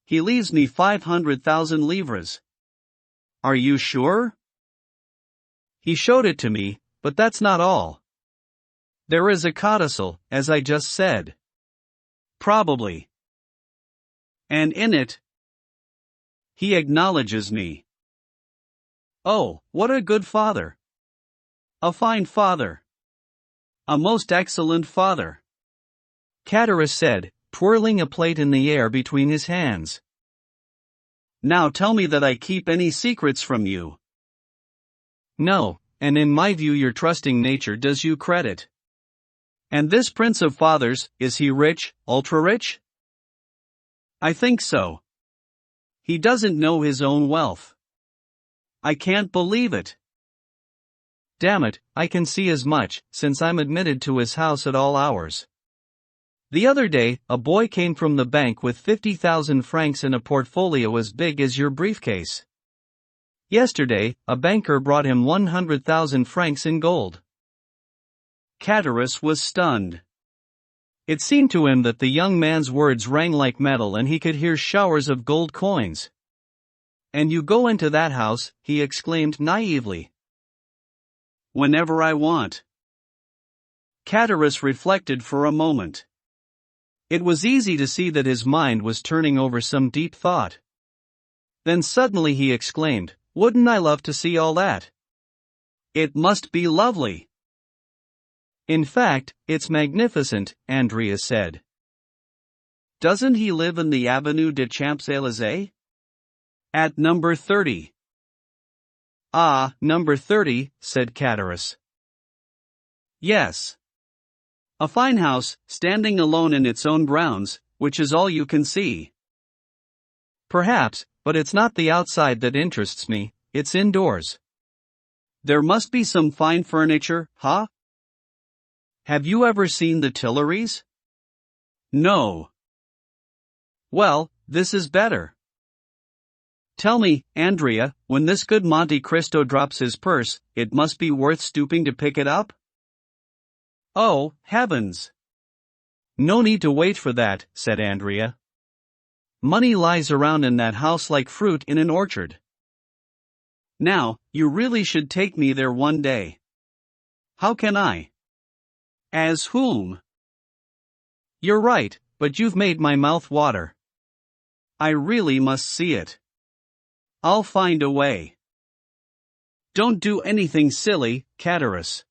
He leaves me 500,000 livres. Are you sure? He showed it to me, but that's not all. There is a codicil, as I just said. Probably. And in it, he acknowledges me. Oh, what a good father. A fine father. A most excellent father. Catarus said, twirling a plate in the air between his hands. Now tell me that I keep any secrets from you. No, and in my view your trusting nature does you credit. And this prince of fathers, is he rich, ultra-rich? I think so. He doesn't know his own wealth. I can't believe it. Damn it, I can see as much, since I'm admitted to his house at all hours. The other day, a boy came from the bank with 50,000 francs in a portfolio as big as your briefcase. Yesterday, a banker brought him 100,000 francs in gold. Catarus was stunned. It seemed to him that the young man's words rang like metal and he could hear showers of gold coins. And you go into that house, he exclaimed naively. Whenever I want. Catarus reflected for a moment. It was easy to see that his mind was turning over some deep thought. Then suddenly he exclaimed, "Wouldn't I love to see all that? It must be lovely." In fact, it's magnificent, Andrea said. Doesn't he live in the Avenue des Champs-Élysées? At number 30. Ah, number 30, said Catarus. Yes. A fine house, standing alone in its own grounds, which is all you can see. Perhaps, but it's not the outside that interests me, it's indoors. There must be some fine furniture, huh? Have you ever seen the Tuileries? No. Well, this is better. Tell me, Andrea, when this good Monte Cristo drops his purse, it must be worth stooping to pick it up? Oh, heavens! No need to wait for that, said Andrea. Money lies around in that house like fruit in an orchard. Now, you really should take me there one day. How can I? As whom? You're right, but you've made my mouth water. I really must see it. I'll find a way. Don't do anything silly, Catarus.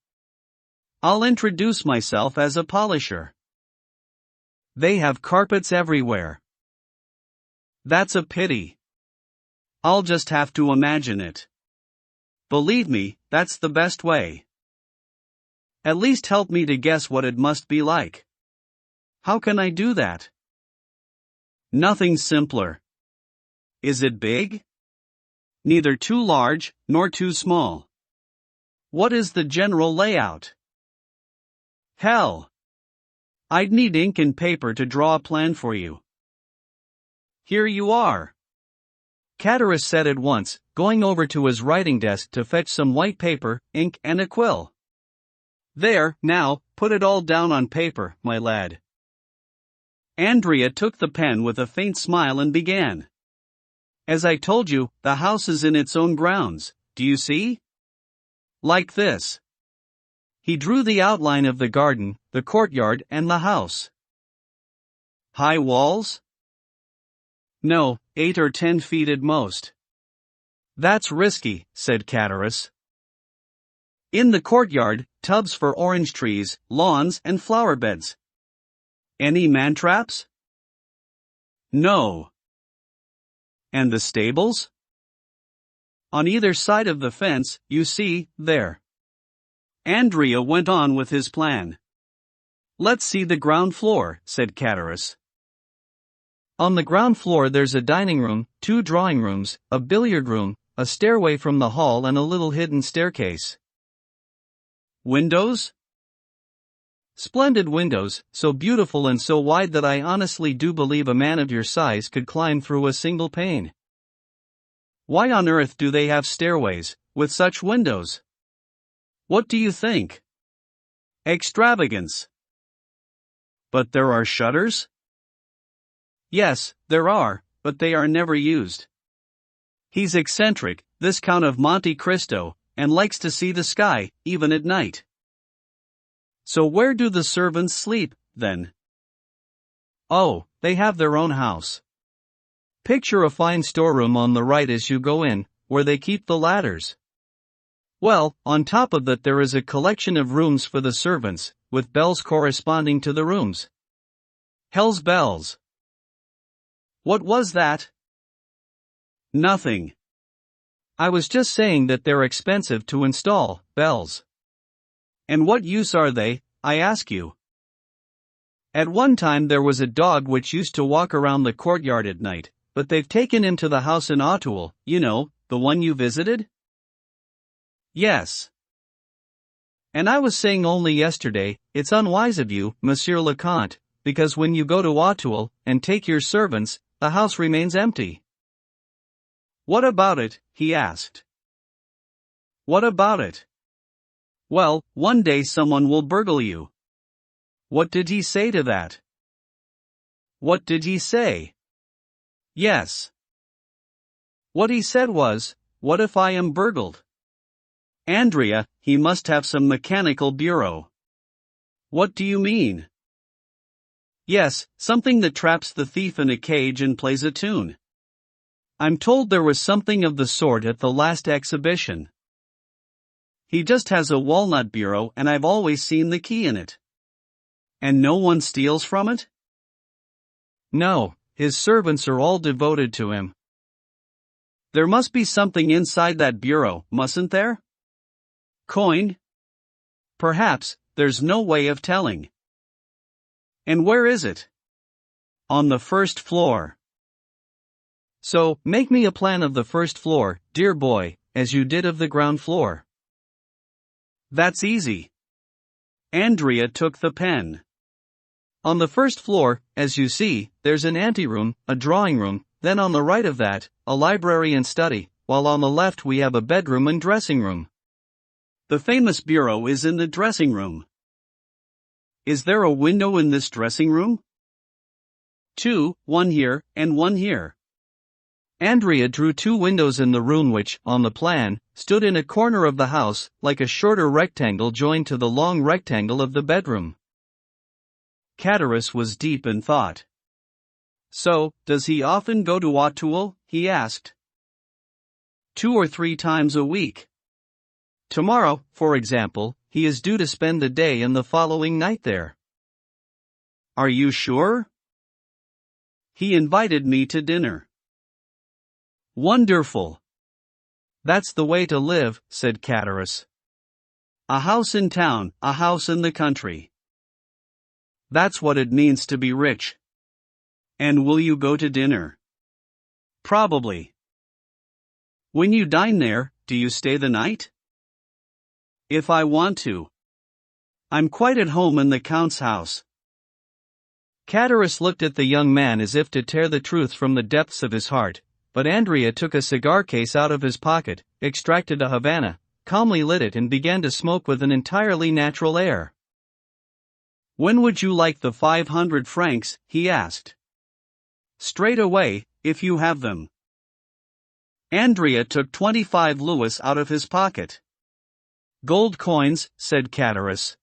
I'll introduce myself as a polisher. They have carpets everywhere. That's a pity. I'll just have to imagine it. Believe me, that's the best way. At least help me to guess what it must be like. How can I do that? Nothing simpler. Is it big? Neither too large, nor too small. What is the general layout? Hell! I'd need ink and paper to draw a plan for you. Here you are. Catarus said at once, going over to his writing desk to fetch some white paper, ink and a quill. There, now, put it all down on paper, my lad. Andrea took the pen with a faint smile and began. As I told you, the house is in its own grounds, do you see? Like this. He drew the outline of the garden, the courtyard and the house. High walls? No, 8 or 10 feet at most. That's risky, said Catarus. In the courtyard, tubs for orange trees, lawns and flower beds. Any man-traps? No. And the stables? On either side of the fence, you see, there. Andrea went on with his plan. Let's see the ground floor, said Catarus. On the ground floor there's a dining room, 2 drawing rooms, a billiard room, a stairway from the hall and a little hidden staircase. Windows? Splendid windows, so beautiful and so wide that I honestly do believe a man of your size could climb through a single pane. Why on earth do they have stairways, with such windows? What do you think? Extravagance. But there are shutters? Yes, there are, but they are never used. He's eccentric, this Count of Monte Cristo, and likes to see the sky, even at night. So where do the servants sleep, then? Oh, they have their own house. Picture a fine storeroom on the right as you go in, where they keep the ladders. Well, on top of that there is a collection of rooms for the servants, with bells corresponding to the rooms. Hell's bells. What was that? Nothing. I was just saying that they're expensive to install, bells. And what use are they, I ask you? At one time there was a dog which used to walk around the courtyard at night, but they've taken him to the house in Audiobook, you know, the one you visited? Yes. And I was saying only yesterday, it's unwise of you, Monsieur le Comte, because when you go to Audiobook and take your servants, the house remains empty. What about it? He asked. What about it? Well, one day someone will burgle you. What did he say to that? What did he say? Yes. What he said was, what if I am burgled? Andrea, he must have some mechanical bureau. What do you mean? Yes, something that traps the thief in a cage and plays a tune. I'm told there was something of the sort at the last exhibition. He just has a walnut bureau and I've always seen the key in it. And no one steals from it? No, his servants are all devoted to him. There must be something inside that bureau, mustn't there? Coin? Perhaps, there's no way of telling. And where is it? On the first floor. So, make me a plan of the first floor, dear boy, as you did of the ground floor. That's easy. Andrea took the pen. On the first floor, as you see, there's an anteroom, a drawing room, then on the right of that, a library and study, while on the left we have a bedroom and dressing room. The famous bureau is in the dressing room. Is there a window in this dressing room? 2, one here, and one here. Andrea drew 2 windows in the room which, on the plan, stood in a corner of the house, like a shorter rectangle joined to the long rectangle of the bedroom. Catarus was deep in thought. So, does he often go to Audiobook? He asked. 2 or 3 times a week. Tomorrow, for example, he is due to spend the day and the following night there. Are you sure? He invited me to dinner. Wonderful. That's the way to live, said Catarus. A house in town, a house in the country. That's what it means to be rich. And will you go to dinner? Probably. When you dine there, do you stay the night? If I want to. I'm quite at home in the Count's house. Catarus looked at the young man as if to tear the truth from the depths of his heart, but Andrea took a cigar case out of his pocket, extracted a Havana, calmly lit it and began to smoke with an entirely natural air. When would you like the 500 francs, he asked. Straight away, if you have them. Andrea took 25 louis out of his pocket. Gold coins, said Catarus.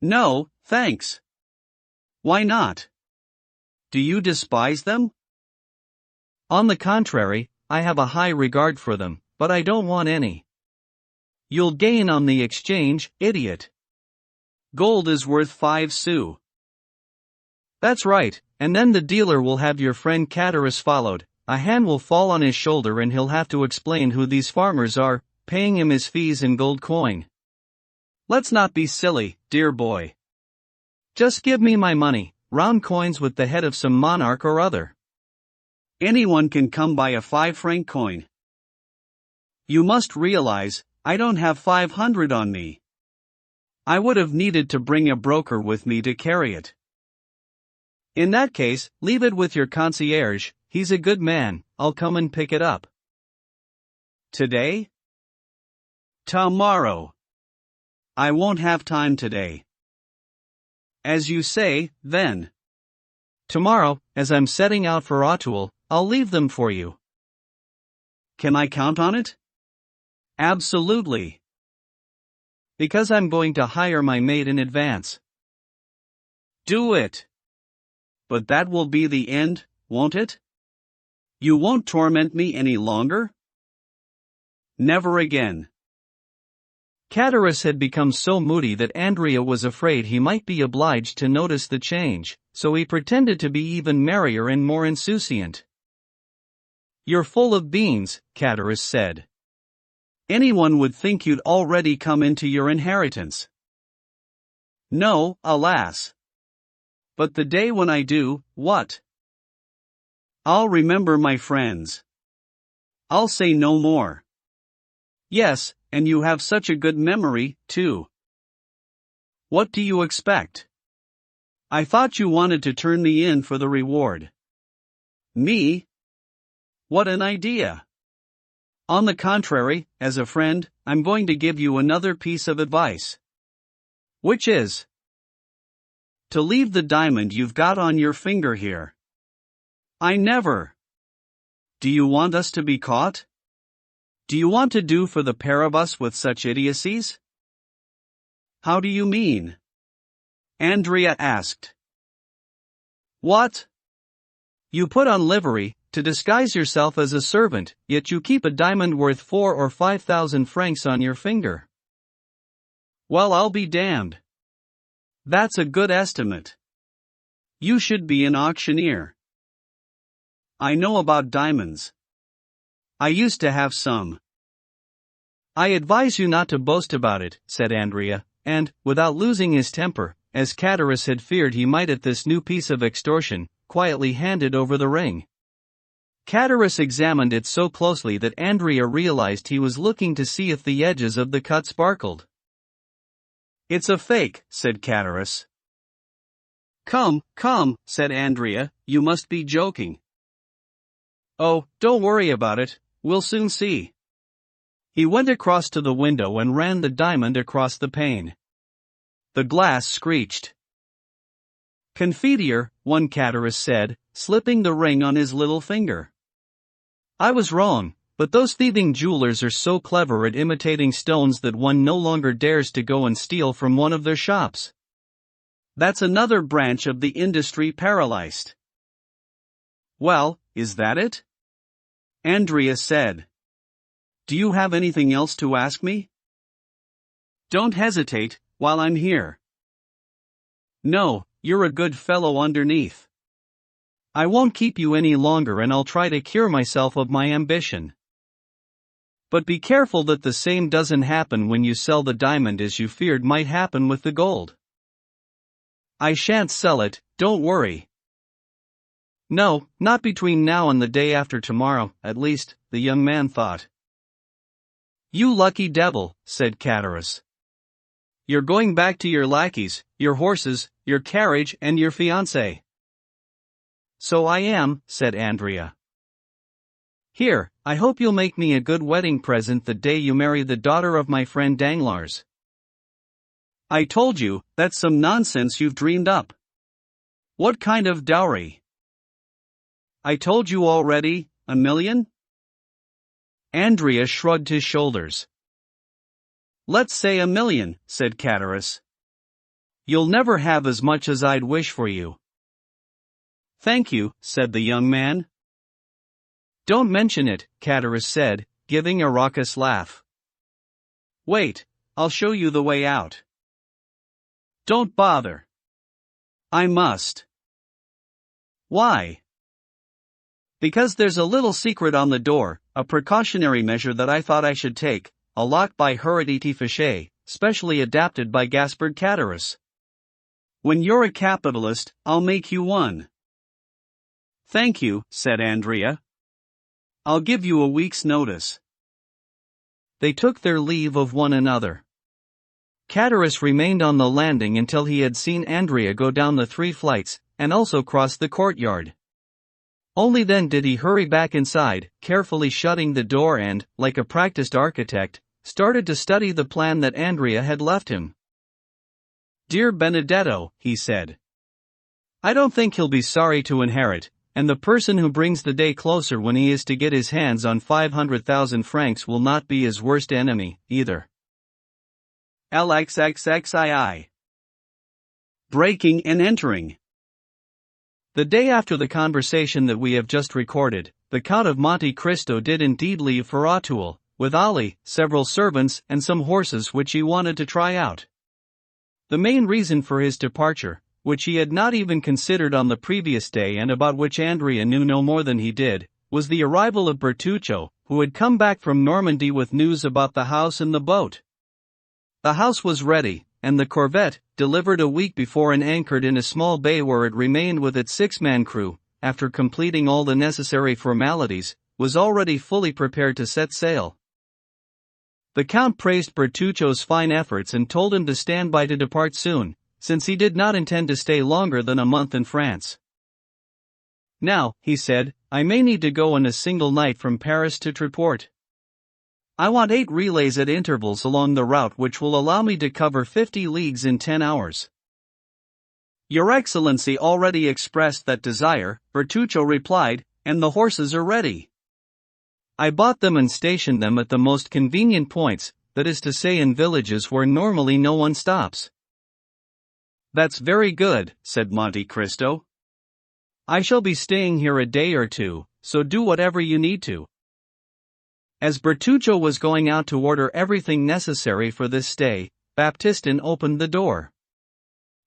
No, thanks. Why not? Do you despise them? On the contrary, I have a high regard for them, but I don't want any. You'll gain on the exchange, idiot. Gold is worth 5 sous. That's right, and then the dealer will have your friend Catarus followed, a hand will fall on his shoulder and he'll have to explain who these farmers are, paying him his fees in gold coin. Let's not be silly, dear boy. Just give me my money, round coins with the head of some monarch or other. Anyone can come by a 5-franc coin. You must realize, I don't have 500 on me. I would have needed to bring a broker with me to carry it. In that case, leave it with your concierge, he's a good man, I'll come and pick it up. Today? Tomorrow. I won't have time today. As you say, then. Tomorrow, as I'm setting out for Auteuil, I'll leave them for you. Can I count on it? Absolutely. Because I'm going to hire my maid in advance. Do it. But that will be the end, won't it? You won't torment me any longer? Never again. Catarus had become so moody that Andrea was afraid he might be obliged to notice the change, so he pretended to be even merrier and more insouciant. You're full of beans, Catarus said. Anyone would think you'd already come into your inheritance. No, alas. But the day when I do, what? I'll remember my friends. I'll say no more. Yes, and you have such a good memory, too. What do you expect? I thought you wanted to turn me in for the reward. Me? What an idea! On the contrary, as a friend, I'm going to give you another piece of advice. Which is? To leave the diamond you've got on your finger here. I never. Do you want us to be caught? Do you want to do for the pair of us with such idiocies? How do you mean? Andrea asked. What? You put on livery, to disguise yourself as a servant, yet you keep a diamond worth 4,000 or 5,000 francs on your finger. Well, I'll be damned. That's a good estimate. You should be an auctioneer. I know about diamonds. I used to have some. I advise you not to boast about it, said Andrea, and, without losing his temper, as Catarus had feared he might at this new piece of extortion, quietly handed over the ring. Catarus examined it so closely that Andrea realized he was looking to see if the edges of the cut sparkled. It's a fake, said Catarus. Come, said Andrea, you must be joking. Oh, don't worry about it, we'll soon see. He went across to the window and ran the diamond across the pane. The glass screeched. Confiteor, one Catarus said, slipping the ring on his little finger. I was wrong, but those thieving jewelers are so clever at imitating stones that one no longer dares to go and steal from one of their shops. That's another branch of the industry paralyzed. Well, is that it? Andrea said. Do you have anything else to ask me? Don't hesitate, while I'm here. No, you're a good fellow underneath. I won't keep you any longer and I'll try to cure myself of my ambition. But be careful that the same doesn't happen when you sell the diamond as you feared might happen with the gold. I shan't sell it, don't worry. No, not between now and the day after tomorrow, at least, the young man thought. You lucky devil, said Catarus. You're going back to your lackeys, your horses, your carriage and your fiancée. So I am, said Andrea. Here, I hope you'll make me a good wedding present the day you marry the daughter of my friend Danglars. I told you, that's some nonsense you've dreamed up. What kind of dowry? I told you already, 1,000,000? Andrea shrugged his shoulders. Let's say 1,000,000, said Catarus. You'll never have as much as I'd wish for you. Thank you, said the young man. Don't mention it, Catarus said, giving a raucous laugh. Wait, I'll show you the way out. Don't bother. I must. Why? Because there's a little secret on the door, a precautionary measure that I thought I should take, a lock by heredité fichet, specially adapted by Gaspard Catarus. When you're a capitalist, I'll make you one. Thank you, said Andrea. I'll give you a week's notice. They took their leave of one another. Catarus remained on the landing until he had seen Andrea go down the 3 flights, and also cross the courtyard. Only then did he hurry back inside, carefully shutting the door and, like a practiced architect, started to study the plan that Andrea had left him. "Dear Benedetto," he said. "I don't think he'll be sorry to inherit, and the person who brings the day closer when he is to get his hands on 500,000 francs will not be his worst enemy, either. LXXXII. Breaking and entering. The day after the conversation that we have just recorded, the Count of Monte Cristo did indeed leave for Auteuil, with Ali, several servants, and some horses which he wanted to try out. The main reason for his departure, which he had not even considered on the previous day and about which Andrea knew no more than he did, was the arrival of Bertuccio, who had come back from Normandy with news about the house and the boat. The house was ready, and the corvette, delivered a week before and anchored in a small bay where it remained with its 6-man crew, after completing all the necessary formalities, was already fully prepared to set sail. The Count praised Bertuccio's fine efforts and told him to stand by to depart soon, since he did not intend to stay longer than a month in France. "Now," he said, "I may need to go in a single night from Paris to Tréport. I want 8 relays at intervals along the route which will allow me to cover 50 leagues in 10 hours. "Your Excellency already expressed that desire," Bertuccio replied, "and the horses are ready. I bought them and stationed them at the most convenient points, that is to say in villages where normally no one stops." "That's very good," said Monte Cristo. "I shall be staying here a day or two, so do whatever you need to." As Bertuccio was going out to order everything necessary for this stay, Baptistin opened the door.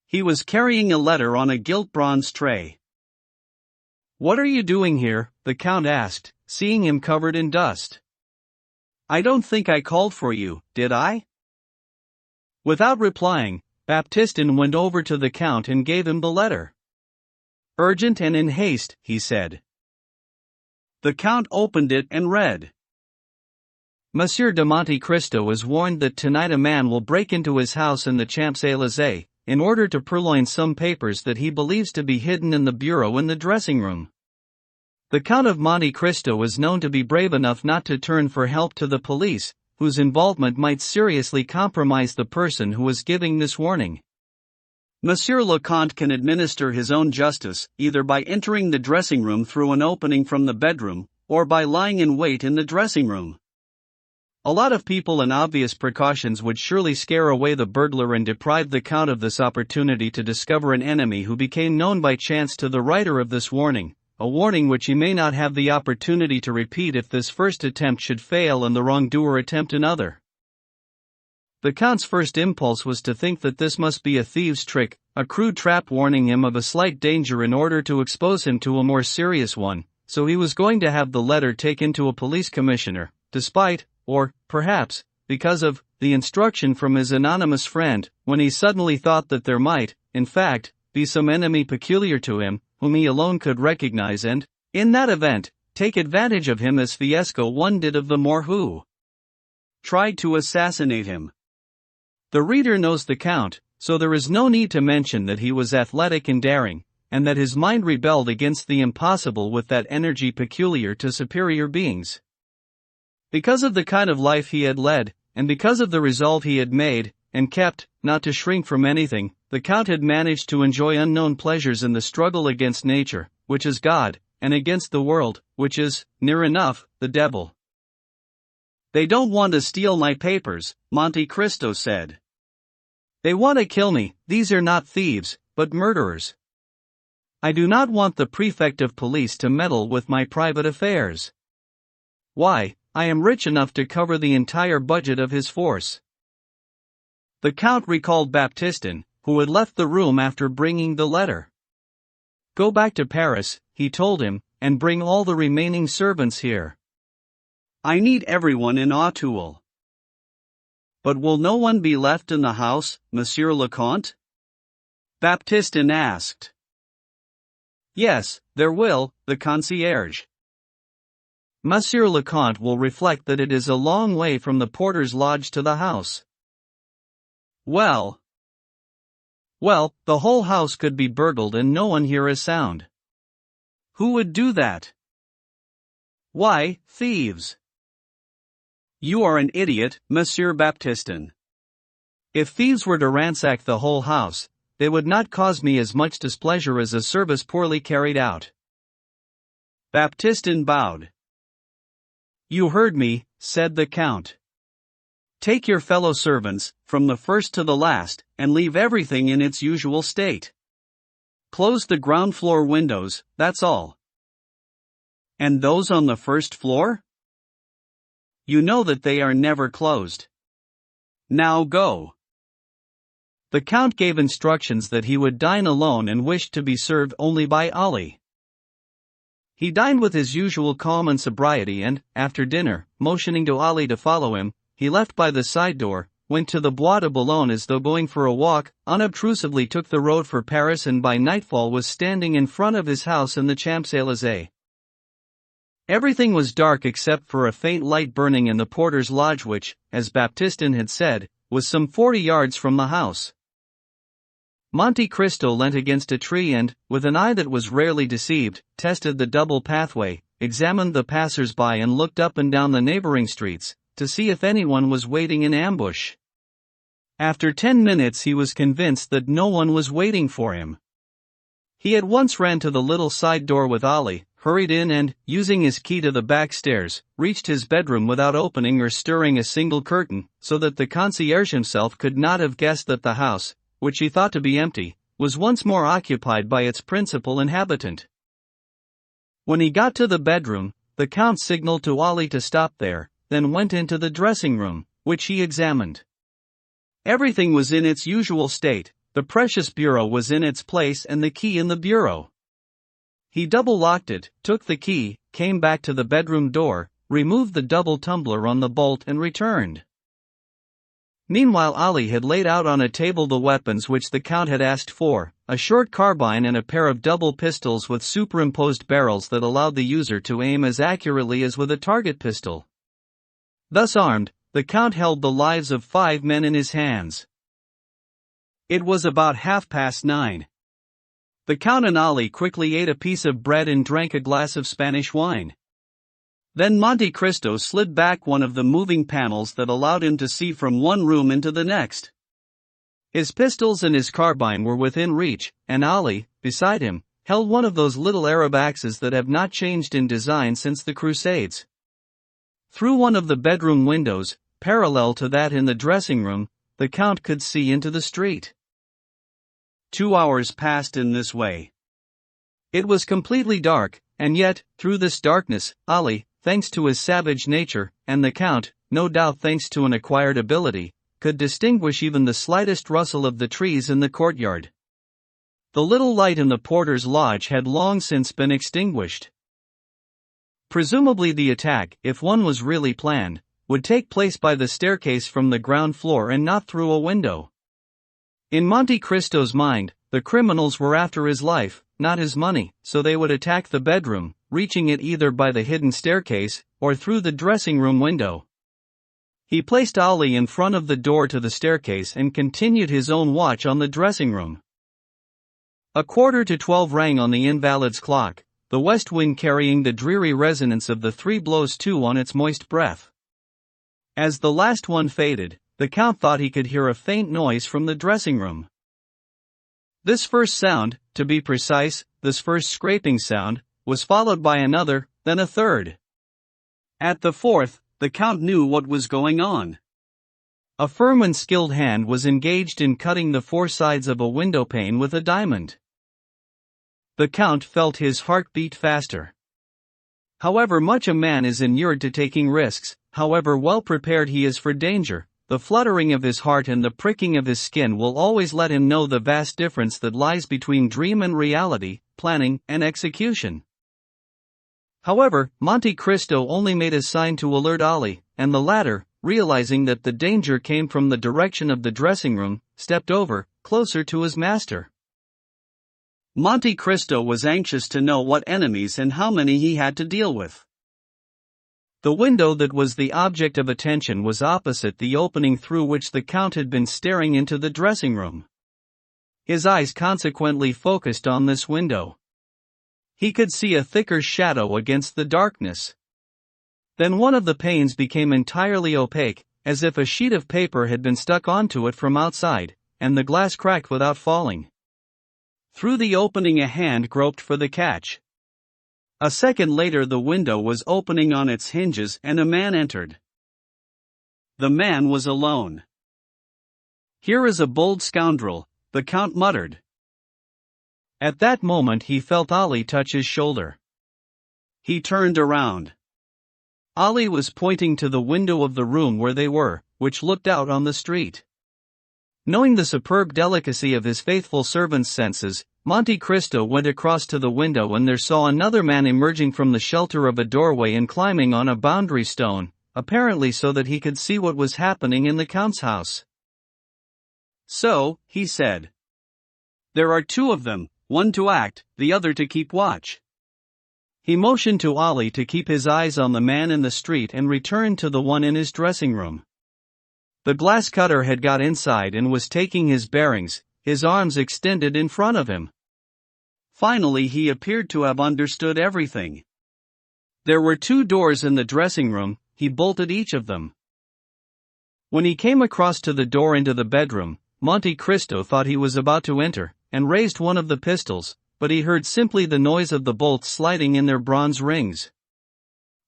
He was carrying a letter on a gilt bronze tray. "What are you doing here?" the Count asked, seeing him covered in dust. "I don't think I called for you, did I?" Without replying, Baptistin went over to the Count and gave him the letter. "Urgent and in haste," he said. The Count opened it and read. "Monsieur de Monte Cristo is warned that tonight a man will break into his house in the Champs-Élysées, in order to purloin some papers that he believes to be hidden in the bureau in the dressing room. The Count of Monte Cristo is known to be brave enough not to turn for help to the police, whose involvement might seriously compromise the person who is giving this warning. Monsieur le Comte can administer his own justice, either by entering the dressing room through an opening from the bedroom, or by lying in wait in the dressing room. A lot of people and obvious precautions would surely scare away the burglar and deprive the Count of this opportunity to discover an enemy who became known by chance to the writer of this warning, a warning which he may not have the opportunity to repeat if this first attempt should fail and the wrongdoer attempt another. The Count's first impulse was to think that this must be a thieves' trick, a crude trap warning him of a slight danger in order to expose him to a more serious one, so he was going to have the letter taken to a police commissioner, despite, or, perhaps, because of, the instruction from his anonymous friend, when he suddenly thought that there might, in fact, be some enemy peculiar to him, whom he alone could recognize and, in that event, take advantage of him as Fiesco one did of the Moor who tried to assassinate him. The reader knows the Count, so there is no need to mention that he was athletic and daring, and that his mind rebelled against the impossible with that energy peculiar to superior beings. Because of the kind of life he had led, and because of the resolve he had made, and kept, not to shrink from anything, the Count had managed to enjoy unknown pleasures in the struggle against nature, which is God, and against the world, which is, near enough, the devil. "They don't want to steal my papers," Monte Cristo said. "They want to kill me. These are not thieves, but murderers. I do not want the prefect of police to meddle with my private affairs. Why, I am rich enough to cover the entire budget of his force." The Count recalled Baptistin, who had left the room after bringing the letter. "Go back to Paris," he told him, "and bring all the remaining servants here. I need everyone in Auteuil." "But will no one be left in the house, Monsieur le Comte?" Baptistin asked. "Yes, there will, the concierge. Monsieur le Comte will reflect that it is a long way from the porter's lodge to the house." Well, the whole house could be burgled and no one hear a sound. Who would do that? Why, thieves. You are an idiot, Monsieur Baptistin. If thieves were to ransack the whole house, they would not cause me as much displeasure as a service poorly carried out. Baptistin bowed. You heard me, said the Count. Take your fellow servants, from the first to the last, and leave everything in its usual state. Close the ground floor windows, that's all. And those on the first floor? You know that they are never closed. Now go. The Count gave instructions that he would dine alone and wished to be served only by Ali. He dined with his usual calm and sobriety and, after dinner, motioning to Ali to follow him, he left by the side door, went to the Bois de Boulogne as though going for a walk, unobtrusively took the road for Paris and by nightfall was standing in front of his house in the Champs-Élysées. Everything was dark except for a faint light burning in the porter's lodge which, as Baptistin had said, was some 40 yards from the house. Monte Cristo leant against a tree and, with an eye that was rarely deceived, tested the double pathway, examined the passers-by and looked up and down the neighboring streets, to see if anyone was waiting in ambush. After 10 minutes he was convinced that no one was waiting for him. He at once ran to the little side door with Ali, hurried in and, using his key to the back stairs, reached his bedroom without opening or stirring a single curtain, so that the concierge himself could not have guessed that the house, which he thought to be empty, was once more occupied by its principal inhabitant. When he got to the bedroom, the Count signaled to Ali to stop there, then went into the dressing room, which he examined. Everything was in its usual state, the precious bureau was in its place and the key in the bureau. He double-locked it, took the key, came back to the bedroom door, removed the double tumbler on the bolt and returned. Meanwhile Ali had laid out on a table the weapons which the Count had asked for, a short carbine and a pair of double pistols with superimposed barrels that allowed the user to aim as accurately as with a target pistol. Thus armed, the Count held the lives of 5 men in his hands. It was about 9:30. The Count and Ali quickly ate a piece of bread and drank a glass of Spanish wine. Then Monte Cristo slid back one of the moving panels that allowed him to see from one room into the next. His pistols and his carbine were within reach, and Ali, beside him, held one of those little Arab axes that have not changed in design since the Crusades. Through one of the bedroom windows, parallel to that in the dressing room, the Count could see into the street. 2 hours passed in this way. It was completely dark, and yet, through this darkness, Ali, thanks to his savage nature, and the Count, no doubt thanks to an acquired ability, could distinguish even the slightest rustle of the trees in the courtyard. The little light in the porter's lodge had long since been extinguished. Presumably the attack, if one was really planned, would take place by the staircase from the ground floor and not through a window. In Monte Cristo's mind, the criminals were after his life, not his money, so they would attack the bedroom, reaching it either by the hidden staircase, or through the dressing room window. He placed Ali in front of the door to the staircase and continued his own watch on the dressing room. 11:45 rang on the invalid's clock, the west wind carrying the dreary resonance of the 3 blows too on its moist breath. As the last one faded, the Count thought he could hear a faint noise from the dressing room. This first sound, to be precise, this first scraping sound, was followed by another, then a third. At the fourth, the Count knew what was going on. A firm and skilled hand was engaged in cutting the 4 sides of a window pane with a diamond. The Count felt his heart beat faster. However much a man is inured to taking risks, however well prepared he is for danger, the fluttering of his heart and the pricking of his skin will always let him know the vast difference that lies between dream and reality, planning and execution. However, Monte Cristo only made a sign to alert Ali, and the latter, realizing that the danger came from the direction of the dressing room, stepped over, closer to his master. Monte Cristo was anxious to know what enemies and how many he had to deal with. The window that was the object of attention was opposite the opening through which the Count had been staring into the dressing room. His eyes consequently focused on this window. He could see a thicker shadow against the darkness. Then one of the panes became entirely opaque, as if a sheet of paper had been stuck onto it from outside, and the glass cracked without falling. Through the opening a hand groped for the catch. A second later the window was opening on its hinges and a man entered. The man was alone. "Here is a bold scoundrel," the Count muttered. At that moment he felt Ali touch his shoulder. He turned around. Ali was pointing to the window of the room where they were, which looked out on the street. Knowing the superb delicacy of his faithful servant's senses, Monte Cristo went across to the window and there saw another man emerging from the shelter of a doorway and climbing on a boundary stone, apparently so that he could see what was happening in the Count's house. "So," he said, "there are two of them, one to act, the other to keep watch." He motioned to Ali to keep his eyes on the man in the street and returned to the one in his dressing room. The glass cutter had got inside and was taking his bearings, his arms extended in front of him. Finally he appeared to have understood everything. There were two doors in the dressing room, he bolted each of them. When he came across to the door into the bedroom, Monte Cristo thought he was about to enter, and raised one of the pistols, but he heard simply the noise of the bolts sliding in their bronze rings.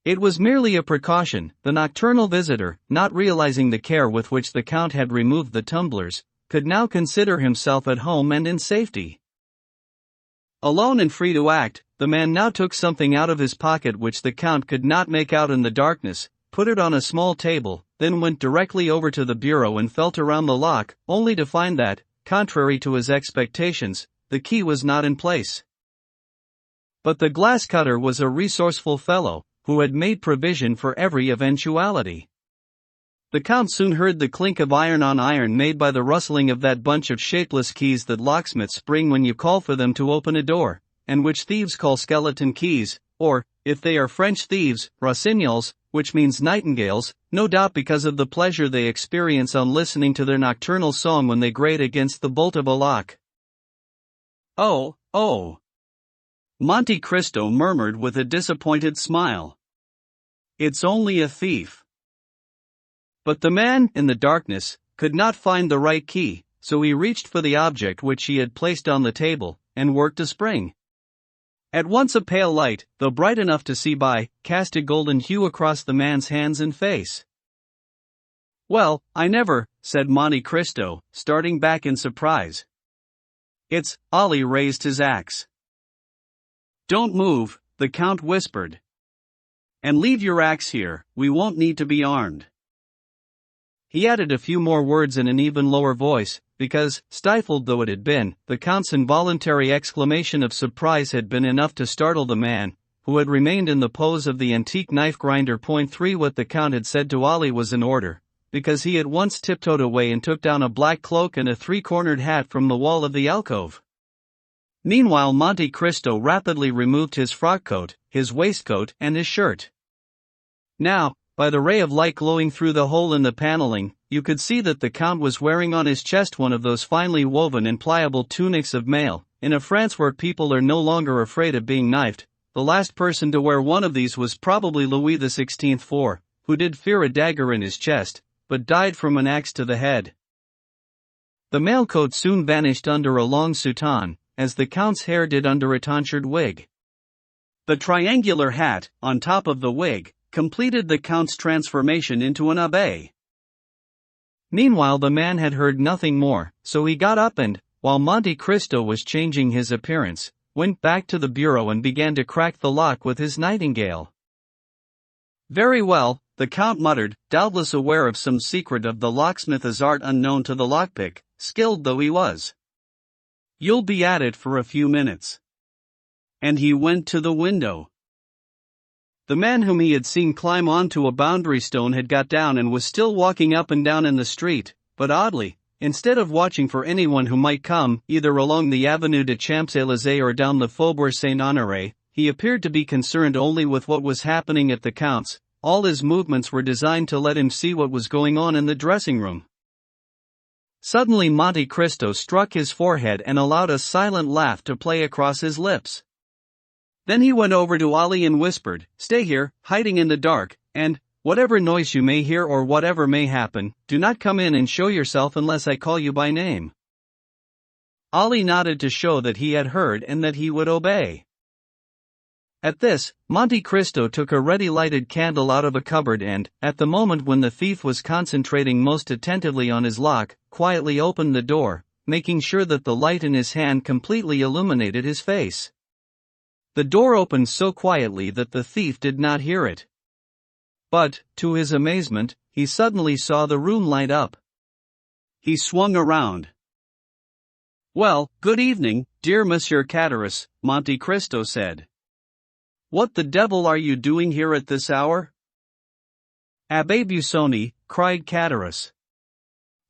It was merely a precaution. The nocturnal visitor, not realizing the care with which the Count had removed the tumblers, could now consider himself at home and in safety. Alone and free to act, the man now took something out of his pocket which the Count could not make out in the darkness, put it on a small table, then went directly over to the bureau and felt around the lock, only to find that, contrary to his expectations, the key was not in place. But the glass cutter was a resourceful fellow, who had made provision for every eventuality. The Count soon heard the clink of iron on iron made by the rustling of that bunch of shapeless keys that locksmiths bring when you call for them to open a door, and which thieves call skeleton keys, or, if they are French thieves, rossignols, which means nightingales, no doubt because of the pleasure they experience on listening to their nocturnal song when they grate against the bolt of a lock. "Oh, oh!" Monte Cristo murmured with a disappointed smile. "It's only a thief." But the man, in the darkness, could not find the right key, so he reached for the object which he had placed on the table, and worked a spring. At once a pale light, though bright enough to see by, cast a golden hue across the man's hands and face. "Well, I never," said Monte Cristo, starting back in surprise. "It's—" Ali raised his axe. "Don't move," the Count whispered. "And leave your axe here, we won't need to be armed." He added a few more words in an even lower voice, because, stifled though it had been, the Count's involuntary exclamation of surprise had been enough to startle the man, who had remained in the pose of the antique knife grinder. 3 What the Count had said to Ali was in order, because he at once tiptoed away and took down a black cloak and a three-cornered hat from the wall of the alcove. Meanwhile Monte Cristo rapidly removed his frock-coat, his waistcoat and his shirt. Now, by the ray of light glowing through the hole in the paneling, you could see that the Count was wearing on his chest one of those finely woven and pliable tunics of mail. In a France where people are no longer afraid of being knifed, the last person to wear one of these was probably Louis XVI, who did fear a dagger in his chest, but died from an axe to the head. The mail coat soon vanished under a long soutane, as the Count's hair did under a tonsured wig. The triangular hat, on top of the wig, completed the Count's transformation into an abbé. Meanwhile the man had heard nothing more, so he got up and, while Monte Cristo was changing his appearance, went back to the bureau and began to crack the lock with his nightingale. "Very well," the Count muttered, doubtless aware of some secret of the locksmith's art unknown to the lockpick, skilled though he was. "You'll be at it for a few minutes." And he went to the window. The man whom he had seen climb onto a boundary stone had got down and was still walking up and down in the street, but oddly, instead of watching for anyone who might come, either along the Avenue des Champs-Élysées or down the Faubourg Saint-Honoré, he appeared to be concerned only with what was happening at the Count's. All his movements were designed to let him see what was going on in the dressing room. Suddenly Monte Cristo struck his forehead and allowed a silent laugh to play across his lips. Then he went over to Ali and whispered, "Stay here, hiding in the dark, and, whatever noise you may hear or whatever may happen, do not come in and show yourself unless I call you by name." Ali nodded to show that he had heard and that he would obey. At this, Monte Cristo took a ready-lighted candle out of a cupboard and, at the moment when the thief was concentrating most attentively on his lock, quietly opened the door, making sure that the light in his hand completely illuminated his face. The door opened so quietly that the thief did not hear it. But, to his amazement, he suddenly saw the room light up. He swung around. "Well, good evening, dear Monsieur Catterus," Monte Cristo said. "What the devil are you doing here at this hour?" "Abbé Busoni," cried Catterus.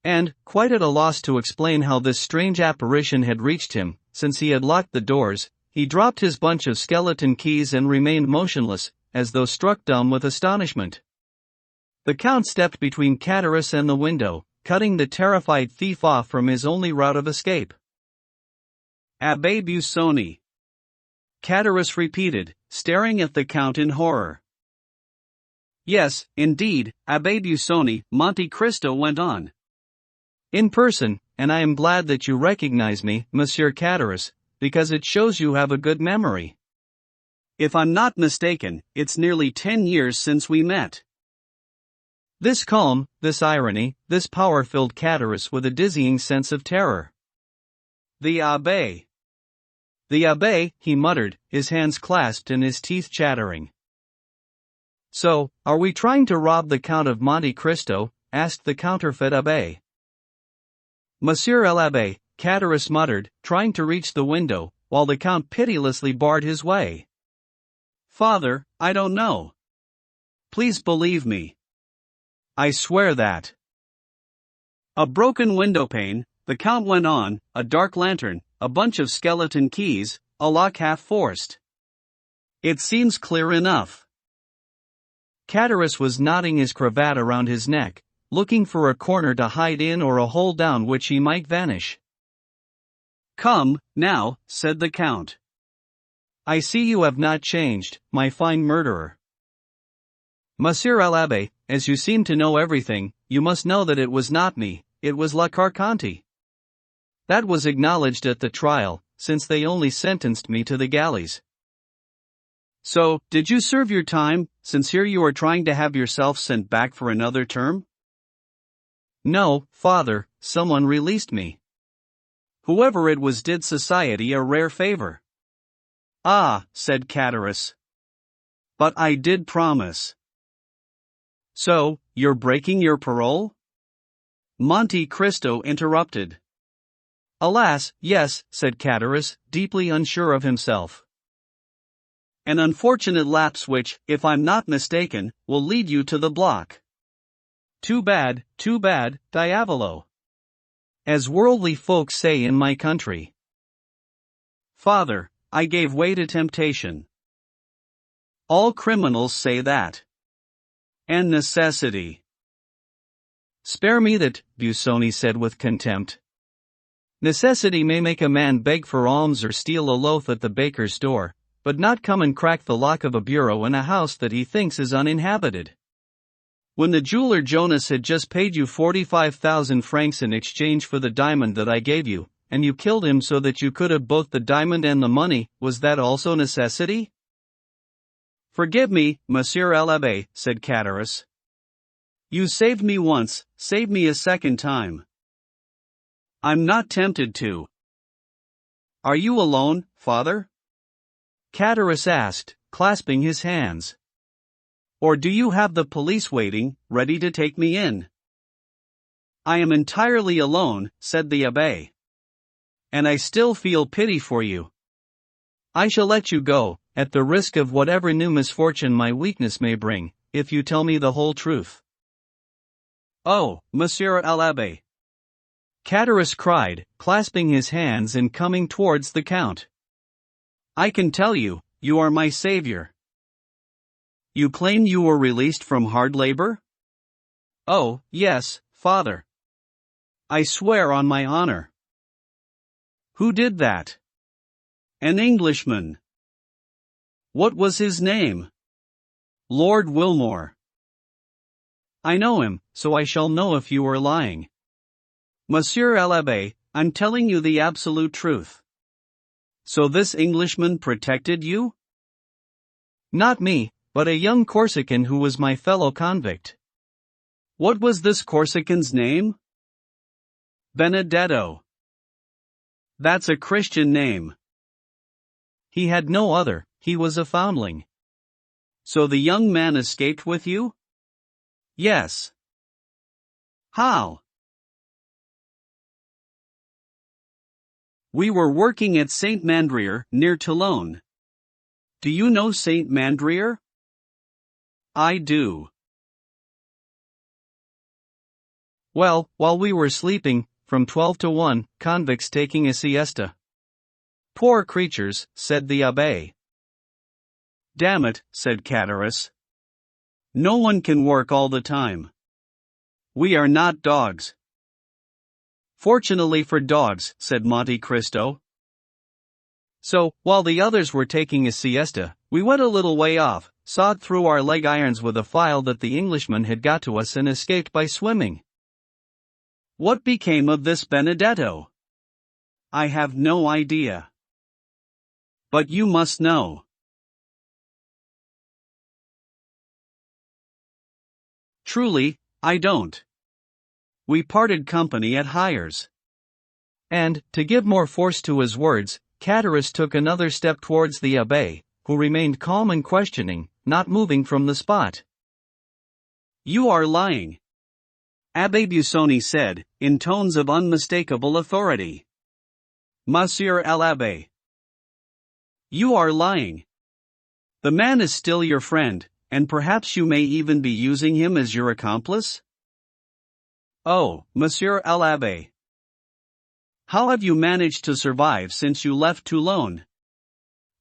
And, quite at a loss to explain how this strange apparition had reached him, since he had locked the doors, he dropped his bunch of skeleton keys and remained motionless, as though struck dumb with astonishment. The Count stepped between Catterus and the window, cutting the terrified thief off from his only route of escape. "Abbé Busoni," Catterus repeated, staring at the Count in horror. "Yes, indeed, Abbé Busoni," Monte Cristo went on. "In person, and I am glad that you recognize me, Monsieur Catterus, because it shows you have a good memory. If I'm not mistaken, it's nearly 10 years since we met." This calm, this irony, this power filled Catterus with a dizzying sense of terror. "The Abbé. The Abbé," he muttered, his hands clasped and his teeth chattering. "So, are we trying to rob the Count of Monte Cristo?" asked the counterfeit Abbé. "Monsieur l'Abbé," Catterus muttered, trying to reach the window, while the Count pitilessly barred his way. "Father, I don't know. Please believe me. I swear that." "A broken windowpane," the Count went on, "a dark lantern, a bunch of skeleton keys, a lock half forced. It seems clear enough." Catterus was knotting his cravat around his neck, looking for a corner to hide in or a hole down which he might vanish. "Come, now," said the Count. "I see you have not changed, my fine murderer. Monsieur l'Abbé, as you seem to know everything, you must know that it was not me, it was La Carconte. That was acknowledged at the trial, since they only sentenced me to the galleys." "So, did you serve your time, since here you are trying to have yourself sent back for another term?" "No, father, someone released me. Whoever it was did society a rare favor." "Ah," said Catterus. "But I did promise." "So, you're breaking your parole?" Monte Cristo interrupted. "Alas, yes," said Catterus, deeply unsure of himself. "An unfortunate lapse which, if I'm not mistaken, will lead you to the block. Too bad, diavolo. As worldly folks say in my country. Father, I gave way to temptation. All criminals say that. And necessity." "Spare me that," Busoni said with contempt. "Necessity may make a man beg for alms or steal a loaf at the baker's door, but not come and crack the lock of a bureau in a house that he thinks is uninhabited. When the jeweler Jonas had just paid you 45,000 francs in exchange for the diamond that I gave you, and you killed him so that you could have both the diamond and the money, was that also necessity?" "Forgive me, Monsieur l'Abbé," said Catterus. "You saved me once, save me a second time. I'm not tempted to." "Are you alone, father?" Catterus asked, clasping his hands. "Or do you have the police waiting, ready to take me in?" "I am entirely alone," said the Abbé. "And I still feel pity for you. I shall let you go, at the risk of whatever new misfortune my weakness may bring, if you tell me the whole truth." "Oh, Monsieur l'Abbé!" Catterus cried, clasping his hands and coming towards the Count. "I can tell you, you are my savior." "You claim you were released from hard labor?" "Oh, yes, father. I swear on my honor." "Who did that?" "An Englishman." What was his name? Lord Wilmore. I know him, so I shall know if you are lying. Monsieur l'Abbé, I'm telling you the absolute truth. So this Englishman protected you? Not me, but a young Corsican who was my fellow convict. What was this Corsican's name? Benedetto. That's a Christian name. He had no other, he was a foundling. So the young man escaped with you? Yes. How? We were working at Saint Mandrier, near Toulon. Do you know Saint Mandrier? I do. Well, while we were sleeping, from 12 to 1, convicts taking a siesta. Poor creatures, said the abbé. Damn it, said Cataris. No one can work all the time. We are not dogs. Fortunately for dogs, said Monte Cristo. So, while the others were taking a siesta, we went a little way off, sawed through our leg irons with a file that the Englishman had got to us and escaped by swimming. What became of this Benedetto? I have no idea. But you must know. Truly, I don't. We parted company at Hyères. And, to give more force to his words, Cataris took another step towards the abbé, who remained calm and questioning, not moving from the spot. You are lying, Abbé Busoni said, in tones of unmistakable authority. Monsieur l'Abbé. You are lying. The man is still your friend, and perhaps you may even be using him as your accomplice? Oh, Monsieur l'Abbé. How have you managed to survive since you left Toulon?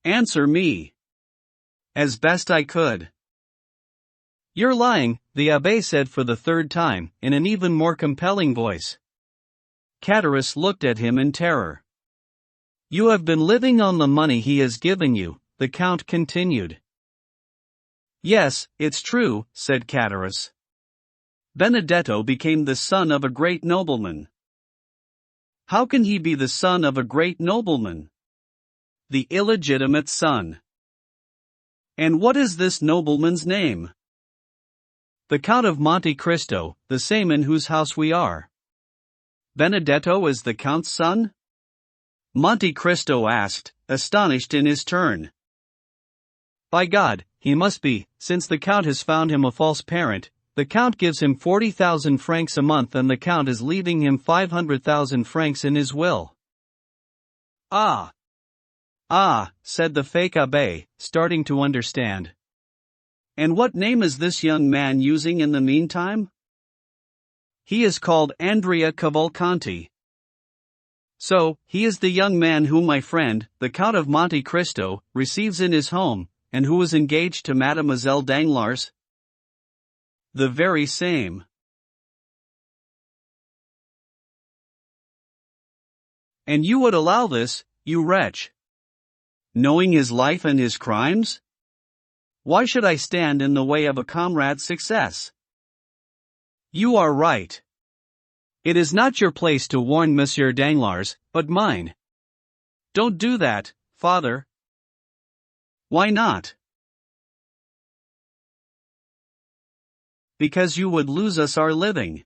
Answer me. As best I could. You're lying, the abbé said for the third time, in an even more compelling voice. Cataris looked at him in terror. You have been living on the money he has given you, the count continued. Yes, it's true, said Cataris. Benedetto became the son of a great nobleman. How can he be the son of a great nobleman? The illegitimate son. And what is this nobleman's name? The Count of Monte Cristo, the same in whose house we are. Benedetto is the Count's son? Monte Cristo asked, astonished in his turn. By God, he must be, since the Count has found him a false parent. The Count gives him 40,000 francs a month and the Count is leaving him 500,000 francs in his will. Ah, said the fake abbé, starting to understand. And what name is this young man using in the meantime? He is called Andrea Cavalcanti. So, he is the young man whom my friend, the Count of Monte Cristo, receives in his home, and who is engaged to Mademoiselle Danglars? The very same. And you would allow this, you wretch? Knowing his life and his crimes? Why should I stand in the way of a comrade's success? You are right. It is not your place to warn Monsieur Danglars, but mine. Don't do that, father. Why not? Because you would lose us our living.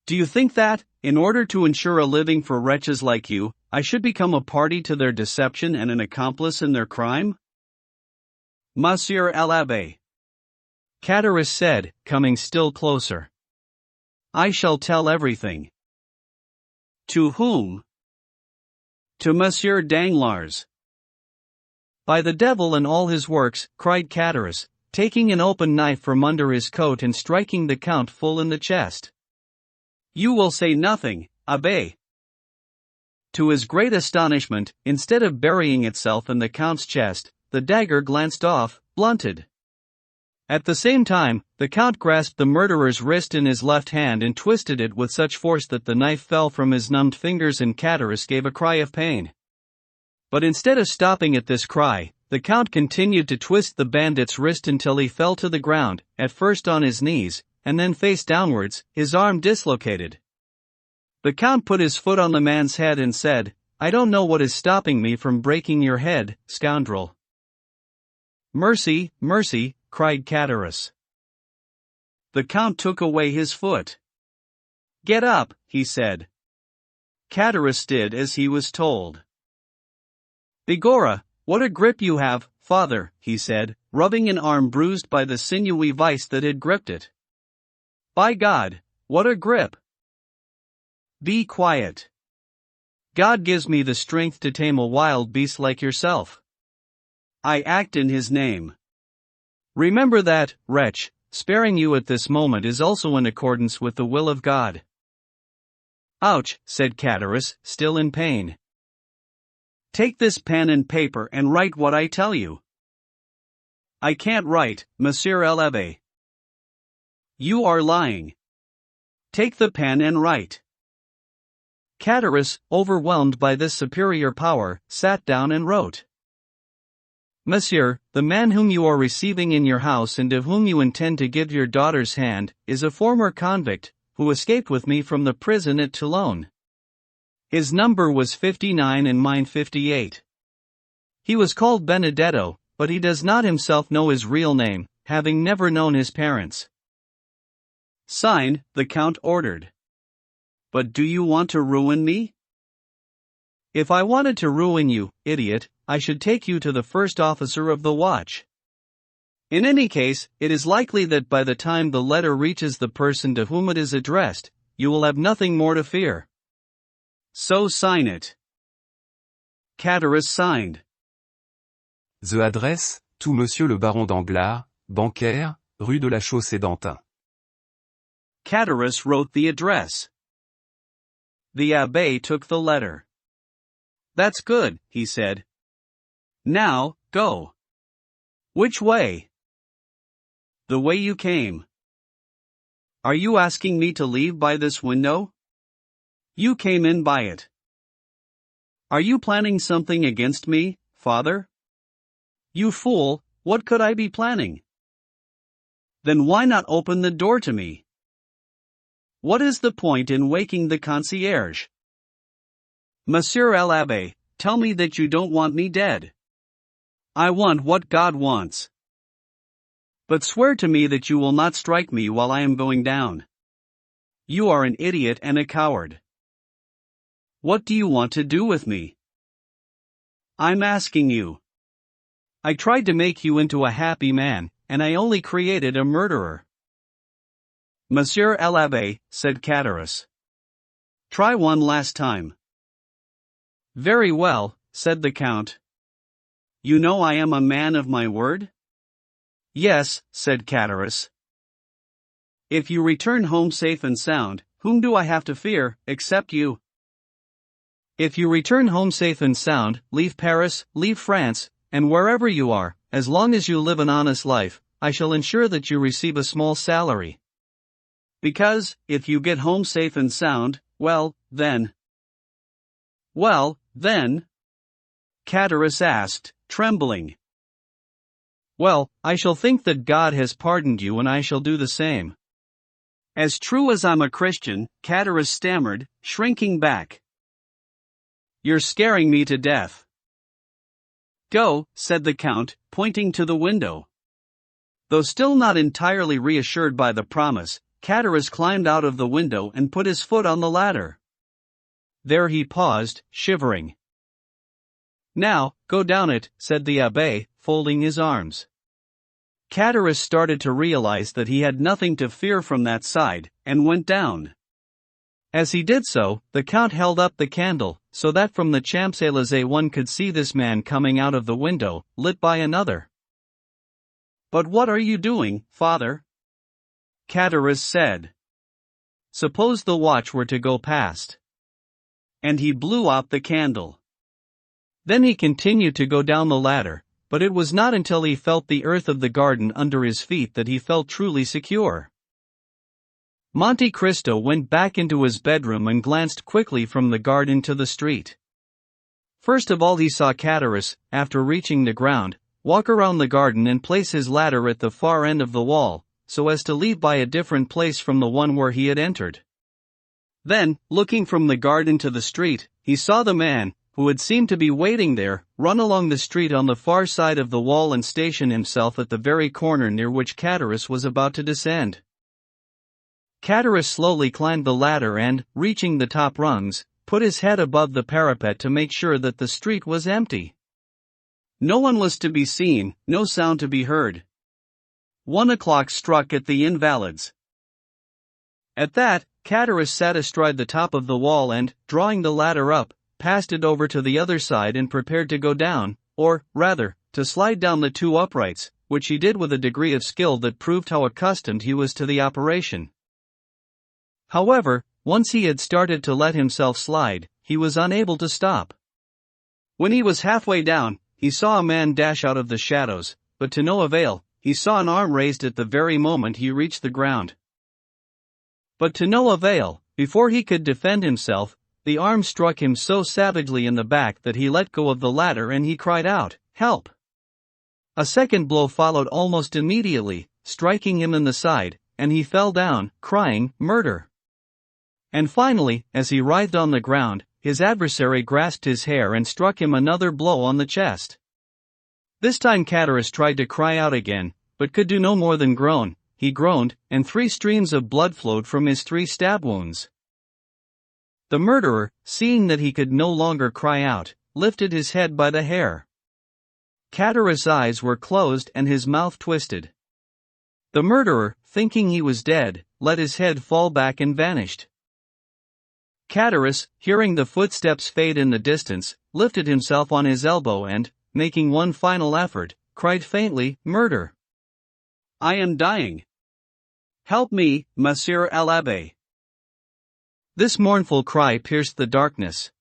Do you think that, in order to ensure a living for wretches like you, I should become a party to their deception and an accomplice in their crime? Monsieur l'Abbé, Cataris said, coming still closer. I shall tell everything. To whom? To Monsieur Danglars. By the devil and all his works, cried Cataris, taking an open knife from under his coat and striking the Count full in the chest. You will say nothing, Abbé. To his great astonishment, instead of burying itself in the Count's chest, the dagger glanced off, blunted. At the same time, the Count grasped the murderer's wrist in his left hand and twisted it with such force that the knife fell from his numbed fingers and Cataris gave a cry of pain. But instead of stopping at this cry, the Count continued to twist the bandit's wrist until he fell to the ground, at first on his knees, and then face downwards, his arm dislocated. The Count put his foot on the man's head and said, "I don't know what is stopping me from breaking your head, scoundrel." "Mercy, mercy," cried Catarus. The Count took away his foot. "Get up," he said. Catarus did as he was told. "Begorra, what a grip you have, father," he said, rubbing an arm bruised by the sinewy vice that had gripped it. "By God, what a grip!" "Be quiet. God gives me the strength to tame a wild beast like yourself. I act in his name. Remember that, wretch, sparing you at this moment is also in accordance with the will of God." "Ouch," said Catarus, still in pain. "Take this pen and paper and write what I tell you." "I can't write, Monsieur l'Abbé." "You are lying. Take the pen and write." Catarus, overwhelmed by this superior power, sat down and wrote. "Monsieur, the man whom you are receiving in your house and to whom you intend to give your daughter's hand, is a former convict, who escaped with me from the prison at Toulon. His number was 59 and mine 58. He was called Benedetto, but he does not himself know his real name, having never known his parents." "Signed," the Count ordered. "But do you want to ruin me?" "If I wanted to ruin you, idiot, I should take you to the first officer of the watch. In any case, it is likely that by the time the letter reaches the person to whom it is addressed, you will have nothing more to fear. So sign it." Catarus signed. The address, to Monsieur le Baron Danglars, bancaire, rue de la Chaussée-d'Antin. Catarus wrote the address. The abbé took the letter. "That's good," he said. "Now, go." "Which way?" "The way you came." "Are you asking me to leave by this window?" "You came in by it." "Are you planning something against me, father?" "You fool, what could I be planning?" "Then why not open the door to me?" "What is the point in waking the concierge?" "Monsieur l'Abbé, tell me that you don't want me dead." "I want what God wants." "But swear to me that you will not strike me while I am going down." "You are an idiot and a coward." "What do you want to do with me?" "I'm asking you. I tried to make you into a happy man, and I only created a murderer." "Monsieur l'Abbé," said Catarus. "Try one last time." "Very well," said the Count. "You know I am a man of my word?" "Yes," said Catarus. "If you return home safe and sound, whom do I have to fear, except you?" "If you return home safe and sound, leave Paris, leave France, and wherever you are, as long as you live an honest life, I shall ensure that you receive a small salary. Because, if you get home safe and sound, well, then." "Well, then?" Catarus asked, trembling. "Well, I shall think that God has pardoned you and I shall do the same." "As true as I'm a Christian," Catarus stammered, shrinking back. "You're scaring me to death." "Go," said the Count, pointing to the window. Though still not entirely reassured by the promise, Catarus climbed out of the window and put his foot on the ladder. There he paused, shivering. "Now, go down it," said the abbé, folding his arms. Catarus started to realize that he had nothing to fear from that side, and went down. As he did so, the Count held up the candle, so that from the Champs-Élysées one could see this man coming out of the window, lit by another. "But what are you doing, father?" Catarus said. "Suppose the watch were to go past." And he blew out the candle. Then he continued to go down the ladder, but it was not until he felt the earth of the garden under his feet that he felt truly secure. Monte Cristo went back into his bedroom and glanced quickly from the garden to the street. First of all he saw Catarus, after reaching the ground, walk around the garden and place his ladder at the far end of the wall, so as to leave by a different place from the one where he had entered. Then, looking from the garden to the street, he saw the man, who had seemed to be waiting there, run along the street on the far side of the wall and station himself at the very corner near which Chatteris was about to descend. Chatteris slowly climbed the ladder and, reaching the top rungs, put his head above the parapet to make sure that the street was empty. No one was to be seen, no sound to be heard. 1 o'clock struck at the Invalides. At that, Chatteris sat astride the top of the wall and, drawing the ladder up, passed it over to the other side and prepared to go down, or, rather, to slide down the 2 uprights, which he did with a degree of skill that proved how accustomed he was to the operation. However, once he had started to let himself slide, he was unable to stop. When he was halfway down, he saw a man dash out of the shadows, but to no avail. He saw an arm raised at the very moment he reached the ground. But to no avail. Before he could defend himself, the arm struck him so savagely in the back that he let go of the ladder and he cried out, "Help!" A second blow followed almost immediately, striking him in the side, and he fell down, crying, "Murder!" And finally, as he writhed on the ground, his adversary grasped his hair and struck him another blow on the chest. This time Chatteris tried to cry out again, but could do no more than groan. He groaned, and 3 streams of blood flowed from his 3 stab wounds. The murderer, seeing that he could no longer cry out, lifted his head by the hair. Chatteris' eyes were closed and his mouth twisted. The murderer, thinking he was dead, let his head fall back and vanished. Chatteris, hearing the footsteps fade in the distance, lifted himself on his elbow and, making one final effort, cried faintly, "Murder! I am dying! Help me, Monsieur l'Abbé!" This mournful cry pierced the darkness.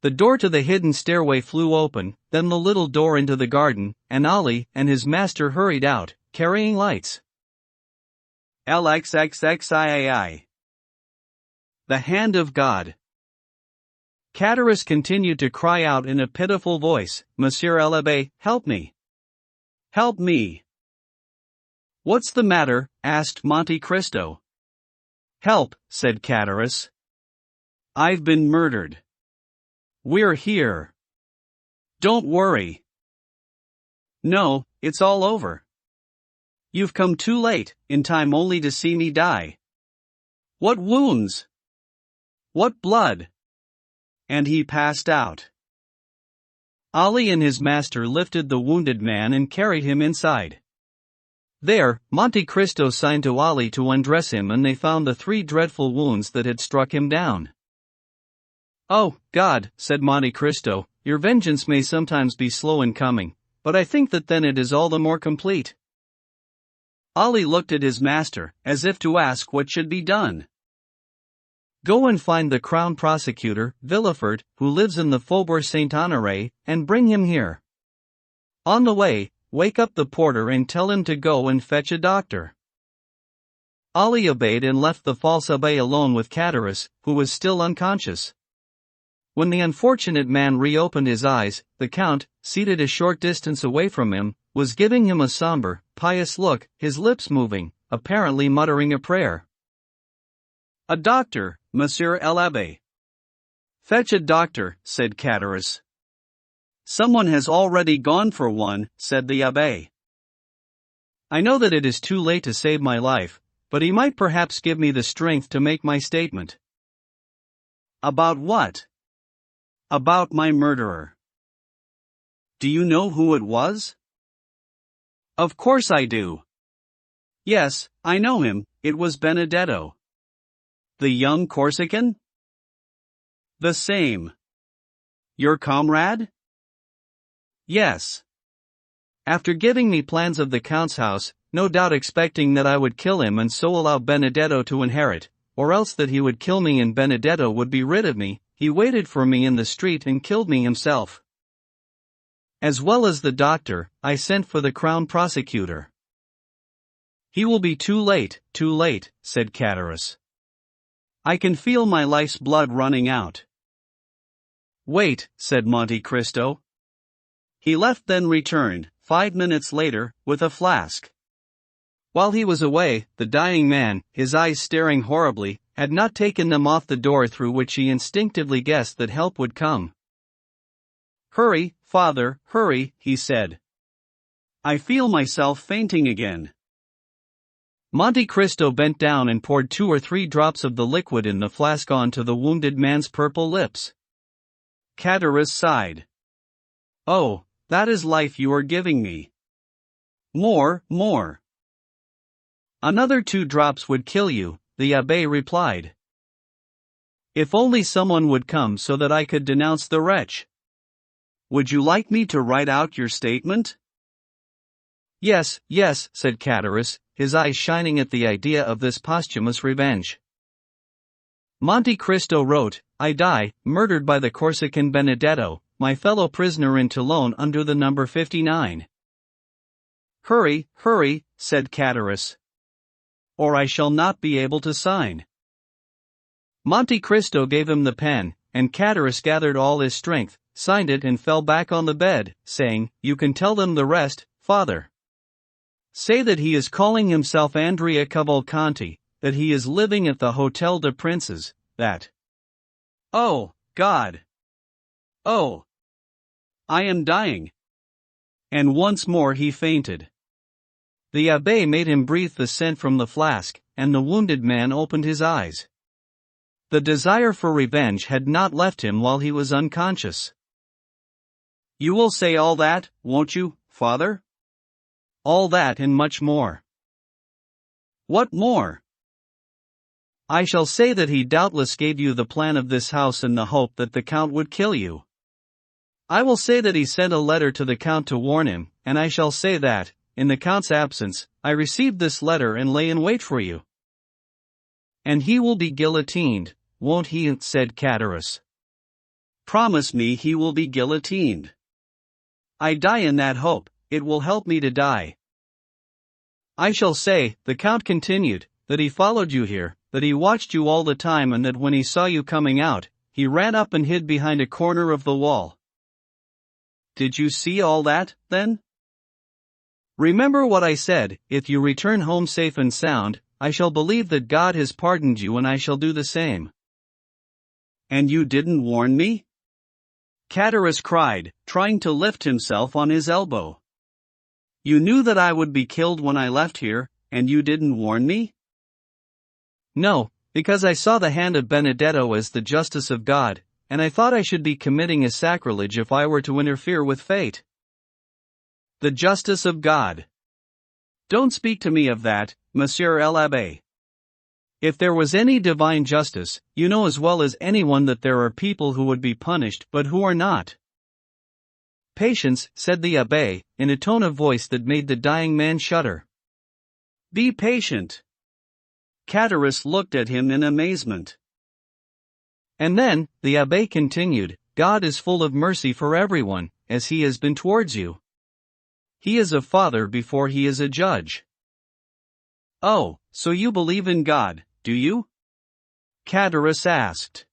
The door to the hidden stairway flew open, then the little door into the garden, and Ali and his master hurried out, carrying lights. LXXXIAI. The Hand of God. Chatteris continued to cry out in a pitiful voice, "Monsieur l'Abbé, help me! Help me!" "What's the matter?" asked Monte Cristo. "Help," said Chatteris. "I've been murdered. We're here. Don't worry. No, it's all over. You've come too late, in time only to see me die. What wounds! What blood!" And he passed out. Ali and his master lifted the wounded man and carried him inside. There, Monte Cristo signed to Ali to undress him and they found the 3 dreadful wounds that had struck him down. "Oh, God," said Monte Cristo, "your vengeance may sometimes be slow in coming, but I think that then it is all the more complete." Ali looked at his master, as if to ask what should be done. "Go and find the Crown Prosecutor, Villefort, who lives in the Faubourg Saint-Honoré, and bring him here. On the way, wake up the porter and tell him to go and fetch a doctor." Ali obeyed and left the false abbé alone with Chatteris, who was still unconscious. When the unfortunate man reopened his eyes, the Count, seated a short distance away from him, was giving him a somber, pious look, his lips moving, apparently muttering a prayer. "A doctor, Monsieur l'Abbé." "Fetch a doctor," said Chatteris. "Someone has already gone for one," said the abbé. "I know that it is too late to save my life, but he might perhaps give me the strength to make my statement." "About what?" "About my murderer." "Do you know who it was?" "Of course I do. Yes, I know him, it was Benedetto." "The young Corsican?" "The same." "Your comrade?" "Yes. After giving me plans of the Count's house, no doubt expecting that I would kill him and so allow Benedetto to inherit, or else that he would kill me and Benedetto would be rid of me, he waited for me in the street and killed me himself. As well as the doctor, I sent for the Crown Prosecutor." "He will be too late," said Chatteris. "I can feel my life's blood running out." "Wait," said Monte Cristo. He left then returned, 5 minutes later, with a flask. While he was away, the dying man, his eyes staring horribly, had not taken them off the door through which he instinctively guessed that help would come. "Hurry, father, hurry," he said. "I feel myself fainting again." Monte Cristo bent down and poured 2 or 3 drops of the liquid in the flask onto the wounded man's purple lips. Catarus sighed. "Oh, that is life you are giving me. More, more." "Another 2 drops would kill you," the abbé replied. "If only someone would come so that I could denounce the wretch." "Would you like me to write out your statement?" "Yes, yes," said Catarus, his eyes shining at the idea of this posthumous revenge. Monte Cristo wrote, "I die, murdered by the Corsican Benedetto, my fellow prisoner in Toulon under the number 59. "Hurry, hurry," said Catarus, "or I shall not be able to sign." Monte Cristo gave him the pen, and Catarus gathered all his strength, signed it and fell back on the bed, saying, "You can tell them the rest, father. Say that he is calling himself Andrea Cavalcanti, that he is living at the Hotel de Princes, that... Oh, God! Oh! I am dying!" And once more he fainted. The abbé made him breathe the scent from the flask, and the wounded man opened his eyes. The desire for revenge had not left him while he was unconscious. "You will say all that, won't you, father?" "All that and much more." "What more?" "I shall say that he doubtless gave you the plan of this house in the hope that the Count would kill you. I will say that he sent a letter to the Count to warn him, and I shall say that, in the Count's absence, I received this letter and lay in wait for you." "And he will be guillotined, won't he?" said Catarus. "Promise me he will be guillotined." "I die in that hope, it will help me to die." "I shall say," the Count continued, "that he followed you here, that he watched you all the time, and that when he saw you coming out, he ran up and hid behind a corner of the wall." "Did you see all that, then?" "Remember what I said, if you return home safe and sound, I shall believe that God has pardoned you and I shall do the same." "And you didn't warn me?" Catarus cried, trying to lift himself on his elbow. "You knew that I would be killed when I left here, and you didn't warn me?" "No, because I saw the hand of Benedetto as the justice of God, and I thought I should be committing a sacrilege if I were to interfere with fate." "The justice of God. Don't speak to me of that, Monsieur l'Abbé. If there was any divine justice, you know as well as anyone that there are people who would be punished but who are not." "Patience," said the abbé, in a tone of voice that made the dying man shudder. "Be patient." Catarus looked at him in amazement. "And then," the abbé continued, "God is full of mercy for everyone, as he has been towards you. He is a father before he is a judge." "Oh, so you believe in God, do you?" Catarus asked.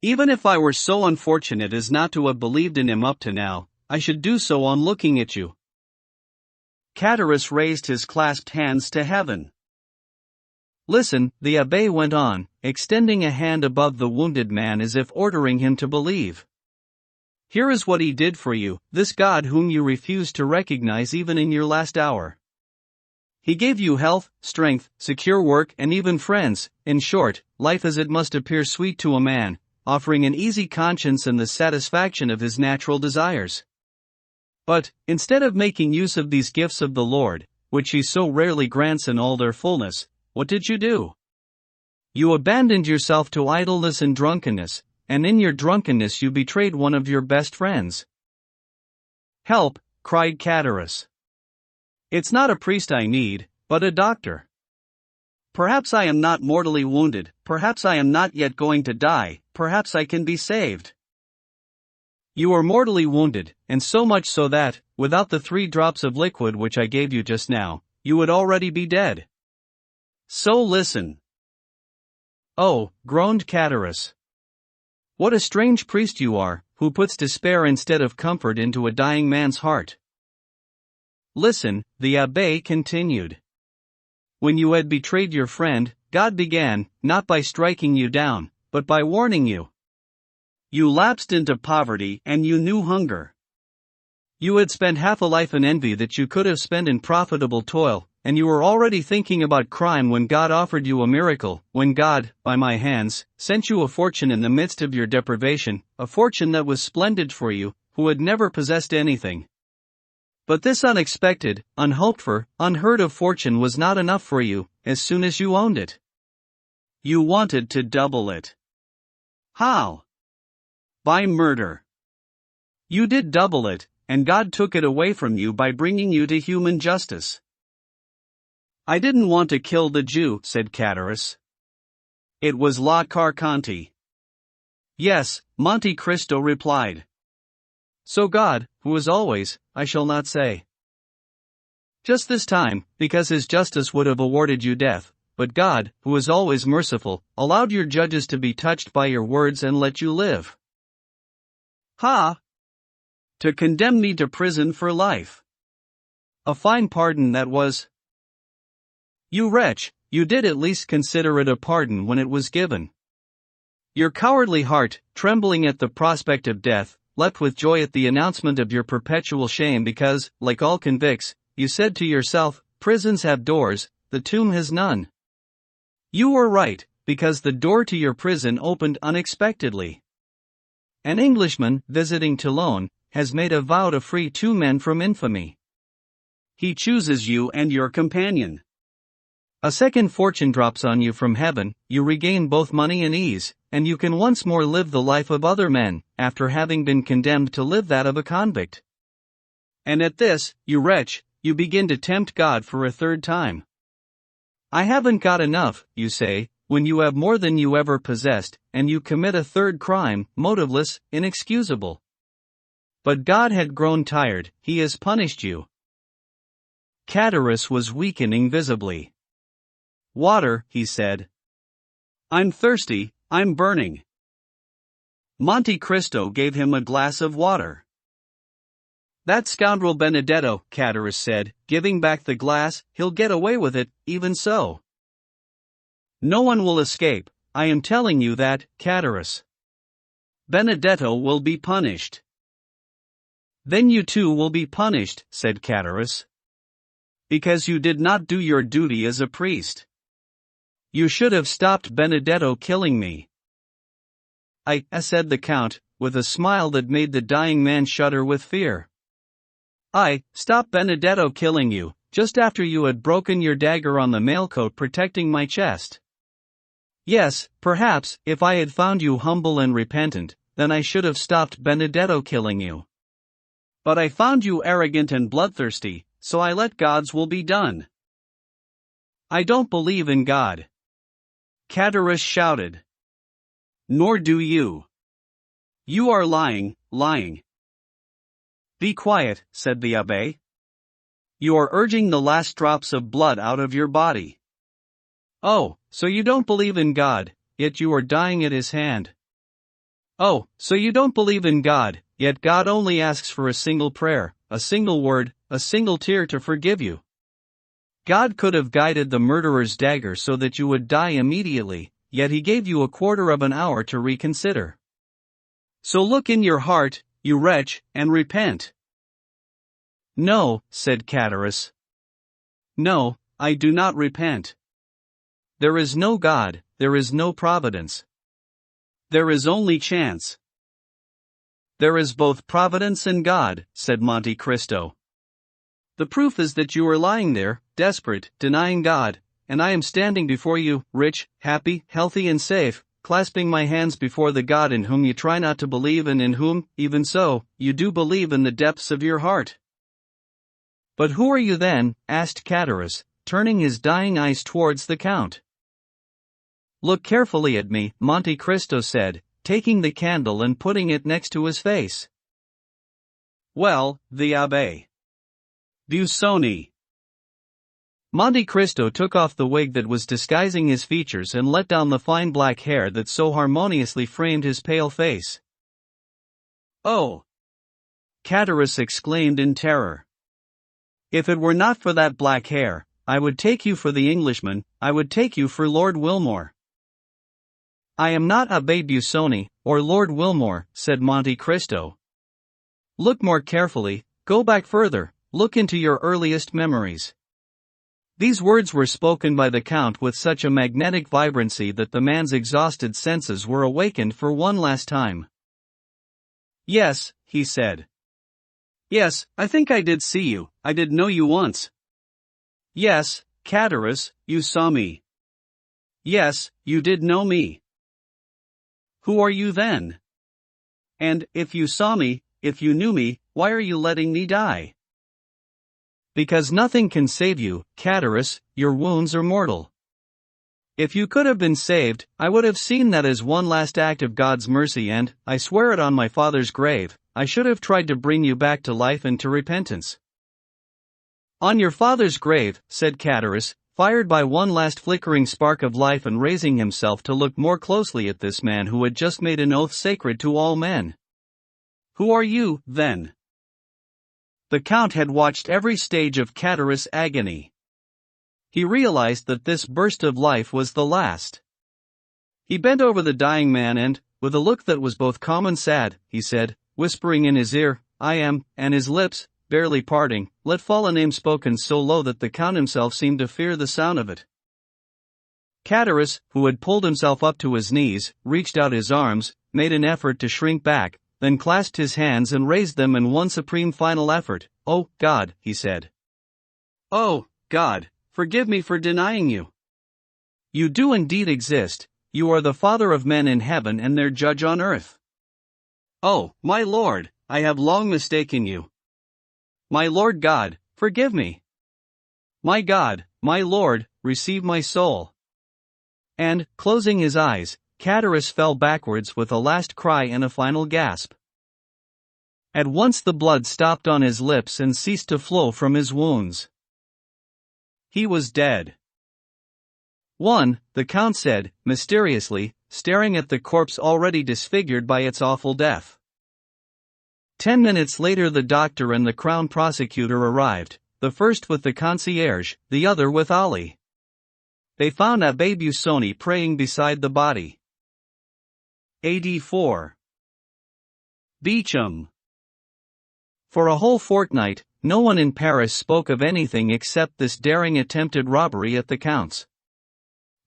"Even if I were so unfortunate as not to have believed in him up to now, I should do so on looking at you." Catarus raised his clasped hands to heaven. "Listen," the abbé went on, extending a hand above the wounded man as if ordering him to believe. "Here is what he did for you, this God whom you refused to recognize even in your last hour. He gave you health, strength, secure work, and even friends, in short, life as it must appear sweet to a man, offering an easy conscience and the satisfaction of his natural desires. But, instead of making use of these gifts of the Lord, which he so rarely grants in all their fullness, what did you do? You abandoned yourself to idleness and drunkenness, and in your drunkenness you betrayed one of your best friends." "Help!" cried Catarus. "It's not a priest I need, but a doctor. Perhaps I am not mortally wounded, perhaps I am not yet going to die, perhaps I can be saved." "You are mortally wounded, and so much so that, without the 3 drops of liquid which I gave you just now, you would already be dead. So listen." "Oh," groaned Catarus. "What a strange priest you are, who puts despair instead of comfort into a dying man's heart. Listen, the abbé continued. When you had betrayed your friend, God began, not by striking you down, but by warning you. You lapsed into poverty and you knew hunger. You had spent half a life in envy that you could have spent in profitable toil, and you were already thinking about crime when God offered you a miracle, when God, by my hands, sent you a fortune in the midst of your deprivation, a fortune that was splendid for you, who had never possessed anything. But this unexpected, unhoped for, unheard of fortune was not enough for you, as soon as you owned it. You wanted to double it. How? By murder. You did double it, and God took it away from you by bringing you to human justice. I didn't want to kill the Jew, said Catullus. It was La Carconte. Yes, Monte Cristo replied. So God, who is always, I shall not say. Just this time, because his justice would have awarded you death, but God, who is always merciful, allowed your judges to be touched by your words and let you live. Ha! To condemn me to prison for life. A fine pardon that was. You wretch, you did at least consider it a pardon when it was given. Your cowardly heart, trembling at the prospect of death, leapt with joy at the announcement of your perpetual shame because, like all convicts, you said to yourself, prisons have doors, the tomb has none. You were right, because the door to your prison opened unexpectedly. An Englishman, visiting Toulon, has made a vow to free 2 men from infamy. He chooses you and your companion. A second fortune drops on you from heaven, you regain both money and ease, and you can once more live the life of other men, after having been condemned to live that of a convict. And at this, you wretch, you begin to tempt God for a 3rd time. I haven't got enough, you say, when you have more than you ever possessed, and you commit a 3rd crime, motiveless, inexcusable. But God had grown tired, he has punished you. Catullus was weakening visibly. Water, he said. I'm thirsty, I'm burning. Monte Cristo gave him a glass of water. That scoundrel Benedetto, Catullus said, giving back the glass, he'll get away with it, even so. No one will escape, I am telling you that, Catullus. Benedetto will be punished. Then you too will be punished, said Catullus. Because you did not do your duty as a priest. You should have stopped Benedetto killing me. Said the Count, with a smile that made the dying man shudder with fear. Stop Benedetto killing you, just after you had broken your dagger on the mailcoat protecting my chest. Yes, perhaps, if I had found you humble and repentant, then I should have stopped Benedetto killing you. But I found you arrogant and bloodthirsty, so I let God's will be done. I don't believe in God. Catullus shouted. Nor do you. You are lying, lying. Be quiet, said the abbé. You are urging the last drops of blood out of your body. Oh, so you don't believe in God, yet you are dying at his hand. Oh, so you don't believe in God, yet God only asks for a single prayer, a single word, a single tear to forgive you. God could have guided the murderer's dagger so that you would die immediately, yet he gave you a quarter of an hour to reconsider. So look in your heart, you wretch, and repent. No, said Catullus. No, I do not repent. There is no God, there is no providence. There is only chance. There is both providence and God, said Monte Cristo. The proof is that you are lying there, desperate, denying God, and I am standing before you, rich, happy, healthy and safe, clasping my hands before the God in whom you try not to believe and in whom, even so, you do believe in the depths of your heart. But who are you then? Asked Catullus, turning his dying eyes towards the Count. Look carefully at me, Monte Cristo said, taking the candle and putting it next to his face. Well, the abbé. Busoni. Monte Cristo took off the wig that was disguising his features and let down the fine black hair that so harmoniously framed his pale face. Oh! Catullus exclaimed in terror. If it were not for that black hair, I would take you for the Englishman, I would take you for Lord Wilmore. I am not Abbé Busoni, or Lord Wilmore, said Monte Cristo. Look more carefully, go back further, look into your earliest memories. These words were spoken by the Count with such a magnetic vibrancy that the man's exhausted senses were awakened for one last time. Yes, he said. Yes, I think I did see you, I did know you once. Yes, Catullus, you saw me. Yes, you did know me. Who are you then? And, if you saw me, if you knew me, why are you letting me die? Because nothing can save you, Catullus, your wounds are mortal. If you could have been saved, I would have seen that as one last act of God's mercy and, I swear it on my father's grave, I should have tried to bring you back to life and to repentance. On your father's grave, said Catullus, fired by one last flickering spark of life and raising himself to look more closely at this man who had just made an oath sacred to all men. Who are you, then? The Count had watched every stage of Catullus' agony. He realized that this burst of life was the last. He bent over the dying man and, with a look that was both calm and sad, he said, whispering in his ear, I am, and his lips, barely parting, let fall a name spoken so low that the Count himself seemed to fear the sound of it. Catullus, who had pulled himself up to his knees, reached out his arms, made an effort to shrink back, then clasped his hands and raised them in one supreme final effort. Oh, God, he said. Oh, God, forgive me for denying you. You do indeed exist, you are the Father of men in heaven and their judge on earth. Oh, my Lord, I have long mistaken you. My Lord God, forgive me. My God, my Lord, receive my soul. And, closing his eyes, Catullus fell backwards with a last cry and a final gasp. At once the blood stopped on his lips and ceased to flow from his wounds. He was dead. The Count said, mysteriously, staring at the corpse already disfigured by its awful death. 10 minutes later the doctor and the Crown Prosecutor arrived, the first with the concierge, the other with Ali. They found Abbé Busoni praying beside the body. AD 4. Beecham. For a whole fortnight, no one in Paris spoke of anything except this daring attempted robbery at the Count's.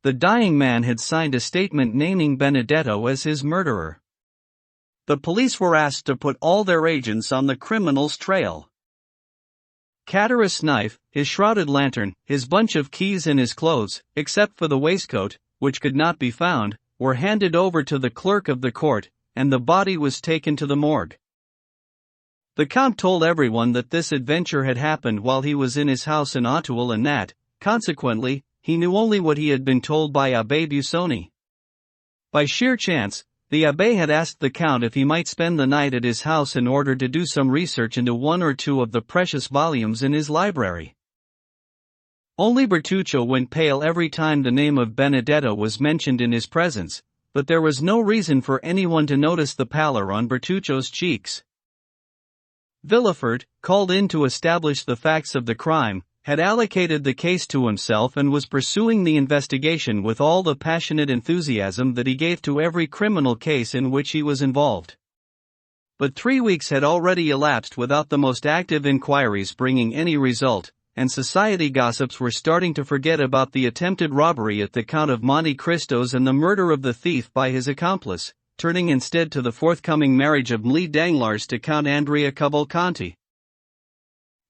The dying man had signed a statement naming Benedetto as his murderer. The police were asked to put all their agents on the criminal's trail. Catullus' knife, his shrouded lantern, his bunch of keys and his clothes, except for the waistcoat, which could not be found, were handed over to the clerk of the court, and the body was taken to the morgue. The Count told everyone that this adventure had happened while he was in his house in Auteuil and that, consequently, he knew only what he had been told by Abbé Busoni. By sheer chance, the abbé had asked the Count if he might spend the night at his house in order to do some research into one or two of the precious volumes in his library. Only Bertuccio went pale every time the name of Benedetto was mentioned in his presence, but there was no reason for anyone to notice the pallor on Bertuccio's cheeks. Villefort, called in to establish the facts of the crime, had allocated the case to himself and was pursuing the investigation with all the passionate enthusiasm that he gave to every criminal case in which he was involved. But 3 weeks had already elapsed without the most active inquiries bringing any result, and society gossips were starting to forget about the attempted robbery at the Count of Monte Cristo's and the murder of the thief by his accomplice, turning instead to the forthcoming marriage of Mlle Danglars to Count Andrea Cavalcanti.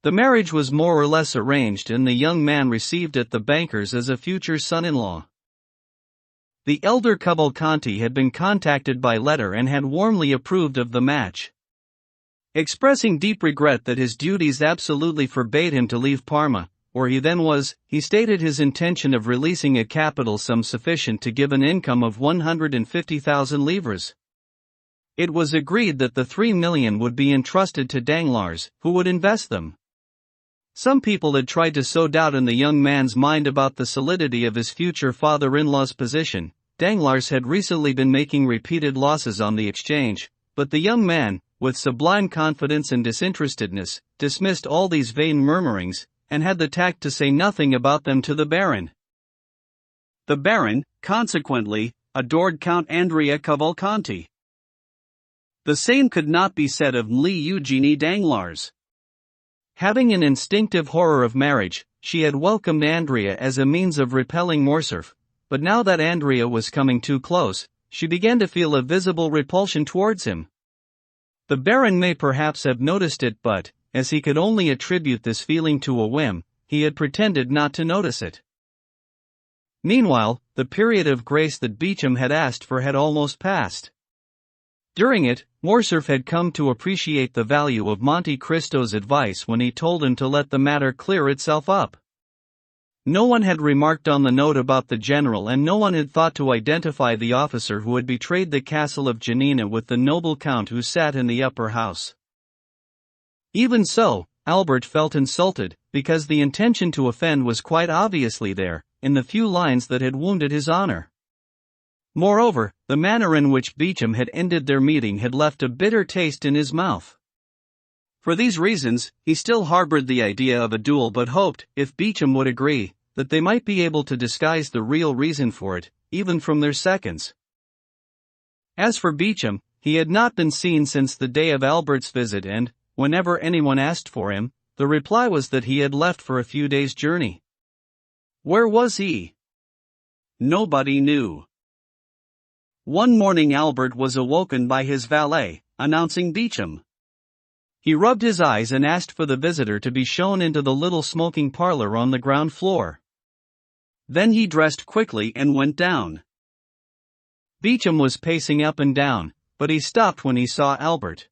The marriage was more or less arranged and the young man received at the banker's as a future son-in-law. The elder Cavalcanti had been contacted by letter and had warmly approved of the match. Expressing deep regret that his duties absolutely forbade him to leave Parma, where he then was, he stated his intention of releasing a capital sum sufficient to give an income of 150,000 livres. It was agreed that the 3 million would be entrusted to Danglars, who would invest them. Some people had tried to sow doubt in the young man's mind about the solidity of his future father-in-law's position. Danglars had recently been making repeated losses on the exchange, but the young man, with sublime confidence and disinterestedness, dismissed all these vain murmurings, and had the tact to say nothing about them to the Baron. The Baron, consequently, adored Count Andrea Cavalcanti. The same could not be said of Mlle Eugenie Danglars. Having an instinctive horror of marriage, she had welcomed Andrea as a means of repelling Morcerf, but now that Andrea was coming too close, she began to feel a visible repulsion towards him. The Baron may perhaps have noticed it, but, as he could only attribute this feeling to a whim, he had pretended not to notice it. Meanwhile, the period of grace that Beauchamp had asked for had almost passed. During it, Morcerf had come to appreciate the value of Monte Cristo's advice when he told him to let the matter clear itself up. No one had remarked on the note about the general, and no one had thought to identify the officer who had betrayed the castle of Janina with the noble count who sat in the upper house. Even so, Albert felt insulted, because the intention to offend was quite obviously there, in the few lines that had wounded his honor. Moreover, the manner in which Beauchamp had ended their meeting had left a bitter taste in his mouth. For these reasons, he still harbored the idea of a duel, but hoped, if Beauchamp would agree, that they might be able to disguise the real reason for it, even from their seconds. As for Beauchamp, he had not been seen since the day of Albert's visit, and, whenever anyone asked for him, the reply was that he had left for a few days' journey. Where was he? Nobody knew. One morning Albert was awoken by his valet, announcing Beauchamp. He rubbed his eyes and asked for the visitor to be shown into the little smoking parlor on the ground floor. Then he dressed quickly and went down. Beauchamp was pacing up and down, but he stopped when he saw Albert.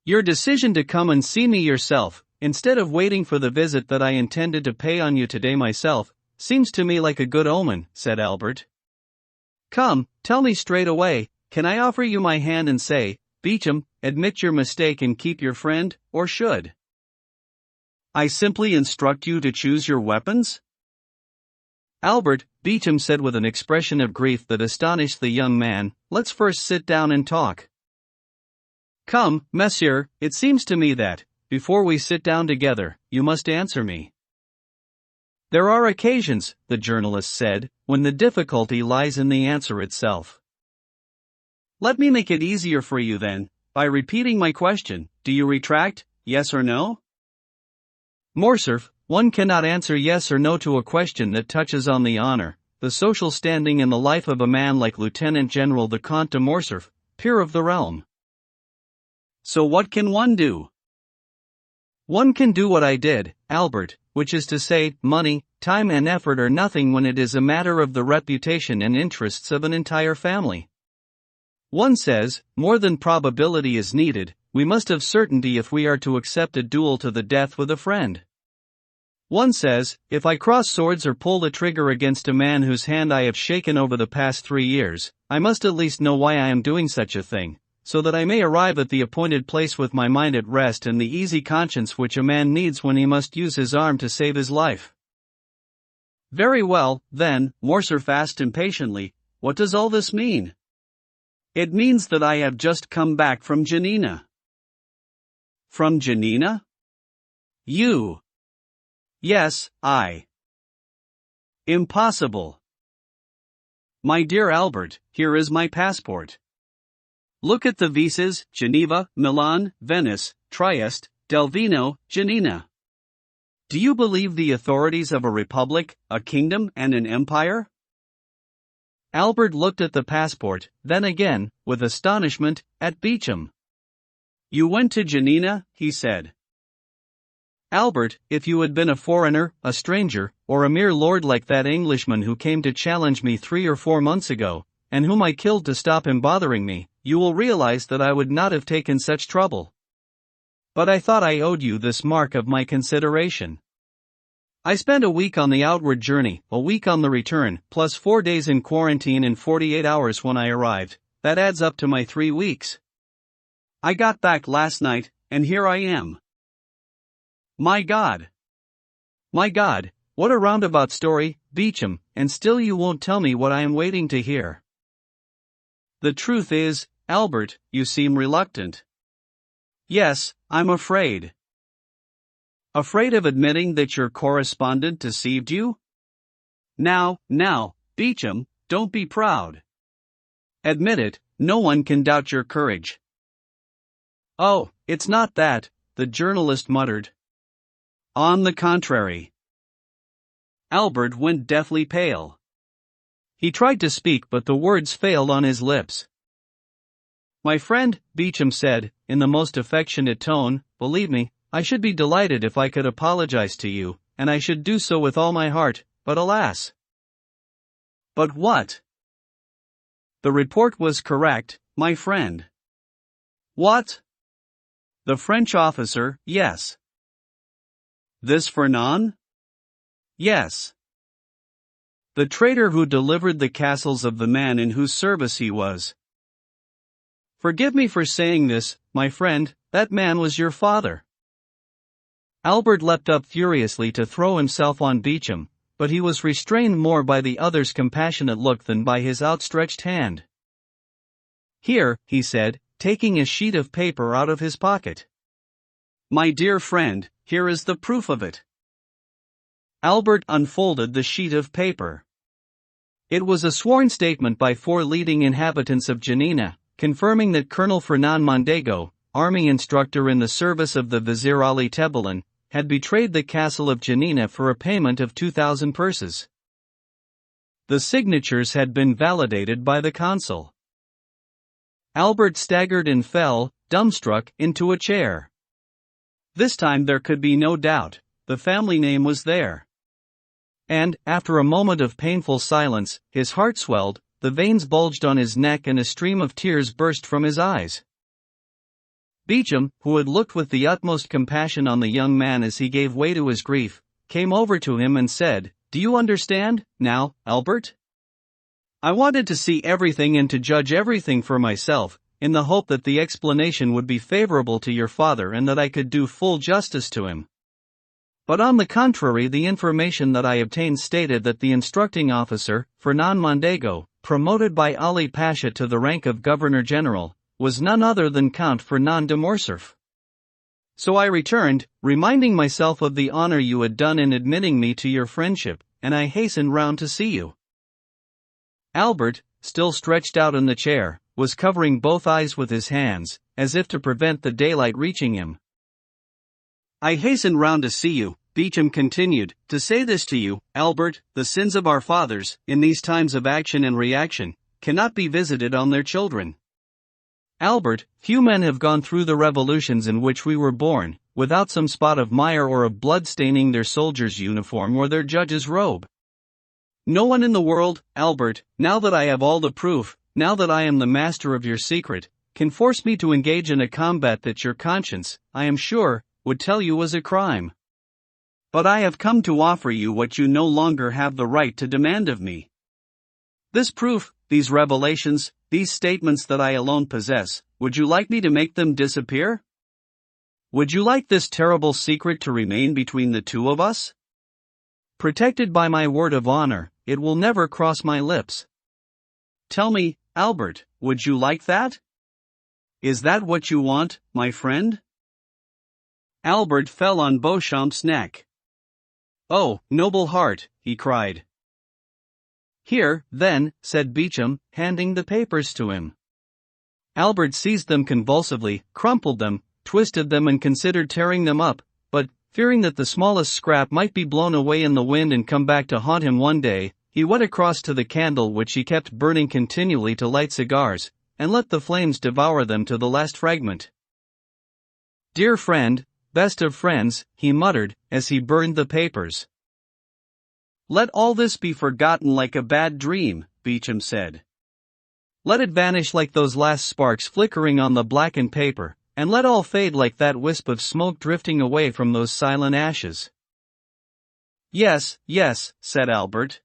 "Your decision to come and see me yourself, instead of waiting for the visit that I intended to pay on you today myself, seems to me like a good omen," said Albert. "Come, tell me straight away, can I offer you my hand and say, 'Beauchamp, admit your mistake and keep your friend,' or should I simply instruct you to choose your weapons?" "Albert," Beauchamp said with an expression of grief that astonished the young man, "let's first sit down and talk." "Come, monsieur, it seems to me that, before we sit down together, you must answer me." "There are occasions," the journalist said, "when the difficulty lies in the answer itself." "Let me make it easier for you then, by repeating my question. Do you retract, yes or no?" "Morcerf, one cannot answer yes or no to a question that touches on the honor, the social standing and the life of a man like Lieutenant General the Comte de Morcerf, peer of the realm." "So what can one do?" "One can do what I did, Albert, which is to say, money, time and effort are nothing when it is a matter of the reputation and interests of an entire family. One says, more than probability is needed, we must have certainty if we are to accept a duel to the death with a friend. One says, if I cross swords or pull the trigger against a man whose hand I have shaken over the past 3 years, I must at least know why I am doing such a thing, so that I may arrive at the appointed place with my mind at rest and the easy conscience which a man needs when he must use his arm to save his life." "Very well, then," Morcerf asked impatiently, "what does all this mean?" "It means that I have just come back from Janina." "From Janina? You?" "Yes, I." "Impossible." "My dear Albert, here is my passport. Look at the visas: Geneva, Milan, Venice, Trieste, Delvino, Janina. Do you believe the authorities of a republic, a kingdom and an empire?" Albert looked at the passport, then again, with astonishment, at Beauchamp. "You went to Janina," he said. "Albert, if you had been a foreigner, a stranger, or a mere lord like that Englishman who came to challenge me 3 or 4 months ago, and whom I killed to stop him bothering me, you will realize that I would not have taken such trouble. But I thought I owed you this mark of my consideration. I spent a week on the outward journey, a week on the return, plus 4 days in quarantine and 48 hours when I arrived. That adds up to my 3 weeks. I got back last night, and here I am. My God! My God, what a roundabout story, Beauchamp, and still you won't tell me what I am waiting to hear." "The truth is, Albert, you seem reluctant." Yes, I'm afraid. Afraid of admitting that your correspondent deceived you? Now, Beecham, don't be proud. Admit it, no one can doubt your courage. Oh, it's not that, the journalist muttered. On the contrary. Albert went deathly pale. He tried to speak but the words failed on his lips. My friend, Beecham said, in the most affectionate tone, believe me, I should be delighted if I could apologize to you, and I should do so with all my heart, but alas. But what? The report was correct, my friend. What? The French officer, yes. This Fernand? Yes. The traitor who delivered the castles of the man in whose service he was. Forgive me for saying this, my friend, that man was your father. Albert leapt up furiously to throw himself on Beecham, but he was restrained more by the other's compassionate look than by his outstretched hand. Here, he said, taking a sheet of paper out of his pocket. My dear friend, here is the proof of it. Albert unfolded the sheet of paper. It was a sworn statement by 4 leading inhabitants of Janina, confirming that Colonel Fernand Mondego, army instructor in the service of the Vizier Ali Tebelen, had betrayed the castle of Janina for a payment of 2,000 purses. The signatures had been validated by the consul. Albert staggered and fell, dumbstruck, into a chair. This time there could be no doubt, the family name was there. And, after a moment of painful silence, his heart swelled, the veins bulged on his neck and a stream of tears burst from his eyes. Beecham, who had looked with the utmost compassion on the young man as he gave way to his grief, came over to him and said, Do you understand, now, Albert? I wanted to see everything and to judge everything for myself, in the hope that the explanation would be favorable to your father and that I could do full justice to him. But on the contrary, the information that I obtained stated that the instructing officer, Fernand Mondego, promoted by Ali Pasha to the rank of Governor-General, was none other than Count Fernand de Morcerf. So I returned, reminding myself of the honor you had done in admitting me to your friendship, and I hastened round to see you. Albert, still stretched out in the chair, was covering both eyes with his hands, as if to prevent the daylight reaching him. I hastened round to see you, Beecham continued, to say this to you, Albert, the sins of our fathers, in these times of action and reaction, cannot be visited on their children. Albert, few men have gone through the revolutions in which we were born, without some spot of mire or of blood staining their soldier's uniform or their judge's robe. No one in the world, Albert, now that I have all the proof, now that I am the master of your secret, can force me to engage in a combat that your conscience, I am sure, would tell you was a crime. But I have come to offer you what you no longer have the right to demand of me. This proof, these revelations, these statements that I alone possess, would you like me to make them disappear? Would you like this terrible secret to remain between the two of us? Protected by my word of honor, it will never cross my lips. Tell me, Albert, would you like that? Is that what you want, my friend? Albert fell on Beauchamp's neck. Oh, noble heart, he cried. Here, then, said Beecham, handing the papers to him. Albert seized them convulsively, crumpled them, twisted them and considered tearing them up, but, fearing that the smallest scrap might be blown away in the wind and come back to haunt him one day, he went across to the candle which he kept burning continually to light cigars, and let the flames devour them to the last fragment. Dear friend, best of friends, he muttered, as he burned the papers. Let all this be forgotten like a bad dream, Beecham said. Let it vanish like those last sparks flickering on the blackened paper, and let all fade like that wisp of smoke drifting away from those silent ashes. Yes, yes, said Albert.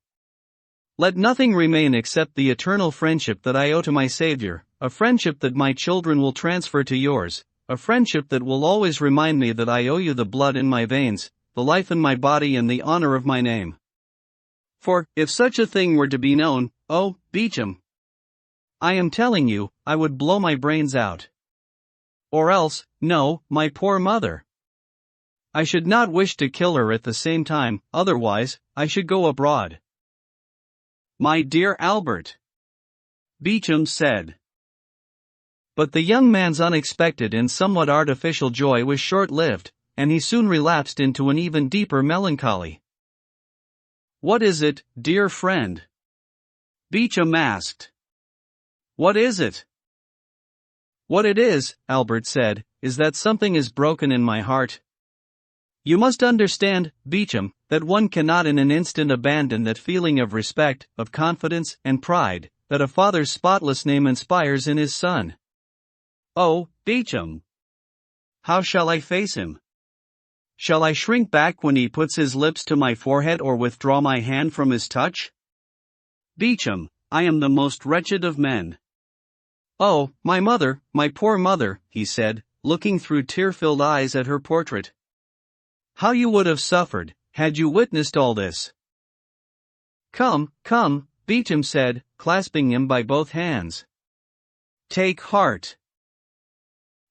Let nothing remain except the eternal friendship that I owe to my Savior, a friendship that my children will transfer to yours, a friendship that will always remind me that I owe you the blood in my veins, the life in my body and the honor of my name. For, if such a thing were to be known, oh, Beecham, I am telling you, I would blow my brains out. Or else, no, my poor mother. I should not wish to kill her at the same time, otherwise, I should go abroad. My dear Albert, Beecham said. But the young man's unexpected and somewhat artificial joy was short-lived, and he soon relapsed into an even deeper melancholy. What is it, dear friend? Beecham asked. What is it? What it is, Albert said, is that something is broken in my heart. You must understand, Beecham, that one cannot in an instant abandon that feeling of respect, of confidence, and pride, that a father's spotless name inspires in his son. Oh, Beecham! How shall I face him? Shall I shrink back when he puts his lips to my forehead or withdraw my hand from his touch? Beecham, I am the most wretched of men. Oh, my mother, my poor mother, he said, looking through tear-filled eyes at her portrait. How you would have suffered, had you witnessed all this. Come, come, Beecham said, clasping him by both hands. Take heart.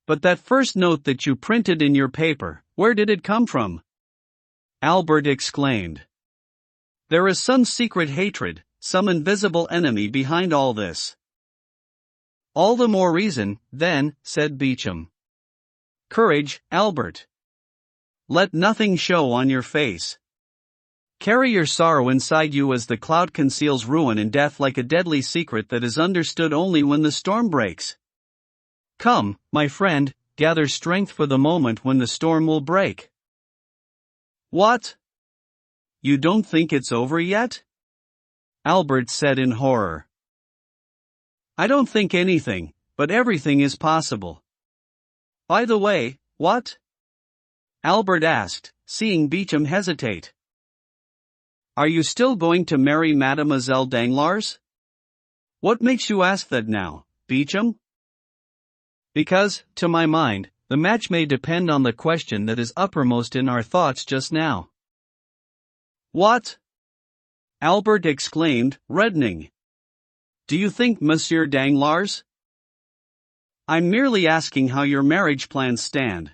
But that first note that you printed in your paper, where did it come from? Albert exclaimed. There is some secret hatred, some invisible enemy behind all this. All the more reason, then, said Beecham. Courage, Albert. Let nothing show on your face. Carry your sorrow inside you as the cloud conceals ruin and death like a deadly secret that is understood only when the storm breaks. Come, my friend, gather strength for the moment when the storm will break. What? You don't think it's over yet? Albert said in horror. I don't think anything, but everything is possible. By the way, what? Albert asked, seeing Beecham hesitate. Are you still going to marry Mademoiselle Danglars? What makes you ask that now, Beecham? Because, to my mind, the match may depend on the question that is uppermost in our thoughts just now. What? Albert exclaimed, reddening. Do you think Monsieur Danglars? I'm merely asking how your marriage plans stand.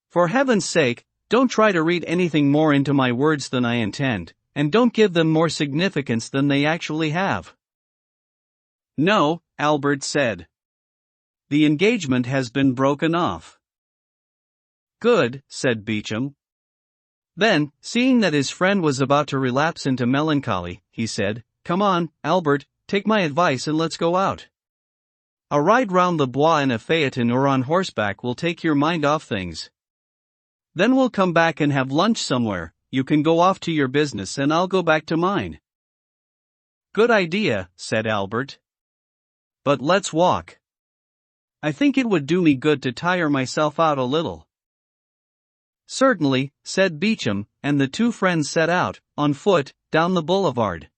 For heaven's sake, don't try to read anything more into my words than I intend, and don't give them more significance than they actually have. No, Albert said. The engagement has been broken off. Good, said Beecham. Then, seeing that his friend was about to relapse into melancholy, he said, Come on, Albert, take my advice and let's go out. A ride round the Bois in a phaeton or on horseback will take your mind off things. Then we'll come back and have lunch somewhere, you can go off to your business and I'll go back to mine. Good idea, said Albert. But let's walk. I think it would do me good to tire myself out a little. Certainly, said Beecham, and the two friends set out, on foot, down the boulevard.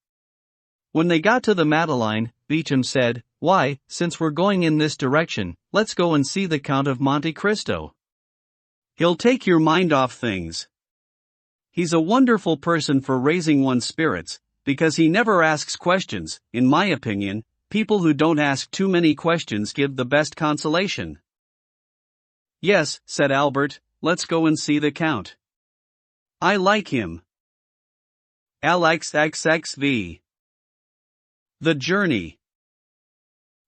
When they got to the Madeleine, Beecham said, Why, since we're going in this direction, let's go and see the Count of Monte Cristo. He'll take your mind off things. He's a wonderful person for raising one's spirits, because he never asks questions. In my opinion, people who don't ask too many questions give the best consolation. Yes, said Albert, let's go and see the Count. I like him. LXXXV. The journey.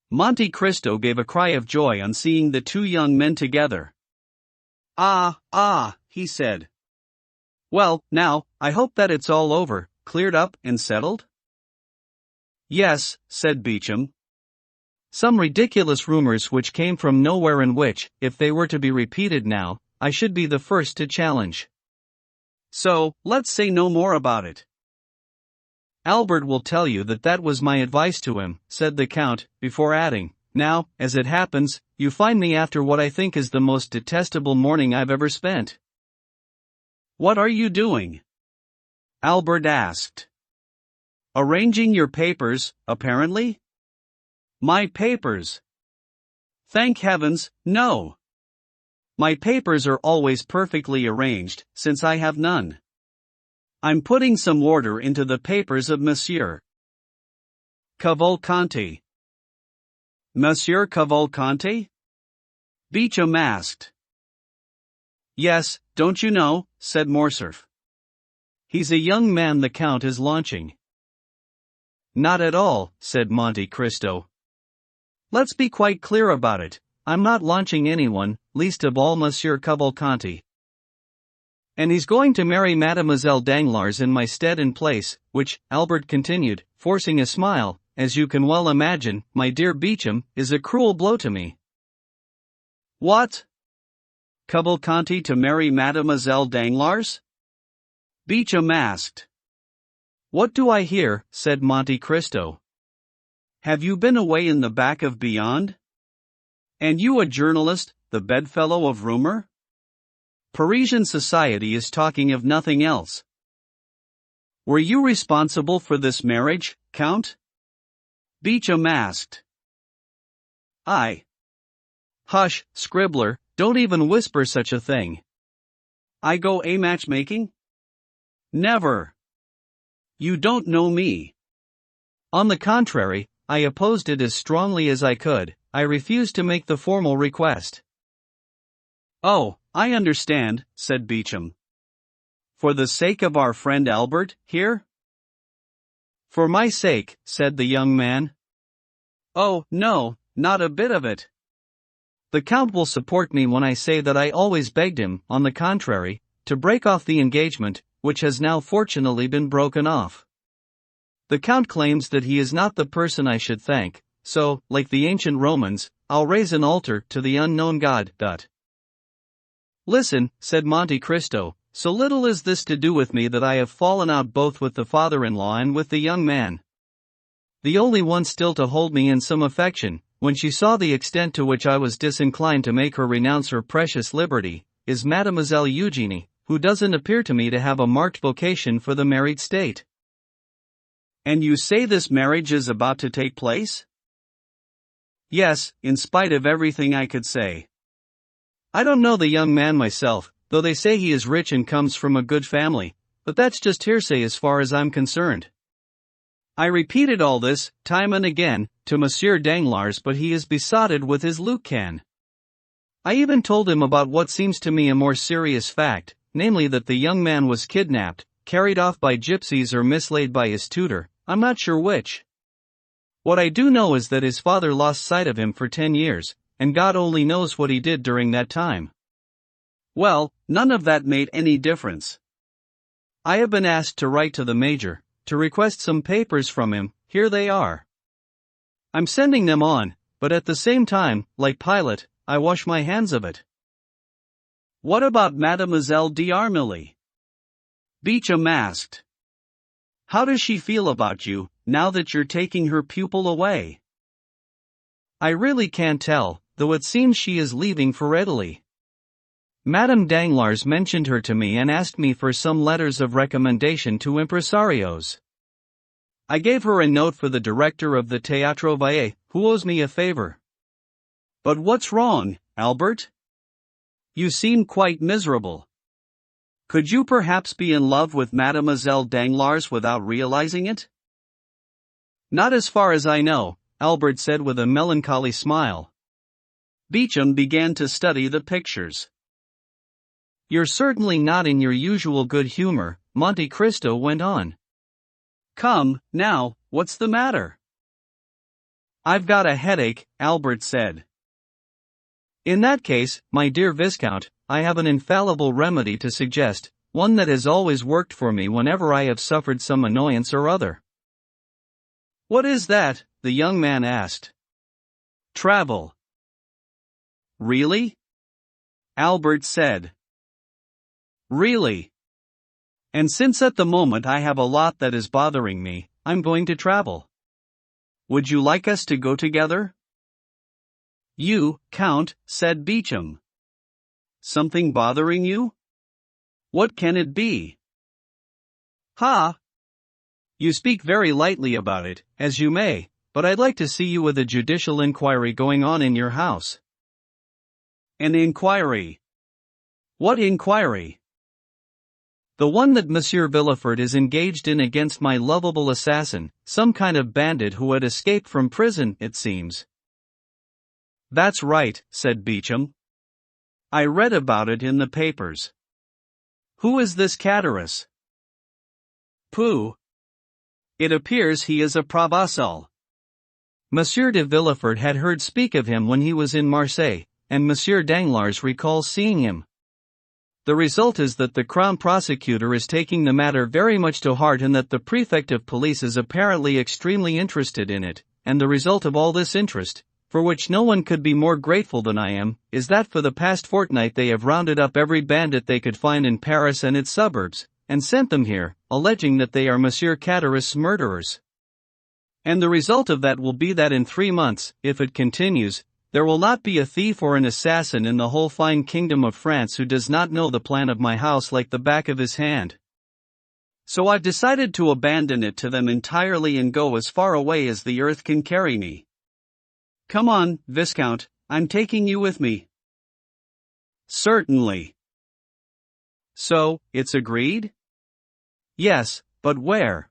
Monte Cristo gave a cry of joy on seeing the two young men together. Ah, he said. Well, now, I hope that it's all over, cleared up and settled? Yes, said Beecham. Some ridiculous rumors which came from nowhere and which, if they were to be repeated now, I should be the first to challenge. So, let's say no more about it. Albert will tell you that was my advice to him, said the Count, before adding, Now, as it happens, you find me after what I think is the most detestable morning I've ever spent. What are you doing? Albert asked. Arranging your papers, apparently? My papers? Thank heavens, no. My papers are always perfectly arranged, since I have none. I'm putting some order into the papers of Monsieur Cavalcanti. Monsieur Cavalcanti? Beecham asked. Yes, don't you know, said Morcerf. He's a young man the Count is launching. Not at all, said Monte Cristo. Let's be quite clear about it. I'm not launching anyone, least of all Monsieur Cavalcanti. And he's going to marry Mademoiselle Danglars in my stead and place, which, Albert continued, forcing a smile, as you can well imagine, my dear Beecham, is a cruel blow to me. What? Cavalcanti to marry Mademoiselle Danglars? Beecham asked. What do I hear? Said Monte Cristo. Have you been away in the back of beyond? And you a journalist, the bedfellow of rumor? Parisian society is talking of nothing else. Were you responsible for this marriage, Count? Beecham asked. I. Hush, scribbler, don't even whisper such a thing. I go a matchmaking? Never. You don't know me. On the contrary, I opposed it as strongly as I could. I refused to make the formal request. Oh, I understand, said Beecham. For the sake of our friend Albert, here? For my sake, said the young man. Oh, no, not a bit of it. The Count will support me when I say that I always begged him, on the contrary, to break off the engagement, which has now fortunately been broken off. The Count claims that he is not the person I should thank, so, like the ancient Romans, I'll raise an altar to the unknown God. Listen, said Monte Cristo, so little is this to do with me that I have fallen out both with the father-in-law and with the young man. The only one still to hold me in some affection, when she saw the extent to which I was disinclined to make her renounce her precious liberty, is Mademoiselle Eugenie, who doesn't appear to me to have a marked vocation for the married state. And you say this marriage is about to take place? Yes, in spite of everything I could say. I don't know the young man myself, though they say he is rich and comes from a good family, but that's just hearsay as far as I'm concerned. I repeated all this, time and again, to Monsieur Danglars, but he is besotted with his Lucan. I even told him about what seems to me a more serious fact, namely that the young man was kidnapped, carried off by gypsies or mislaid by his tutor, I'm not sure which. What I do know is that his father lost sight of him for 10 years, and God only knows what he did during that time. Well, none of that made any difference. I have been asked to write to the Major, to request some papers from him, here they are. I'm sending them on, but at the same time, like Pilate, I wash my hands of it. What about Mademoiselle d'Armilly? Beecham asked. How does she feel about you, now that you're taking her pupil away? I really can't tell, though it seems she is leaving for Italy. Madame Danglars mentioned her to me and asked me for some letters of recommendation to impresarios. I gave her a note for the director of the Teatro Valle, who owes me a favor. But what's wrong, Albert? You seem quite miserable. Could you perhaps be in love with Mademoiselle Danglars without realizing it? Not as far as I know, Albert said with a melancholy smile. Beecham began to study the pictures. You're certainly not in your usual good humor, Monte Cristo went on. Come, now, what's the matter? I've got a headache, Albert said. In that case, my dear Viscount, I have an infallible remedy to suggest, one that has always worked for me whenever I have suffered some annoyance or other. What is that? The young man asked. Travel. Really? Albert said. Really. And since at the moment I have a lot that is bothering me, I'm going to travel. Would you like us to go together? You, Count, said Beecham. Something bothering you? What can it be? Ha! You speak very lightly about it, as you may, but I'd like to see you with a judicial inquiry going on in your house. An inquiry? What inquiry? The one that Monsieur Villefort is engaged in against my lovable assassin, some kind of bandit who had escaped from prison, it seems. That's right, said Beecham. I read about it in the papers. Who is this Catullus? Pooh. It appears he is a Provençal. Monsieur de Villefort had heard speak of him when he was in Marseille, and Monsieur Danglars recalls seeing him. The result is that the Crown Prosecutor is taking the matter very much to heart and that the Prefect of Police is apparently extremely interested in it, and the result of all this interest, for which no one could be more grateful than I am, is that for the past fortnight they have rounded up every bandit they could find in Paris and its suburbs, and sent them here, alleging that they are Monsieur Catullus' murderers. And the result of that will be that in 3 months, if it continues, there will not be a thief or an assassin in the whole fine kingdom of France who does not know the plan of my house like the back of his hand. So I've decided to abandon it to them entirely and go as far away as the earth can carry me. Come on, Viscount, I'm taking you with me. Certainly. So, it's agreed? Yes, but where?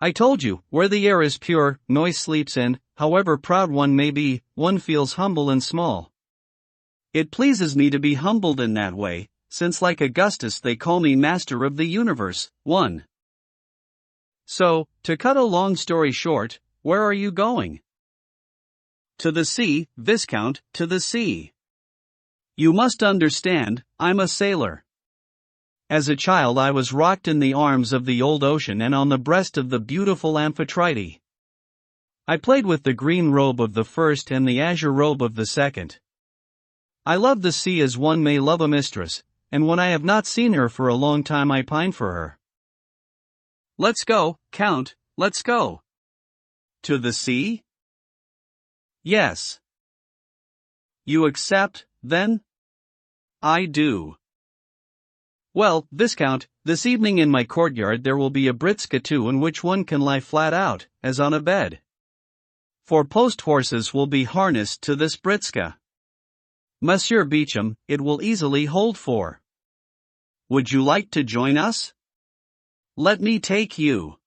I told you, where the air is pure, noise sleeps and, however proud one may be, one feels humble and small. It pleases me to be humbled in that way, since like Augustus they call me master of the universe. 1. So, to cut a long story short, where are you going? To the sea, Viscount, to the sea. You must understand, I'm a sailor. As a child I was rocked in the arms of the old ocean and on the breast of the beautiful Amphitrite. I played with the green robe of the first and the azure robe of the second. I love the sea as one may love a mistress, and when I have not seen her for a long time I pine for her. Let's go, Count, let's go. To the sea? Yes. You accept, then? I do. Well, Viscount, this evening in my courtyard there will be a britska too in which one can lie flat out, as on a bed. 4 post horses will be harnessed to this britska. Monsieur Beauchamp, it will easily hold 4. Would you like to join us? Let me take you.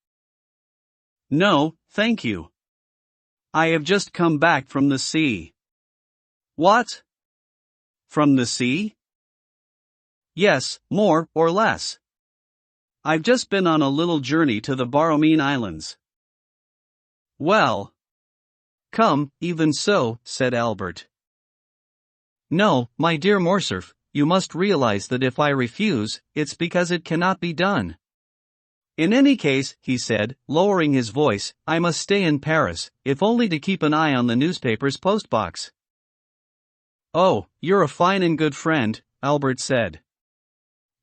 No, thank you. I have just come back from the sea. What? From the sea? Yes, more or less. I've just been on a little journey to the Borromine Islands. Well. Come, even so, said Albert. No, my dear Morcerf, you must realize that if I refuse, it's because it cannot be done. In any case, he said, lowering his voice, I must stay in Paris, if only to keep an eye on the newspaper's postbox. Oh, you're a fine and good friend, Albert said.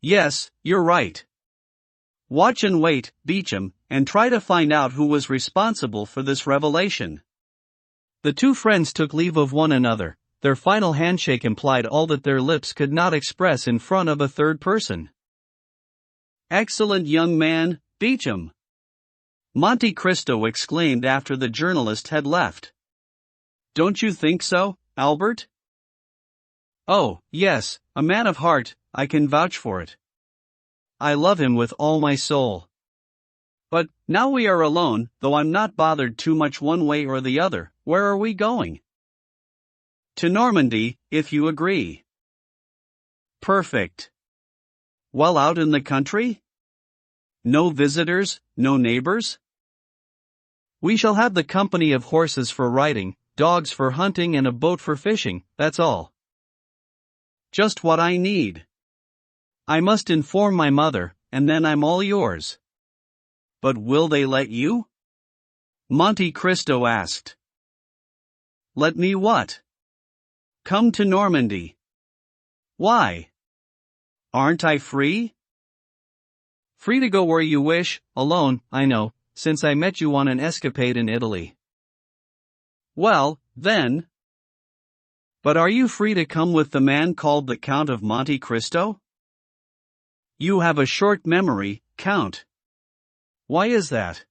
Yes, you're right. Watch and wait, Beauchamp, and try to find out who was responsible for this revelation. The 2 friends took leave of one another. Their final handshake implied all that their lips could not express in front of a third person. Excellent young man, Beauchamp. Monte Cristo exclaimed after the journalist had left. Don't you think so, Albert? Oh, yes, a man of heart, I can vouch for it. I love him with all my soul. But, now we are alone, though I'm not bothered too much one way or the other, where are we going? To Normandy, if you agree. Perfect. Well out in the country? No visitors, no neighbors? We shall have the company of horses for riding, dogs for hunting and a boat for fishing, that's all. Just what I need. I must inform my mother, and then I'm all yours. But will they let you? Monte Cristo asked. Let me what? Come to Normandy. Why? Aren't I free? Free to go where you wish, alone, I know, since I met you on an escapade in Italy. Well, then. But are you free to come with the man called the Count of Monte Cristo? You have a short memory, Count. Why is that?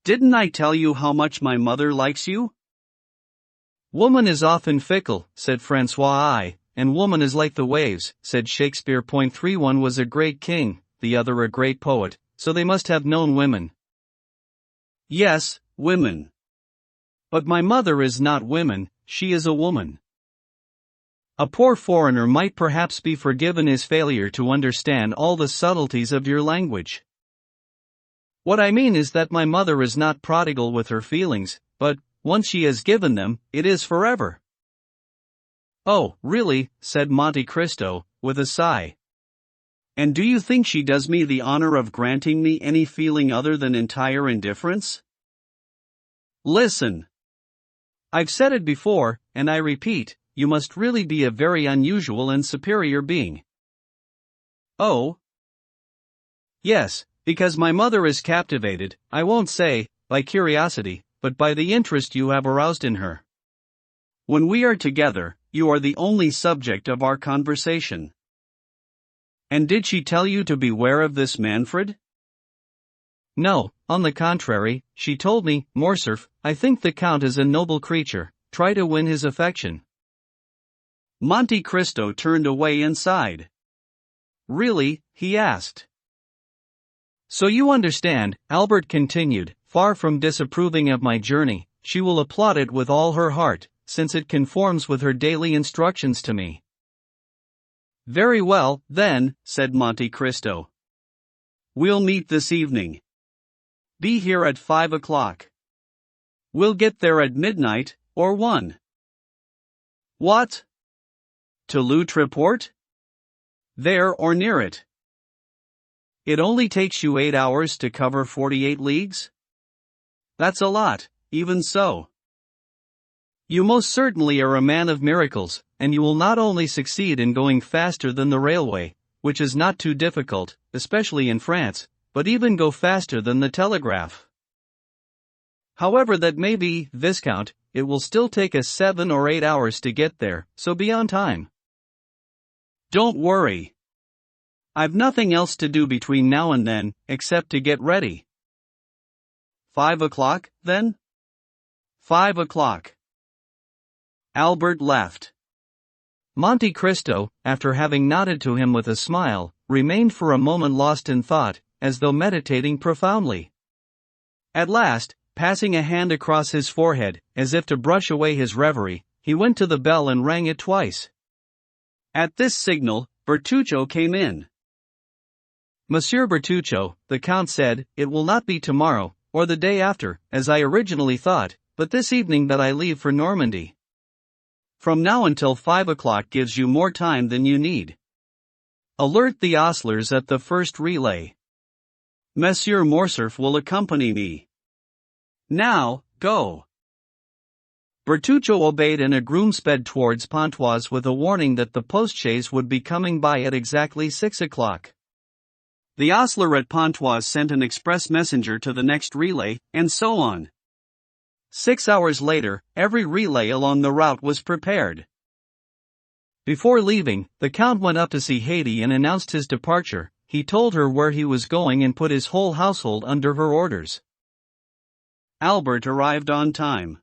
Didn't I tell you how much my mother likes you? Woman is often fickle, said François, and woman is like the waves, said Shakespeare. 3 One was a great king, the other a great poet, so they must have known women. Yes, women. But my mother is not women, she is a woman. A poor foreigner might perhaps be forgiven his failure to understand all the subtleties of your language. What I mean is that my mother is not prodigal with her feelings, but, once she has given them, it is forever. Oh, really, said Monte Cristo, with a sigh. And do you think she does me the honor of granting me any feeling other than entire indifference? Listen. I've said it before, and I repeat, you must really be a very unusual and superior being. Oh? Yes, because my mother is captivated, I won't say, by curiosity, but by the interest you have aroused in her. When we are together, you are the only subject of our conversation. And did she tell you to beware of this Manfred? No, on the contrary, she told me, Morcerf, I think the Count is a noble creature, try to win his affection. Monte Cristo turned away and sighed. Really, he asked. So you understand, Albert continued, far from disapproving of my journey, she will applaud it with all her heart, since it conforms with her daily instructions to me. Very well, then, said Monte Cristo. We'll meet this evening. Be here at 5 o'clock. We'll get there at midnight, or 1. What? To Loutreport? There or near it. It only takes you 8 hours to cover 48 leagues? That's a lot, even so. You most certainly are a man of miracles, and you will not only succeed in going faster than the railway, which is not too difficult, especially in France, but even go faster than the telegraph. However that may be, Viscount, it will still take us 7 or 8 hours to get there, so be on time. Don't worry. I've nothing else to do between now and then, except to get ready. 5 o'clock, then? 5 o'clock. Albert left. Monte Cristo, after having nodded to him with a smile, remained for a moment lost in thought, as though meditating profoundly. At last, passing a hand across his forehead, as if to brush away his reverie, he went to the bell and rang it twice. At this signal, Bertuccio came in. Monsieur Bertuccio, the Count said, it will not be tomorrow, or the day after, as I originally thought, but this evening that I leave for Normandy. From now until 5 o'clock gives you more time than you need. Alert the ostlers at the first relay. Monsieur Morcerf will accompany me. Now, go. Bertuccio obeyed and a groom sped towards Pontoise with a warning that the postchaise would be coming by at exactly 6 o'clock. The ostler at Pontoise sent an express messenger to the next relay, and so on. 6 hours later, every relay along the route was prepared. Before leaving, the Count went up to see Haydée and announced his departure. He told her where he was going and put his whole household under her orders. Albert arrived on time.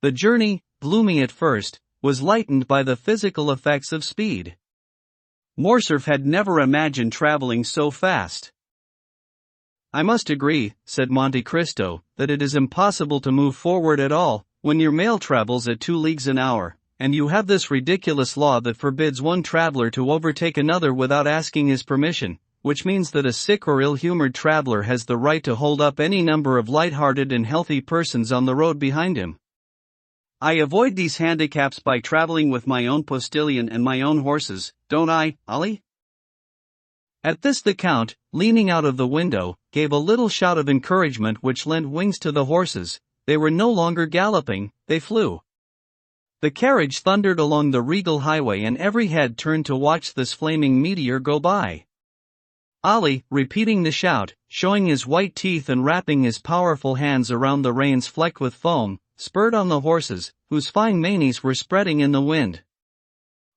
The journey, gloomy at first, was lightened by the physical effects of speed. Morcerf had never imagined traveling so fast. I must agree, said Monte Cristo, that it is impossible to move forward at all, when your mail travels at 2 leagues an hour, and you have this ridiculous law that forbids one traveler to overtake another without asking his permission, which means that a sick or ill-humored traveler has the right to hold up any number of light-hearted and healthy persons on the road behind him. I avoid these handicaps by traveling with my own postilion and my own horses, don't I, Ollie? At this the Count, leaning out of the window, gave a little shout of encouragement which lent wings to the horses. They were no longer galloping, they flew. The carriage thundered along the regal highway and every head turned to watch this flaming meteor go by. Ollie, repeating the shout, showing his white teeth and wrapping his powerful hands around the reins flecked with foam, spurred on the horses, whose fine manes were spreading in the wind.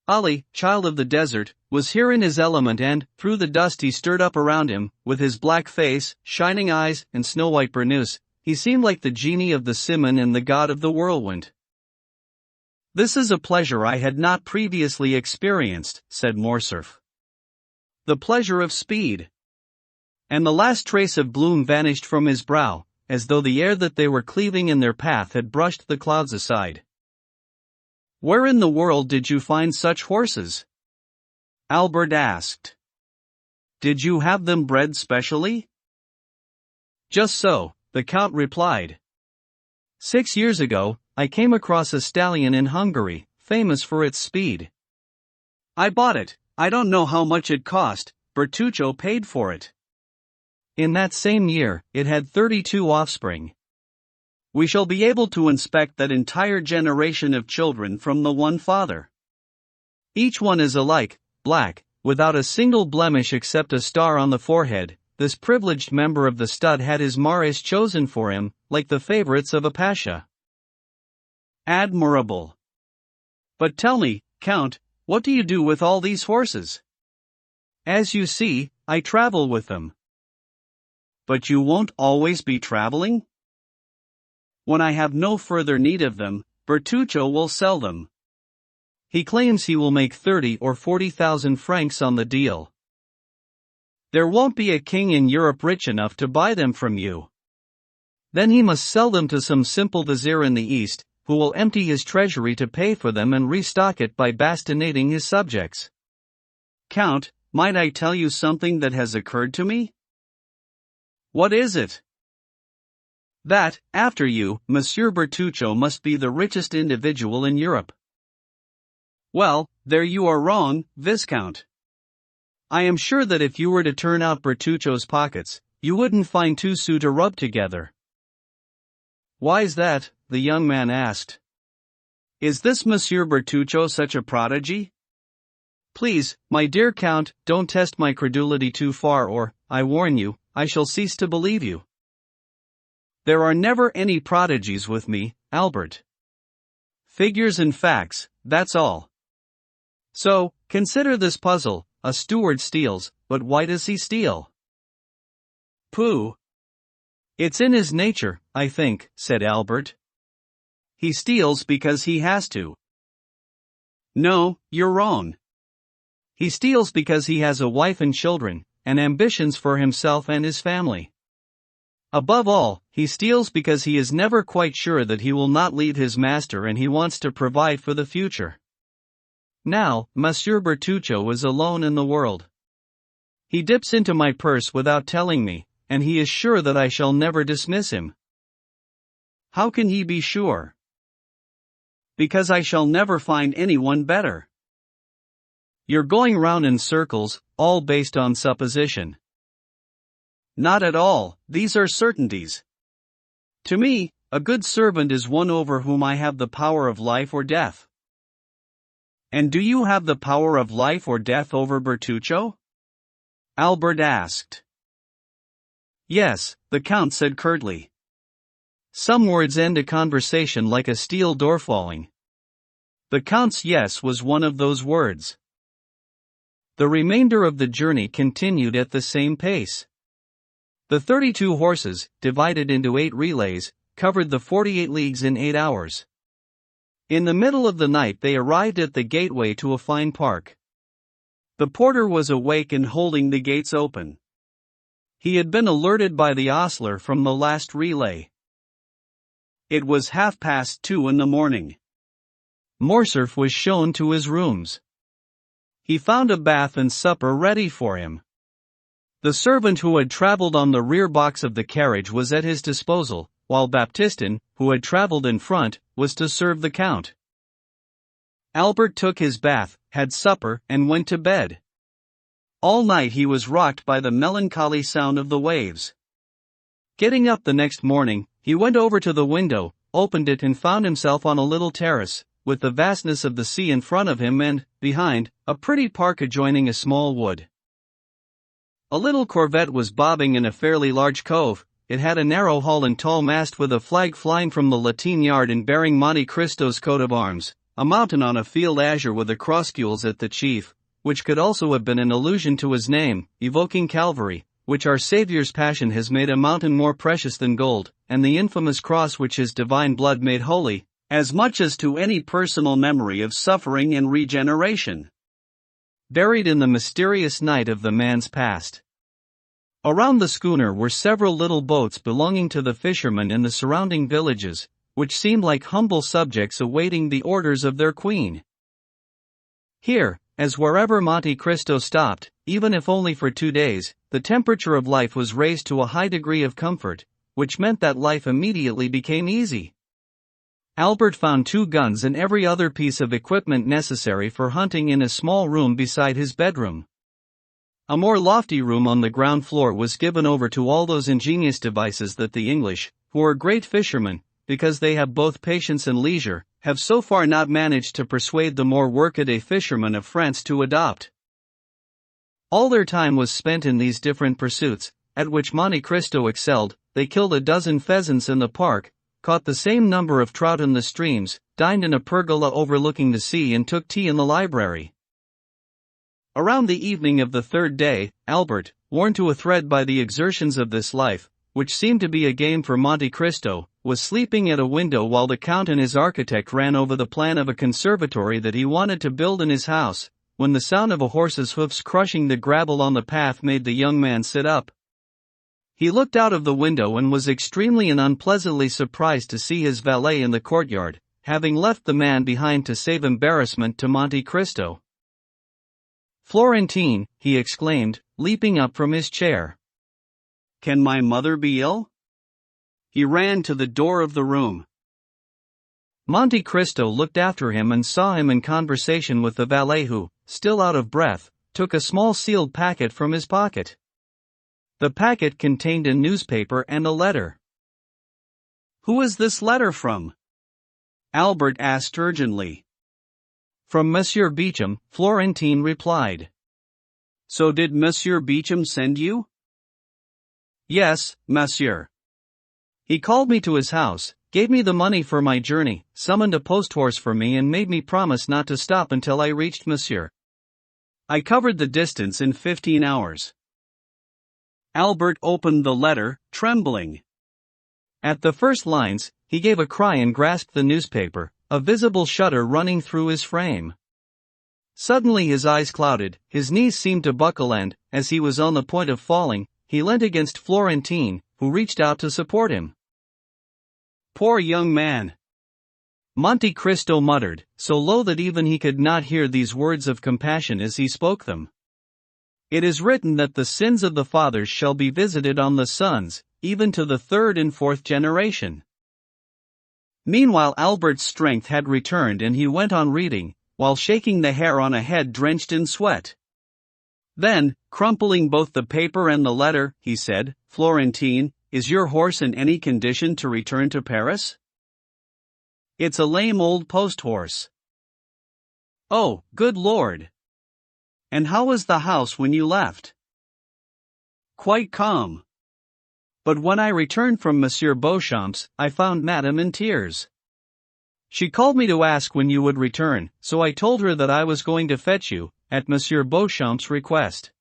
Ollie, child of the desert, was here in his element and, through the dust he stirred up around him, with his black face, shining eyes, and snow-white burnous, he seemed like the genie of the Simon and the god of the whirlwind. This is a pleasure I had not previously experienced, said Morcerf. The pleasure of speed. And the last trace of gloom vanished from his brow, as though the air that they were cleaving in their path had brushed the clouds aside. Where in the world did you find such horses? Albert asked. Did you have them bred specially? Just so, the Count replied. 6 years ago, I came across a stallion in Hungary, famous for its speed. I bought it. I don't know how much it cost. Bertuccio paid for it. In that same year, it had 32 offspring. We shall be able to inspect that entire generation of children from the one father. Each one is alike, black, without a single blemish except a star on the forehead. This privileged member of the stud had his mares chosen for him, like the favorites of a pasha. Admirable. But tell me, Count, what do you do with all these horses? As you see, I travel with them. But you won't always be traveling? When I have no further need of them, Bertuccio will sell them. He claims he will make 30 or 40,000 francs on the deal. There won't be a king in Europe rich enough to buy them from you. Then he must sell them to some simple vizier in the East, who will empty his treasury to pay for them and restock it by bastinating his subjects. Count, might I tell you something that has occurred to me? What is it? That, after you, Monsieur Bertuccio must be the richest individual in Europe. Well, there you are wrong, Viscount. I am sure that if you were to turn out Bertuccio's pockets, you wouldn't find 2 sous to rub together. Why's that? The young man asked. Is this Monsieur Bertuccio such a prodigy? Please, my dear Count, don't test my credulity too far or, I warn you, I shall cease to believe you. There are never any prodigies with me, Albert. Figures and facts, that's all. So, consider this puzzle. A steward steals, but why does he steal? Pooh. It's in his nature, I think, said Albert. He steals because he has to. No, you're wrong. He steals because he has a wife and children, and ambitions for himself and his family. Above all, he steals because he is never quite sure that he will not leave his master and he wants to provide for the future. Now, Monsieur Bertuccio is alone in the world. He dips into my purse without telling me, and he is sure that I shall never dismiss him. How can he be sure? Because I shall never find anyone better. You're going round in circles, all based on supposition. Not at all, these are certainties. To me, a good servant is one over whom I have the power of life or death. And do you have the power of life or death over Bertuccio? Albert asked. Yes, the Count said curtly. Some words end a conversation like a steel door falling. The Count's yes was one of those words. The remainder of the journey continued at the same pace. The 32 horses, divided into 8 relays, covered the 48 leagues in 8 hours. In the middle of the night they arrived at the gateway to a fine park. The porter was awake and holding the gates open. He had been alerted by the ostler from the last relay. It was 2:30 in the morning. Morcerf was shown to his rooms. He found a bath and supper ready for him. The servant who had traveled on the rear box of the carriage was at his disposal, while Baptistin, who had traveled in front, was to serve the Count. Albert took his bath, had supper, and went to bed. All night he was rocked by the melancholy sound of the waves. Getting up the next morning, he went over to the window, opened it and found himself on a little terrace, with the vastness of the sea in front of him and, behind, a pretty park adjoining a small wood. A little corvette was bobbing in a fairly large cove. It had a narrow hull and tall mast with a flag flying from the lateen yard and bearing Monte Cristo's coat of arms, a mountain on a field azure with a crossgules at the chief, which could also have been an allusion to his name, evoking Calvary, which our Saviour's passion has made a mountain more precious than gold, and the infamous cross which his divine blood made holy, as much as to any personal memory of suffering and regeneration. Buried in the mysterious night of the man's past. Around the schooner were several little boats belonging to the fishermen in the surrounding villages, which seemed like humble subjects awaiting the orders of their queen. Here, as wherever Monte Cristo stopped, even if only for 2 days, the temperature of life was raised to a high degree of comfort, which meant that life immediately became easy. Albert found 2 guns and every other piece of equipment necessary for hunting in a small room beside his bedroom. A more lofty room on the ground floor was given over to all those ingenious devices that the English, who are great fishermen, because they have both patience and leisure, have so far not managed to persuade the more workaday fishermen of France to adopt. All their time was spent in these different pursuits, at which Monte Cristo excelled. They killed a dozen pheasants in the park, caught the same number of trout in the streams, dined in a pergola overlooking the sea and took tea in the library. Around the evening of the 3rd day, Albert, worn to a thread by the exertions of this life, which seemed to be a game for Monte Cristo, was sleeping at a window while the Count and his architect ran over the plan of a conservatory that he wanted to build in his house, when the sound of a horse's hoofs crushing the gravel on the path made the young man sit up. He looked out of the window and was extremely and unpleasantly surprised to see his valet in the courtyard, having left the man behind to save embarrassment to Monte Cristo. "Florentine," he exclaimed, leaping up from his chair. "Can my mother be ill?" He ran to the door of the room. Monte Cristo looked after him and saw him in conversation with the valet who, still out of breath, took a small sealed packet from his pocket. The packet contained a newspaper and a letter. "Who is this letter from?" Albert asked urgently. "From Monsieur Beauchamp," Florentine replied. "So did Monsieur Beauchamp send you?" "Yes, monsieur. He called me to his house, gave me the money for my journey, summoned a post-horse for me and made me promise not to stop until I reached Monsieur. I covered the distance in 15 hours. Albert opened the letter, trembling. At the first lines, he gave a cry and grasped the newspaper, a visible shudder running through his frame. Suddenly his eyes clouded, his knees seemed to buckle and, as he was on the point of falling, he leant against Florentine, who reached out to support him. "Poor young man," Monte Cristo muttered, so low that even he could not hear these words of compassion as he spoke them. "It is written that the sins of the fathers shall be visited on the sons, even to the 3rd and 4th generation." Meanwhile Albert's strength had returned and he went on reading, while shaking the hair on a head drenched in sweat. Then, crumpling both the paper and the letter, he said, "Florentine, is your horse in any condition to return to Paris?" "It's a lame old post-horse." "Oh, good Lord! And how was the house when you left?" "Quite calm. But when I returned from Monsieur Beauchamp's, I found Madame in tears. She called me to ask when you would return, so I told her that I was going to fetch you, at Monsieur Beauchamp's request.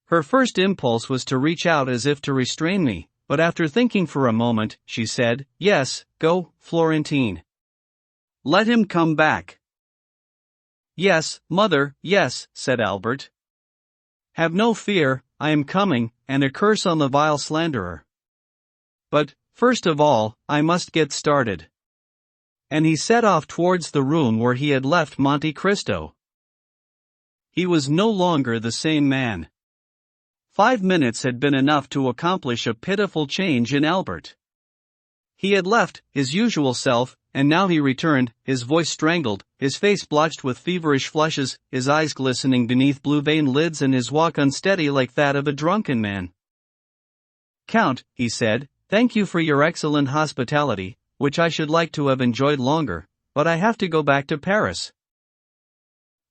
Her first impulse was to reach out as if to restrain me, but after thinking for a moment, she said, 'Yes, go, Florentine. Let him come back.'" "Yes, mother, yes," said Albert. "Have no fear, I am coming, and a curse on the vile slanderer. But, first of all, I must get started." And he set off towards the room where he had left Monte Cristo. He was no longer the same man. 5 minutes had been enough to accomplish a pitiful change in Albert. He had left his usual self, and now he returned, his voice strangled, his face blotched with feverish flushes, his eyes glistening beneath blue-veined lids and his walk unsteady like that of a drunken man. "Count," he said, "thank you for your excellent hospitality, which I should like to have enjoyed longer, but I have to go back to Paris."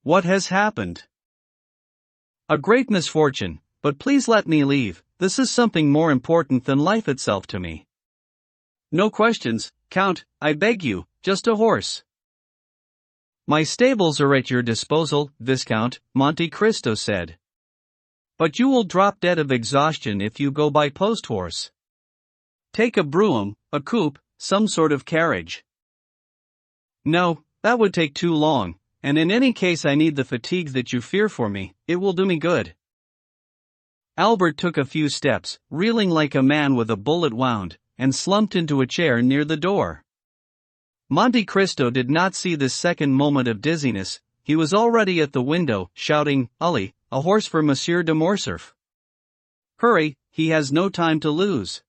"What has happened?" "A great misfortune, but please let me leave. This is something more important than life itself to me." "No questions, Count, I beg you, just a horse." "My stables are at your disposal, Viscount," Monte Cristo said. "But you will drop dead of exhaustion if you go by post-horse. Take a brougham, a coupe, some sort of carriage." "No, that would take too long, and in any case I need the fatigue that you fear for me. It will do me good." Albert took a few steps, reeling like a man with a bullet wound, and slumped into a chair near the door. Monte Cristo did not see this second moment of dizziness. He was already at the window, shouting, "Ully, a horse for Monsieur de Morcerf! Hurry, he has no time to lose."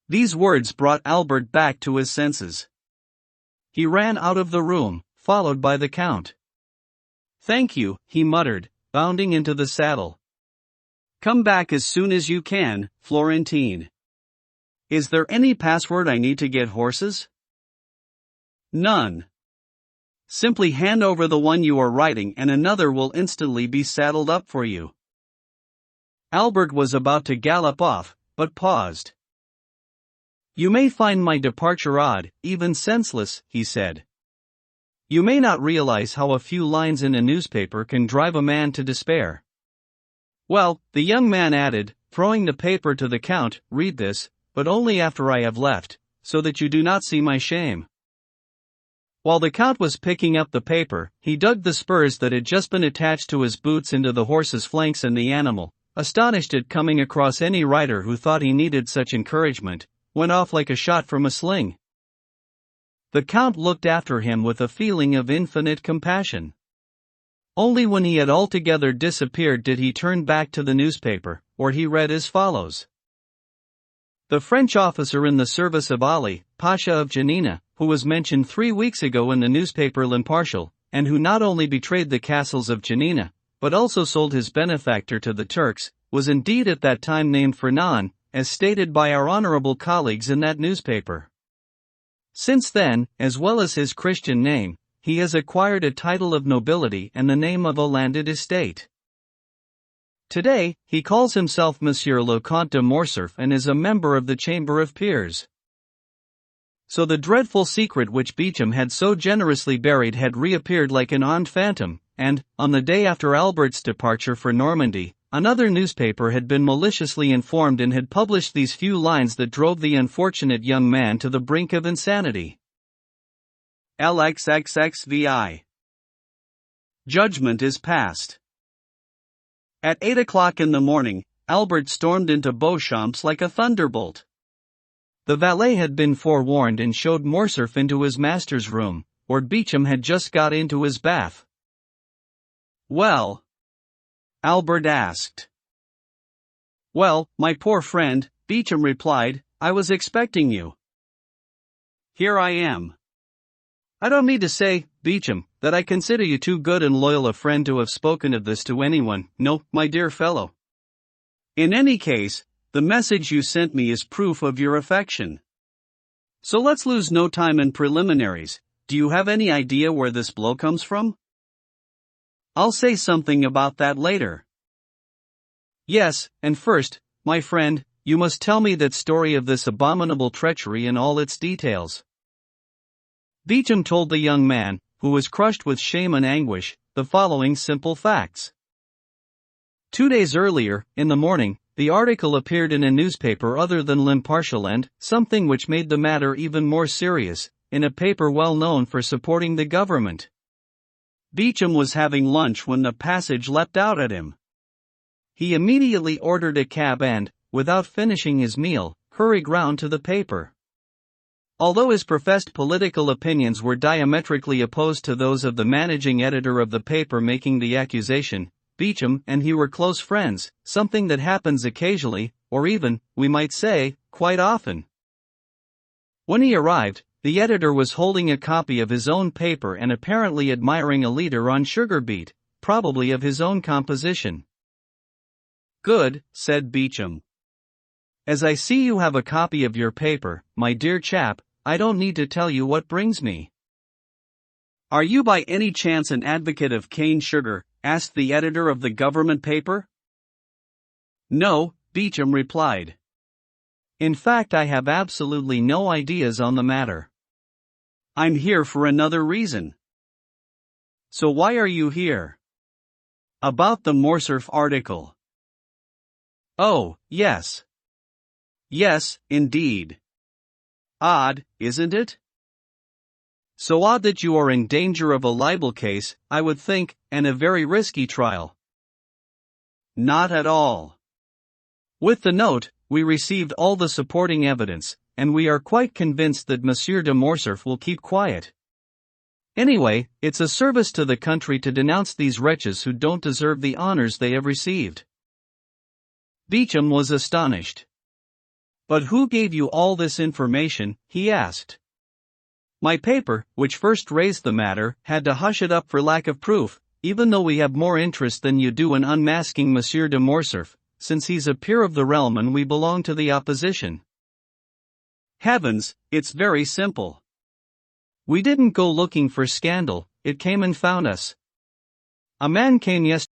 These words brought Albert back to his senses. He ran out of the room, followed by the Count. "Thank you," he muttered, bounding into the saddle. "Come back as soon as you can, Florentine. Is there any password I need to get horses?" "None. Simply hand over the one you are riding and another will instantly be saddled up for you." Albert was about to gallop off, but paused. "You may find my departure odd, even senseless," he said. "You may not realize how a few lines in a newspaper can drive a man to despair." "Well," the young man added, throwing the paper to the Count, "read this, but only after I have left, so that you do not see my shame." While the Count was picking up the paper, he dug the spurs that had just been attached to his boots into the horse's flanks, and the animal, astonished at coming across any rider who thought he needed such encouragement, went off like a shot from a sling. The Count looked after him with a feeling of infinite compassion. Only when he had altogether disappeared did he turn back to the newspaper, where he read as follows. "The French officer in the service of Ali, Pasha of Janina, who was mentioned 3 weeks ago in the newspaper L'Impartial, and who not only betrayed the castles of Janina, but also sold his benefactor to the Turks, was indeed at that time named Fernand, as stated by our honorable colleagues in that newspaper. Since then, as well as his Christian name, he has acquired a title of nobility and the name of a landed estate. Today, he calls himself Monsieur le Comte de Morcerf and is a member of the Chamber of Peers." So the dreadful secret which Beecham had so generously buried had reappeared like an armed phantom, and, on the day after Albert's departure for Normandy, another newspaper had been maliciously informed and had published these few lines that drove the unfortunate young man to the brink of insanity. LXXXVI. Judgment is passed. At 8 o'clock in the morning, Albert stormed into Beauchamp's like a thunderbolt. The valet had been forewarned and showed Morcerf into his master's room, where Beecham had just got into his bath. "Well?" Albert asked. "Well, my poor friend," Beecham replied, "I was expecting you. Here I am. I don't need to say, Beecham, that I consider you too good and loyal a friend to have spoken of this to anyone, no, my dear fellow. In any case, the message you sent me is proof of your affection. So let's lose no time in preliminaries. Do you have any idea where this blow comes from?" "I'll say something about that later." "Yes, and first, my friend, you must tell me that story of this abominable treachery in all its details." Beecham told the young man, who was crushed with shame and anguish, the following simple facts. 2 days earlier, in the morning, the article appeared in a newspaper other than L'Impartial and, something which made the matter even more serious, in a paper well known for supporting the government. Beecham was having lunch when the passage leapt out at him. He immediately ordered a cab and, without finishing his meal, hurried round to the paper. Although his professed political opinions were diametrically opposed to those of the managing editor of the paper making the accusation, Beecham and he were close friends, something that happens occasionally, or even, we might say, quite often. When he arrived, the editor was holding a copy of his own paper and apparently admiring a leader on sugar beet, probably of his own composition. "Good," said Beecham. "As I see you have a copy of your paper, my dear chap, I don't need to tell you what brings me." "Are you by any chance an advocate of cane sugar?" asked the editor of the government paper. "No," Beecham replied. "In fact, I have absolutely no ideas on the matter. I'm here for another reason." "So why are you here?" "About the Morcerf article." "Oh, yes. Yes, indeed. Odd, isn't it? So odd that you are in danger of a libel case, I would think, and a very risky trial." "Not at all. With the note, we received all the supporting evidence, and we are quite convinced that Monsieur de Morcerf will keep quiet. Anyway, it's a service to the country to denounce these wretches who don't deserve the honors they have received." Beecham was astonished. "But who gave you all this information?" he asked. "My paper, which first raised the matter, had to hush it up for lack of proof, even though we have more interest than you do in unmasking Monsieur de Morcerf, since he's a peer of the realm and we belong to the opposition." "Heavens, it's very simple. We didn't go looking for scandal, it came and found us. A man came yesterday